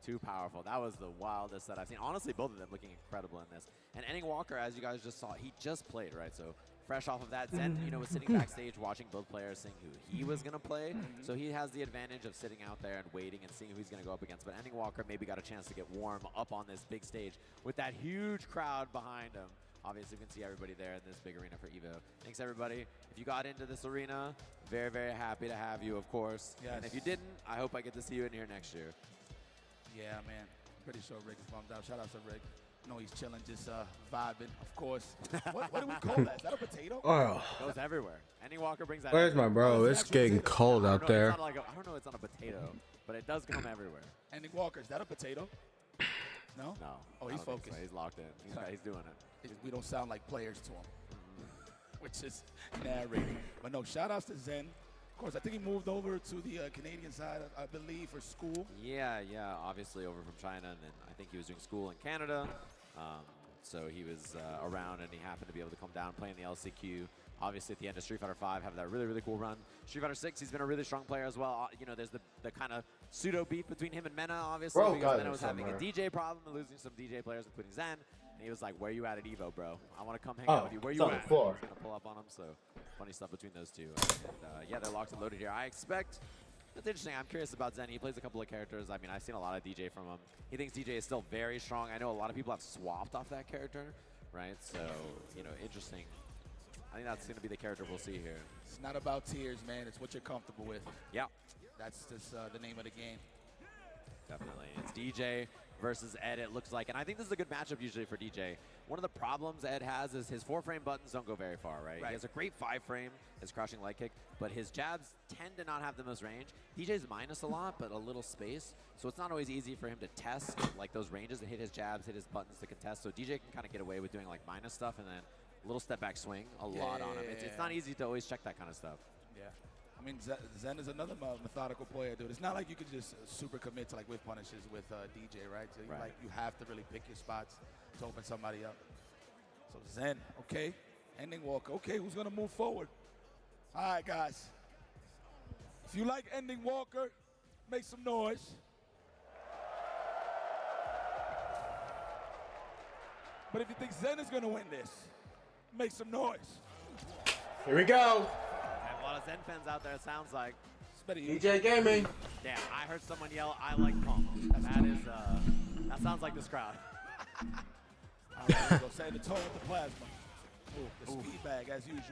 too powerful. That was the wildest that I've seen. Honestly, both of them looking incredible in this. And Ending Walker, as you guys just saw, he just played, right? So fresh off of that, Zen, you know, was sitting backstage watching both players, seeing who he was going to play. So he has the advantage of sitting out there and waiting and seeing who he's going to go up against. But Ending Walker maybe got a chance to get warm up on this big stage with that huge crowd behind him. Obviously, you can see everybody there in this big arena for EVO. Thanks, everybody. If you got into this arena, very, very happy to have you, of course. Yes. And if you didn't, I hope I get to see you in here next year. Yeah, man. Pretty sure Rick is bummed out. Shout out to Rick. I know he's chilling, just vibing, of course. What do we call that? Is that a potato? Oh. It goes everywhere. Ending Walker brings that. Where's my bro? It's getting cold out there. I don't know it's on a potato, but it does come everywhere. Ending Walker, is that a potato? No? No. Oh, he's focused. So. He's locked in. He's doing it. We don't sound like players to him, which is narrating. But no, shout outs to Zen. Of course, I think he moved over to the Canadian side, I believe, for school. Yeah, obviously over from China, and then I think he was doing school in Canada. So he was around, and he happened to be able to come down, play in the LCQ. Obviously, at the end of Street Fighter 5, have that really, really cool run. Street Fighter 6, he's been a really strong player as well. You know, there's the kind of pseudo beef between him and Mena, obviously, because Mena was having a DJ problem and losing some DJ players, including Zen. And he was like, where you at EVO, bro? I want to come hang out with you. Where you at? He's going to pull up on him, so funny stuff between those two. And yeah, they're locked and loaded here. I expect, it's interesting, I'm curious about Zen. He plays a couple of characters. I mean, I've seen a lot of DJ from him. He thinks DJ is still very strong. I know a lot of people have swapped off that character, right? So, you know, interesting. I think that's going to be the character we'll see here. It's not about tiers, man. It's what you're comfortable with. Yeah. That's just the name of the game. Definitely. It's DJ versus Ed, it looks like. And I think this is a good matchup usually for DJ. One of the problems Ed has is his 4-frame buttons don't go very far, right? He has a great 5-frame, his crouching light kick, but his jabs tend to not have the most range. DJ's minus a lot, but a little space. So it's not always easy for him to test like those ranges and hit his jabs, hit his buttons to contest. So DJ can kind of get away with doing like minus stuff and then a little step back swing, a lot on him. It's not easy to always check that kind of stuff. Yeah. I mean, Zen is another methodical player, dude. It's not like you can just super commit to like whiff punishes with DJ, right? So like you have to really pick your spots to open somebody up. So Zen, okay. Ending Walker, okay. Who's gonna move forward? All right, guys. If you like Ending Walker, make some noise. But if you think Zen is gonna win this, make some noise. Here we go. And a lot of Zen fans out there, it sounds like. DJ Gaming. Damn, I heard someone yell, "I like Palm." That is, that sounds like this crowd. All right, let's go set the tone with the plasma. Ooh, the speed bag as usual.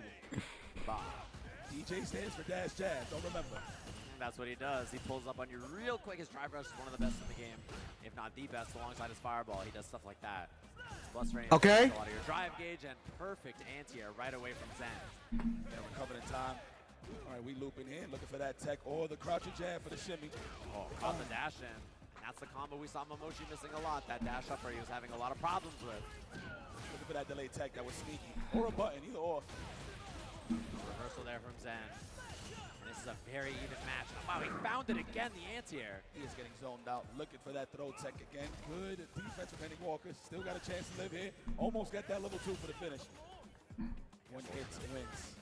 DJ stands for dash jab, don't remember. That's what he does. He pulls up on you real quick. His drive rush is one of the best in the game, if not the best, alongside his fireball. He does stuff like that. Plus range, okay. A lot of your drive gauge and perfect anti-air right away from Zen. Yeah, we're coming in time. All right, we looping in, looking for that tech or the crouching jab for the shimmy. Oh, caught the dash in. That's the combo we saw Momoshi missing a lot. That dash upper he was having a lot of problems with. Looking for that delayed tech that was sneaky. Or a button, either or. Reversal there from Zen. And this is a very even match. Oh, wow, he found it again, the anti-air. He is getting zoned out, looking for that throw tech again. Good defense from Ending Walker. Still got a chance to live here. Almost got that level 2 for the finish. One hit wins.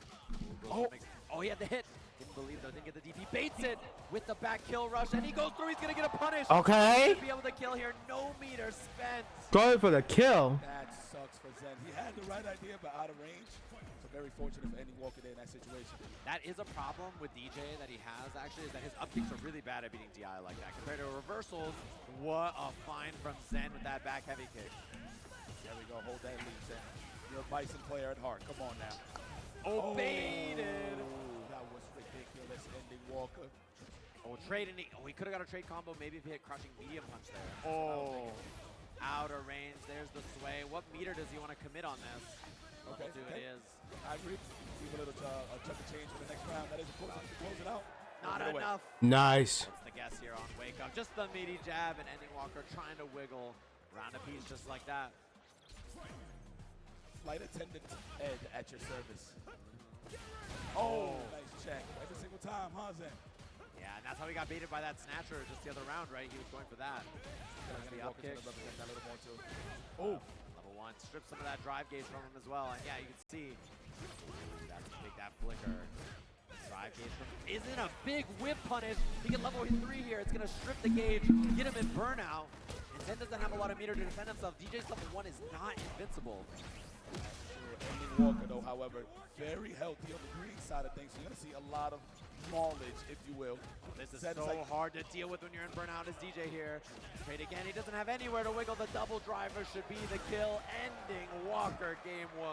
Oh, he had the hit. Didn't believe though, didn't get the DP. Baits it with the back kill rush, and he goes through. He's gonna get a punish. Okay. He's gonna be able to kill here. No meter spent. Going for the kill. That sucks for Zen. He had the right idea, but out of range. So very fortunate for Ending Walker there in that situation. That is a problem with DJ that he has actually, is that his up kicks are really bad at beating DI like that. Compared to reversals, what a find from Zen with that back heavy kick. There we go. Hold that lead, Zen. You're a Bison player at heart. Come on now. Oh, baited. That was ridiculous, Ending Walker. Oh, trade he could have got a trade combo maybe if he hit crushing medium punch there. Oh. Out of range, there's the sway. What meter does he want to commit on this? Okay. Level 2 it is. I agree. Leave a little chunk of change for the next round. That is important to close it out. Not enough. Nice. What's the guess here on Wake Up? Just the meaty jab and Ending Walker trying to wiggle around a piece just like that. Flight attendant Ed at your service. Oh, nice check. Every single time, huh, Zen? Yeah, and that's how he got baited by that snatcher just the other round, right? He was going for that. Gonna the up kick. represent that a little more too. Oh. Level 1, strip some of that drive gauge from him as well. And yeah, you can see that's big, that flicker. Drive gauge from isn't a big whip punish. He can level 3 here. It's gonna strip the gauge, get him in burnout. And Zen doesn't have a lot of meter to defend himself. DJ's level 1 is not invincible. Ending Walker, though, however, very healthy on the green side of things. So you're going to see a lot of knowledge, if you will. This is so hard to deal with when you're in burnout as DJ here. Trade again. He doesn't have anywhere to wiggle. The double driver should be the kill. Ending Walker game 1.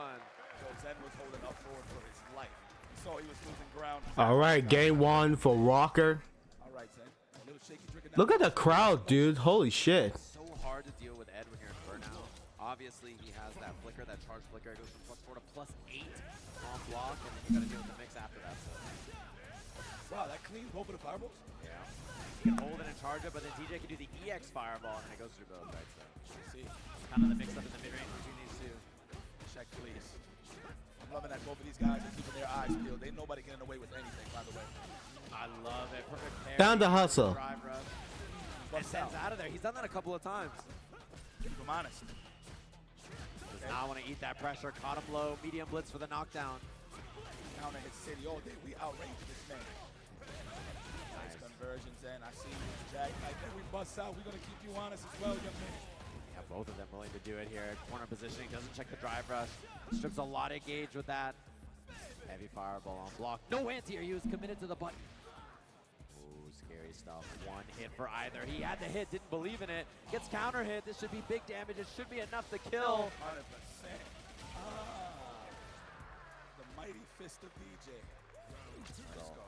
So Zen was holding up forward for his life. He saw he was losing ground. All right, game 1 for Walker. All right, Zen. A little shaky drinking. Look at the crowd, dude. Holy shit. It's so hard to deal with Ed when you're in burnout. Obviously, he has that flicker, that charge flicker. It goes from +4 to +8 on block, and then you got to deal with the mix after that. So. Wow, that cleans both of the fireballs? Yeah. You can hold it and charge it, but then DJ can do the EX fireball, and then it goes through both, right? So, see. It's kind of the mix-up in the mid-range between these two. Check, please. I'm loving that both of these guys are keeping their eyes peeled. Ain't nobody getting away with anything, by the way. I love it. Perfect pair. Down to hustle. Drive rush. And Zen's out of there. He's done that a couple of times. Keep him honest. Does not want to eat that pressure. Caught him low. Medium blitz for the knockdown. Counter his city all day. We outrage this man. Nice conversions, and I see you, Jack. Like that we bust out. We're gonna keep you honest as well, young man. Yeah, both of them willing to do it here. Corner positioning. Doesn't check the drive rush. Strips a lot of gauge with that. Heavy fireball on block. No anti-air. He was committed to the button. Ooh, scary stuff. One hit for either. He had the hit. Didn't believe in it. Gets counter hit. This should be big damage. It should be enough to kill. 100%. The mighty fist of DJ. Let's go.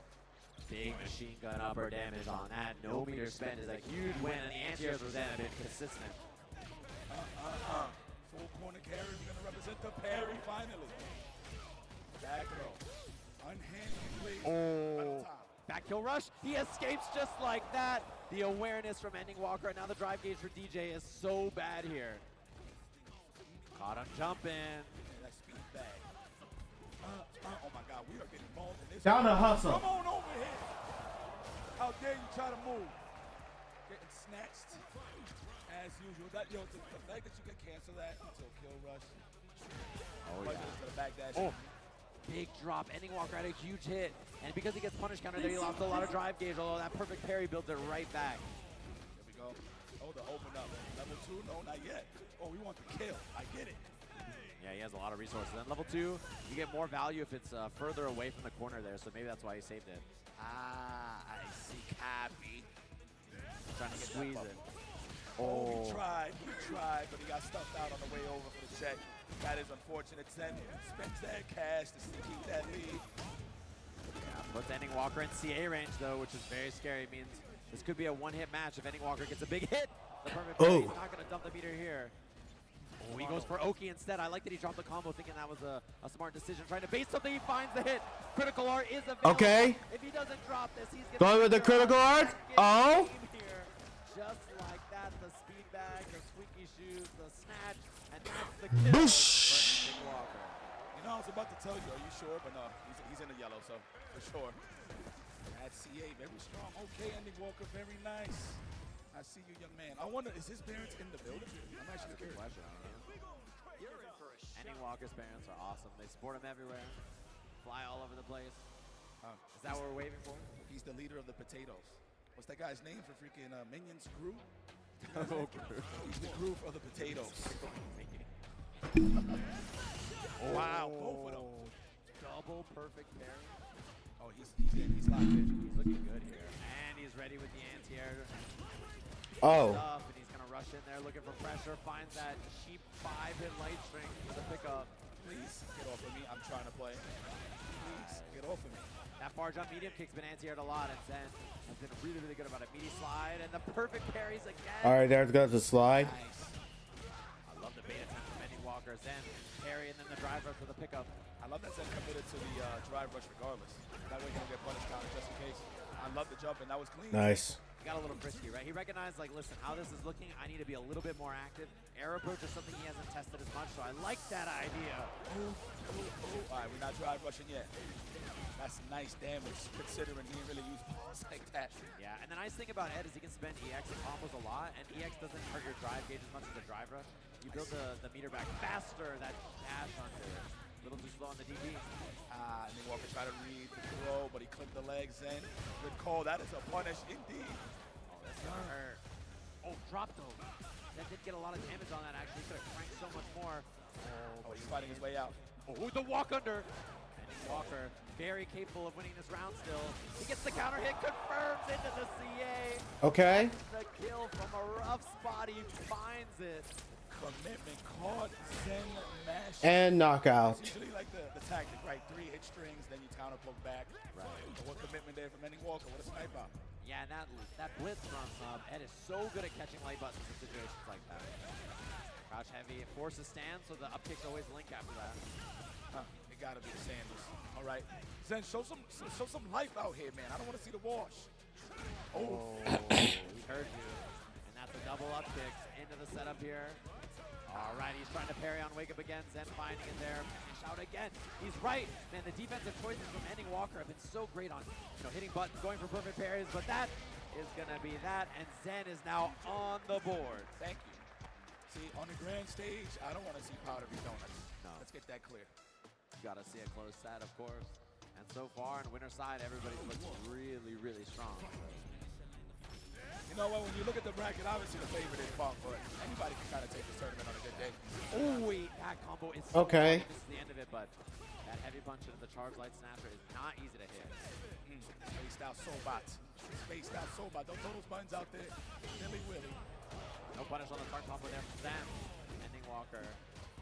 Big machine gun upper damage on that. No meter spent is a huge win, and the anti-airs for Zen have been consistent. Full corner carry is going to represent the parry finally. Back row. Unhanded, please. Oh. Back kill rush. He escapes just like that. The awareness from Ending Walker, and now the drive gauge for DJ is so bad here. Caught him jumping. That speed bag. Oh my God, we are getting mauled in this. Down the hustle. Come on over here. How dare you try to move? Getting snatched as usual. That the fact that you can cancel that until kill rush. Oh yeah. To the back dash. Oh. Big drop. Ending Walker had a huge hit, and because he gets punish counter there, he lost a lot of drive gauge. Although that perfect parry builds it right back. Here we go. Oh, the open up. Level 2? No, not yet. Oh, we want the kill. I get it. Yeah, he has a lot of resources. And level 2, you get more value if it's further away from the corner there, so maybe that's why he saved it. Ah, I see. Copy. Trying to squeeze it. Oh, he tried, but he got stuffed out on the way over for the check. That is unfortunate. Zen spends that cash to keep that lead. Yeah, puts Ending Walker in CA range though, which is very scary. It means this could be a one-hit match if Ending Walker gets a big hit. The perfect parry, he's not going to dump the meter here. Oh, he goes for Oki instead. I like that he dropped the combo, thinking that was a smart decision. Trying to base something, he finds the hit. Critical art is available. Okay. If he doesn't drop this, he's going with the critical art. Oh. Just like that, the speed bag, the squeaky shoes, the snatch, and that's the kill. Boosh. You know, I was about to tell you, are you sure? But no, he's in the yellow, so for sure. That's CA, very strong. Okay, Ending Walker, very nice. I see you, young man. I wonder, is his parents in the building? I'm actually curious. Ending Walker's parents are awesome. They support him everywhere, fly all over the place. Is that what we're waiting for? He's the leader of the potatoes. What's that guy's name for freaking Minions Crew? He's the crew for the potatoes. Wow, both of them. Double perfect parry. Oh, he's locked in. He's looking good here. And he's ready with the anti-air. Oh. And he's going to rush in there looking for pressure. Finds that cheap 5-hit light string for the pickup. Please, get off of me. I'm trying to play. Please, get off of me. That far jump medium kick's been anti-aired a lot, and Zen has been really, really good about it. Meaty slide, and the perfect parries again. All right, there goes the slide. Nice. I love the bait attempt from Ending Walker. Zen parry, and then the drive rush for the pickup. I love that Zen committed to the drive rush regardless. That way he don't get punished counter just in case. I love the jump, and that was clean. Nice. He got a little frisky, right? He recognized, like, listen, how this is looking, I need to be a little bit more active. Air approach is something he hasn't tested as much, so I like that idea. All right, we're not drive rushing yet. That's nice damage, considering he didn't really use balls like that. Yeah, and the nice thing about Ed is he can spend EX and combos a lot, and EX doesn't hurt your drive gauge as much as the drive rush. You build the meter back faster, that dash under. A little too slow on the DP. And then Walker tried to read the throw, but he clipped the legs in. Good call, that is a punish indeed. Oh, that's gonna hurt. Oh, drop though. That did get a lot of damage on that actually. Could have cranked so much more. Oh, he's fighting his way out. Oh, the walk under. Walker, very capable of winning this round still. He gets the counter hit, confirms into the CA. Okay. The kill from a rough spot, he finds it. Commitment caught, Zen mash. And knockout. It's usually like the tactic, right? 3 hit strings, then you counter poke back. Right. But what commitment there from Ending Walker? What a sniper. Yeah, and that blitz from Ed is so good at catching light buttons in situations like that. Crouch heavy, it forces stand, so the up kick's always link after that. It gotta be the Sandals. All right, Zen, show some life out here, man. I don't want to see the wash. Oh, he heard you. And that's a double up kick into the setup here. All right, he's trying to parry on Wake Up again. Zen finding it there. Finish out again. He's right. Man, the defensive choices from Ending Walker have been so great on hitting buttons, going for perfect parries, but that is going to be that, and Zen is now on the board. Thank you. See, on the grand stage, I don't want to see powdery donuts. No. Let's get that clear. Got to see a close set, of course. And so far, on winner side, everybody's looking really, really strong. You know what, when you look at the bracket, obviously the favorite is Punk, but anybody can kind of take this tournament on a good day. Oh, wait, that combo is so okay. This is the end of it, but that heavy punch into the charge light snapper is not easy to hit. Spaced out Sobat. Spaced out Sobat. Don't throw those buttons out there. Willy Willy. No punish on the front combo there from Zen. Ending Walker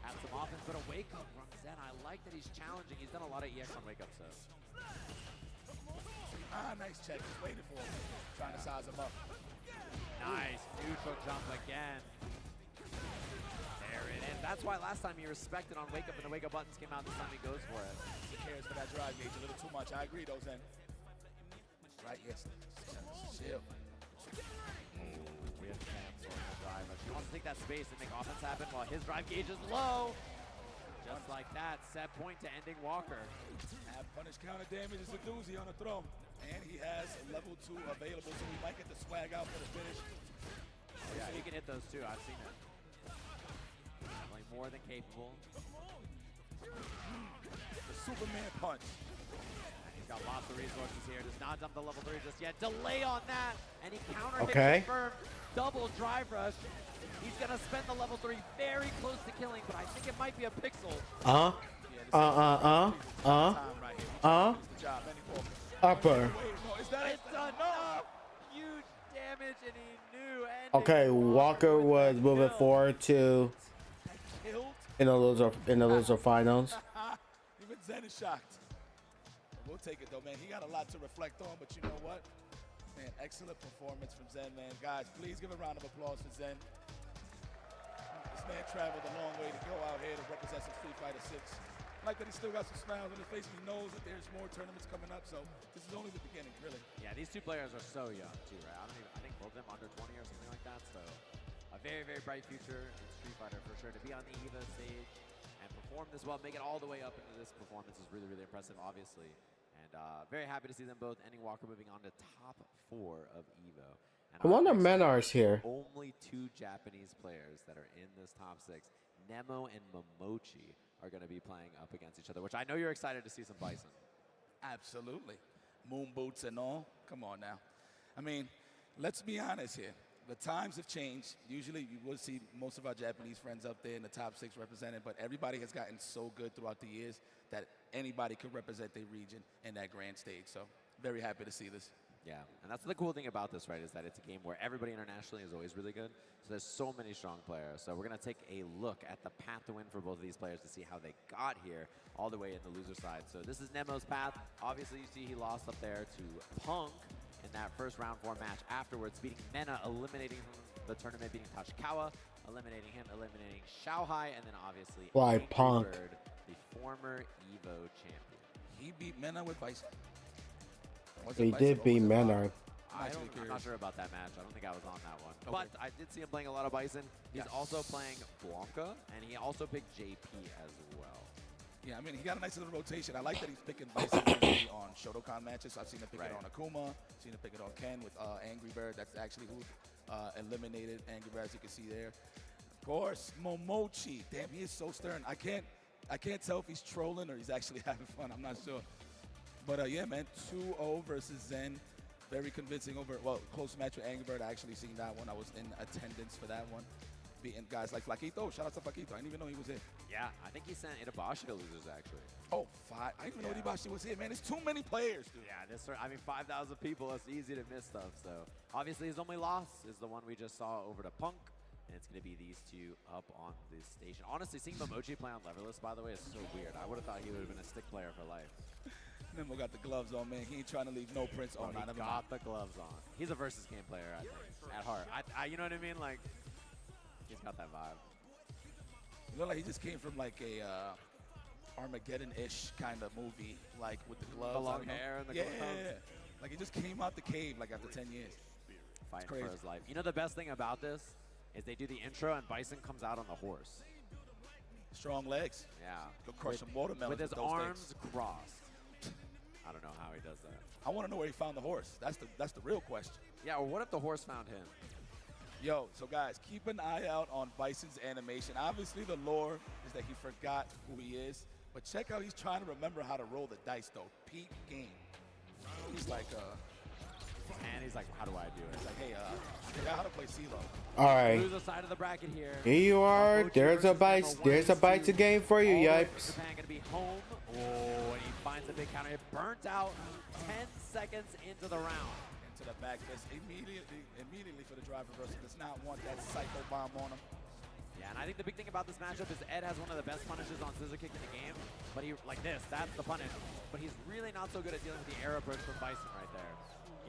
had some offense, but a wake up from Zen. I like that he's challenging. He's done a lot of EX on wake up, so. Ah, nice check. Just waiting for him. Trying to size him up. Nice neutral jump again. There it is. That's why last time he respected on wake up and the wake up buttons came out. This time he goes for it. He cares for that drive gauge a little too much. I agree, though, Zen. Right, yes. Chill. We have drive. He wants to take that space and make offense happen while his drive gauge is low. Just like that, set point to ending Walker. Have punish counter damage is a doozy on the throw. And he has a level 2 available, so he might get the swag out for the finish. Yeah, he can hit those too. I've seen it. Like more than capable. The Superman punch. He's got lots of resources here. Does not dump the level 3 just yet. Delay on that, and he counter hits confirmed. Double drive rush. He's gonna spend the level 3 very close to killing, but I think it might be a pixel. Upper. It's enough. Huge damage, and he knew. Okay, Walker was moving forward to in the loser finals. Even Zen is shocked. We'll take it though, man. He got a lot to reflect on, but you know what? Man, excellent performance from Zen, man. Guys, please give a round of applause for Zen. This man traveled a long way to go out here to represent some Street Fighter 6. I like that he still got some smiles on his face. He knows that there's more tournaments coming up, so this is only the beginning, really. Yeah, these two players are so young too, right? I think both of them under 20 or something like that. So a very, very bright future in Street Fighter for sure. To be on the EVO stage and perform this well, make it all the way up into this performance is really, really impressive, obviously. And very happy to see them both. Ending Walker moving on to top 4 of EVO. And I wonder Menar's here. Only 2 Japanese players that are in this top 6, Nemo and Momochi, are going to be playing up against each other, which I know you're excited to see some Bison. Absolutely. Moon boots and all. Come on now. I mean, let's be honest here. The times have changed. Usually you will see most of our Japanese friends up there in the top 6 represented, but everybody has gotten so good throughout the years that anybody could represent their region in that grand stage. So very happy to see this. Yeah, and that's the cool thing about this, right, is that it's a game where everybody internationally is always really good. So there's so many strong players. So we're going to take a look at the path to win for both of these players to see how they got here all the way in the loser side. So this is Nemo's path. Obviously, you see he lost up there to Punk in that first round 4 match. Afterwards, beating Mena, eliminating him from the tournament, beating Tachikawa, eliminating him, eliminating Xiaohai, and then obviously Punk, Bird, the former EVO champion. He beat Mena with Bison. He did beat Menard. I'm not sure about that match. I don't think I was on that one. Okay. But I did see him playing a lot of Bison. He's also playing Blanca, and he also picked JP as well. Yeah, I mean, he got a nice little rotation. I like that he's picking Bison on Shotokan matches. I've seen him pick it on Akuma, seen him pick it on Ken with Angry Bird. That's actually who eliminated Angry Bird, as you can see there. Of course, Momochi. Damn, he is so stern. I can't tell if he's trolling or he's actually having fun. I'm not sure. But yeah, man, 2-0 versus Zen. Very convincing close match with Angry Bird. I actually seen that one. I was in attendance for that one. Beating guys like Flaquito. Shout out to Flaquito. I didn't even know he was here. Yeah, I think he sent Itabashi to losers, actually. Oh, 5. I didn't even know Itabashi was here, man. There's too many players, dude. Yeah, I mean, 5,000 people. It's easy to miss stuff. So obviously his only loss is the one we just saw over to Punk. And it's going to be these two up on this station. Honestly, seeing Momochi play on Leverless, by the way, is so weird. I would have thought he would have been a stick player for life. Nemo got the gloves on, man. He ain't trying to leave no prints on. He got the gloves on. He's a versus game player, I think, at heart. You know what I mean? Like, he's got that vibe. You look like he just came from like a Armageddon-ish kind of movie, like with the gloves. The long hair and the gloves. Yeah, like he just came out the cave like after 10 years. Fighting for his life. You know the best thing about this is they do the intro and Bison comes out on the horse. Strong legs. Yeah. Go crush some watermelons with his those arms things. crossed. I don't know how he does that. I want to know where he found the horse. That's the real question. Yeah, or what if the horse found him? Yo, so guys, keep an eye out on Bison's animation. Obviously, the lore is that he forgot who he is, but check out he's trying to remember how to roll the dice, though. Peak game. He's like, and he's like, how do I do it? He's like, hey, I forgot how to play CeeLo. All right. Lose the side of the bracket here. Here you are. There's a Bites. There's a Bites game for you, Yipes. Japan gonna be home. Oh, and he finds a big counter hit. Burnt out 10 seconds into the round. Into the back fist immediately for the drive reversal. Does not want that psycho bomb on him. Yeah, and I think the big thing about this matchup is Ed has one of the best punishes on Scissor Kick in the game, but he, like this, that's the punish. But he's really not so good at dealing with the arrow burst from Bison right there.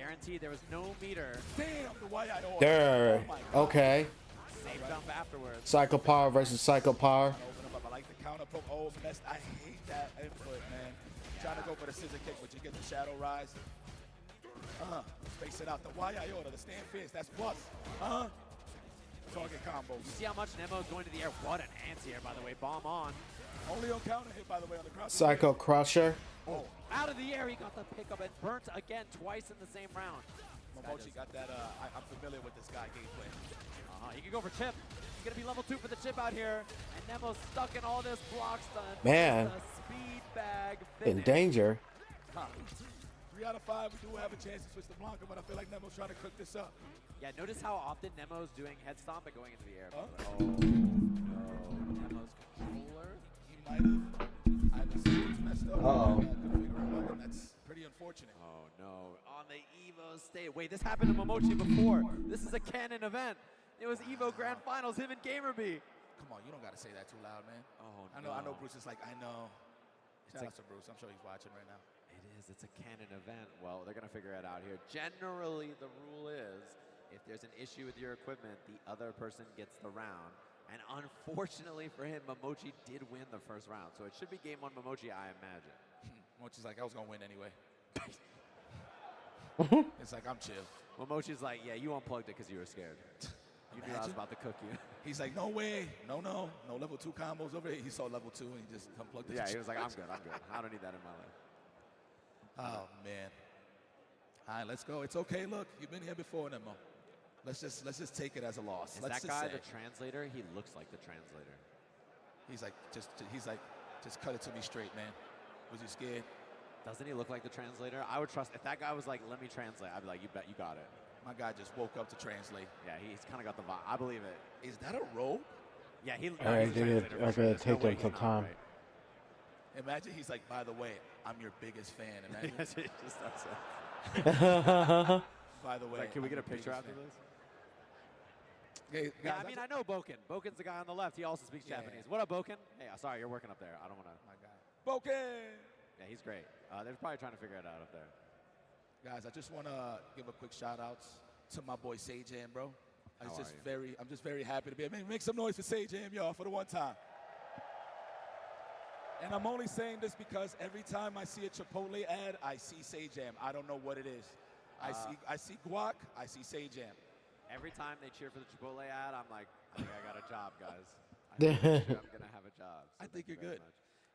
Guaranteed there was no meter. Damn, the YIO. There. Okay. Safe jump afterwards. Psycho Power versus Psycho Power. Open up. I like the counter poke. Oh, mess. I hate that input, man. Trying to go for the scissor kick, but you get the shadow rise. Space it out. The YIO, the stand fierce. That's plus. Target combos. You see how much Nemo's going to the air? What an anti-air, by the way. Bomb on. Only on counter hit, by the way, on the cross. Psycho Crusher. Oh, out of the air, he got the pickup and burnt again twice in the same round. Momochi got that. I'm familiar with this guy gameplay. He can go for chip. He's going to be level 2 for the chip out here. And Nemo's stuck in all this block stun. Man. The speed bag In danger. 3 out of 5, we do have a chance to switch to Blanca, but I feel like Nemo's trying to cook this up. Yeah, notice how often Nemo's doing head stomp and going into the air. Oh, no. Nemo's controller. He might have either seen messed up. Couldn't figure it out, and that's pretty unfortunate. Oh, no. On the EVO stage. Wait, this happened to Momochi before. This is a canon event. It was EVO Grand Finals, him and Gamerby. Come on, you don't got to say that too loud, man. Oh, I know Bruce is like, I know. Shout like, out to Bruce. I'm sure he's watching right now. It is. It's a canon event. Well, they're going to figure it out here. Generally, the rule is if there's an issue with your equipment, the other person gets the round. And unfortunately for him, Momochi did win the first round. So it should be game 1 Momochi, I imagine. Momochi's like, I was going to win anyway. It's like, I'm chill. Momochi's like, yeah, you unplugged it because you were scared. You knew I was about to cook you. He's like, no way. No level 2 combos over here. He saw level 2 and he just unplugged it. Yeah, he was like, I'm good. I don't need that in my life. Oh, man. All right, let's go. It's okay. Look, you've been here before, Nemo. Let's just take it as a loss. Is that guy the translator? He looks like the translator. He's like, just cut it to me straight, man. Was you scared? Doesn't he look like the translator? I would trust. If that guy was like, let me translate, I'd be like, you bet you got it. My guy just woke up to translate. Yeah, he's kind of got the vibe. I believe it. Is that a rope? Yeah, he. All right, I'm gonna take them some time. Right. Imagine he's like, by the way, I'm your biggest fan. Imagine. Yes, he just starts By the way, like, can we get a picture after this? Okay, yeah, guys, I mean, I know Boken. Boken's the guy on the left. He also speaks Japanese. What up, Boken? Hey, sorry, you're working up there. I don't want to. My guy. Boken! Yeah, he's great. They're probably trying to figure it out up there. Guys, I just want to give a quick shout out to my boy Sajam, bro. I'm just very happy to be here. Make some noise for Sajam, y'all, for the one time. And I'm only saying this because every time I see a Chipotle ad, I see Sajam. I don't know what it is. I see guac, I see Sajam. Every time they cheer for the Chipotle ad, I'm like, I think I got a job, guys. I think I'm going to have a job. So I think you're good.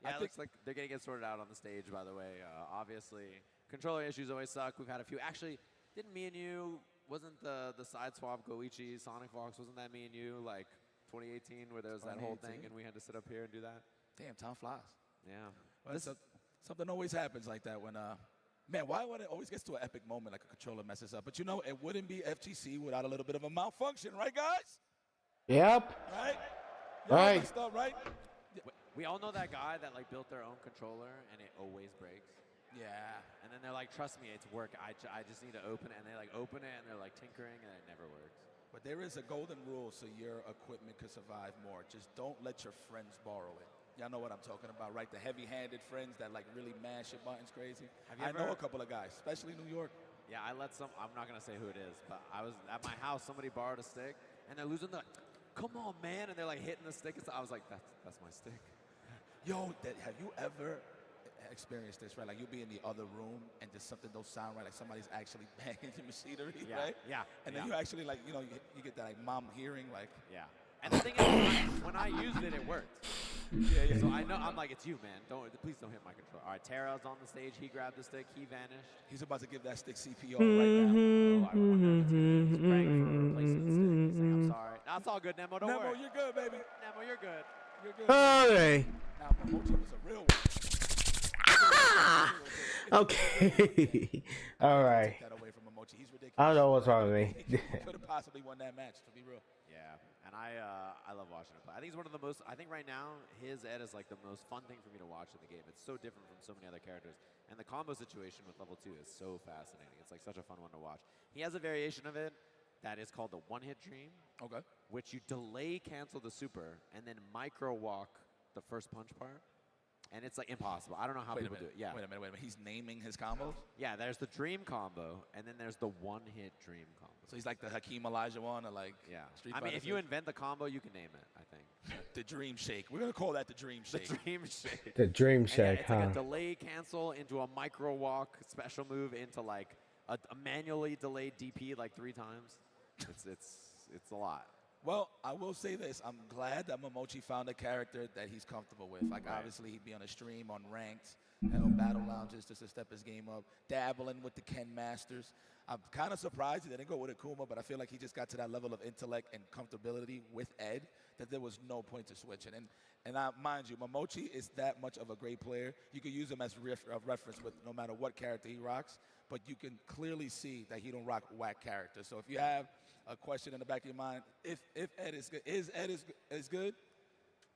Yeah, it looks like they're going to get sorted out on the stage, by the way. Obviously, controller issues always suck. We've had a few. Actually, didn't me and you, wasn't the side swap Goichi, Sonic Fox, wasn't that me and you, like 2018, where there was that whole thing and we had to sit up here and do that? Damn, time flies. Yeah. Well, something always happens like that when, man, why would it always get to an epic moment like a controller messes up? But you know, it wouldn't be FGC without a little bit of a malfunction, right, guys? Yep. Right? Right. Messed up, right? We all know that guy that like built their own controller and it always breaks. Yeah. And then they're like, trust me, it's work. I just need to open it. And they like open it and they're like tinkering and it never works. But there is a golden rule so your equipment could survive more. Just don't let your friends borrow it. Y'all know what I'm talking about, right? The heavy-handed friends that like really mash your buttons crazy. I know a couple of guys, especially New York. Yeah, I let some, I'm not going to say who it is, but I was at my house, somebody borrowed a stick and they're losing the, come on, man. And they're like hitting the stick. I was like, that's my stick. Yo, have you ever experienced this, right? Like you'll be in the other room and just something don't sound right, like somebody's actually banging your machinery, right? Yeah. And then you actually like, you know, you get that like mom hearing, like. Yeah. And the thing is, when I used it, it worked. Yeah. So I know, I'm like, it's you, man. Please don't hit my controller. All right, Tara's on the stage. He grabbed the stick. He vanished. He's about to give that stick CPR right now. Oh, I wonder if he's praying for a replacement stick. He's saying, I'm sorry. That's all good, Nemo. Don't worry. Nemo, you're good, baby. Nemo, you're good. You're good. Okay. Now, Momochi was a real one. Okay. All right. Take that away from Momochi. He's ridiculous. I don't know what's wrong with me. He could have possibly won that match, to be real. Yeah, and I love watching him play. I think he's one of the most, I think right now, his Ed is like the most fun thing for me to watch in the game. It's so different from so many other characters. And the combo situation with level 2 is so fascinating. It's like such a fun one to watch. He has a variation of it that is called the one-hit dream. Okay. which you delay cancel the super and then micro walk the first punch part. And it's like impossible. I don't know how people do it. Yeah. Wait a minute. He's naming his combos? Yeah, there's the dream combo, and then there's the one-hit dream combo. So he's like the Hakeem Elijah one, or like Street I mean, Fighter if you 6? invent the combo, you can name it, I think. The Dream Shake. We're going to call that the Dream Shake. The Dream Shake. The Dream And Shake, it's huh? like a delay cancel into a micro walk special move into like a manually delayed DP like 3 times. It's a lot. Well, I will say this. I'm glad that Momochi found a character that he's comfortable with. Like, obviously, he'd be on a stream, on ranked, and on battle lounges just to step his game up, dabbling with the Ken Masters. I'm kind of surprised he didn't go with Akuma, but I feel like he just got to that level of intellect and comfortability with Ed that there was no point to switching. And mind you, Momochi is that much of a great player. You could use him as a reference with no matter what character he rocks, but you can clearly see that he don't rock whack characters. So if you have a question in the back of your mind, if Ed is good, is good,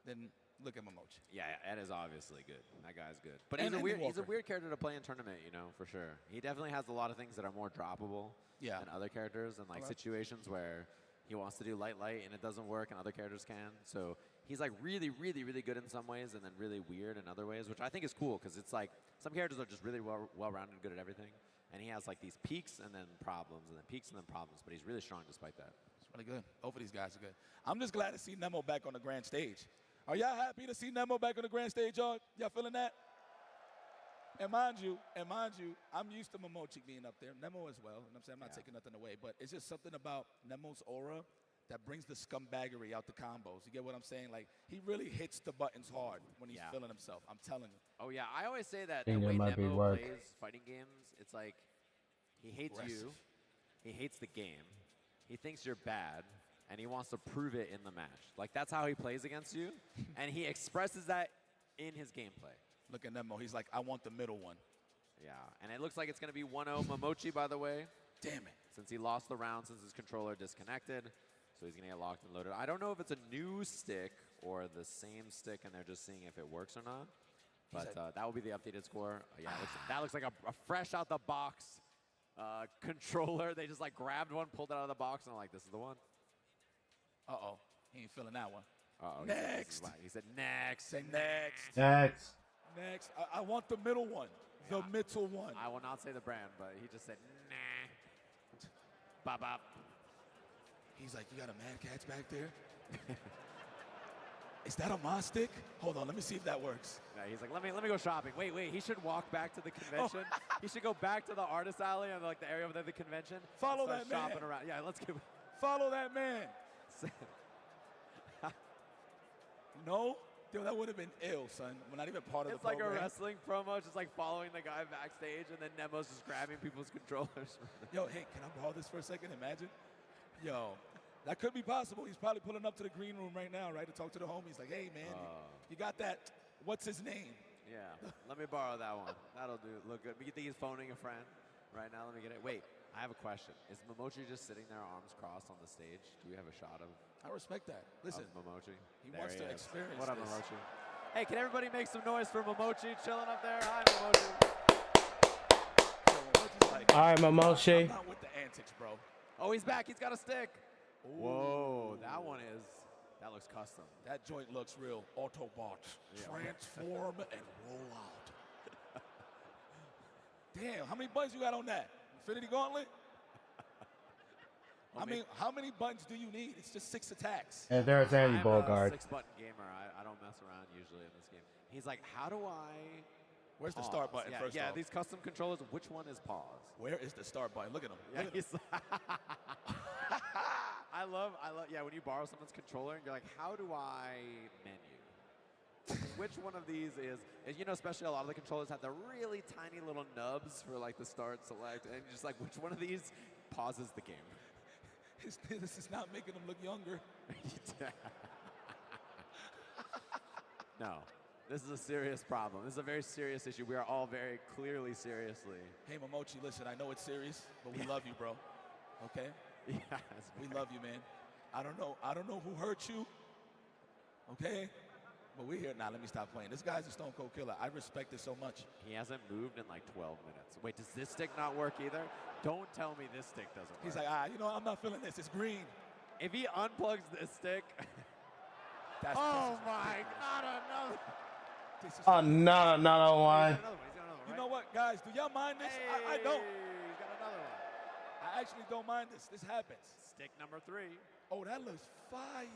then look at Momochi. Yeah, Ed is obviously good. That guy's good. But he's a weird character to play in tournament, you know, for sure. He definitely has a lot of things that are more droppable than other characters, and like situations where he wants to do light and it doesn't work and other characters can. So he's like really, really, really good in some ways and then really weird in other ways, which I think is cool because it's like some characters are just really well-rounded and good at everything. And he has like these peaks and then problems and then peaks and then problems, but he's really strong despite that. It's really good. Both of these guys are good. I'm just glad to see Nemo back on the grand stage. Are y'all happy to see Nemo back on the grand stage, y'all? Y'all feeling that? And mind you, I'm used to Momochi being up there. Nemo as well. And I'm saying I'm not taking nothing away, but it's just something about Nemo's aura that brings the scumbaggery out the combos. You get what I'm saying? Like, he really hits the buttons hard when he's feeling himself. I'm telling you. Oh, yeah. I always say that I think the way there might be Nemo work. plays fighting games, it's like he hates you. He hates the game. He thinks you're bad, and he wants to prove it in the match. Like, that's how he plays against you, and he expresses that in his gameplay. Look at Nemo. He's like, I want the middle one. Yeah, and it looks like it's going to be 1-0 Momochi, by the way. Damn it. Since he lost the round, since his controller disconnected. So he's going to get locked and loaded. I don't know if it's a new stick or the same stick, and they're just seeing if it works or not. But that will be the updated score. Yeah, that looks like a fresh out the box controller. They just like grabbed one, pulled it out of the box, and I'm like, this is the one. Uh-oh. He ain't feeling that one. Uh-oh. Next. He said next. Say next. Next. Next. I want the middle one. The middle one. I will not say the brand, but he just said, nah. Bop. He's like, you got a Mad Catz back there? Is that a Mod stick? Hold on, let me see if that works. Yeah, he's like, let me go shopping. Wait, he should walk back to the convention. He should go back to the artist alley and like the area over there, the convention. Follow and that start man. shopping around. Yeah, let's go. Follow that man. No? Dude, that would have been ill, son. We're not even part of the program. It's like a wrestling promo, just like following the guy backstage, and then Nemo's just grabbing people's controllers. Yo, hey, can I borrow this for a second? Imagine. Yo, that could be possible. He's probably pulling up to the green room right now, right, to talk to the homies. Like, hey, man, you got that? What's his name? Yeah, let me borrow that one. That'll do. Look good. You think he's phoning a friend right now? Let me get it. Wait, I have a question. Is Momochi just sitting there, arms crossed on the stage? Do we have a shot of? I respect that. Listen, Momochi. He wants to experience What up, this. Momochi? Hey, can everybody make some noise for Momochi chilling up there? Hi, Momochi. All right, Momochi. I'm not with the antics, bro. Oh, he's back. He's got a stick. Ooh. Whoa, that looks custom. That joint looks real. Autobot. Transform and roll out. Damn, how many buttons you got on that? Infinity Gauntlet? I mean, how many buttons do you need? It's just 6 attacks. And there's Andy I'm Bogard. a 6-button gamer. I don't mess around usually in this game. He's like, how do I... Where's the start button first Yeah, off? these custom controllers, which one is pause? Where is the start button? Look at him. Yeah, Look at him. I love, yeah, when you borrow someone's controller and you're like, how do I menu? Which one of these is, you know, especially a lot of the controllers have the really tiny little nubs for like the start, select, and you're just like, which one of these pauses the game? This is not making him look younger. No, this is a serious problem. This is a very serious issue. We are all very clearly seriously. Hey, Momochi, listen, I know it's serious, but we love you, bro. Okay? Yes. We love you, man. I don't know who hurt you. Okay? But we're here. Now, let me stop playing. This guy's a Stone Cold Killer. I respect it so much. He hasn't moved in like 12 minutes. Wait, does this stick not work either? Don't tell me this stick doesn't work. He's like, you know, I'm not feeling this. It's green. If he unplugs this stick. That's Oh my, not another. Oh, no, no, why? You know what, guys? Do y'all mind this? I don't. He's got another one. I actually don't mind this. This happens. Stick number 3. Oh, that looks fire.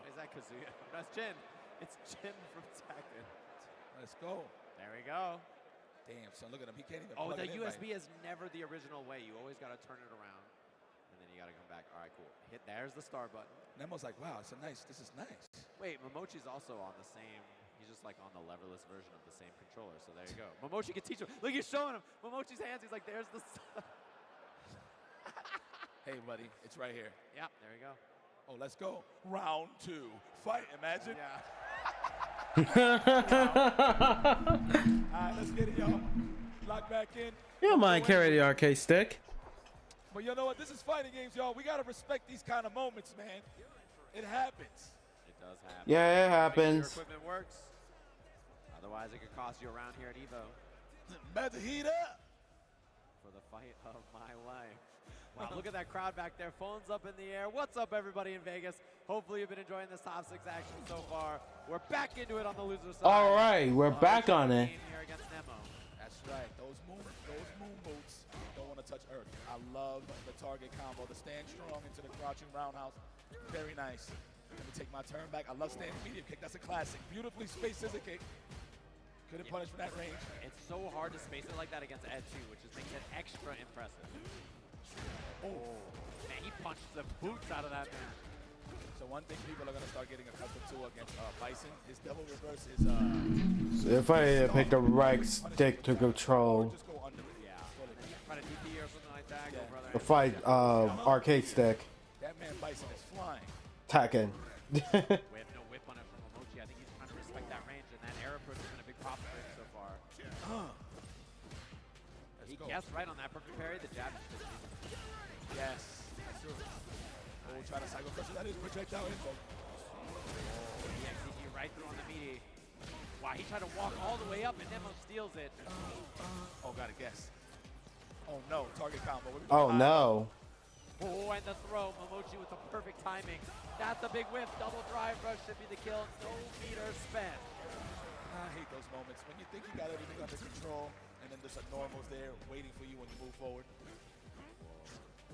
Is that Kazuya? That's Jin. It's Jin from Tekken. Let's go. There we go. Damn, son, look at him. He can't even Oh, plug the it in USB right. is never the original way. You always got to turn it around. And then you got to come back. All right, cool. There's the star button. Nemo's like, wow, this is nice. Wait, Momochi's also on the same. He's just like on the leverless version of the same controller. So there you go. Momochi can teach him. Look, he's showing him. Momochi's hands. He's like, there's the. Hey, buddy, it's right here. Yep, there you go. Oh, let's go. Round 2. Fight, imagine. Yeah. All right, let's get it, y'all. Lock back in. You don't mind carry the arcade stick. But you know what? This is fighting games, y'all. We got to respect these kind of moments, man. It happens. It does happen. Yeah, it Make sure happens. your equipment works. Otherwise, it could cost you around here at EVO. About to heat up. For the fight of my life. Wow, look at that crowd back there. Phones up in the air. What's up, everybody in Vegas? Hopefully you've been enjoying this top 6 action so far. We're back into it on the loser side. All right, we're back on it. Here against Nemo. That's right. Those moon boots don't want to touch earth. I love the target combo. The stand strong into the crouching roundhouse. Very nice. Let me take my turn back. I love standing medium kick. That's a classic. Beautifully spaced scissor kick. Couldn't punish from that range. It's so hard to space it like that against Ed too, which just makes it extra impressive. Oh, man, he punched the boots out of that man. So one thing people are going to start getting accustomed to against Bison, his double reverse is... If I pick the right stick to control Just go under it. Yeah. Try to DP or something like that. Go, brother. the fight, arcade stick, That man Bison is flying. Tekken. We have no whip on it from Momochi. I think he's trying to respect that range, and that air approach has been a big pop for him so far. He guessed right on that perfect parry. The jab just didn't. Yes, that's true. Oh, try to cycle pressure. That is projectile info. EXCG right through on the meaty. Wow, he tried to walk all the way up, and Nemo steals it. Oh, gotta guess. Oh no, target combo. Oh no. Oh, and the throw. Momochi with the perfect timing. That's a big whiff. Double drive rush should be the kill. No meter spent. I hate those moments when you think you got everything under control, and then there's a normals there waiting for you when you move forward.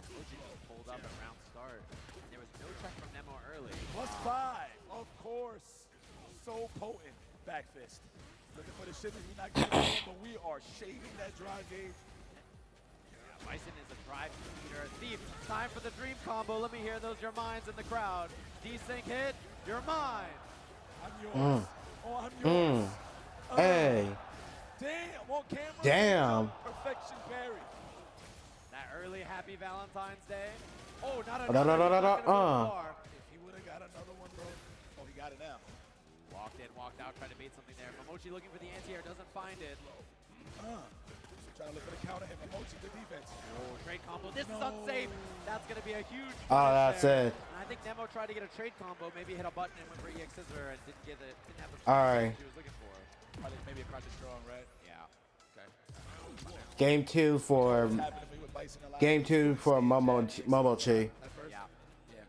Momochi just pulled up at round start. And there was no check from Nemo early. +5, of course. So potent. Back fist. Looking for the shivers. We're not getting it, but we are shaving that drive gauge. Bison is a drive meter. Thief, time for the dream combo. Let me hear those your minds in the crowd. Desync hit, you're mine. I'm yours. Oh, I'm yours. Hey. Damn, on camera. Damn. Perfection parry. That early happy Valentine's Day. Oh, not Da, da, another. da, da, da, If he would have got another one, bro. Oh, he got it now. Walked in, walked out, tried to bait something there. Momochi looking for the anti-air, doesn't find it. Trying to look for the counter hit. Momochi, the defense. Oh, trade combo. This is unsafe. That's going to be a huge Oh, that's there. it. And I think Nemo tried to get a trade combo, maybe hit a button and went for EX Scissor and didn't get it. Didn't have the All right. he was looking for. Maybe a crouch is strong, right? Yeah. Okay. Game 2 for Momochi. At first? Yeah,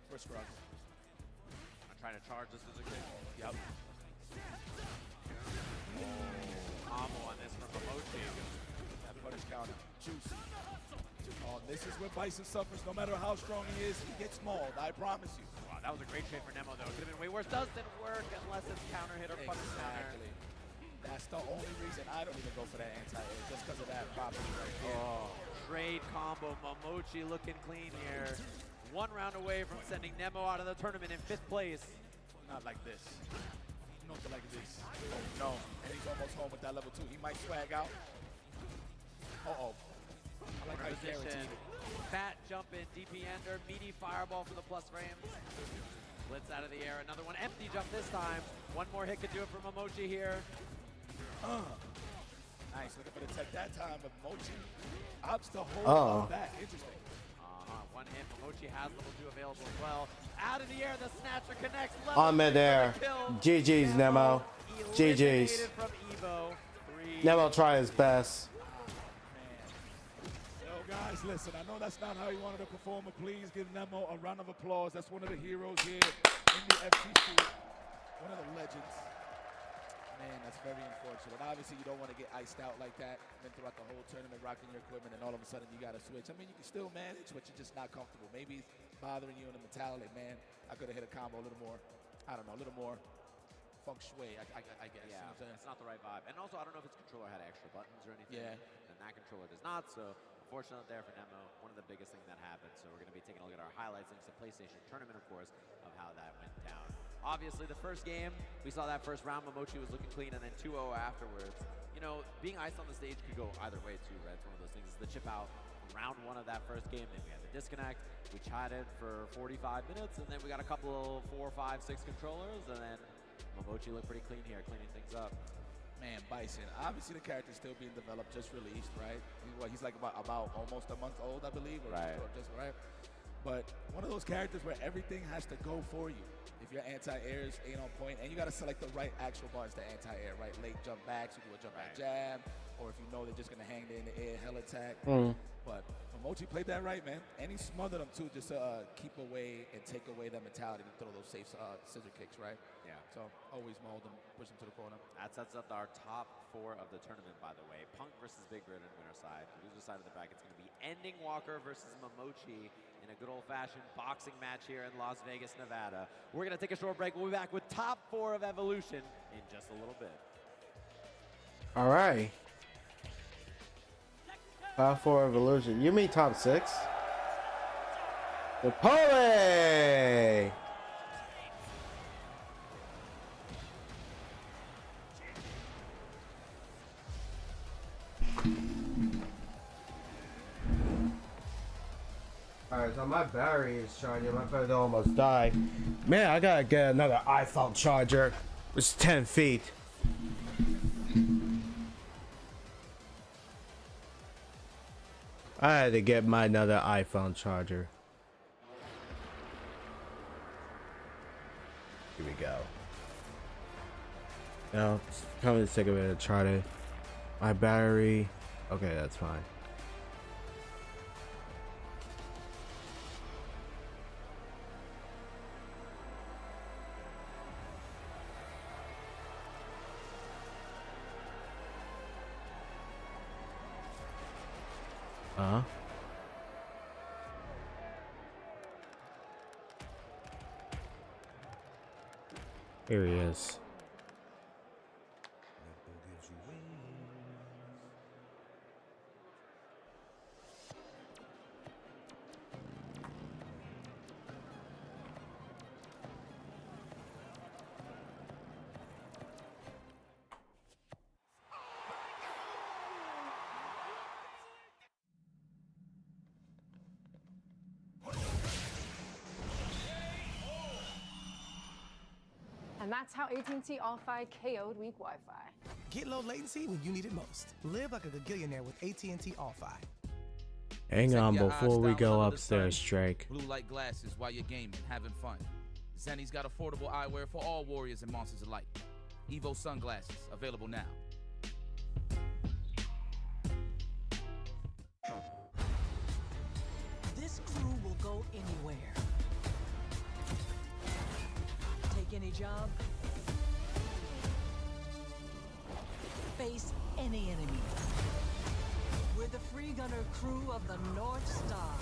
first scrub. I'm trying to charge this as a kick. Yep. Combo on this from Momochi. That punish counter. Juicy. Oh, this is where Bison suffers. No matter how strong he is, he gets mauled. I promise you. Wow, that was a great trade for Nemo, though. It could have been way worse. Doesn't work unless it's counter hit or punish counter. That's the only reason I don't even go for that anti-air, just because of that property right there. Oh, trade combo. Momochi looking clean here. 1 round away from sending Nemo out of the tournament in 5th place. Not like this. Not like this. Oh, no. And he's almost home with that level 2. He might swag out. Uh-oh. I like how he's guaranteed. Fat jump in, DP ender, meaty fireball for the plus frames. Blitz out of the air, another one, empty jump this time. One more hit could do it for Momochi here. Nice, looking for the tech that time, but Momochi opts to hold back. Interesting. One hit, Momochi has level 2 available as well. Out of the air, the snatcher connects. On mid-air. GG's, Nemo. GG's. From EVO. 3. Nemo try his best. Yo, guys. Guys, listen, I know that's not how you wanted to perform, but please give Nemo a round of applause. That's one of the heroes here in the FCC. One of the legends. Man, that's very unfortunate. Obviously, you don't want to get iced out like that. Been throughout the whole tournament, rocking your equipment, and all of a sudden you got to switch. I mean, you can still manage, but you're just not comfortable. Maybe it's bothering you in the mentality. Man, I could have hit a combo a little more, I don't know, a little more feng shui, I guess. Yeah, you know what I'm saying? it's not the right vibe. And also, I don't know if his controller had extra buttons or anything. Yeah. And that controller does not, so unfortunate there for Nemo. One of the biggest things that happened. So we're going to be taking a look at our highlights thanks to PlayStation Tournament, of course, of how that went down. Obviously, the first game, we saw that first round, Momochi was looking clean, and then 2-0 afterwards. You know, being iced on the stage could go either way, too, right? It's one of those things. It's the chip out from round 1 of that first game. Then we had the disconnect. We chatted for 45 minutes, and then we got a couple 4, 5, 6 controllers, and then Momochi looked pretty clean here, cleaning things up. Man, Bison. Obviously, the character's still being developed, just released, right? He's like about almost a month old, I believe, or just right. But one of those characters where everything has to go for you. If your anti-airs ain't on point, and you got to select the right actual buttons to anti-air, right? Late jump backs, you do a jump back jab, or if you know they're just gonna hang there in the air, hell attack. But Momochi played that right, man. And he smothered them too, just to keep away and take away that mentality to throw those safe scissor kicks, right? Yeah. So always mold them, push them to the corner. That sets up our top 4 of the tournament, by the way. Punk versus Big Bird in winner side. Loser side of the bracket, it's going to be Ending Walker versus Momochi in a good old-fashioned boxing match here in Las Vegas, Nevada. We're going to take a short break. We'll be back with top 4 of Evolution in just a little bit. All right. Top 4 Evolution. You mean top 6? The Pole! Alright, so my battery is charging. My battery almost died. Man, I gotta get another iPhone charger. It's 10 feet. I had to get my another iPhone charger. Here we go. Now, coming to take a bit of charger. My battery. Okay, that's fine. Here he is. And that's how AT&T All-Fi KO'd weak Wi-Fi. Get low latency when you need it most. Live like a gagillionaire with AT&T All-Fi. Hang on before we go upstairs, Drake. Blue light glasses while you're gaming, having fun. Zenny's got affordable eyewear for all warriors and monsters alike. EVO sunglasses, available now. This crew will go anywhere. Take any job. Face any enemy. We're the free gunner crew of the North Star.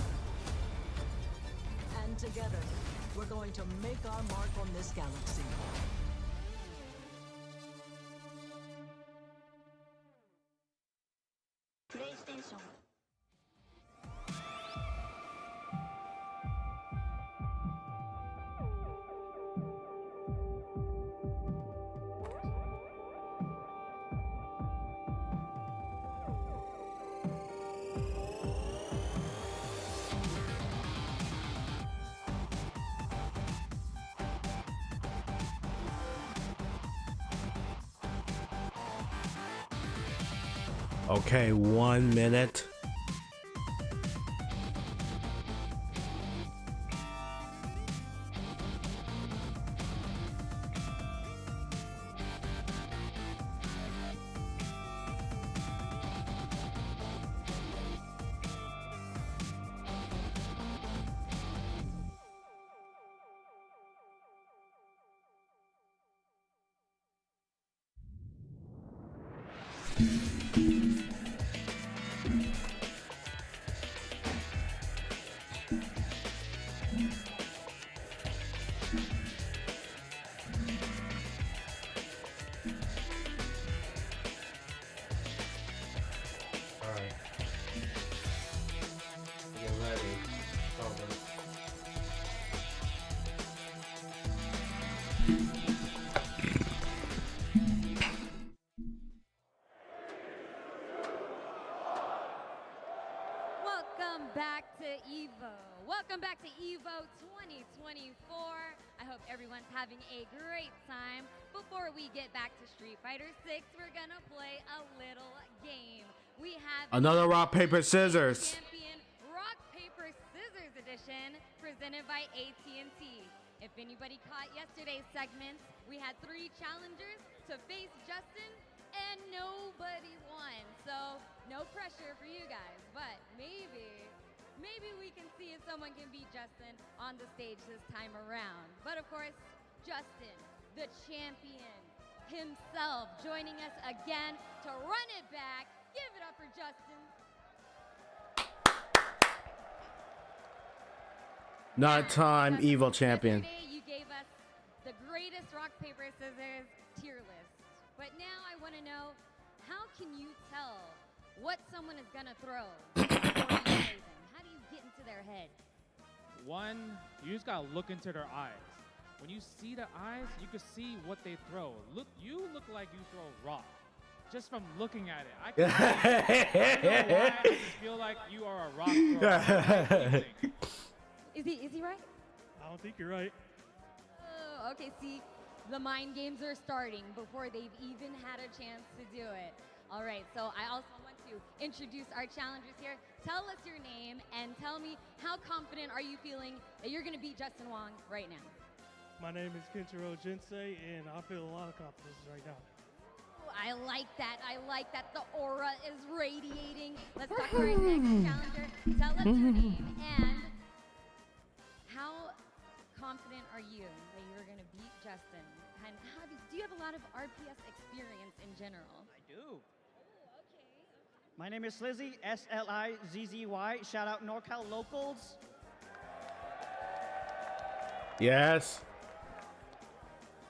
And together, we're going to make our mark on this galaxy. PlayStation. Okay, 1 minute. EVO 2024. I hope everyone's having a great time. Before we get back to Street Fighter 6, we're gonna play a little game. We have Another rock, paper, scissors. Champion Rock, Paper, Scissors edition presented by AT&T. If anybody caught yesterday's segments, we had 3 challengers to face Justin, and nobody won. So no pressure for you guys, but maybe we can see if someone can beat Justin on the stage this time around. But of course, Justin, the champion himself, joining us again to run it back. Give it up for Justin. Nighttime evil champion. Yesterday you gave us the greatest rock, paper, scissors tier list. But now I want to know, how can you tell what someone is going to throw before you play them? How do you get into their head? One, you just gotta look into their eyes. When you see the eyes, you can see what they throw. You look like you throw rock. Just from looking at it. I don't know why, I just feel like you are a rock thrower. Is he right? I don't think you're right. Oh, okay, see, the mind games are starting before they've even had a chance to do it. All right, so I also want to introduce our challengers here. Tell us your name and tell me, how confident are you feeling that you're gonna beat Justin Wong right now? My name is Kenshiro Jinsei, and I feel a lot of confidence right now. Ooh, I like that. I like that. The aura is radiating. Let's talk to our next challenger. Tell us your name and how confident are you that you're going to beat Justin? And how do you have a lot of RPS experience in general? I do. My name is Slizzy, S-L-I-Z-Z-Y. Shout out NorCal locals. Yes.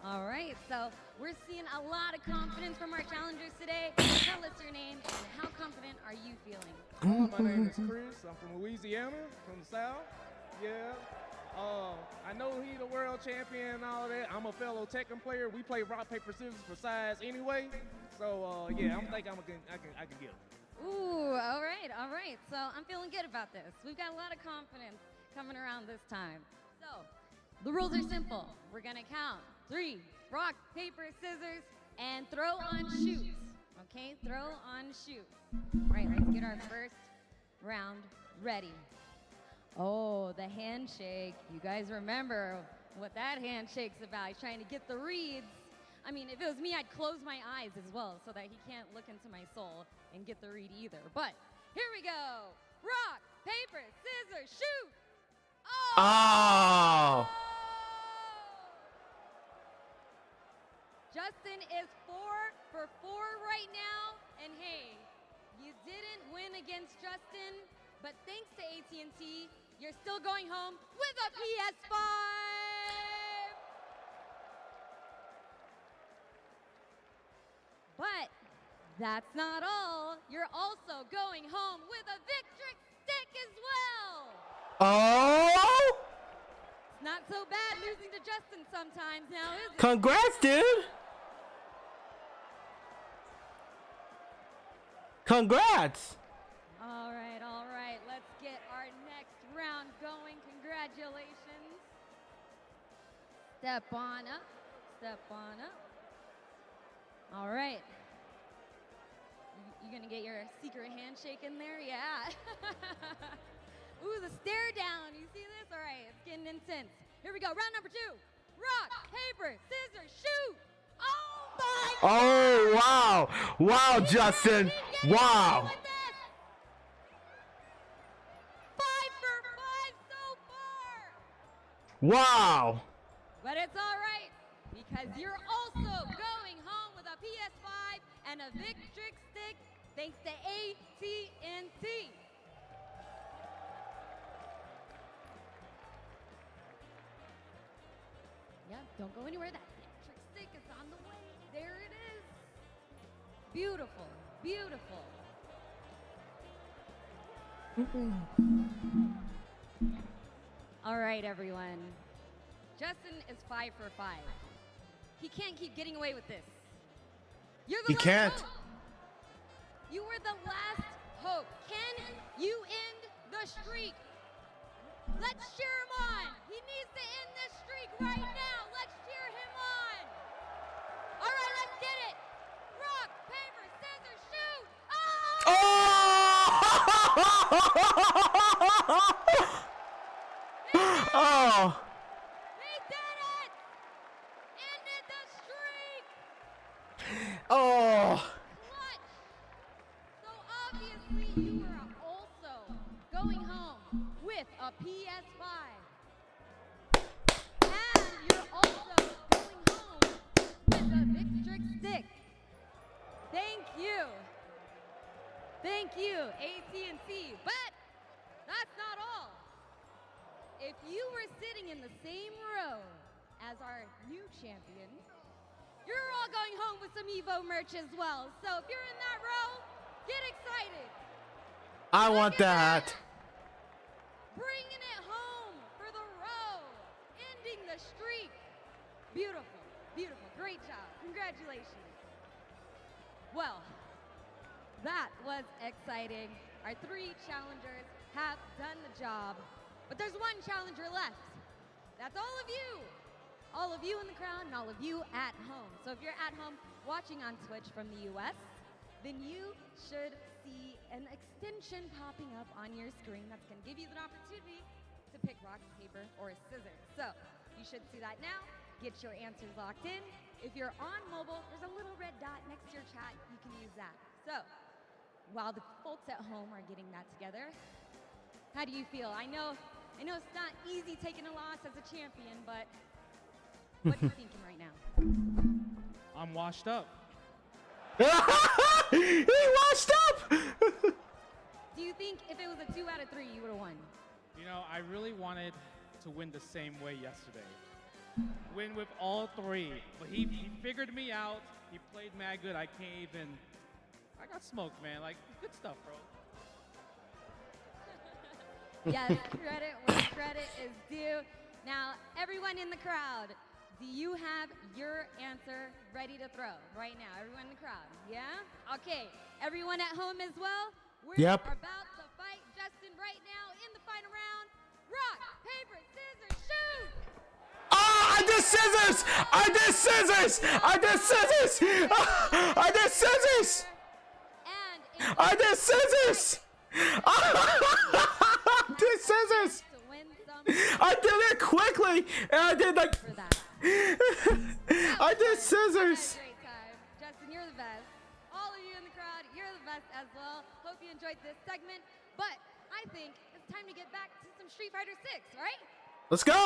All right, so we're seeing a lot of confidence from our challengers today. Tell us your name and how confident are you feeling? My name is Chris. I'm from Louisiana, from the South. Yeah. I know he's the world champion and all of that. I'm a fellow Tekken player. We play rock, paper, scissors for size anyway. So yeah, I think I can get it. Ooh, all right. So I'm feeling good about this. We've got a lot of confidence coming around this time. So the rules are simple. We're gonna count 3, rock, paper, scissors, and throw on shoes. Okay, throw on shoes. All right, let's get our first round ready. Oh, the handshake. You guys remember what that handshake's about. He's trying to get the reads. I mean, if it was me, I'd close my eyes as well so that he can't look into my soul and get the read either. But here we go. Rock, paper, scissors, shoot. Oh! Justin is 4 for 4 right now. And hey, you didn't win against Justin, but thanks to AT&T, you're still going home with a PS5. But that's not all. You're also going home with a Victrix stick as well. Oh! It's not so bad losing to Justin sometimes now, is it? Congrats, dude. Congrats. All right. Let's get our next round going. Congratulations. Step on up. All right. You gonna get your secret handshake in there? Yeah. Ooh, the stare down. You see this? All right, it's getting intense. Here we go. Round number 2. Rock, paper, scissors, shoot. Oh my God. Oh, wow. Wow, Justin. Wow. 5 for 5 so far. Wow. But it's all right, because you're also going home with a PS5 and a Victrix stick, thanks to AT&T. Yeah, don't go anywhere. That Victrix stick is on the way. There it is. Beautiful. All right, everyone. Justin is 5 for 5. He can't keep getting away with this. You're the He last can't. hope. You were the last hope. Can you end the streak? Let's cheer him on. He needs to end this streak right now. Let's cheer him on. All right, let's get it. Rock, paper, scissors, shoot. Oh! Oh! He did it! Ended the streak! Oh! Clutch! So obviously you are also going home with a PS5. And you're also going home with a Victrix stick. Thank you. Thank you, AT&T. But that's not all. If you were sitting in the same row as our new champion, you're all going home with some EVO merch as well. So if you're in that row, get excited. I want that. Bringing it home for the row, ending the streak. Beautiful, beautiful, great job. Congratulations. Well, that was exciting. Our 3 challengers have done the job. But there's one challenger left. That's all of you. All of you in the crowd and all of you at home. So if you're at home watching on Twitch from the US, then you should see an extension popping up on your screen that's going to give you an opportunity to pick rock, paper, or scissors. So you should see that now. Get your answers locked in. If you're on mobile, there's a little red dot next to your chat. You can use that. So while the folks at home are getting that together, how do you feel? I know it's not easy taking a loss as a champion, but what are you thinking right now? I'm washed up. He washed up! Do you think if it was a 2 out of 3, you would have won? You know, I really wanted to win the same way yesterday. Win with all 3. But he figured me out. He played mad good. I can't even. I got smoked, man. Like, good stuff, bro. Yes, credit where credit is due. Now, everyone in the crowd, do you have your answer ready to throw right now? Everyone in the crowd, yeah? Okay, everyone at home as well? We're about to fight Justin right now in the final round. Rock, paper, scissors, shoot! Oh, I did scissors! I did scissors! I did scissors! I did scissors! I did scissors! I did scissors! I did it quickly! And I did like... I did scissors! Great time. Justin, you're the best. All of you in the crowd, you're the best as well. Hope you enjoyed this segment. But I think it's time to get back to some Street Fighter 6, right? Let's go!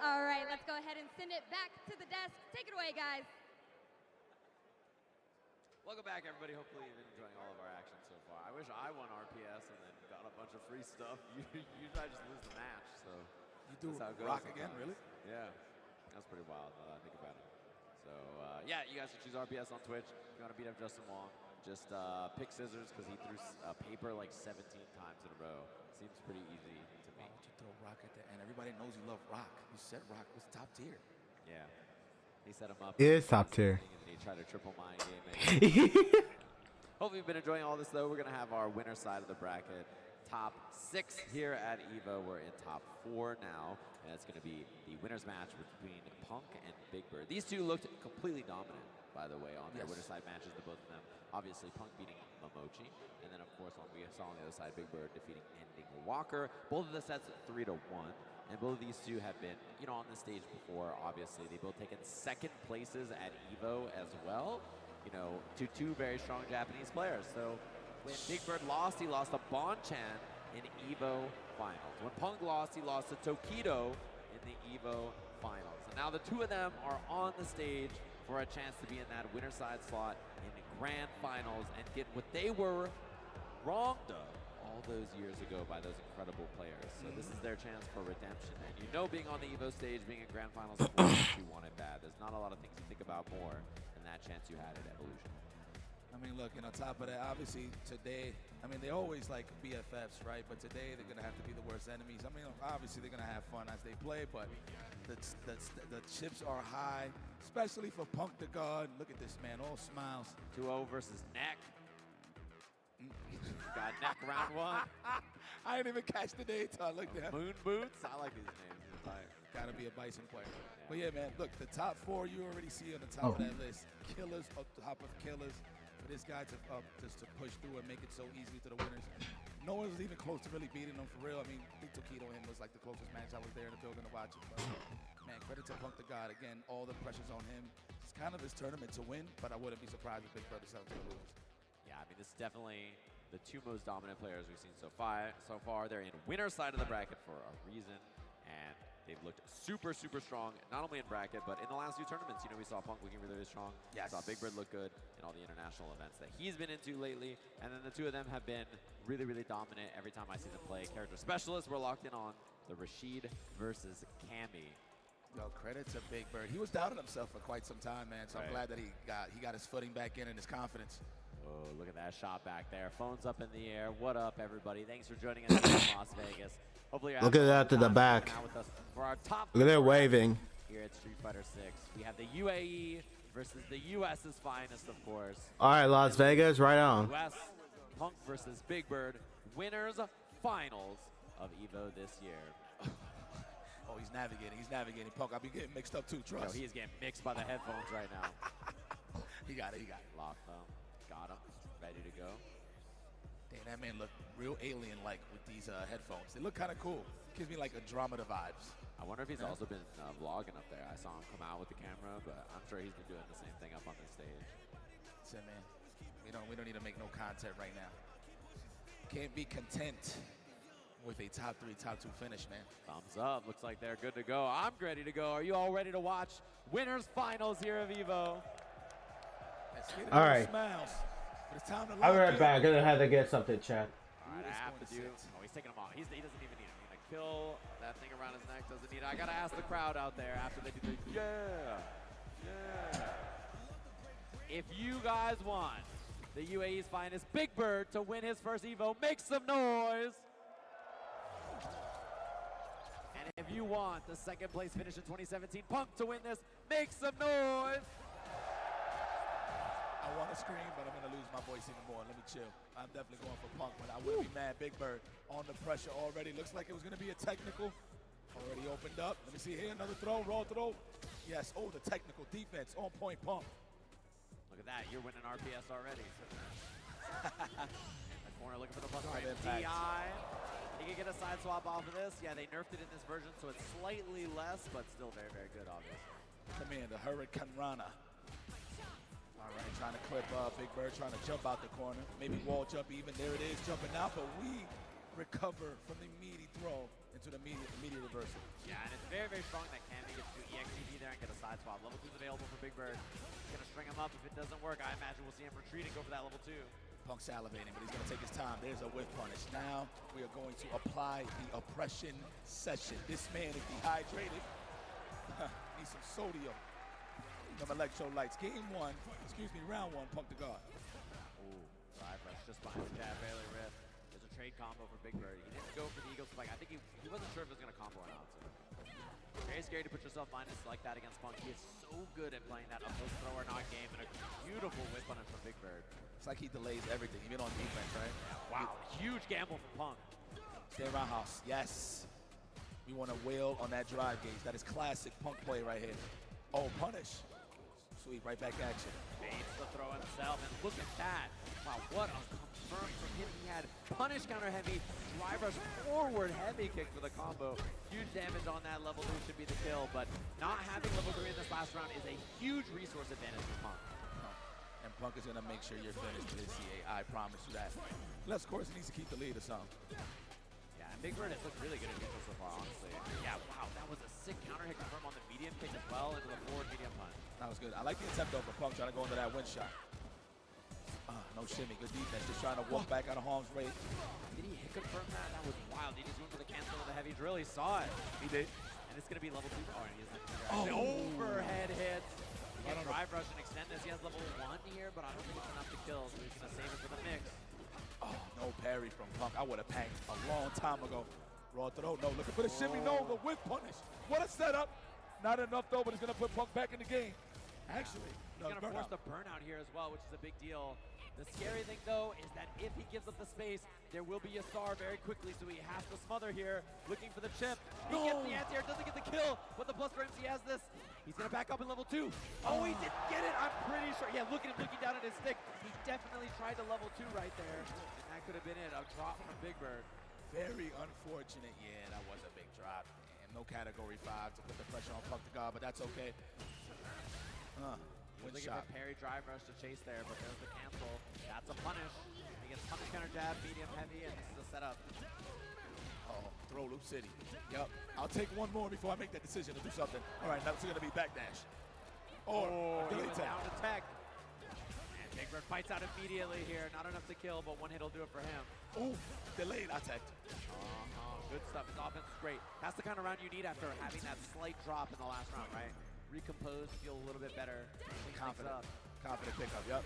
All right, let's go ahead and send it back to the desk. Take it away, guys. Welcome back, everybody. Hopefully you've been enjoying all of our action so far. I wish I won RPS and then got a bunch of free stuff. Usually I just lose the match, so you do that's how it goes rock sometimes. again, really? Yeah, that's pretty wild now that I think about it. So yeah, you guys can choose RPS on Twitch. If you want to beat up Justin Wong, just pick scissors because he threw paper like 17 times in a row. Seems pretty easy to me. Why would you throw rock at the end? Everybody knows you love rock. You said rock was top tier. Yeah. He set him up. It is top tier. And he tried to triple mind game it. Hopefully you've been enjoying all this, though. We're going to have our winner side of the bracket. Top 6 here at EVO. We're in top 4 now. And it's going to be the winner's match between Punk and Big Bird. These two looked completely dominant, by the way, on their winner side matches, the both of them. Obviously, Punk beating Momochi. And then, of course, on we saw on the other side, Big Bird defeating Ending Walker. Both of the sets 3-1. And both of these two have been, you know, on the stage before, obviously. They both taken second places at EVO as well, you know, to 2 very strong Japanese players. So when Big Bird lost, he lost to Bonchan in EVO finals. When Punk lost, he lost to Tokido in the EVO finals. And now the 2 of them are on the stage for a chance to be in that winner side slot in the grand finals and get what they were wronged of all those years ago by those incredible players. So this is their chance for redemption. And you know, being on the EVO stage, being in grand finals, of course, you want it bad. There's not a lot of things you think about more than that chance you had at Evolution. I mean, look, and on top of that, obviously today, I mean, they always like BFFs, right? But today they're going to have to be the worst enemies. I mean, obviously they're going to have fun as they play, but the chips are high, especially for Punk the God. Look at this, man, all smiles. 2-0 versus Neck. Got Neck round 1. I didn't even catch the name until I looked at him. Moon Boots? I like these names. Gotta be a Bison player. But yeah, man, look, the top 4 you already see on the top of that list. Killers up top of killers. For this guy to just to push through and make it so easy to the winners. No one was even close to really beating him for real. I mean, I think Tokido and him was like the closest match I was there in the building to watch it. But man, credit to Punk the God. Again, all the pressure's on him. It's kind of his tournament to win, but I wouldn't be surprised if Big Bird decided to lose. Yeah, I mean, this is definitely the 2 most dominant players we've seen so far. They're in winner side of the bracket for a reason, and they've looked super, super strong, not only in bracket, but in the last 2 tournaments. You know, we saw Punk looking really, really strong. Yes. We saw Big Bird look good in all the international events that he's been into lately. And then the 2 of them have been really, really dominant every time I see them play. Character specialists, we're locked in on the Rashid versus Cammy. Yo, credit to Big Bird. He was doubting himself for quite some time, man. So I'm glad that he got his footing back in and his confidence. Oh, look at that shot back there. Phones up in the air. What up, everybody? Thanks for joining us in Las Vegas. Hopefully you're Look at that to the back. with us for our top Look at it waving. here at Street Fighter 6. We have the UAE versus the US's finest, of course. All right, Las Vegas, right on. US Punk versus Big Bird, winners finals of EVO this year. Oh, he's navigating. Punk, I'll be getting mixed up too, trust. Yo, he is getting mixed by the headphones right now. He got it. Locked them. Got him. Ready to go. Damn, that man looked real alien-like with these headphones. They look kind of cool. Gives me like Andromeda vibes. I wonder if he's also been vlogging up there. I saw him come out with the camera, but I'm sure he's been doing the same thing up on the stage. Listen, man, we don't need to make no content right now. Can't be content with a top 3, top 2 finish, man. Thumbs up. Looks like they're good to go. I'm ready to go. Are you all ready to watch winners finals here of EVO? Let's get it. All right. Smiles. But it's time to I'll be lock right in. back. I'm gonna have to get something, chat. All right, I have to do. Oh, he's taking them off. He doesn't even need it. He's gonna kill that thing around his neck. Doesn't need it. I gotta ask the crowd out there after they do the yeah. If you guys want the UAE's finest Big Bird to win his first EVO, make some noise. And if you want the 2nd place finish in 2017 Punk to win this, make some noise. I want to scream, but I'm going to lose my voice even more. Let me chill. I'm definitely going for Punk, but I wouldn't be mad. Big Bird on the pressure already. Looks like it was going to be a technical. Already opened up. Let me see here. Another throw. Raw throw. Yes. Oh, the technical defense. On point, Punk. Look at that. You're winning RPS already. The corner looking for the bus right. DI. He can get a side swap off of this. Yeah, they nerfed it in this version, so it's slightly less, but still very, very good, obviously. Commander Hurricane Rana. All right, trying to clip Big Bird, trying to jump out the corner. Maybe wall jump even. There it is, jumping out, but we recover from the meaty throw into the immediate reversal. Yeah, and it's very, very strong that Cammy gets to EXTV there and get a side swap. Level 2 is available for Big Bird. He's going to string him up. If it doesn't work, I imagine we'll see him retreat and go for that level 2. Punk salivating, but he's going to take his time. There's a whiff punish. Now we are going to apply the oppression session. This man is dehydrated. Needs some sodium. Some electrolytes. Round 1, Punk the God. Ooh, side rush just behind the jab, barely ripped. There's a trade combo for Big Bird. He didn't go for the Eagle Spike. I think he wasn't sure if it was going to combo or not. So. Very scary to put yourself minus like that against Punk. He is so good at playing that up close throw or not game, and a beautiful whip on him from Big Bird. It's like he delays everything, even on defense, right? Yeah, wow, huge gamble from Punk. Stay roundhouse, yes. We want to wail on that drive gauge. That is classic Punk play right here. Oh, punish. Sweet, right back action. Bates to throw himself, and look at that. Wow, what a confirm from him. He had punish counter heavy, drive rush forward heavy kick for the combo. Huge damage on that. Level 3 should be the kill, but not having level 3 in this last round is a huge resource advantage for Punk. And Punk is going to make sure you're finished with his CA. I promise you that. Unless, of course, he needs to keep the lead or something. Yeah, and Big Bird has looked really good at neutral so far, honestly. Yeah, wow, that was a sick counter hit confirm on the medium kick as well into the forward medium punch. That was good. I like the attempt though for Punk trying to go into that wind shot. No shimmy, good defense. Just trying to walk back out of harm's way. Did he hit confirm that? That was wild. He just went for the cancel of the heavy drill. He saw it. He did. And it's going to be level 2. Oh, and he doesn't. Overhead hits. He can drive rush and extend this. He has level 1 here, but I don't think it's enough to kill, so he's going to save it for the mix. Oh, no parry from Punk. I would have panked a long time ago. Raw throw. No, looking for the shimmy. No, the whip punish. What a setup. Not enough though, but it's going to put Punk back in the game. Actually, he's going to force the burnout here as well, which is a big deal. The scary thing, though, is that if he gives up the space, there will be a star very quickly, so he has to smother here, looking for the chip. He gets the anti-air, doesn't get the kill, but the plus frames, he has this. He's going to back up in level 2. Oh, he didn't get it, I'm pretty sure. Yeah, look at him looking down at his stick. He definitely tried to level 2 right there, and that could have been it, a drop from Big Bird. Very unfortunate. Yeah, that was a big drop. And no category 5 to put the pressure on Punk the God, but that's okay. Looking for parry drive rush to chase there, but there's the cancel. That's a punish. He gets punish counter jab, medium heavy, and this is a setup. Oh, throw Loop City. Yup. I'll take one more before I make that decision to do something. All right, now it's going to be backdash. Or he delay was tech. down to tech. And Big Bird fights out immediately here. Not enough to kill, but one hit will do it for him. Ooh, delayed attack. Good stuff. His offense is great. That's the kind of round you need after having that slight drop in the last round, right? Recompose, feel a little bit better. Confident pickup, yep.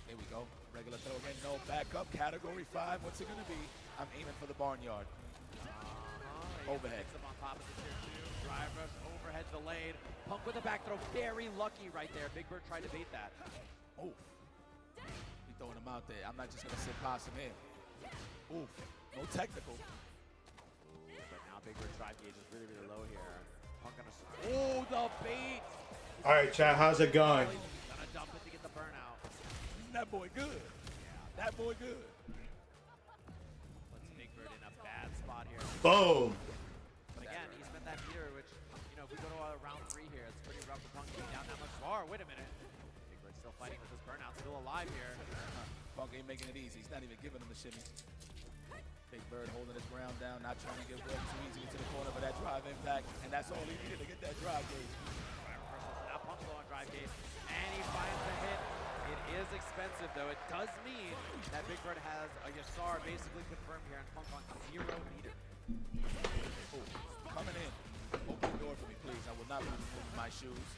There we go. Regular throw again, no backup. Category 5, what's it gonna be? I'm aiming for the barnyard. Overhead. Picks him on top of the tier 2. Drive rush, overhead delayed. Punk with a back throw, very lucky right there. Big Bird tried to bait that. Oof. He's throwing him out there. I'm not just gonna sit past him in. Oof. No technical. But now Big Bird's drive gauge is really, really low here. Punk gonna... Oh, the bait! All right, chat, how's it going? Gonna dump it to get the burnout. That boy good. Yeah. That boy good. Puts Big Bird in a bad spot here. Boom. But again, he spent that meter, which, you know, if we go to round 3 here, it's pretty rough for Punk to get down that much far. Wait a minute. Big Bird's still fighting with his burnout, still alive here. Punk ain't making it easy. He's not even giving him the shimmy. Big Bird holding his ground down, not trying to give way too easy into the corner for that drive impact, and that's all he needed to get that drive gauge. Now Punk's low on drive gauge, and he finds the hit. It is expensive, though. It does mean that Big Bird has a Yasar basically confirmed here, and Punk on 0 meter. Oh, coming in. Open the door for me, please. I will not be removing my shoes.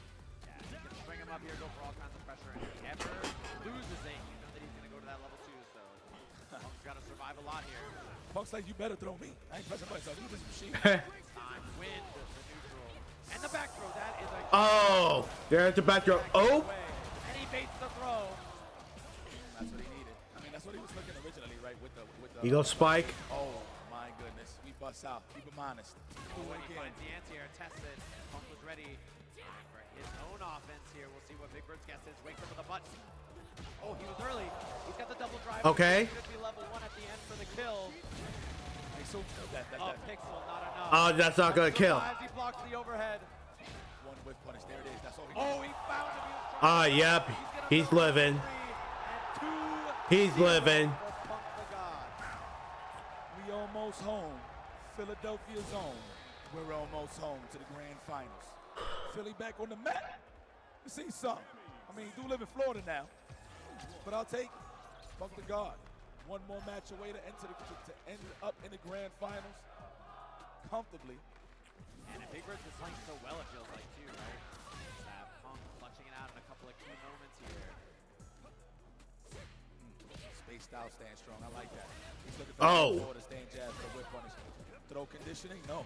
Yeah, he can string him up here, go for all kinds of pressure, and if he ever loses it, you know that he's going to go to that level 2, so Punk's got to survive a lot here. Punk's like, you better throw me. I ain't pressing buttons. I'll do this machine. Time, wind, the neutral, and the back throw. That is a... Oh, there's the back throw. Oh. And he baits the throw. That's what he needed. I mean, that's what he was looking originally, right? With the Eagle spike. Oh, my goodness. We bust out. Keep him honest. When he finds the anti-air, tests it. Punk was ready for his own offense here. We'll see what Big Bird's guess is. Wakes up with a butt. Oh, he was early. He's got the double drive. Okay. He's going to be level 1 at the end for the kill. Pixel, not enough. Oh, that's not gonna kill. He blocks the overhead. One whip punish. There it is. That's all he Oh, he found him. Yep. He's living. He's living. We almost home. Philadelphia's home. We're almost home to the grand finals. Philly back on the map. You see something. I mean, you do live in Florida now, but I'll take Punk the God. One more match away to end up in the grand finals comfortably. And Big Bird's been playing so well, it feels like, too, right? Punk clutching it out in a couple of key moments here. Space style stand strong. I like that. He's looking for the stand jab for the whip punish. Throw conditioning? No.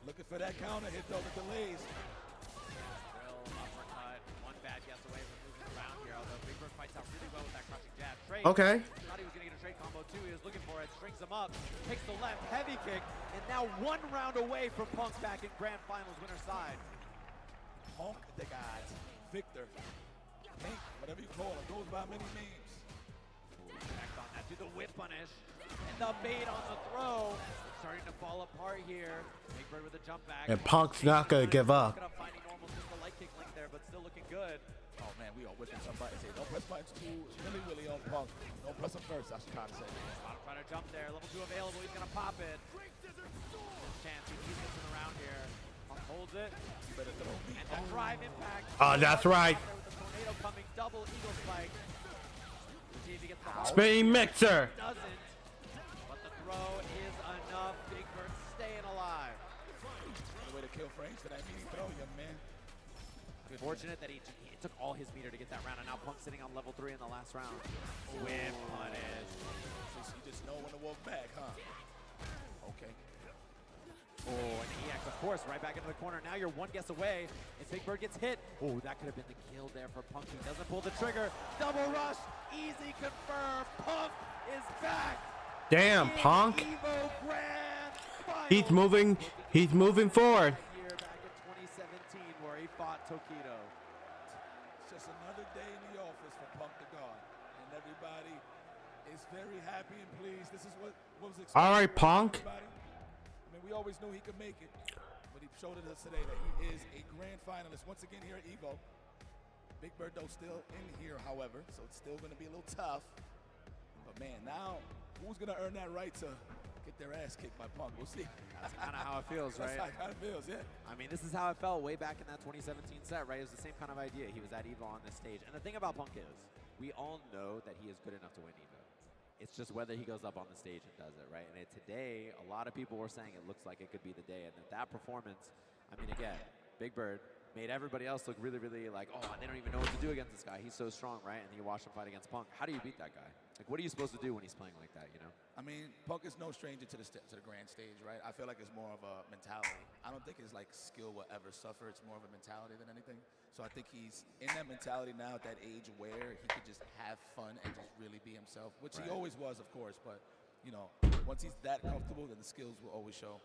Looking for that counter hit, though, the delays. Drill, uppercut, one bad guess away from moving around here, although Big Bird fights out really well with that crushing jab. Trade. Okay. Thought he was going to get a trade combo, too. He was looking for it, strings him up, takes the left, heavy kick, and now 1 round away from Punk back in Grand Finals winner's side. Punk the God. Victor. Pink, whatever you call him, goes by many names. Back on that to the whip punish. And the bait on the throw. It's starting to fall apart here. Big Bird with a jump back. And Punk's not gonna give up. Finding normal, just a light kick link there, but still looking good. Oh man, we are whipping some buttons here. Don't press buttons too willy on Punk. Don't press them first, I should kind of say. Trying to jump there. Level 2 available. He's gonna pop it. Chance. He keeps missing around here. Punk holds it. You better throw me. And that drive impact. Oh, that's right. With the tornado coming, double eagle spike. Let's see if he gets the Spinning mixer. Doesn't. But the throw is enough. Big Bird staying alive. The way to kill frames for that meaty throw, young man. Fortunate that he took all his meter to get that round, and now Punk's sitting on level 3 in the last round. Whip punish. So you just know when to walk back, huh? Okay. Oh, and EX, of course, right back into the corner. Now you're one guess away. If Big Bird gets hit, oh, that could have been the kill there for Punk. He doesn't pull the trigger. Double rush, easy confirm. Punk is back. Damn, Punk. EVO Grand He's moving forward. Year back in 2017 where he fought Tokido. It's just another day in the office for Punk the God. And everybody is very happy and pleased. This is what was expected. All right, Punk. I mean, we always knew he could make it, but he showed it us today that he is a grand finalist once again here at EVO. Big Bird, though, still in here, however, so it's still going to be a little tough. But, man, now who's going to earn that right to get their ass kicked by Punk? We'll see. That's kind of how it feels, right? That's how it feels, yeah. I mean, this is how it felt way back in that 2017 set, right? It was the same kind of idea. He was at EVO on this stage. And the thing about Punk is, we all know that he is good enough to win EVO. It's just whether he goes up on the stage and does it, right? And today, a lot of people were saying it looks like it could be the day. And that performance, I mean, again, Big Bird made everybody else look really, really like, oh, they don't even know what to do against this guy. He's so strong, right? And then you watch him fight against Punk. How do you beat that guy? Like, what are you supposed to do when he's playing like that, you know? I mean, Punk is no stranger to the grand stage, right? I feel like it's more of a mentality. I don't think his like skill will ever suffer. It's more of a mentality than anything. So I think he's in that mentality now at that age where he could just have fun and just really be himself, which he always was, of course. But, you know, once he's that comfortable, then the skills will always show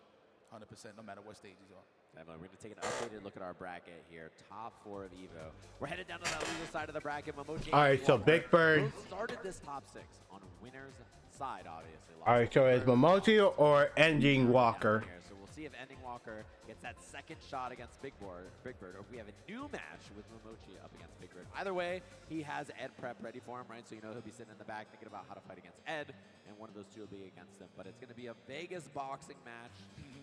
100% no matter what stage he's on. Definitely. We're going to take an updated look at our bracket here. Top 4 of EVO. We're headed down to that loser side of the bracket. Momochi. All right, so Big Bird started this top 6 on winner's side, obviously. All right, so it's Momochi or Ending Walker. So we'll see if Ending Walker gets that second shot against Big Bird, or if we have a new match with Momochi up against Big Bird. Either way, he has Ed prep ready for him, right? So you know he'll be sitting in the back thinking about how to fight against Ed, and one of those two will be against him. But it's going to be a Vegas boxing match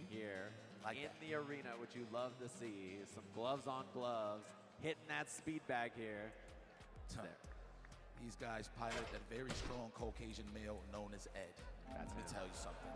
here in the arena, which you love to see. Some gloves on gloves, hitting that speed bag here. There. These guys pilot a very strong Caucasian male known as Ed. Let me tell you something.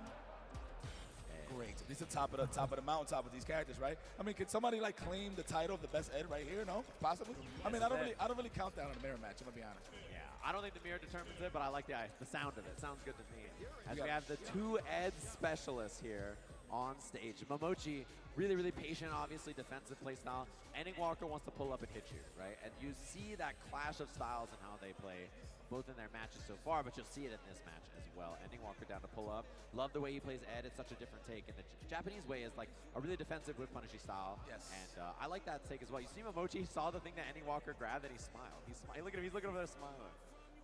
Great. This is the top of the mountaintop with these characters, right? I mean, can somebody like claim the title of the best Ed right here? No, possibly. I mean, I don't really count that on a mirror match. I'm gonna be honest. Yeah, I don't think the mirror determines it, but I like the sound of it. Sounds good to me. As we have the 2 Ed specialists here on stage. Momochi, really, really patient, obviously defensive play style. Ending Walker wants to pull up and hit you, right? And you see that clash of styles and how they play, both in their matches so far, but you'll see it in this match as well. Ending Walker down to pull up. Love the way he plays Ed. It's such a different take. And the Japanese way is like a really defensive with punishy style. Yes. And I like that take as well. You see Momochi saw the thing that Ending Walker grabbed and he smiled. Look at him. He's looking over there smiling.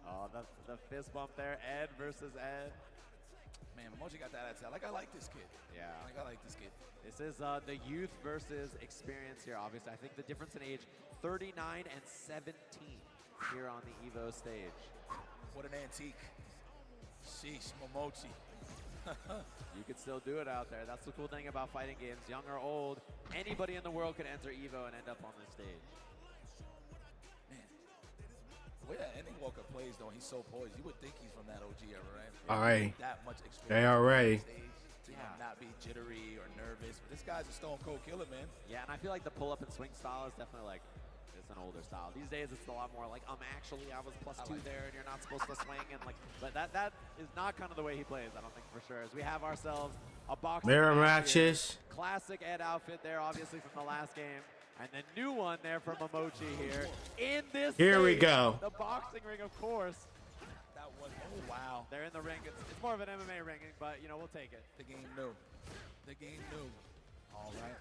Oh, the fist bump there. Ed versus Ed. Man, Momochi got that attitude. I like this kid. Yeah. I like this kid. This is the youth versus experience here, obviously. I think the difference in age, 39 and 17 here on the EVO stage. What an antique. Sheesh, Momochi. You could still do it out there. That's the cool thing about fighting games. Young or old, anybody in the world could enter EVO and end up on this stage. The way that Ending Walker plays, though, he's so poised. You would think he's from that OG era, right? All right. That much experience. They are ready. Not be jittery or nervous. But this guy's a stone cold killer, man. Yeah, and I feel like the pull-up and swing style is definitely like, it's an older style. These days, it's a lot more like, actually, I was +2 there, and you're not supposed to swing. And like, but that is not kind of the way he plays, I don't think, for sure. As we have ourselves a boxing mirror match matches. Here. Classic Ed outfit there, obviously, from the last game. And the new one there from Momochi here. In this Here we stage, go. The boxing ring, of course. That was, oh, wow. They're in the ring. It's more of an MMA ring, but, you know, we'll take it. The game knew. The game knew. All right.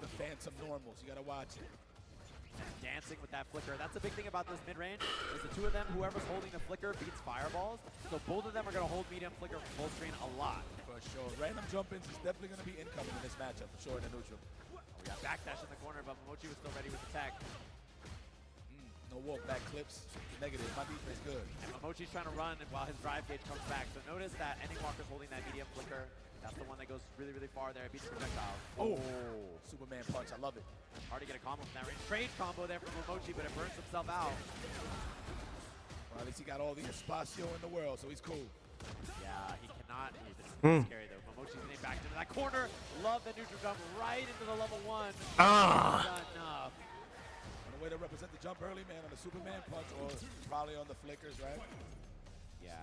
The Phantom Normals. You got to watch it. Dancing with that flicker. That's the big thing about this mid-range, is the 2 of them, whoever's holding the flicker beats fireballs. So both of them are going to hold medium flicker full screen a lot. For sure. Random jump-ins is definitely going to be incoming in this matchup, for sure, in the neutral. We got backdash in the corner, but Momochi was still ready with the tech. No walk back clips. Negative. My defense good. And Momochi's trying to run while his drive gauge comes back. So notice that Ending Walker's holding that medium flicker. That's the one that goes really, really far there. It beats projectile. Oh, Superman punch. I love it. Hard to get a combo from that range. Trade combo there from Momochi, but it burns himself out. Well, at least he got all the espacio in the world, so he's cool. Yeah, he cannot. This is scary, though. Momochi's getting back into that corner. Love the neutral jump right into the level 1. Ah. Not enough. On the way to represent the jump early, man, on the Superman punch or probably on the flickers, right? Yeah,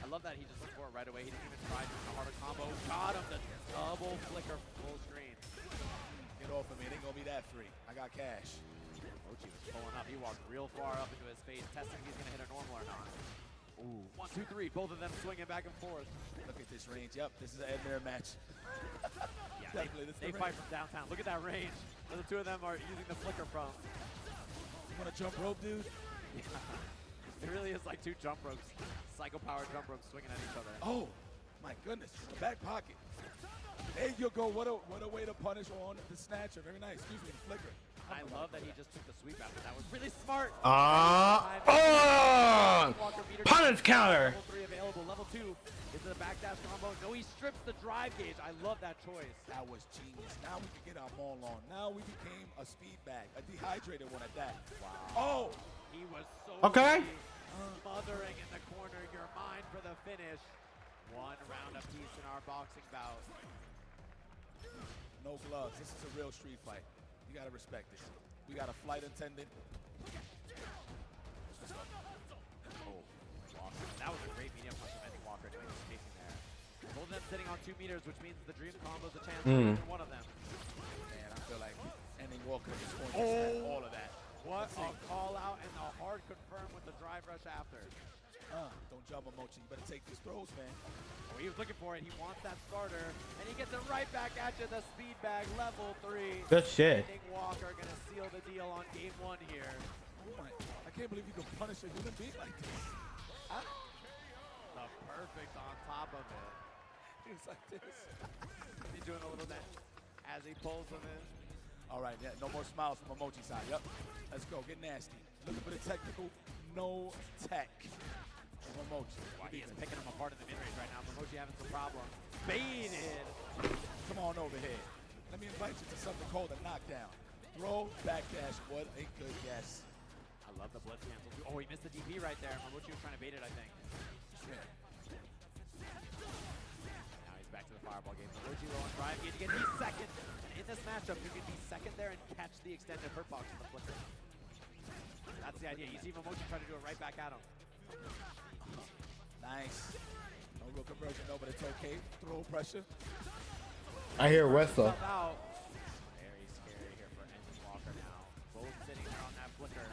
I love that he just looked for it right away. He didn't even try doing a harder combo. Got him, the double flicker full screen. Get off of me, it ain't gonna be that free. I got cash. Mochi was pulling up. He walked real far up into his face, testing if he's gonna hit a normal or not. Ooh, 1, 2, 3, both of them swinging back and forth. Look at this range. Yep, this is an Ed Mirror match. Yeah, Definitely, they fight from downtown. Look at that range. So the two of them are using the flicker from. You want to jump rope, dude? Yeah. It really is like two jump ropes, psycho power jump ropes swinging at each other. Oh, my goodness, the back pocket. There you go. What a way to punish on the snatcher. Very nice. Excuse me, the flicker. I love that he just took the sweep after that. Was really smart. Punish counter. Level 3 available. Level 2 is the backdash combo. No, he strips the drive gauge. I love that choice. That was genius. Now we can get our maul on. Now we became a speed bag, a dehydrated one at that. Wow. Oh, he was so okay. Smothering in the corner. You're mine for the finish. 1 round apiece in our boxing bout. No gloves. This is a real street fight. You gotta respect it. We got a flight attendant. Let's go. Oh, Walker. That was a great medium punch from Eddie Walker doing the spacing there. Both of them sitting on 2 meters, which means the dream combo's a chance for either one of them. Man, I feel like Eddie Walker is going to set all of that. What a call out and the hard confirm with the drive rush after. Don't jump, Mochi. You better take these throws, man. Oh, he was looking for it. He wants that starter, and he gets it right back at you. The speed bag, level 3. Good shit. Nick Walker gonna seal the deal on game 1 here. Oh my! I can't believe you can punish a human being like this. The perfect on top of it. He's like this. He's doing a little dance as he pulls them in. All right, yeah, no more smiles from Mochi side. Yep. Let's go. Get nasty. Looking for the technical. No tech. Mochi. Wow, he is picking him apart in the mid-range right now. Mochi having some problems. Baited. Come on over here. Let me invite you to something called a knockdown. Throw, backdash. What a good guess. I love the blitz cancel. Oh, he missed the DP right there. Mochi was trying to bait it, I think. Now he's back to the fireball game. Mochi low on drive. He gets second. And in this matchup, you can be second there and catch the extended hurt box in the flicker. That's the idea. You see Mochi try to do it right back at him. Nice. No real conversion, no, but it's okay. Throw pressure. I hear whistle. Very scary here for Eddie Walker now. Both sitting there on that flicker.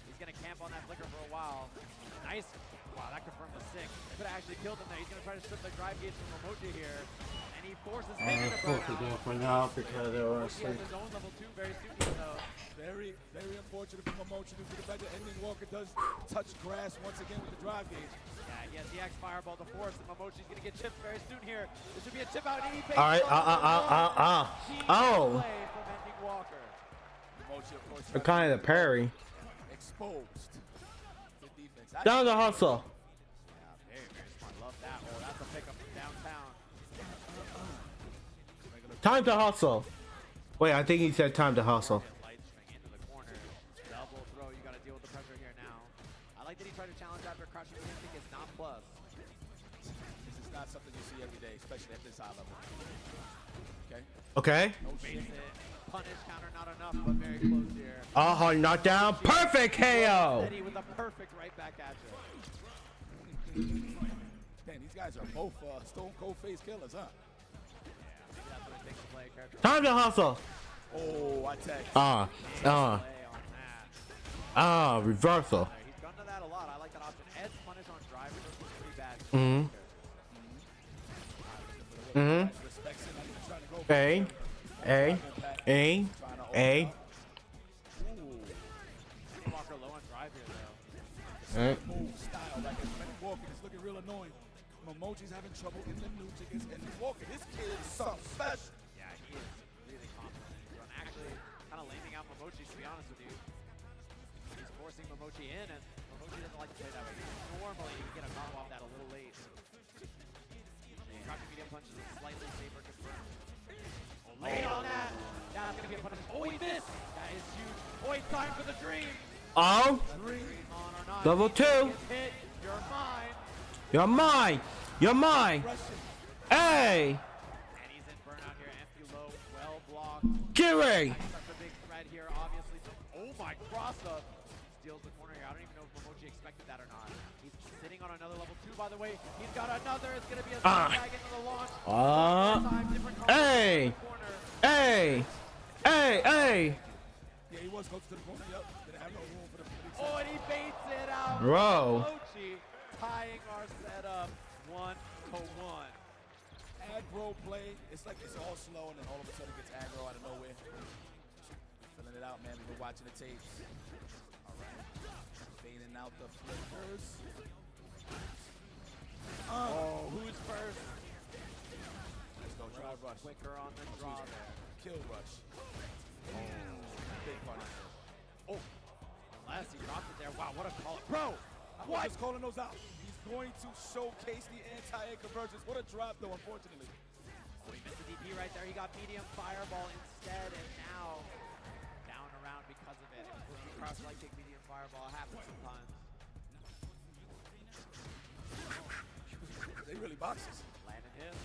He's going to camp on that flicker for a while. Nice. Wow, that confirmed the 6. Could have actually killed him there. He's going to try to strip the drive gauge from Mochi here. And he forces him to burn for now because it was Mochi has his own level 2 very soon here, though. Very, very unfortunate for Mochi due to the fact that Eddie Walker does touch grass once again with the drive gauge. Yeah, he has the X fireball to force, and Mochi's gonna get chipped very soon here. This should be a chip out, and he takes All right. Oh. play from Eddie Walker. Mochi, of course, Kind of the parry. exposed. Good defense. Down the hustle. Yeah, very, very smart. Love that. Oh, that's a pickup from downtown. Time to hustle. Wait, I think he said time to hustle. Light string into the corner. Double throw. You got to deal with the pressure here now. I like that he tried to challenge after crushing. The instinct is not plus. This is not something you see every day, especially at this high level. Okay. Okay. No Base it. Punish counter, not enough, but very close here. Oh, knockdown. Perfect KO. Steady with a perfect right back at you. Man, these guys are both Stone Cold face killers, huh? Time to hustle. Oh, I tag. Reversal. He's gone to that a lot. I like that option. Ed's punish on drive is pretty bad. A. Walker low on drive here, though. Move style, like Eddie Walker is looking real annoying. Mochi's having trouble in the news against Eddie Walker. This kid is something special. Yeah, he is really confident. And actually, kind of laming out Mochi, to be honest with you. He's forcing Mochi in, and Mochi doesn't like to play that way. Normally, he can get a combo off that a little late. Crouching medium punch is slightly safer confirmed. Oh, late on that. Now it's going to be a punish. Oh, he missed. That is huge. Oh, it's time for the dream. Oh. Level 2. Hit. You're mine. You're mine. You're mine. Hey. And he's in burnout here. Empty low. Well blocked. Gary. Such a big threat here, obviously. Oh my cross up. steals the corner here. I don't even know if Momochi expected that or not. He's sitting on another level 2, by the way. He's got another. It's going to be a tag into the launch. Hey! Hey! Hey! Hey! Yeah, he was close to the corner. Yep. Didn't have no room for the Oh, and he baits it out. Bro. Momochi tying our setup 1-1. Aggro play. It's like it's all slow, and then all of a sudden it gets aggro out of nowhere. Filling it out, man. We've been watching the tapes. All right. Baiting out the flippers. Oh, who's first? Let's go. Drive rush. Quicker on the draw there. Kill rush. Oh, big punish. Oh, unless he dropped it there. Wow, what a call. Bro, what? He's calling those out. He's going to showcase the anti-air convergence. What a drop, though, unfortunately. Oh, he missed the DP right there. He got medium fireball instead, and now down around because of it. Cross light kick, medium fireball happens sometimes. They really boxes. Landing him.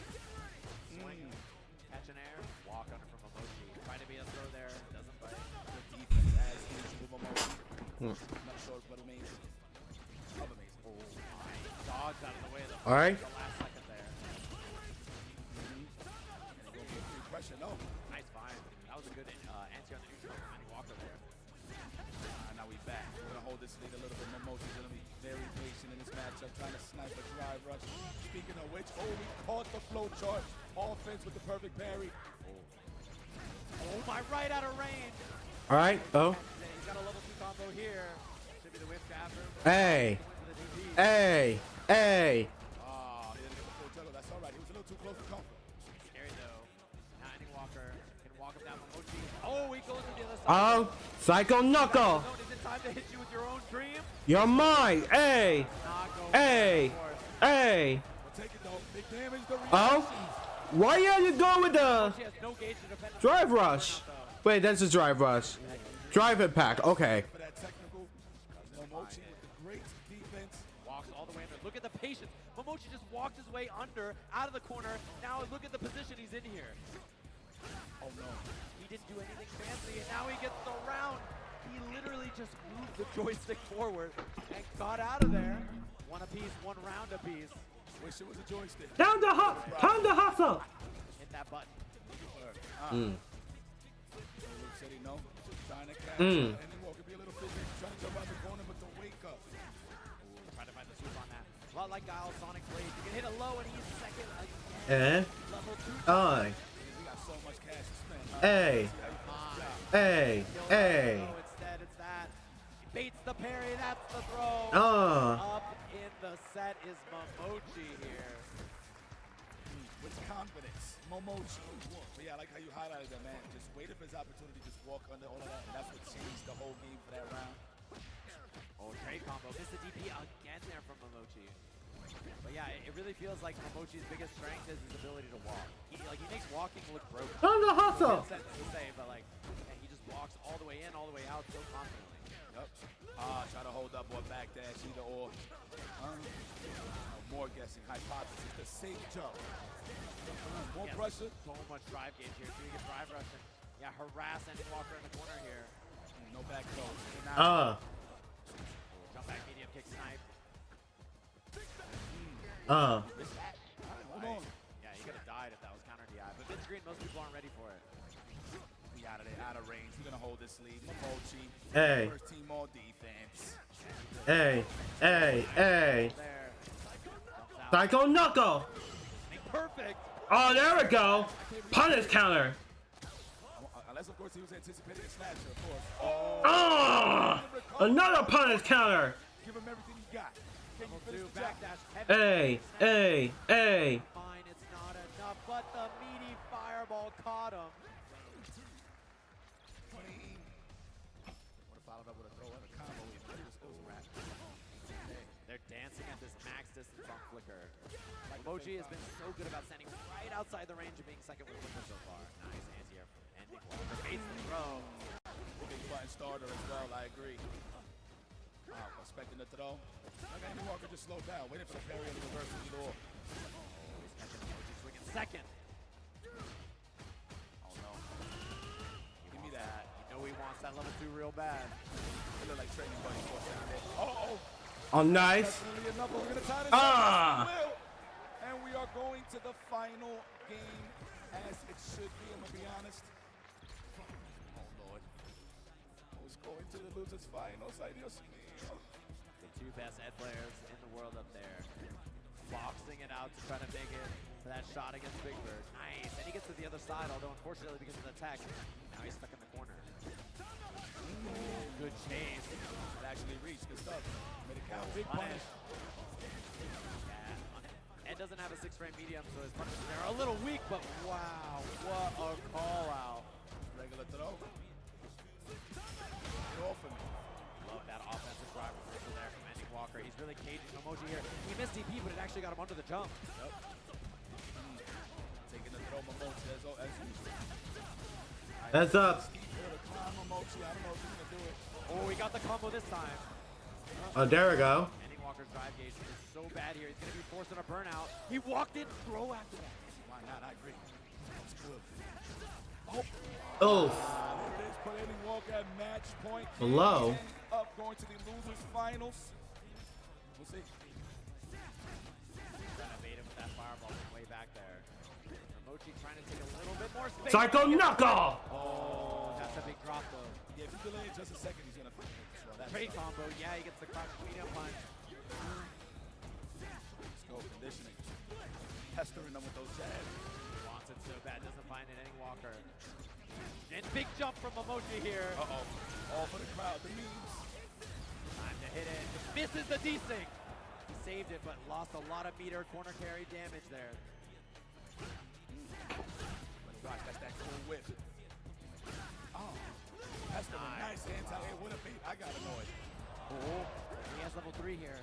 Swing. Catch an air. Walk under from Momochi. Trying to be a throw there. Doesn't bite. Good defense as usual, Momochi. Not sure, but amazing. Amazing. Oh, my. Dogs out of the way of the, All right. the last second there. And it's going to be a free pressure. No. Nice find. That was a good anti on the neutral. Manny Walker there. Now we back. We're going to hold this lead a little bit. Momochi's going to be very patient in this matchup, trying to snipe a drive rush. Speaking of which, oh, we caught the flow chart. Offense with the perfect parry. Oh, my, right out of range. All right. Oh. He's got a level 2 combo here. Should be the whip grabber. Hey. Hey. Hey. Oh, he didn't get the full juggle. That's all right. He was a little too close to comfort. Scary, though. Now, Manny Walker can walk him down Momochi. Oh, he goes to the other side. Oh. Psycho Knuckle. Is it time to hit you with your own dream? You're mine. Hey. Hey. Hey. We'll take it, though. Big damage. The Oh. Why are you going with the drive rush? Wait, that's a drive rush. Drive impact. Okay. For that technical, Momochi with the great defense. Walks all the way under. Look at the patience. Momochi just walked his way under, out of the corner. Now look at the position he's in here. Oh, no. He didn't do anything fancy, and now he gets the round. He literally just moved the joystick forward and got out of there. One apiece, one round apiece. Wish it was a joystick. Time to hustle. Hit that button. Luke said he no. Trying to catch. And then Walker be a little fidgety. Trying to jump out the corner, but don't wake up. Ooh, trying to find the swoop on that. A lot like Guile, Sonic Blade. You can hit it low, and he's second again. Level 2. Aye. We got so much cash to spend. Hey. Hey. Hey. Instead, it's that. He baits the parry. That's the throw. Oh. Up in the set is Momochi here. With confidence. Momochi. But yeah, I like how you highlighted that, man. Just waited for his opportunity, just walk under all of that. And that's what changed the whole game for that round. Oh, trade combo. Missed the DP again there from Momochi. But yeah, it really feels like Momochi's biggest strength is his ability to walk. He makes walking look broken. Time to hustle. No sense to say, but like, yeah, he just walks all the way in, all the way out so confidently. Yep. Try to hold up or backdash, either or. More guessing. Hypothesis. The safe jump. More pressure. So much drive gauge here. So you can drive rush and harass any Walker in the corner here. No back throw. Jump back medium kick snipe. Hold on. Yeah, he could have died if that was counter DI. But mid screen, most people aren't ready for it. We out of there, out of range. We're gonna hold this lead. Momochi. Hey. First team all defense. Hey. Hey. Hey. Psycho Knuckle. Perfect. Oh, there we go. Punish counter. Unless, of course, he was anticipating a snatcher, of course. Oh. Another punish counter. Give him everything he got. Can you finish the backdash? Hey. Hey. Hey. Fine, it's not enough, but the meaty fireball caught him. Would have followed up with a throw and a combo. They're dancing at this max distance on Flicker. Momochi has been so good about standing right outside the range of being second with Flicker so far. Nice anti-air from ending Walker. Baits the throw. Big button starter as well, I agree. Expecting the throw. Andy Walker just slowed down. Waiting for the parry and the reverse of the door. He's catching Momochi swinging second. Oh no. Give me that. You know he wants that level 2 real bad. They look like training buddies down there. Uh-oh. Oh, nice. Definitely enough, but we're gonna tie this Ah. up. And we are going to the final game as it should be, I'm gonna be honest. Oh Lord. Who's going to the losers finals? Ay, Dios mío. The two best Ed players in the world up there. Boxing it out to try to make it for that shot against Big Bird. Nice. And he gets to the other side, although unfortunately because of the tech, now he's stuck in the corner. Good chase. It actually reached. Good stuff. Made it count. Big punish. Ed doesn't have a 6-frame medium, so his punches there are a little weak, but wow, what a call out. Regular throw. Get off him. Love that offensive drive reversal there from Ending Walker. He's really caging Momoji here. He missed DP, but it actually got him under the jump. Yep. Taking the throw, Momoji as usual. Heads up. Momoji, I don't know if he's gonna do it. Oh, he got the combo this time. Oh, there we go. Ending Walker's drive gauge is so bad here. He's going to be forcing a burnout. He walked in, throw after that. Why not? I agree. That's good. Oh. There it is. Put Ending Walker at match point. Below. Up, going to the losers finals. We'll see. Trying to bait him with that fireball from way back there. Momoji trying to take a little bit more space. Psycho Knuckle! Oh, that's a big drop though. Yeah, if you delay it just a second, he's gonna throw that. Great combo. Yeah, he gets the crouch medium punch. Let's go conditioning. Pestering them with those jabs. Wants it so bad, doesn't find it. Ending Walker. And big jump from Momoji here. Uh-oh. All for the crowd. The memes. Time to hit it. Misses the desync. He saved it, but lost a lot of meter corner carry damage there. Gosh, that's that cool whip. Oh, that's the nice anti-air. What a beat. I got annoyed. Oh, he has level 3 here.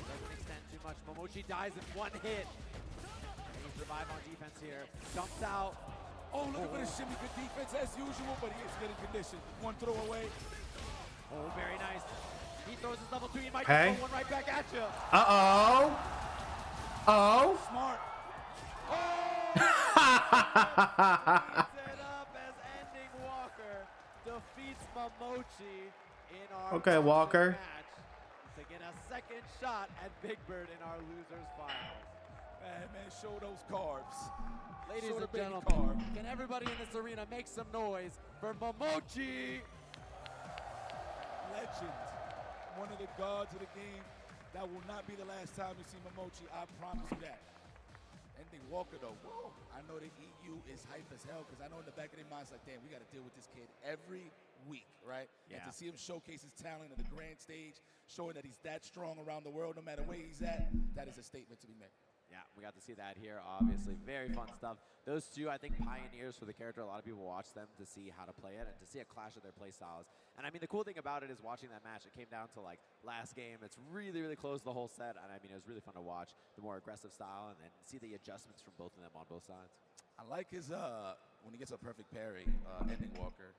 Doesn't extend too much. Momoji dies in one hit. He survived on defense here. Jumps out. Oh, look for the shimmy. Good defense as usual, but he is getting conditioned. One throw away. Oh, very nice. He throws his level 3. He might Hey. throw one right back at you. Uh-oh. Oh. Smart. It up as Ending Walker defeats Momoji in our Okay, Walker. match to get a second shot at Big Bird in our losers finals. Man, show those carbs. Ladies Show the and baby gentlemen, carb. can everybody in this arena make some noise for Momoji? Legend. One of the gods of the game. That will not be the last time you see Momoji. I promise you that. Ending Walker though, whoa. I know the EU is hype as hell because I know in the back of their minds like, damn, we got to deal with this kid every week, right? Yeah. And to see him showcase his talent on the grand stage, showing that he's that strong around the world no matter where he's at, that is a statement to be made. Yeah, we got to see that here, obviously. Very fun stuff. Those two, I think, pioneers for the character. A lot of people watch them to see how to play it and to see a clash of their play styles. And I mean, the cool thing about it is watching that match, it came down to like last game. It's really, really close the whole set. And I mean, it was really fun to watch the more aggressive style and then see the adjustments from both of them on both sides. I like his, when he gets a perfect parry, Ending Walker,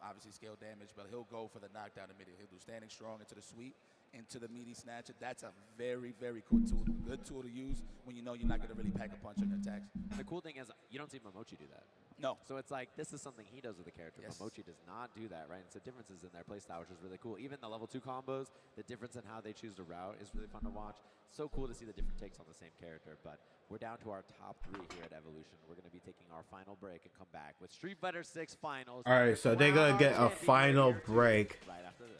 obviously scale damage, but he'll go for the knockdown immediately. He'll do standing strong into the sweep, into the meaty snatcher. That's a very, very cool tool, good tool to use when you know you're not going to really pack a punch on your attacks. And the cool thing is, you don't see Momoji do that. No. So it's like, this is something he does with the character. Yes. Momoji does not do that, right? And so differences in their playstyle, which is really cool. Even the level 2 combos, the difference in how they choose to route is really fun to watch. So cool to see the different takes on the same character. But we're down to our top 3 here at Evolution. We're going to be taking our final break and come back with Street Fighter 6 finals. All right, so they're going to get a final break. Right after this.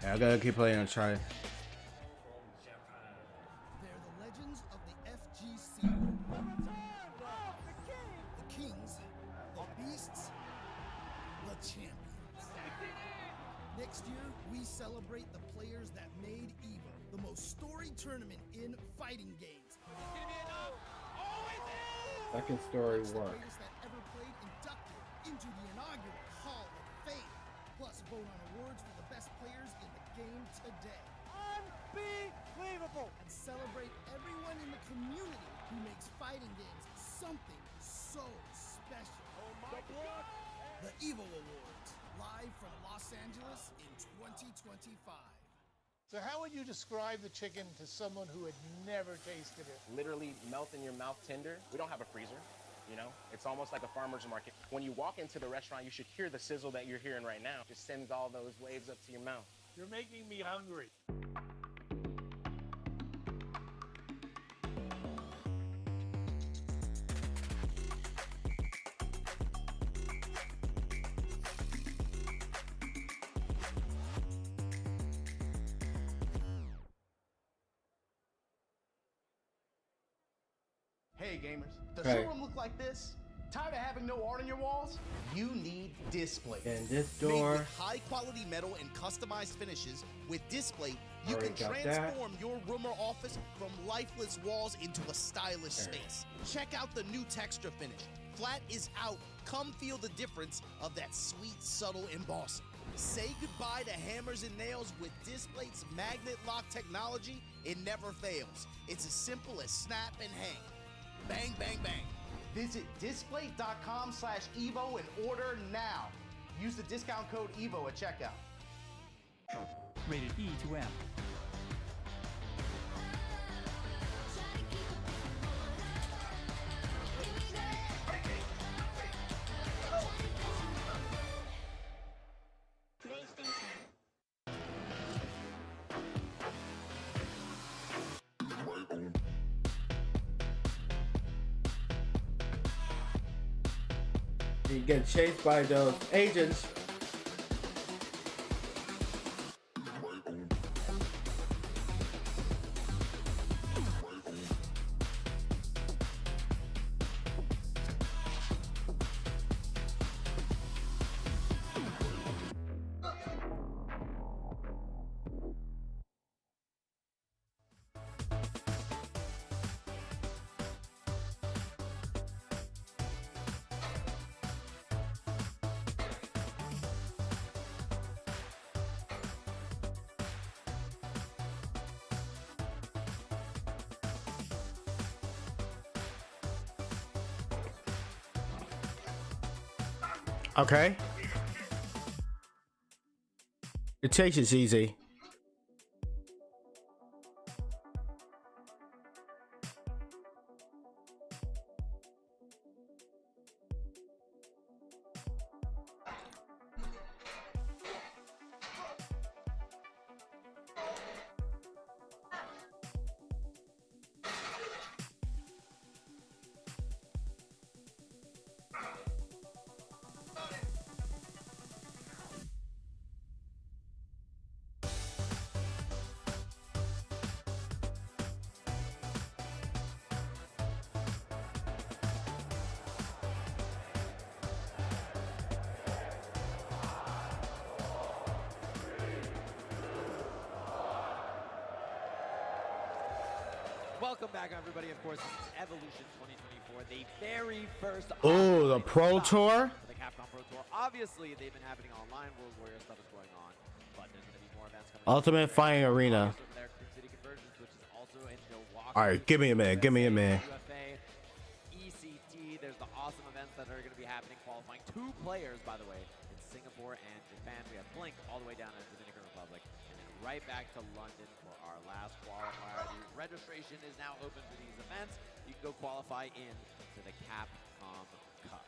Yeah, I got to keep playing and try. They're the legends of the FGC. The kings, the beasts, the champions. Next year, we celebrate the players that made EVO the most storied tournament in fighting games. Second story The work. greatest that ever played inducted into the inaugural Hall of Fame. Plus, vote on awards for the best players in the game today. Unbelievable! And celebrate everyone in the community who makes fighting games something so special. Oh my God! The EVO Awards, live from Los Angeles in 2025. So how would you describe the chicken to someone who had never tasted it? Literally melt in your mouth tender. We don't have a freezer. You know, it's almost like a farmer's market. When you walk into the restaurant, you should hear the sizzle that you're hearing right now. Just sends all those waves up to your mouth. You're making me hungry. Hey gamers, does Right. your room look like this? Tired of having no art on your walls? You need Displate. And this Made door. with high quality metal and customized finishes, with Displate, you Already can got that. transform your room or office from lifeless walls into a stylish space. Check out the new texture finish. Flat is out. Come feel the difference of that sweet, subtle embossing. Say goodbye to hammers and nails with Displate's magnet lock technology. It never fails. It's as simple as snap and hang. Bang, bang, bang. Visit displate.com/EVO and order now. Use the discount code EVO at checkout. Rated E to M. You get chased by those agents. Okay. It takes it easy. Welcome back, everybody. Of course, this is Evolution 2024, the very first. Oh, the Pro Tour? For the Capcom Pro Tour. Obviously, they've been happening online. World Warrior stuff is going on, but there's going to be more events coming. Ultimate Fighting Arena. Their City Convergence, which is also in Milwaukee. All right, give me a minute. Give me a minute. UFA, ECT. There's the awesome events that are going to be happening, qualifying 2 players, by the way, in Singapore and Japan. We have Blink all the way down in the Dominican Republic, and then right back to London for our last qualifier. The registration is now open for these events. You can go qualify in to the Capcom Cup.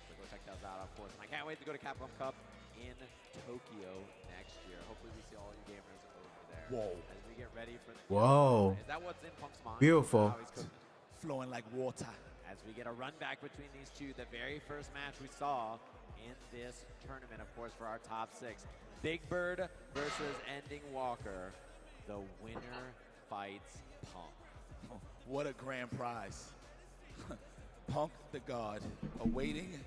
So go check those out, of course. And I can't wait to go to Capcom Cup in Tokyo next year. Hopefully we see all you gamers over there. Whoa. As we get ready for the Whoa. Is that what's in Punk's mind? Beautiful. How he's cooking? Flowing like water. As we get a run back between these two, the very first match we saw in this tournament, of course, for our top 6. Big Bird versus Ending Walker. The winner fights Punk. What a grand prize. Punk the God, awaiting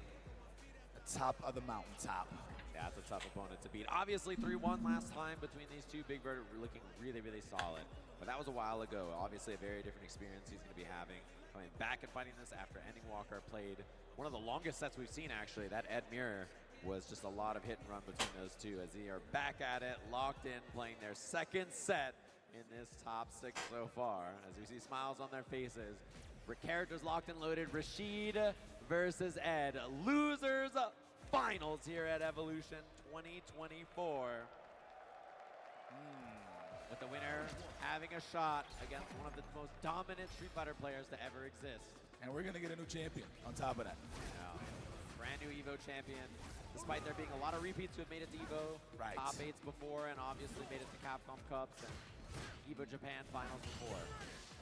the top of the mountaintop. Yeah, that's a tough opponent to beat. Obviously, 3-1 last time between these two. Big Bird looking really, really solid. But that was a while ago. Obviously, a very different experience he's going to be having. Coming back and fighting this after Ending Walker played one of the longest sets we've seen, actually. That Ed Mirror was just a lot of hit and run between those two as they are back at it, locked in, playing their second set in this top 6 so far. As we see smiles on their faces. Characters locked and loaded. Rashid versus Ed. Losers finals here at Evolution 2024. With the winner having a shot against one of the most dominant Street Fighter players to ever exist. And we're going to get a new champion on top of that. Yeah. Brand new EVO champion. Despite there being a lot of repeats who have made it to EVO, Right. top 8s before, and obviously made it to Capcom Cups and EVO Japan finals before.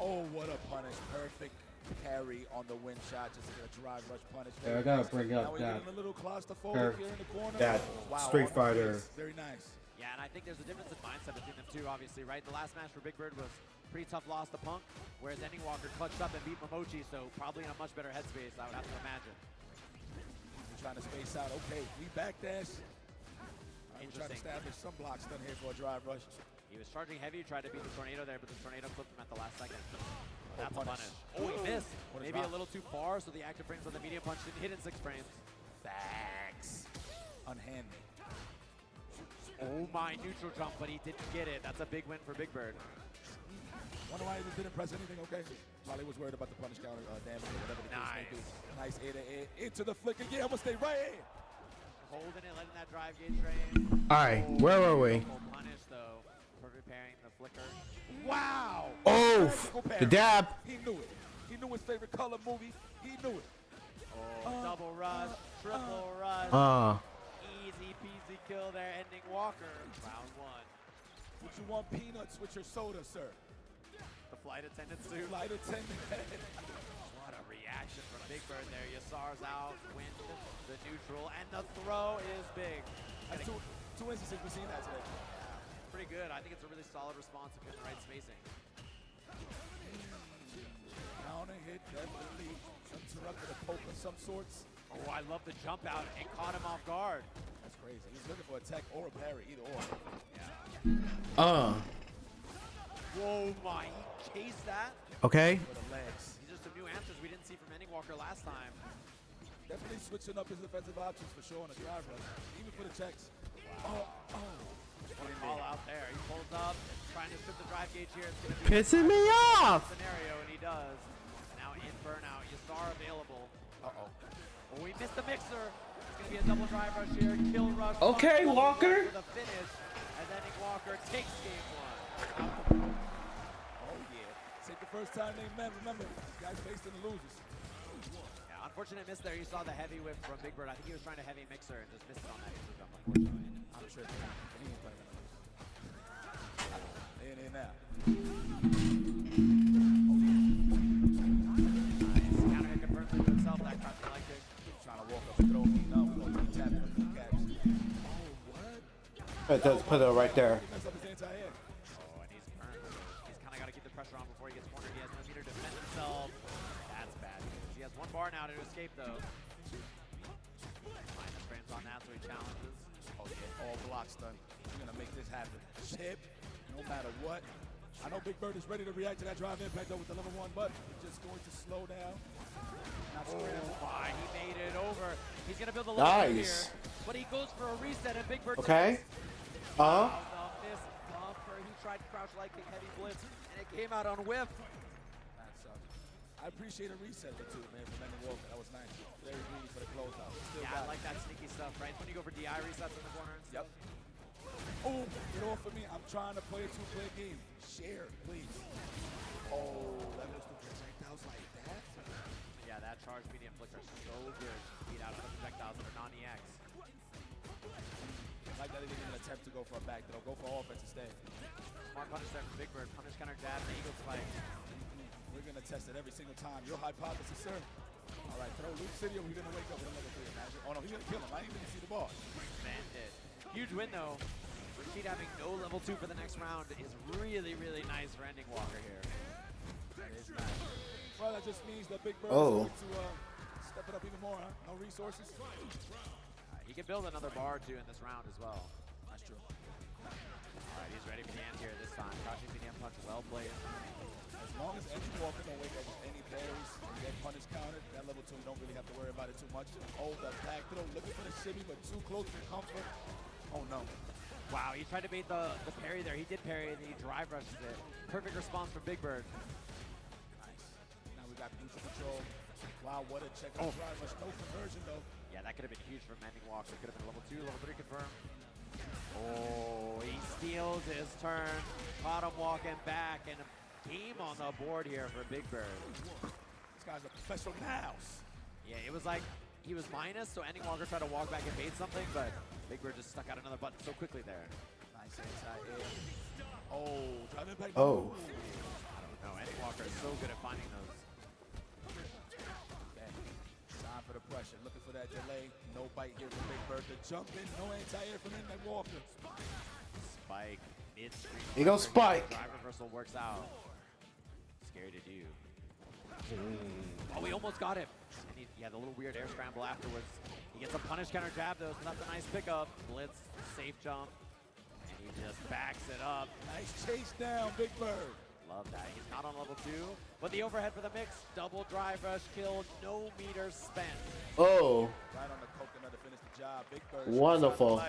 Oh, what a punish. Perfect parry on the win shot. Just a drive rush punish. Yeah, I gotta bring up now we're that. getting a little claustrophobic here in the corner. That Wow, Street on the Fighter. face. Very nice. Yeah, and I think there's a difference in mindset between them two, obviously, right? The last match for Big Bird was pretty tough loss to Punk, whereas Ending Walker clutched up and beat Momochi, so probably in a much better headspace, I would have to imagine. We're trying to space out. Okay, we backdash. We're trying to establish some blocks done here for a drive rush. He was charging heavy, tried to beat the tornado there, but the tornado clipped him at the last second. That's a punish. punish. Oh, he missed. What is Maybe a wrong? little too far, so the active frames on the medium punch didn't hit in 6 frames. Facts. Unhand me. Oh my, neutral jump, but he didn't get it. That's a big win for Big Bird. Wonder why he just didn't press anything, okay? Probably was worried about the punish counter damage or whatever the case may be. Nice air to air. Into the flicker. Yeah, I'm going to stay right here. Holding it, letting that drive gauge drain. All right, where were we? Punish, though, for repairing the flicker. Wow! Oh, Magical the parry. dab. He knew it. He knew his favorite color movie. He knew it. Oh, double rush, triple rush. Easy peasy kill there, Ending Walker. Round 1. Would you want peanuts with your soda, sir? The flight attendant suit. Flight attendant. What a reaction from Big Bird there. Yasar's out, wind, the neutral, and the throw is big. That's two instances we've seen that today. Pretty good. I think it's a really solid response if you're in the right spacing. Counter hit, definitely interrupted a poke of some sorts. Oh, I love the jump out and caught him off guard. That's crazy. He's looking for a tech or a parry, either or. Whoa, my, he chased that. Okay. For the legs. These are some new answers we didn't see from Ending Walker last time. Definitely switching up his defensive options for sure on the drive rush, even for the checks. Wow. What a call out there. He pulls up, trying to strip the drive gauge here. It's gonna be Pissing me off. Scenario, and he does. Now in burnout, Yasar available. Uh-oh. Oh, we missed the mixer. It's gonna be a double drive rush here. Kill rush. Okay, Walker. With a finish, and then Walker takes game 1. Oh yeah. It's the first time they met. Remember, these guys faced in the losers. Yeah, unfortunate miss there. You saw the heavy whip from Big Bird. I think he was trying to heavy mixer and just missed it on that neutral jump, unfortunately. I'm sure he ain't playing that. They ain't in now. Nice. Counter hit confirmed through to himself. That crouching leg kick. Trying to walk up and throw me. No, we're going to tap it for the caps. Oh, what? It does put it right there. He messed up his anti-air. Oh, and he's kind of got to keep the pressure on before he gets cornered. He has no meter to defend himself. That's bad news. He has 1 bar now to escape, though. Minus frames on that, so he challenges. Oh, yeah. All blocks done. We're going to make this happen. Chip, no matter what. I know Big Bird is ready to react to that drive impact, though, with the level 1, but we're just going to slow down. Not scramble. Oh, my. He made it over. He's going to build a little bit here. But he goes for a reset, and Big Bird Okay. The miss bumper. He tried crouch light kick, heavy blitz, and it came out on whiff. That sucks. I appreciate a reset or two, man, from Ending Walker. That was nice. Very greedy for the closeout. Still Yeah, got I like that sneaky stuff, right? When you go for DI resets in the corner and stuff. Oh, get off of me. I'm trying to play a 2-player game. Share, please. Oh, that was the projectiles like that? Yeah, that charge medium flicker is so good. Beat out other projectiles that are non-EX. I like that they didn't even attempt to go for a back throw. Go for offense instead. Smart punish there from Big Bird. Punish counter jab, the Eagle spike. We're going to test it every single time. Your hypothesis, sir. All right, throw Luke City, or we're going to wake up with a level 3 imagine. Oh, no, he's going to kill him. I didn't even see the ball. Man did. Huge win, though. Rashid having no level 2 for the next round is really, really nice for Ending Walker here. That is nice. Well, that just means that Big Bird Oh. is going to step it up even more, huh? No resources? He can build another bar, too, in this round as well. That's true. All right, he's ready for the end here this time. Crouching medium punch, well played. As long as Ending Walker don't wake up with any parries and get punish counted, that level 2, you don't really have to worry about it too much. Oh, the back throw, looking for the shimmy, but too close for comfort. Oh, no. Wow, he tried to bait the parry there. He did parry, and then he drive rushes it. Perfect response from Big Bird. Nice. Now we got neutral control. Wow, what a check on drive rush. No conversion, though. Yeah, that could have been huge from Ending Walker. Could have been level 2, level 3 confirmed. Oh, he steals his turn. Caught him walking back, and a game on the board here for Big Bird. This guy's a professional now. Yeah, it was like he was minus, so Ending Walker tried to walk back and bait something, but Big Bird just stuck out another button so quickly there. Nice inside air. Oh, drive impact. Oh. I don't know. Ending Walker is so good at finding those. Okay. Time for the pressure. Looking for that delay. No bite here from Big Bird. The jump in. No anti-air from Ending Walker. Spike. Mid-screen. He goes Spike. Drive reversal works out. Scary to do. Oh, we almost got him. And he had a little weird air scramble afterwards. He gets a punish counter jab though, so that's a nice pickup. Blitz, safe jump. And he just backs it up. Nice chase down, Big Bird. Love that. He's not on level 2. But the overhead for the mix. Double drive rush kill. No meters spent. Oh. Right on the coconut to finish the job. Big Bird. Wonderful.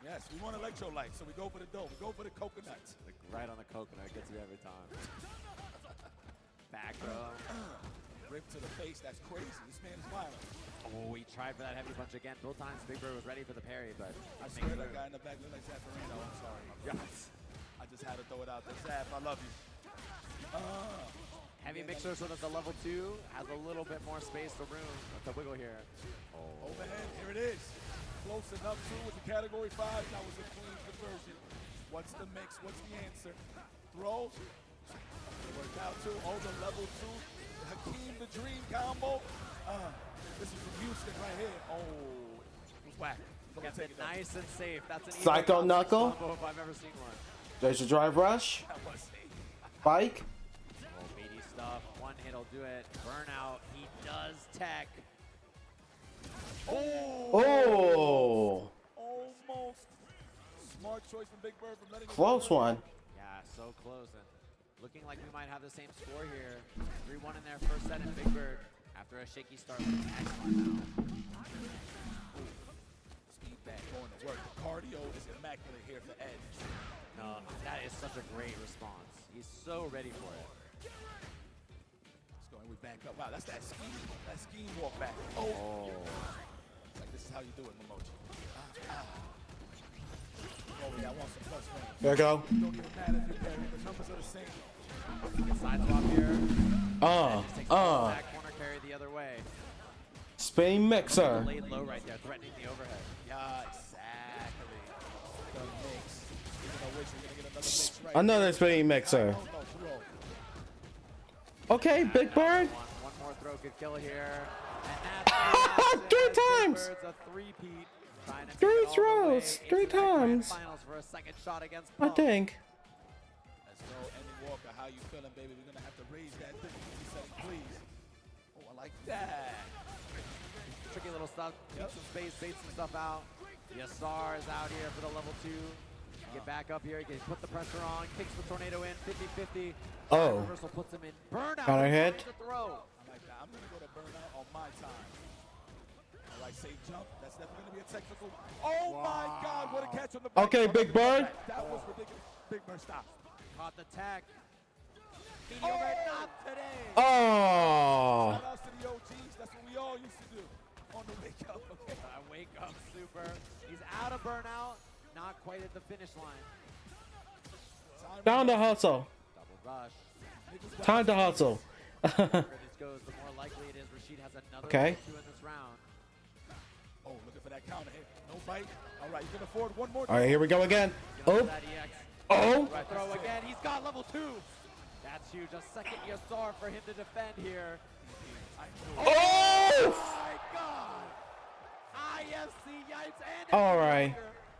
Yes, we want electrolyte, so we go for the dough. We go for the coconuts. Right on the coconut. Gets you every time. Back throw. Rip to the face. That's crazy. This man is violent. Oh, he tried for that heavy punch again. Both times Big Bird was ready for the parry, but I swear that guy in the back looked like Zaffarino. I'm sorry. Yes. I just had to throw it out there. Zaf, I love you. Heavy mixer so that the level 2 has a little bit more space to room to wiggle here. Oh. Overhead, here it is. Close enough to with the category 5. That was a clean conversion. What's the mix? What's the answer? Throw. Worked out too. Oh, the level 2. Hakeem the Dream combo. This is from Houston right here. Oh, it was whack. Kept it nice and safe. That's an Psycho Knuckle. combo if I've ever seen one. There's a drive rush. Spike. Oh, meaty stuff. One hit'll do it. Burnout. He does tech. Oh. Almost. Smart choice from Big Bird from letting Close one. Yeah, so close. And looking like we might have the same score here. 3-1 in their first set, and Big Bird, after a shaky start, looking excellent now. Speed back, going to work. The cardio is immaculate here for Edge. No, that is such a great response. He's so ready for it. It's going, we back up. Wow, that's that scheme walk back. Oh. It's like, this is how you do it, Momochi. Oh, yeah, I want some plus range. There you go. Don't even matter if you carry, the numbers are the same. Side swap here. Back corner carry the other way. Spinning mixer. Laid low right there, threatening the overhead. Yeah, exactly. The mix. Speaking of which, we're gonna get another mix right Another spinning mixer. Okay, Big Bird. One more throw could kill here. And that's 3 times. Bird's a three-peat. 3 throws. 3 times. Finals for a second shot against I think. Let's go, Ending Walker. How you feeling, baby? We're gonna have to raise that difficulty setting, please. Oh, I like that. Tricky little stuff. Keep some space, bait some stuff out. Yassar is out here for the level 2. Get back up here. He can put the pressure on. Kicks the tornado in. 50-50. Oh. Reversal puts him in. Burnout. Counter hit. Throw. I like that. I'm gonna go to Burnout on my time. All right, safe jump. That's definitely gonna be a technical. Oh my God! What a catch on the back. Okay, Big Bird. That was ridiculous. Big Bird, stop. Caught the tag. Not today. Oh. Shout outs to the OGs. That's what we all used to do on the wake up. Okay. Wake up, super. He's out of Burnout. Not quite at the finish line. Down to hustle. Double rush. Time to hustle. The further this goes, the more likely it is Rashid has another Okay. 2 in this round. Oh, looking for that counter hit. No bite. All right, you can afford one more. All right, here we go again. Oh. That EX. Oh. Right throw again. He's got level 2. That's huge. A second Yassar for him to defend here. Oh! My God! IFC Yipes and All right.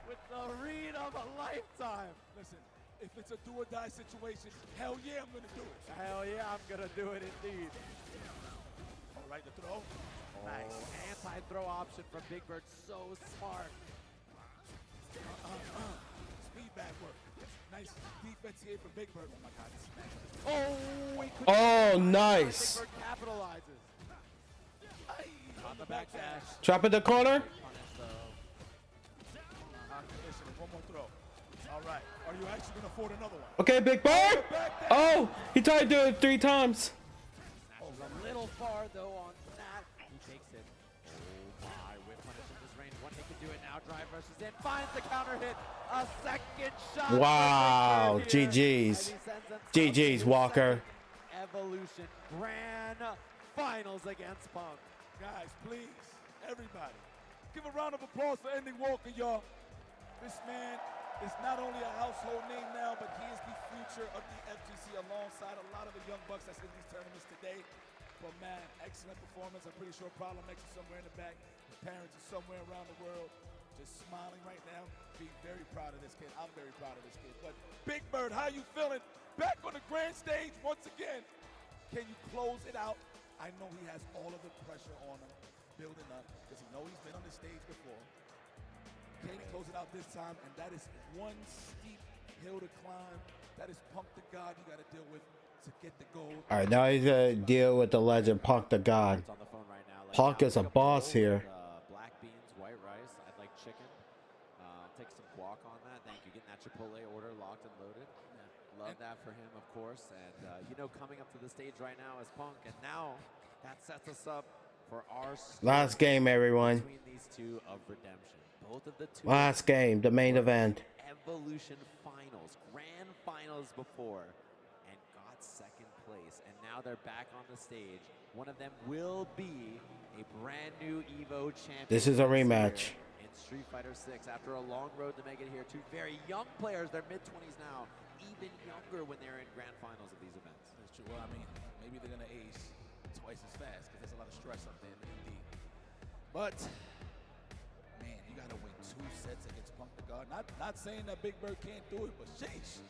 with the read of a lifetime. Listen, if it's a do or die situation, hell yeah, I'm gonna do it. Hell yeah, I'm gonna do it indeed. All right, the throw. Nice. Anti-throw option from Big Bird. So smart. Speed back work. Nice defense here from Big Bird. Oh my God, this is Oh, nice. Big Bird capitalizes. On the backdash. Trap in the corner. One more throw. All right. Are you actually going to afford another one? Okay, Big Bird. Oh, he tried to do it 3 times. Snatches a little far though on that. He takes it. Oh my, whip punish in this range. One hit can do it now. Drive rushes in, finds the counter hit. A second shot. Wow, GG's. GG's, Walker. Evolution Grand finals against Punk. Guys, please, everybody, give a round of applause for Ending Walker, y'all. This man is not only a household name now, but he is the future of the FGC alongside a lot of the young bucks that's in these tournaments today. But man, excellent performance. I'm pretty sure Problem X is somewhere in the back. His parents are somewhere around the world, just smiling right now, being very proud of this kid. I'm very proud of this kid. But Big Bird, how you feeling? Back on the grand stage once again. Can you close it out? I know he has all of the pressure on him, building up, because he knows he's been on this stage before. Can he close it out this time? And that is one steep hill to climb. That is Punk the God you got to deal with to get the gold. All right, now he's gonna deal with the legend Punk the God. On the phone right now. Punk is a boss here. Black beans, white rice. I'd like chicken. Take some guac on that. Thank you. Getting that Chipotle order locked and loaded. Love that for him, of course. And, you know, coming up to the stage right now is Punk. And now that sets us up for our Last game, everyone. between these two of redemption. Both of the two. Last game, the main event. Evolution finals, grand finals before, and got second place. And now they're back on the stage. One of them will be a brand new EVO champion. This is a rematch. In Street Fighter 6, after a long road to make it here, two very young players. They're mid-20s now. Even younger when they're in grand finals of these events. That's true. Well, I mean, maybe they're going to age twice as fast because there's a lot of stress up there, indeed. But, man, you got to win 2 sets against Punk the God. Not saying that Big Bird can't do it, but sheesh.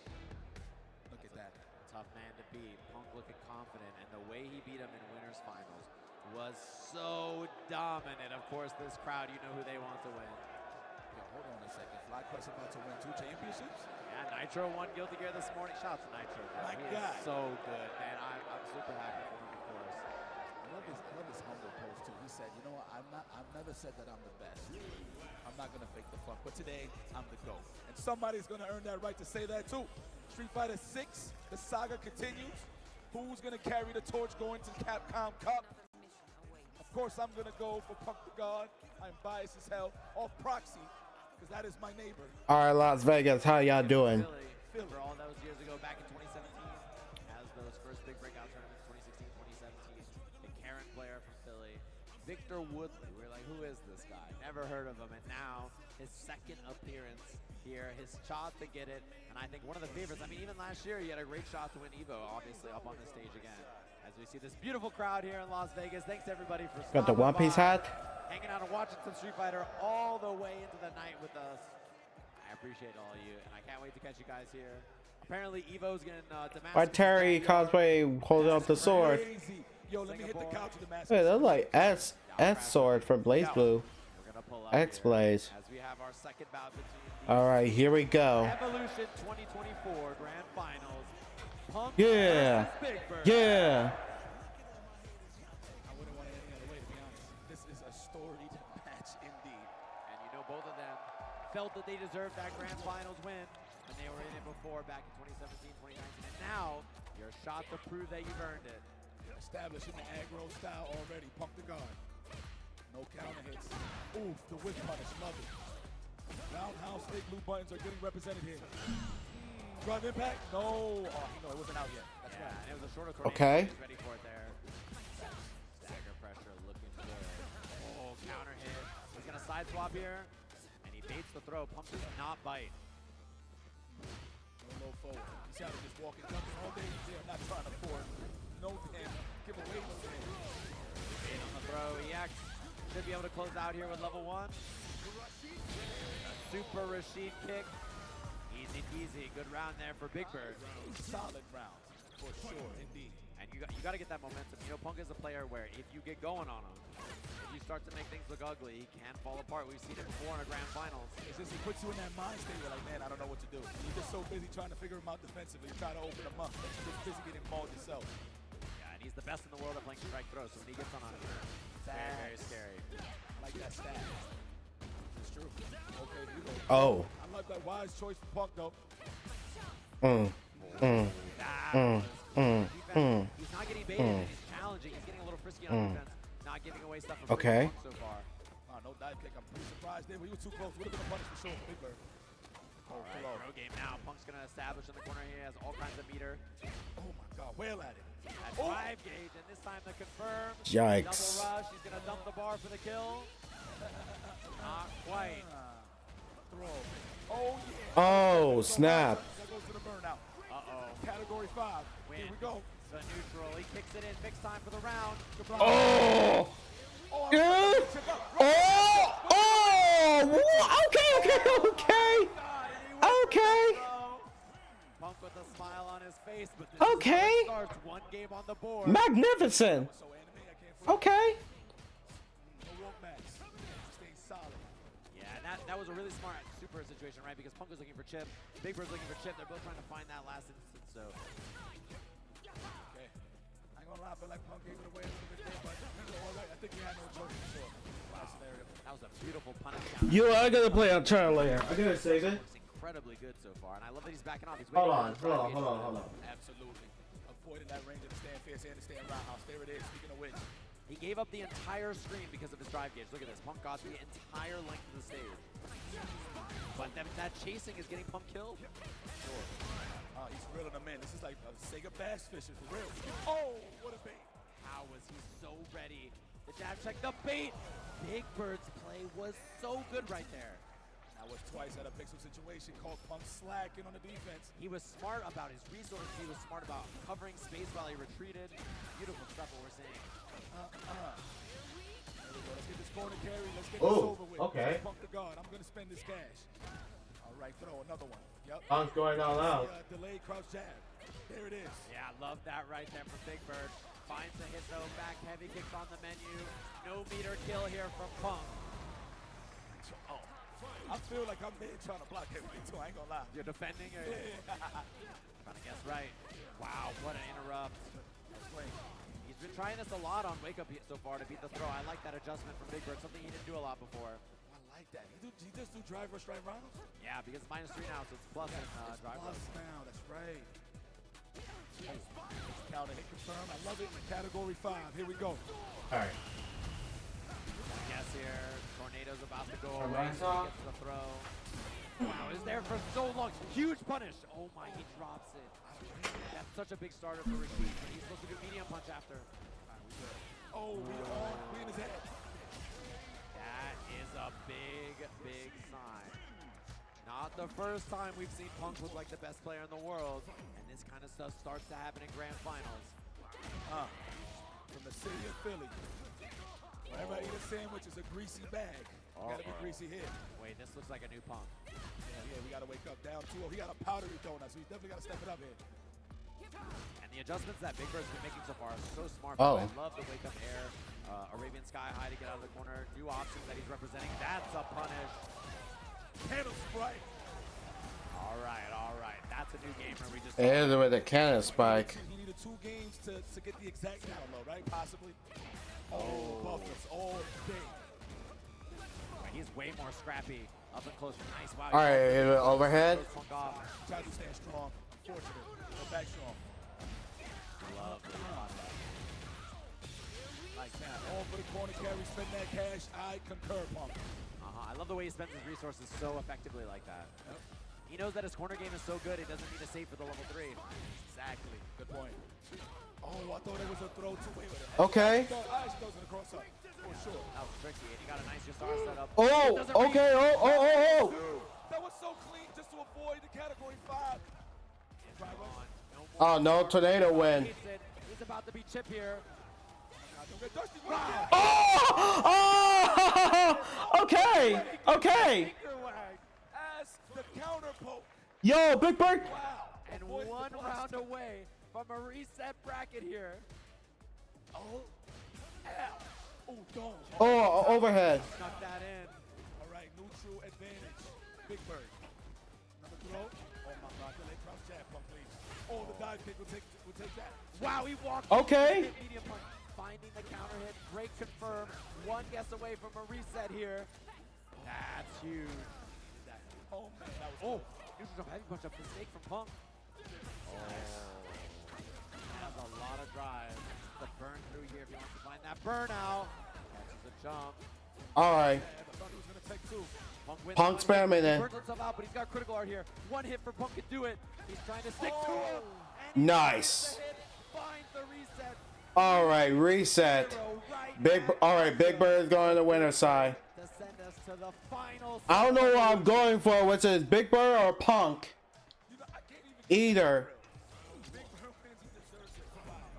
Look at that. Tough man to beat. Punk looking confident, and the way he beat him in winners finals was so dominant. Of course, this crowd, you know who they want to win. Yo, hold on a second. FlyQuest about to win 2 championships? Yeah, Nitro won Guilty Gear this morning. Shout out to Nitro, bro. My He God. is so good, man. I'm super happy for him, of course. I love his humble post too. He said, you know what, I've never said that I'm the best. I'm not gonna fake the funk, but today I'm the GOAT. And somebody's gonna earn that right to say that too. Street Fighter 6, the saga continues. Who's gonna carry the torch going to the Capcom Cup? Of course I'm gonna go for Punk the God. I'm biased as hell, off proxy, because that is my neighbor. All right, Las Vegas, how y'all doing? Philly, for all those years ago, back in 2017, as those first big breakout tournaments, 2016, 2017, the Karen player from Philly, Victor Woodley. We're like, who is this guy? Never heard of him, and now his second appearance here, his shot to get it, and I think one of the favorites. I mean, even last year, he had a great shot to win EVO, obviously, up on the stage again. As we see this beautiful crowd here in Las Vegas. Thanks everybody for Got the One Piece hat. hanging out and watching some Street Fighter all the way into the night with us. I appreciate all of you, and I can't wait to catch you guys here. Apparently, EVO's getting Damascus. Why Terry cosplay holding up the sword? Yo, let me hit the couch with the mask. Wait, that's like S sword from Blaze Blue. X Blaze. As we have our second bout between All right, here we go. Evolution 2024 Grand Finals. Punk Yeah, versus Big Bird. yeah. I wouldn't want it any other way, to be honest. This is a storied match indeed. And you know both of them felt that they deserved that Grand Finals win when they were in it before back in 2017, 2019. And now, your shot to prove that you've earned it. Establishing the aggro style already. Punk the guard. No counter hits. Oof, the whip punish. Love it. Roundhouse, big blue buttons are getting represented here. Drive impact? No. Oh, no, it wasn't out yet. That's right. And it was a shorter tornado. Okay. He's ready for it there. Stagger pressure looking good. Oh, counter hit. He's going to side swap here. And he baits the throw. Pump does not bite. No low forward. You see how they're just walking, jumping all day. They're not trying to force. No damage. Give away no damage. Bait on the throw. EX should be able to close out here with level 1. Super Rashid kick. Easy peasy. Good round there for Big Bird. Solid round, for sure, indeed. And you got to get that momentum. You know, Punk is a player where if you get going on him, if you start to make things look ugly, he can fall apart. We've seen it before in a grand finals. It's just he puts you in that mind state where like, man, I don't know what to do. You're just so busy trying to figure him out defensively, trying to open him up, that you're just busy getting involved yourself. Yeah, and he's the best in the world at playing strike throws, so when he gets on him, it's very, very scary. I like that stat. It's true. Okay, you go. Oh. I like that wise choice for Punk, though. He's not getting baited, and he's challenging. He's getting a little frisky on defense, not giving away stuff from Okay. Punk so far. No dive kick. I'm pretty surprised there. We were too close. Would have been a punish for sure. Big Bird. All right, throw game now. Punk's going to establish in the corner. He has all kinds of meter. Oh, my God, whale at it. At 5 gauge, and this time the confirm. Yikes. Double rush. He's going to dump the bar for the kill. Not quite. Throw. Oh, yeah. Oh, snap. That goes to the burnout. Uh-oh. Category 5. Win. Here we go. The neutral. He kicks it in. Fixed time for the round. Oh! Yeah. Okay. Punk with a smile on his face, but this Okay. starts 1 game on the board. Magnificent. Okay. Yeah, and that was a really smart super situation, right? Because Punk was looking for Chip, Big Bird's looking for Chip. They're both trying to find that last instance, so. Okay. I ain't gonna lie, I feel like Punk gave it away a little bit there, but all right. I think he had no choice for sure. Last scenario. That was a beautiful punish counter. Yo, I gotta play on turn later. I gotta save it. Looks incredibly good so far, and I love that he's backing off. He's Hold waiting on. for the Absolutely. Avoiding that range of the stand fierce and the stand roundhouse. There it is. Speaking of which. He gave up the entire screen because of his drive gauge. Look at this. Punk got the entire length of the stage. But that chasing is getting Punk killed. Sure. He's reeling them in. This is like a Sega bass fishing for real. Oh, what a bait. How was he so ready? The jab check, the bait. Big Bird's play was so good right there. That was twice at a pixel situation, called Punk slacking on the defense. He was smart about his resources. He was smart about covering space while he retreated. Beautiful stuff what we're seeing. There we go. Let's get this corner carry. Let's get this Oh, over with. okay. Punk the guard. I'm going to spend this cash. All right, throw another one. Yep. Punk's going all out. Delayed crouch jab. There it is. Yeah, love that right there from Big Bird. Finds the hit though, back heavy kicks on the menu. No meter kill here from Punk. Oh, I feel like I'm mid trying to block everything too. I ain't gonna lie. You're defending or trying to guess right. Wow, what an interrupt. He's been trying this a lot on Wake Up so far to beat the throw. I like that adjustment from Big Bird, something he didn't do a lot before. I like that. He just do drive rush right rounds? Yeah, because it's -3 now, so it's plus in drive rush. Now, that's right. Counter hit confirmed. I love it. Category 5. Here we go. All right. Yes, here. Tornado's about to go From away. my So he gets the throw. Wow, is there for so long. Huge punish. Oh my, he drops it. That's such a big starter for Rashid, but he's supposed to do medium punch after. Oh, we in his head. That is a big, big sign. Not the first time we've seen Punk look like the best player in the world, and this kind of stuff starts to happen in grand finals. From the city of Philly. Whenever I eat a sandwich, it's a greasy bag. Gotta be greasy here. Wait, this looks like a new Punk. Yeah, we gotta wake up down 2-0. He got a powdery donut, so he's definitely gotta step it up here. And the adjustments that Big Bird's been making so far are so smart. Oh. I love the wake up air, Arabian Sky High to get out of the corner, new options that he's representing. That's a punish. Candle Sprite. All right. That's a new gamer we just And with a cannon spike. He needed 2 games to get the exact down low, right? Possibly. Oh, buffers all day. He's way more scrappy up and close. Nice. Wow. All right, overhead. Try to stand strong. Unfortunate. Go back strong. Love the punish. Like that. All for the corner carry. Spend that cash. I concur, Punk. I love the way he spends his resources so effectively like that. Yep. He knows that his corner game is so good, it doesn't need to save for the level 3. Exactly. Good point. Oh, I thought it was a throw to wait with it. Okay. I actually thought it was a cross up. For sure. That was tricky, and he got a nice Yasar setup. Oh, okay. Oh. That was so clean just to avoid the category 5. Oh, no, tornado win. He's about to be Chip here. Okay. As the counter poke. Yo, Big Bird. Wow. And 1 round away from a reset bracket here. Oh. Ow. Oh, don't. Oh, overhead. Snuck that in. All right, neutral advantage. Big Bird. Another throw. Oh my God, delay cross jab, Punk, please. Oh, the dive kick will take that. Wow, he walked. Okay. Medium punch, finding the counter hit. Break confirmed. 1 guess away from a reset here. That's huge. Oh man, that was neutral jump heavy punch, a mistake from Punk. Has a lot of drive. The burn through here if he wants to find that burnout. Catches the jump. All right. Punk spamming in. Burns himself out, but he's got critical art here. 1 hit for Punk can do it. He's trying to stick to him. Nice. find the reset. All right, reset. All right, Big Bird is going to the winner's side. To send us to the final. I don't know what I'm going for, which is Big Bird or Punk. Either.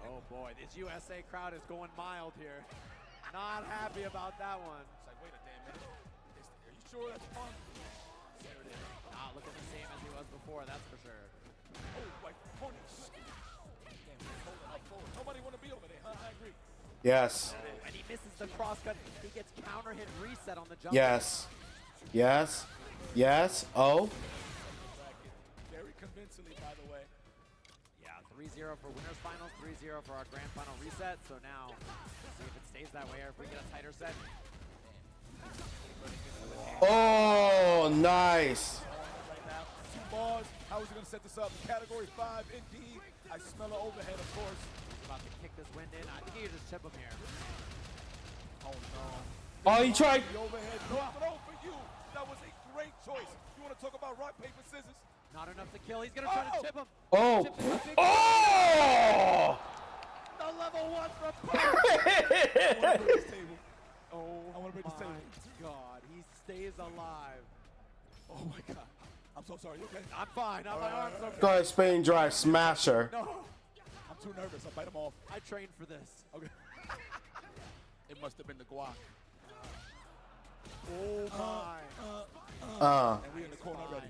Oh boy, this USA crowd is going mild here. Not happy about that one. It's like, wait a damn minute. Are you sure that's Punk? There it is. Not looking the same as he was before, that's for sure. Oh, like punish. Nobody want to be over there, huh? I agree. Yes. And he misses the cross cut. He gets counter hit reset on the jump. Yes. Yes. Yes. Oh. Very convincingly, by the way. Yeah, 3-0 for winners finals, 3-0 for our grand final reset. So now, see if it stays that way or if we get a tighter set. Oh, nice. Right now, 2 bars. How is he going to set this up? Category 5, indeed. I smell an overhead, of course. He's about to kick this wind in. I think he could just chip him here. Oh, no. Oh, he tried. The overhead. No throw for you. That was a great choice. You want to talk about rock, paper, scissors? Not enough to kill. He's going to try to chip him. Oh. Oh. The level 1 from Punk. Oh, I want to break this table. God, he stays alive. Oh, my God. I'm so sorry. You okay? I'm fine. My arms are Go ahead, spin drive smasher. No. I'm too nervous. I'll bite him off. I trained for this. Okay. It must have been the guac. Oh, my. And we in the corner already.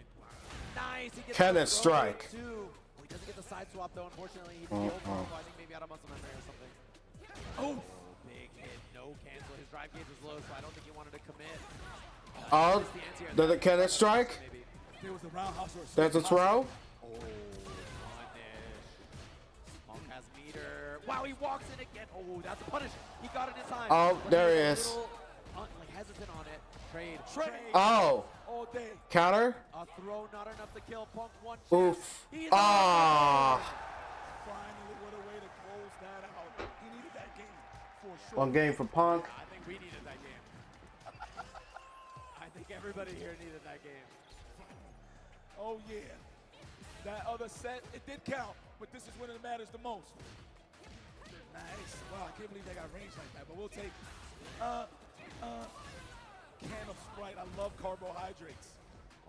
Nice. He gets Kenneth the strike. He doesn't get the side swap, though. Unfortunately, he did the old combo. I think maybe out of muscle memory or something. Oh. Big hit. No cancel. His drive gauge was low, so I don't think he wanted to commit. Oh, did the Kenneth strike? There was a roundhouse or That's a throw? Oh, punish. Monk has meter. Wow, he walks in again. Oh, that's a punish. He got it in time. Oh, But there he was is. a little, like hesitant on it. Trade. Oh. All day. Counter? A throw, not enough to kill. Punk one. Oof. He's Ah. Finally, what a way to close that out. He needed that game for sure. One game for Punk. I think we needed that game. I think everybody here needed that game. Oh, yeah. That other set, it did count, but this is when it matters the most. Nice. Wow, I can't believe they got range like that, but we'll take can of Sprite. I love carbohydrates.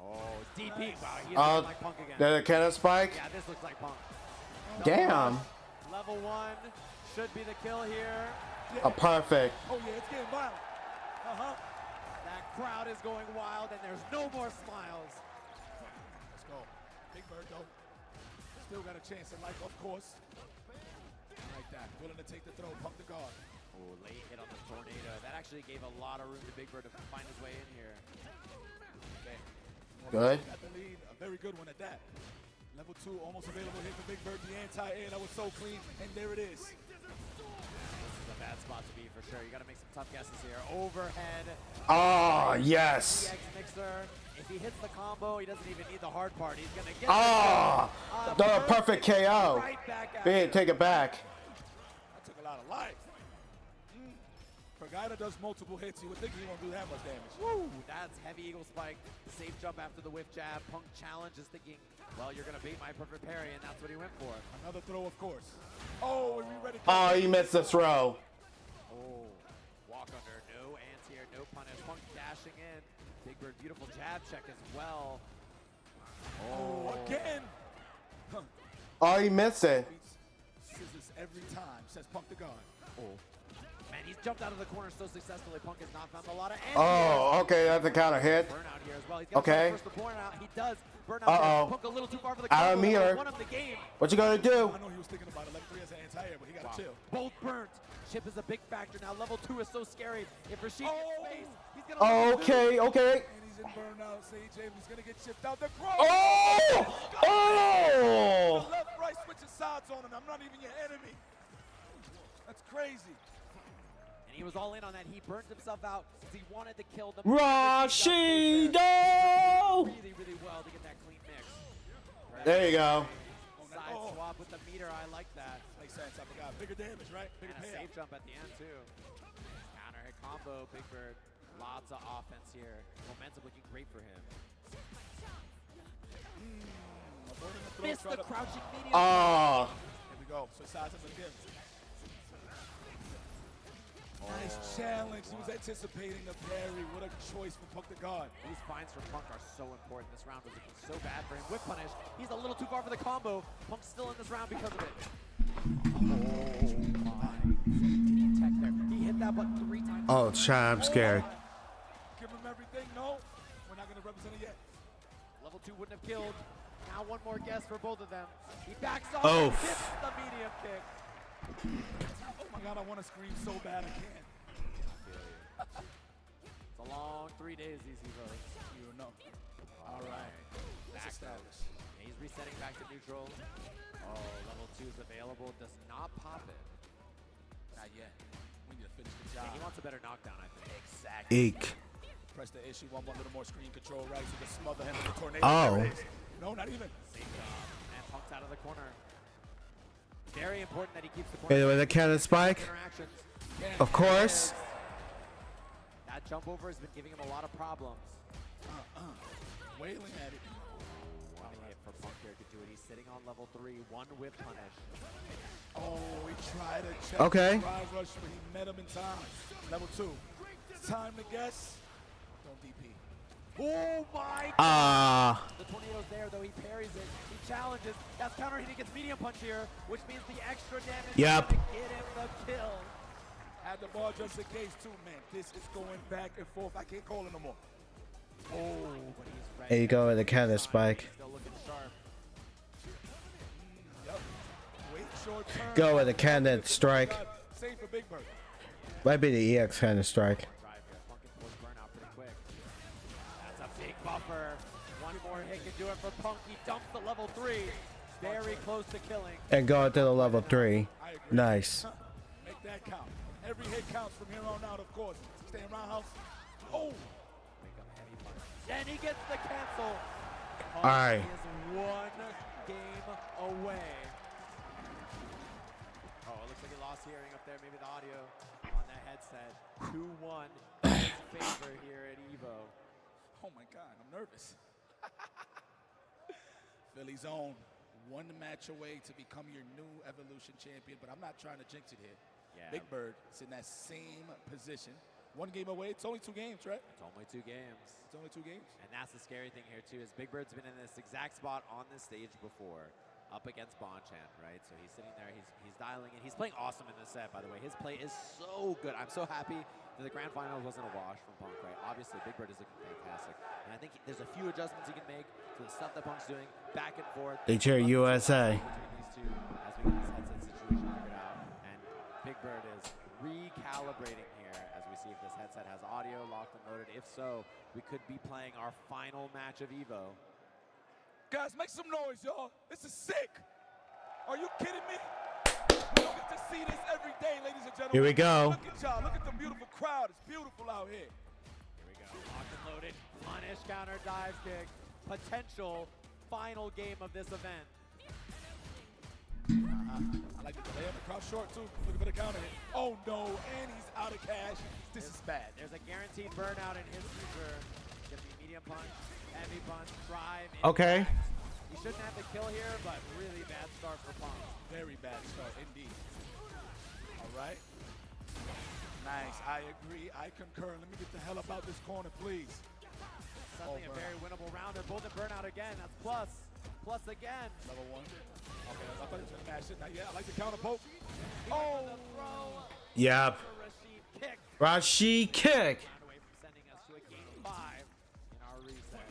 Oh, DP. Wow, he's Oh, like Punk again. did the Kenneth spike? Yeah, this looks like Punk. Damn. Level 1 should be the kill here. A perfect. Oh, yeah, it's getting violent. Uh-huh. That crowd is going wild, and there's no more smiles. Let's go. Big Bird, though. Still got a chance in life, of course. Like that. Willing to take the throw, Punk the guard. Oh, late hit on the tornado. That actually gave a lot of room to Big Bird to find his way in here. Okay. Good. Got the lead. A very good one at that. Level 2, almost available here for Big Bird. The anti-air, that was so clean. And there it is. This is a bad spot to be for sure. You got to make some tough guesses here. Overhead. Oh, yes. DX mixer. If he hits the combo, he doesn't even need the hard part. He's going to get the perfect KO. Right back at We didn't take it back. That took a lot of life. For a guy that does multiple hits, you would think he won't do that much damage. Woo! That's heavy eagle spike. Safe jump after the whiff jab. Punk challenge is thinking, well, you're going to beat my perfect parry, and that's what he went for. Another throw, of course. Oh, are we ready? Oh, he missed the throw. Oh, walk under. No anti-air, no punish. Punk dashing in. Big Bird, beautiful jab check as well. Oh, again. Oh, he missed it. Scissors every time, says Punk the guard. Oh. Man, he's jumped out of the corner so successfully. Punk has not found a lot of Oh, okay, that's a counter hit. Burnout here as well. He's got Okay. first the burnout. He does. Burnout Uh-oh. Punk a little too far for the Out of combo. meter. Won him the game. What you gonna do? I know he was thinking about it. Level 3 as an anti-air, but he got to chill. Both burnt. Chip is a big factor now. Level 2 is so scary. If Rashid gets space, he's gonna Okay, okay. And he's in burnout. Sage he's gonna get chipped out. The cross. Oh! Oh! The left, right switching sides on him. I'm not even your enemy. That's crazy. And he was all in on that. He burnt himself out because he wanted to kill the Rashido! Really, really well to get that clean mix. Right. There you go. Side swap with the meter. I like that. Makes sense. I forgot. Bigger damage, right? Bigger And a payout. safe jump at the end too. Counter hit combo. Big Bird. Lots of offense here. Momentum looking great for him. Avoiding the throw, Missed try the to- crouching medium. Oh. Here we go. So size him again. Nice challenge. He was anticipating the parry. What a choice for Punk to guard. These finds from Punk are so important. This round was looking so bad for him. Whip punish. He's a little too far for the combo. Punk's still in this round because of it. Oh my. Tech there. He hit that button 3 times. Oh, child, I'm scared. Give him everything. No, we're not going to represent it yet. Level 2 wouldn't have killed. Now one more guess for both of them. He backs off Oh. and hits the medium kick. Oh my God, I want to scream so bad I can't. It's a long 3 days, these EVOs. You know. All right. Back established. He's resetting back to neutral. Oh, level 2 is available. Does not pop it. Not yet. We need to finish the job. Yeah, he wants a better knockdown, I think. Exactly. Eek. Press the issue. One little more screen control, right? So you can smother him with the tornado. Oh. There it is. No, not even. Same job. And Punk's out of the corner. Very important that he keeps the corner. Hit it with a cannon spike. Interactions. Of course. That jump over has been giving him a lot of problems. Wailing at it. One hit for Punk here could do it. He's sitting on level 3. One whip punish. Oh, he tried to check Okay. the drive rush, but he met him in time. Level 2. Time to guess. Don't DP. Oh my God! Ah. The tornado's there, though. He parries it. He challenges. That's counter. He gets medium punch here, which means the extra damage Yep. to get him the kill. Had the ball just in case, too, man. This is going back and forth. I can't call it no more. Oh, but he's ready. There you go with a cannon spike. Still looking sharp. Yep. Wait, short turn. Go with a cannon strike. Save for Big Bird. Might be the EX cannon strike. Drive here. Punk can force burnout pretty quick. That's a big buffer. One more hit can do it for Punk. He dumps the level 3. Very close to killing. And go into the level 3. I agree. Nice. Make that count. Every hit counts from here on out, of course. Stay in roundhouse. Oh! Wake up heavy punch. And he gets the cancel. All right. He is 1 game away. Oh, it looks like he lost hearing up there. Maybe the audio on that headset. 2-1 in his favor here at EVO. Oh my God, I'm nervous. Philly's own. 1 match away to become your new Evolution champion, but I'm not trying to jinx it here. Yeah. Big Bird is in that same position. 1 game away. It's only 2 games, right? It's only 2 games. It's only 2 games. And that's the scary thing here, too, is Big Bird's been in this exact spot on this stage before, up against Bonchan, right? So he's sitting there, he's dialing in. He's playing awesome in this set, by the way. His play is so good. I'm so happy that the grand finals wasn't a wash from Punk, right? Obviously, Big Bird is looking fantastic. And I think there's a few adjustments he can make to the stuff that Punk's doing, back and forth. They cheer USA. Between these two as we get this headset situation figured out. And Big Bird is recalibrating here as we see if this headset has audio locked and loaded. If so, we could be playing our final match of EVO. Guys, make some noise, y'all. This is sick. Are you kidding me? We don't get to see this every day, ladies and gentlemen. Here we go. Look at y'all. Look at the beautiful crowd. It's beautiful out here. Here we go. Locked and loaded. Punish, counter, dive kick. Potential final game of this event. I like the delay of the crowd short, too. Looking for the counter hit. Oh, no. And he's out of cash. This is bad. There's a guaranteed burnout in his future. Gonna be medium punch, heavy punch, drive. Okay. impact. He shouldn't have the kill here, but really bad start for Punk. Very bad start, indeed. All right. Nice. I agree. I concur. Let me get the hell up out this corner, please. Suddenly a very winnable round. They're both in burnout again. That's plus. Plus again. Level 1. Okay, I thought he was going to mash it. Not yet. I like the counter poke. Oh! The throw. Yep. Rashid kick. Rashi kick. Round away from sending us to a game 5 in our reset.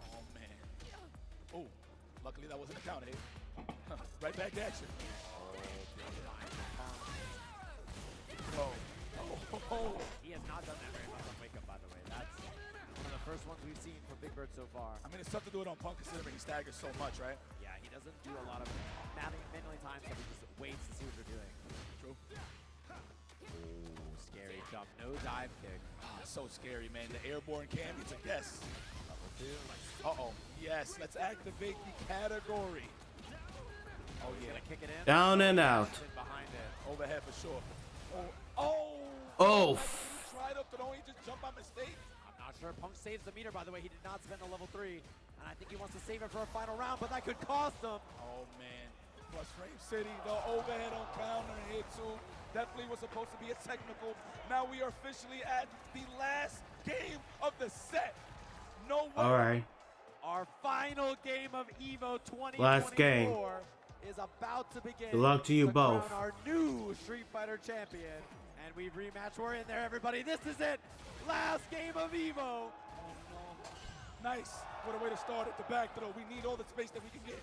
Oh, man. Oh, luckily that wasn't a counter hit. Right back at you. Oh. He has not done that very much on Wake Up, by the way. That's one of the first ones we've seen from Big Bird so far. I mean, it's tough to do it on Punk considering he staggers so much, right? Yeah, he doesn't do a lot of manually times, so he just waits to see what they're doing. True. Oh, scary jump. No dive kick. So scary, man. The airborne cam, it's a guess. Level 2. Uh-oh. Yes, let's activate the category. Oh, He's yeah. gonna kick it in. Down and out. Behind it. Overhead for sure. Oh! Oh. Like he tried up to the he just jump by mistake. I'm not sure. Punk saves the meter, by the way. He did not spend the level 3. And I think he wants to save it for a final round, but that could cost him. Oh, man. plus Frame City, the overhead on counter here too. Definitely was supposed to be a technical. Now we are officially at the last game of the set. No way. All right. Our final game of EVO 2024 Last game. is about to begin. Good luck to you both. Crown our new Street Fighter champion. And we've rematched. We're in there, everybody. This is it. Last game of EVO. Nice. What a way to start at the back throw. We need all the space that we can get.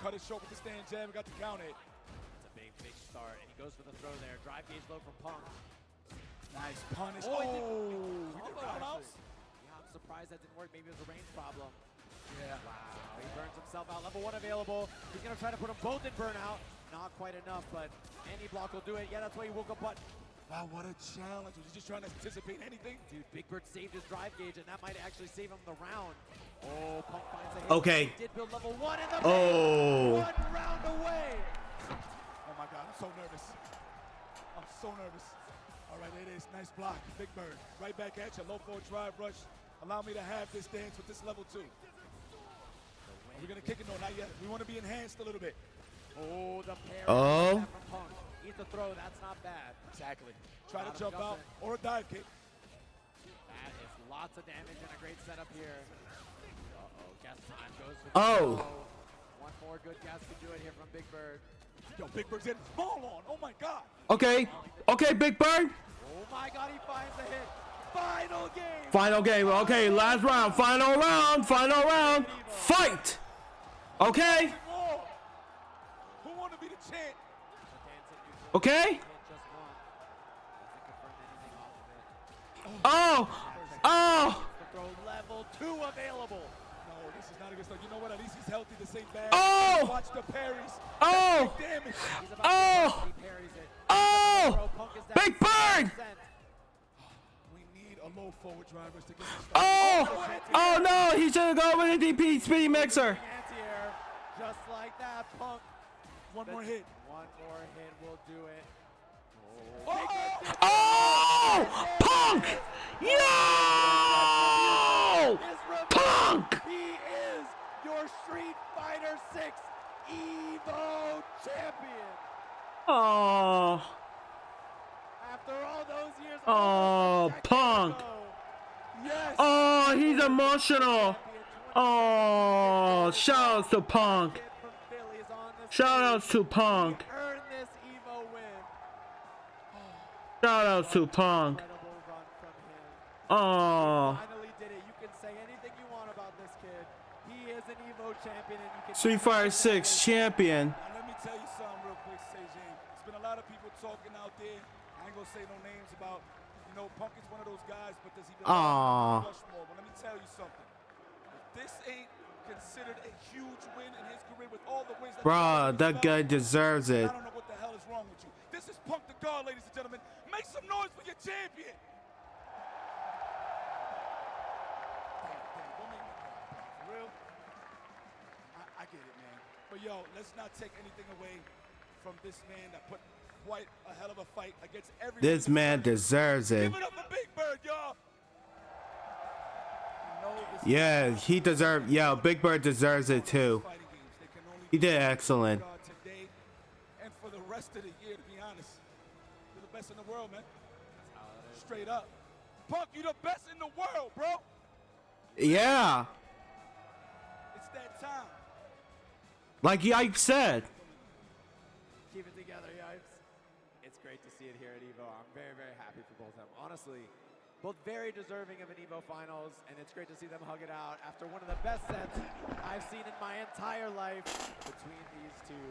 Cut it short with the stand jab. We got the count hit. It's a big start. And he goes for the throw there. Drive gauge low from Punk. Nice punish. Oh, we did did roundhouse. Yeah, I'm surprised that didn't work. Maybe it was a range problem. Yeah. Wow. He burns himself out. Level 1 available. He's going to try to put them both in burnout. Not quite enough, but any block will do it. Yeah, that's why he woke up button. Wow, what a challenge. Was he just trying to anticipate anything? Dude, Big Bird saved his drive gauge, and that might actually save him the round. Oh, Punk finds a hit. Okay. He did build level 1 in the Oh. 1 round away. Oh my God, I'm so nervous. I'm so nervous. All right, it is. Nice block, Big Bird. Right back at you, low forward drive rush. Allow me to have this dance with this level 2. We're gonna kick it, no, not yet. We want to be enhanced a little bit. Oh, the parry Oh. from Punk. Eat the throw, that's not bad. Exactly. Try to Bottom jump out adjustment. or a dive kick. That is lots of damage and a great setup here. Uh-oh, guess time goes for the Oh. throw. One more good guess could do it here from Big Bird. Yo, Big Bird's in small on. Oh my God. Okay. Okay, Big Bird. Oh my God, he finds a hit. Final game. Final game. Okay, last round. Final round. Final round. Fight. Okay. Who want to be the champ? Okay. Oh. Oh. Throw level 2 available. No, this is not a good start. You know what? At least he's healthy to save bad. Oh. Watch the parries. Oh. Big damage. Oh. Oh. Big Bird. We need a low forward drivers to get this started. Oh. Oh no. He should have gone with a DP speed mixer. Anti-air, just like that, Punk. One more hit. One more hit will do it. Oh! Punk! Yo! Punk! He is your Street Fighter 6 EVO champion. Oh. After all those years. Oh, Punk. Yes. Oh, he's emotional. Oh, shout outs to Punk. Shout outs to Punk. Earn this EVO win. Shout outs to Punk. Oh. Finally did it. You can say anything you want about this kid. He is an EVO champion, and you can. Street Fighter 6 champion. Now, let me tell you something real quick, CJ. There's been a lot of people talking out there. I ain't gonna say no names about, you know, Punk is one of those guys, but does he Aw. Rushmore? But let me tell you something. If this ain't considered a huge win in his career with all the wins that Bruh, that guy deserves it. I don't know what the hell is wrong with you. This is Punk the God, ladies and gentlemen. Make some noise for your champion. For real? I get it, man. But yo, let's not take anything away from this man that put quite a hell of a fight against everyone. This man deserves it. Give it up for Big Bird, y'all. Yeah, he deserves. Yeah, Big Bird deserves it too. He did excellent. Today and for the rest of the year, to be honest, you're the best in the world, man. Straight up, Punk, you the best in the world, bro. Yeah, It's that time. like Yipe said. Keep it together, Yipes. It's great to see it here at EVO. I'm very, very happy for both of them. Honestly, both very deserving of an EVO Finals, and it's great to see them hug it out after one of the best sets I've seen in my entire life between these two,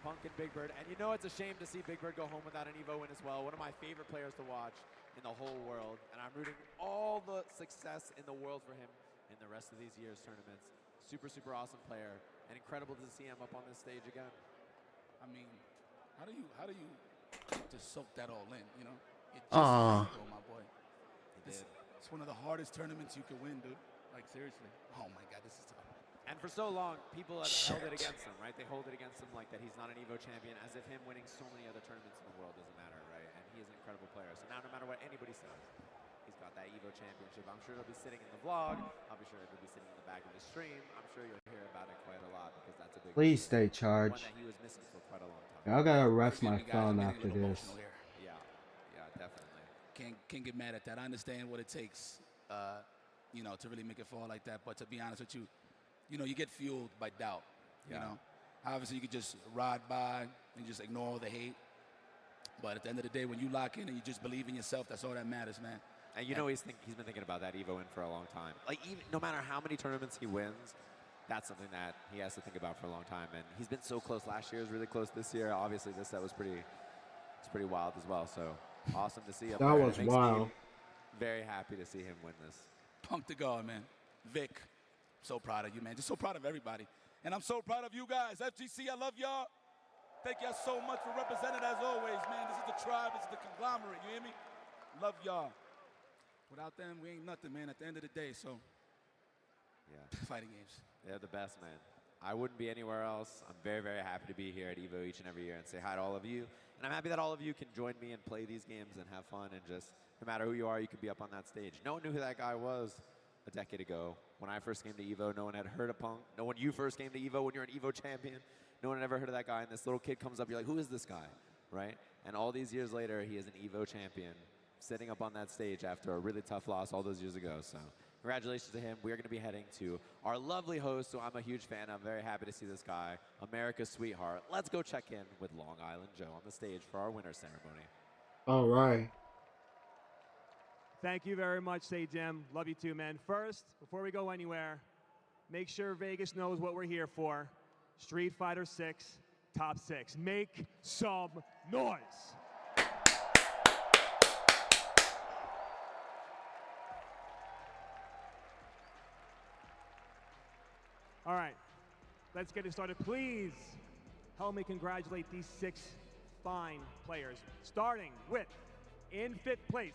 Punk and Big Bird. And you know it's a shame to see Big Bird go home without an EVO win as well. One of my favorite players to watch in the whole world, and I'm rooting all the success in the world for him in the rest of these years' tournaments. Super, super awesome player, and incredible to see him up on this stage again. I mean, how do you just soak that all in? You know, it just my boy. It's one of the hardest tournaments you can win, dude. Like, seriously. Oh, my God, this is tough. And for so long, people have held it against him, right? They hold it against him like that he's not an EVO champion, as if him winning so many other tournaments in the world doesn't matter, right? And he is an incredible player. So now, no matter what anybody says, he's got about that EVO Championship. I'm sure it'll be sitting in the vlog. I'll be sure it'll be sitting in the back of the stream. I'm sure you'll hear about it quite a lot because that's a big Please stay one charged. that he was missing for quite a long time. I gotta rest my Forgive me, guys, I'm phone getting a after little this. emotional here. Yeah, definitely. Can't get mad at that. I understand what it takes, you know, to really make it fall like that. But to be honest with you, you know, you get fueled by doubt. You know, obviously you could just ride by and just ignore all the hate. But at the end of the day, when you lock in and you just believe in yourself, that's all that matters, man. And you know he's been thinking about that EVO in for a long time. Like even no matter how many tournaments he wins, that's something that he has to think about for a long time. And he's been so close last year, was really close this year. Obviously this set was pretty wild as well. So awesome to see him. That was wild. Very happy to see him win this. Punk the God, man. Vic, so proud of you, man. Just so proud of everybody. And I'm so proud of you guys. FGC, I love y'all. Thank y'all so much for representing as always, man. This is the tribe. This is the conglomerate. You hear me? Love y'all. Without them, we ain't nothing, man, at the end of the day. So, yeah. Fighting games. They're the best, man. I wouldn't be anywhere else. I'm very, very happy to be here at EVO each and every year and say hi to all of you. And I'm happy that all of you can join me and play these games and have fun and just, no matter who you are, you can be up on that stage. No one knew who that guy was a decade ago. When I first came to EVO, no one had heard of Punk. No one you first came to EVO when you're an EVO champion. No one had ever heard of that guy. And this little kid comes up, you're like, who is this guy, right? And all these years later, he is an EVO champion, sitting up on that stage after a really tough loss all those years ago. So congratulations to him. We are going to be heading to our lovely host, who I'm a huge fan of. I'm very happy to see this guy, America's sweetheart. Let's go check in with Long Island Joe on the stage for our winner ceremony. All right. Thank you very much, Say Jim. Love you too, man. First, before we go anywhere, make sure Vegas knows what we're here for. Street Fighter 6, top 6. Make some noise. All right, let's get it started. Please help me congratulate these 6 fine players, starting with, in 5th place,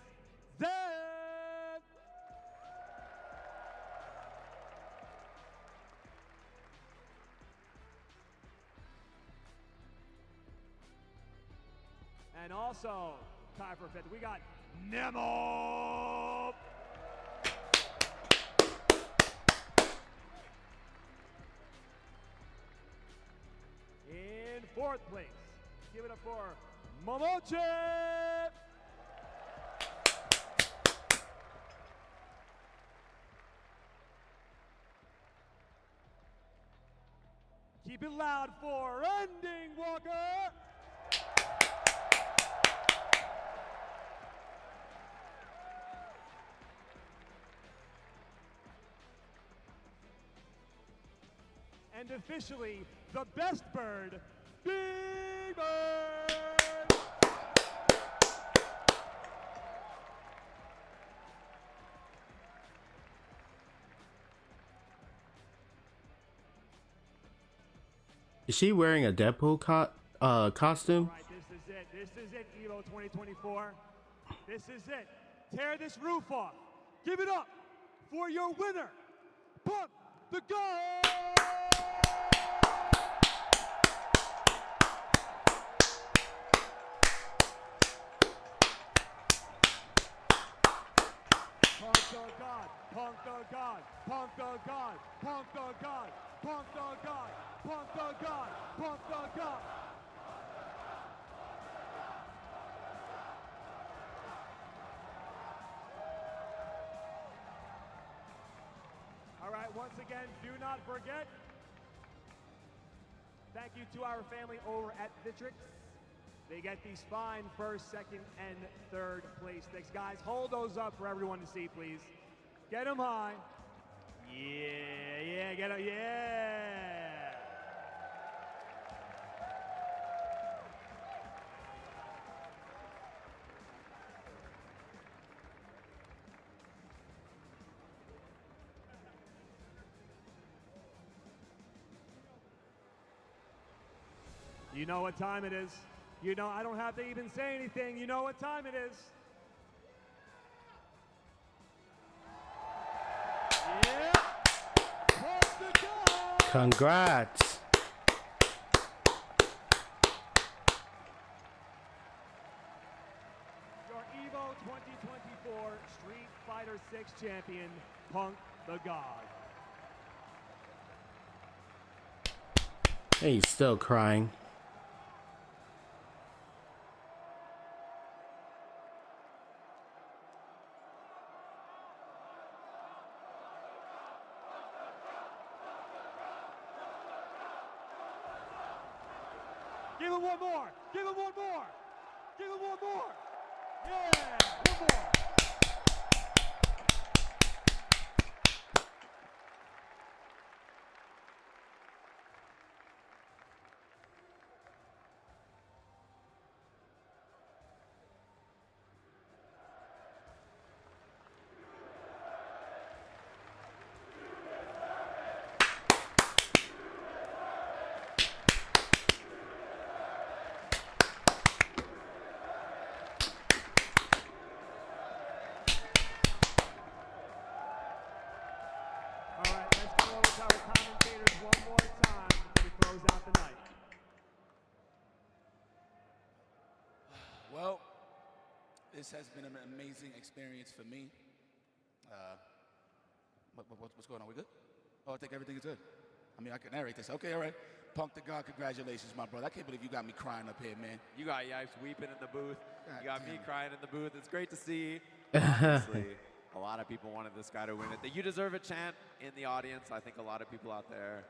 Zed! And also, tied for 5th, we got Nemo! In 4th place, give it up for Momoche! Keep it loud for Ending Walker! And officially, the best bird, Big Bird! Is she wearing a Deadpool costume? All right, this is it, EVO 2024. This is it. Tear this roof off. Give it up for your winner, Punk the God! Punk the God, Punk the God, Punk the God, Punk the God, Punk the God, Punk the God, Punk the God. All right, once again, do not forget, thank you to our family over at Vitrix. They get these fine 1st, 2nd, and 3rd place sticks. Guys, hold those up for everyone to see, please. Get them high. Yeah, get them, yeah. You know what time it is. You know, I don't have to even say anything. You know what time it is. Yeah. Congrats. Your EVO 2024 Street Fighter champion, Punk the God. Hey, he's still crying. Give him one more. Give him one more. Give him one more. Yeah, one more. Well, this has been an amazing experience for me. What's going on? We good? Oh, I think everything is good. I mean, I can narrate this. Okay, all right. Punk the God, congratulations, my brother. I can't believe you got me crying up here, man. You got Yipes weeping in the booth. God You got damn me it. crying in the booth. It's great to see. Obviously, a lot of people wanted this guy to win it. The "You deserve it" chant in the audience. I think a lot of people out there.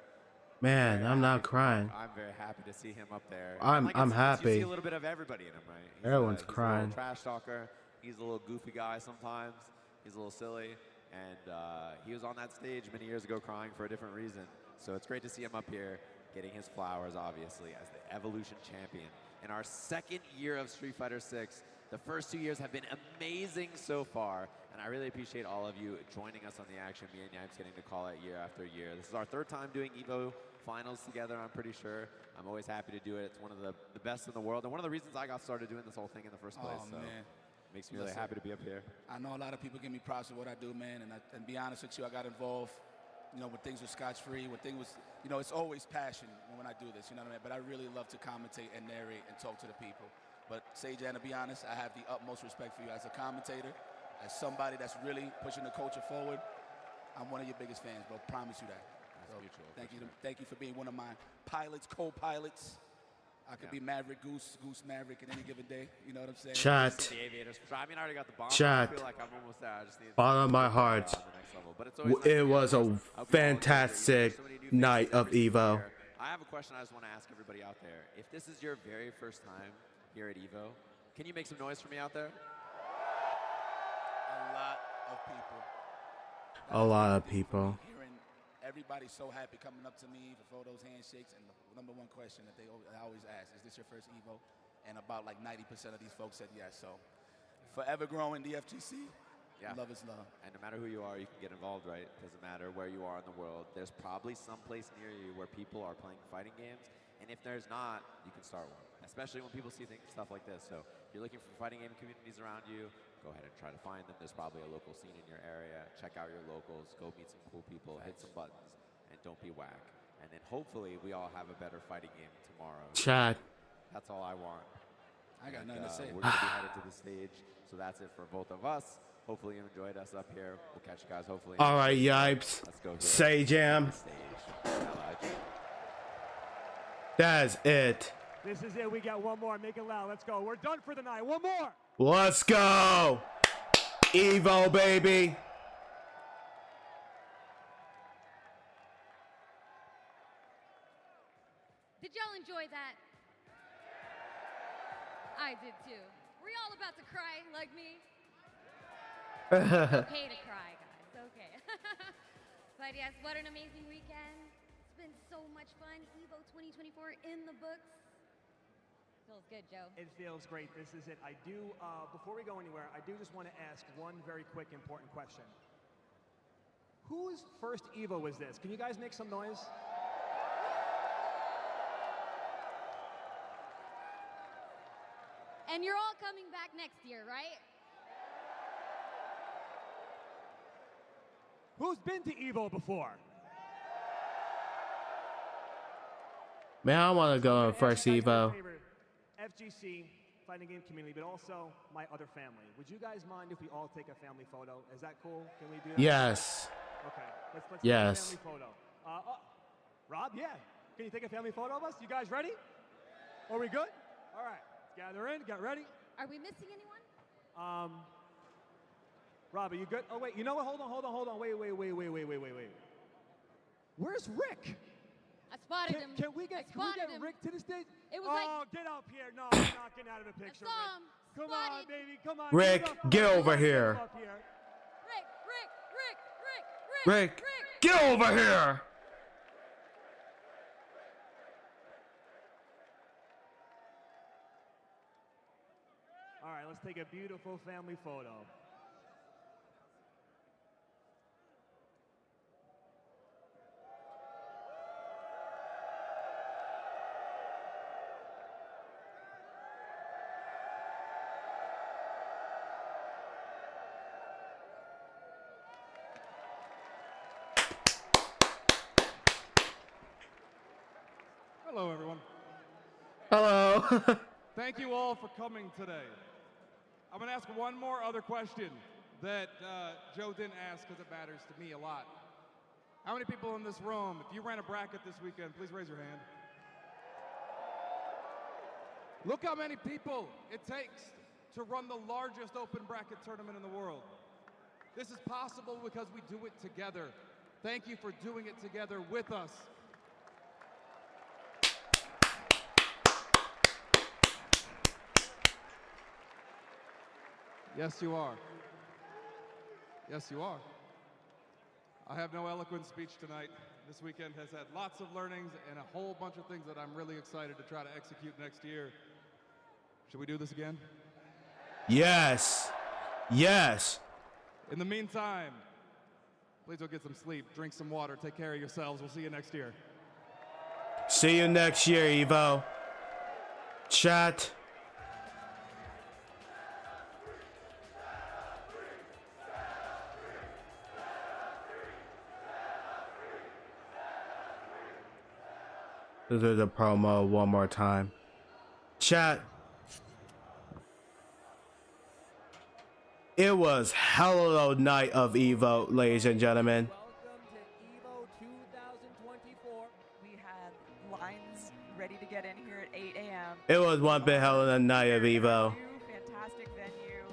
Man, I'm not crying. I'm very happy to see him up there. I'm You see happy. a little bit of everybody in him, right? Everyone's he's crying. a little trash talker. He's a little goofy guy sometimes. He's a little silly. And he was on that stage many years ago crying for a different reason. So it's great to see him up here getting his flowers, obviously, as the Evolution champion. In our second year of Street Fighter 6, the first 2 years have been amazing so far. And I really appreciate all of you joining us on the action. Me and Yipes getting to call it year after year. This is our third time doing EVO finals together, I'm pretty sure. I'm always happy to do it. It's one of the best in the world. And one of the reasons I got started doing this whole thing in the first place. Oh, so man. makes me really happy to be up here. I know a lot of people give me props for what I do, man, and be honest with you, I got involved, when things were scotch-free, when things was, it's always passion when I do this, you know what I mean? But I really love to commentate and narrate and talk to the people. But Sejan, to be honest, I have the utmost respect for you as a commentator, as somebody that's really pushing the culture forward. I'm one of your biggest fans, bro. Promise you that. So, thank you for being one of my pilots, co-pilots. I could be Maverick Goose Maverick at any given day. You know what I'm saying? Chat. The aviators. I mean, I already got the bomb. Chat. I feel like I'm almost there. I just need Bottom of my heart. It was a fantastic night of EVO. I have a question I just want to ask everybody out there. If this is your very first time here at EVO, can you make some noise for me out there? A lot of people. A lot of people. Hearing everybody so happy coming up to me for photos, handshakes, and the number one question that I always ask, is this your first EVO? And about like 90% of these folks said yes. So forever growing the FGC. Love is love. And no matter who you are, you can get involved, right? Doesn't matter where you are in the world. There's probably some place near you where people are playing fighting games. And if there's not, you can start one. Especially when people see stuff like this. So if you're looking for fighting game communities around you, go ahead and try to find them. There's probably a local scene in your area. Check out your locals. Go meet some cool people. Hit some buttons. And don't be whack. And then hopefully we all have a better fighting game tomorrow. Chat. That's all I want. I got nothing to say. We're going to be headed to the stage. So that's it for both of us. Hopefully you enjoyed us up here. We'll catch you guys hopefully. All right, Yipes. Let's go. Say jam. That's it. This is it. We got one more. Make it loud. Let's go. We're done for the night. One more. Let's go. EVO, baby. Did y'all enjoy that? I did too. Were y'all about to cry like me? Okay to cry, guys. Okay. But yes, what an amazing weekend. It's been so much fun. EVO 2024 in the books. Feels good, Joe. It feels great. This is it. I do, before we go anywhere, I do just want to ask one very quick, important question. Whose first EVO was this? Can you guys make some noise? And you're all coming back next year, right? Who's been to EVO before? Man, I want to go on first EVO. FGC fighting game community, but also my other family. Would you guys mind if we all take a family photo? Is that cool? Can we do that? Yes. Okay, let's Yes. take a family photo. Rob, yeah. Can you take a family photo of us? You guys ready? Are we good? All right, let's gather in, get ready. Are we missing anyone? Rob, are you good? Oh, wait, you know what? Hold on. Wait. Where's Rick? I spotted him. Can we get him. Rick to the stage? It was get up here. No, I'm not getting out of the picture. I saw him. Come on, baby. Come on. Rick, get over here. Rick, get over here. All right, let's take a beautiful family photo. Hello, everyone. Hello. Thank you all for coming today. I'm going to ask one more other question that Joe didn't ask because it matters to me a lot. How many people in this room, if you ran a bracket this weekend, please raise your hand. Look how many people it takes to run the largest open bracket tournament in the world. This is possible because we do it together. Thank you for doing it together with us. Yes, you are. Yes, you are. I have no eloquent speech tonight. This weekend has had lots of learnings and a whole bunch of things that I'm really excited to try to execute next year. Should we do this again? Yes. Yes. In the meantime, please go get some sleep, drink some water, take care of yourselves. We'll see you next year. See you next year, EVO. Chat. This is a promo one more time. Chat. It was hell of a night of EVO, ladies and gentlemen. Welcome to EVO 2024. We had lines ready to get in here at 8 a.m. It was one big hell of a night of EVO. Fantastic venue.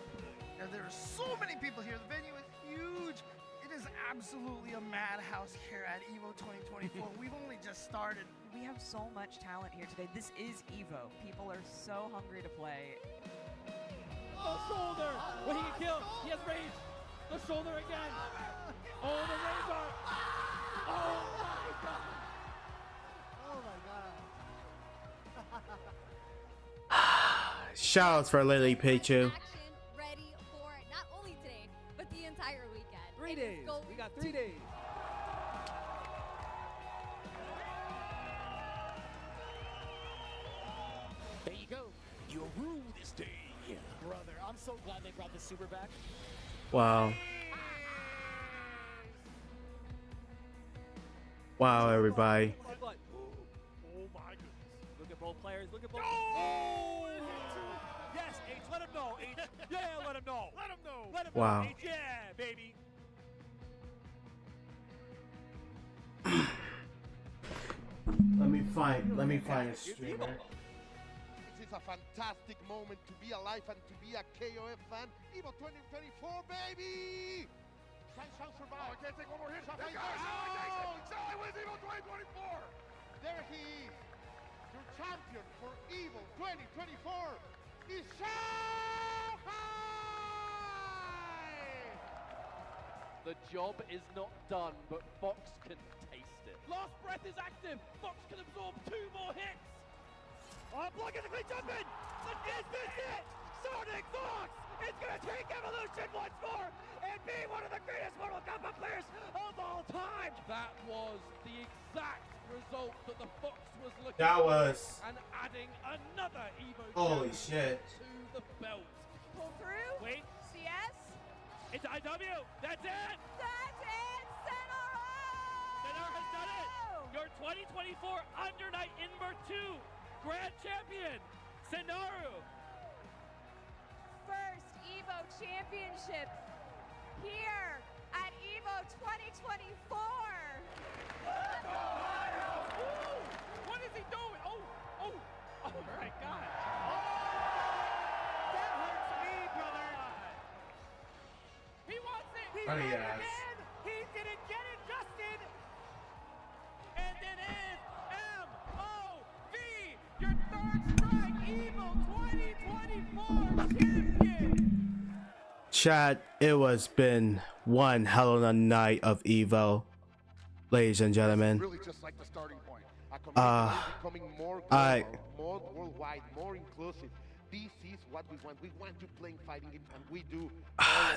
Now, there are so many people here. The venue is huge. It is absolutely a madhouse here at EVO 2024. We've only just started. We have so much talent here today. This is EVO. People are so hungry to play. Oh, shoulder! Well, he can kill. He has rage. The shoulder again. Oh, the razor. Oh, my God. Oh, my God. Shoutouts for Lily Pichu. Action ready for not only today, but the entire weekend. 3 days. We got 3 days. There you go. You rule this day. Brother, I'm so glad they brought the super back. Wow. Wow, everybody. Oh, my goodness. Look at both players. Look at both. Oh! Yes, H, let him know, H. Yeah, let him know. Let him know. Let him Wow. know, H. Yeah, baby. Let me find a streamer. It is a fantastic moment to be alive and to be a KOF fan. EVO 2024, baby! Sunshine survive. Oh, I can't take one more hit. Sally wins EVO 2024! There he is. Your champion for EVO 2024 is Shanghai! The job is not done, but Fox can taste it. Last breath is active. Fox can absorb 2 more hits. Oh, block is jumping! Is this it? Sonic Fox is gonna take Evolution once more and be one of the greatest Mortal Kombat players of all time! That was the exact result that the Fox was looking That for. was- And adding another EVO Holy champion shit. to the belt. Pull through. Wait. CS. It's IW. That's it. That's it. Senora. Senora has done it. Your 2024 Under Night Inver 2 Grand Champion, Sennaru. Championship here at EVO 2024. What is he doing? Oh my God. That hurts me, brother. He wants it. He Oh, ran it yes. again. He didn't get it, Justin. And it is MOV, your third strike EVO 2024 champion. Chat, it was been one hell of a night of EVO, ladies and gentlemen. Really just like the starting point. Our community is becoming more global, more worldwide, more inclusive. This is what we want. We want to play fighting games, and we do.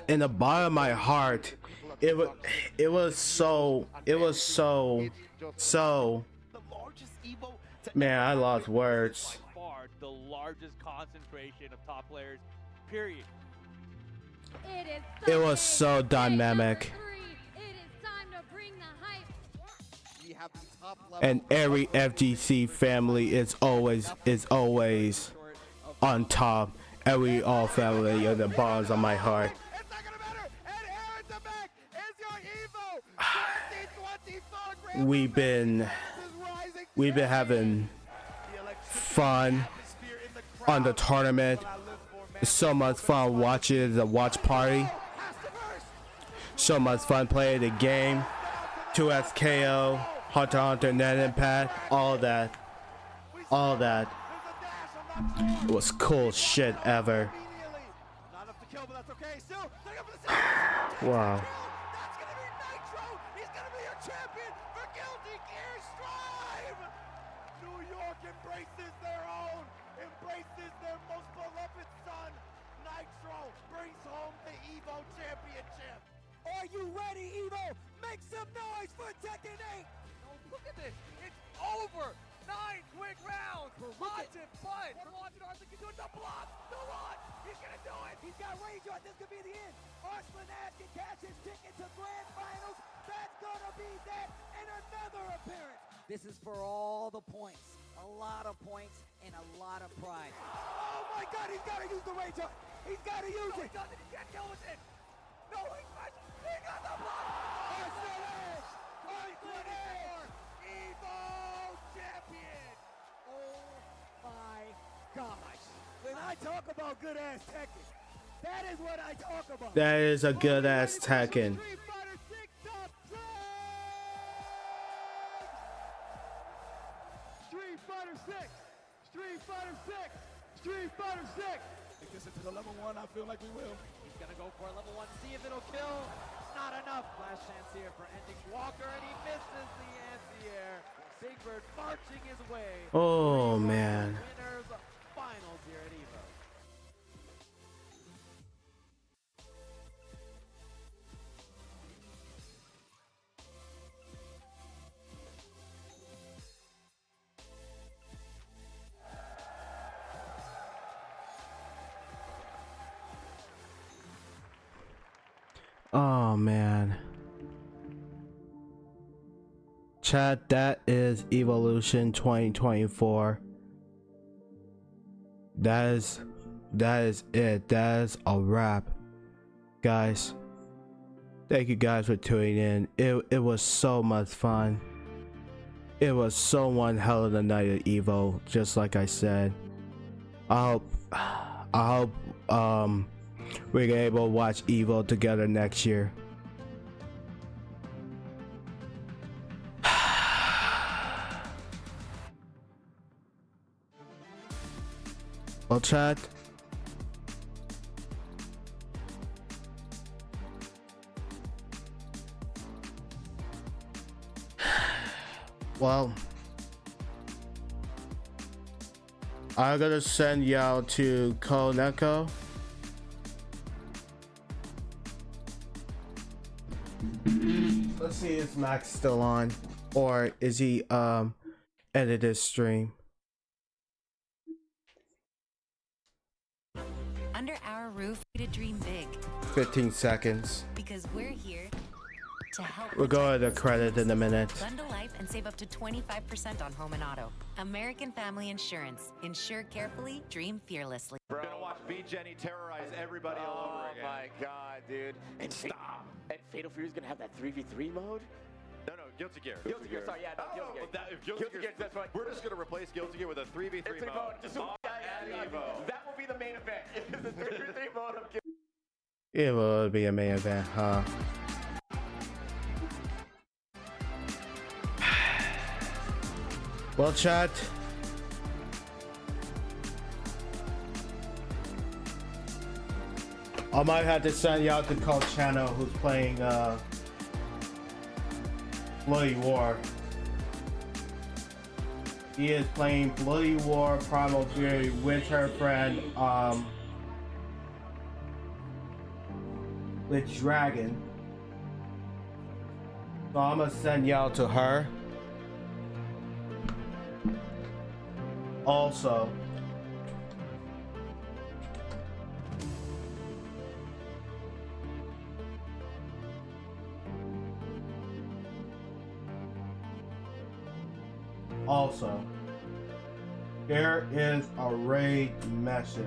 In the bottom of my heart, it was so man, I lost words. By far the largest concentration of top players, period. It was so dynamic. And every FGC family is always on top. Every all family are the bonds on my heart. We've been having fun on the tournament. So much fun watching the watch party. So much fun playing the game. 2SKO, Hunter x Hunter, Net Impact, all that. It was cool shit ever. Wow. New York embraces their own, embraces their most beloved son. Nitro brings home the EVO championship. Are you ready, EVO? Make some noise for Tekken 8. Oh, look at this. It's over. 9 quick rounds. Watch it, but watch it. Arthur can do it. The block. The run. He's going to do it. He's got range on. This could be the end. Arslan Ash can cash his ticket to grand finals. That's going to be that in another appearance. This is for all the points. A lot of points and a lot of pride. Oh my God, he's got to use the range on. He's got to use it. He doesn't. He can't deal with it. No, he got the block. Arslan Ash. Arslan Ash. EVO champion. Oh my gosh. When I talk about good ass Tekken, that is what I talk about. That is a good ass Tekken. Street Fighter 6. Street Fighter 6. Street Fighter 6. Take this into the level 1. I feel like we will. He's going to go for a level 1. See if it'll kill. Not enough. Last chance here for ending Walker, and he misses the anti-air. Big Bird marching his way. Oh man. Winners finals here at EVO. Oh man. Chat, that is Evolution 2024. That is it. That is a wrap. Guys, thank you guys for tuning in. It was so much fun. It was so one hell of a night at EVO, just like I said. I hope we're able to watch EVO together next year. Well, chat. Well, I'm gonna send y'all to Koneko. Let's see, is Max still on, or is he ended his stream? Under our roof, to dream big. 15 seconds. Because we're here to help. We'll go to the credit in a minute. Bundle life and save up to 25% on home and auto. American Family Insurance. Insure carefully, dream fearlessly. We're gonna watch beat Jenny, terrorize everybody all over again. Oh my god, dude. And stop. And Fatal Fury's gonna have that 3v3 mode? No, Guilty Gear. Guilty Gear, sorry, yeah, no, Guilty Gear. If Guilty Gear, that's right. We're just gonna replace Guilty Gear with a 3v3 mode. Just EVO. That will be the main event. It is the 3v3 mode of Guilty It will be a main event, huh? Well, chat. I might have to send you out to Cold Channel, who's playing Bloody War. He is playing Bloody War, Primal Fury with her friend, with Dragon. So I'm gonna send y'all to her. Also, here is a raid message.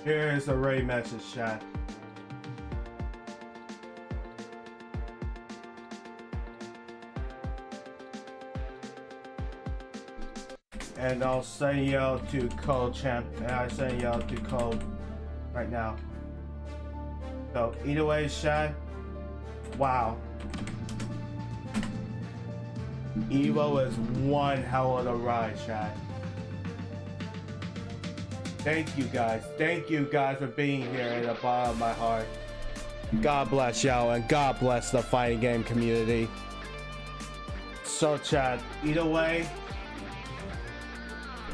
Here is a raid message, chat. And I'll send y'all to code champ, and I send y'all to code right now. So either way, chat. Wow. EVO is one hell of a ride, chat. Thank you guys. Thank you guys for being here at the bottom of my heart. God bless y'all, and God bless the fighting game community. So chat, either way,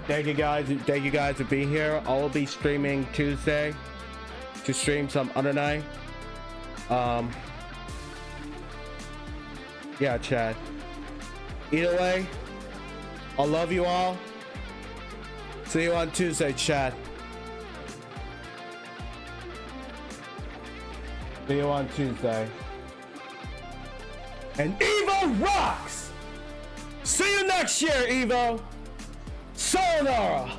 thank you guys for being here. I will be streaming Tuesday to stream some other night. Yeah, chat. Either way, I love you all. See you on Tuesday, chat. See you on Tuesday. And EVO rocks! See you next year, EVO! Sayonara!